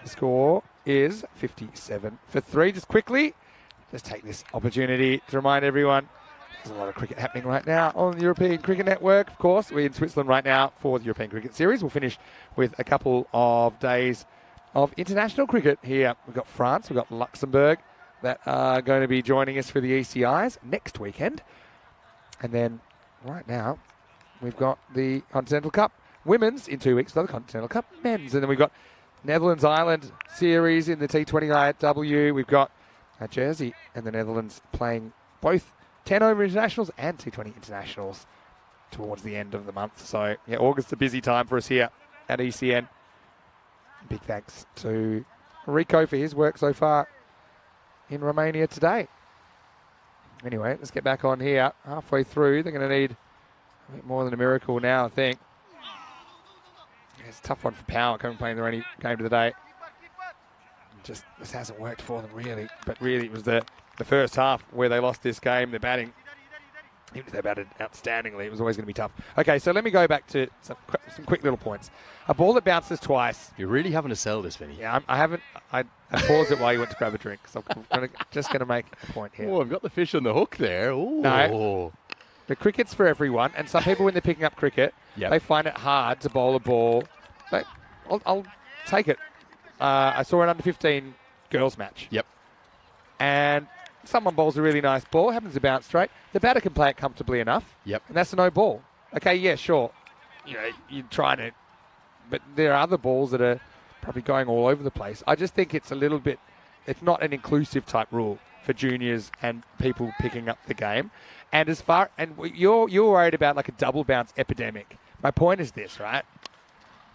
[SPEAKER 1] The score is 57 for 3. Just quickly, just take this opportunity to remind everyone there's a lot of cricket happening right now on the European Cricket Network. Of course, we're in Switzerland right now for the European Cricket Series. We'll finish with a couple of days of international cricket here. We've got France, we've got Luxembourg that are going to be joining us for the ECIs next weekend. And then right now, we've got the Continental Cup Women's in 2 weeks, the Continental Cup Men's. And then we've got Netherlands-Ireland series in the T20 IW. We've got Jersey and the Netherlands playing both 10 over internationals and T20 internationals towards the end of the month. So, yeah, August's a busy time for us here at ECN. Big thanks to Rico for his work so far in Romania today. Anyway, let's get back on here. Halfway through, they're going to need a bit more than a miracle now, I think. It's a tough one for Power coming playing their only game of the day. Just this hasn't worked for them really. But really it was the first half where they lost this game. Their batting, even if they batted outstandingly, it was always going to be tough. Okay, so let me go back to some quick little points. A ball that bounces twice.
[SPEAKER 3] You're really having to sell this, Vinny.
[SPEAKER 1] Yeah, I haven't. I paused it while you went to grab a drink. So I'm just going to make a point here.
[SPEAKER 3] Oh, I've got the fish on the hook there. Ooh.
[SPEAKER 1] No. The cricket's for everyone. And some people, when they're picking up cricket, they find it hard to bowl a ball. But I'll take it. I saw an under-15 girls match.
[SPEAKER 3] Yep. And
[SPEAKER 1] someone bowls a really nice ball, happens to bounce straight. The batter can play it comfortably enough.
[SPEAKER 3] Yep.
[SPEAKER 1] And that's a no ball. Okay, yeah, sure. You're trying to... But there are other balls that are probably going all over the place. I just think it's a little bit... It's not an inclusive type rule for juniors and people picking up the game. And you're worried about like a double bounce epidemic. My point is this, right?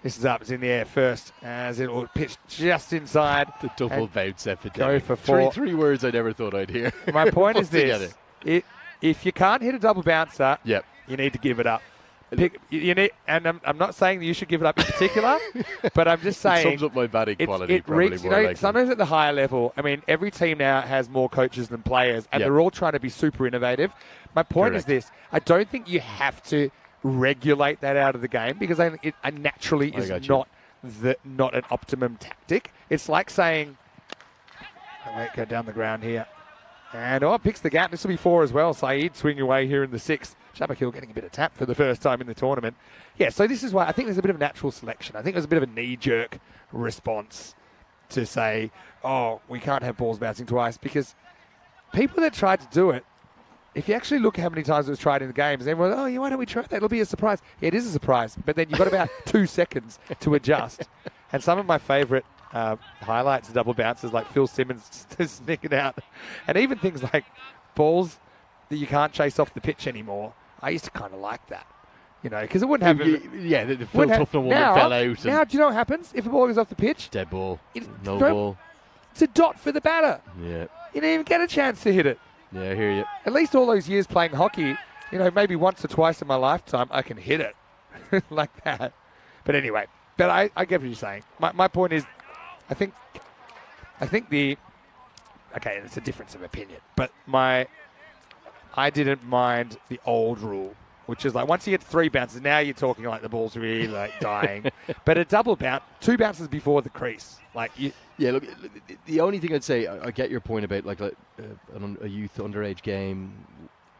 [SPEAKER 1] This is up. It's in the air first as it will pitch just inside.
[SPEAKER 3] The double bounce epidemic.
[SPEAKER 1] Go for 4.
[SPEAKER 3] Three words I never thought I'd hear.
[SPEAKER 1] My point is this. If you can't hit a double bouncer, you need to give it up. I'm not saying that you should give it up in particular, but I'm just saying...
[SPEAKER 3] It sums up my batting quality probably more likely.
[SPEAKER 1] Sometimes at the higher level, I mean, every team now has more coaches than players, and they're all trying to be super innovative. My point is this. I don't think you have to regulate that out of the game because it naturally is not an optimum tactic. It's like saying... I won't go down the ground here. And picks the gap. This will be 4 as well. Saeed swinging away here in the 6th. Shabakil getting a bit of tap for the first time in the tournament. Yeah, so this is why I think there's a bit of natural selection. I think there's a bit of a knee-jerk response to say, we can't have balls bouncing twice, because people that tried to do it, if you actually look at how many times it was tried in the games, everyone's, why don't we try that? It'll be a surprise. Yeah, it is a surprise, but then you've got about 2 seconds to adjust. And some of my favourite highlights of double bounces, like Phil Simmons sneaking out, and even things like balls that you can't chase off the pitch anymore. I used to kind of like that, because it wouldn't have...
[SPEAKER 3] the Phil Tufner one that fell out.
[SPEAKER 1] Now, do you know what happens if a ball goes off the pitch?
[SPEAKER 3] Dead ball. No ball.
[SPEAKER 1] It's a dot for the batter.
[SPEAKER 3] Yeah.
[SPEAKER 1] You didn't even get a chance to hit it.
[SPEAKER 3] Yeah, I hear you.
[SPEAKER 1] At least all those years playing hockey, maybe once or twice in my lifetime, I can hit it like that. But anyway, I get what you're saying. My point is, I think it's a difference of opinion, but I didn't mind the old rule which is like once you get to 3 bounces, now you're talking like the ball's really like dying. But a double bounce, 2 bounces before the crease, like you.
[SPEAKER 3] Yeah, look, the only thing I'd say, I get your point about like a youth underage game,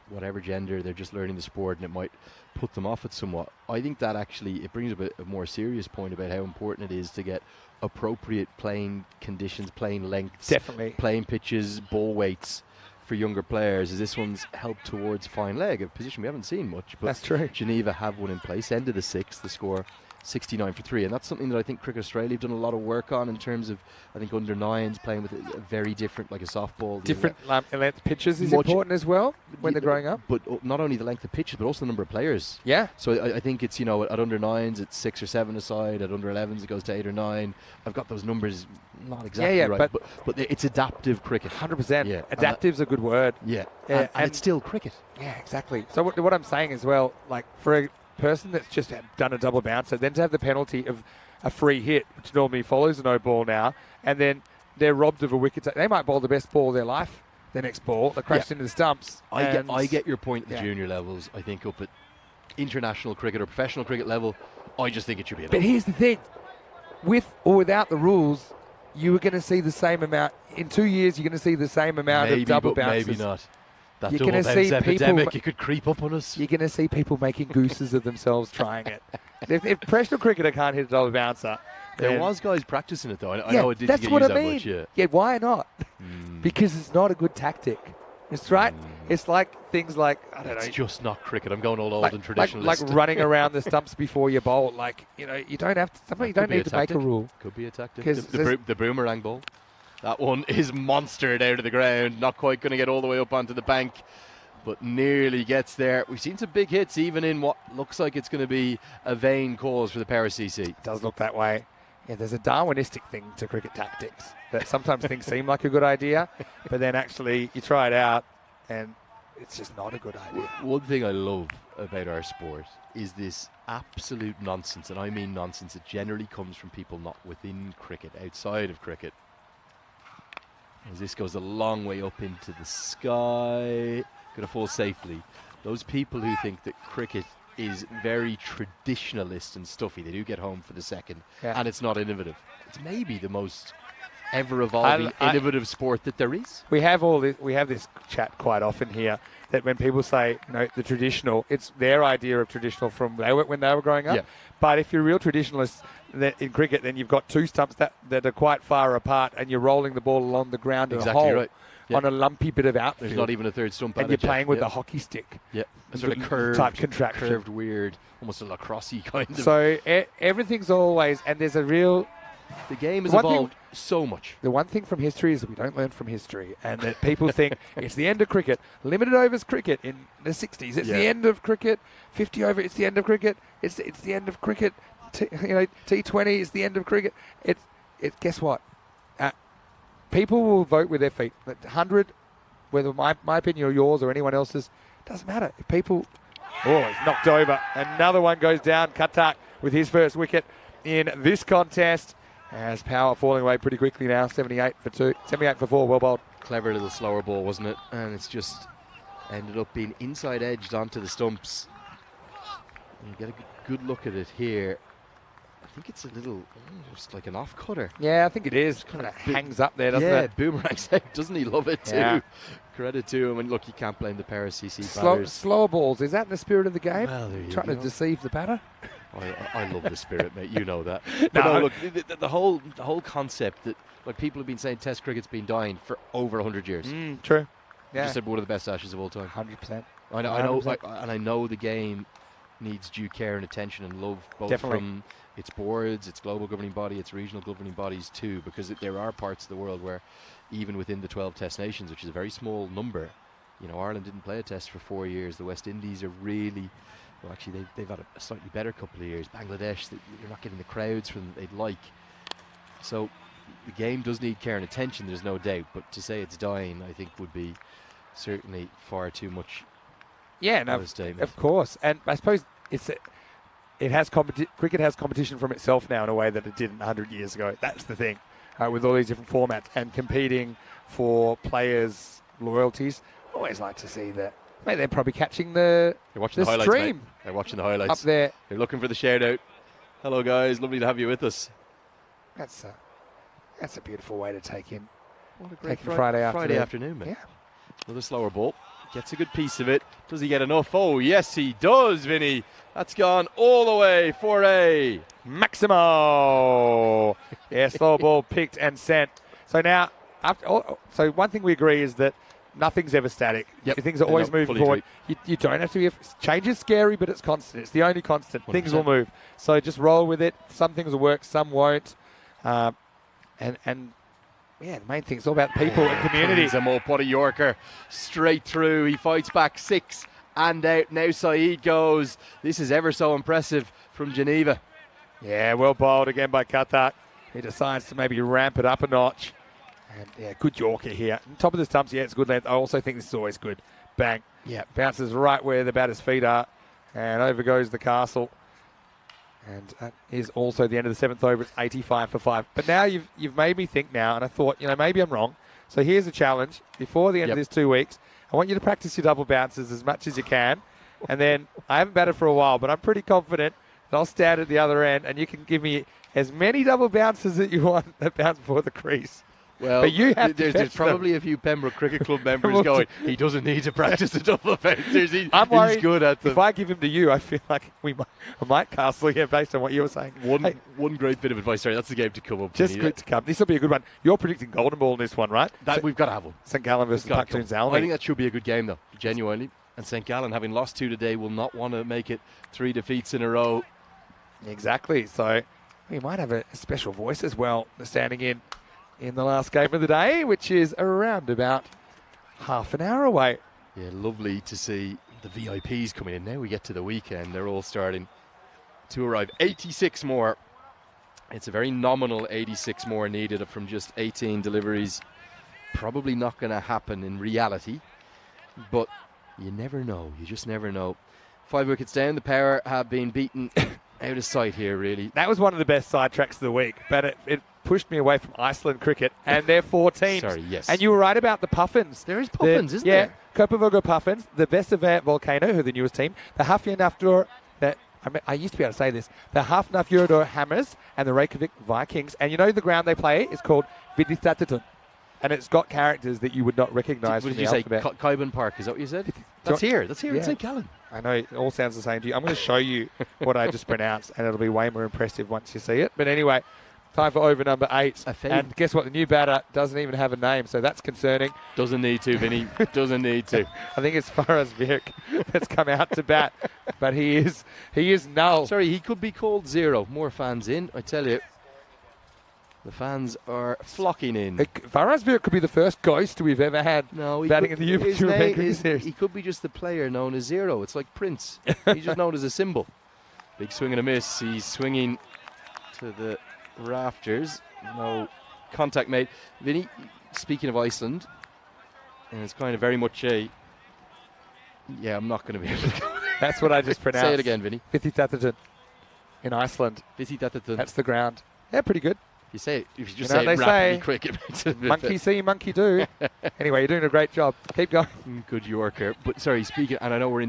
[SPEAKER 3] whatever gender, they're just learning the sport and it might put them off it somewhat. I think that actually, it brings up a more serious point about how important it is to get appropriate playing conditions, playing lengths,
[SPEAKER 1] Definitely.
[SPEAKER 3] playing pitches, ball weights for younger players, as this one's helped towards fine leg, a position we haven't seen much. But
[SPEAKER 1] That's true.
[SPEAKER 3] Geneva have one in place, end of the 6th, the score 69 for 3, and that's something that I think Cricket Australia have done a lot of work on in terms of, I think, under 9s playing with a very different, like a softball.
[SPEAKER 1] Different length pitches is important as well when they're growing up.
[SPEAKER 3] But not only the length of pitches, but also the number of players.
[SPEAKER 1] Yeah.
[SPEAKER 3] So I think it's, at under 9s, it's 6 or 7 aside. At under 11s, it goes to 8 or 9. I've got those numbers not exactly right, but it's adaptive cricket.
[SPEAKER 1] 100%.
[SPEAKER 3] Yeah.
[SPEAKER 1] Adaptive's a good word.
[SPEAKER 3] Yeah.
[SPEAKER 1] Yeah,
[SPEAKER 3] and it's still cricket.
[SPEAKER 1] Yeah, exactly. So what I'm saying as well, like for a person that's just done a double bouncer, then to have the penalty of a free hit, which normally follows a no ball now, and then they're robbed of a wicket. They might bowl the best ball of their life, the next ball. They crashed into the stumps.
[SPEAKER 3] I get your point at the junior levels. I think up at international cricket or professional cricket level, I just think it should be enough.
[SPEAKER 1] But here's the thing. With or without the rules, you are going to see the same amount. In 2 years, you're going to see the same amount of double bounces.
[SPEAKER 3] Maybe not. That
[SPEAKER 1] you're
[SPEAKER 3] double
[SPEAKER 1] going to
[SPEAKER 3] bounce
[SPEAKER 1] see
[SPEAKER 3] epidemic,
[SPEAKER 1] people.
[SPEAKER 3] it could creep up on us.
[SPEAKER 1] You're going to see people making gooses of themselves trying it. If professional cricketer can't hit a double bouncer,
[SPEAKER 3] there was guys practicing it though. I know it didn't
[SPEAKER 1] that's
[SPEAKER 3] get
[SPEAKER 1] what
[SPEAKER 3] used
[SPEAKER 1] I
[SPEAKER 3] that
[SPEAKER 1] mean.
[SPEAKER 3] much.
[SPEAKER 1] Yeah, why not? Because it's not a good tactic. It's right. It's like things like
[SPEAKER 3] It's just not cricket. I'm going all old and
[SPEAKER 1] like
[SPEAKER 3] traditionalist.
[SPEAKER 1] running around the stumps before you bowl. Like you don't have to. Sometimes you don't need to make a rule.
[SPEAKER 3] Could be a tactic.
[SPEAKER 1] 'Cause
[SPEAKER 3] The boomerang ball. That one is monstered out of the ground. Not quite going to get all the way up onto the bank, but nearly gets there. We've seen some big hits, even in what looks like it's going to be a vain cause for the Power CC.
[SPEAKER 1] It does look that way. Yeah, there's a Darwinistic thing to cricket tactics that sometimes things seem like a good idea, but then actually you try it out and it's just not a good idea.
[SPEAKER 3] One thing I love about our sport is this absolute nonsense, and I mean nonsense, it generally comes from people not within cricket, outside of cricket. As this goes a long way up into the sky, going to fall safely. Those people who think that cricket is very traditionalist and stuffy, they do get home for the second, and it's not innovative. It's maybe the most ever-evolving, innovative sport that there is.
[SPEAKER 1] We have this chat quite often here that when people say, the traditional, it's their idea of traditional from when they were growing up. Yeah. But if you're a real traditionalist in cricket, then you've got 2 stumps that are quite far apart, and you're rolling the ball along the ground in a hole.
[SPEAKER 3] Right. Yeah.
[SPEAKER 1] On a lumpy bit of outfield.
[SPEAKER 3] There's not even a third stump.
[SPEAKER 1] And you're playing with a hockey stick.
[SPEAKER 3] Yeah. A sort of curved,
[SPEAKER 1] type contraction.
[SPEAKER 3] Curved, weird, almost a lacrosse-y kind of.
[SPEAKER 1] So everything's always, and there's a real...
[SPEAKER 3] The game has evolved so much.
[SPEAKER 1] The one thing from history is that we don't learn from history, and that people think it's the end of cricket. Limited overs cricket in the 60s. It's the end of cricket. 50 over, it's the end of cricket. It's the end of cricket. T20 is the end of cricket. Guess what? People will vote with their feet. 100, whether my opinion or yours or anyone else's, doesn't matter. If people... Oh, he's knocked over. Another one goes down. Katak with his first wicket in this contest. As Power falling away pretty quickly now. 78 for 4. Well bowled.
[SPEAKER 3] Clever little slower ball, wasn't it? And it's just ended up being inside edged onto the stumps. And you get a good look at it here. I think it's a little, almost like an off cutter.
[SPEAKER 1] Yeah, I think it is. Kind of hangs up there, doesn't it?
[SPEAKER 3] Yeah, boomerang's out. Doesn't he love it too? Yeah. Credit to him. And look, you can't blame the Power CC batters.
[SPEAKER 1] Slower balls. Is that in the spirit of the game?
[SPEAKER 3] Well, there you
[SPEAKER 1] Trying to deceive the batter?
[SPEAKER 3] I love the spirit, mate. You know that. No, look, the whole concept that like people have been saying Test cricket's been dying for over 100 years.
[SPEAKER 1] True. Yeah.
[SPEAKER 3] Just said one of the best ashes of all time.
[SPEAKER 1] 100%.
[SPEAKER 3] I know the game needs due care and attention and love, both from its boards, its global governing body, its regional governing bodies too, because there are parts of the world where even within the 12 Test nations, which is a very small number, Ireland didn't play a Test for 4 years. The West Indies are really, well, actually they've had a slightly better couple of years. Bangladesh, you're not getting the crowds from they'd like. So the game does need care and attention, there's no doubt, but to say it's dying, I think would be certainly far too much.
[SPEAKER 1] Yeah, no, of course. And I suppose cricket has competition from itself now in a way that it didn't 100 years ago. That's the thing, with all these different formats and competing for players' loyalties. I always like to see that Mate, they're probably catching the
[SPEAKER 3] They're watching the highlights,
[SPEAKER 1] stream
[SPEAKER 3] mate. They're watching the highlights.
[SPEAKER 1] up there.
[SPEAKER 3] They're looking for the shout out. Hello, guys. Lovely to have you with us.
[SPEAKER 1] That's a beautiful way to take in.
[SPEAKER 3] What a great
[SPEAKER 1] Friday
[SPEAKER 3] afternoon, mate.
[SPEAKER 1] Yeah.
[SPEAKER 3] With a slower ball. Gets a good piece of it. Does he get enough? Oh, yes, he does, Vinny. That's gone all the way for a
[SPEAKER 1] Maximo. Yeah, slow ball picked and sent. So now, so one thing we agree is that nothing's ever static.
[SPEAKER 3] Yep.
[SPEAKER 1] Things are always moving forward. You don't have to be. Change is scary, but it's constant. It's the only constant.
[SPEAKER 3] 100%.
[SPEAKER 1] Things will move. So just roll with it. Some things will work, some won't. And yeah, the main thing is all about people and community.
[SPEAKER 3] More put a Yorker straight through. He fights back 6 and out. Now Saeed goes. This is ever so impressive from Geneva.
[SPEAKER 1] Yeah, well bowled again by Katak. He decides to maybe ramp it up a notch. And yeah, good Yorker here. And top of the stumps, yeah, it's good length. I also think this is always good. Bang. Yeah, bounces right where the batter's feet are. And over goes the castle. And that is also the end of the 7th over. It's 85 for 5. But now you've made me think now, and I thought, maybe I'm wrong. So here's a challenge. Before the end of this 2 weeks, I want you to practice your double bounces as much as you can. And then I haven't batted for a while, but I'm pretty confident that I'll stand at the other end, and you can give me as many double bounces that you want that bounce before the crease.
[SPEAKER 3] Well,
[SPEAKER 1] but you have
[SPEAKER 3] there's probably a few Pembroke Cricket Club members going, he doesn't need to practice the double bouncers.
[SPEAKER 1] I'm worried.
[SPEAKER 3] He's good at them.
[SPEAKER 1] If I give him to you, I feel like I might castle here based on what you were saying.
[SPEAKER 3] One great bit of advice. Sorry, that's the game to come up.
[SPEAKER 1] Just good to come. This will be a good one. You're predicting golden ball in this one, right?
[SPEAKER 3] We've got to have one.
[SPEAKER 1] St. Gallen versus Paktoon Zalmi.
[SPEAKER 3] I think that should be a good game, though, genuinely. And St. Gallen, having lost 2 today, will not want to make it 3 defeats in a row.
[SPEAKER 1] Exactly. So we might have a special voice as well standing in the last game of the day, which is around about half an hour away.
[SPEAKER 3] Yeah, lovely to see the VIPs coming in. Now we get to the weekend. They're all starting to arrive. 86 more. It's a very nominal 86 more needed from just 18 deliveries. Probably not going to happen in reality, but you never know. You just never know. 5 wickets down. The Power have been beaten out of sight here, really.
[SPEAKER 1] That was one of the best sidetracks of the week, but it pushed me away from Iceland cricket and their 4 teams.
[SPEAKER 3] Sorry, yes.
[SPEAKER 1] And you were right about the Puffins.
[SPEAKER 3] There is Puffins, isn't there?
[SPEAKER 1] Yeah, Kopovogo Puffins, the Vestavere Volcano, who are the newest team, the Hafnarfjordur, I used to be able to say this, the Hafnarfjordur Hammers and the Reykjavik Vikings. And the ground they play is called Vidistatutun. And it's got characters that you would not recognise from the alphabet.
[SPEAKER 3] What did you say? Kaiban Park, is that what you said? That's here in St. Gallen.
[SPEAKER 1] I know, it all sounds the same to you. I'm going to show you what I just pronounced, and it'll be way more impressive once you see it. But anyway, time for over number 8. And guess what? The new batter doesn't even have a name, so that's concerning.
[SPEAKER 3] Doesn't need to, Vinny. Doesn't need to.
[SPEAKER 1] I think it's Faraz Virk that's come out to bat, but he is null.
[SPEAKER 3] Sorry, he could be called Zero. More fans in, I tell you. The fans are flocking in.
[SPEAKER 1] Faraz Virk could be the first ghost we've ever had batting in the European Cricket Series.
[SPEAKER 3] He could be just the player known as Zero. It's like Prince. He's just known as a symbol. Big swing and a miss. He's swinging to the rafters. No contact made. Vinny, speaking of Iceland, and it's kind of very much a... Yeah, I'm not going to be able to go.
[SPEAKER 1] That's what I just pronounced.
[SPEAKER 3] Say it again, Vinny.
[SPEAKER 1] Vidistatutun in Iceland.
[SPEAKER 3] Vidistatutun.
[SPEAKER 1] That's the ground. Yeah, pretty good.
[SPEAKER 3] You say it. If you just say it rapidly quick, it makes it
[SPEAKER 1] monkey see, monkey do. Anyway, you're doing a great job. Keep going.
[SPEAKER 3] Good Yorker. But sorry, speaking, and I know we're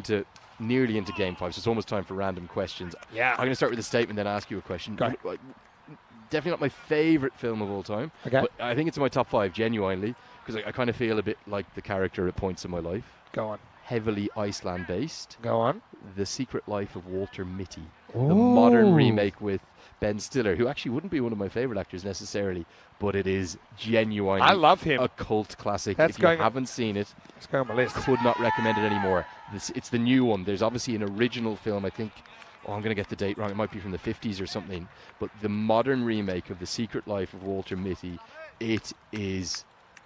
[SPEAKER 3] nearly into game 5, so it's almost time for random questions.
[SPEAKER 1] Yeah.
[SPEAKER 3] I'm going to start with a statement, then ask you a question.
[SPEAKER 1] Go.
[SPEAKER 3] Definitely not my favourite film of all time.
[SPEAKER 1] Okay.
[SPEAKER 3] But I think it's in my top 5, genuinely, because I kind of feel a bit like the character at points in my life.
[SPEAKER 1] Go on.
[SPEAKER 3] Heavily Iceland-based.
[SPEAKER 1] Go on.
[SPEAKER 3] The Secret Life of Walter Mitty. Ooh. The modern remake with Ben Stiller, who actually wouldn't be one of my favourite actors necessarily, but it is genuinely
[SPEAKER 1] I love him.
[SPEAKER 3] A cult classic.
[SPEAKER 1] If
[SPEAKER 3] you haven't seen it,
[SPEAKER 1] it's going on my list.
[SPEAKER 3] Could not recommend it anymore. It's the new one. There's obviously an original film, I think, I'm going to get the date wrong, it might be from the 50s or something, but the modern remake of The Secret Life of Walter Mitty, it is,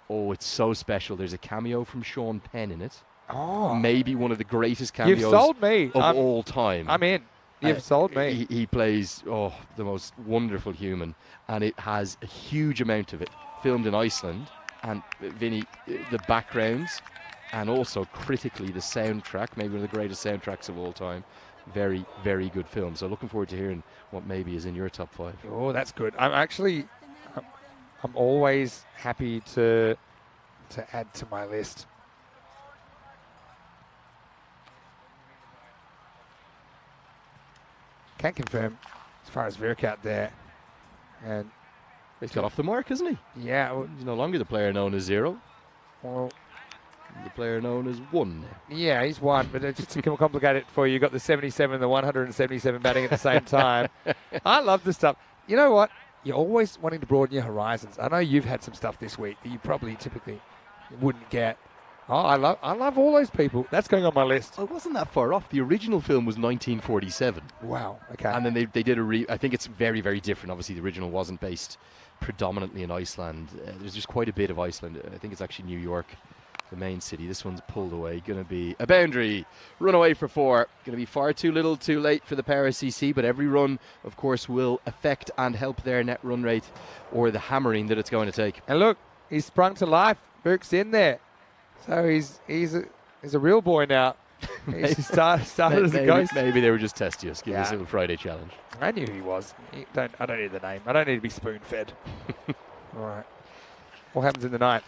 [SPEAKER 3] it's so special. There's a cameo from Sean Penn in it.
[SPEAKER 1] Oh.
[SPEAKER 3] Maybe one of the greatest cameos
[SPEAKER 1] You've sold me.
[SPEAKER 3] of all time.
[SPEAKER 1] I'm in. You've sold me.
[SPEAKER 3] He plays the most wonderful human, and it has a huge amount of it filmed in Iceland. And Vinny, the backgrounds, and also critically the soundtrack, maybe one of the greatest soundtracks of all time. Very, very good film. So looking forward to hearing what maybe is in your top 5.
[SPEAKER 1] Oh, that's good. I'm always happy to add to my list. Can confirm as far as Virkat there. And
[SPEAKER 3] He's got off the mark, hasn't he?
[SPEAKER 1] yeah, well,
[SPEAKER 3] He's no longer the player known as 0.
[SPEAKER 1] well,
[SPEAKER 3] The player known as 1.
[SPEAKER 1] yeah, he's won, but it's just to complicate it for you. You've got the 77 and the 177 batting at the same time. I love this stuff. You know what? You're always wanting to broaden your horizons. I know you've had some stuff this week that you probably typically wouldn't get. Oh, I love all those people. That's going on my list.
[SPEAKER 3] Well, it wasn't that far off. The original film was 1947.
[SPEAKER 1] Wow. Okay.
[SPEAKER 3] And then they did I think it's very, very different. Obviously, the original wasn't based predominantly in Iceland. There's just quite a bit of Iceland. I think it's actually New York, the main city. This one's pulled away. Going to be a boundary. Run away for 4. Going to be far too little, too late for the Para CC. But every run, of course, will affect and help their net run rate or the hammering that it's going to take.
[SPEAKER 1] And look, he's sprung to life. Vuk's in there. So he's a real boy now. He started as a ghost.
[SPEAKER 3] Maybe they were just testing us. Give us a little Friday challenge.
[SPEAKER 1] I knew who he was. I don't need the name. I don't need to be spoon-fed. All right. What happens in the 9th?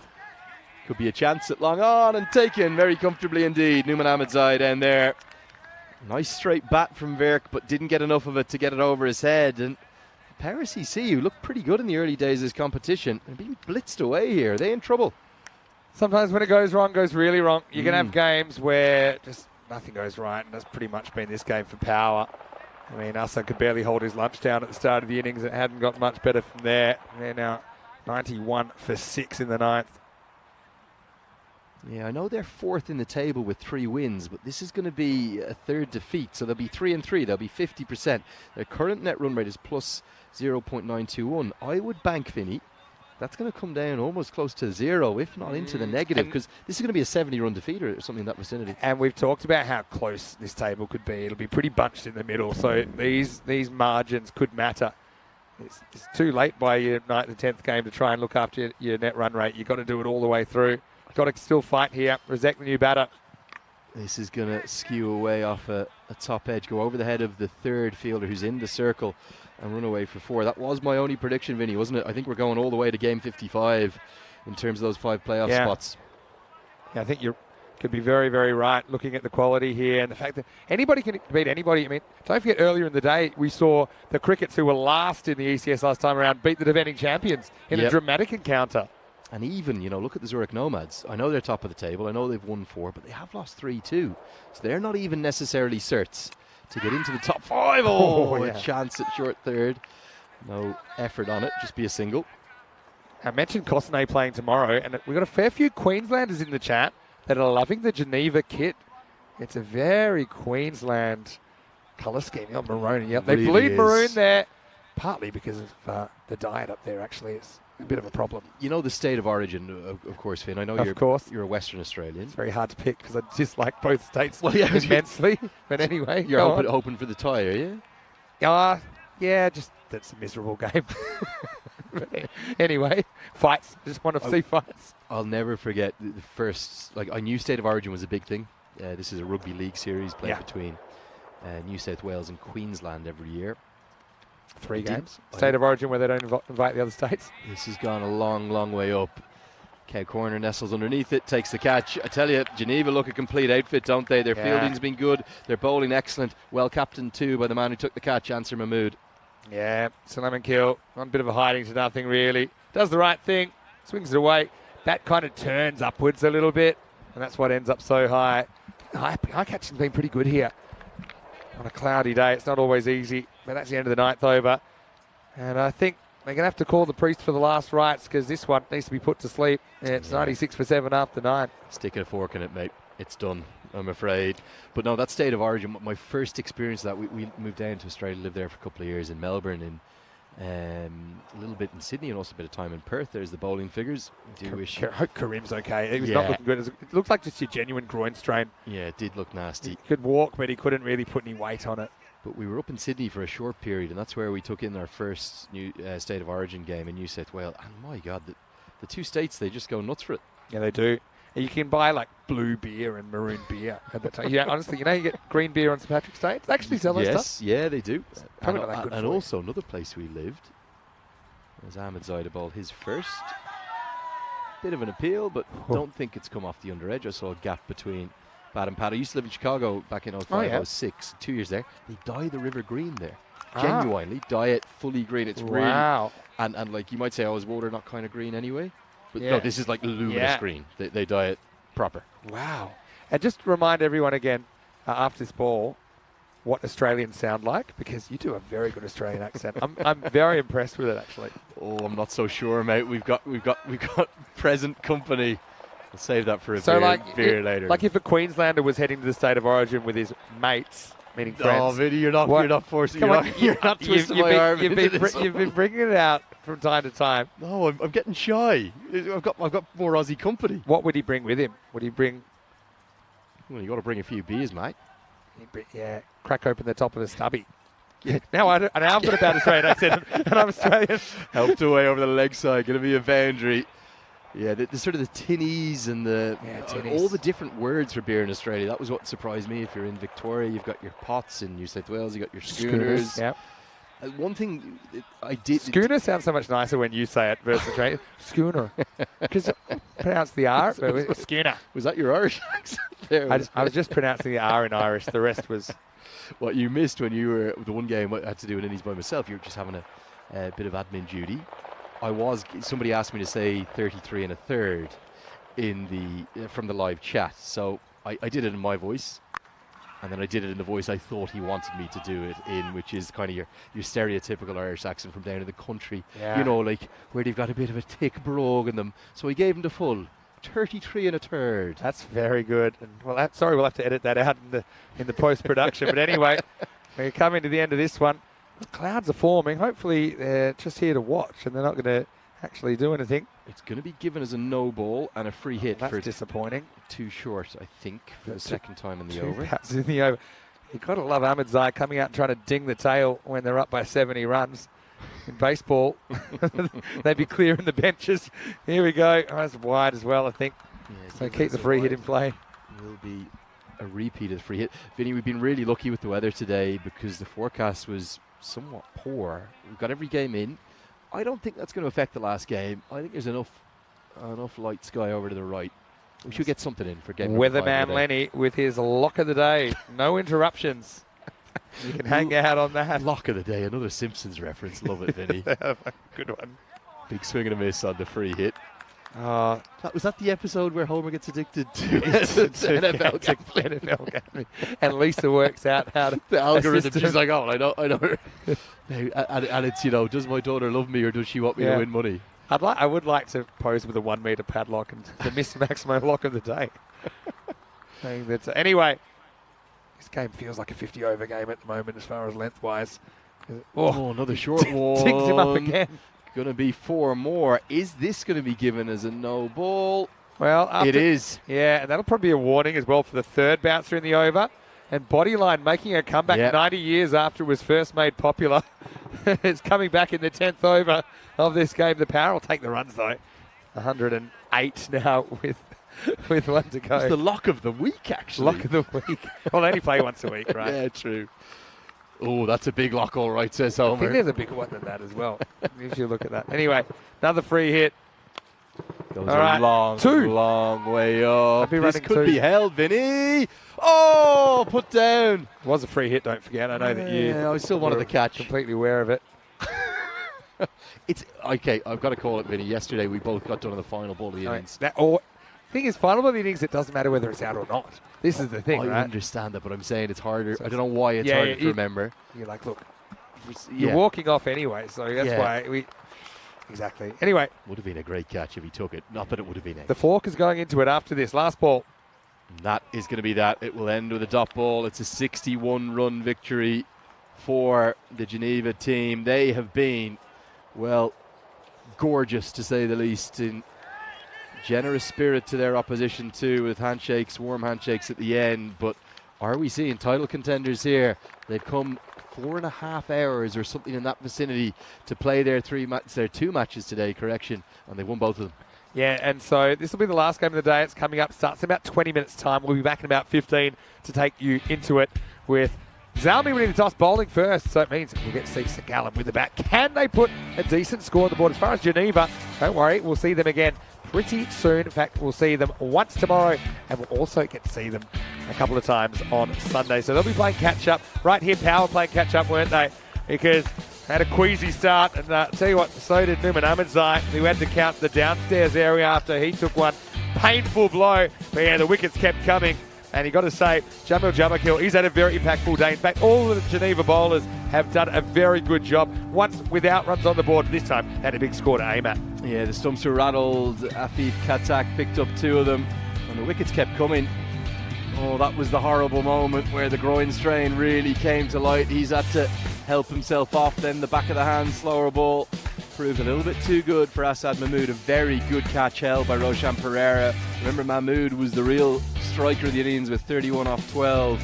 [SPEAKER 3] Could be a chance at long on and taken very comfortably indeed. Nouman Ahmedzai down there. Nice straight bat from Virk, but didn't get enough of it to get it over his head. And Para CC, who looked pretty good in the early days of this competition, are being blitzed away here. Are they in trouble?
[SPEAKER 1] Sometimes when it goes wrong, goes really wrong. You're going to have games where just nothing goes right, and that's pretty much been this game for Power. I mean, Asa could barely hold his lunch down at the start of the innings. It hadn't got much better from there. They're now 91 for 6 in the 9th.
[SPEAKER 3] Yeah, I know they're 4th in the table with 3 wins, but this is going to be a 3rd defeat, so they'll be 3 and 3. They'll be 50%. Their current net run rate is plus 0.921. I would bank, Vinny. That's going to come down almost close to 0, if not into the negative, because this is going to be a 70-run defeat or something in that vicinity.
[SPEAKER 1] And we've talked about how close this table could be. It'll be pretty bunched in the middle, so these margins could matter. It's too late by your 9th and 10th game to try and look after your net run rate. You've got to do it all the way through. Got to still fight here. Razek, the new batter.
[SPEAKER 3] This is going to skew away off a top edge, go over the head of the 3rd fielder who's in the circle and run away for 4. That was my only prediction, Vinny, wasn't it? I think we're going all the way to game 55 in terms of those 5 playoff spots.
[SPEAKER 1] Yeah, I think you could be very, very right looking at the quality here and the fact that anybody can beat anybody. I mean, don't forget earlier in the day we saw the Crickets, who were last in the ECS last time around, beat the defending champions in a dramatic encounter.
[SPEAKER 3] And even, look at the Zurich Nomads. I know they're top of the table. I know they've won 4, but they have lost 3 too. So they're not even necessarily certs to get into the top 5. A chance at short 3rd. No effort on it, just be a single.
[SPEAKER 1] I mentioned Cosnay playing tomorrow, and we've got a fair few Queenslanders in the chat that are loving the Geneva kit. It's a very Queensland colour scheme. Oh, maroon, yep. They bleed maroon there, partly because of the diet up there, actually. It's a bit of a problem.
[SPEAKER 3] You know the state of origin, of course, Finn. I know you're a Western Australian.
[SPEAKER 1] It's very hard to pick because I dislike both states immensely. But anyway,
[SPEAKER 3] you're hoping for the tie, are you?
[SPEAKER 1] Yeah, just that's a miserable game. Anyway, fights. Just want to see fights.
[SPEAKER 3] I'll never forget the first. I knew state of origin was a big thing. This is a rugby league series played between New South Wales and Queensland every year.
[SPEAKER 1] 3 games. State of origin where they don't invite the other states.
[SPEAKER 3] This has gone a long, long way up. Cow Corner nestles underneath it, takes the catch. I tell you, Geneva look a complete outfit, don't they? Their fielding's been good. Their bowling excellent. Well captained too by the man who took the catch, Answer Mahmood.
[SPEAKER 1] Yeah, Salaman Kill on a bit of a hiding to nothing really. Does the right thing, swings it away. That kind of turns upwards a little bit, and that's what ends up so high. High catching's been pretty good here. On a cloudy day, it's not always easy, but that's the end of the 9th over. And I think they're going to have to call the priest for the last rites because this one needs to be put to sleep. It's 96 for 7 after 9.
[SPEAKER 3] Stick a fork in it, mate. It's done, I'm afraid. But no, that state of origin, my first experience of that, we moved down to Australia, lived there for a couple of years in Melbourne, and a little bit in Sydney, and also a bit of time in Perth. There's the bowling figures. I
[SPEAKER 1] hope Karim's okay. He was not looking good. It looked like just your genuine groin strain.
[SPEAKER 3] Yeah, it did look nasty.
[SPEAKER 1] He could walk, but he couldn't really put any weight on it.
[SPEAKER 3] But we were up in Sydney for a short period, and that's where we took in our first new state of origin game in New South Wales. And my God, the 2 states, they just go nuts for it.
[SPEAKER 1] Yeah, they do. You can buy like blue beer and maroon beer at the time. Yeah, honestly, you get green beer on St. Patrick's Day. They actually sell that stuff.
[SPEAKER 3] Yes, yeah, they do.
[SPEAKER 1] Probably not that good
[SPEAKER 3] and also another place we lived, as Ahmedzai bowled his first. Bit of an appeal, but don't think it's come off the under edge. I saw a gap between Bad and Pat. I used to live in Chicago back in 05, 06, 2 years there. They dye the river green there. Genuinely dye it fully green. It's really, and like you might say, is water not kind of green anyway? But no, this is like luminous green. They dye it proper.
[SPEAKER 1] Wow. And just remind everyone again, after this ball, what Australians sound like, because you do a very good Australian accent. I'm very impressed with it, actually.
[SPEAKER 3] Oh, I'm not so sure, mate. We've got present company. We'll save that for a beer later.
[SPEAKER 1] Like if a Queenslander was heading to the state of origin with his mates, meaning friends.
[SPEAKER 3] Oh, Vinny, you're not forcing. You're not twisting my arm. You've
[SPEAKER 1] been bringing it out from time to time.
[SPEAKER 3] No, I'm getting shy. I've got more Aussie company.
[SPEAKER 1] What would he bring with him? Would he bring?
[SPEAKER 3] Well, you got to bring a few beers, mate.
[SPEAKER 1] Yeah, crack open the top of a stubby. Yeah. Now I've got a bad Australian accent, and I'm Australian.
[SPEAKER 3] Helped away over the leg side, going to be a boundary. Yeah, the sort of the tinnies and all the different words for beer in Australia. That was what surprised me. If you're in Victoria, you've got your pots. In New South Wales, you've got your schooners.
[SPEAKER 1] Yeah.
[SPEAKER 3] One thing I did...
[SPEAKER 1] Schooner sounds so much nicer when you say it versus Australian. Schooner. Because pronounce the R. Schooner.
[SPEAKER 3] Was that your Irish accent there?
[SPEAKER 1] I was just pronouncing the R in Irish. The rest was...
[SPEAKER 3] What you missed when you were... The one game I had to do in Indies by myself, you were just having a bit of admin duty. Somebody asked me to say 33 and a third from the live chat. So I did it in my voice. And then I did it in the voice I thought he wanted me to do it in, which is kind of your stereotypical Irish accent from down in the country.
[SPEAKER 1] Yeah.
[SPEAKER 3] You know, like where they've got a bit of a thick brogue in them. So I gave him the full 33 and a third.
[SPEAKER 1] That's very good. And we'll have to edit that out in the post-production. But anyway, we're coming to the end of this one. The clouds are forming. Hopefully they're just here to watch and they're not going to actually do anything.
[SPEAKER 3] It's going to be given as a no ball and a free hit.
[SPEAKER 1] That's disappointing.
[SPEAKER 3] Too short, I think, for the second time in the over.
[SPEAKER 1] In the over. You've got to love Ahmed Zai coming out and trying to ding the tail when they're up by 70 runs. In baseball, they'd be clearing the benches. Here we go. Oh, that's wide as well, I think. Yeah, so keep the free hit in play.
[SPEAKER 3] Will be a repeat of the free hit. Vinny, we've been really lucky with the weather today because the forecast was somewhat poor. We've got every game in. I don't think that's going to affect the last game. I think there's enough light sky over to the right. We should get something in for game
[SPEAKER 1] Weatherman Lenny with his lock of the day. No interruptions. You can hang out on that.
[SPEAKER 3] Lock of the day, another Simpsons reference. Love it, Vinny.
[SPEAKER 1] Good one.
[SPEAKER 3] Big swing and a miss on the free hit. Was that the episode where Homer gets addicted to NFL gambling?
[SPEAKER 1] And Lisa works out how to...
[SPEAKER 3] The algorithm. She's like, I know. And it's, does my daughter love me or does she want me to win money?
[SPEAKER 1] I would like to pose with a 1 metre padlock and the Miss Maximo lock of the day. Anyway, this game feels like a 50-over game at the moment as far as lengthwise.
[SPEAKER 3] Another short one.
[SPEAKER 1] Digs him up again.
[SPEAKER 3] Going to be 4 more. Is this going to be given as a no ball?
[SPEAKER 1] Well,
[SPEAKER 3] it is.
[SPEAKER 1] Yeah, and that'll probably be a warning as well for the third bouncer in the over. And Bodyline making a comeback 90 years after it was first made popular. It's coming back in the 10th over of this game. The Power will take the runs, though. 108 now with one to go.
[SPEAKER 3] It's the lock of the week, actually.
[SPEAKER 1] Lock of the week. Well, they only play once a week, right?
[SPEAKER 3] Yeah, true. Oh, that's a big lock, all right, says Homer.
[SPEAKER 1] I think there's a bigger one than that as well, if you look at that. Anyway, another free hit.
[SPEAKER 3] Goes a long way up. This could be held, Vinny. Oh, put down.
[SPEAKER 1] It was a free hit, don't forget. I know that
[SPEAKER 3] I still wanted the catch.
[SPEAKER 1] Completely aware of it.
[SPEAKER 3] It's okay. I've got to call it, Vinny. Yesterday, we both got done on the final ball of the innings.
[SPEAKER 1] Thing is, final ball of the innings, it doesn't matter whether it's out or not. This is the thing, right?
[SPEAKER 3] I understand that, but I'm saying it's harder. So I don't know why it's harder to remember.
[SPEAKER 1] You're like, look, you're walking off anyway, so that's why we... Exactly. Anyway.
[SPEAKER 3] Would have been a great catch if he took it. Not that it would have been.
[SPEAKER 1] The fork is going into it after this. Last ball.
[SPEAKER 3] That is going to be that. It will end with a dot ball. It's a 61-run victory for the Geneva team. They have been, well, gorgeous to say the least, in generous spirit to their opposition too, with handshakes, warm handshakes at the end. But are we seeing title contenders here? They've come 4.5 hours or something in that vicinity to play their 2 matches today, and they won both of them.
[SPEAKER 1] Yeah, and so this will be the last game of the day. It's coming up, starts in about 20 minutes time. We'll be back in about 15 to take you into it with Zalmi winning the toss, bowling first, so it means we'll get to see St. Gallen with the bat. Can they put a decent score on the board? As far as Geneva, don't worry, we'll see them again pretty soon. In fact, we'll see them once tomorrow, and we'll also get to see them a couple of times on Sunday. So they'll be playing catch-up. Right here, Power playing catch-up, weren't they? Because they had a queasy start, and tell you what, so did Numan Ahmedzai, who had to count the downstairs area after he took one painful blow. But yeah, the wickets kept coming. And you got to say, Jamil Jabakil, he's had a very impactful day. In fact, all of the Geneva bowlers have done a very good job. Once without runs on the board, this time had a big score to aim at.
[SPEAKER 3] Yeah, the stumps were rattled. Afif Katak picked up 2 of them, and the wickets kept coming. Oh, that was the horrible moment where the groin strain really came to light. He's had to help himself off. Then the back of the hand, slower ball, proved a little bit too good for Asad Mahmood. A very good catch held by Roshan Pereira. Remember, Mahmood was the real striker of the innings with 31 off 12.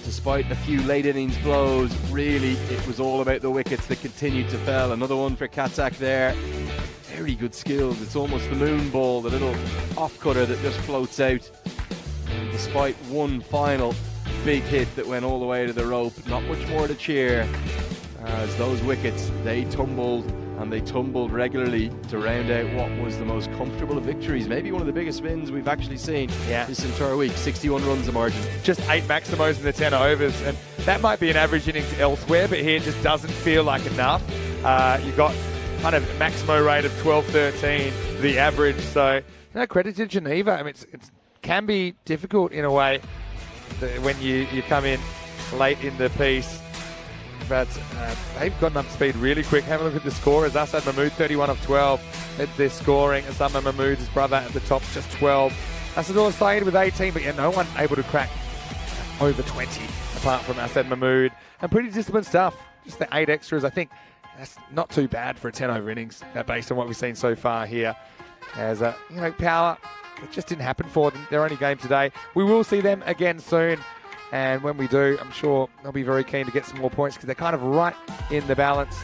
[SPEAKER 3] Despite a few late innings blows, really it was all about the wickets that continued to fall. Another one for Katak there. Very good skills. It's almost the moon ball, the little off cutter that just floats out. And despite one final big hit that went all the way to the rope, not much more to cheer, as those wickets, they tumbled, and they tumbled regularly to round out what was the most comfortable of victories. Maybe one of the biggest wins we've actually seen this entire week. 61 runs the margin.
[SPEAKER 1] Just 8 maximos in the 10 overs, and that might be an average innings elsewhere, but here it just doesn't feel like enough. You've got kind of maximo rate of 12-13, the average. So, credit to Geneva. I mean, it can be difficult in a way when you come in late in the piece. But they've gotten up to speed really quick. Have a look at the scorers. Asad Mahmood, 31 of 12. They're scoring. Osama Mahmood, his brother, at the top, just 12. Asadullah Saeed with 18, but no one able to crack over 20, apart from Asad Mahmood. And pretty disciplined stuff. Just the 8 extras. I think that's not too bad for a 10-over innings, based on what we've seen so far here. As, Power, it just didn't happen for them. Their only game today. We will see them again soon. And when we do, I'm sure they'll be very keen to get some more points because they're kind of right in the balance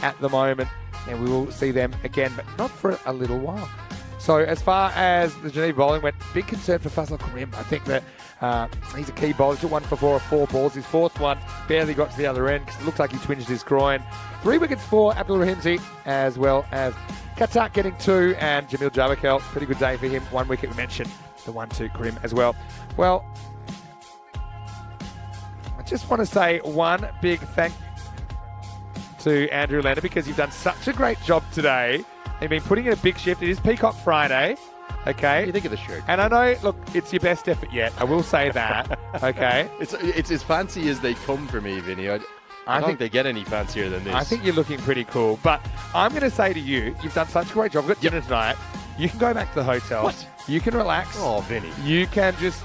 [SPEAKER 1] at the moment. And we will see them again, but not for a little while. So as far as the Geneva bowling went, big concern for Fazal Karim. I think that he's a key bowler. He took 1 for 4 of 4 balls. His 4th one barely got to the other end because it looked like he twinged his groin. 3 wickets for Abdul Rahimzi, as well as Katak getting 2, and Jamil Jabakil. Pretty good day for him. 1 wicket. We mentioned the 1-2 Karim as well. Well, just want to say one big thank to Andrew Leonard because you've done such a great job today. You've been putting in a big shift. It is Peacock Friday, okay?
[SPEAKER 3] What do you think of the shirt?
[SPEAKER 1] And I know, look, it's your best effort yet. I will say that, okay?
[SPEAKER 3] It's as fancy as they come for me, Vinny. I don't think they get any fancier than this.
[SPEAKER 1] I think you're looking pretty cool. But I'm going to say to you, you've done such a great job. We've got dinner tonight. You can go back to the hotel.
[SPEAKER 3] What?
[SPEAKER 1] You can relax.
[SPEAKER 3] Oh, Vinny.
[SPEAKER 1] You can just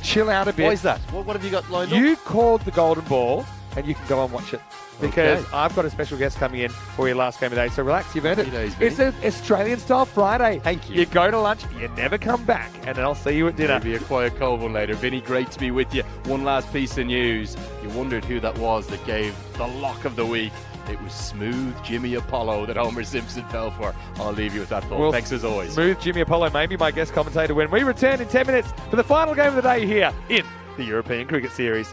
[SPEAKER 1] chill out a bit.
[SPEAKER 3] Why is that? What have you got lined up?
[SPEAKER 1] You called the Golden Ball, and you can go and watch it. Because I've got a special guest coming in for your last game of the day. So relax, you've earned it. It's an Australian-style Friday.
[SPEAKER 3] Thank you.
[SPEAKER 1] You go to lunch, you never come back, and then I'll see you at dinner.
[SPEAKER 3] Maybe a quiet cold one later. Vinny, great to be with you. One last piece of news. You wondered who that was that gave the lock of the week. It was Smooth Jimmy Apollo that Homer Simpson fell for. I'll leave you with that thought. Well, thanks as always.
[SPEAKER 1] Smooth Jimmy Apollo may be my guest commentator when we return in 10 minutes for the final game of the day here in the European Cricket Series.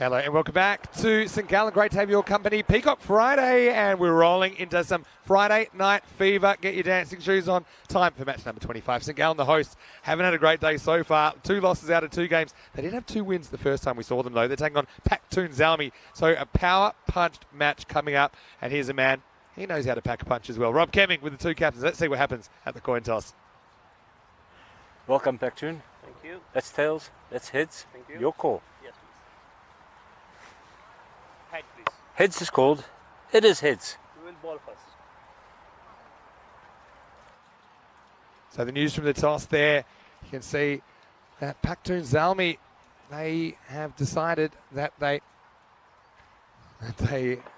[SPEAKER 1] Hello and welcome back to St Gallen. Great to have your company. Peacock Friday, and we're rolling into some Friday night fever. Get your dancing shoes on. Time for match number 25. St Gallen, the hosts, haven't had a great day so far. 2 losses out of 2 games. They did have 2 wins the first time we saw them, though. They're taking on Paktoon Zalmi. So a power-punched match coming up. And here's a man, he knows how to pack a punch as well. Rob Kemming with the 2 captains. Let's see what happens at the coin toss.
[SPEAKER 2] Welcome, Paktoon.
[SPEAKER 6] Thank you.
[SPEAKER 2] That's tails. That's heads.
[SPEAKER 6] Thank you.
[SPEAKER 2] Your call.
[SPEAKER 6] Yes, please. Head, please.
[SPEAKER 2] Heads is called. It is heads.
[SPEAKER 6] You will ball first.
[SPEAKER 1] So the news from the toss there, you can see that Paktoon Zalmi, they have decided that they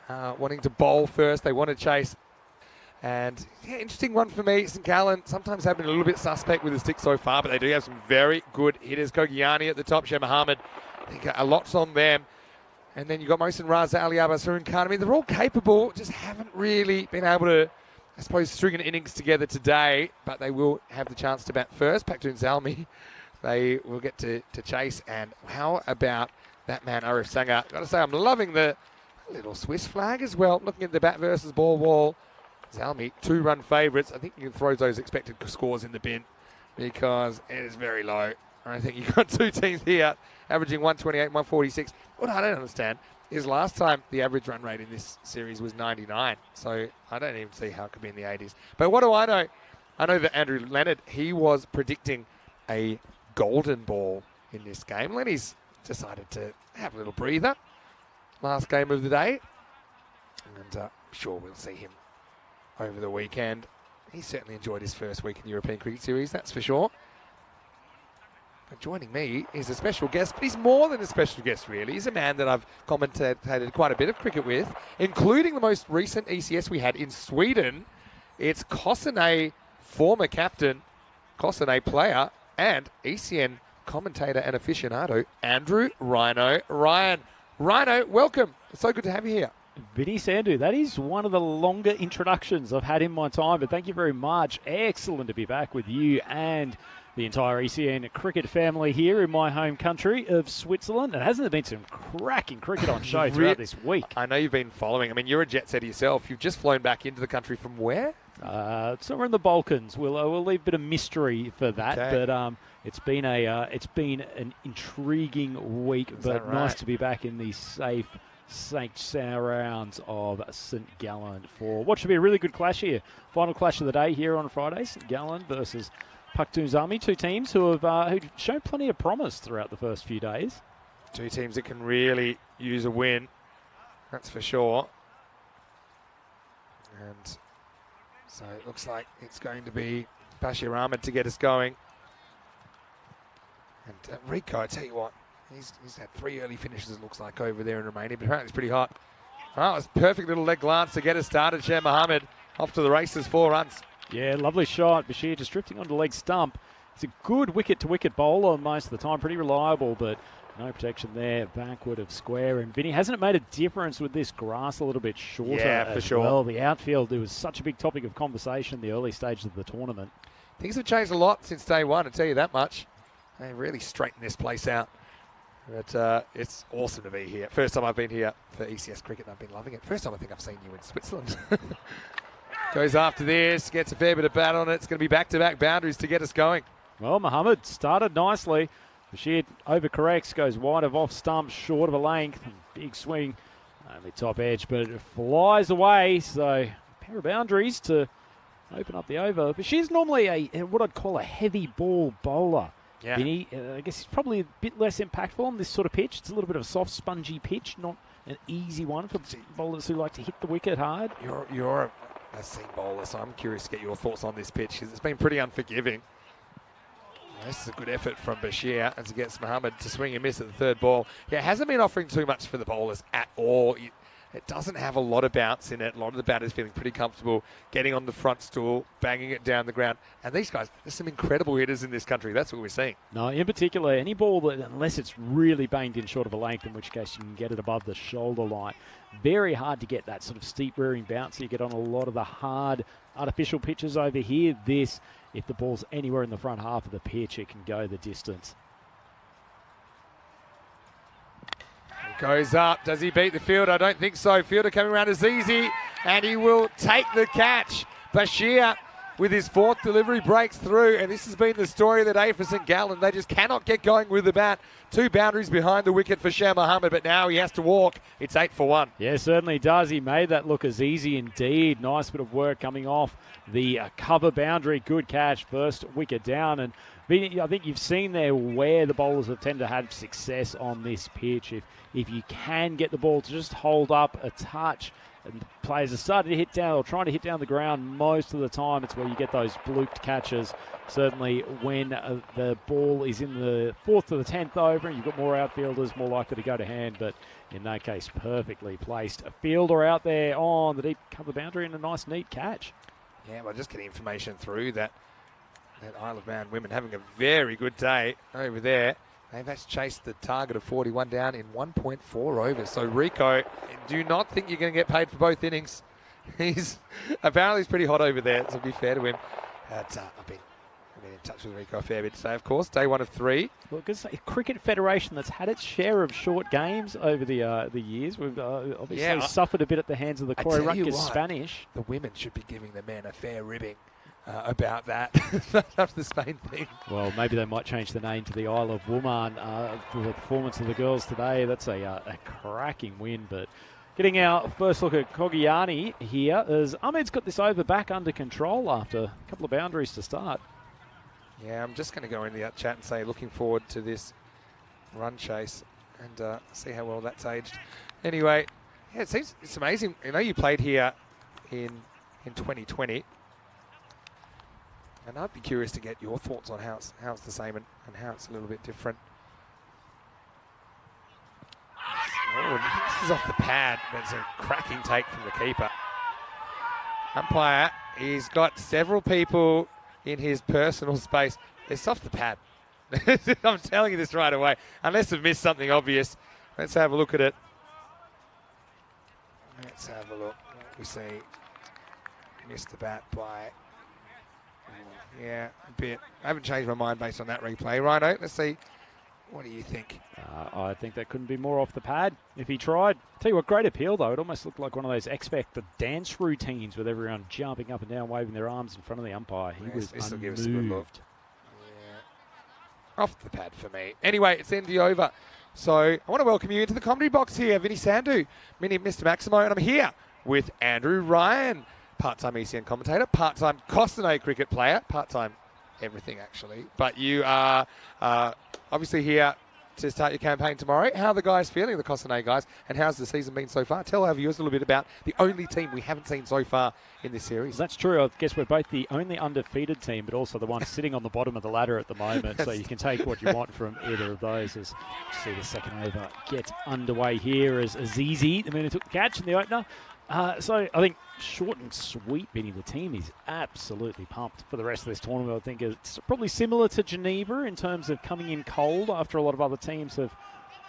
[SPEAKER 1] are wanting to bowl first. They want to chase. And yeah, interesting one for me. St Gallen sometimes have been a little bit suspect with the stick so far, but they do have some very good hitters. Kogiani at the top, Sheh Mohammed. I think a lot's on them. And then you've got Mohsin Raza, Ali Abbas, Harun Khan. I mean, they're all capable, just haven't really been able to, I suppose, string an innings together today, but they will have the chance to bat first. Paktoon Zalmi, they will get to chase. And how about that man, Arif Sangha? Got to say, I'm loving the little Swiss flag as well. Looking at the bat versus ball wall. Zalmi, 2-run favourites. I think you can throw those expected scores in the bin because it is very low. I think you've got 2 teams here averaging 128 and 146. What I don't understand is last time the average run rate in this series was 99. So I don't even see how it could be in the 80s. But what do I know? I know that Andrew Leonard, he was predicting a golden ball in this game. Lenny's decided to have a little breather. Last game of the day. And I'm sure we'll see him over the weekend. He certainly enjoyed his first week in the European Cricket Series, that's for sure. But joining me is a special guest, but he's more than a special guest, really. He's a man that I've commentated quite a bit of cricket with, including the most recent ECS we had in Sweden. It's Kosane, former captain, Kosane player, and ECN commentator and aficionado, Andrew Rhino Ryan. Rhino, welcome. It's so good to have you here.
[SPEAKER 10] Vinny Sandhu, that is one of the longer introductions I've had in my time, but thank you very much. Excellent to be back with you and the entire ECN cricket family here in my home country of Switzerland. And hasn't there been some cracking cricket on show throughout this week?
[SPEAKER 1] I know you've been following. I mean, you're a jet setter yourself. You've just flown back into the country from where?
[SPEAKER 10] Somewhere in the Balkans. We'll leave a bit of mystery for that,
[SPEAKER 1] okay.
[SPEAKER 10] But it's been an intriguing week,
[SPEAKER 1] Is
[SPEAKER 10] but
[SPEAKER 1] that right?
[SPEAKER 10] nice to be back in the safe surrounds of St Gallen for what should be a really good clash here. Final clash of the day here on Friday, St Gallen versus Paktoon Zalmi, 2 teams who have who've shown plenty of promise throughout the first few days.
[SPEAKER 1] 2 teams that can really use a win, that's for sure. And so it looks like it's going to be Bashir Ahmed to get us going. And Rico, I tell you what, he's had 3 early finishes, it looks like, over there in Romania, but apparently it's pretty hot. Oh, it's a perfect little leg glance to get us started. Sheh Mohammed off to the races, 4 runs.
[SPEAKER 10] Yeah, lovely shot. Bashir just drifting onto the leg stump. It's a good wicket-to-wicket bowler most of the time, pretty reliable, but no protection there, backward of square. And Vinny, hasn't it made a difference with this grass a little bit shorter?
[SPEAKER 1] Yeah, for sure.
[SPEAKER 10] Well, the outfield, it was such a big topic of conversation in the early stages of the tournament.
[SPEAKER 1] Things have changed a lot since day one, I tell you that much. They really straightened this place out. But it's awesome to be here. First time I've been here for ECS cricket, and I've been loving it. First time I think I've seen you in Switzerland. Goes after this, gets a fair bit of bat on it. It's going to be back-to-back boundaries to get us going.
[SPEAKER 10] Well, Mohammed started nicely. Bashir overcorrects, goes wide of off stump, short of a length. Big swing, only top edge, but it flies away. So a pair of boundaries to open up the over. Bashir's normally what I'd call a heavy ball bowler.
[SPEAKER 1] Yeah.
[SPEAKER 10] Vinny, I guess he's probably a bit less impactful on this sort of pitch. It's a little bit of a soft, spongy pitch, not an easy one for bowlers who like to hit the wicket hard.
[SPEAKER 1] You're a seam bowler, so I'm curious to get your thoughts on this pitch because it's been pretty unforgiving. This is a good effort from Bashir as he gets Mohammed to swing and miss at the 3rd ball. Yeah, it hasn't been offering too much for the bowlers at all. It doesn't have a lot of bounce in it. A lot of the batters feeling pretty comfortable getting on the front stool, banging it down the ground. And these guys, there's some incredible hitters in this country. That's what we're seeing.
[SPEAKER 10] No, in particular, any ball that, unless it's really banged in short of a length, in which case you can get it above the shoulder line. Very hard to get that sort of steep rearing bounce you get on a lot of the hard artificial pitches over here. This, if the ball's anywhere in the front half of the pitch, it can go the distance.
[SPEAKER 1] Goes up. Does he beat the field? I don't think so. Fielder coming around is easy, and he will take the catch. Bashir, with his fourth delivery, breaks through, and this has been the story of the day for St Gallen. They just cannot get going with the bat. 2 boundaries behind the wicket for Shah Mohammed, but now he has to walk. It's 8 for 1.
[SPEAKER 10] Yeah, certainly does. He made that look as easy indeed. Nice bit of work coming off the cover boundary. Good catch, first wicket down. And I think you've seen there where the bowlers have tended to have success on this pitch. If you can get the ball to just hold up a touch, and players are starting to hit down or trying to hit down the ground most of the time, it's where you get those blooped catches. Certainly when the ball is in the 4th to the 10th over and you've got more outfielders, more likely to go to hand, but in that case, perfectly placed. A fielder out there on the deep cover boundary and a nice, neat catch.
[SPEAKER 1] Yeah, well, just getting information through that Isle of Man women having a very good day over there. They've actually chased the target of 41 down in 1.4 overs. So Rico, do not think you're going to get paid for both innings. He's pretty hot over there, to be fair to him. I've been in touch with Rico a fair bit today, of course. Day 1 of 3.
[SPEAKER 10] Look, it's a cricket federation that's had its share of short games over the years. We've obviously suffered a bit at the hands of the Corey Rutgers Spanish.
[SPEAKER 1] The women should be giving the men a fair ribbing. About that. That's the Spain thing.
[SPEAKER 10] Well, maybe they might change the name to the Isle of Woman for the performance of the girls today. That's a cracking win. But getting our first look at Kogiani here, as Ahmed's got this over back under control after a couple of boundaries to start.
[SPEAKER 1] Yeah, I'm just going to go into the chat and say looking forward to this run chase and see how well that's aged. Anyway, yeah, it's amazing. You know, you played here in 2020. And I'd be curious to get your thoughts on how it's the same and how it's a little bit different. Oh, this is off the pad, but it's a cracking take from the keeper. Umpire, he's got several people in his personal space. It's off the pad. I'm telling you this right away. Unless I've missed something obvious. Let's have a look at it. Let's have a look. We see missed the bat by... Yeah, a bit. I haven't changed my mind based on that replay. Rhino, let's see. What do you think?
[SPEAKER 10] I think that couldn't be more off the pad if he tried. Tell you what, great appeal, though. It almost looked like one of those X Factor dance routines with everyone jumping up and down, waving their arms in front of the umpire. He was unmoved.
[SPEAKER 1] Give us a good look. Yeah. Off the pad for me. Anyway, it's end the over. So I want to welcome you into the comedy box here. Vinny Sandhu, Mr. Maximo, and I'm here with Andrew Ryan. Part-time ECN commentator, part-time Costanay cricket player, part-time everything actually. But you are obviously here to start your campaign tomorrow. How are the guys feeling, the Costanay guys, and how's the season been so far? Tell our viewers a little bit about the only team we haven't seen so far in this series.
[SPEAKER 10] That's true. I guess we're both the only undefeated team, but also the one sitting on the bottom of the ladder at the moment. So you can take what you want from either of those. As you see the second over gets underway here as Azizi, the man who took the catch in the opener. So I think short and sweet, Benny. The team is absolutely pumped for the rest of this tournament. I think it's probably similar to Geneva in terms of coming in cold after a lot of other teams have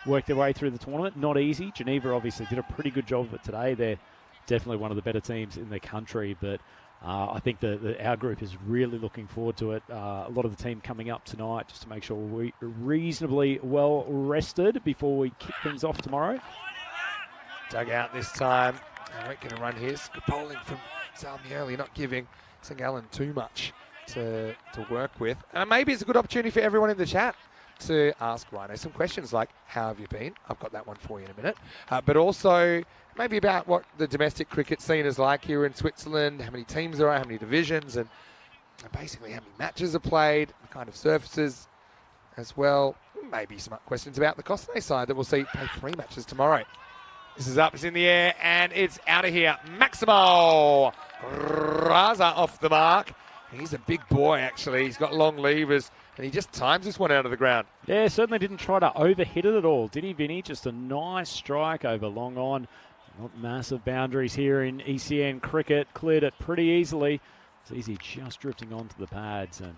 [SPEAKER 10] worked their way through the tournament. Not easy. Geneva obviously did a pretty good job of it today. They're definitely one of the better teams in the country, but I think our group is really looking forward to it. A lot of the team coming up tonight just to make sure we're reasonably well rested before we kick things off tomorrow.
[SPEAKER 1] Dug out this time. I won't get a run here. It's good bowling from Salmioli, not giving St Gallen too much to work with. Maybe it's a good opportunity for everyone in the chat to ask Rhino some questions like, how have you been? I've got that one for you in a minute. But also maybe about what the domestic cricket scene is like here in Switzerland, how many teams there are, how many divisions, and basically how many matches are played, the kind of surfaces as well. Maybe some questions about the Costanay side that we'll see play 3 matches tomorrow. This is up, it's in the air, and it's out of here. Maximo Raza off the mark. He's a big boy, actually. He's got long levers, and he just times this one out of the ground.
[SPEAKER 10] Yeah, certainly didn't try to overhit it at all, did he, Vinny? Just a nice strike over long on. Not massive boundaries here in ECN cricket. Cleared it pretty easily. It's easy just drifting onto the pads, and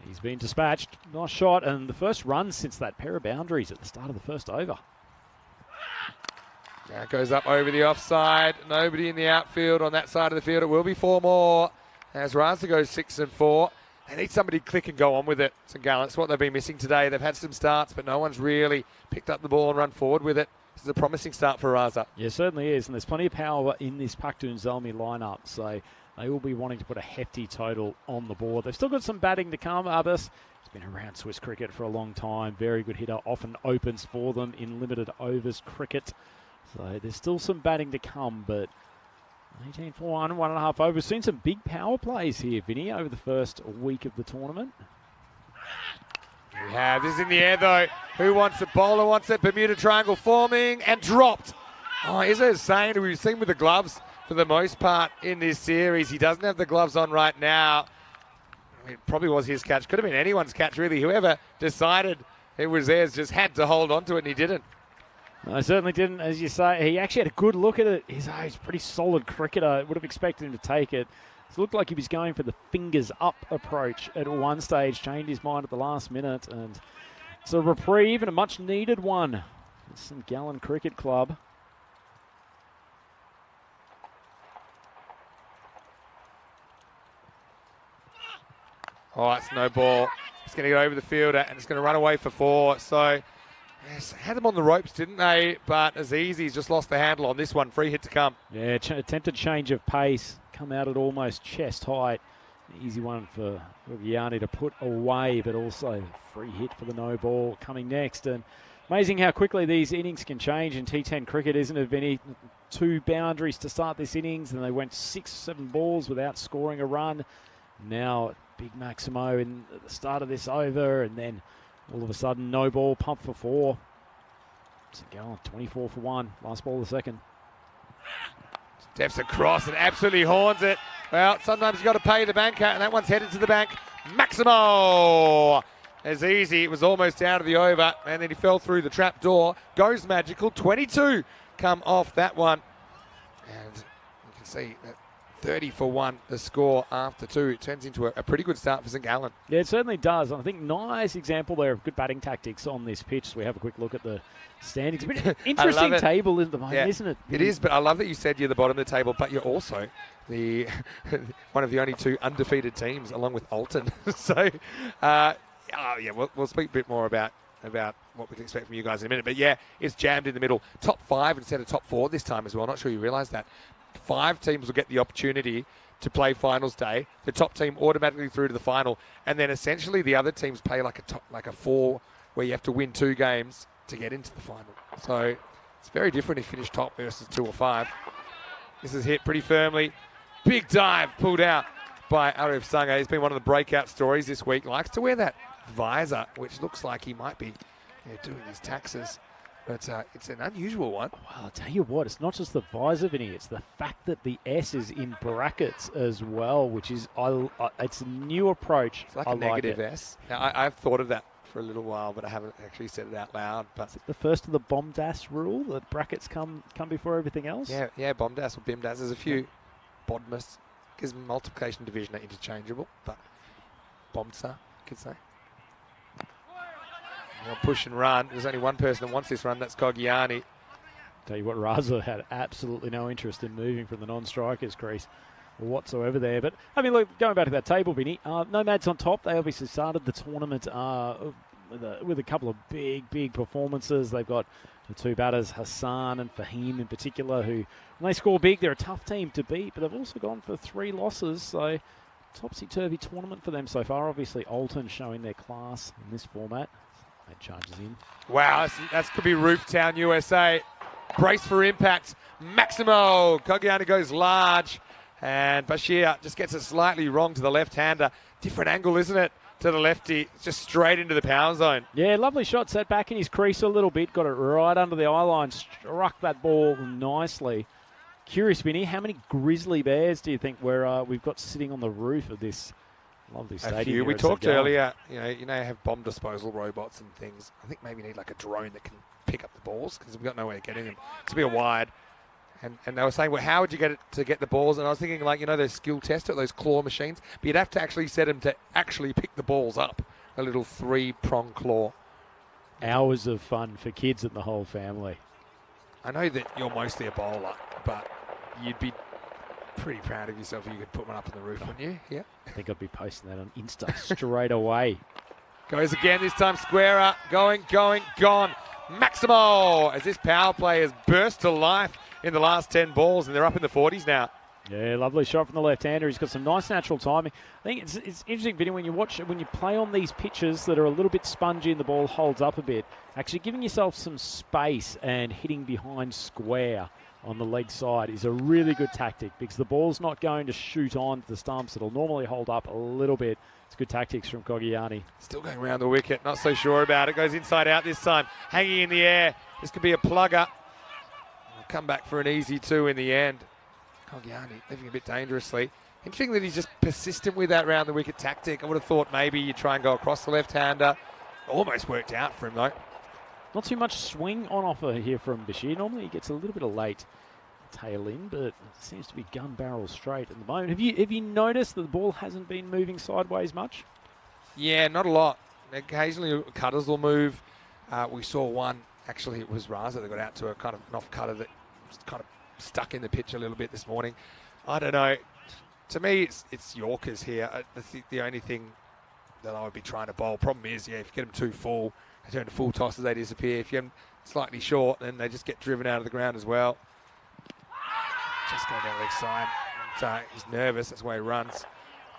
[SPEAKER 10] he's been dispatched. Nice shot, and the first run since that pair of boundaries at the start of the first over.
[SPEAKER 1] Now it goes up over the offside. Nobody in the outfield on that side of the field. It will be 4 more as Raza goes 6 and 4. They need somebody to click and go on with it. St Gallen, it's what they've been missing today. They've had some starts, but no one's really picked up the ball and run forward with it. This is a promising start for Raza.
[SPEAKER 10] Yeah, certainly is. And there's plenty of power in this Paktoon Zalmi lineup. So they will be wanting to put a hefty total on the board. They've still got some batting to come. Abbas has been around Swiss cricket for a long time. Very good hitter. Often opens for them in limited overs cricket. So there's still some batting to come, but 18 for 1.5 overs. We've seen some big power plays here, Vinny, over the first week of the tournament.
[SPEAKER 1] We have. This is in the air, though. Who wants it? Bowler wants it. Bermuda Triangle forming and dropped. Oh, Izza is saying we've seen with the gloves for the most part in this series. He doesn't have the gloves on right now. It probably was his catch. Could have been anyone's catch, really. Whoever decided it was theirs just had to hold on to it, and he didn't.
[SPEAKER 10] No, I certainly didn't. As you say, he actually had a good look at it. He's a pretty solid cricketer. Would have expected him to take it. It looked like he was going for the fingers up approach at one stage, changed his mind at the last minute, and it's a reprieve and a much needed one for St Gallen Cricket Club.
[SPEAKER 1] Oh, it's no ball. It's going to go over the fielder, and it's going to run away for 4. So, yes, had them on the ropes, didn't they? But Azizi's just lost the handle on this one. Free hit to come.
[SPEAKER 10] Yeah, attempted change of pace. Come out at almost chest height. Easy one for Gianni to put away, but also free hit for the no ball coming next. And amazing how quickly these innings can change in T10 cricket, isn't it, Vinny? 2 boundaries to start this innings, and they went 6-7 balls without scoring a run. Now, big Maximo in the start of this over, and then all of a sudden, no ball, pump for 4. St Gallen, 24 for 1. Last ball of the second.
[SPEAKER 1] Steps across and absolutely horns it. Well, sometimes you've got to pay the banker, and that one's headed to the bank. Maximo! As easy, it was almost out of the over, and then he fell through the trap door. Goes magical, 22 come off that one. And you can see that 30 for 1, the score after 2. It turns into a pretty good start for St Gallen.
[SPEAKER 10] Yeah, it certainly does. I think nice example there of good batting tactics on this pitch. So we have a quick look at the standings. Interesting table in the moment, isn't it?
[SPEAKER 1] It is, but I love that you said you're the bottom of the table, but you're also the one of the only 2 undefeated teams, along with Alton. So, we'll speak a bit more about what we can expect from you guys in a minute. But yeah, it's jammed in the middle. Top 5 instead of top 4 this time as well. Not sure you realise that. 5 teams will get the opportunity to play finals day. The top team automatically through to the final, and then essentially the other teams play like a 4, where you have to win 2 games to get into the final. So it's very different if you finish top versus 2 or 5. This is hit pretty firmly. Big dive pulled out by Arif Sanga. He's been one of the breakout stories this week. Likes to wear that visor, which looks like he might be doing his taxes. But it's an unusual one.
[SPEAKER 10] Well, I'll tell you what, it's not just the visor, Vinny, it's the fact that the S is in brackets as well, which is, it's a new approach.
[SPEAKER 1] It's like a negative S. Now, I've thought of that for a little while, but I haven't actually said it out loud. But
[SPEAKER 10] is it the first of the BOMDAS rule, that brackets come before everything else?
[SPEAKER 1] Yeah, BOMDAS or BIMDAS. There's a few BODMAS, because multiplication and division are interchangeable, but BOMDSA, you could say. Push and run. There's only one person that wants this run. That's Kogiani.
[SPEAKER 10] Tell you what, Raza had absolutely no interest in moving from the non-strikers crease whatsoever there. But, I mean, look, going back to that table, Vinny, Nomads on top. They obviously started the tournament with a couple of big performances. They've got the 2 batters, Hassan and Fahim in particular, who, when they score big, they're a tough team to beat. But they've also gone for 3 losses, so topsy-turvy tournament for them so far. Obviously, Alton showing their class in this format. Charges in.
[SPEAKER 1] Wow, that could be Rooftown, USA. Brace for impact. Maximo. Kogiani goes large. And Bashir just gets it slightly wrong to the left-hander. Different angle, isn't it, to the lefty. It's just straight into the power zone.
[SPEAKER 10] Yeah, lovely shot. Sat back in his crease a little bit. Got it right under the eye line. Struck that ball nicely. Curious, Vinny, how many grizzly bears do you think we've got sitting on the roof of this lovely stadium?
[SPEAKER 1] A few. We talked earlier, you have bomb disposal robots and things. I think maybe you need like a drone that can pick up the balls, because we've got no way of getting them. It's a bit wide. And they were saying, well, how would you get it to get the balls? And I was thinking, like, those skill tester, those claw machines. But you'd have to actually set them to actually pick the balls up. A little 3-prong claw.
[SPEAKER 10] Hours of fun for kids and the whole family.
[SPEAKER 1] I know that you're mostly a bowler, but you'd be pretty proud of yourself if you could put one up on the roof, wouldn't you? Yeah.
[SPEAKER 10] I think I'd be posting that on Insta straight away.
[SPEAKER 1] Goes again, this time squarer. Going, gone. Maximo, as this power play has burst to life in the last 10 balls, and they're up in the 40s now.
[SPEAKER 10] Yeah, lovely shot from the left-hander. He's got some nice natural timing. I think it's interesting, Vinny, when you play on these pitches that are a little bit spongy and the ball holds up a bit, actually giving yourself some space and hitting behind square on the leg side is a really good tactic because the ball's not going to shoot on to the stumps. It'll normally hold up a little bit. It's good tactics from Cogliani.
[SPEAKER 1] Still going around the wicket, not so sure about it. Goes inside out this time, hanging in the air. This could be a plugger. We'll come back for an easy 2 in the end. Cogliani living a bit dangerously. Interesting that he's just persistent with that round the wicket tactic. I would have thought maybe you try and go across the left-hander. Almost worked out for him though.
[SPEAKER 10] Not too much swing on offer here from Bashir. Normally he gets a little bit of late tail in, but it seems to be gun barrel straight at the moment. Have you noticed that the ball hasn't been moving sideways much?
[SPEAKER 1] Yeah, not a lot. Occasionally cutters will move. We saw one, actually it was Raza that got out to a kind of an off cutter that was kind of stuck in the pitch a little bit this morning. I don't know. To me, it's Yorkers here. The only thing that I would be trying to bowl. Problem is, if you get them too full, they turn to full tosses, they disappear. If you get them slightly short, then they just get driven out of the ground as well. Just going down the leg side. So he's nervous, that's why he runs.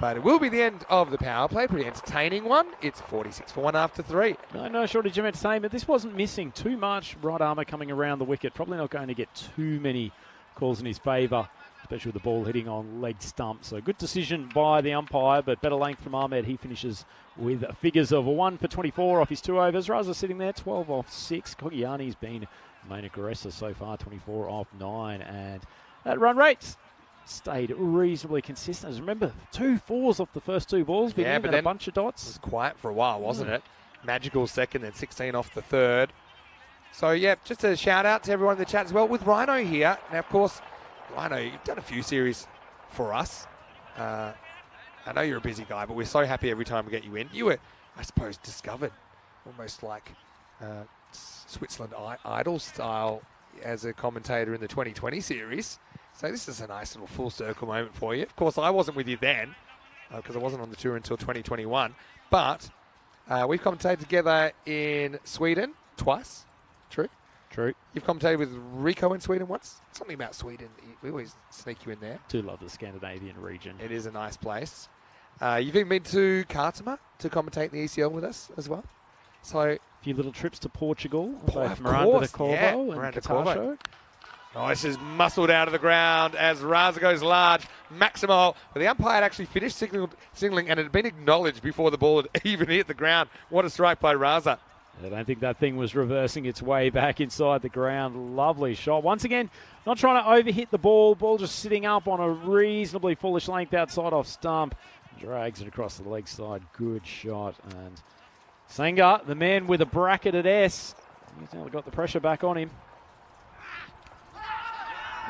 [SPEAKER 1] But it will be the end of the power play. Pretty entertaining one. It's 46 for 1 after 3.
[SPEAKER 10] No shortage of entertainment. This wasn't missing too much right armour coming around the wicket. Probably not going to get too many calls in his favour, especially with the ball hitting on leg stump. So good decision by the umpire, but better length from Ahmed. He finishes with figures of 1 for 24 off his 2 overs. Raza sitting there, 12 off 6. Cogliani's been main aggressor so far, 24 off 9. And that run rate stayed reasonably consistent. Remember, 2 4s off the first 2 balls, but then a bunch of dots.
[SPEAKER 1] It was quiet for a while, wasn't it? Magical second, then 16 off the third. So, just a shout out to everyone in the chat as well with Rhino here. Now, of course, Rhino, you've done a few series for us. I know you're a busy guy, but we're so happy every time we get you in. You were, I suppose, discovered almost like Switzerland Idol style as a commentator in the 2020 series. So this is a nice little full circle moment for you. Of course, I wasn't with you then because I wasn't on the tour until 2021. But we've commentated together in Sweden twice. True. You've commentated with Rico in Sweden once. Something about Sweden. We always sneak you in there.
[SPEAKER 10] Do love the Scandinavian region.
[SPEAKER 1] It is a nice place. You've even been to Cartama to commentate in the ECL with us as well. So
[SPEAKER 10] a few little trips to Portugal.
[SPEAKER 1] Both
[SPEAKER 10] Miranda de Corvo and
[SPEAKER 1] Miranda
[SPEAKER 10] Catasho.
[SPEAKER 1] Oh, this is muscled out of the ground as Raza goes large. Maximo, but the umpire had actually finished signalling and it had been acknowledged before the ball had even hit the ground. What a strike by Raza.
[SPEAKER 10] I don't think that thing was reversing its way back inside the ground. Lovely shot. Once again, not trying to overhit the ball. Ball just sitting up on a reasonably foolish length outside off stump. Drags it across the leg side. Good shot. And Sanger, the man with a bracketed S, he's now got the pressure back on him.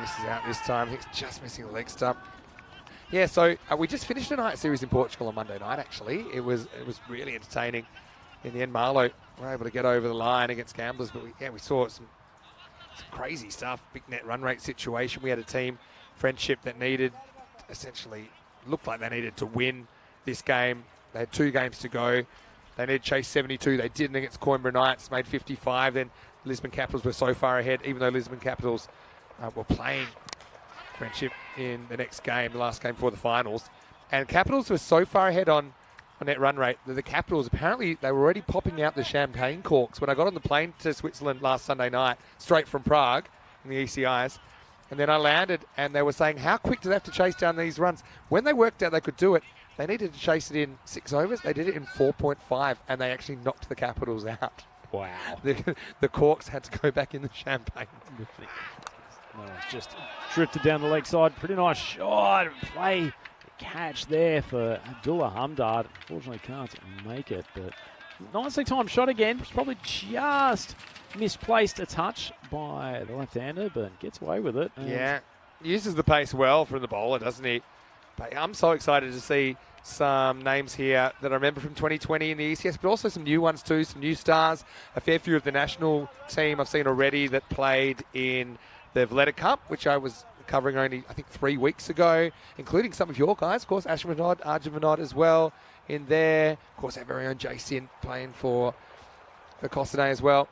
[SPEAKER 1] Misses out this time. I think it's just missing the leg stump. Yeah, so we just finished a night series in Portugal on Monday night, actually. It was really entertaining. In the end, Marlow were able to get over the line against Gamblers, but we saw some crazy stuff. Big net run rate situation. We had a team friendship that looked like they needed to win this game. They had 2 games to go. They needed to chase 72. They didn't against Coimbra Knights, made 55. Then Lisbon Capitals were so far ahead, even though Lisbon Capitals were playing friendship in the next game, the last game before the finals. And Capitals were so far ahead on net run rate that the Capitals, apparently they were already popping out the champagne corks when I got on the plane to Switzerland last Sunday night, straight from Prague in the ECIs. And then I landed and they were saying, how quick do they have to chase down these runs? When they worked out they could do it, they needed to chase it in 6 overs. They did it in 4.5 and they actually knocked the Capitals out.
[SPEAKER 10] Wow.
[SPEAKER 1] The corks had to go back in the champagne.
[SPEAKER 10] No, it's just drifted down the leg side. Pretty nice shot. Play. Catch there for Abdullah Hamdard. Unfortunately can't make it, but nicely timed shot again. It's probably just misplaced a touch by the left-hander, but gets away with it.
[SPEAKER 1] Yeah, uses the pace well from the bowler, doesn't he? But I'm so excited to see some names here that I remember from 2020 in the ECS, but also some new ones too, some new stars. A fair few of the national team I've seen already that played in the Valletta Cup, which I was covering only, I think, 3 weeks ago, including some of your guys, of course, Ashwin Vinod, Arjun Vinod as well in there. Of course, our very own Jason playing for Costanay as well.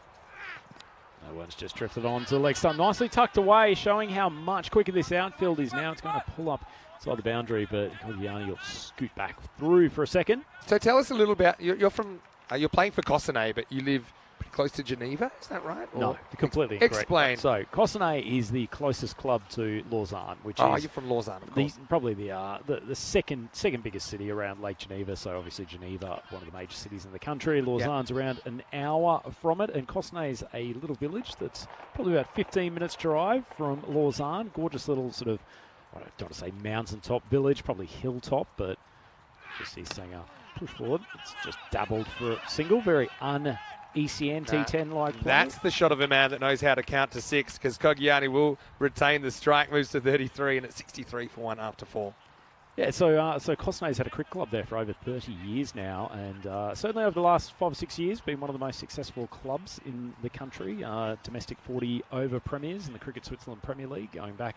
[SPEAKER 10] That one's just drifted on to the leg stump. Nicely tucked away, showing how much quicker this outfield is now. It's going to pull up inside the boundary, but Cogliani will scoot back through for a second.
[SPEAKER 1] So tell us a little about, you're playing for Cossonay, but you live pretty close to Geneva, is that right?
[SPEAKER 10] No, completely incorrect.
[SPEAKER 1] Explain.
[SPEAKER 10] So Cossonay is the closest club to Lausanne, which
[SPEAKER 1] is... Oh,
[SPEAKER 10] you're
[SPEAKER 1] from Lausanne, of course.
[SPEAKER 10] Probably the second biggest city around Lake Geneva. So obviously Geneva, one of the major cities in the country. Lausanne's around an hour from it, and Cossonay is a little village that's probably about 15 minutes drive from Lausanne. Gorgeous little sort of, I don't want to say mountaintop village, probably hilltop, but just he's saying push forward. It's just dabbled for a single, very ECN T10 like play.
[SPEAKER 1] That's the shot of a man that knows how to count to 6, because Cogliani will retain the strike, moves to 33, and it's 63 for 1 after 4.
[SPEAKER 10] Yeah, so Cossonay's had a cricket club there for over 30 years now, and certainly over the last 5 or 6 years, been one of the most successful clubs in the country. Domestic 40 over premiers in the Cricket Switzerland Premier League, going back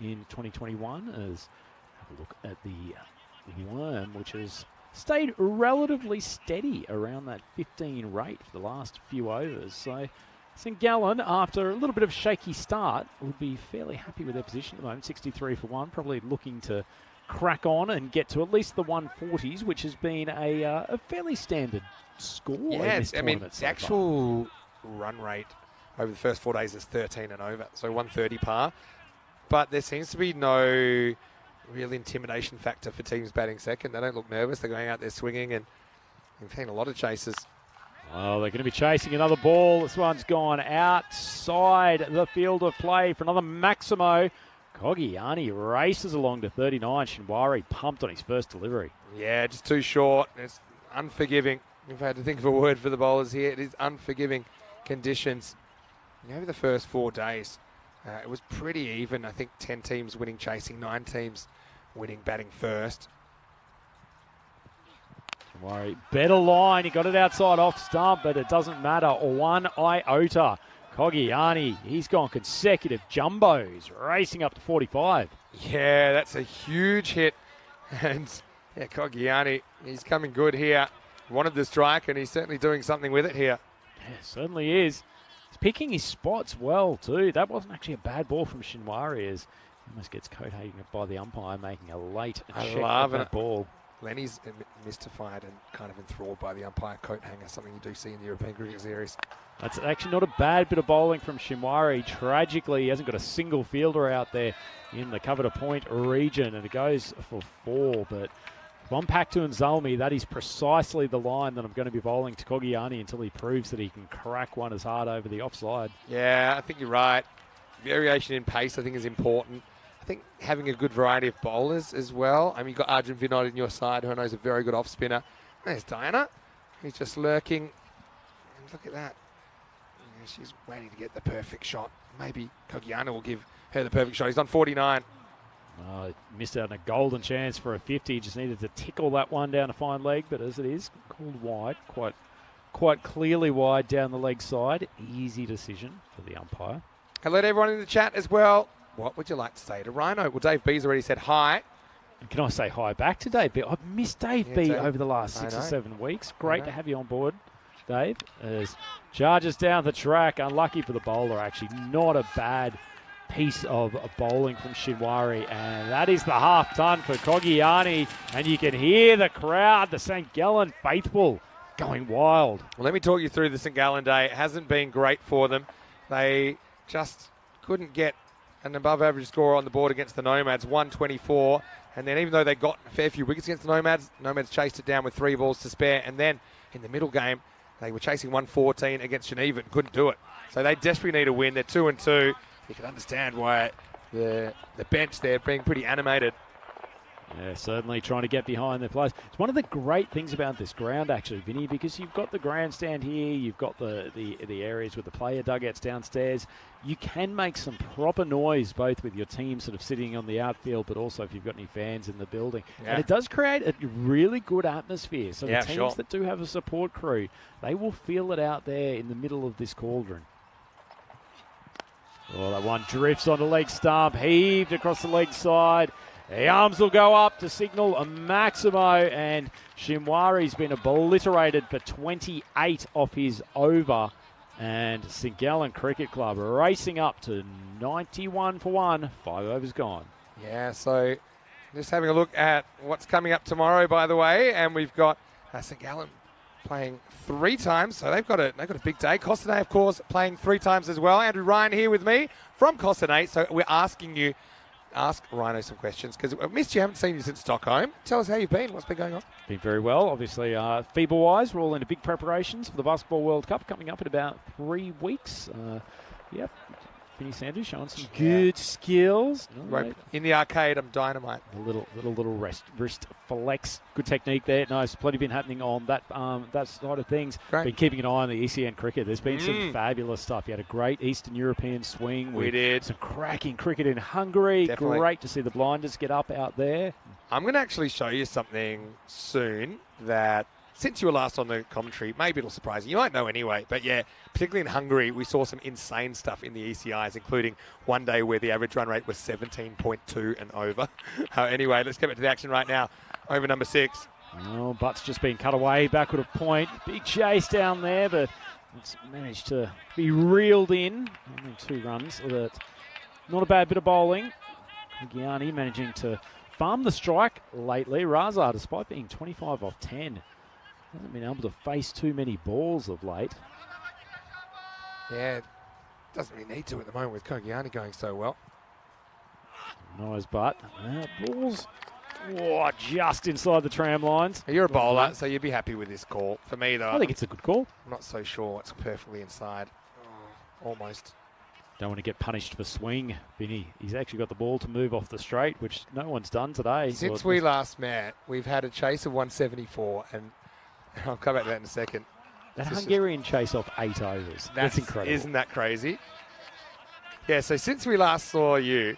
[SPEAKER 10] in 2021. As have a look at the Worm, which has stayed relatively steady around that 15 rate for the last few overs. So St Gallen, after a little bit of a shaky start, would be fairly happy with their position at the moment, 63 for 1, probably looking to crack on and get to at least the 140s, which has been a fairly standard score in this tournament so
[SPEAKER 1] the actual run rate over the first 4 days is 13 and over, so 130 par. But there seems to be no real intimidation factor for teams batting second. They don't look nervous. They're going out there swinging, and we've seen a lot of chases.
[SPEAKER 10] Oh, they're going to be chasing another ball. This one's gone outside the field of play for another Maximo. Cogliani races along to 39. Shinwari pumped on his first delivery.
[SPEAKER 1] Yeah, just too short. It's unforgiving. If I had to think of a word for the bowlers here, it is unforgiving conditions. Over the first 4 days, it was pretty even. I think 10 teams winning chasing, 9 teams winning batting first.
[SPEAKER 10] Worry. Better line. He got it outside off stump, but it doesn't matter. 1 iota. Cogliani, he's gone consecutive jumbos, racing up to 45.
[SPEAKER 1] Yeah, that's a huge hit. And yeah, Cogliani, he's coming good here. Wanted the strike, and he's certainly doing something with it here.
[SPEAKER 10] Yeah, certainly is. He's picking his spots well, too. That wasn't actually a bad ball from Shinwari, as he almost gets coat-hating by the umpire, making a late check of that ball.
[SPEAKER 1] Lenny's mystified and kind of enthralled by the umpire coat hanger, something you do see in the European Cricket Series.
[SPEAKER 10] That's actually not a bad bit of bowling from Shinwari. Tragically, he hasn't got a single fielder out there in the cover to point region, and it goes for 4. But one pack to Nzalmi, that is precisely the line that I'm going to be bowling to Cogliani until he proves that he can crack one as hard over the offside.
[SPEAKER 1] Yeah, I think you're right. Variation in pace, I think, is important. I think having a good variety of bowlers as well. I mean, you've got Arjun Vinod on your side, who I know is a very good off-spinner. There's Diana. He's just lurking. And look at that. Yeah, she's waiting to get the perfect shot. Maybe Cogliani will give her the perfect shot. He's on 49.
[SPEAKER 10] Missed out on a golden chance for a 50. Just needed to tickle that one down a fine leg, but as it is, called wide. Quite clearly wide down the leg side. Easy decision for the umpire.
[SPEAKER 1] Hello to everyone in the chat as well. What would you like to say to Rhino? Well, Dave B's already said hi.
[SPEAKER 10] Can I say hi back to Dave B? I've missed Dave B over the last 6 or 7 weeks. Great to have you on board, Dave. As charges down the track. Unlucky for the bowler, actually. Not a bad piece of bowling from Shinwari. And that is the half ton for Cogliani. And you can hear the crowd, the St Gallen faithful, going wild.
[SPEAKER 1] Well, let me talk you through the St Gallen day. It hasn't been great for them. They just couldn't get an above-average score on the board against the Nomads, 124. And then even though they got a fair few wickets against the Nomads chased it down with 3 balls to spare. And then in the middle game, they were chasing 114 against Geneva and couldn't do it. So they desperately need a win. They're 2-2. You can understand why the bench there being pretty animated.
[SPEAKER 10] Yeah, certainly trying to get behind their players. It's one of the great things about this ground, actually, Vinny, because you've got the grandstand here, you've got the areas with the player dugouts downstairs. You can make some proper noise, both with your team sort of sitting on the outfield, but also if you've got any fans in the building. Yeah. And it does create a really good atmosphere. So the teams that do have a support crew, they will feel it out there in the middle of this cauldron. Oh, that one drifts on the leg stump, heaved across the leg side. The arms will go up to signal a Maximo, and Shinwari's been obliterated for 28 off his over And St Gallen Cricket Club racing up to 91 for 1. 5 overs gone.
[SPEAKER 1] Yeah, so just having a look at what's coming up tomorrow, by the way, and we've got St Gallen playing 3 times, so they've got a big day. Costanay, of course, playing 3 times as well. Andrew Ryan here with me from Costanay, so we're asking you, ask Rhino some questions, because I've missed you, haven't seen you since Stockholm. Tell us how you've been, what's been going on?
[SPEAKER 10] Been very well, obviously. FIBA-wise, we're all into big preparations for the Basketball World Cup coming up in about 3 weeks. Yep. Vinny Sanders showing some good skills.
[SPEAKER 1] Right. In the arcade, I'm dynamite.
[SPEAKER 10] A little wrist flex. Good technique there. Nice. Plenty been happening on that side of things.
[SPEAKER 1] Great.
[SPEAKER 10] Been keeping an eye on the ECN cricket. There's been some fabulous stuff. You had a great Eastern European swing.
[SPEAKER 1] We did.
[SPEAKER 10] Some cracking cricket in Hungary.
[SPEAKER 1] Definitely.
[SPEAKER 10] Great to see the blinders get up out there.
[SPEAKER 1] I'm going to actually show you something soon that, since you were last on the commentary, maybe it'll surprise you. You might know anyway. But yeah, particularly in Hungary, we saw some insane stuff in the ECIs, including one day where the average run rate was 17.2 and over. Anyway, let's get back to the action right now. Over number 6.
[SPEAKER 10] Oh, Butt's just been cut away, backward of point. Big chase down there, but it's managed to be reeled in. Only 2 runs. But not a bad bit of bowling. Gianni managing to farm the strike lately. Raza, despite being 25 off 10. Hasn't been able to face too many balls of late.
[SPEAKER 1] Yeah, doesn't really need to at the moment with Kogiani going so well.
[SPEAKER 10] Nice butt. Balls. Oh, just inside the tram lines.
[SPEAKER 1] You're a bowler, so you'd be happy with this call. For me, though,
[SPEAKER 10] I think it's a good call.
[SPEAKER 1] I'm not so sure what's perfectly inside. Almost.
[SPEAKER 10] Don't want to get punished for swing, Vinny. He's actually got the ball to move off the straight, which no one's done today.
[SPEAKER 1] Since we last met, we've had a chase of 174, and I'll come back to that in a second.
[SPEAKER 10] That Hungarian chase off 8 overs. That's incredible.
[SPEAKER 1] Isn't that crazy? Yeah, so since we last saw you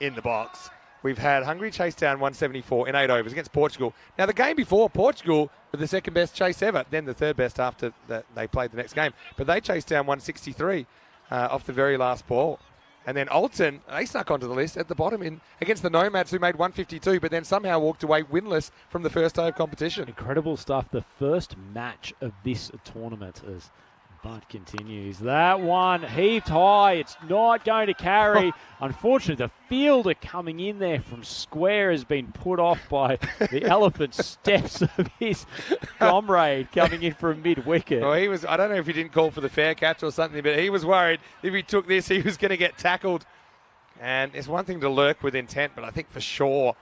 [SPEAKER 1] in the box, we've had Hungary chase down 174 in 8 overs against Portugal. Now, the game before, Portugal were the second best chase ever, then the third best after they played the next game. But they chased down 163 off the very last ball. And then Alton, they snuck onto the list at the bottom against the Nomads, who made 152, but then somehow walked away winless from the first day of competition.
[SPEAKER 10] Incredible stuff. The first match of this tournament as Butt continues. That one heaved high. It's not going to carry. Unfortunately, the fielder coming in there from square has been put off by the elephant steps of his comrade coming in from mid-wicket.
[SPEAKER 1] Well, I don't know if he didn't call for the fair catch or something, but he was worried if he took this, he was going to get tackled. And it's one thing to lurk with intent, but I think for sure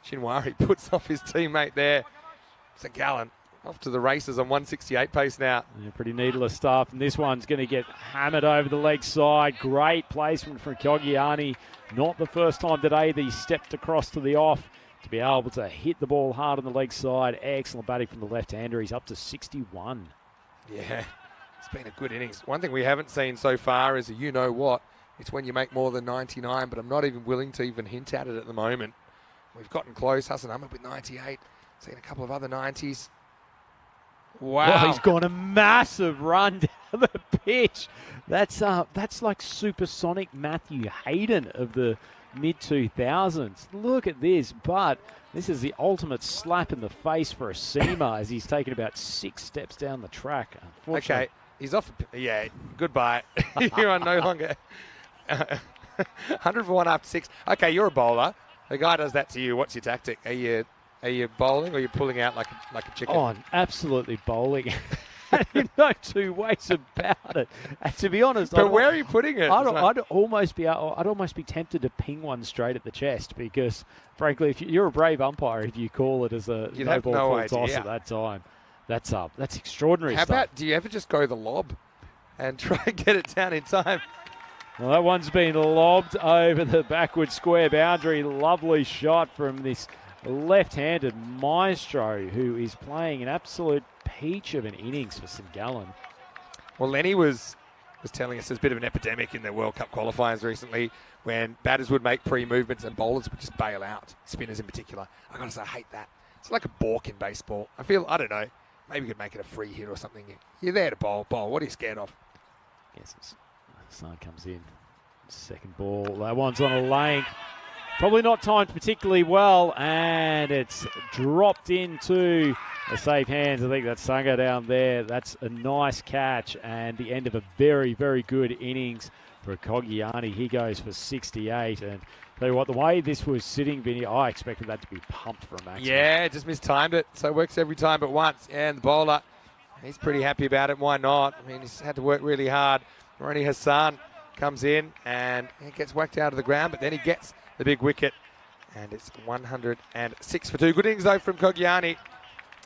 [SPEAKER 1] Shinwari puts off his teammate there. St Gallen off to the races on 168 pace now.
[SPEAKER 10] Yeah, pretty needless stuff. And this one's going to get hammered over the leg side. Great placement from Kogiani. Not the first time today that he stepped across to the off to be able to hit the ball hard on the leg side. Excellent batting from the left-hander. He's up to 61.
[SPEAKER 1] Yeah, it's been a good innings. One thing we haven't seen so far is a you-know-what. It's when you make more than 99, but I'm not even willing to even hint at it at the moment. We've gotten close. Hassan Ahmed with 98. Seen a couple of other 90s. Wow.
[SPEAKER 10] Well, he's gone a massive run down the pitch. That's like supersonic Matthew Hayden of the mid-2000s. Look at this, but this is the ultimate slap in the face for a seamer as he's taken about 6 steps down the track.
[SPEAKER 1] Okay, he's off. Yeah, goodbye. You are no longer 100 for 1 after 6. Okay, you're a bowler. The guy does that to you. What's your tactic? Are you bowling or are you pulling out like a chicken?
[SPEAKER 10] Oh, absolutely bowling. No 2 ways about it. And to be honest,
[SPEAKER 1] but where are you putting it?
[SPEAKER 10] I'd almost be tempted to ping one straight at the chest because, frankly, if you're a brave umpire, if you call it as a no ball full toss at that time, that's extraordinary
[SPEAKER 1] stuff.
[SPEAKER 10] How about,
[SPEAKER 1] do you ever just go the lob and try and get it down in time?
[SPEAKER 10] Well, that one's been lobbed over the backward square boundary. Lovely shot from this left-handed maestro who is playing an absolute peach of an innings for St Gallen.
[SPEAKER 1] Well, Lenny was telling us there's a bit of an epidemic in the World Cup qualifiers recently when batters would make pre-movements and bowlers would just bail out, spinners in particular. I got to say, I hate that. It's like a balk in baseball. I don't know, maybe you could make it a free hit or something. You're there to bowl. What are you scared of?
[SPEAKER 10] Yes, Hassan comes in. Second ball. That one's on a lane. probably not timed particularly well, and it's dropped into the safe hands. I think that's Sanger down there. That's a nice catch and the end of a very, very good innings for Coggiani. He goes for 68, and tell you what, the way this was sitting, Vinny, I expected that to be pumped for a maximum.
[SPEAKER 1] Yeah, just mistimed it. So it works every time but once. And the bowler, he's pretty happy about it. Why not? I mean, he's had to work really hard. Ronnie Hassan comes in and he gets whacked out of the ground, but then he gets the big wicket. And it's 106 for 2. Good innings, though, from Coggiani.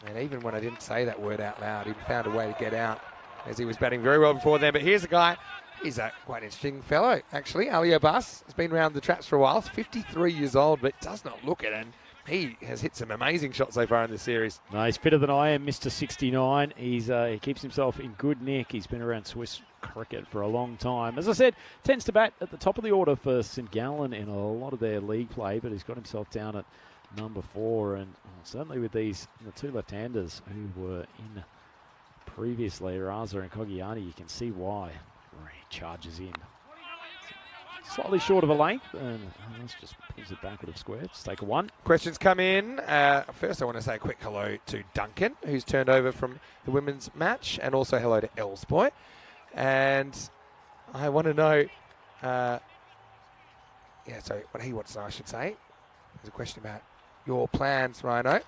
[SPEAKER 1] And even when I didn't say that word out loud, he found a way to get out as he was batting very well before then. But here's a guy. He's a quite interesting fellow, actually. Ali Abbas has been around the traps for a while. He's 53 years old, but does not look it. And he has hit some amazing shots so far in this series.
[SPEAKER 10] No, he's fitter than I am, Mr. 69. He keeps himself in good nick. He's been around Swiss cricket for a long time. As I said, tends to bat at the top of the order for St Gallen in a lot of their league play, but he's got himself down at number 4. And certainly with the two left-handers who were in previously, Raza and Coggiani, you can see why. He charges in. Slightly short of a length, and let's just pulls it backward of square. Let's take a 1.
[SPEAKER 1] Questions come in. First, I want to say a quick hello to Duncan, who's turned over from the women's match, and also hello to Elsboy. And I want to know, so what he wants to know, I should say. There's a question about your plans, Rhino.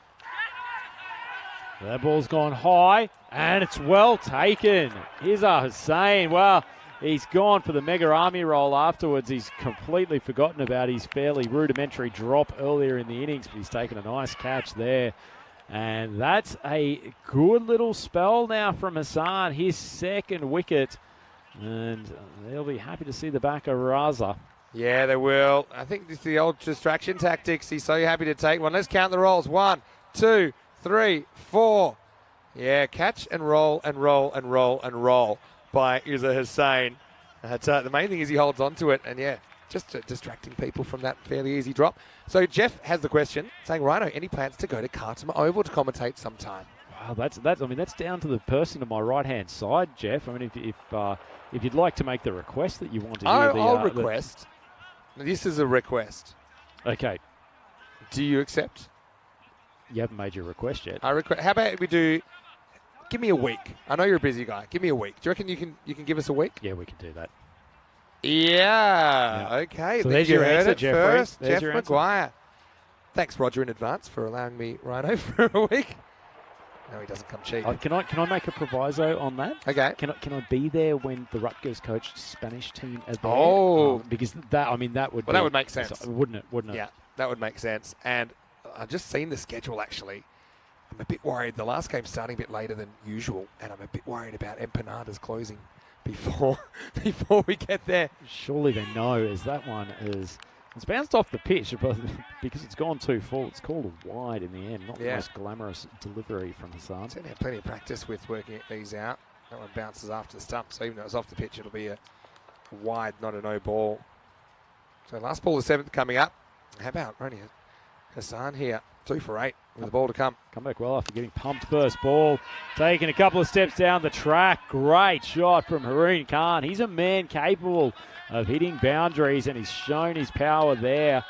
[SPEAKER 10] That ball's gone high, and it's well taken. Here's Hussain. Well, he's gone for the mega army roll afterwards. He's completely forgotten about his fairly rudimentary drop earlier in the innings, but he's taken a nice catch there. And that's a good little spell now from Hassan, his second wicket. And they'll be happy to see the back of Raza.
[SPEAKER 1] Yeah, they will. I think this is the old distraction tactics. He's so happy to take one. Let's count the rolls. 1, 2, 3, 4. Yeah, catch and roll and roll and roll and roll by Uza Hussain. The main thing is he holds on to it, and yeah, just distracting people from that fairly easy drop. So Jeff has the question, saying, Rhino, any plans to go to Khartoum Oval to commentate sometime?
[SPEAKER 10] Wow, that's down to the person on my right-hand side, Jeff. I mean, if you'd like to make the request that you want to hear
[SPEAKER 1] I'll request. This is a request.
[SPEAKER 10] Okay.
[SPEAKER 1] Do you accept?
[SPEAKER 10] You haven't made your request yet.
[SPEAKER 1] How about we do? Give me a week. I know you're a busy guy. Give me a week. Do you reckon you can give us a week?
[SPEAKER 10] Yeah, we can do that.
[SPEAKER 1] Yeah. Okay.
[SPEAKER 10] So there's your answer, Jeffrey.
[SPEAKER 1] First, Jeff Maguire. Thanks, Roger, in advance for allowing me Rhino for a week. No, he doesn't come cheap.
[SPEAKER 10] Can I make a proviso on that?
[SPEAKER 1] Okay.
[SPEAKER 10] Can I be there when the Rutgers coached Spanish team are there?
[SPEAKER 1] Oh,
[SPEAKER 10] because that would
[SPEAKER 1] that would make sense,
[SPEAKER 10] wouldn't it? Wouldn't it?
[SPEAKER 1] Yeah, that would make sense. And I've just seen the schedule actually. I'm a bit worried. The last game's starting a bit later than usual, and I'm a bit worried about Empanadas closing before we get there.
[SPEAKER 10] Surely they know as that one is. It's bounced off the pitch because it's gone too full. It's called a wide in the end. Not the most glamorous delivery from Hassan.
[SPEAKER 1] He's had plenty of practice with working these out. That one bounces after the stump, so even though it's off the pitch, it'll be a wide, not a no ball. So last ball, the 7th coming up. How about Ronnie Hassan here? 2 for 8 with the ball to come.
[SPEAKER 10] Come back well after getting pumped first ball. Taking a couple of steps down the track. Great shot from Haroon Khan. He's a man capable of hitting boundaries, and he's shown his power there.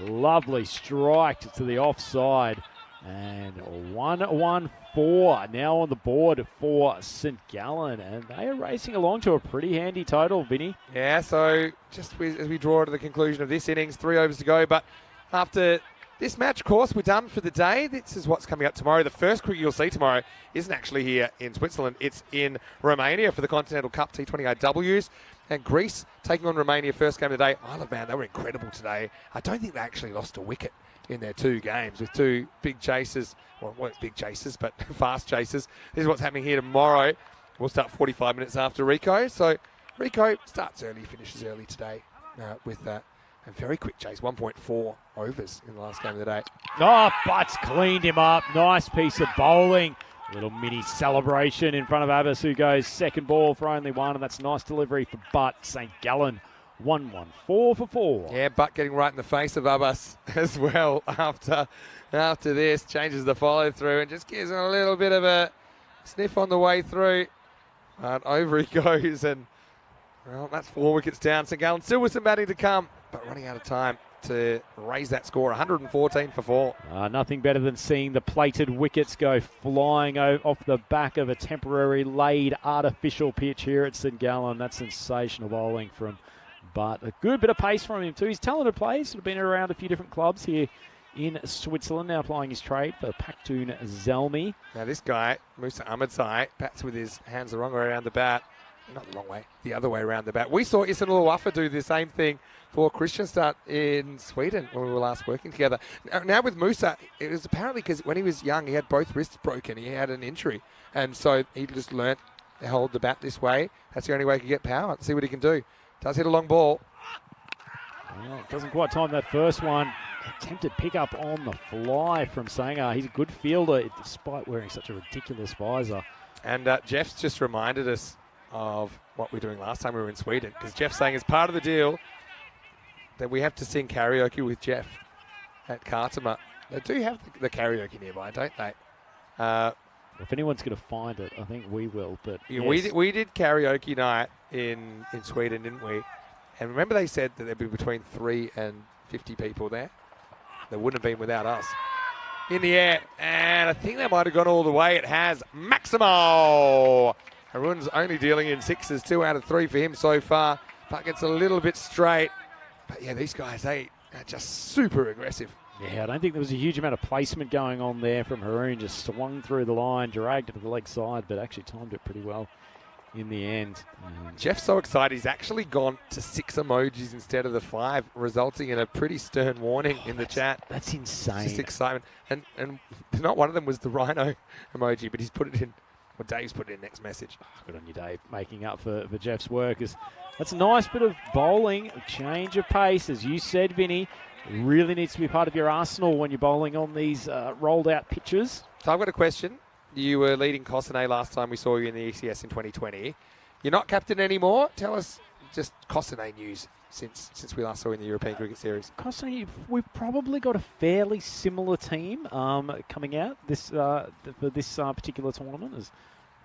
[SPEAKER 10] Lovely strike to the offside. And 1-1-4 now on the board for St Gallen. And they are racing along to a pretty handy total, Vinny.
[SPEAKER 1] Yeah, so just as we draw to the conclusion of this innings, 3 overs to go. But after this match, of course, we're done for the day. This is what's coming up tomorrow. The first cricket you'll see tomorrow isn't actually here in Switzerland. It's in Romania for the Continental Cup T20IWs. And Greece taking on Romania, first game of the day. Isle of Man, they were incredible today. I don't think they actually lost a wicket in their 2 games with 2 big chasers. Well, weren't big chasers, but fast chasers. This is what's happening here tomorrow. We'll start 45 minutes after Rico. So Rico starts early, finishes early today with a very quick chase, 1.4 overs in the last game of the day.
[SPEAKER 10] Oh, Butts cleaned him up. Nice piece of bowling. Little mini celebration in front of Abbas, who goes second ball for only 1, and that's a nice delivery for Butt. St Gallen 1-1, 4 for 4.
[SPEAKER 1] Yeah, Butt getting right in the face of Abbas as well after this. Changes the follow through and just gives him a little bit of a sniff on the way through. And over he goes, and well, that's 4 wickets down. St Gallen still with some batting to come, but running out of time. to raise that score, 114 for 4.
[SPEAKER 10] Nothing better than seeing the plated wickets go flying off the back of a temporary laid artificial pitch here at St Gallen. That's sensational bowling from Butt. A good bit of pace from him too. He's a talented player. He's been around a few different clubs here in Switzerland, now playing his trade for Paktoon Zelmi.
[SPEAKER 1] Now this guy, Musa Ahmedsai, bats with his hands the wrong way around the bat. Not the long way, the other way around the bat. We saw Isanul Waffa do the same thing for Kristianstad in Sweden when we were last working together. Now with Musa, it was apparently because when he was young, he had both wrists broken. He had an injury. And so he just learnt to hold the bat this way. That's the only way he could get power. See what he can do. Does hit a long ball.
[SPEAKER 10] Well, doesn't quite time that first one. Attempted pick up on the fly from Sanger. He's a good fielder despite wearing such a ridiculous visor.
[SPEAKER 1] And Jeff's just reminded us of what we were doing last time we were in Sweden, because Jeff's saying as part of the deal that we have to sing karaoke with Jeff at Kartama. They do have the karaoke nearby, don't they?
[SPEAKER 10] If anyone's going to find it, I think we will. But
[SPEAKER 1] yeah,
[SPEAKER 10] yes.
[SPEAKER 1] we did karaoke night in Sweden, didn't we? And remember they said that there'd be between 3 and 50 people there. They wouldn't have been without us. In the air, and I think that might have gone all the way. It has. Maximo! Harun's only dealing in 6s, 2 out of 3 for him so far. Puck gets a little bit straight. But yeah, these guys, they are just super aggressive.
[SPEAKER 10] Yeah, I don't think there was a huge amount of placement going on there from Haroon. Just swung through the line, dragged it to the leg side, but actually timed it pretty well in the end.
[SPEAKER 1] Jeff's so excited. He's actually gone to 6 emojis instead of the 5, resulting in a pretty stern warning in the chat.
[SPEAKER 10] That's insane.
[SPEAKER 1] Just excitement. And not one of them was the rhino emoji, but he's put it in. Well, Dave's put it in next message.
[SPEAKER 10] Good on you, Dave, making up for Jeff's work. That's a nice bit of bowling, a change of pace. As you said, Vinny, really needs to be part of your arsenal when you're bowling on these rolled out pitches.
[SPEAKER 1] So I've got a question. You were leading Cossonay last time we saw you in the ECS in 2020. You're not captain anymore. Tell us just Cossonay news since we last saw you in the European Cricket Series.
[SPEAKER 10] Cossonay, we've probably got a fairly similar team coming out for this particular tournament. There's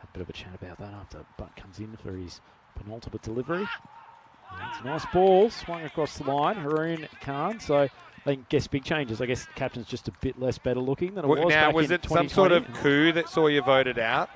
[SPEAKER 10] a bit of a chat about that after Butt comes in for his penultimate delivery. It's a nice ball, swung across the line. Haroon Khan, so I guess big changes. I guess the captain's just a bit less better looking than it was
[SPEAKER 1] now,
[SPEAKER 10] back
[SPEAKER 1] was
[SPEAKER 10] in
[SPEAKER 1] it some
[SPEAKER 10] 2020?
[SPEAKER 1] sort of coup that saw you voted out?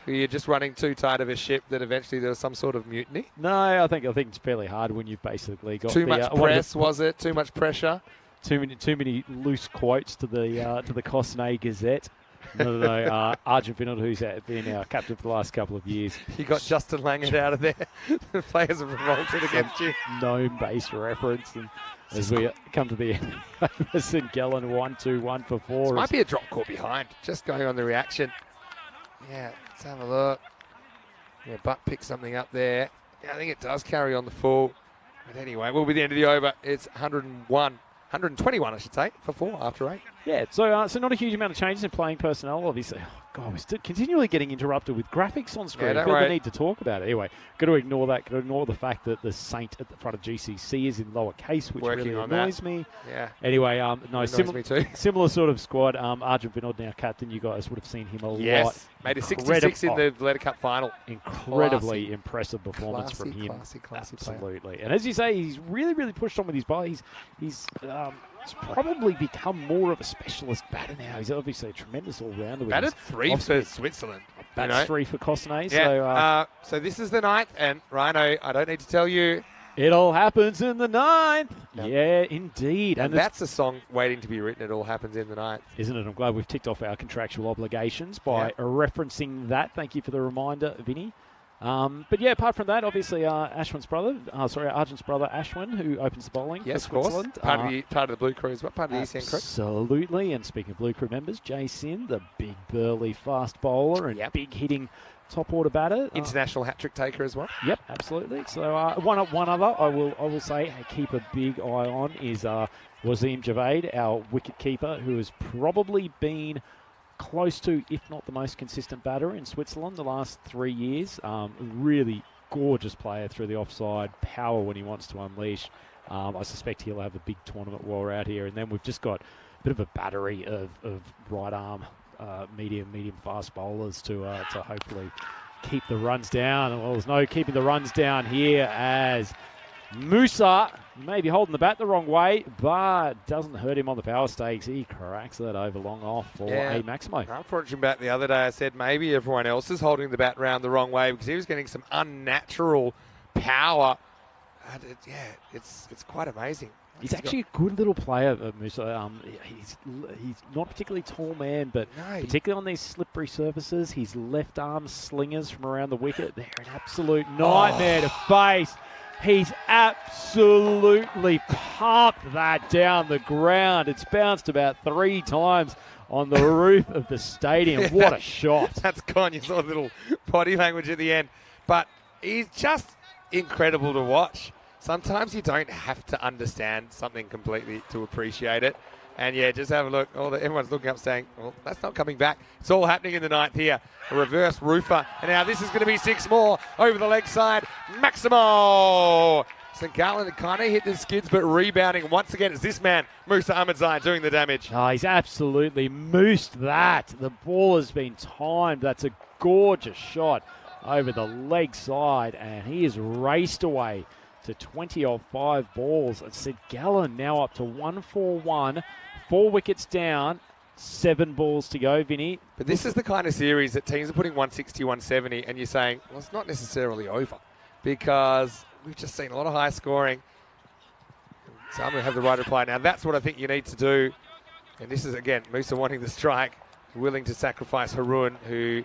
[SPEAKER 1] Were you just running too tight of a ship that eventually there was some sort of mutiny?
[SPEAKER 10] No, I think it's fairly hard when you've basically got
[SPEAKER 1] too much press. Was it too much pressure?
[SPEAKER 10] Too many loose quotes to the Cossonay Gazette. No, Arjun Vinod, who's been our captain for the last couple of years.
[SPEAKER 1] You got Justin Langert out of there. The players have revolted against you.
[SPEAKER 10] Gnome-based reference. And as we come to the end, St Gallen 1-2-1 for 4.
[SPEAKER 1] This might be a drop call behind. Just going on the reaction. Yeah, let's have a look. Yeah, Butt picked something up there. Yeah, I think it does carry on the full. But anyway, we'll be the end of the over. It's 121, I should say, for 4 after 8.
[SPEAKER 10] Yeah, so not a huge amount of changes in playing personnel, obviously. Oh, God, we're still continually getting interrupted with graphics on screen. I feel the need to talk about it. Anyway, got to ignore that. Got to ignore the fact that the Saint at the front of GCC is in lowercase, which
[SPEAKER 1] Working
[SPEAKER 10] really
[SPEAKER 1] on
[SPEAKER 10] annoys
[SPEAKER 1] that.
[SPEAKER 10] me.
[SPEAKER 1] Yeah.
[SPEAKER 10] Anyway, no,
[SPEAKER 1] me too.
[SPEAKER 10] similar sort of squad. Arjun Vinod now captain. You guys would have seen him a lot.
[SPEAKER 1] Made a 66 in the Valletta Cup final.
[SPEAKER 10] Incredibly impressive performance from him.
[SPEAKER 1] Classy
[SPEAKER 10] Absolutely.
[SPEAKER 1] player.
[SPEAKER 10] And as you say, he's really pushed on with his ball. He's probably become more of a specialist batter now. He's obviously a tremendous all-rounder.
[SPEAKER 1] Batted 3 for Switzerland.
[SPEAKER 10] Batted 3 for Cossonay.
[SPEAKER 1] Yeah. So this is the 9th, and Rhino, I don't need to tell you.
[SPEAKER 10] It all happens in the 9th. Yep. Yeah, indeed.
[SPEAKER 1] And that's a song waiting to be written. It all happens in the 9th.
[SPEAKER 10] Isn't it? I'm glad we've ticked off our contractual obligations by referencing that. Thank you for the reminder, Vinny. But yeah, apart from that, obviously Arjun's brother Ashwin, who opens the bowling for Switzerland.
[SPEAKER 1] Part of the Blue Crew as well, part of the ECN Crew.
[SPEAKER 10] Absolutely, and speaking of Blue Crew members, Jay Sin, the big burly fast bowler and big hitting top order batter.
[SPEAKER 1] International hat-trick taker as well.
[SPEAKER 10] Yep, absolutely. So one other I will say keep a big eye on is Wasim Javed, our wicket keeper, who has probably been close to, if not the most consistent batter in Switzerland the last 3 years. Really gorgeous player through the offside, power when he wants to unleash. I suspect he'll have a big tournament while we're out here. And then we've just got a bit of a battery of right arm, medium fast bowlers to hopefully keep the runs down. Well, there's no keeping the runs down here as Musa may be holding the bat the wrong way, but doesn't hurt him on the power stakes. He cracks that over long off for a Maximo.
[SPEAKER 1] I was watching back the other day. I said maybe everyone else is holding the bat round the wrong way because he was getting some unnatural power. And it's quite amazing.
[SPEAKER 10] He's actually a good little player, Musa. He's not a particularly tall man, but particularly on these slippery surfaces, his left arm slingers from around the wicket, they're an absolute nightmare to face. He's absolutely parked that down the ground. It's bounced about 3 times on the roof of the stadium. What a shot.
[SPEAKER 1] That's gone. You saw a little body language at the end. But he's just incredible to watch. Sometimes you don't have to understand something completely to appreciate it. And just have a look. Everyone's looking up saying, well, that's not coming back. It's all happening in the ninth here. A reverse roofer. And now this is going to be 6 more over the leg side. Maximo! St. Gallen kind of hit the skids, but rebounding once again. It's this man, Musa Ahmadzai, doing the damage.
[SPEAKER 10] Oh, he's absolutely moosed that. The ball has been timed. That's a gorgeous shot over the leg side. And he has raced away to 20 off 5 balls. And St. Gallen now up to 141, 4 wickets down, 7 balls to go, Vinny.
[SPEAKER 1] But this is the kind of series that teams are putting 160, 170, and you're saying, well, it's not necessarily over because we've just seen a lot of high scoring. So I'm going to have the right reply. Now, that's what I think you need to do. And this is, again, Musa wanting the strike, willing to sacrifice Haroon, who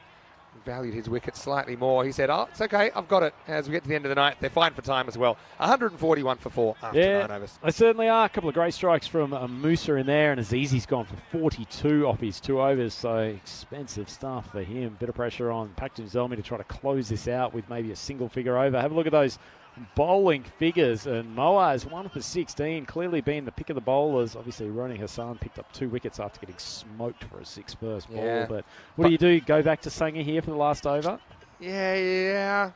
[SPEAKER 1] valued his wicket slightly more. He said, oh, it's okay, I've got it. As we get to the end of the night, they're fine for time as well. 141 for 4 after 9 overs.
[SPEAKER 10] They certainly are. A couple of great strikes from Musa in there, and Azizi's gone for 42 off his 2 overs, so expensive stuff for him. Bit of pressure on Pakton Zelmi to try to close this out with maybe a single figure over. Have a look at those bowling figures, and Moaz 1 for 16, clearly being the pick of the bowlers. Obviously, Roni Hassan picked up 2 wickets after getting smoked for a 6 first ball. But what do you do? Go back to Sanger here for the last over?
[SPEAKER 1] Yeah,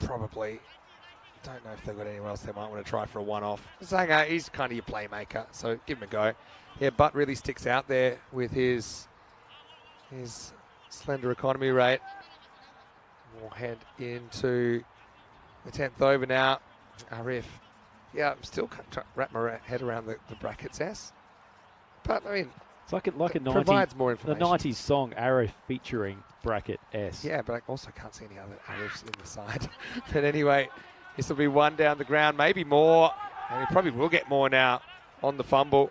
[SPEAKER 1] probably. Don't know if they've got anyone else they might want to try for a one-off. Sanger, he's kind of your playmaker, so give him a go. Yeah, Butt really sticks out there with his slender economy rate. We'll head into the 10th over now. Arif. Yeah, I'm still trying to wrap my head around the brackets S. But, I mean,
[SPEAKER 10] it's like a 90s,
[SPEAKER 1] provides more information.
[SPEAKER 10] The 90s song, Arif featuring bracket S.
[SPEAKER 1] Yeah, but I also can't see any other Arifs in the side. But anyway, this will be 1 down the ground, maybe more. And he probably will get more now on the fumble.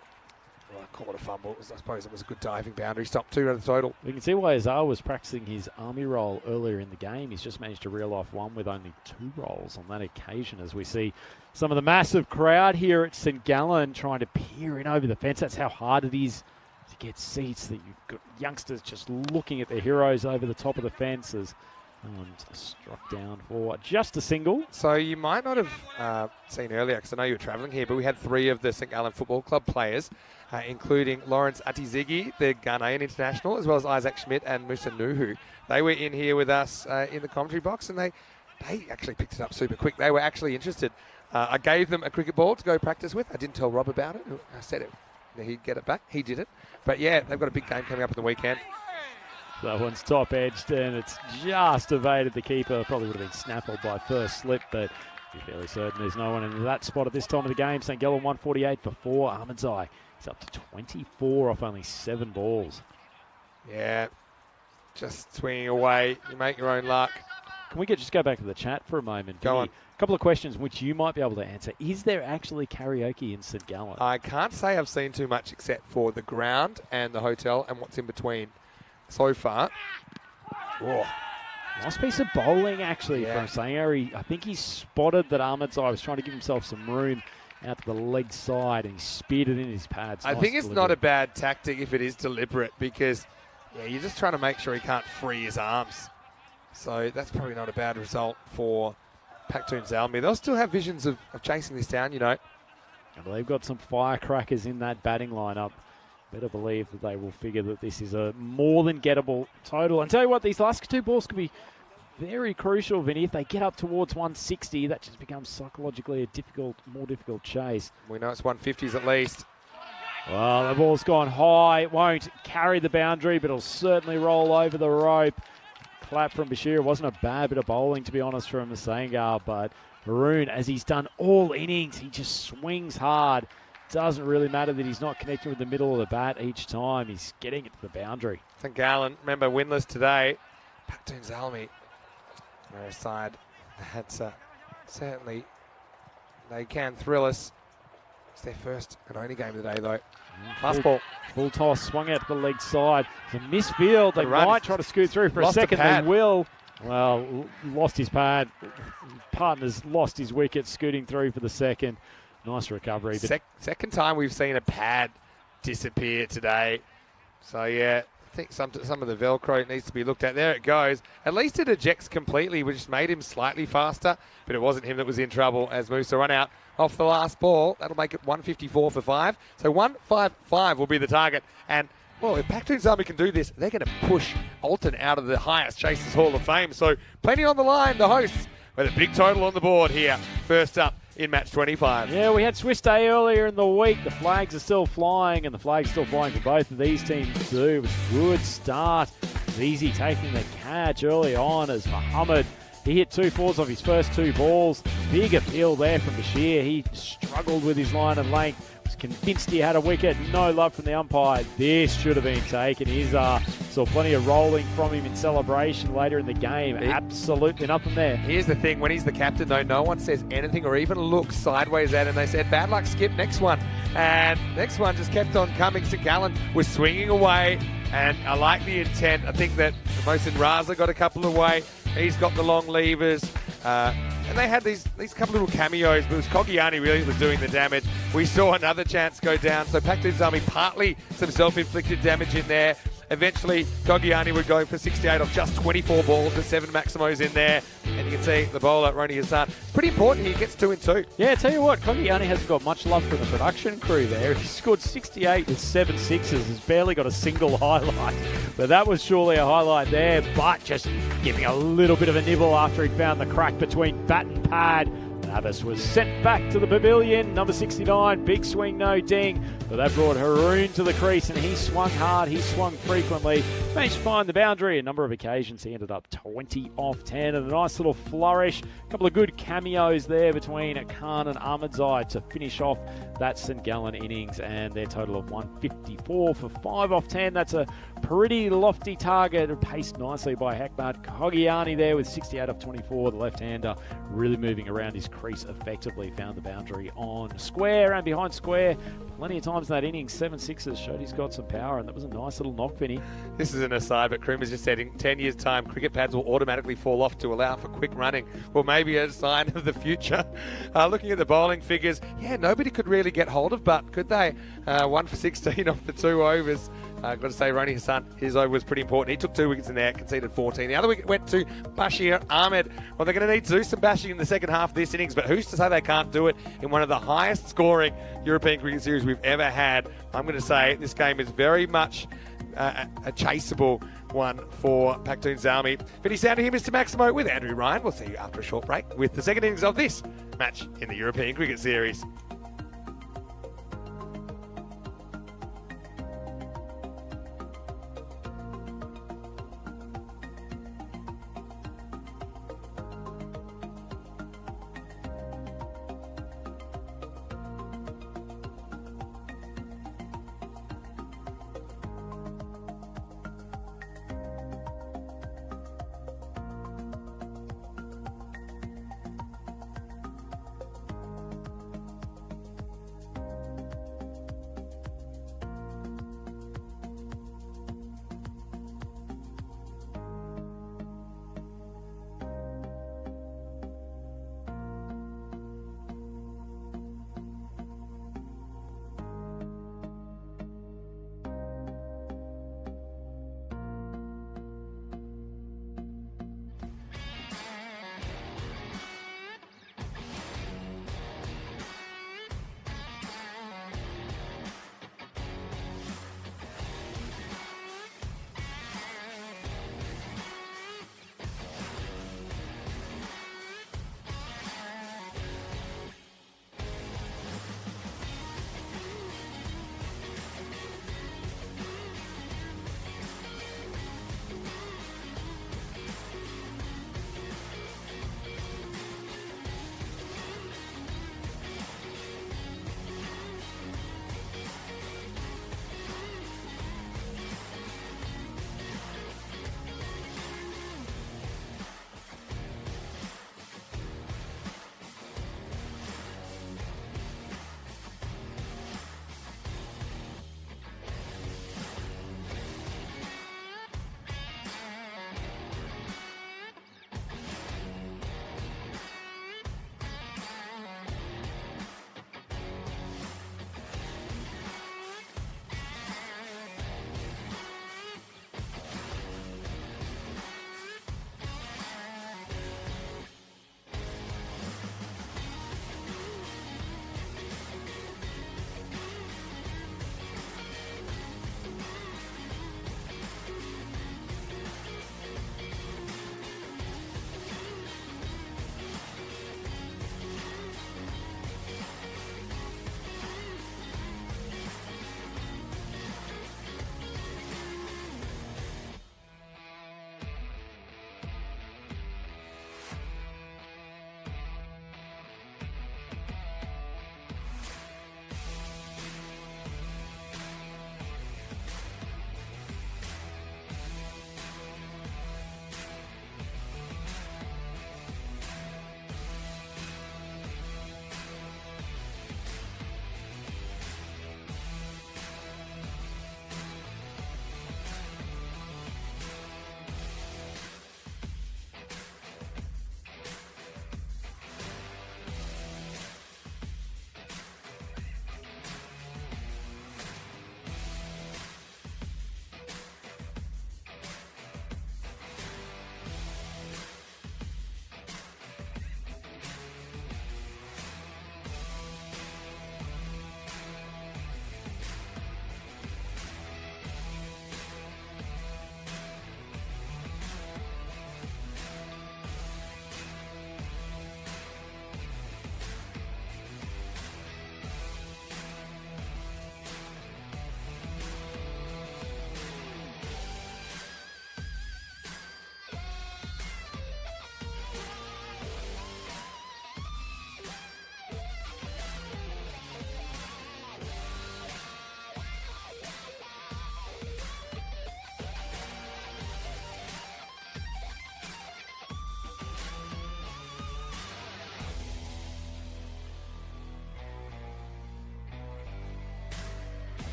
[SPEAKER 1] Well, I call it a fumble. I suppose it was a good diving boundary. Stop 2 out of the total.
[SPEAKER 10] We can see why Azar was practicing his army roll earlier in the game. He's just managed to reel off 1 with only 2 rolls on that occasion, as we see some of the massive crowd here at St. Gallen trying to peer in over the fence. That's how hard it is to get seats, that you've got youngsters just looking at their heroes over the top of the fence as struck down for just a single.
[SPEAKER 1] So you might not have seen earlier, because I know you were travelling here, but we had 3 of the St. Gallen Football Club players, including Lawrence Atizigi, the Ghanaian international, as well as Isaac Schmidt and Musa Nuhu. They were in here with us in the commentary box, and they actually picked it up super quick. They were actually interested. I gave them a cricket ball to go practice with. I didn't tell Rob about it. I said he'd get it back. He did it. But yeah, they've got a big game coming up in the weekend.
[SPEAKER 10] That one's top edged, and it's just evaded the keeper. Probably would have been snaffled by first slip, but you're fairly certain there's no one in that spot at this time of the game. St. Gallen 148 for 4. Ahmadzai is up to 24 off only 7 balls.
[SPEAKER 1] Yeah, just swinging away. You make your own luck.
[SPEAKER 10] Can we just go back to the chat for a moment?
[SPEAKER 1] Go on.
[SPEAKER 10] A couple of questions which you might be able to answer. Is there actually karaoke in St. Gallen?
[SPEAKER 1] I can't say I've seen too much except for the ground and the hotel and what's in between so far. Oh.
[SPEAKER 10] Nice piece of bowling, actually, from Sanger. I think he spotted that Ahmadzai was trying to give himself some room out to the leg side, and he speared it in his pads.
[SPEAKER 1] I think it's not a bad tactic if it is deliberate, because you're just trying to make sure he can't free his arms. So that's probably not a bad result for Pakton Zelmi. They'll still have visions of chasing this down, you know.
[SPEAKER 10] And they've got some firecrackers in that batting lineup. Better believe that they will figure that this is a more than gettable total. And tell you what, these last 2 balls could be very crucial, Vinny. If they get up towards 160, that just becomes psychologically a more difficult chase.
[SPEAKER 1] We know it's 150s at least.
[SPEAKER 10] Well, the ball's gone high. It won't carry the boundary, but it'll certainly roll over the rope. Clap from Bashir. It wasn't a bad bit of bowling, to be honest, from Sanger, but Haroon, as he's done all innings, he just swings hard. Doesn't really matter that he's not connecting with the middle of the bat each time. He's getting it to the boundary.
[SPEAKER 1] St. Gallen, remember, winless today. Paktoon Zalmi, their side, that's certainly, they can thrill us. It's their first and only game of the day, though. Last ball.
[SPEAKER 10] Full toss, swung out to the leg side. It's a misfield. They might try to scoot through for a second. They will. Well, lost his pad. Partner's lost his wicket, scooting through for the second. Nice recovery.
[SPEAKER 1] Second time we've seen a pad disappear today. So, yeah, I think some of the Velcro needs to be looked at. There it goes. At least it ejects completely, which made him slightly faster. But it wasn't him that was in trouble as Musa run out off the last ball. That'll make it 154 for 5. So 155 will be the target. And, well, if Paktoon Zalmi can do this, they're going to push Alton out of the highest Chasers Hall of Fame. So plenty on the line, the hosts, with a big total on the board here. First up in match 25.
[SPEAKER 10] Yeah, we had Swiss Day earlier in the week. The flags are still flying, and the flag's still flying for both of these teams too. It was a good start. Easy taking the catch early on as Muhammad, he hit 2 fours off his first 2 balls. Big appeal there from Bashir. He struggled with his line of length. Was convinced he had a wicket. No love from the umpire. This should have been taken. Saw plenty of rolling from him in celebration later in the game. Absolutely nothing there.
[SPEAKER 1] Here's the thing. When he's the captain, though, no one says anything or even looks sideways at him. They said, bad luck, Skip, next one. And next one just kept on coming. St. Gallen was swinging away. And I like the intent. I think that Mohsin Raza got a couple away. He's got the long levers. And they had these couple little cameos, but it was Kogiani really was doing the damage. We saw another chance go down. So Paktoon Zalmi, partly some self-inflicted damage in there. Eventually, Kogiani would go for 68 off just 24 balls with 7 Maximos in there. And you can see the bowler, Roni Hassan. Pretty important, he gets 2 and 2.
[SPEAKER 10] Yeah, tell you what, Kogiani hasn't got much love from the production crew there. He scored 68 with 7 sixes. He's barely got a single highlight. But that was surely a highlight there. But just giving a little bit of a nibble after he found the crack between bat and pad. Abbas was sent back to the pavilion, number 69, big swing, no ding. But that brought Haroon to the crease, and he swung hard, he swung frequently. Managed to find the boundary a number of occasions. He ended up 20 off 10, and a nice little flourish. A couple of good cameos there between Khan and Ahmedzai to finish off that St. Gallen innings, and their total of 154 for 5 off 10. That's a pretty lofty target, paced nicely by Hekmat. Kogiani there with 68 off 24, the left-hander really moving around his crease effectively, found the boundary on square and behind square. Plenty of times in that innings, 7 sixes, showed he's got some power, and that was a nice little knock, Vinny.
[SPEAKER 1] This is an aside, but Kruma's just said in 10 years' time, cricket pads will automatically fall off to allow for quick running. Well, maybe a sign of the future. Looking at the bowling figures, yeah, nobody could really get hold of Butt, could they? 1 for 16 off the 2 overs. Got to say, Roni Hassan, his over was pretty important. He took 2 wickets in there, conceded 14. The other wicket went to Bashir Ahmed. Well, they're going to need to do some bashing in the second half of this innings, but who's to say they can't do it in one of the highest scoring European cricket series we've ever had? I'm going to say this game is very much a chaseable one for Paktoon Zalmi. Vinny Sound here, Mr. Maximo, with Andrew Ryan. We'll see you after a short break with the second innings of this match in the European cricket series.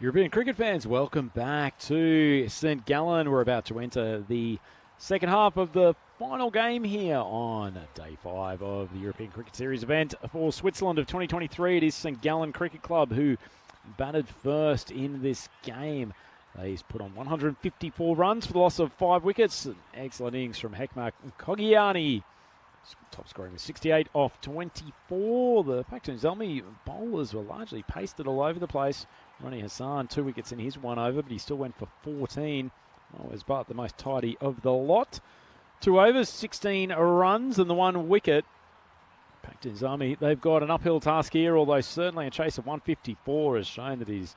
[SPEAKER 10] European cricket fans, welcome back to St Gallen. We're about to enter the second half of the final game here on day 5 of the European Cricket Series event for Switzerland of 2023. It is St Gallen Cricket Club who batted first in this game. He's put on 154 runs for the loss of 5 wickets. An excellent innings from Hekmak Kogiani. Top scoring with 68 off 24. The Pakhtun Zelmi bowlers were largely pasted all over the place. Ronnie Hassan, 2 wickets in his 1 over, but he still went for 14. Always but the most tidy of the lot. 2 overs, 16 runs and the 1 wicket. Pakhtun Zelmi, they've got an uphill task here, although certainly a chase of 154 has shown that he's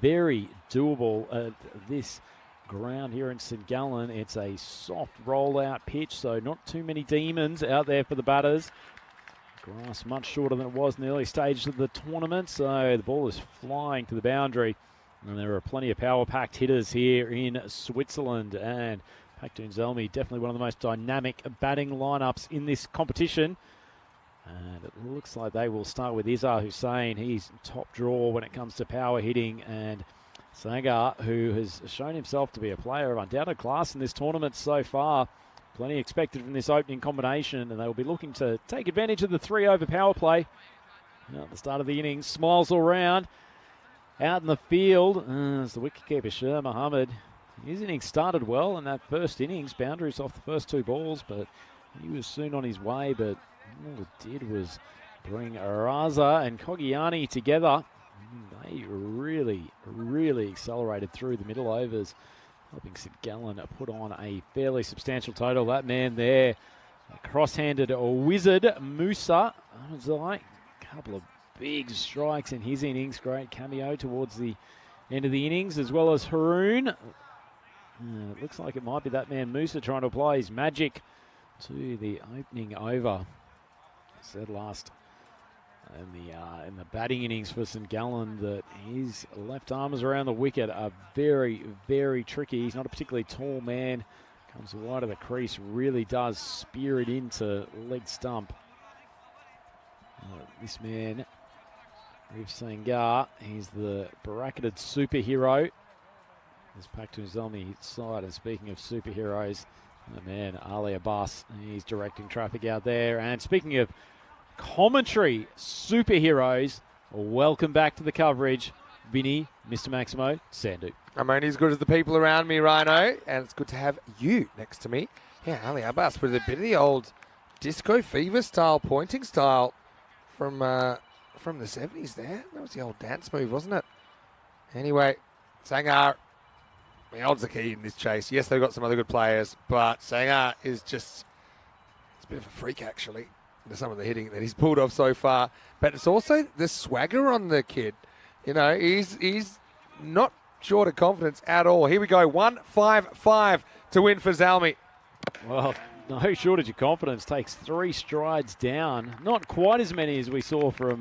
[SPEAKER 10] very doable at this ground here in St Gallen. It's a soft rollout pitch, so not too many demons out there for the batters. Grass much shorter than it was in the early stages of the tournament, so the ball is flying to the boundary. And there are plenty of power-packed hitters here in Switzerland, and Pakhtun Zelmi definitely one of the most dynamic batting lineups in this competition. And it looks like they will start with Izzar Hussain. He's top draw when it comes to power hitting, and Sangar, who has shown himself to be a player of undoubted class in this tournament so far. Plenty expected from this opening combination, and they will be looking to take advantage of the 3-over power play. At the start of the innings, smiles all round. Out in the field, as the wicketkeeper, Sher Mohammed. His innings started well in that first innings. Boundaries off the first 2 balls, but he was soon on his way. But all it did was bring Raza and Kogiani together. They really, really accelerated through the middle overs, helping St Gallen put on a fairly substantial total. That man there, a cross-handed wizard, Musa. A couple of big strikes in his innings. Great cameo towards the end of the innings, as well as Haroon. It looks like it might be that man Musa trying to apply his magic to the opening over. Said last in the batting innings for St Gallen that his left arms around the wicket are very, very tricky. He's not a particularly tall man. Comes wide of the crease, really does spear it into leg stump. This man, Riv Sangar, he's the bracketed superhero. As Pakhtun Zelmi hits side, and speaking of superheroes, the man Ali Abbas, he's directing traffic out there. And speaking of commentary superheroes, welcome back to the coverage, Vinny, Mr. Maximo, Sandu.
[SPEAKER 1] I'm only as good as the people around me, Rhino, and it's good to have you next to me. Yeah, Ali Abbas with a bit of the old disco fever style, pointing style from the 70s there. That was the old dance move, wasn't it? Anyway, Sangar, he holds the key in this chase. Yes, they've got some other good players, but Sangar is just, it's a bit of a freak, actually, to some of the hitting that he's pulled off so far. But it's also the swagger on the kid. You know, he's not short of confidence at all. Here we go, 1-5-5 to win for Zalmi.
[SPEAKER 10] Well, no shortage of confidence. Takes 3 strides down. Not quite as many as we saw from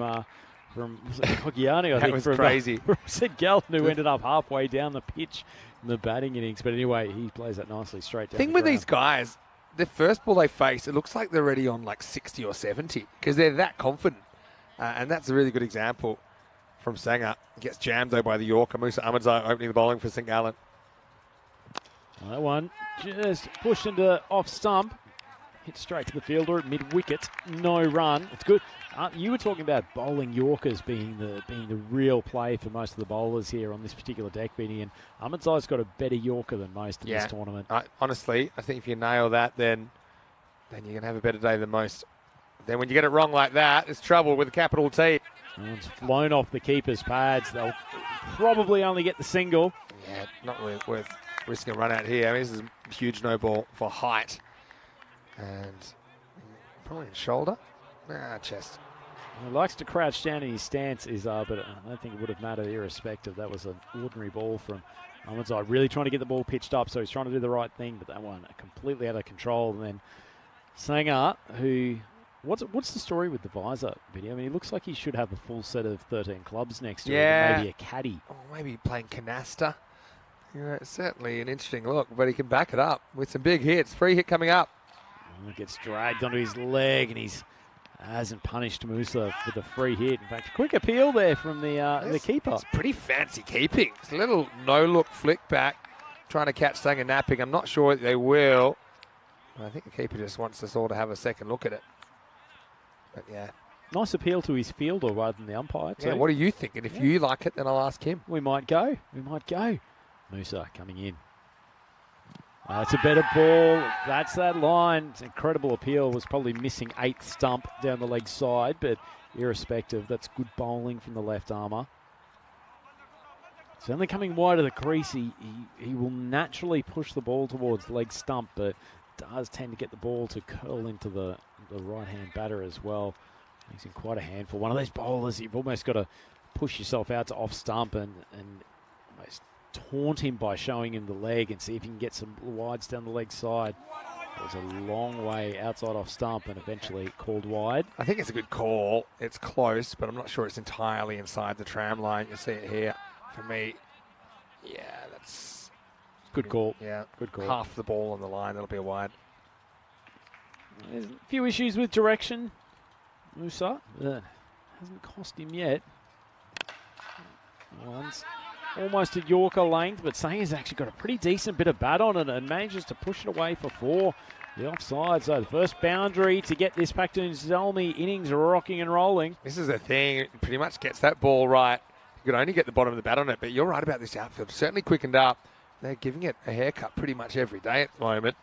[SPEAKER 10] Kogiani, I think.
[SPEAKER 1] Was crazy.
[SPEAKER 10] From St Gallen, who ended up halfway down the pitch in the batting innings. But anyway, he plays that nicely straight down.
[SPEAKER 1] The thing with these guys, the first ball they face, it looks like they're already on like 60 or 70 because they're that confident. And that's a really good example from Sanger. Gets jammed, though, by the Yorker. Musa Ahmadzai opening the bowling for St Gallen.
[SPEAKER 10] That one just pushed into off stump. Hit straight to the fielder at mid-wicket. No run. It's good. You were talking about bowling Yorkers being the real play for most of the bowlers here on this particular deck, Vinny. And Ahmadzai's got a better Yorker than most in this tournament.
[SPEAKER 1] Honestly, I think if you nail that, then you're going to have a better day than most. Then when you get it wrong like that, it's trouble with a capital T.
[SPEAKER 10] And it's flown off the keeper's pads. They'll probably only get the single.
[SPEAKER 1] Yeah, not really worth risking a run out here. I mean, this is a huge no ball for height. And probably in shoulder. Chest.
[SPEAKER 10] He likes to crouch down in his stance, but I don't think it would have mattered irrespective. That was an ordinary ball from Ahmadzai. Really trying to get the ball pitched up, so he's trying to do the right thing, but that one completely out of control. And then Sanger, who... What's the story with the visor video? I mean, he looks like he should have a full set of 13 clubs next to him, maybe a caddy.
[SPEAKER 1] Or maybe playing canasta. Yeah, it's certainly an interesting look, but he can back it up with some big hits. Free hit coming up.
[SPEAKER 10] It gets dragged onto his leg, and he's hasn't punished Musa with a free hit. In fact, a quick appeal there from the keeper.
[SPEAKER 1] It's pretty fancy keeping. It's a little no-look flick back, trying to catch Sanger napping. I'm not sure they will. I think the keeper just wants us all to have a second look at it. But yeah.
[SPEAKER 10] Nice appeal to his fielder rather than the umpire, too.
[SPEAKER 1] Yeah, what are you thinking? If you like it, then I'll ask him.
[SPEAKER 10] We might go. Musa coming in. It's a better ball. That's that line. It's an incredible appeal. Was probably missing 8th stump down the leg side, but irrespective, that's good bowling from the left armour. It's only coming wide of the crease. He will naturally push the ball towards the leg stump, but does tend to get the ball to curl into the right-hand batter as well. Makes him quite a handful. One of those bowlers, you've almost got to push yourself out to off stump and almost taunt him by showing him the leg and see if you can get some wides down the leg side. It was a long way outside off stump and eventually called wide.
[SPEAKER 1] I think it's a good call. It's close, but I'm not sure it's entirely inside the tram line. You see it here. For me, yeah, that's...
[SPEAKER 10] Good call.
[SPEAKER 1] Yeah,
[SPEAKER 10] good call.
[SPEAKER 1] Half the ball on the line, that'll be a wide.
[SPEAKER 10] There's a few issues with direction. Musa hasn't cost him yet. One's almost at Yorker length, but Sanger's actually got a pretty decent bit of bat on it and manages to push it away for 4. The offside, so the first boundary to get this Paktoon Zalmi innings rocking and rolling.
[SPEAKER 1] This is the thing, it pretty much gets that ball right. You could only get the bottom of the bat on it, but you're right about this outfield. Certainly quickened up. They're giving it a haircut pretty much every day at the moment.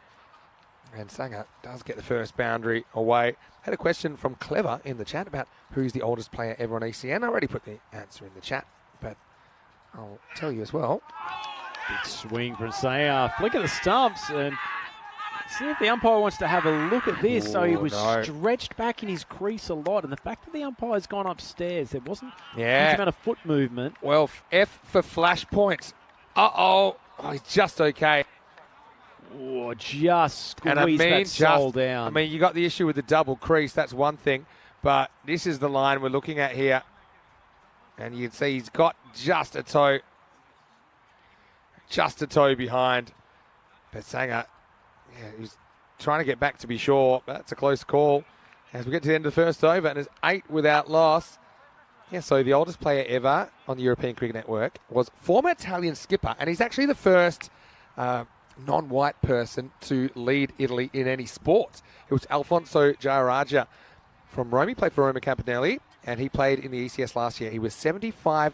[SPEAKER 1] And Sanger does get the first boundary away. Had a question from Clever in the chat about who's the oldest player ever on ECN. I already put the answer in the chat, but I'll tell you as well.
[SPEAKER 10] Big swing from Sanger. Flick at the stumps and see if the umpire wants to have a look at this. So he was stretched back in his crease a lot, and the fact that the umpire's gone upstairs, there wasn't a huge amount of foot movement.
[SPEAKER 1] Well, F for flash points. Oh, he's just okay.
[SPEAKER 10] Oh, just squeezed that sole down.
[SPEAKER 1] I mean, you got the issue with the double crease. That's one thing. But this is the line we're looking at here. And you can see he's got just a toe behind. But Sanger, he's trying to get back to be sure. But that's a close call as we get to the end of the first over. And it's 8 without loss. Yeah, so the oldest player ever on the European Cricket Network was former Italian skipper. And he's actually the first... non-white person to lead Italy in any sport. It was Alfonso Giaraja from Rome. He played for Roma Campanelli, and he played in the ECS last year. He was 75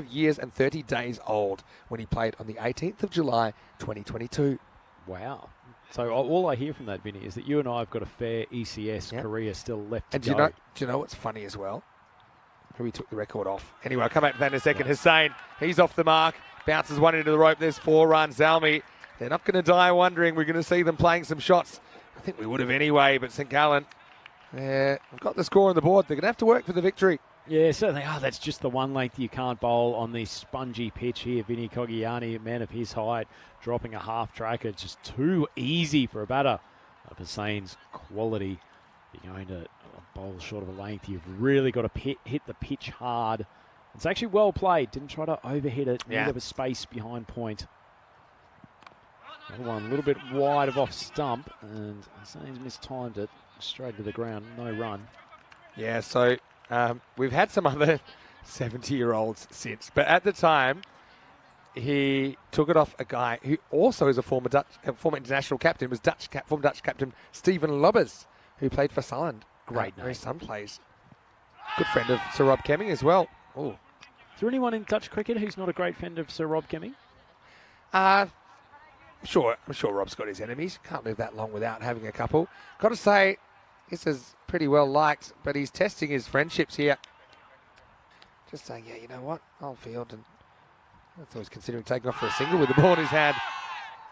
[SPEAKER 1] years and 30 days old when he played on the 18th of July, 2022.
[SPEAKER 10] Wow. So all I hear from that, Vinny, is that you and I have got a fair ECS career still left to go.
[SPEAKER 1] Do you know what's funny as well? Who he took the record off. Anyway, I'll come back to that in a second. Hussain, he's off the mark. Bounces one into the rope. There's 4 runs. Zalmi, they're not going to die wondering. We're going to see them playing some shots. I think we would have anyway, but St. Gallen, we've got the score on the board. They're going to have to work for the victory.
[SPEAKER 10] Yeah, certainly. That's just the one length you can't bowl on this spongy pitch here. Vinny Cogiani, a man of his height, dropping a half tracker. It's just too easy for a batter of Hussain's quality. You're going to bowl short of a length. You've really got to hit the pitch hard. It's actually well played. Didn't try to overhit it. Need of a space behind point. Another one a little bit wide of off stump, and Hussain's mistimed it straight to the ground. No run.
[SPEAKER 1] Yeah, so we've had some other 70-year-olds since, but at the time he took it off a guy who also is a former international captain. Was former Dutch captain Stephen Lubbers, who played for Sunderland.
[SPEAKER 10] Great name.
[SPEAKER 1] Where his son plays. Good friend of Sir Rob Kemming as well. Ooh.
[SPEAKER 10] Is there anyone in Dutch cricket who's not a great friend of Sir Rob Kemming?
[SPEAKER 1] I'm sure Rob's got his enemies. Can't live that long without having a couple. Got to say, this is pretty well liked, but he's testing his friendships here. Just saying, yeah, you know what? I'll field. And I thought he was considering taking off for a single with the ball in his hand.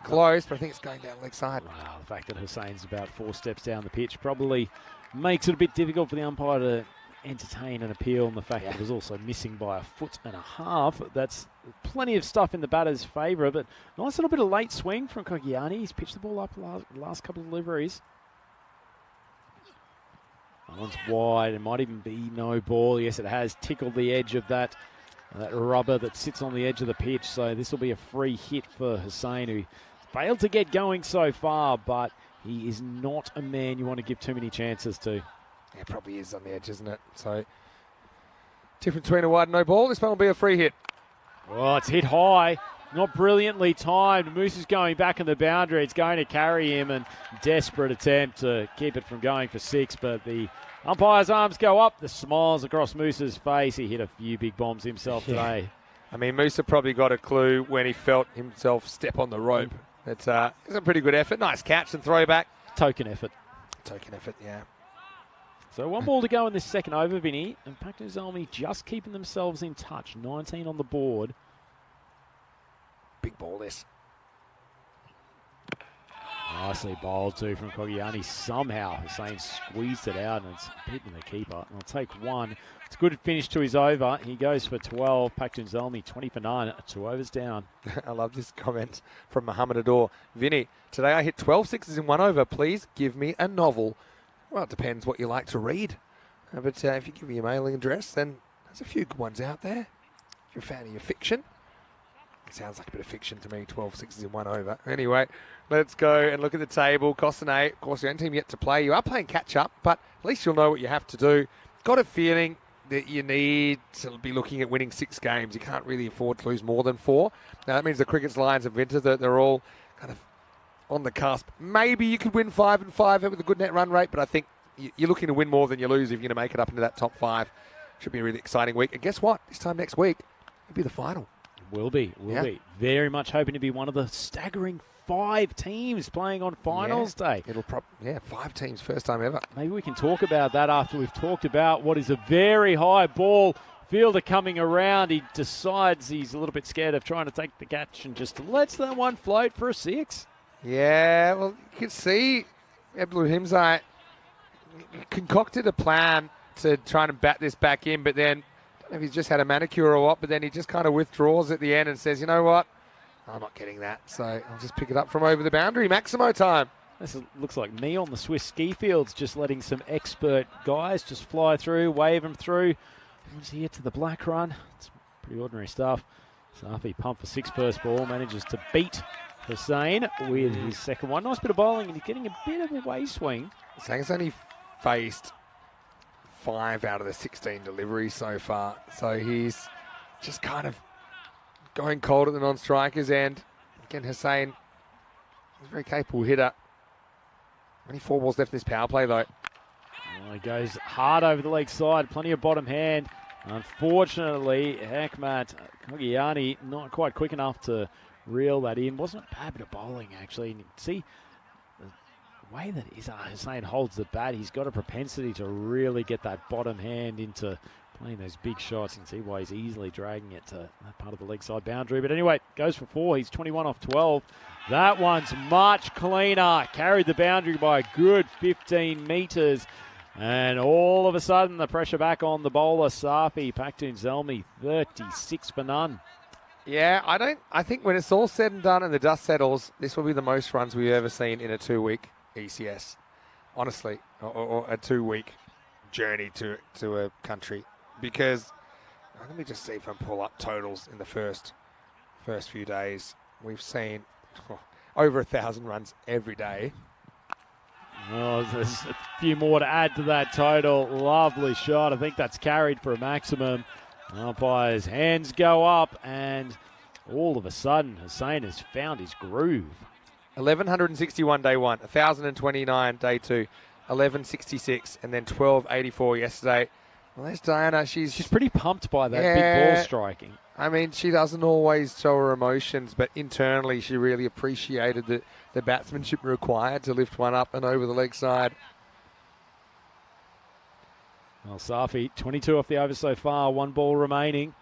[SPEAKER 1] Close, but I think it's going down leg side.
[SPEAKER 10] Wow, the fact that Hussain's about 4 steps down the pitch probably makes it a bit difficult for the umpire to entertain an appeal, and the fact that it was also missing by 1.5 foot. That's plenty of stuff in the batter's favour, but nice little bit of late swing from Cogiani. He's pitched the ball up last couple of deliveries. That one's wide. It might even be no ball. Yes, it has tickled the edge of that rubber that sits on the edge of the pitch, so this will be a free hit for Hussain, who failed to get going so far, but he is not a man you want to give too many chances to.
[SPEAKER 1] Yeah, it probably is on the edge, isn't it? So, difference between a wide and no ball. This one will be a free hit.
[SPEAKER 10] Oh, it's hit high. Not brilliantly timed. Moose is going back in the boundary. It's going to carry him, and desperate attempt to keep it from going for 6, but the umpire's arms go up. The smiles across Moose's face. He hit a few big bombs himself today.
[SPEAKER 1] I mean, Musa probably got a clue when he felt himself step on the rope. It's a pretty good effort. Nice catch and throwback.
[SPEAKER 10] Token effort.
[SPEAKER 1] Token effort, yeah.
[SPEAKER 10] So 1 ball to go in this second over, Vinny, and Pacto Zalmi just keeping themselves in touch. 19 on the board.
[SPEAKER 1] Big ball, this.
[SPEAKER 10] Nicely bowled too from Kogiani. Somehow Hussain squeezed it out and it's beaten the keeper. And I'll take 1. It's a good finish to his over. He goes for 12. Pacto Zalmi 20 for 9. 2 overs down.
[SPEAKER 1] I love this comment from Muhammad Ador. Vinny, today I hit 12 sixes in 1 over. Please give me a novel. Well, it depends what you like to read. But if you give me your mailing address, then there's a few good ones out there. If you're a fan of your fiction. It sounds like a bit of fiction to me, 12 sixes in 1 over. Anyway, let's go and look at the table. Costin 8, of course, the only team yet to play. You are playing catch-up, but at least you'll know what you have to do. Got a feeling that you need to be looking at winning 6 games. You can't really afford to lose more than 4. Now, that means the Cricket's, Lions and Vinters, they're all kind of on the cusp. Maybe you could win 5 and 5 with a good net run rate, but I think you're looking to win more than you lose if you're going to make it up into that top 5. Should be a really exciting week. And guess what? This time next week, it'll be the final.
[SPEAKER 10] Will be. Very much hoping to be one of the staggering 5 teams playing on finals day.
[SPEAKER 1] It'll 5 teams, first time ever.
[SPEAKER 10] Maybe we can talk about that after we've talked about what is a very high ball. Fielder coming around. He decides he's a little bit scared of trying to take the catch and just lets that one float for a 6.
[SPEAKER 1] Yeah, well, you can see Abdul Himzai concocted a plan to try and bat this back in, but then I don't know if he's just had a manicure or what, but then he just kind of withdraws at the end and says, you know what, I'm not getting that, so I'll just pick it up from over the boundary. Maximo time.
[SPEAKER 10] This looks like me on the Swiss ski fields, just letting some expert guys just fly through, wave them through. Once he gets to the black run, it's pretty ordinary stuff. Safi pumped for 6 first ball, manages to beat Hussain with his second one. Nice bit of bowling, and he's getting a bit of a way swing.
[SPEAKER 1] Hussain's only faced 5 out of the 16 deliveries so far. So he's just kind of going cold at the non-strikers end. Again, Hussain is a very capable hitter. Only 4 balls left in this power play, though.
[SPEAKER 10] Well, he goes hard over the leg side. Plenty of bottom hand. Unfortunately, Hekmat Kogiani not quite quick enough to reel that in. Wasn't a bad bit of bowling, actually. And you can see the way that Hussain holds the bat. He's got a propensity to really get that bottom hand into playing those big shots. You can see why he's easily dragging it to that part of the leg side boundary. But anyway, goes for 4. He's 21 off 12. That one's much cleaner. Carried the boundary by a good 15 metres. And all of a sudden, the pressure back on the bowler, Safi. Pacto Zalmi, 36 for none.
[SPEAKER 1] Yeah, I think when it's all said and done and the dust settles, this will be the most runs we've ever seen in a 2-week ECS. Honestly, or a 2-week journey to a country. Because, let me just see if I can pull up totals in the first few days. We've seen over 1,000 runs every day.
[SPEAKER 10] Oh, there's a few more to add to that total. Lovely shot. I think that's carried for a maximum. Umpire's hands go up, and all of a sudden, Hussain has found his groove.
[SPEAKER 1] 1,161 day 1, 1,029 day 2, 1,166, and then 1,284 yesterday. Well, there's Diana. She's
[SPEAKER 10] pretty pumped by that big ball striking.
[SPEAKER 1] I mean, she doesn't always show her emotions, but internally she really appreciated the batsmanship required to lift one up and over the leg side.
[SPEAKER 10] Well, Safi, 22 off the over so far, 1 ball remaining.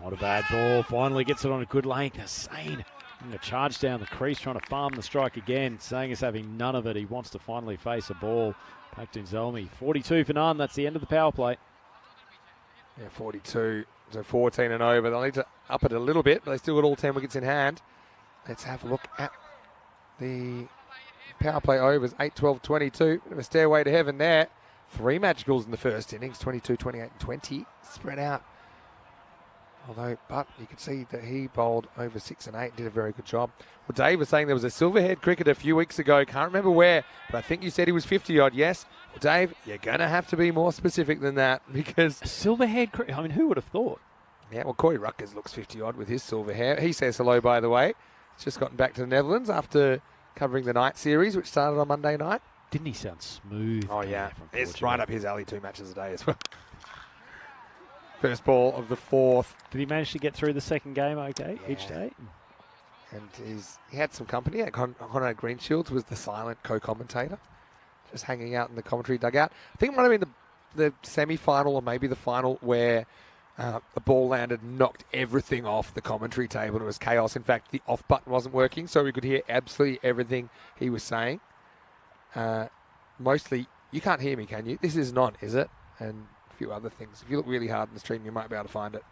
[SPEAKER 10] Not a bad ball. Finally gets it on a good length. Hussain going to charge down the crease, trying to farm the strike again. Saying is having none of it. He wants to finally face a ball. Pacto Zalmi, 42 for none. That's the end of the power play.
[SPEAKER 1] Yeah, 42. So 14 and over. They'll need to up it a little bit, but they still got all 10 wickets in hand. Let's have a look at the power play overs. 8, 12, 22. Bit of a stairway to heaven there. 3 magicals in the first innings. 22, 28, and 20. Spread out But you could see that he bowled over 6 and 8 and did a very good job. Well, Dave was saying there was a silverhead cricketer a few weeks ago. Can't remember where, but I think you said he was 50-odd. Yes. Well, Dave, you're going to have to be more specific than that because...
[SPEAKER 10] A silverhead cricketer? I mean, who would have thought?
[SPEAKER 1] Yeah, well, Corey Rutgers looks 50-odd with his silver hair. He says hello, by the way. He's just gotten back to the Netherlands after covering the night series, which started on Monday night.
[SPEAKER 10] Didn't he sound smooth?
[SPEAKER 1] Oh, yeah. It's right up his alley, 2 matches a day as well. First ball of the 4th.
[SPEAKER 10] Did he manage to get through the second game okay each day?
[SPEAKER 1] And he had some company. Conrad Greenshields was the silent co-commentator, just hanging out in the commentary dugout. I think it might have been the semi-final or maybe the final where the ball landed, knocked everything off the commentary table, and it was chaos. In fact, the off button wasn't working, so we could hear absolutely everything he was saying. Mostly, you can't hear me, can you? This isn't on, is it? And a few other things. If you look really hard in the stream, you might be able to find it.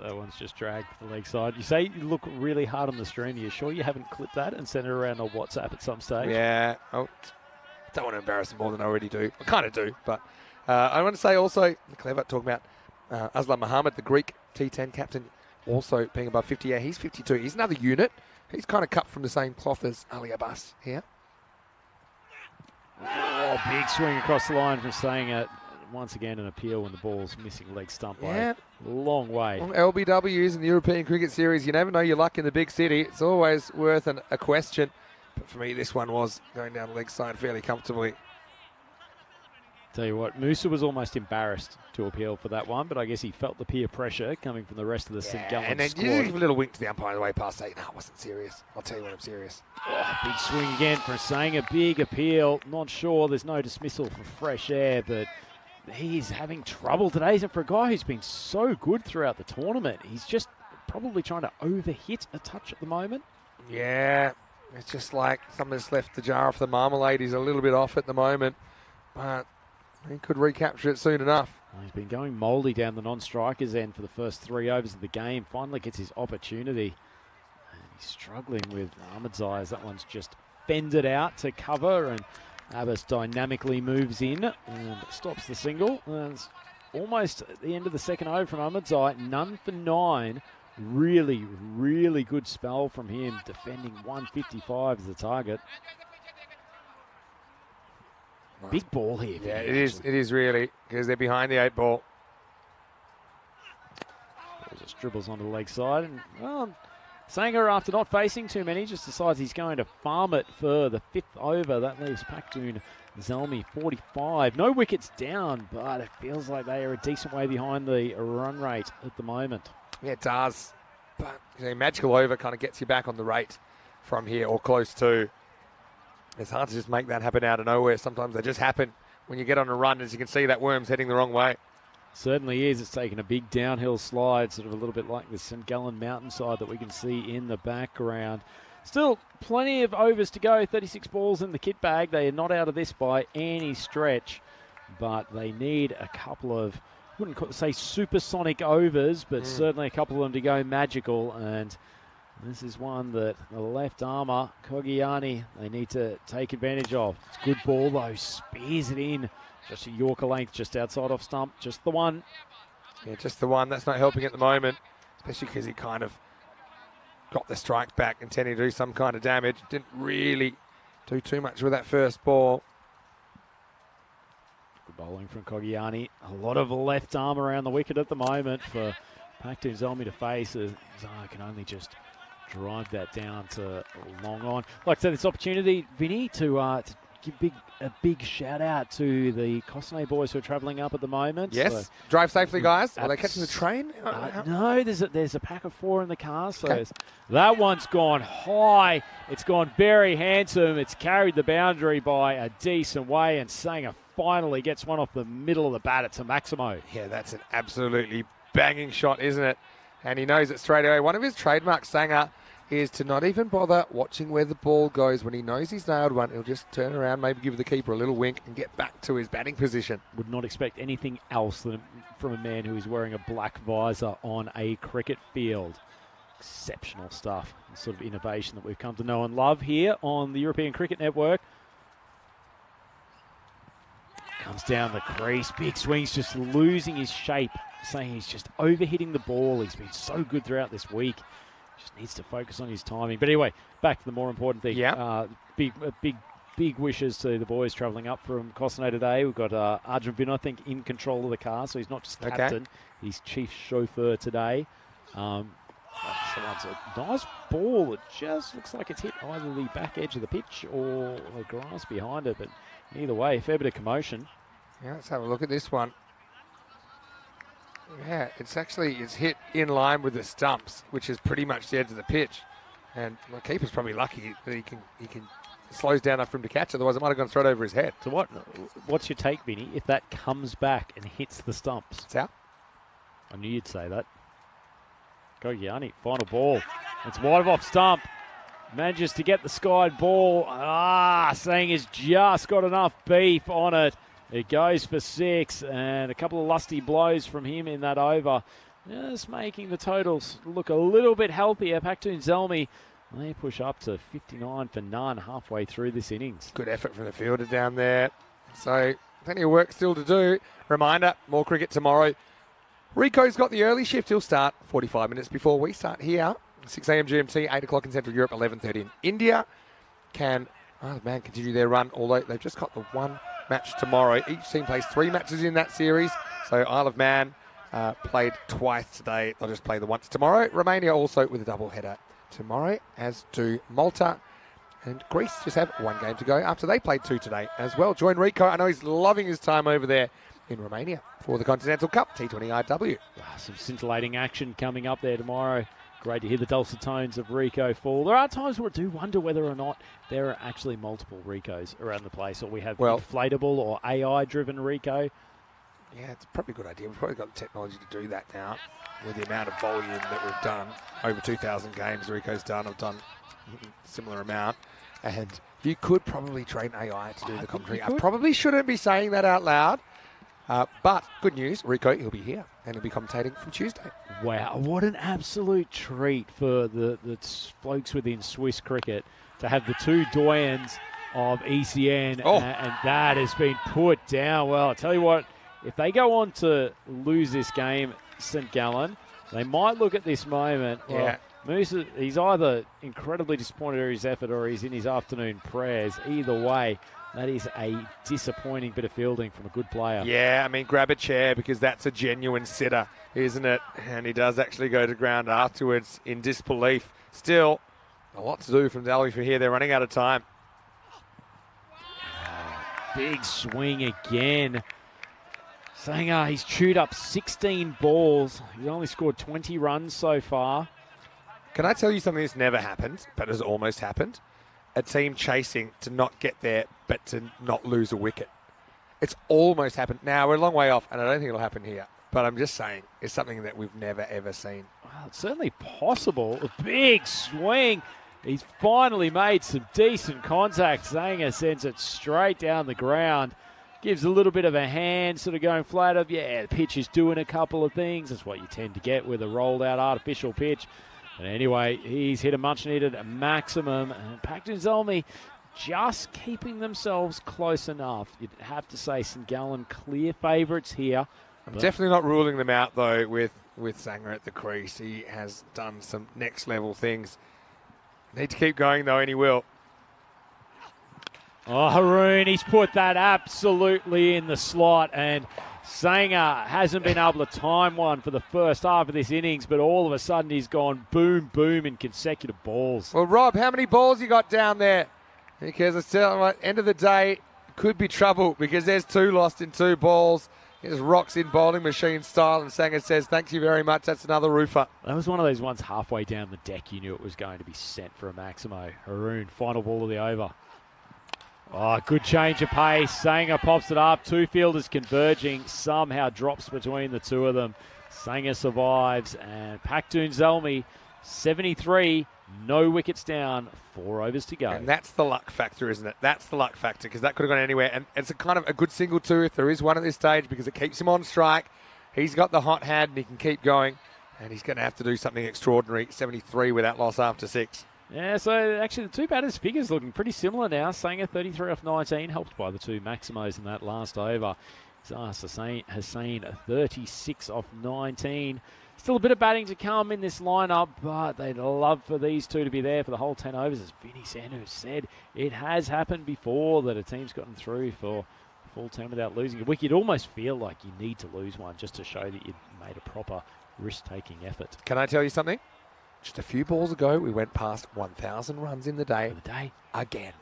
[SPEAKER 10] That one's just dragged to the leg side. You say you look really hard on the stream. Are you sure you haven't clipped that and sent it around on WhatsApp at some stage?
[SPEAKER 1] Yeah. Oh, don't want to embarrass him more than I already do. I kind of do, but I want to say also, clever, talking about Aslam Mohammed, the Greek T10 captain, also being above 50. Yeah, he's 52. He's another unit. He's kind of cut from the same cloth as Ali Abbas here.
[SPEAKER 10] Oh, big swing across the line from staying at, once again, an appeal when the ball's missing leg stump by a long way.
[SPEAKER 1] On LBWs in the European Cricket Series, you never know your luck in the big city. It's always worth a question. But for me, this one was going down the leg side fairly comfortably.
[SPEAKER 10] Tell you what, Musa was almost embarrassed to appeal for that one, but I guess he felt the peer pressure coming from the rest of the St. Gallen
[SPEAKER 1] and then
[SPEAKER 10] squad.
[SPEAKER 1] you give a little wink to the umpire on the way past, saying, no, it wasn't serious. I'll tell you when I'm serious.
[SPEAKER 10] Oh, big swing again for saying a big appeal. Not sure there's no dismissal for fresh air, but he's having trouble today. And for a guy who's been so good throughout the tournament, he's just probably trying to overhit a touch at the moment.
[SPEAKER 1] Yeah, it's just like someone's left the jar off the marmalade. He's a little bit off at the moment, but he could recapture it soon enough.
[SPEAKER 10] Well, he's been going mouldy down the non-strikers end for the first 3 overs of the game. Finally gets his opportunity. And he's struggling with Ahmedzai as that one's just fended out to cover, and Abbas dynamically moves in and stops the single. And it's almost at the end of the second over from Ahmedzai. None for 9. Really, really good spell from him, defending 155 as the target. Big ball here.
[SPEAKER 1] Yeah, it is. It is really, because they're behind the 8 ball.
[SPEAKER 10] Ball just dribbles onto the leg side, and well, Sanger, after not facing too many, just decides he's going to farm it for the 5th over. That leaves Pakhtun Zelmi 45. No wickets down, but it feels like they are a decent way behind the run rate at the moment.
[SPEAKER 1] Yeah, it does. But magical over kind of gets you back on the rate from here, or close to. It's hard to just make that happen out of nowhere. Sometimes they just happen when you get on a run. As you can see, that worm's heading the wrong way.
[SPEAKER 10] Certainly is. It's taken a big downhill slide, sort of a little bit like the St. Gallen mountainside that we can see in the background. Still plenty of overs to go. 36 balls in the kit bag. They are not out of this by any stretch, but they need a couple of, wouldn't say supersonic overs, but certainly a couple of them to go magical. And this is one that the left armour, Kogiani, they need to take advantage of. It's a good ball though, spears it in. Just a Yorker length, just outside off stump, just the one.
[SPEAKER 1] Yeah, just the one. That's not helping at the moment, especially because he kind of got the strike back, intending to do some kind of damage. Didn't really do too much with that first ball.
[SPEAKER 10] Good bowling from Kogiani. A lot of left arm around the wicket at the moment for Pakhtun Zelmi to face. Zahar can only just drive that down to long on. Like I said, this opportunity, Vinny, to give a big shout out to the Cosnay boys who are travelling up at the moment.
[SPEAKER 1] Yes,
[SPEAKER 10] so,
[SPEAKER 1] drive safely, guys. Are they catching the train?
[SPEAKER 10] No, there's a pack of 4 in the car. So that one's gone high. It's gone very handsome. It's carried the boundary by a decent way, and Sanger finally gets one off the middle of the bat at Maximo.
[SPEAKER 1] Yeah, that's an absolutely banging shot, isn't it? And he knows it straight away. One of his trademarks, Sanger, is to not even bother watching where the ball goes. When he knows he's nailed one, he'll just turn around, maybe give the keeper a little wink and get back to his batting position.
[SPEAKER 10] Would not expect anything else from a man who is wearing a black visor on a cricket field. Exceptional stuff. The sort of innovation that we've come to know and love here on the European Cricket Network. Comes down the crease. Big swings, just losing his shape. saying he's just overhitting the ball. He's been so good throughout this week. Just needs to focus on his timing. But anyway, back to the more important thing.
[SPEAKER 1] Yeah.
[SPEAKER 10] Big wishes to the boys travelling up from Cosno today. We've got Arjun Bin, I think, in control of the car, so he's not just captain. He's chief chauffeur today. So that's a nice ball. It just looks like it's hit either the back edge of the pitch or the grass behind it. But either way, a fair bit of commotion.
[SPEAKER 1] Yeah, let's have a look at this one. Yeah, it's hit in line with the stumps, which is pretty much the edge of the pitch. And the keeper's probably lucky that he can slows down enough for him to catch. Otherwise, it might have gone straight over his head.
[SPEAKER 10] So what's your take, Vinny, if that comes back and hits the stumps?
[SPEAKER 1] It's out.
[SPEAKER 10] I knew you'd say that. Go Yanni, final ball. It's wide off stump. Manages to get the skied ball. Saying has just got enough beef on it. It goes for 6, and a couple of lusty blows from him in that over. Just making the totals look a little bit healthier. Paktoon Zelmi, they push up to 59 for none halfway through this innings.
[SPEAKER 1] Good effort from the fielder down there. So plenty of work still to do. Reminder, more cricket tomorrow. Rico's got the early shift. He'll start 45 minutes before we start here. 6 a.m. GMT, 8 o'clock in Central Europe, 11:30 in India. Can Isle of Man continue their run, although they've just got the one match tomorrow. Each team plays 3 matches in that series. So Isle of Man played twice today. They'll just play the once tomorrow. Romania also with a double header tomorrow, as do Malta. And Greece just have 1 game to go after they played 2 today as well. Join Rico. I know he's loving his time over there in Romania for the Continental Cup, T20 IW.
[SPEAKER 10] Some scintillating action coming up there tomorrow. Great to hear the dulcet tones of Rico fall. There are times where I do wonder whether or not there are actually multiple Ricos around the place, or we have inflatable or AI-driven Rico.
[SPEAKER 1] Yeah, it's probably a good idea. We've probably got the technology to do that now with the amount of volume that we've done. Over 2,000 games Rico's done. I've done a similar amount. And you could probably train AI to do the commentary. I probably shouldn't be saying that out loud. But good news, Rico, he'll be here and he'll be commentating from Tuesday.
[SPEAKER 10] Wow, what an absolute treat for the folks within Swiss cricket to have the 2 doyens of ECN, and that has been put down. Well, I'll tell you what, if they go on to lose this game, St. Gallen, they might look at this moment. Well, Moose, he's either incredibly disappointed in his effort or he's in his afternoon prayers. Either way, that is a disappointing bit of fielding from a good player.
[SPEAKER 1] Yeah, I mean, grab a chair because that's a genuine sitter, isn't it? And he does actually go to ground afterwards in disbelief. Still, a lot to do from Delhi for here. They're running out of time.
[SPEAKER 10] Big swing again. Sanger, he's chewed up 16 balls. He's only scored 20 runs so far.
[SPEAKER 1] Can I tell you something that's never happened, but has almost happened? A team chasing to not get there, but to not lose a wicket. It's almost happened. Now, we're a long way off, and I don't think it'll happen here. But I'm just saying, it's something that we've never, ever seen.
[SPEAKER 10] Well, it's certainly possible. A big swing. He's finally made some decent contact. Sanger sends it straight down the ground. Gives a little bit of a hand, sort of going flat up. Yeah, the pitch is doing a couple of things. That's what you tend to get with a rolled-out artificial pitch. But anyway, he's hit a much-needed maximum. And Paktoon Zelmi just keeping themselves close enough. You'd have to say St. Gallen clear favourites here.
[SPEAKER 1] I'm definitely not ruling them out, though, with Sanger at the crease. He has done some next-level things. Need to keep going, though, and he will.
[SPEAKER 10] Oh, Haroon, he's put that absolutely in the slot, and Sanger hasn't been able to time one for the first half of this innings, but all of a sudden he's gone boom, boom in consecutive balls.
[SPEAKER 1] Well, Rob, how many balls you got down there? Because I tell you what, end of the day, could be trouble because there's 2 lost in 2 balls. He just rocks in bowling machine style, and Sanger says, thank you very much, that's another roofer.
[SPEAKER 10] That was one of those ones halfway down the deck you knew it was going to be sent for a Maximo. Haroon, final ball of the over. Oh, good change of pace. Sanger pops it up. 2 fielders converging. Somehow drops between the 2 of them. Sanger survives. And Paktoon Zelmi, 73. No wickets down. 4 overs to go.
[SPEAKER 1] And that's the luck factor, isn't it? That's the luck factor because that could have gone anywhere. And it's a kind of a good single too if there is one at this stage because it keeps him on strike. He's got the hot hand and he can keep going. And he's going to have to do something extraordinary. 73 with that loss after 6.
[SPEAKER 10] Yeah, so actually the 2 batters' figures looking pretty similar now. Sanger 33 off 19, helped by the 2 Maximos in that last over. Hussein 36 off 19. Still a bit of batting to come in this lineup, but they'd love for these two to be there for the whole 10 overs. As Vinny Sanders said, it has happened before that a team's gotten through for full 10 without losing a wicket. You'd almost feel like you need to lose one just to show that you've made a proper risk-taking effort.
[SPEAKER 1] Can I tell you something? Just a few balls ago, we went past 1,000 runs in the day. Again.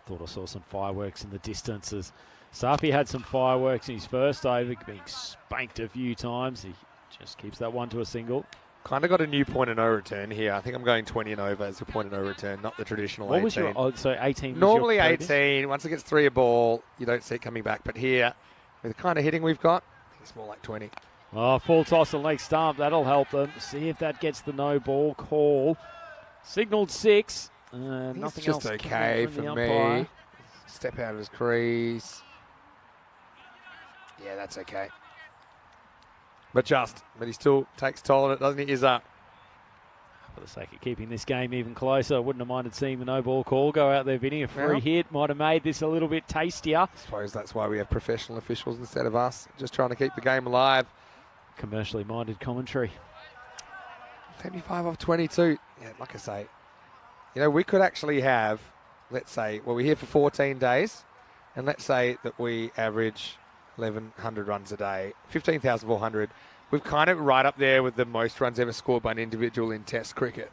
[SPEAKER 10] Thought I saw some fireworks in the distance as Safi had some fireworks in his first over, being spanked a few times. He just keeps that one to a single.
[SPEAKER 1] Kind of got a new point of no return here. I think I'm going 20 and over as a point of no return, not the traditional 18.
[SPEAKER 10] What was your, so 18 was
[SPEAKER 1] normally
[SPEAKER 10] your
[SPEAKER 1] 18. Once it gets 3 a ball, you don't see it coming back. But here, with the kind of hitting we've got, it's more like 20.
[SPEAKER 10] Oh, full toss and leg stump. That'll help them. See if that gets the no ball call. Signalled 6. Nothing
[SPEAKER 1] just
[SPEAKER 10] else
[SPEAKER 1] okay
[SPEAKER 10] from
[SPEAKER 1] for
[SPEAKER 10] the
[SPEAKER 1] me.
[SPEAKER 10] umpire.
[SPEAKER 1] Step out of his crease. Yeah, that's okay. But he still takes toll on it, doesn't he? Is up.
[SPEAKER 10] For the sake of keeping this game even closer, I wouldn't have minded seeing the no ball call go out there, Vinny. A free hit might have made this a little bit tastier.
[SPEAKER 1] I suppose that's why we have professional officials instead of us, just trying to keep the game alive.
[SPEAKER 10] Commercially minded commentary.
[SPEAKER 1] 75 off 22. Yeah, like I say, we could actually have, let's say, we're here for 14 days, and let's say that we average 1,100 runs a day, 15,400. We're kind of right up there with the most runs ever scored by an individual in Test cricket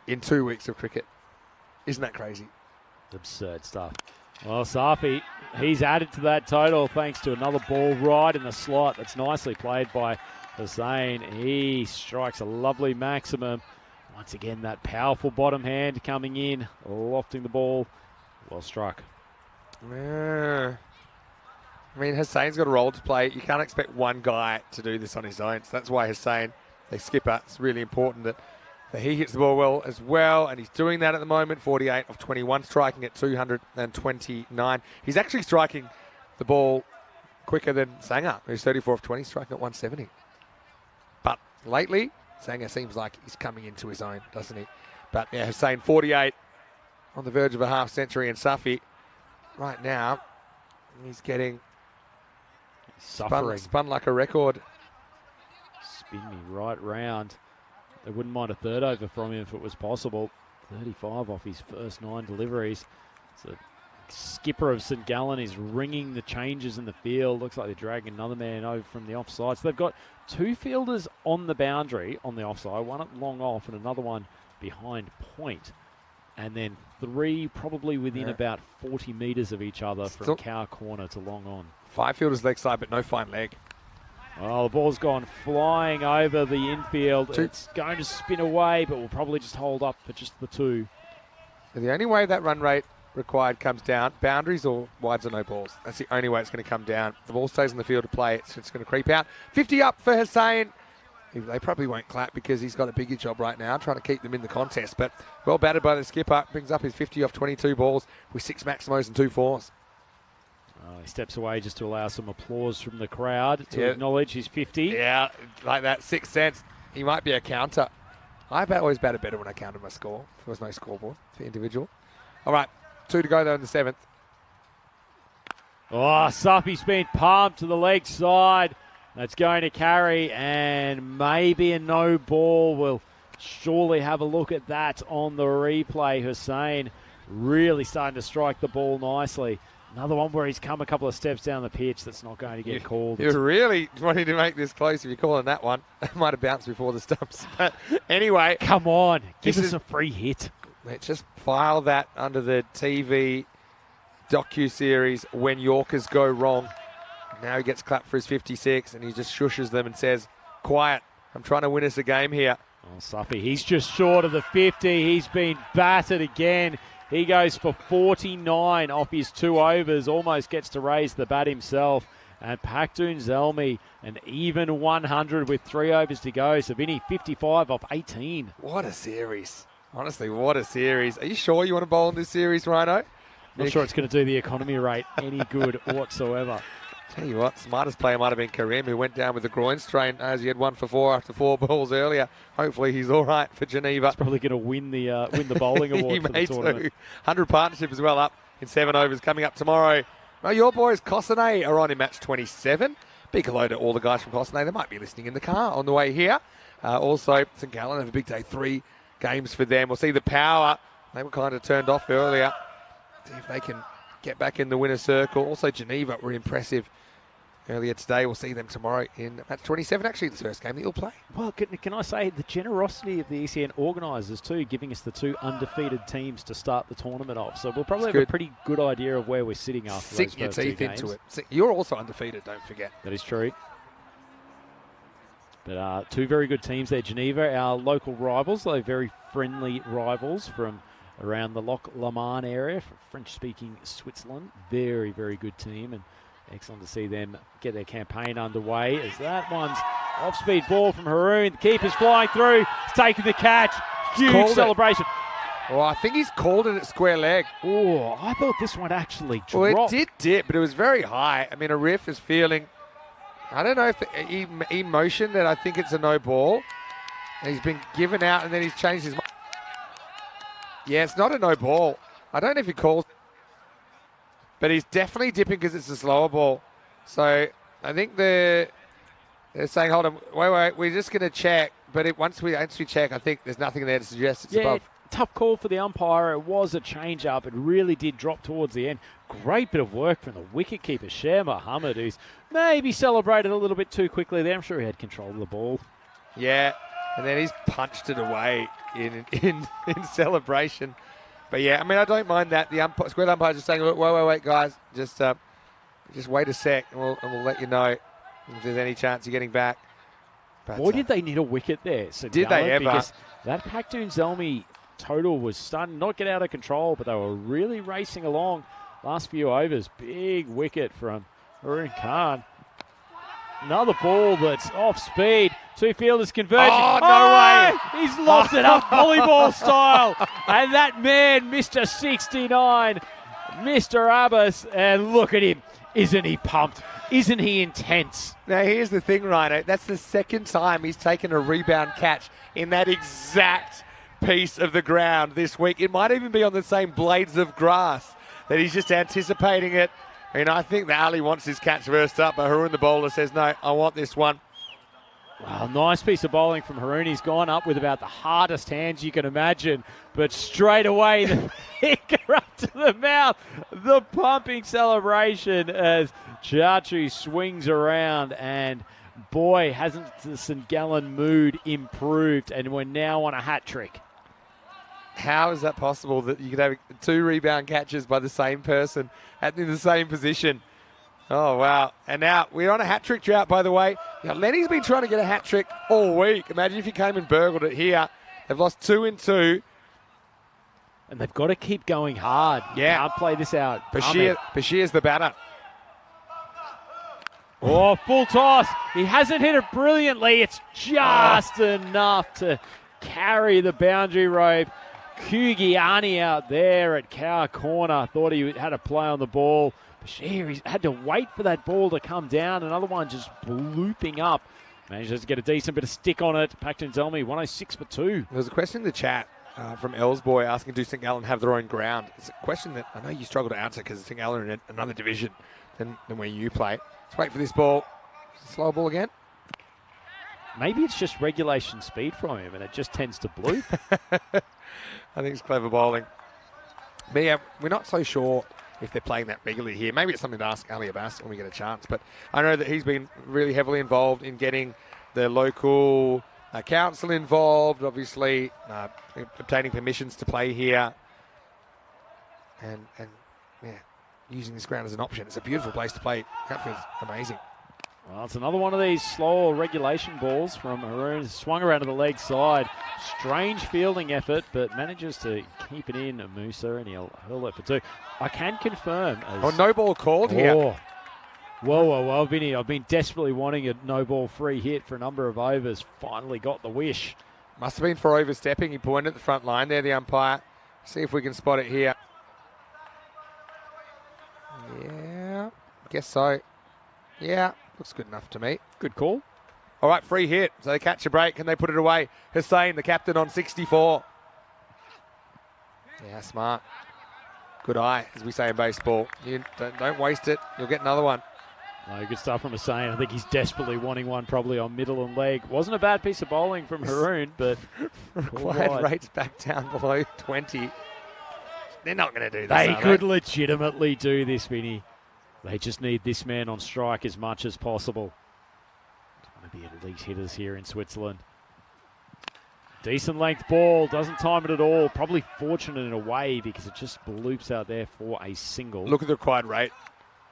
[SPEAKER 1] in 2 weeks of cricket. Isn't that crazy?
[SPEAKER 10] Absurd stuff. Well, Safi, he's added to that total thanks to another ball right in the slot. That's nicely played by Hussein. He strikes a lovely maximum. Once again, that powerful bottom hand coming in, lofting the ball. Well struck.
[SPEAKER 1] Yeah. I mean, Hussein's got a role to play. You can't expect one guy to do this on his own. So that's why Hussein, the skipper, it's really important that he hits the ball well as well. And he's doing that at the moment. 48 of 21, striking at 229. He's actually striking the ball quicker than Sanger, who's 34 of 20, striking at 170. But lately, Sanger seems like he's coming into his own, doesn't he? But yeah, Hussein, 48, on the verge of a half century. And Safi, right now, he's getting spun like a record.
[SPEAKER 10] Spin me right round. They wouldn't mind a third over from him if it was possible. 35 off his first 9 deliveries. So skipper of St. Gallen is ringing the changes in the field. Looks like they're dragging another man over from the offside. So they've got 2 fielders on the boundary on the offside, one at long off and another one behind point. And then 3 probably within about 40 metres of each other from cow corner to long on.
[SPEAKER 1] 5 fielders leg side, but no fine leg.
[SPEAKER 10] Well, the ball's gone flying over the infield. It's going to spin away, but will probably just hold up for just the 2.
[SPEAKER 1] The only way that run rate required comes down, boundaries or wides or no balls. That's the only way it's going to come down. The ball stays in the field to play, it's going to creep out. 50 up for Hussein. They probably won't clap because he's got a bigger job right now, trying to keep them in the contest. But well batted by the skipper. Brings up his 50 off 22 balls with 6 maximos and 2 fours.
[SPEAKER 10] He steps away just to allow some applause from the crowd to acknowledge his 50.
[SPEAKER 1] Yeah, like that, 6 cents. He might be a counter. I always batted better when I counted my score. There was no scoreboard for individual. All right, 2 to go though in the 7th.
[SPEAKER 10] Oh, Safi's been pumped to the leg side. That's going to carry, and maybe a no ball. We'll surely have a look at that on the replay. Hussein really starting to strike the ball nicely. Another one where he's come a couple of steps down the pitch that's not going to get called.
[SPEAKER 1] You're really wanting to make this close if you're calling that one. It might have bounced before the stumps. But anyway.
[SPEAKER 10] Come on, give us a free hit.
[SPEAKER 1] Let's just file that under the TV docu-series When Yorkers Go Wrong. Now he gets clapped for his 56 and he just shushes them and says, quiet, I'm trying to win us a game here.
[SPEAKER 10] Oh, Safi, he's just short of the 50. He's been battered again. He goes for 49 off his 2 overs, almost gets to raise the bat himself. And Pakhtun Zelmi, an even 100 with 3 overs to go. So Vinny, 55 off 18.
[SPEAKER 1] What a series. Honestly, what a series. Are you sure you want to bowl in this series, Rhino?
[SPEAKER 10] Not sure it's going to do the economy rate any good whatsoever.
[SPEAKER 1] Tell you what, smartest player might have been Karim, who went down with a groin strain as he had 1 for 4 after 4 balls earlier. Hopefully he's all right for Geneva.
[SPEAKER 10] He's probably going to win the bowling award for the tournament.
[SPEAKER 1] 100 partnership as well up in 7 overs coming up tomorrow. Well, your boys, Cossonay, are on in match 27. Big hello to all the guys from Cossonay. They might be listening in the car on the way here. Also, St Gallen have a big day. 3 games for them. We'll see the Power. They were kind of turned off earlier. See if they can get back in the winner's circle. Also, Geneva were impressive earlier today. We'll see them tomorrow in match 27. Actually, the first game that you'll play.
[SPEAKER 10] Well, can I say the generosity of the ECN organisers too, giving us the 2 undefeated teams to start the tournament off. So we'll probably have a pretty good idea of where we're sitting after
[SPEAKER 1] Sink
[SPEAKER 10] those
[SPEAKER 1] your
[SPEAKER 10] first 2
[SPEAKER 1] teeth
[SPEAKER 10] games.
[SPEAKER 1] into it. You're also undefeated, don't forget.
[SPEAKER 10] That is true. But 2 very good teams there. Geneva, our local rivals, though very friendly rivals from around the Loch Lomond area, French-speaking Switzerland. Very, very good team, and excellent to see them get their campaign underway. As that one's off-speed ball from Haroon. The keeper's flying through. He's taking the catch. Huge celebration.
[SPEAKER 1] Oh, I think he's called it at square leg.
[SPEAKER 10] Oh, I thought this one actually dropped.
[SPEAKER 1] Well, it did dip, but it was very high. I mean, a ref is feeling, I don't know if he motioned that I think it's a no ball. And he's been given out, and then he's changed his mind. Yeah, it's not a no ball. I don't know if he calls, but he's definitely dipping because it's a slower ball. So I think they're saying, hold on, wait, we're just going to check. But once we check, I think there's nothing there to suggest it's above.
[SPEAKER 10] Tough call for the umpire. It was a change-up. It really did drop towards the end. Great bit of work from the wicket-keeper, Sher Mohammed, who's maybe celebrated a little bit too quickly there. I'm sure he had control of the ball.
[SPEAKER 1] Yeah, and then he's punched it away in celebration. But yeah, I mean, I don't mind that. The square umpire just saying, look, wait, guys, just wait a sec, and we'll let you know if there's any chance you're getting back. But,
[SPEAKER 10] boy, did they need a wicket there. So
[SPEAKER 1] did they ever?
[SPEAKER 10] Because that Paktoon Zelmi total was starting to not get out of control, but they were really racing along last few overs. Big wicket from Haroon Khan. Another ball that's off speed. 2 fielders converging.
[SPEAKER 1] Oh, no way.
[SPEAKER 10] He's locked it up volleyball style. And that man, Mr. 69, Mr. Abbas, and look at him. Isn't he pumped? Isn't he intense?
[SPEAKER 1] Now, here's the thing, Rhino. That's the second time he's taken a rebound catch in that exact piece of the ground this week. It might even be on the same blades of grass that he's just anticipating it. And I think that Ali wants his catch first up, but Haroon, the bowler, says, no, I want this one.
[SPEAKER 10] Well, nice piece of bowling from Haroon. He's gone up with about the hardest hands you can imagine, but straight away the finger up to the mouth. The pumping celebration as Chachi swings around, and boy, hasn't the St Gallen mood improved, and we're now on a hat trick.
[SPEAKER 1] How is that possible that you could have 2 rebound catches by the same person in the same position? Oh, wow. And now we're on a hat-trick drought, by the way. Now, Lenny's been trying to get a hat-trick all week. Imagine if he came and burgled it here. They've lost 2 in 2.
[SPEAKER 10] And they've got to keep going hard.
[SPEAKER 1] Yeah.
[SPEAKER 10] Can't play this out.
[SPEAKER 1] Bashir's the batter.
[SPEAKER 10] Oh, full toss. He hasn't hit it brilliantly. It's just enough to carry the boundary rope. Kugiani out there at Cow Corner. Thought he had a play on the ball. Bashir, he's had to wait for that ball to come down. Another one just blooping up. Manages to get a decent bit of stick on it. Paktoon Zelmi, 106 for 2.
[SPEAKER 1] There was a question in the chat from Elsboy asking, do St Gallen have their own ground? It's a question that I know you struggle to answer because St Gallen are in another division than where you play. Let's wait for this ball. Slow ball again.
[SPEAKER 10] Maybe it's just regulation speed from him and it just tends to bloop.
[SPEAKER 1] I think it's clever bowling. But yeah, we're not so sure if they're playing that regularly here. Maybe it's something to ask Ali Abbas when we get a chance. But I know that he's been really heavily involved in getting the local council involved, obviously obtaining permissions to play here. And yeah, using this ground as an option. It's a beautiful place to play. That feels amazing.
[SPEAKER 10] Well, it's another one of these slow regulation balls from Haroon. Swung around to the leg side. Strange fielding effort, but manages to keep it in, Musa, and he'll hurl it for 2. I can confirm.
[SPEAKER 1] No ball called here.
[SPEAKER 10] Whoa. I've been desperately wanting a no ball free hit for a number of overs. Finally got the wish.
[SPEAKER 1] Must have been for overstepping. He pointed at the front line there, the umpire. See if we can spot it here. Yeah, guess so. Yeah, looks good enough to me.
[SPEAKER 10] Good call.
[SPEAKER 1] All right, free hit. So they catch a break and they put it away. Hussein, the captain, on 64. Yeah, smart. Good eye, as we say in baseball. You don't waste it. You'll get another one.
[SPEAKER 10] No, good stuff from Hussain. I think he's desperately wanting one probably on middle and leg. Wasn't a bad piece of bowling from Haroon, but
[SPEAKER 1] required rates back down below 20. They're not going to do this.
[SPEAKER 10] They could legitimately do this, Vinny. They just need this man on strike as much as possible. One of the elite hitters here in Switzerland. Decent length ball, doesn't time it at all. Probably fortunate in a way because it just loops out there for a single.
[SPEAKER 1] Look at the required rate,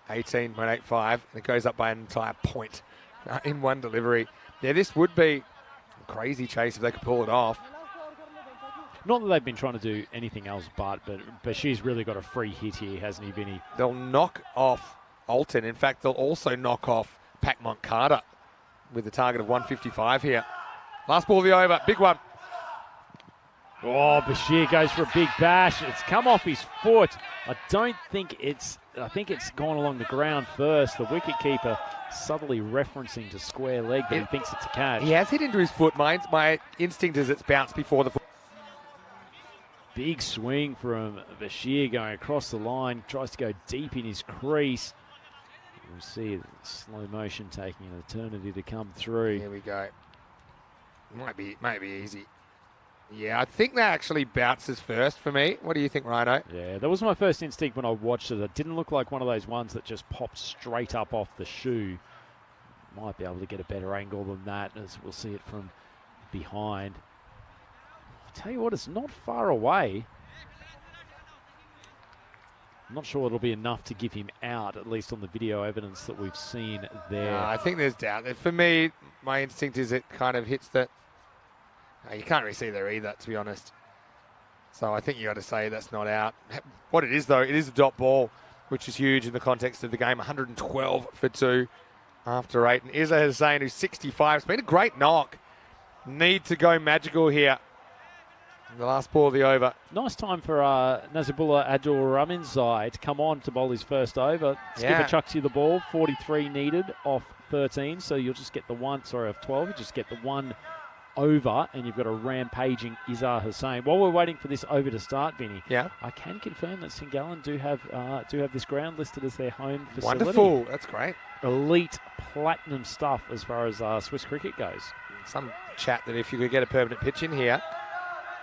[SPEAKER 1] 18.85, and it goes up by an entire point in one delivery. Yeah, this would be a crazy chase if they could pull it off.
[SPEAKER 10] Not that they've been trying to do anything else, but Bashir's really got a free hit here, hasn't he, Vinny?
[SPEAKER 1] They'll knock off Alton. In fact, they'll also knock off Pac Moncada with a target of 155 here. Last ball of the over, big one.
[SPEAKER 10] Oh, Bashir goes for a big bash. It's come off his foot. I think it's gone along the ground first. The wicketkeeper subtly referencing to square leg, but he thinks it's a catch.
[SPEAKER 1] He has hit into his foot. My instinct is it's bounced before the foot.
[SPEAKER 10] Big swing from Bashir going across the line. Tries to go deep in his crease. We'll see it in slow motion taking an eternity to come through.
[SPEAKER 1] Here we go. Might be easy. Yeah, I think that actually bounces first for me. What do you think, Rhino?
[SPEAKER 10] Yeah, that was my first instinct when I watched it. It didn't look like one of those ones that just popped straight up off the shoe. Might be able to get a better angle than that as we'll see it from behind. I'll tell you what, it's not far away. I'm not sure it'll be enough to give him out, at least on the video evidence that we've seen there.
[SPEAKER 1] I think there's doubt. For me, my instinct is it kind of hits that. You can't really see there either, to be honest. So I think you got to say that's not out. What it is, though, it is a dot ball, which is huge in the context of the game. 112 for 2 after 8. And Izza Hussain, who's 65. It's been a great knock. Need to go magical here. The last ball of the over.
[SPEAKER 10] Nice time for Nazibullah Abdul Raminzai to come on to bowl his first over. Skipper chucks you the ball. 43 needed off 13, so you'll just get the one. Sorry, off 12. You just get the one over, and you've got a rampaging Izza Hussain. While we're waiting for this over to start, Vinny, I can confirm that St Gallen do have this ground listed as their home facility.
[SPEAKER 1] Wonderful, that's great.
[SPEAKER 10] Elite platinum stuff as far as Swiss cricket goes.
[SPEAKER 1] Some chat that if you could get a permanent pitch in here,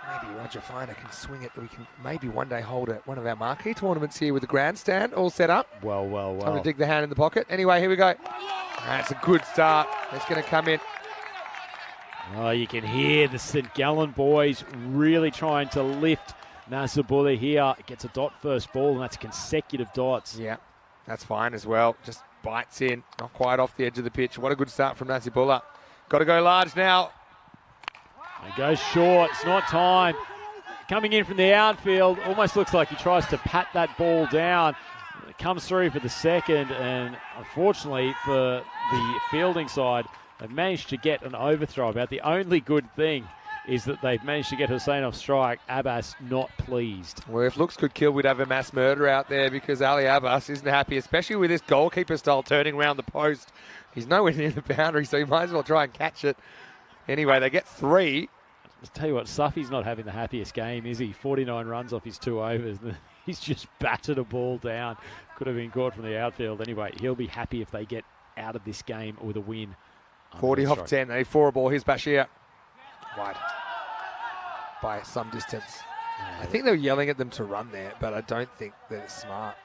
[SPEAKER 1] maybe Roger Finer can swing it. We can maybe one day hold one of our marquee tournaments here with the grandstand all set up.
[SPEAKER 10] Well.
[SPEAKER 1] Time to dig the hand in the pocket. Anyway, here we go. That's a good start. It's going to come in.
[SPEAKER 10] Oh, you can hear the St Gallen boys really trying to lift Nazibullah here. Gets a dot first ball, and that's consecutive dots.
[SPEAKER 1] Yeah, that's fine as well. Just bites in, not quite off the edge of the pitch. What a good start from Nazibullah. Got to go large now.
[SPEAKER 10] It goes short. It's not time. Coming in from the outfield, almost looks like he tries to pat that ball down. It comes through for the second, and unfortunately for the fielding side, they've managed to get an overthrow. About the only good thing is that they've managed to get Hussain off strike. Abbas not pleased.
[SPEAKER 1] Well, if looks could kill, we'd have a mass murder out there because Ali Abbas isn't happy, especially with this goalkeeper style turning around the post. He's nowhere near the boundary, so he might as well try and catch it. Anyway, they get 3.
[SPEAKER 10] I'll tell you what, Sufi's not having the happiest game, is he? 49 runs off his 2 overs. He's just battered a ball down. Could have been caught from the outfield. Anyway, he'll be happy if they get out of this game with a win.
[SPEAKER 1] 40 off 10. They 4 a ball. Here's Bashir. Wide. By some distance. I think they were yelling at them to run there, but I don't think that it's smart.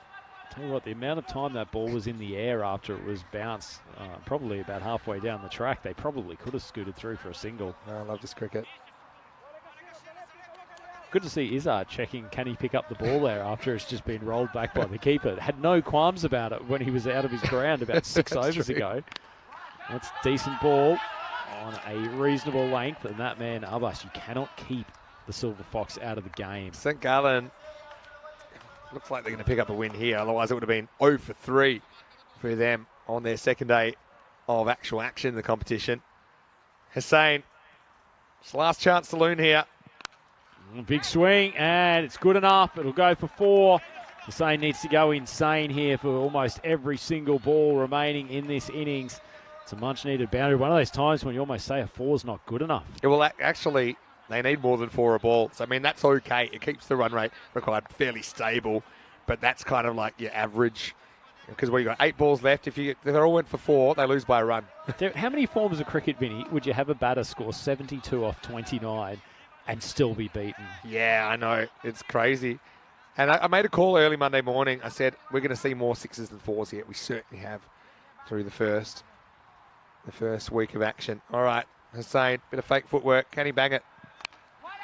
[SPEAKER 10] Tell you what, the amount of time that ball was in the air after it was bounced, probably about halfway down the track, they probably could have scooted through for a single.
[SPEAKER 1] I love this cricket.
[SPEAKER 10] Good to see Izzard checking, can he pick up the ball there after it's just been rolled back by the keeper. Had no qualms about it when he was out of his ground about 6 overs ago. That's decent ball on a reasonable length, and that man, Abbas, you cannot keep the Silver Fox out of the game.
[SPEAKER 1] St Gallen looks like they're going to pick up a win here, otherwise it would have been 0 for 3 for them on their second day of actual action in the competition. Hussain, it's the last chance saloon here.
[SPEAKER 10] Big swing, and it's good enough. It'll go for 4. Hussain needs to go insane here for almost every single ball remaining in this innings. It's a much-needed boundary. One of those times when you almost say a 4 is not good enough.
[SPEAKER 1] Yeah, well, actually, they need more than 4 a ball. So, I mean, that's okay. It keeps the run rate required fairly stable. but that's kind of like your average. Because you got 8 balls left. If they all went for 4, they lose by a run.
[SPEAKER 10] How many forms of cricket, Vinny, would you have a batter score 72 off 29 and still be beaten?
[SPEAKER 1] Yeah, I know. It's crazy. And I made a call early Monday morning. I said, we're going to see more 6s than 4s here. We certainly have through the first week of action. All right, Hussain, bit of fake footwork. Can he bang it?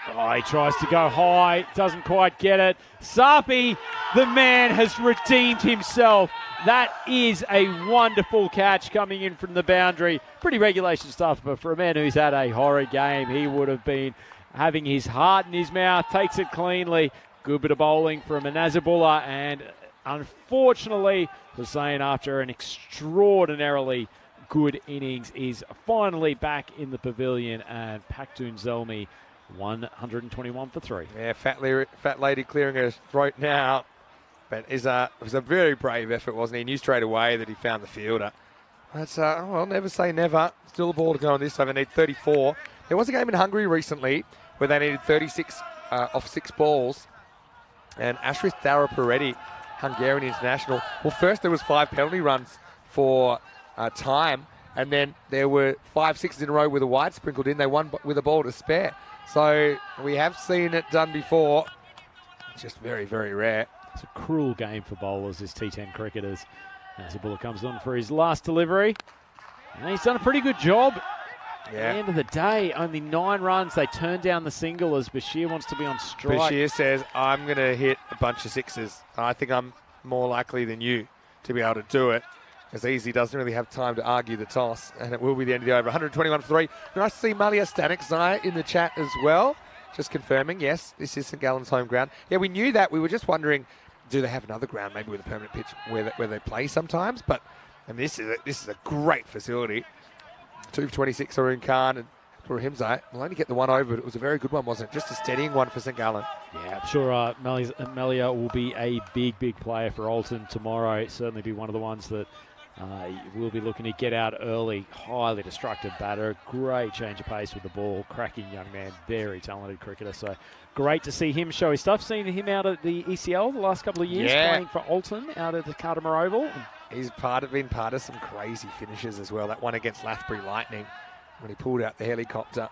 [SPEAKER 10] Oh, he tries to go high, doesn't quite get it. Sapi, the man, has redeemed himself. That is a wonderful catch coming in from the boundary. Pretty regulation stuff, but for a man who's had a horrid game, he would have been having his heart in his mouth. Takes it cleanly. Good bit of bowling from Nazabullah, and unfortunately, Hussain, after an extraordinarily good innings, is finally back in the pavilion, and Paktun Zelmi 121 for 3.
[SPEAKER 1] Yeah, fat lady clearing her throat now. But it was a very brave effort, wasn't he? He knew straight away that he found the fielder. That's, well, never say never. Still a ball to go on this time. They need 34. There was a game in Hungary recently where they needed 36 off 6 balls. And Ashraf Tharaparetti, Hungarian international. Well, first there was 5 penalty runs for time. And then there were 5 6s in a row with a wide sprinkled in. They won with a ball to spare. So we have seen it done before. It's just very, very rare.
[SPEAKER 10] It's a cruel game for bowlers, this T10 cricketers. Nazabullah comes on for his last delivery. And he's done a pretty good job.
[SPEAKER 1] Yeah.
[SPEAKER 10] At the end of the day, only 9 runs. They turn down the single as Bashir wants to be on strike.
[SPEAKER 1] Bashir says, I'm going to hit a bunch of 6s. I think I'm more likely than you to be able to do it. As Easy doesn't really have time to argue the toss. And it will be the end of the over. 121 for 3. Nice to see Malia Stanikzai in the chat as well. Just confirming, yes, this is St Gallen's home ground. Yeah, we knew that. We were just wondering, do they have another ground maybe with a permanent pitch where they play sometimes? But and this is a great facility. 2 for 26, Arun Khan and Rahimzai. We'll only get the one over, but it was a very good one, wasn't it? Just a steadying one for St Gallen.
[SPEAKER 10] Yeah, I'm sure Melia will be a big player for Alton tomorrow. Certainly be one of the ones that will be looking to get out early. Highly destructive batter. Great change of pace with the ball. Cracking young man. Very talented cricketer. So great to see him show his stuff. Seen him out at the ECL the last couple of years, playing for Alton out at the Cartermore Oval.
[SPEAKER 1] He's been part of some crazy finishes as well. That one against Lathbury Lightning when he pulled out the helicopter.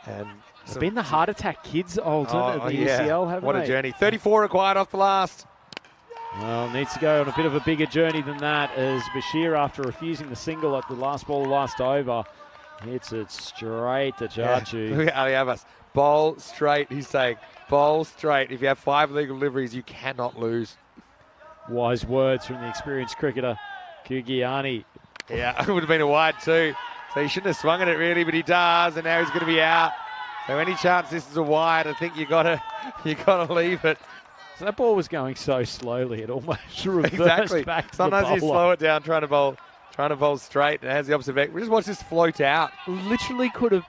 [SPEAKER 1] And
[SPEAKER 10] they've been the heart attack kids, Alton, at the ECL, haven't
[SPEAKER 1] What
[SPEAKER 10] they?
[SPEAKER 1] a journey. 34 required off the last.
[SPEAKER 10] Well, needs to go on a bit of a bigger journey than that as Bashir, after refusing the single at the last ball, last over, hits it straight to Chachu.
[SPEAKER 1] Yeah. Look at Ali Abbas. Bowl straight, he's saying. Bowl straight. If you have 5 legal deliveries, you cannot lose.
[SPEAKER 10] Wise words from the experienced cricketer, Kugiani.
[SPEAKER 1] Yeah, it would have been a wide too. So he shouldn't have swung at it really, but he does, and now he's going to be out. So any chance this is a wide, I think you gotta leave it.
[SPEAKER 10] So that ball was going so slowly, it almost reversed
[SPEAKER 1] Exactly.
[SPEAKER 10] back to
[SPEAKER 1] Sometimes
[SPEAKER 10] the
[SPEAKER 1] you
[SPEAKER 10] bowler.
[SPEAKER 1] slow it down trying to bowl straight, and it has the opposite effect. We just watch this float out.
[SPEAKER 10] Literally could have,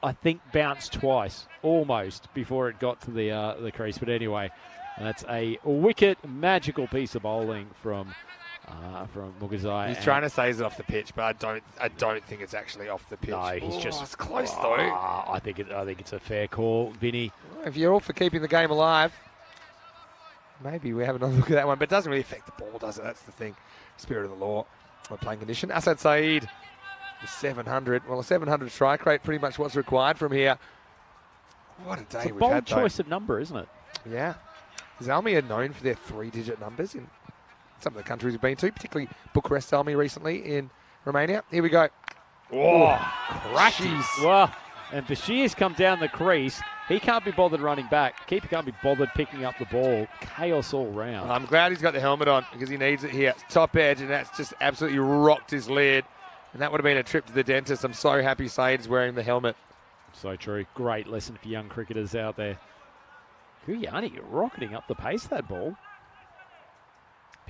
[SPEAKER 10] I think, bounced twice, almost, before it got to the crease. But anyway, that's a wicket, magical piece of bowling from Mugazai.
[SPEAKER 1] He's trying to say is it off the pitch, but I don't think it's actually off the pitch.
[SPEAKER 10] No, he's just
[SPEAKER 1] it's close though.
[SPEAKER 10] I think it's a fair call, Vinny.
[SPEAKER 1] If you're all for keeping the game alive, maybe we have another look at that one, but it doesn't really affect the ball, does it? That's the thing. Spirit of the law. Playing condition. Asad Saeed, the 700. Well, a 700 strike rate, pretty much what's required from here. What a day
[SPEAKER 10] It's a
[SPEAKER 1] we've
[SPEAKER 10] bold
[SPEAKER 1] had, though.
[SPEAKER 10] choice of number, isn't it?
[SPEAKER 1] Yeah. Zalmi are known for their 3-digit numbers in some of the countries we've been to, particularly Bucharest Zalmi recently in Romania. Here we go.
[SPEAKER 10] Oh,
[SPEAKER 1] crackies.
[SPEAKER 10] Well, and Bashir's come down the crease. He can't be bothered running back. Keeper can't be bothered picking up the ball. Chaos all round.
[SPEAKER 1] I'm glad he's got the helmet on because he needs it here. Top edge, and that's just absolutely rocked his lid. And that would have been a trip to the dentist. I'm so happy Saeed's wearing the helmet.
[SPEAKER 10] So true. Great lesson for young cricketers out there. Kuyani rocketing up the pace of that ball.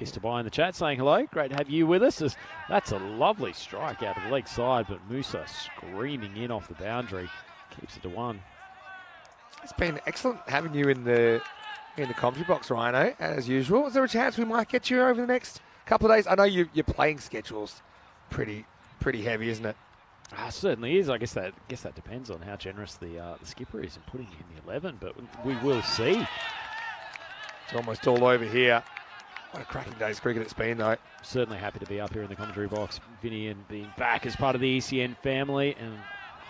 [SPEAKER 10] Pistabai in the chat saying hello. Great to have you with us. That's a lovely strike out of the leg side, but Musa screaming in off the boundary. Keeps it to 1.
[SPEAKER 1] It's been excellent having you in the commentary box, Rhino, as usual. Is there a chance we might get you over the next couple of days? I know your playing schedule's pretty heavy, isn't it?
[SPEAKER 10] Certainly is. I guess that depends on how generous the skipper is in putting in the 11, but we will see.
[SPEAKER 1] It's almost all over here. What a cracking day's cricket it's been, though.
[SPEAKER 10] Certainly happy to be up here in the commentary box, Vinny, and being back as part of the ECN family, and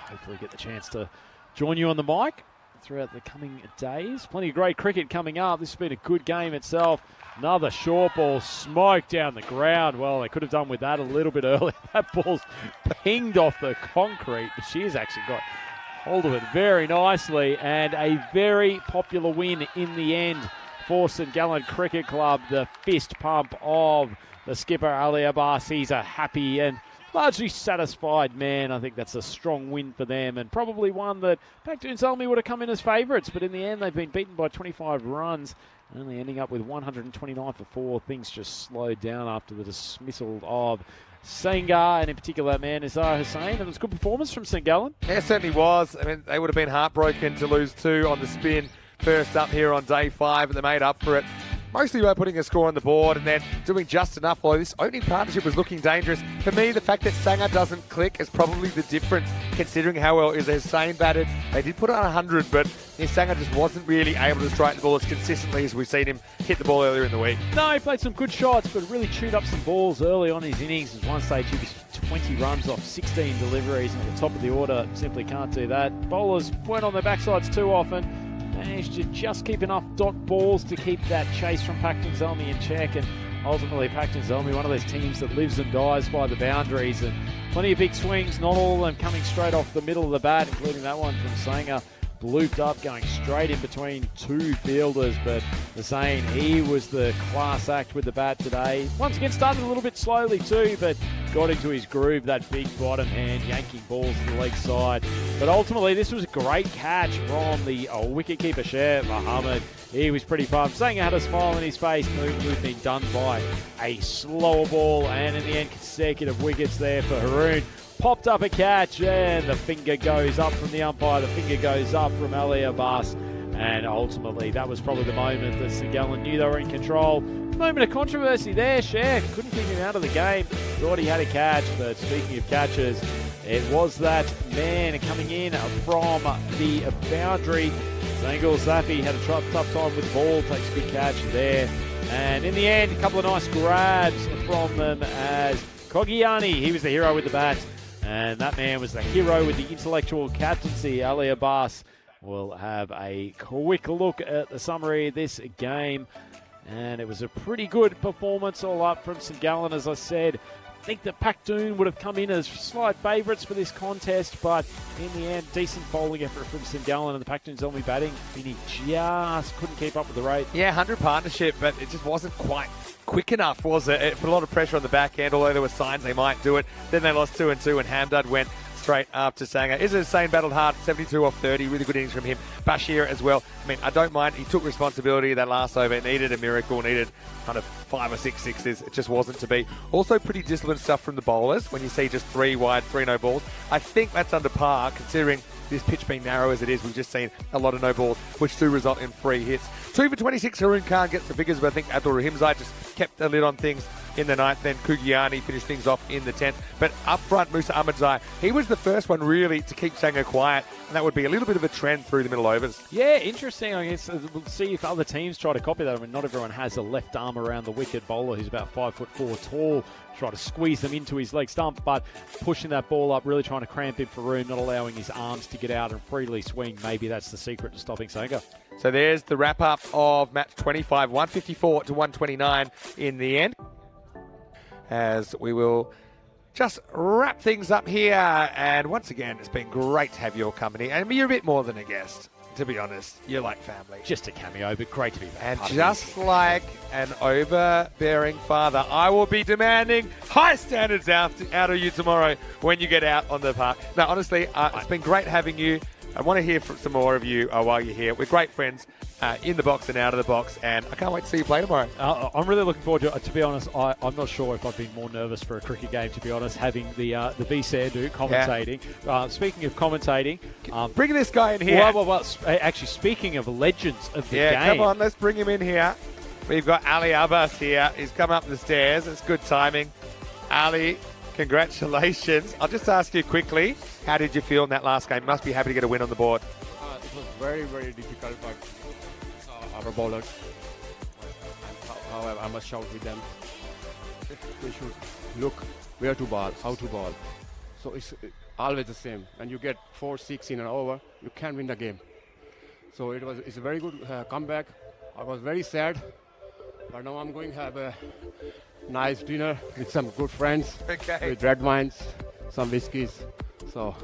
[SPEAKER 10] hopefully get the chance to join you on the mic throughout the coming days. Plenty of great cricket coming up. This has been a good game itself. Another short ball smoked down the ground. Well, they could have done with that a little bit earlier. That ball's pinged off the concrete, but she has actually got hold of it very nicely, and a very popular win in the end for St Gallen Cricket Club. The fist pump of the skipper, Ali Abbas. He's a happy and largely satisfied man. I think that's a strong win for them, and probably one that Paktoon Salmi would have come in as favourites, but in the end they've been beaten by 25 runs, only ending up with 129 for 4. Things just slowed down after the dismissal of Sengar, and in particular that man, Izar Hussain. And it was a good performance from St Gallen.
[SPEAKER 1] Yeah, it certainly was. I mean, they would have been heartbroken to lose 2 on the spin first up here on day 5, but they made up for it. Mostly by putting a score on the board and then doing just enough. Although this opening partnership was looking dangerous. For me, the fact that Sanger doesn't click is probably the difference, considering how well Hussain batted. They did put on 100, but Sanger just wasn't really able to strike the ball as consistently as we've seen him hit the ball earlier in the week.
[SPEAKER 10] No, he played some good shots, but really chewed up some balls early on in his innings. At one stage, he was 20 runs off 16 deliveries, and at the top of the order, simply can't do that. Bowlers weren't on their backsides too often. Managed to just keep enough dot balls to keep that chase from Paktoon Salmi in check, and ultimately Paktoon Salmi, one of those teams that lives and dies by the boundaries, and plenty of big swings, not all of them coming straight off the middle of the bat, including that one from Sanger. Blooped up, going straight in between 2 fielders, but Hussain, he was the class act with the bat today. Once again, started a little bit slowly too, but got into his groove, that big bottom hand, yanking balls to the leg side. But ultimately, this was a great catch from the wicketkeeper, Sher Mohammed. He was pretty pumped. Sanger had a smile on his face, who'd been done by a slower ball, and in the end, consecutive wickets there for Haroon. Popped up a catch, and the finger goes up from the umpire. The finger goes up from Ali Abbas. And ultimately, that was probably the moment that St Gallen knew they were in control. Moment of controversy there. Sher couldn't keep him out of the game. Thought he had a catch, but speaking of catches, it was that man coming in from the boundary. Zangul Safi had a tough time with the ball. Takes a good catch there. And in the end, a couple of nice grabs from them as Kogiani, he was the hero with the bat. And that man was the hero with the intellectual captaincy. Ali Abbas will have a quick look at the summary of this game. And it was a pretty good performance all up from St Gallen, as I said. I think that Paktoon would have come in as slight favourites for this contest, but in the end, decent bowling effort from St Gallen, and the Paktoon's only batting. Vinny just couldn't keep up with the rate.
[SPEAKER 1] Yeah, 100 partnership, but it just wasn't quite quick enough, was it? It put a lot of pressure on the back end, although there were signs they might do it. Then they lost 2 and 2, and Hamdard went straight after Sanger. Hussain battled hard, 72 off 30, really good innings from him. Bashir as well. I mean, I don't mind. He took responsibility that last over. It needed a miracle, needed kind of 5 or 6 sixes. It just wasn't to be. Also, pretty disciplined stuff from the bowlers when you see just 3 wide, 3 no balls. I think that's under par, considering this pitch being narrow as it is. We've just seen a lot of no balls, which do result in 3 hits. 2 for 26, Haroon Khan gets the figures, but I think Abdul Rahimzai just kept a lid on things in the 9th. Then Kugiani finished things off in the 10th. But up front, Musa Ahmadzai, he was the first one really to keep Sanger quiet, and that would be a little bit of a trend through the middle overs.
[SPEAKER 10] Yeah, interesting. I guess we'll see if other teams try to copy that. I mean, not everyone has a left arm around the wicket. Bowler who's about 5'4" tall, try to squeeze them into his leg stump, but pushing that ball up, really trying to cramp him for room, not allowing his arms to get out and freely swing. Maybe that's the secret to stopping Sanger.
[SPEAKER 1] So there's the wrap-up of match 25, 154 to 129 in the end. As we will just wrap things up here. And once again, it's been great to have your company. And you're a bit more than a guest, to be honest. You're like family.
[SPEAKER 10] Just a cameo, but great to be back.
[SPEAKER 1] And just like an overbearing father, I will be demanding high standards out of you tomorrow when you get out on the park. No, honestly, it's been great having you. I want to hear from some more of you while you're here. We're great friends in the box and out of the box, and I can't wait to see you play tomorrow.
[SPEAKER 10] I'm really looking forward to it. To be honest, I'm not sure if I've been more nervous for a cricket game, to be honest, having the V. Sandu commentating. Yeah. Speaking of commentating...
[SPEAKER 1] bring this guy in here.
[SPEAKER 10] Well, actually, speaking of legends of the game...
[SPEAKER 1] Yeah, come on, let's bring him in here. We've got Ali Abbas here. He's come up the stairs. It's good timing. Ali, congratulations. I'll just ask you quickly, how did you feel in that last game? You must be happy to get a win on the board.
[SPEAKER 11] It was very, very difficult, but our bowlers However, I must shout with them. They should look where to ball, how to ball. So it's always the same. And you get 4-6 in an over, you can't win the game. So it's a very good comeback. I was very sad, but now I'm going to have a nice dinner with some good friends, with red wines, some whiskeys. So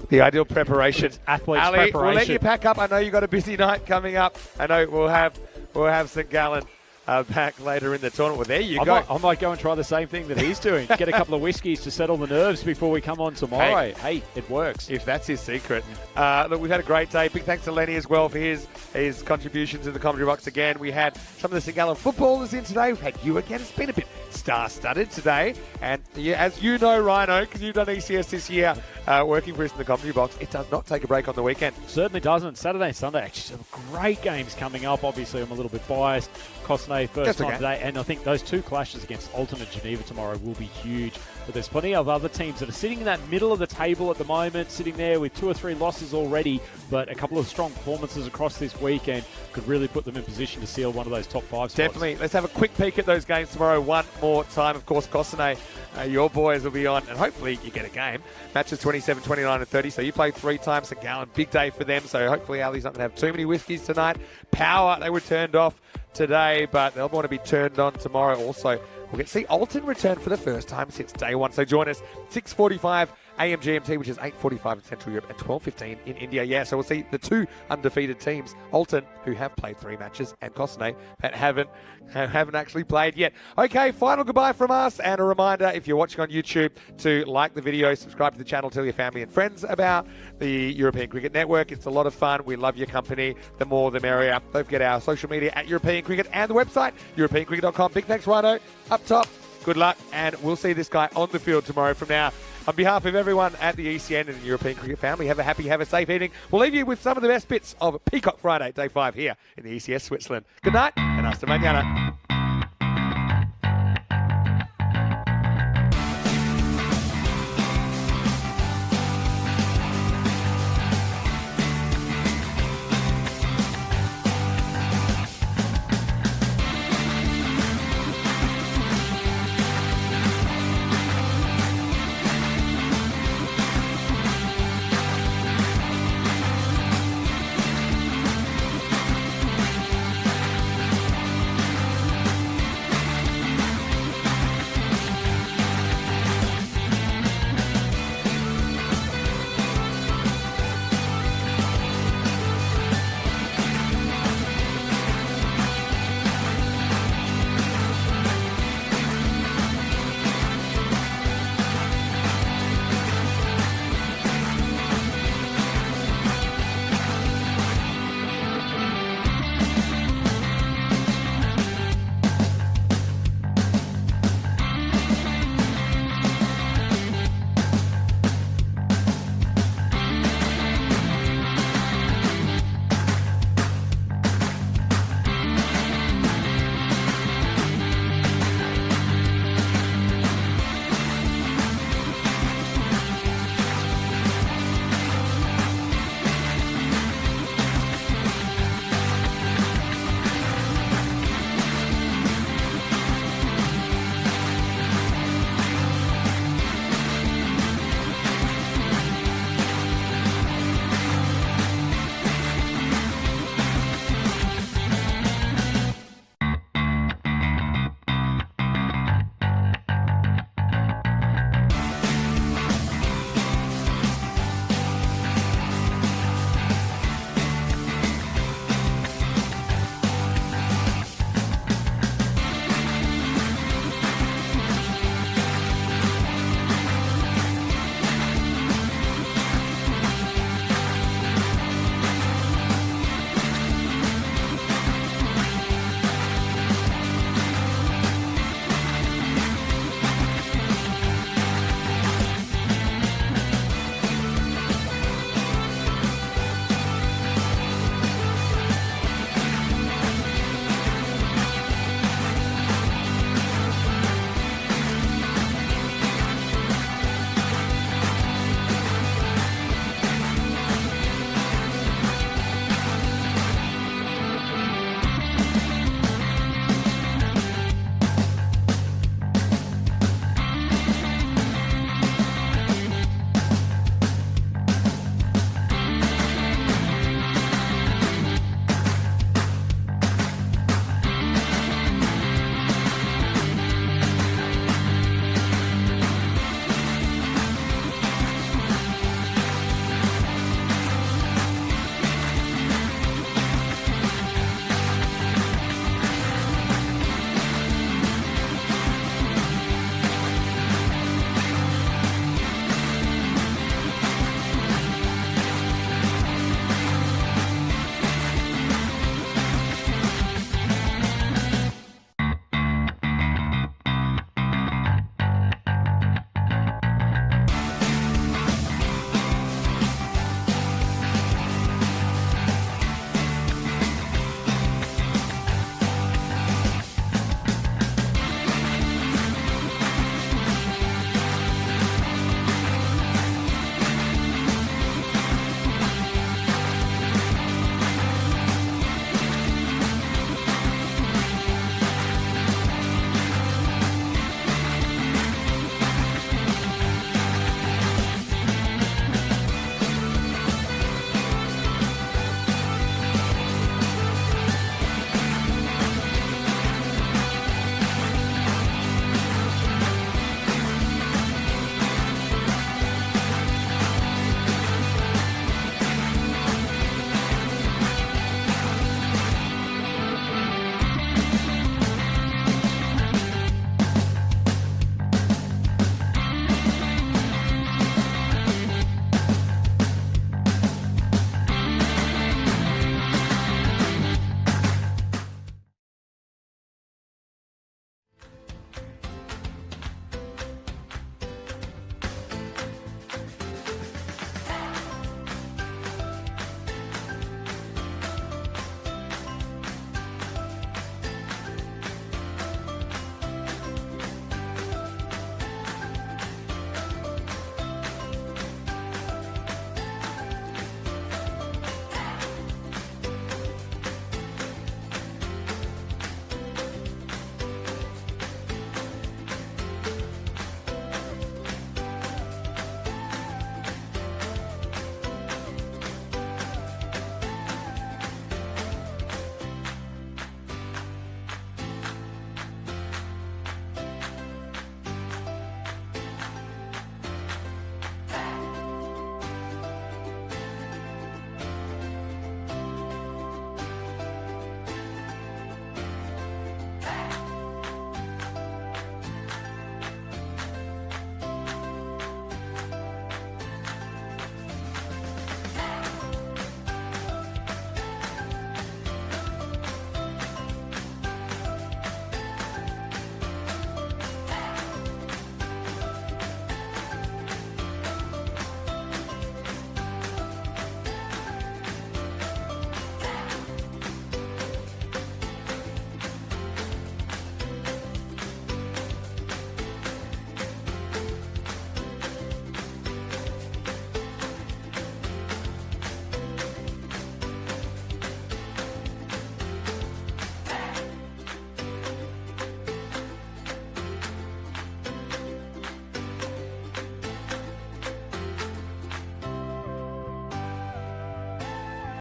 [SPEAKER 1] the ideal preparation.
[SPEAKER 10] Athletes
[SPEAKER 1] Ali,
[SPEAKER 10] preparation.
[SPEAKER 1] we'll let you pack up. I know you've got a busy night coming up. I know we'll have St. Gallen back later in the tournament. Well, there you go.
[SPEAKER 10] I might go and try the same thing that he's doing. Get a couple of whiskeys to settle the nerves before we come on tomorrow. Hey, it works.
[SPEAKER 1] If that's his secret. Look, we've had a great day. Big thanks to Lenny as well for his contribution to the commentary box again. We had some of the St. Gallen footballers in today. We've had you again. It's been a bit star-studded today. And as you know, Rhino, because you've done ECS this year, working for us in the commentary box, it does not take a break on the weekend.
[SPEAKER 10] Certainly doesn't. Saturday and Sunday, actually, some great games coming up. Obviously, I'm a little bit biased. Cosnay first time today, and I think those two clashes against Alton and Geneva tomorrow will be huge. But there's plenty of other teams that are sitting in that middle of the table at the moment, sitting there with 2 or 3 losses already, but a couple of strong performances across this weekend could really put them in position to seal one of those top 5 spots.
[SPEAKER 1] Definitely. Let's have a quick peek at those games tomorrow one more time. Of course, Cosnay, your boys will be on, and hopefully you get a game. Matches 27, 29 and 30, so you play 3 times. St. Gallen, big day for them, so hopefully Ali's not going to have too many whiskies tonight. Power, they were turned off today, but they'll want to be turned on tomorrow also. We'll get to see Alton return for the first time since day one. So join us, 6:45 AM GMT, which is 8:45 in Central Europe, and 12:15 in India. Yeah, so we'll see the 2 undefeated teams, Alton, who have played 3 matches, and Cosnay, that haven't actually played yet. Okay, final goodbye from us, and a reminder, if you're watching on YouTube, to like the video, subscribe to the channel, tell your family and friends about the European Cricket Network. It's a lot of fun. We love your company. The more, the merrier. Don't forget our social media at European Cricket and the website, europeancricket.com. Big thanks, Rhino. Up top, good luck, and we'll see this guy on the field tomorrow. From now, on behalf of everyone at the ECN and the European Cricket family, have a safe evening. We'll leave you with some of the best bits of Peacock Friday, Day 5 here in the ECS Switzerland. Good night, and hasta mañana.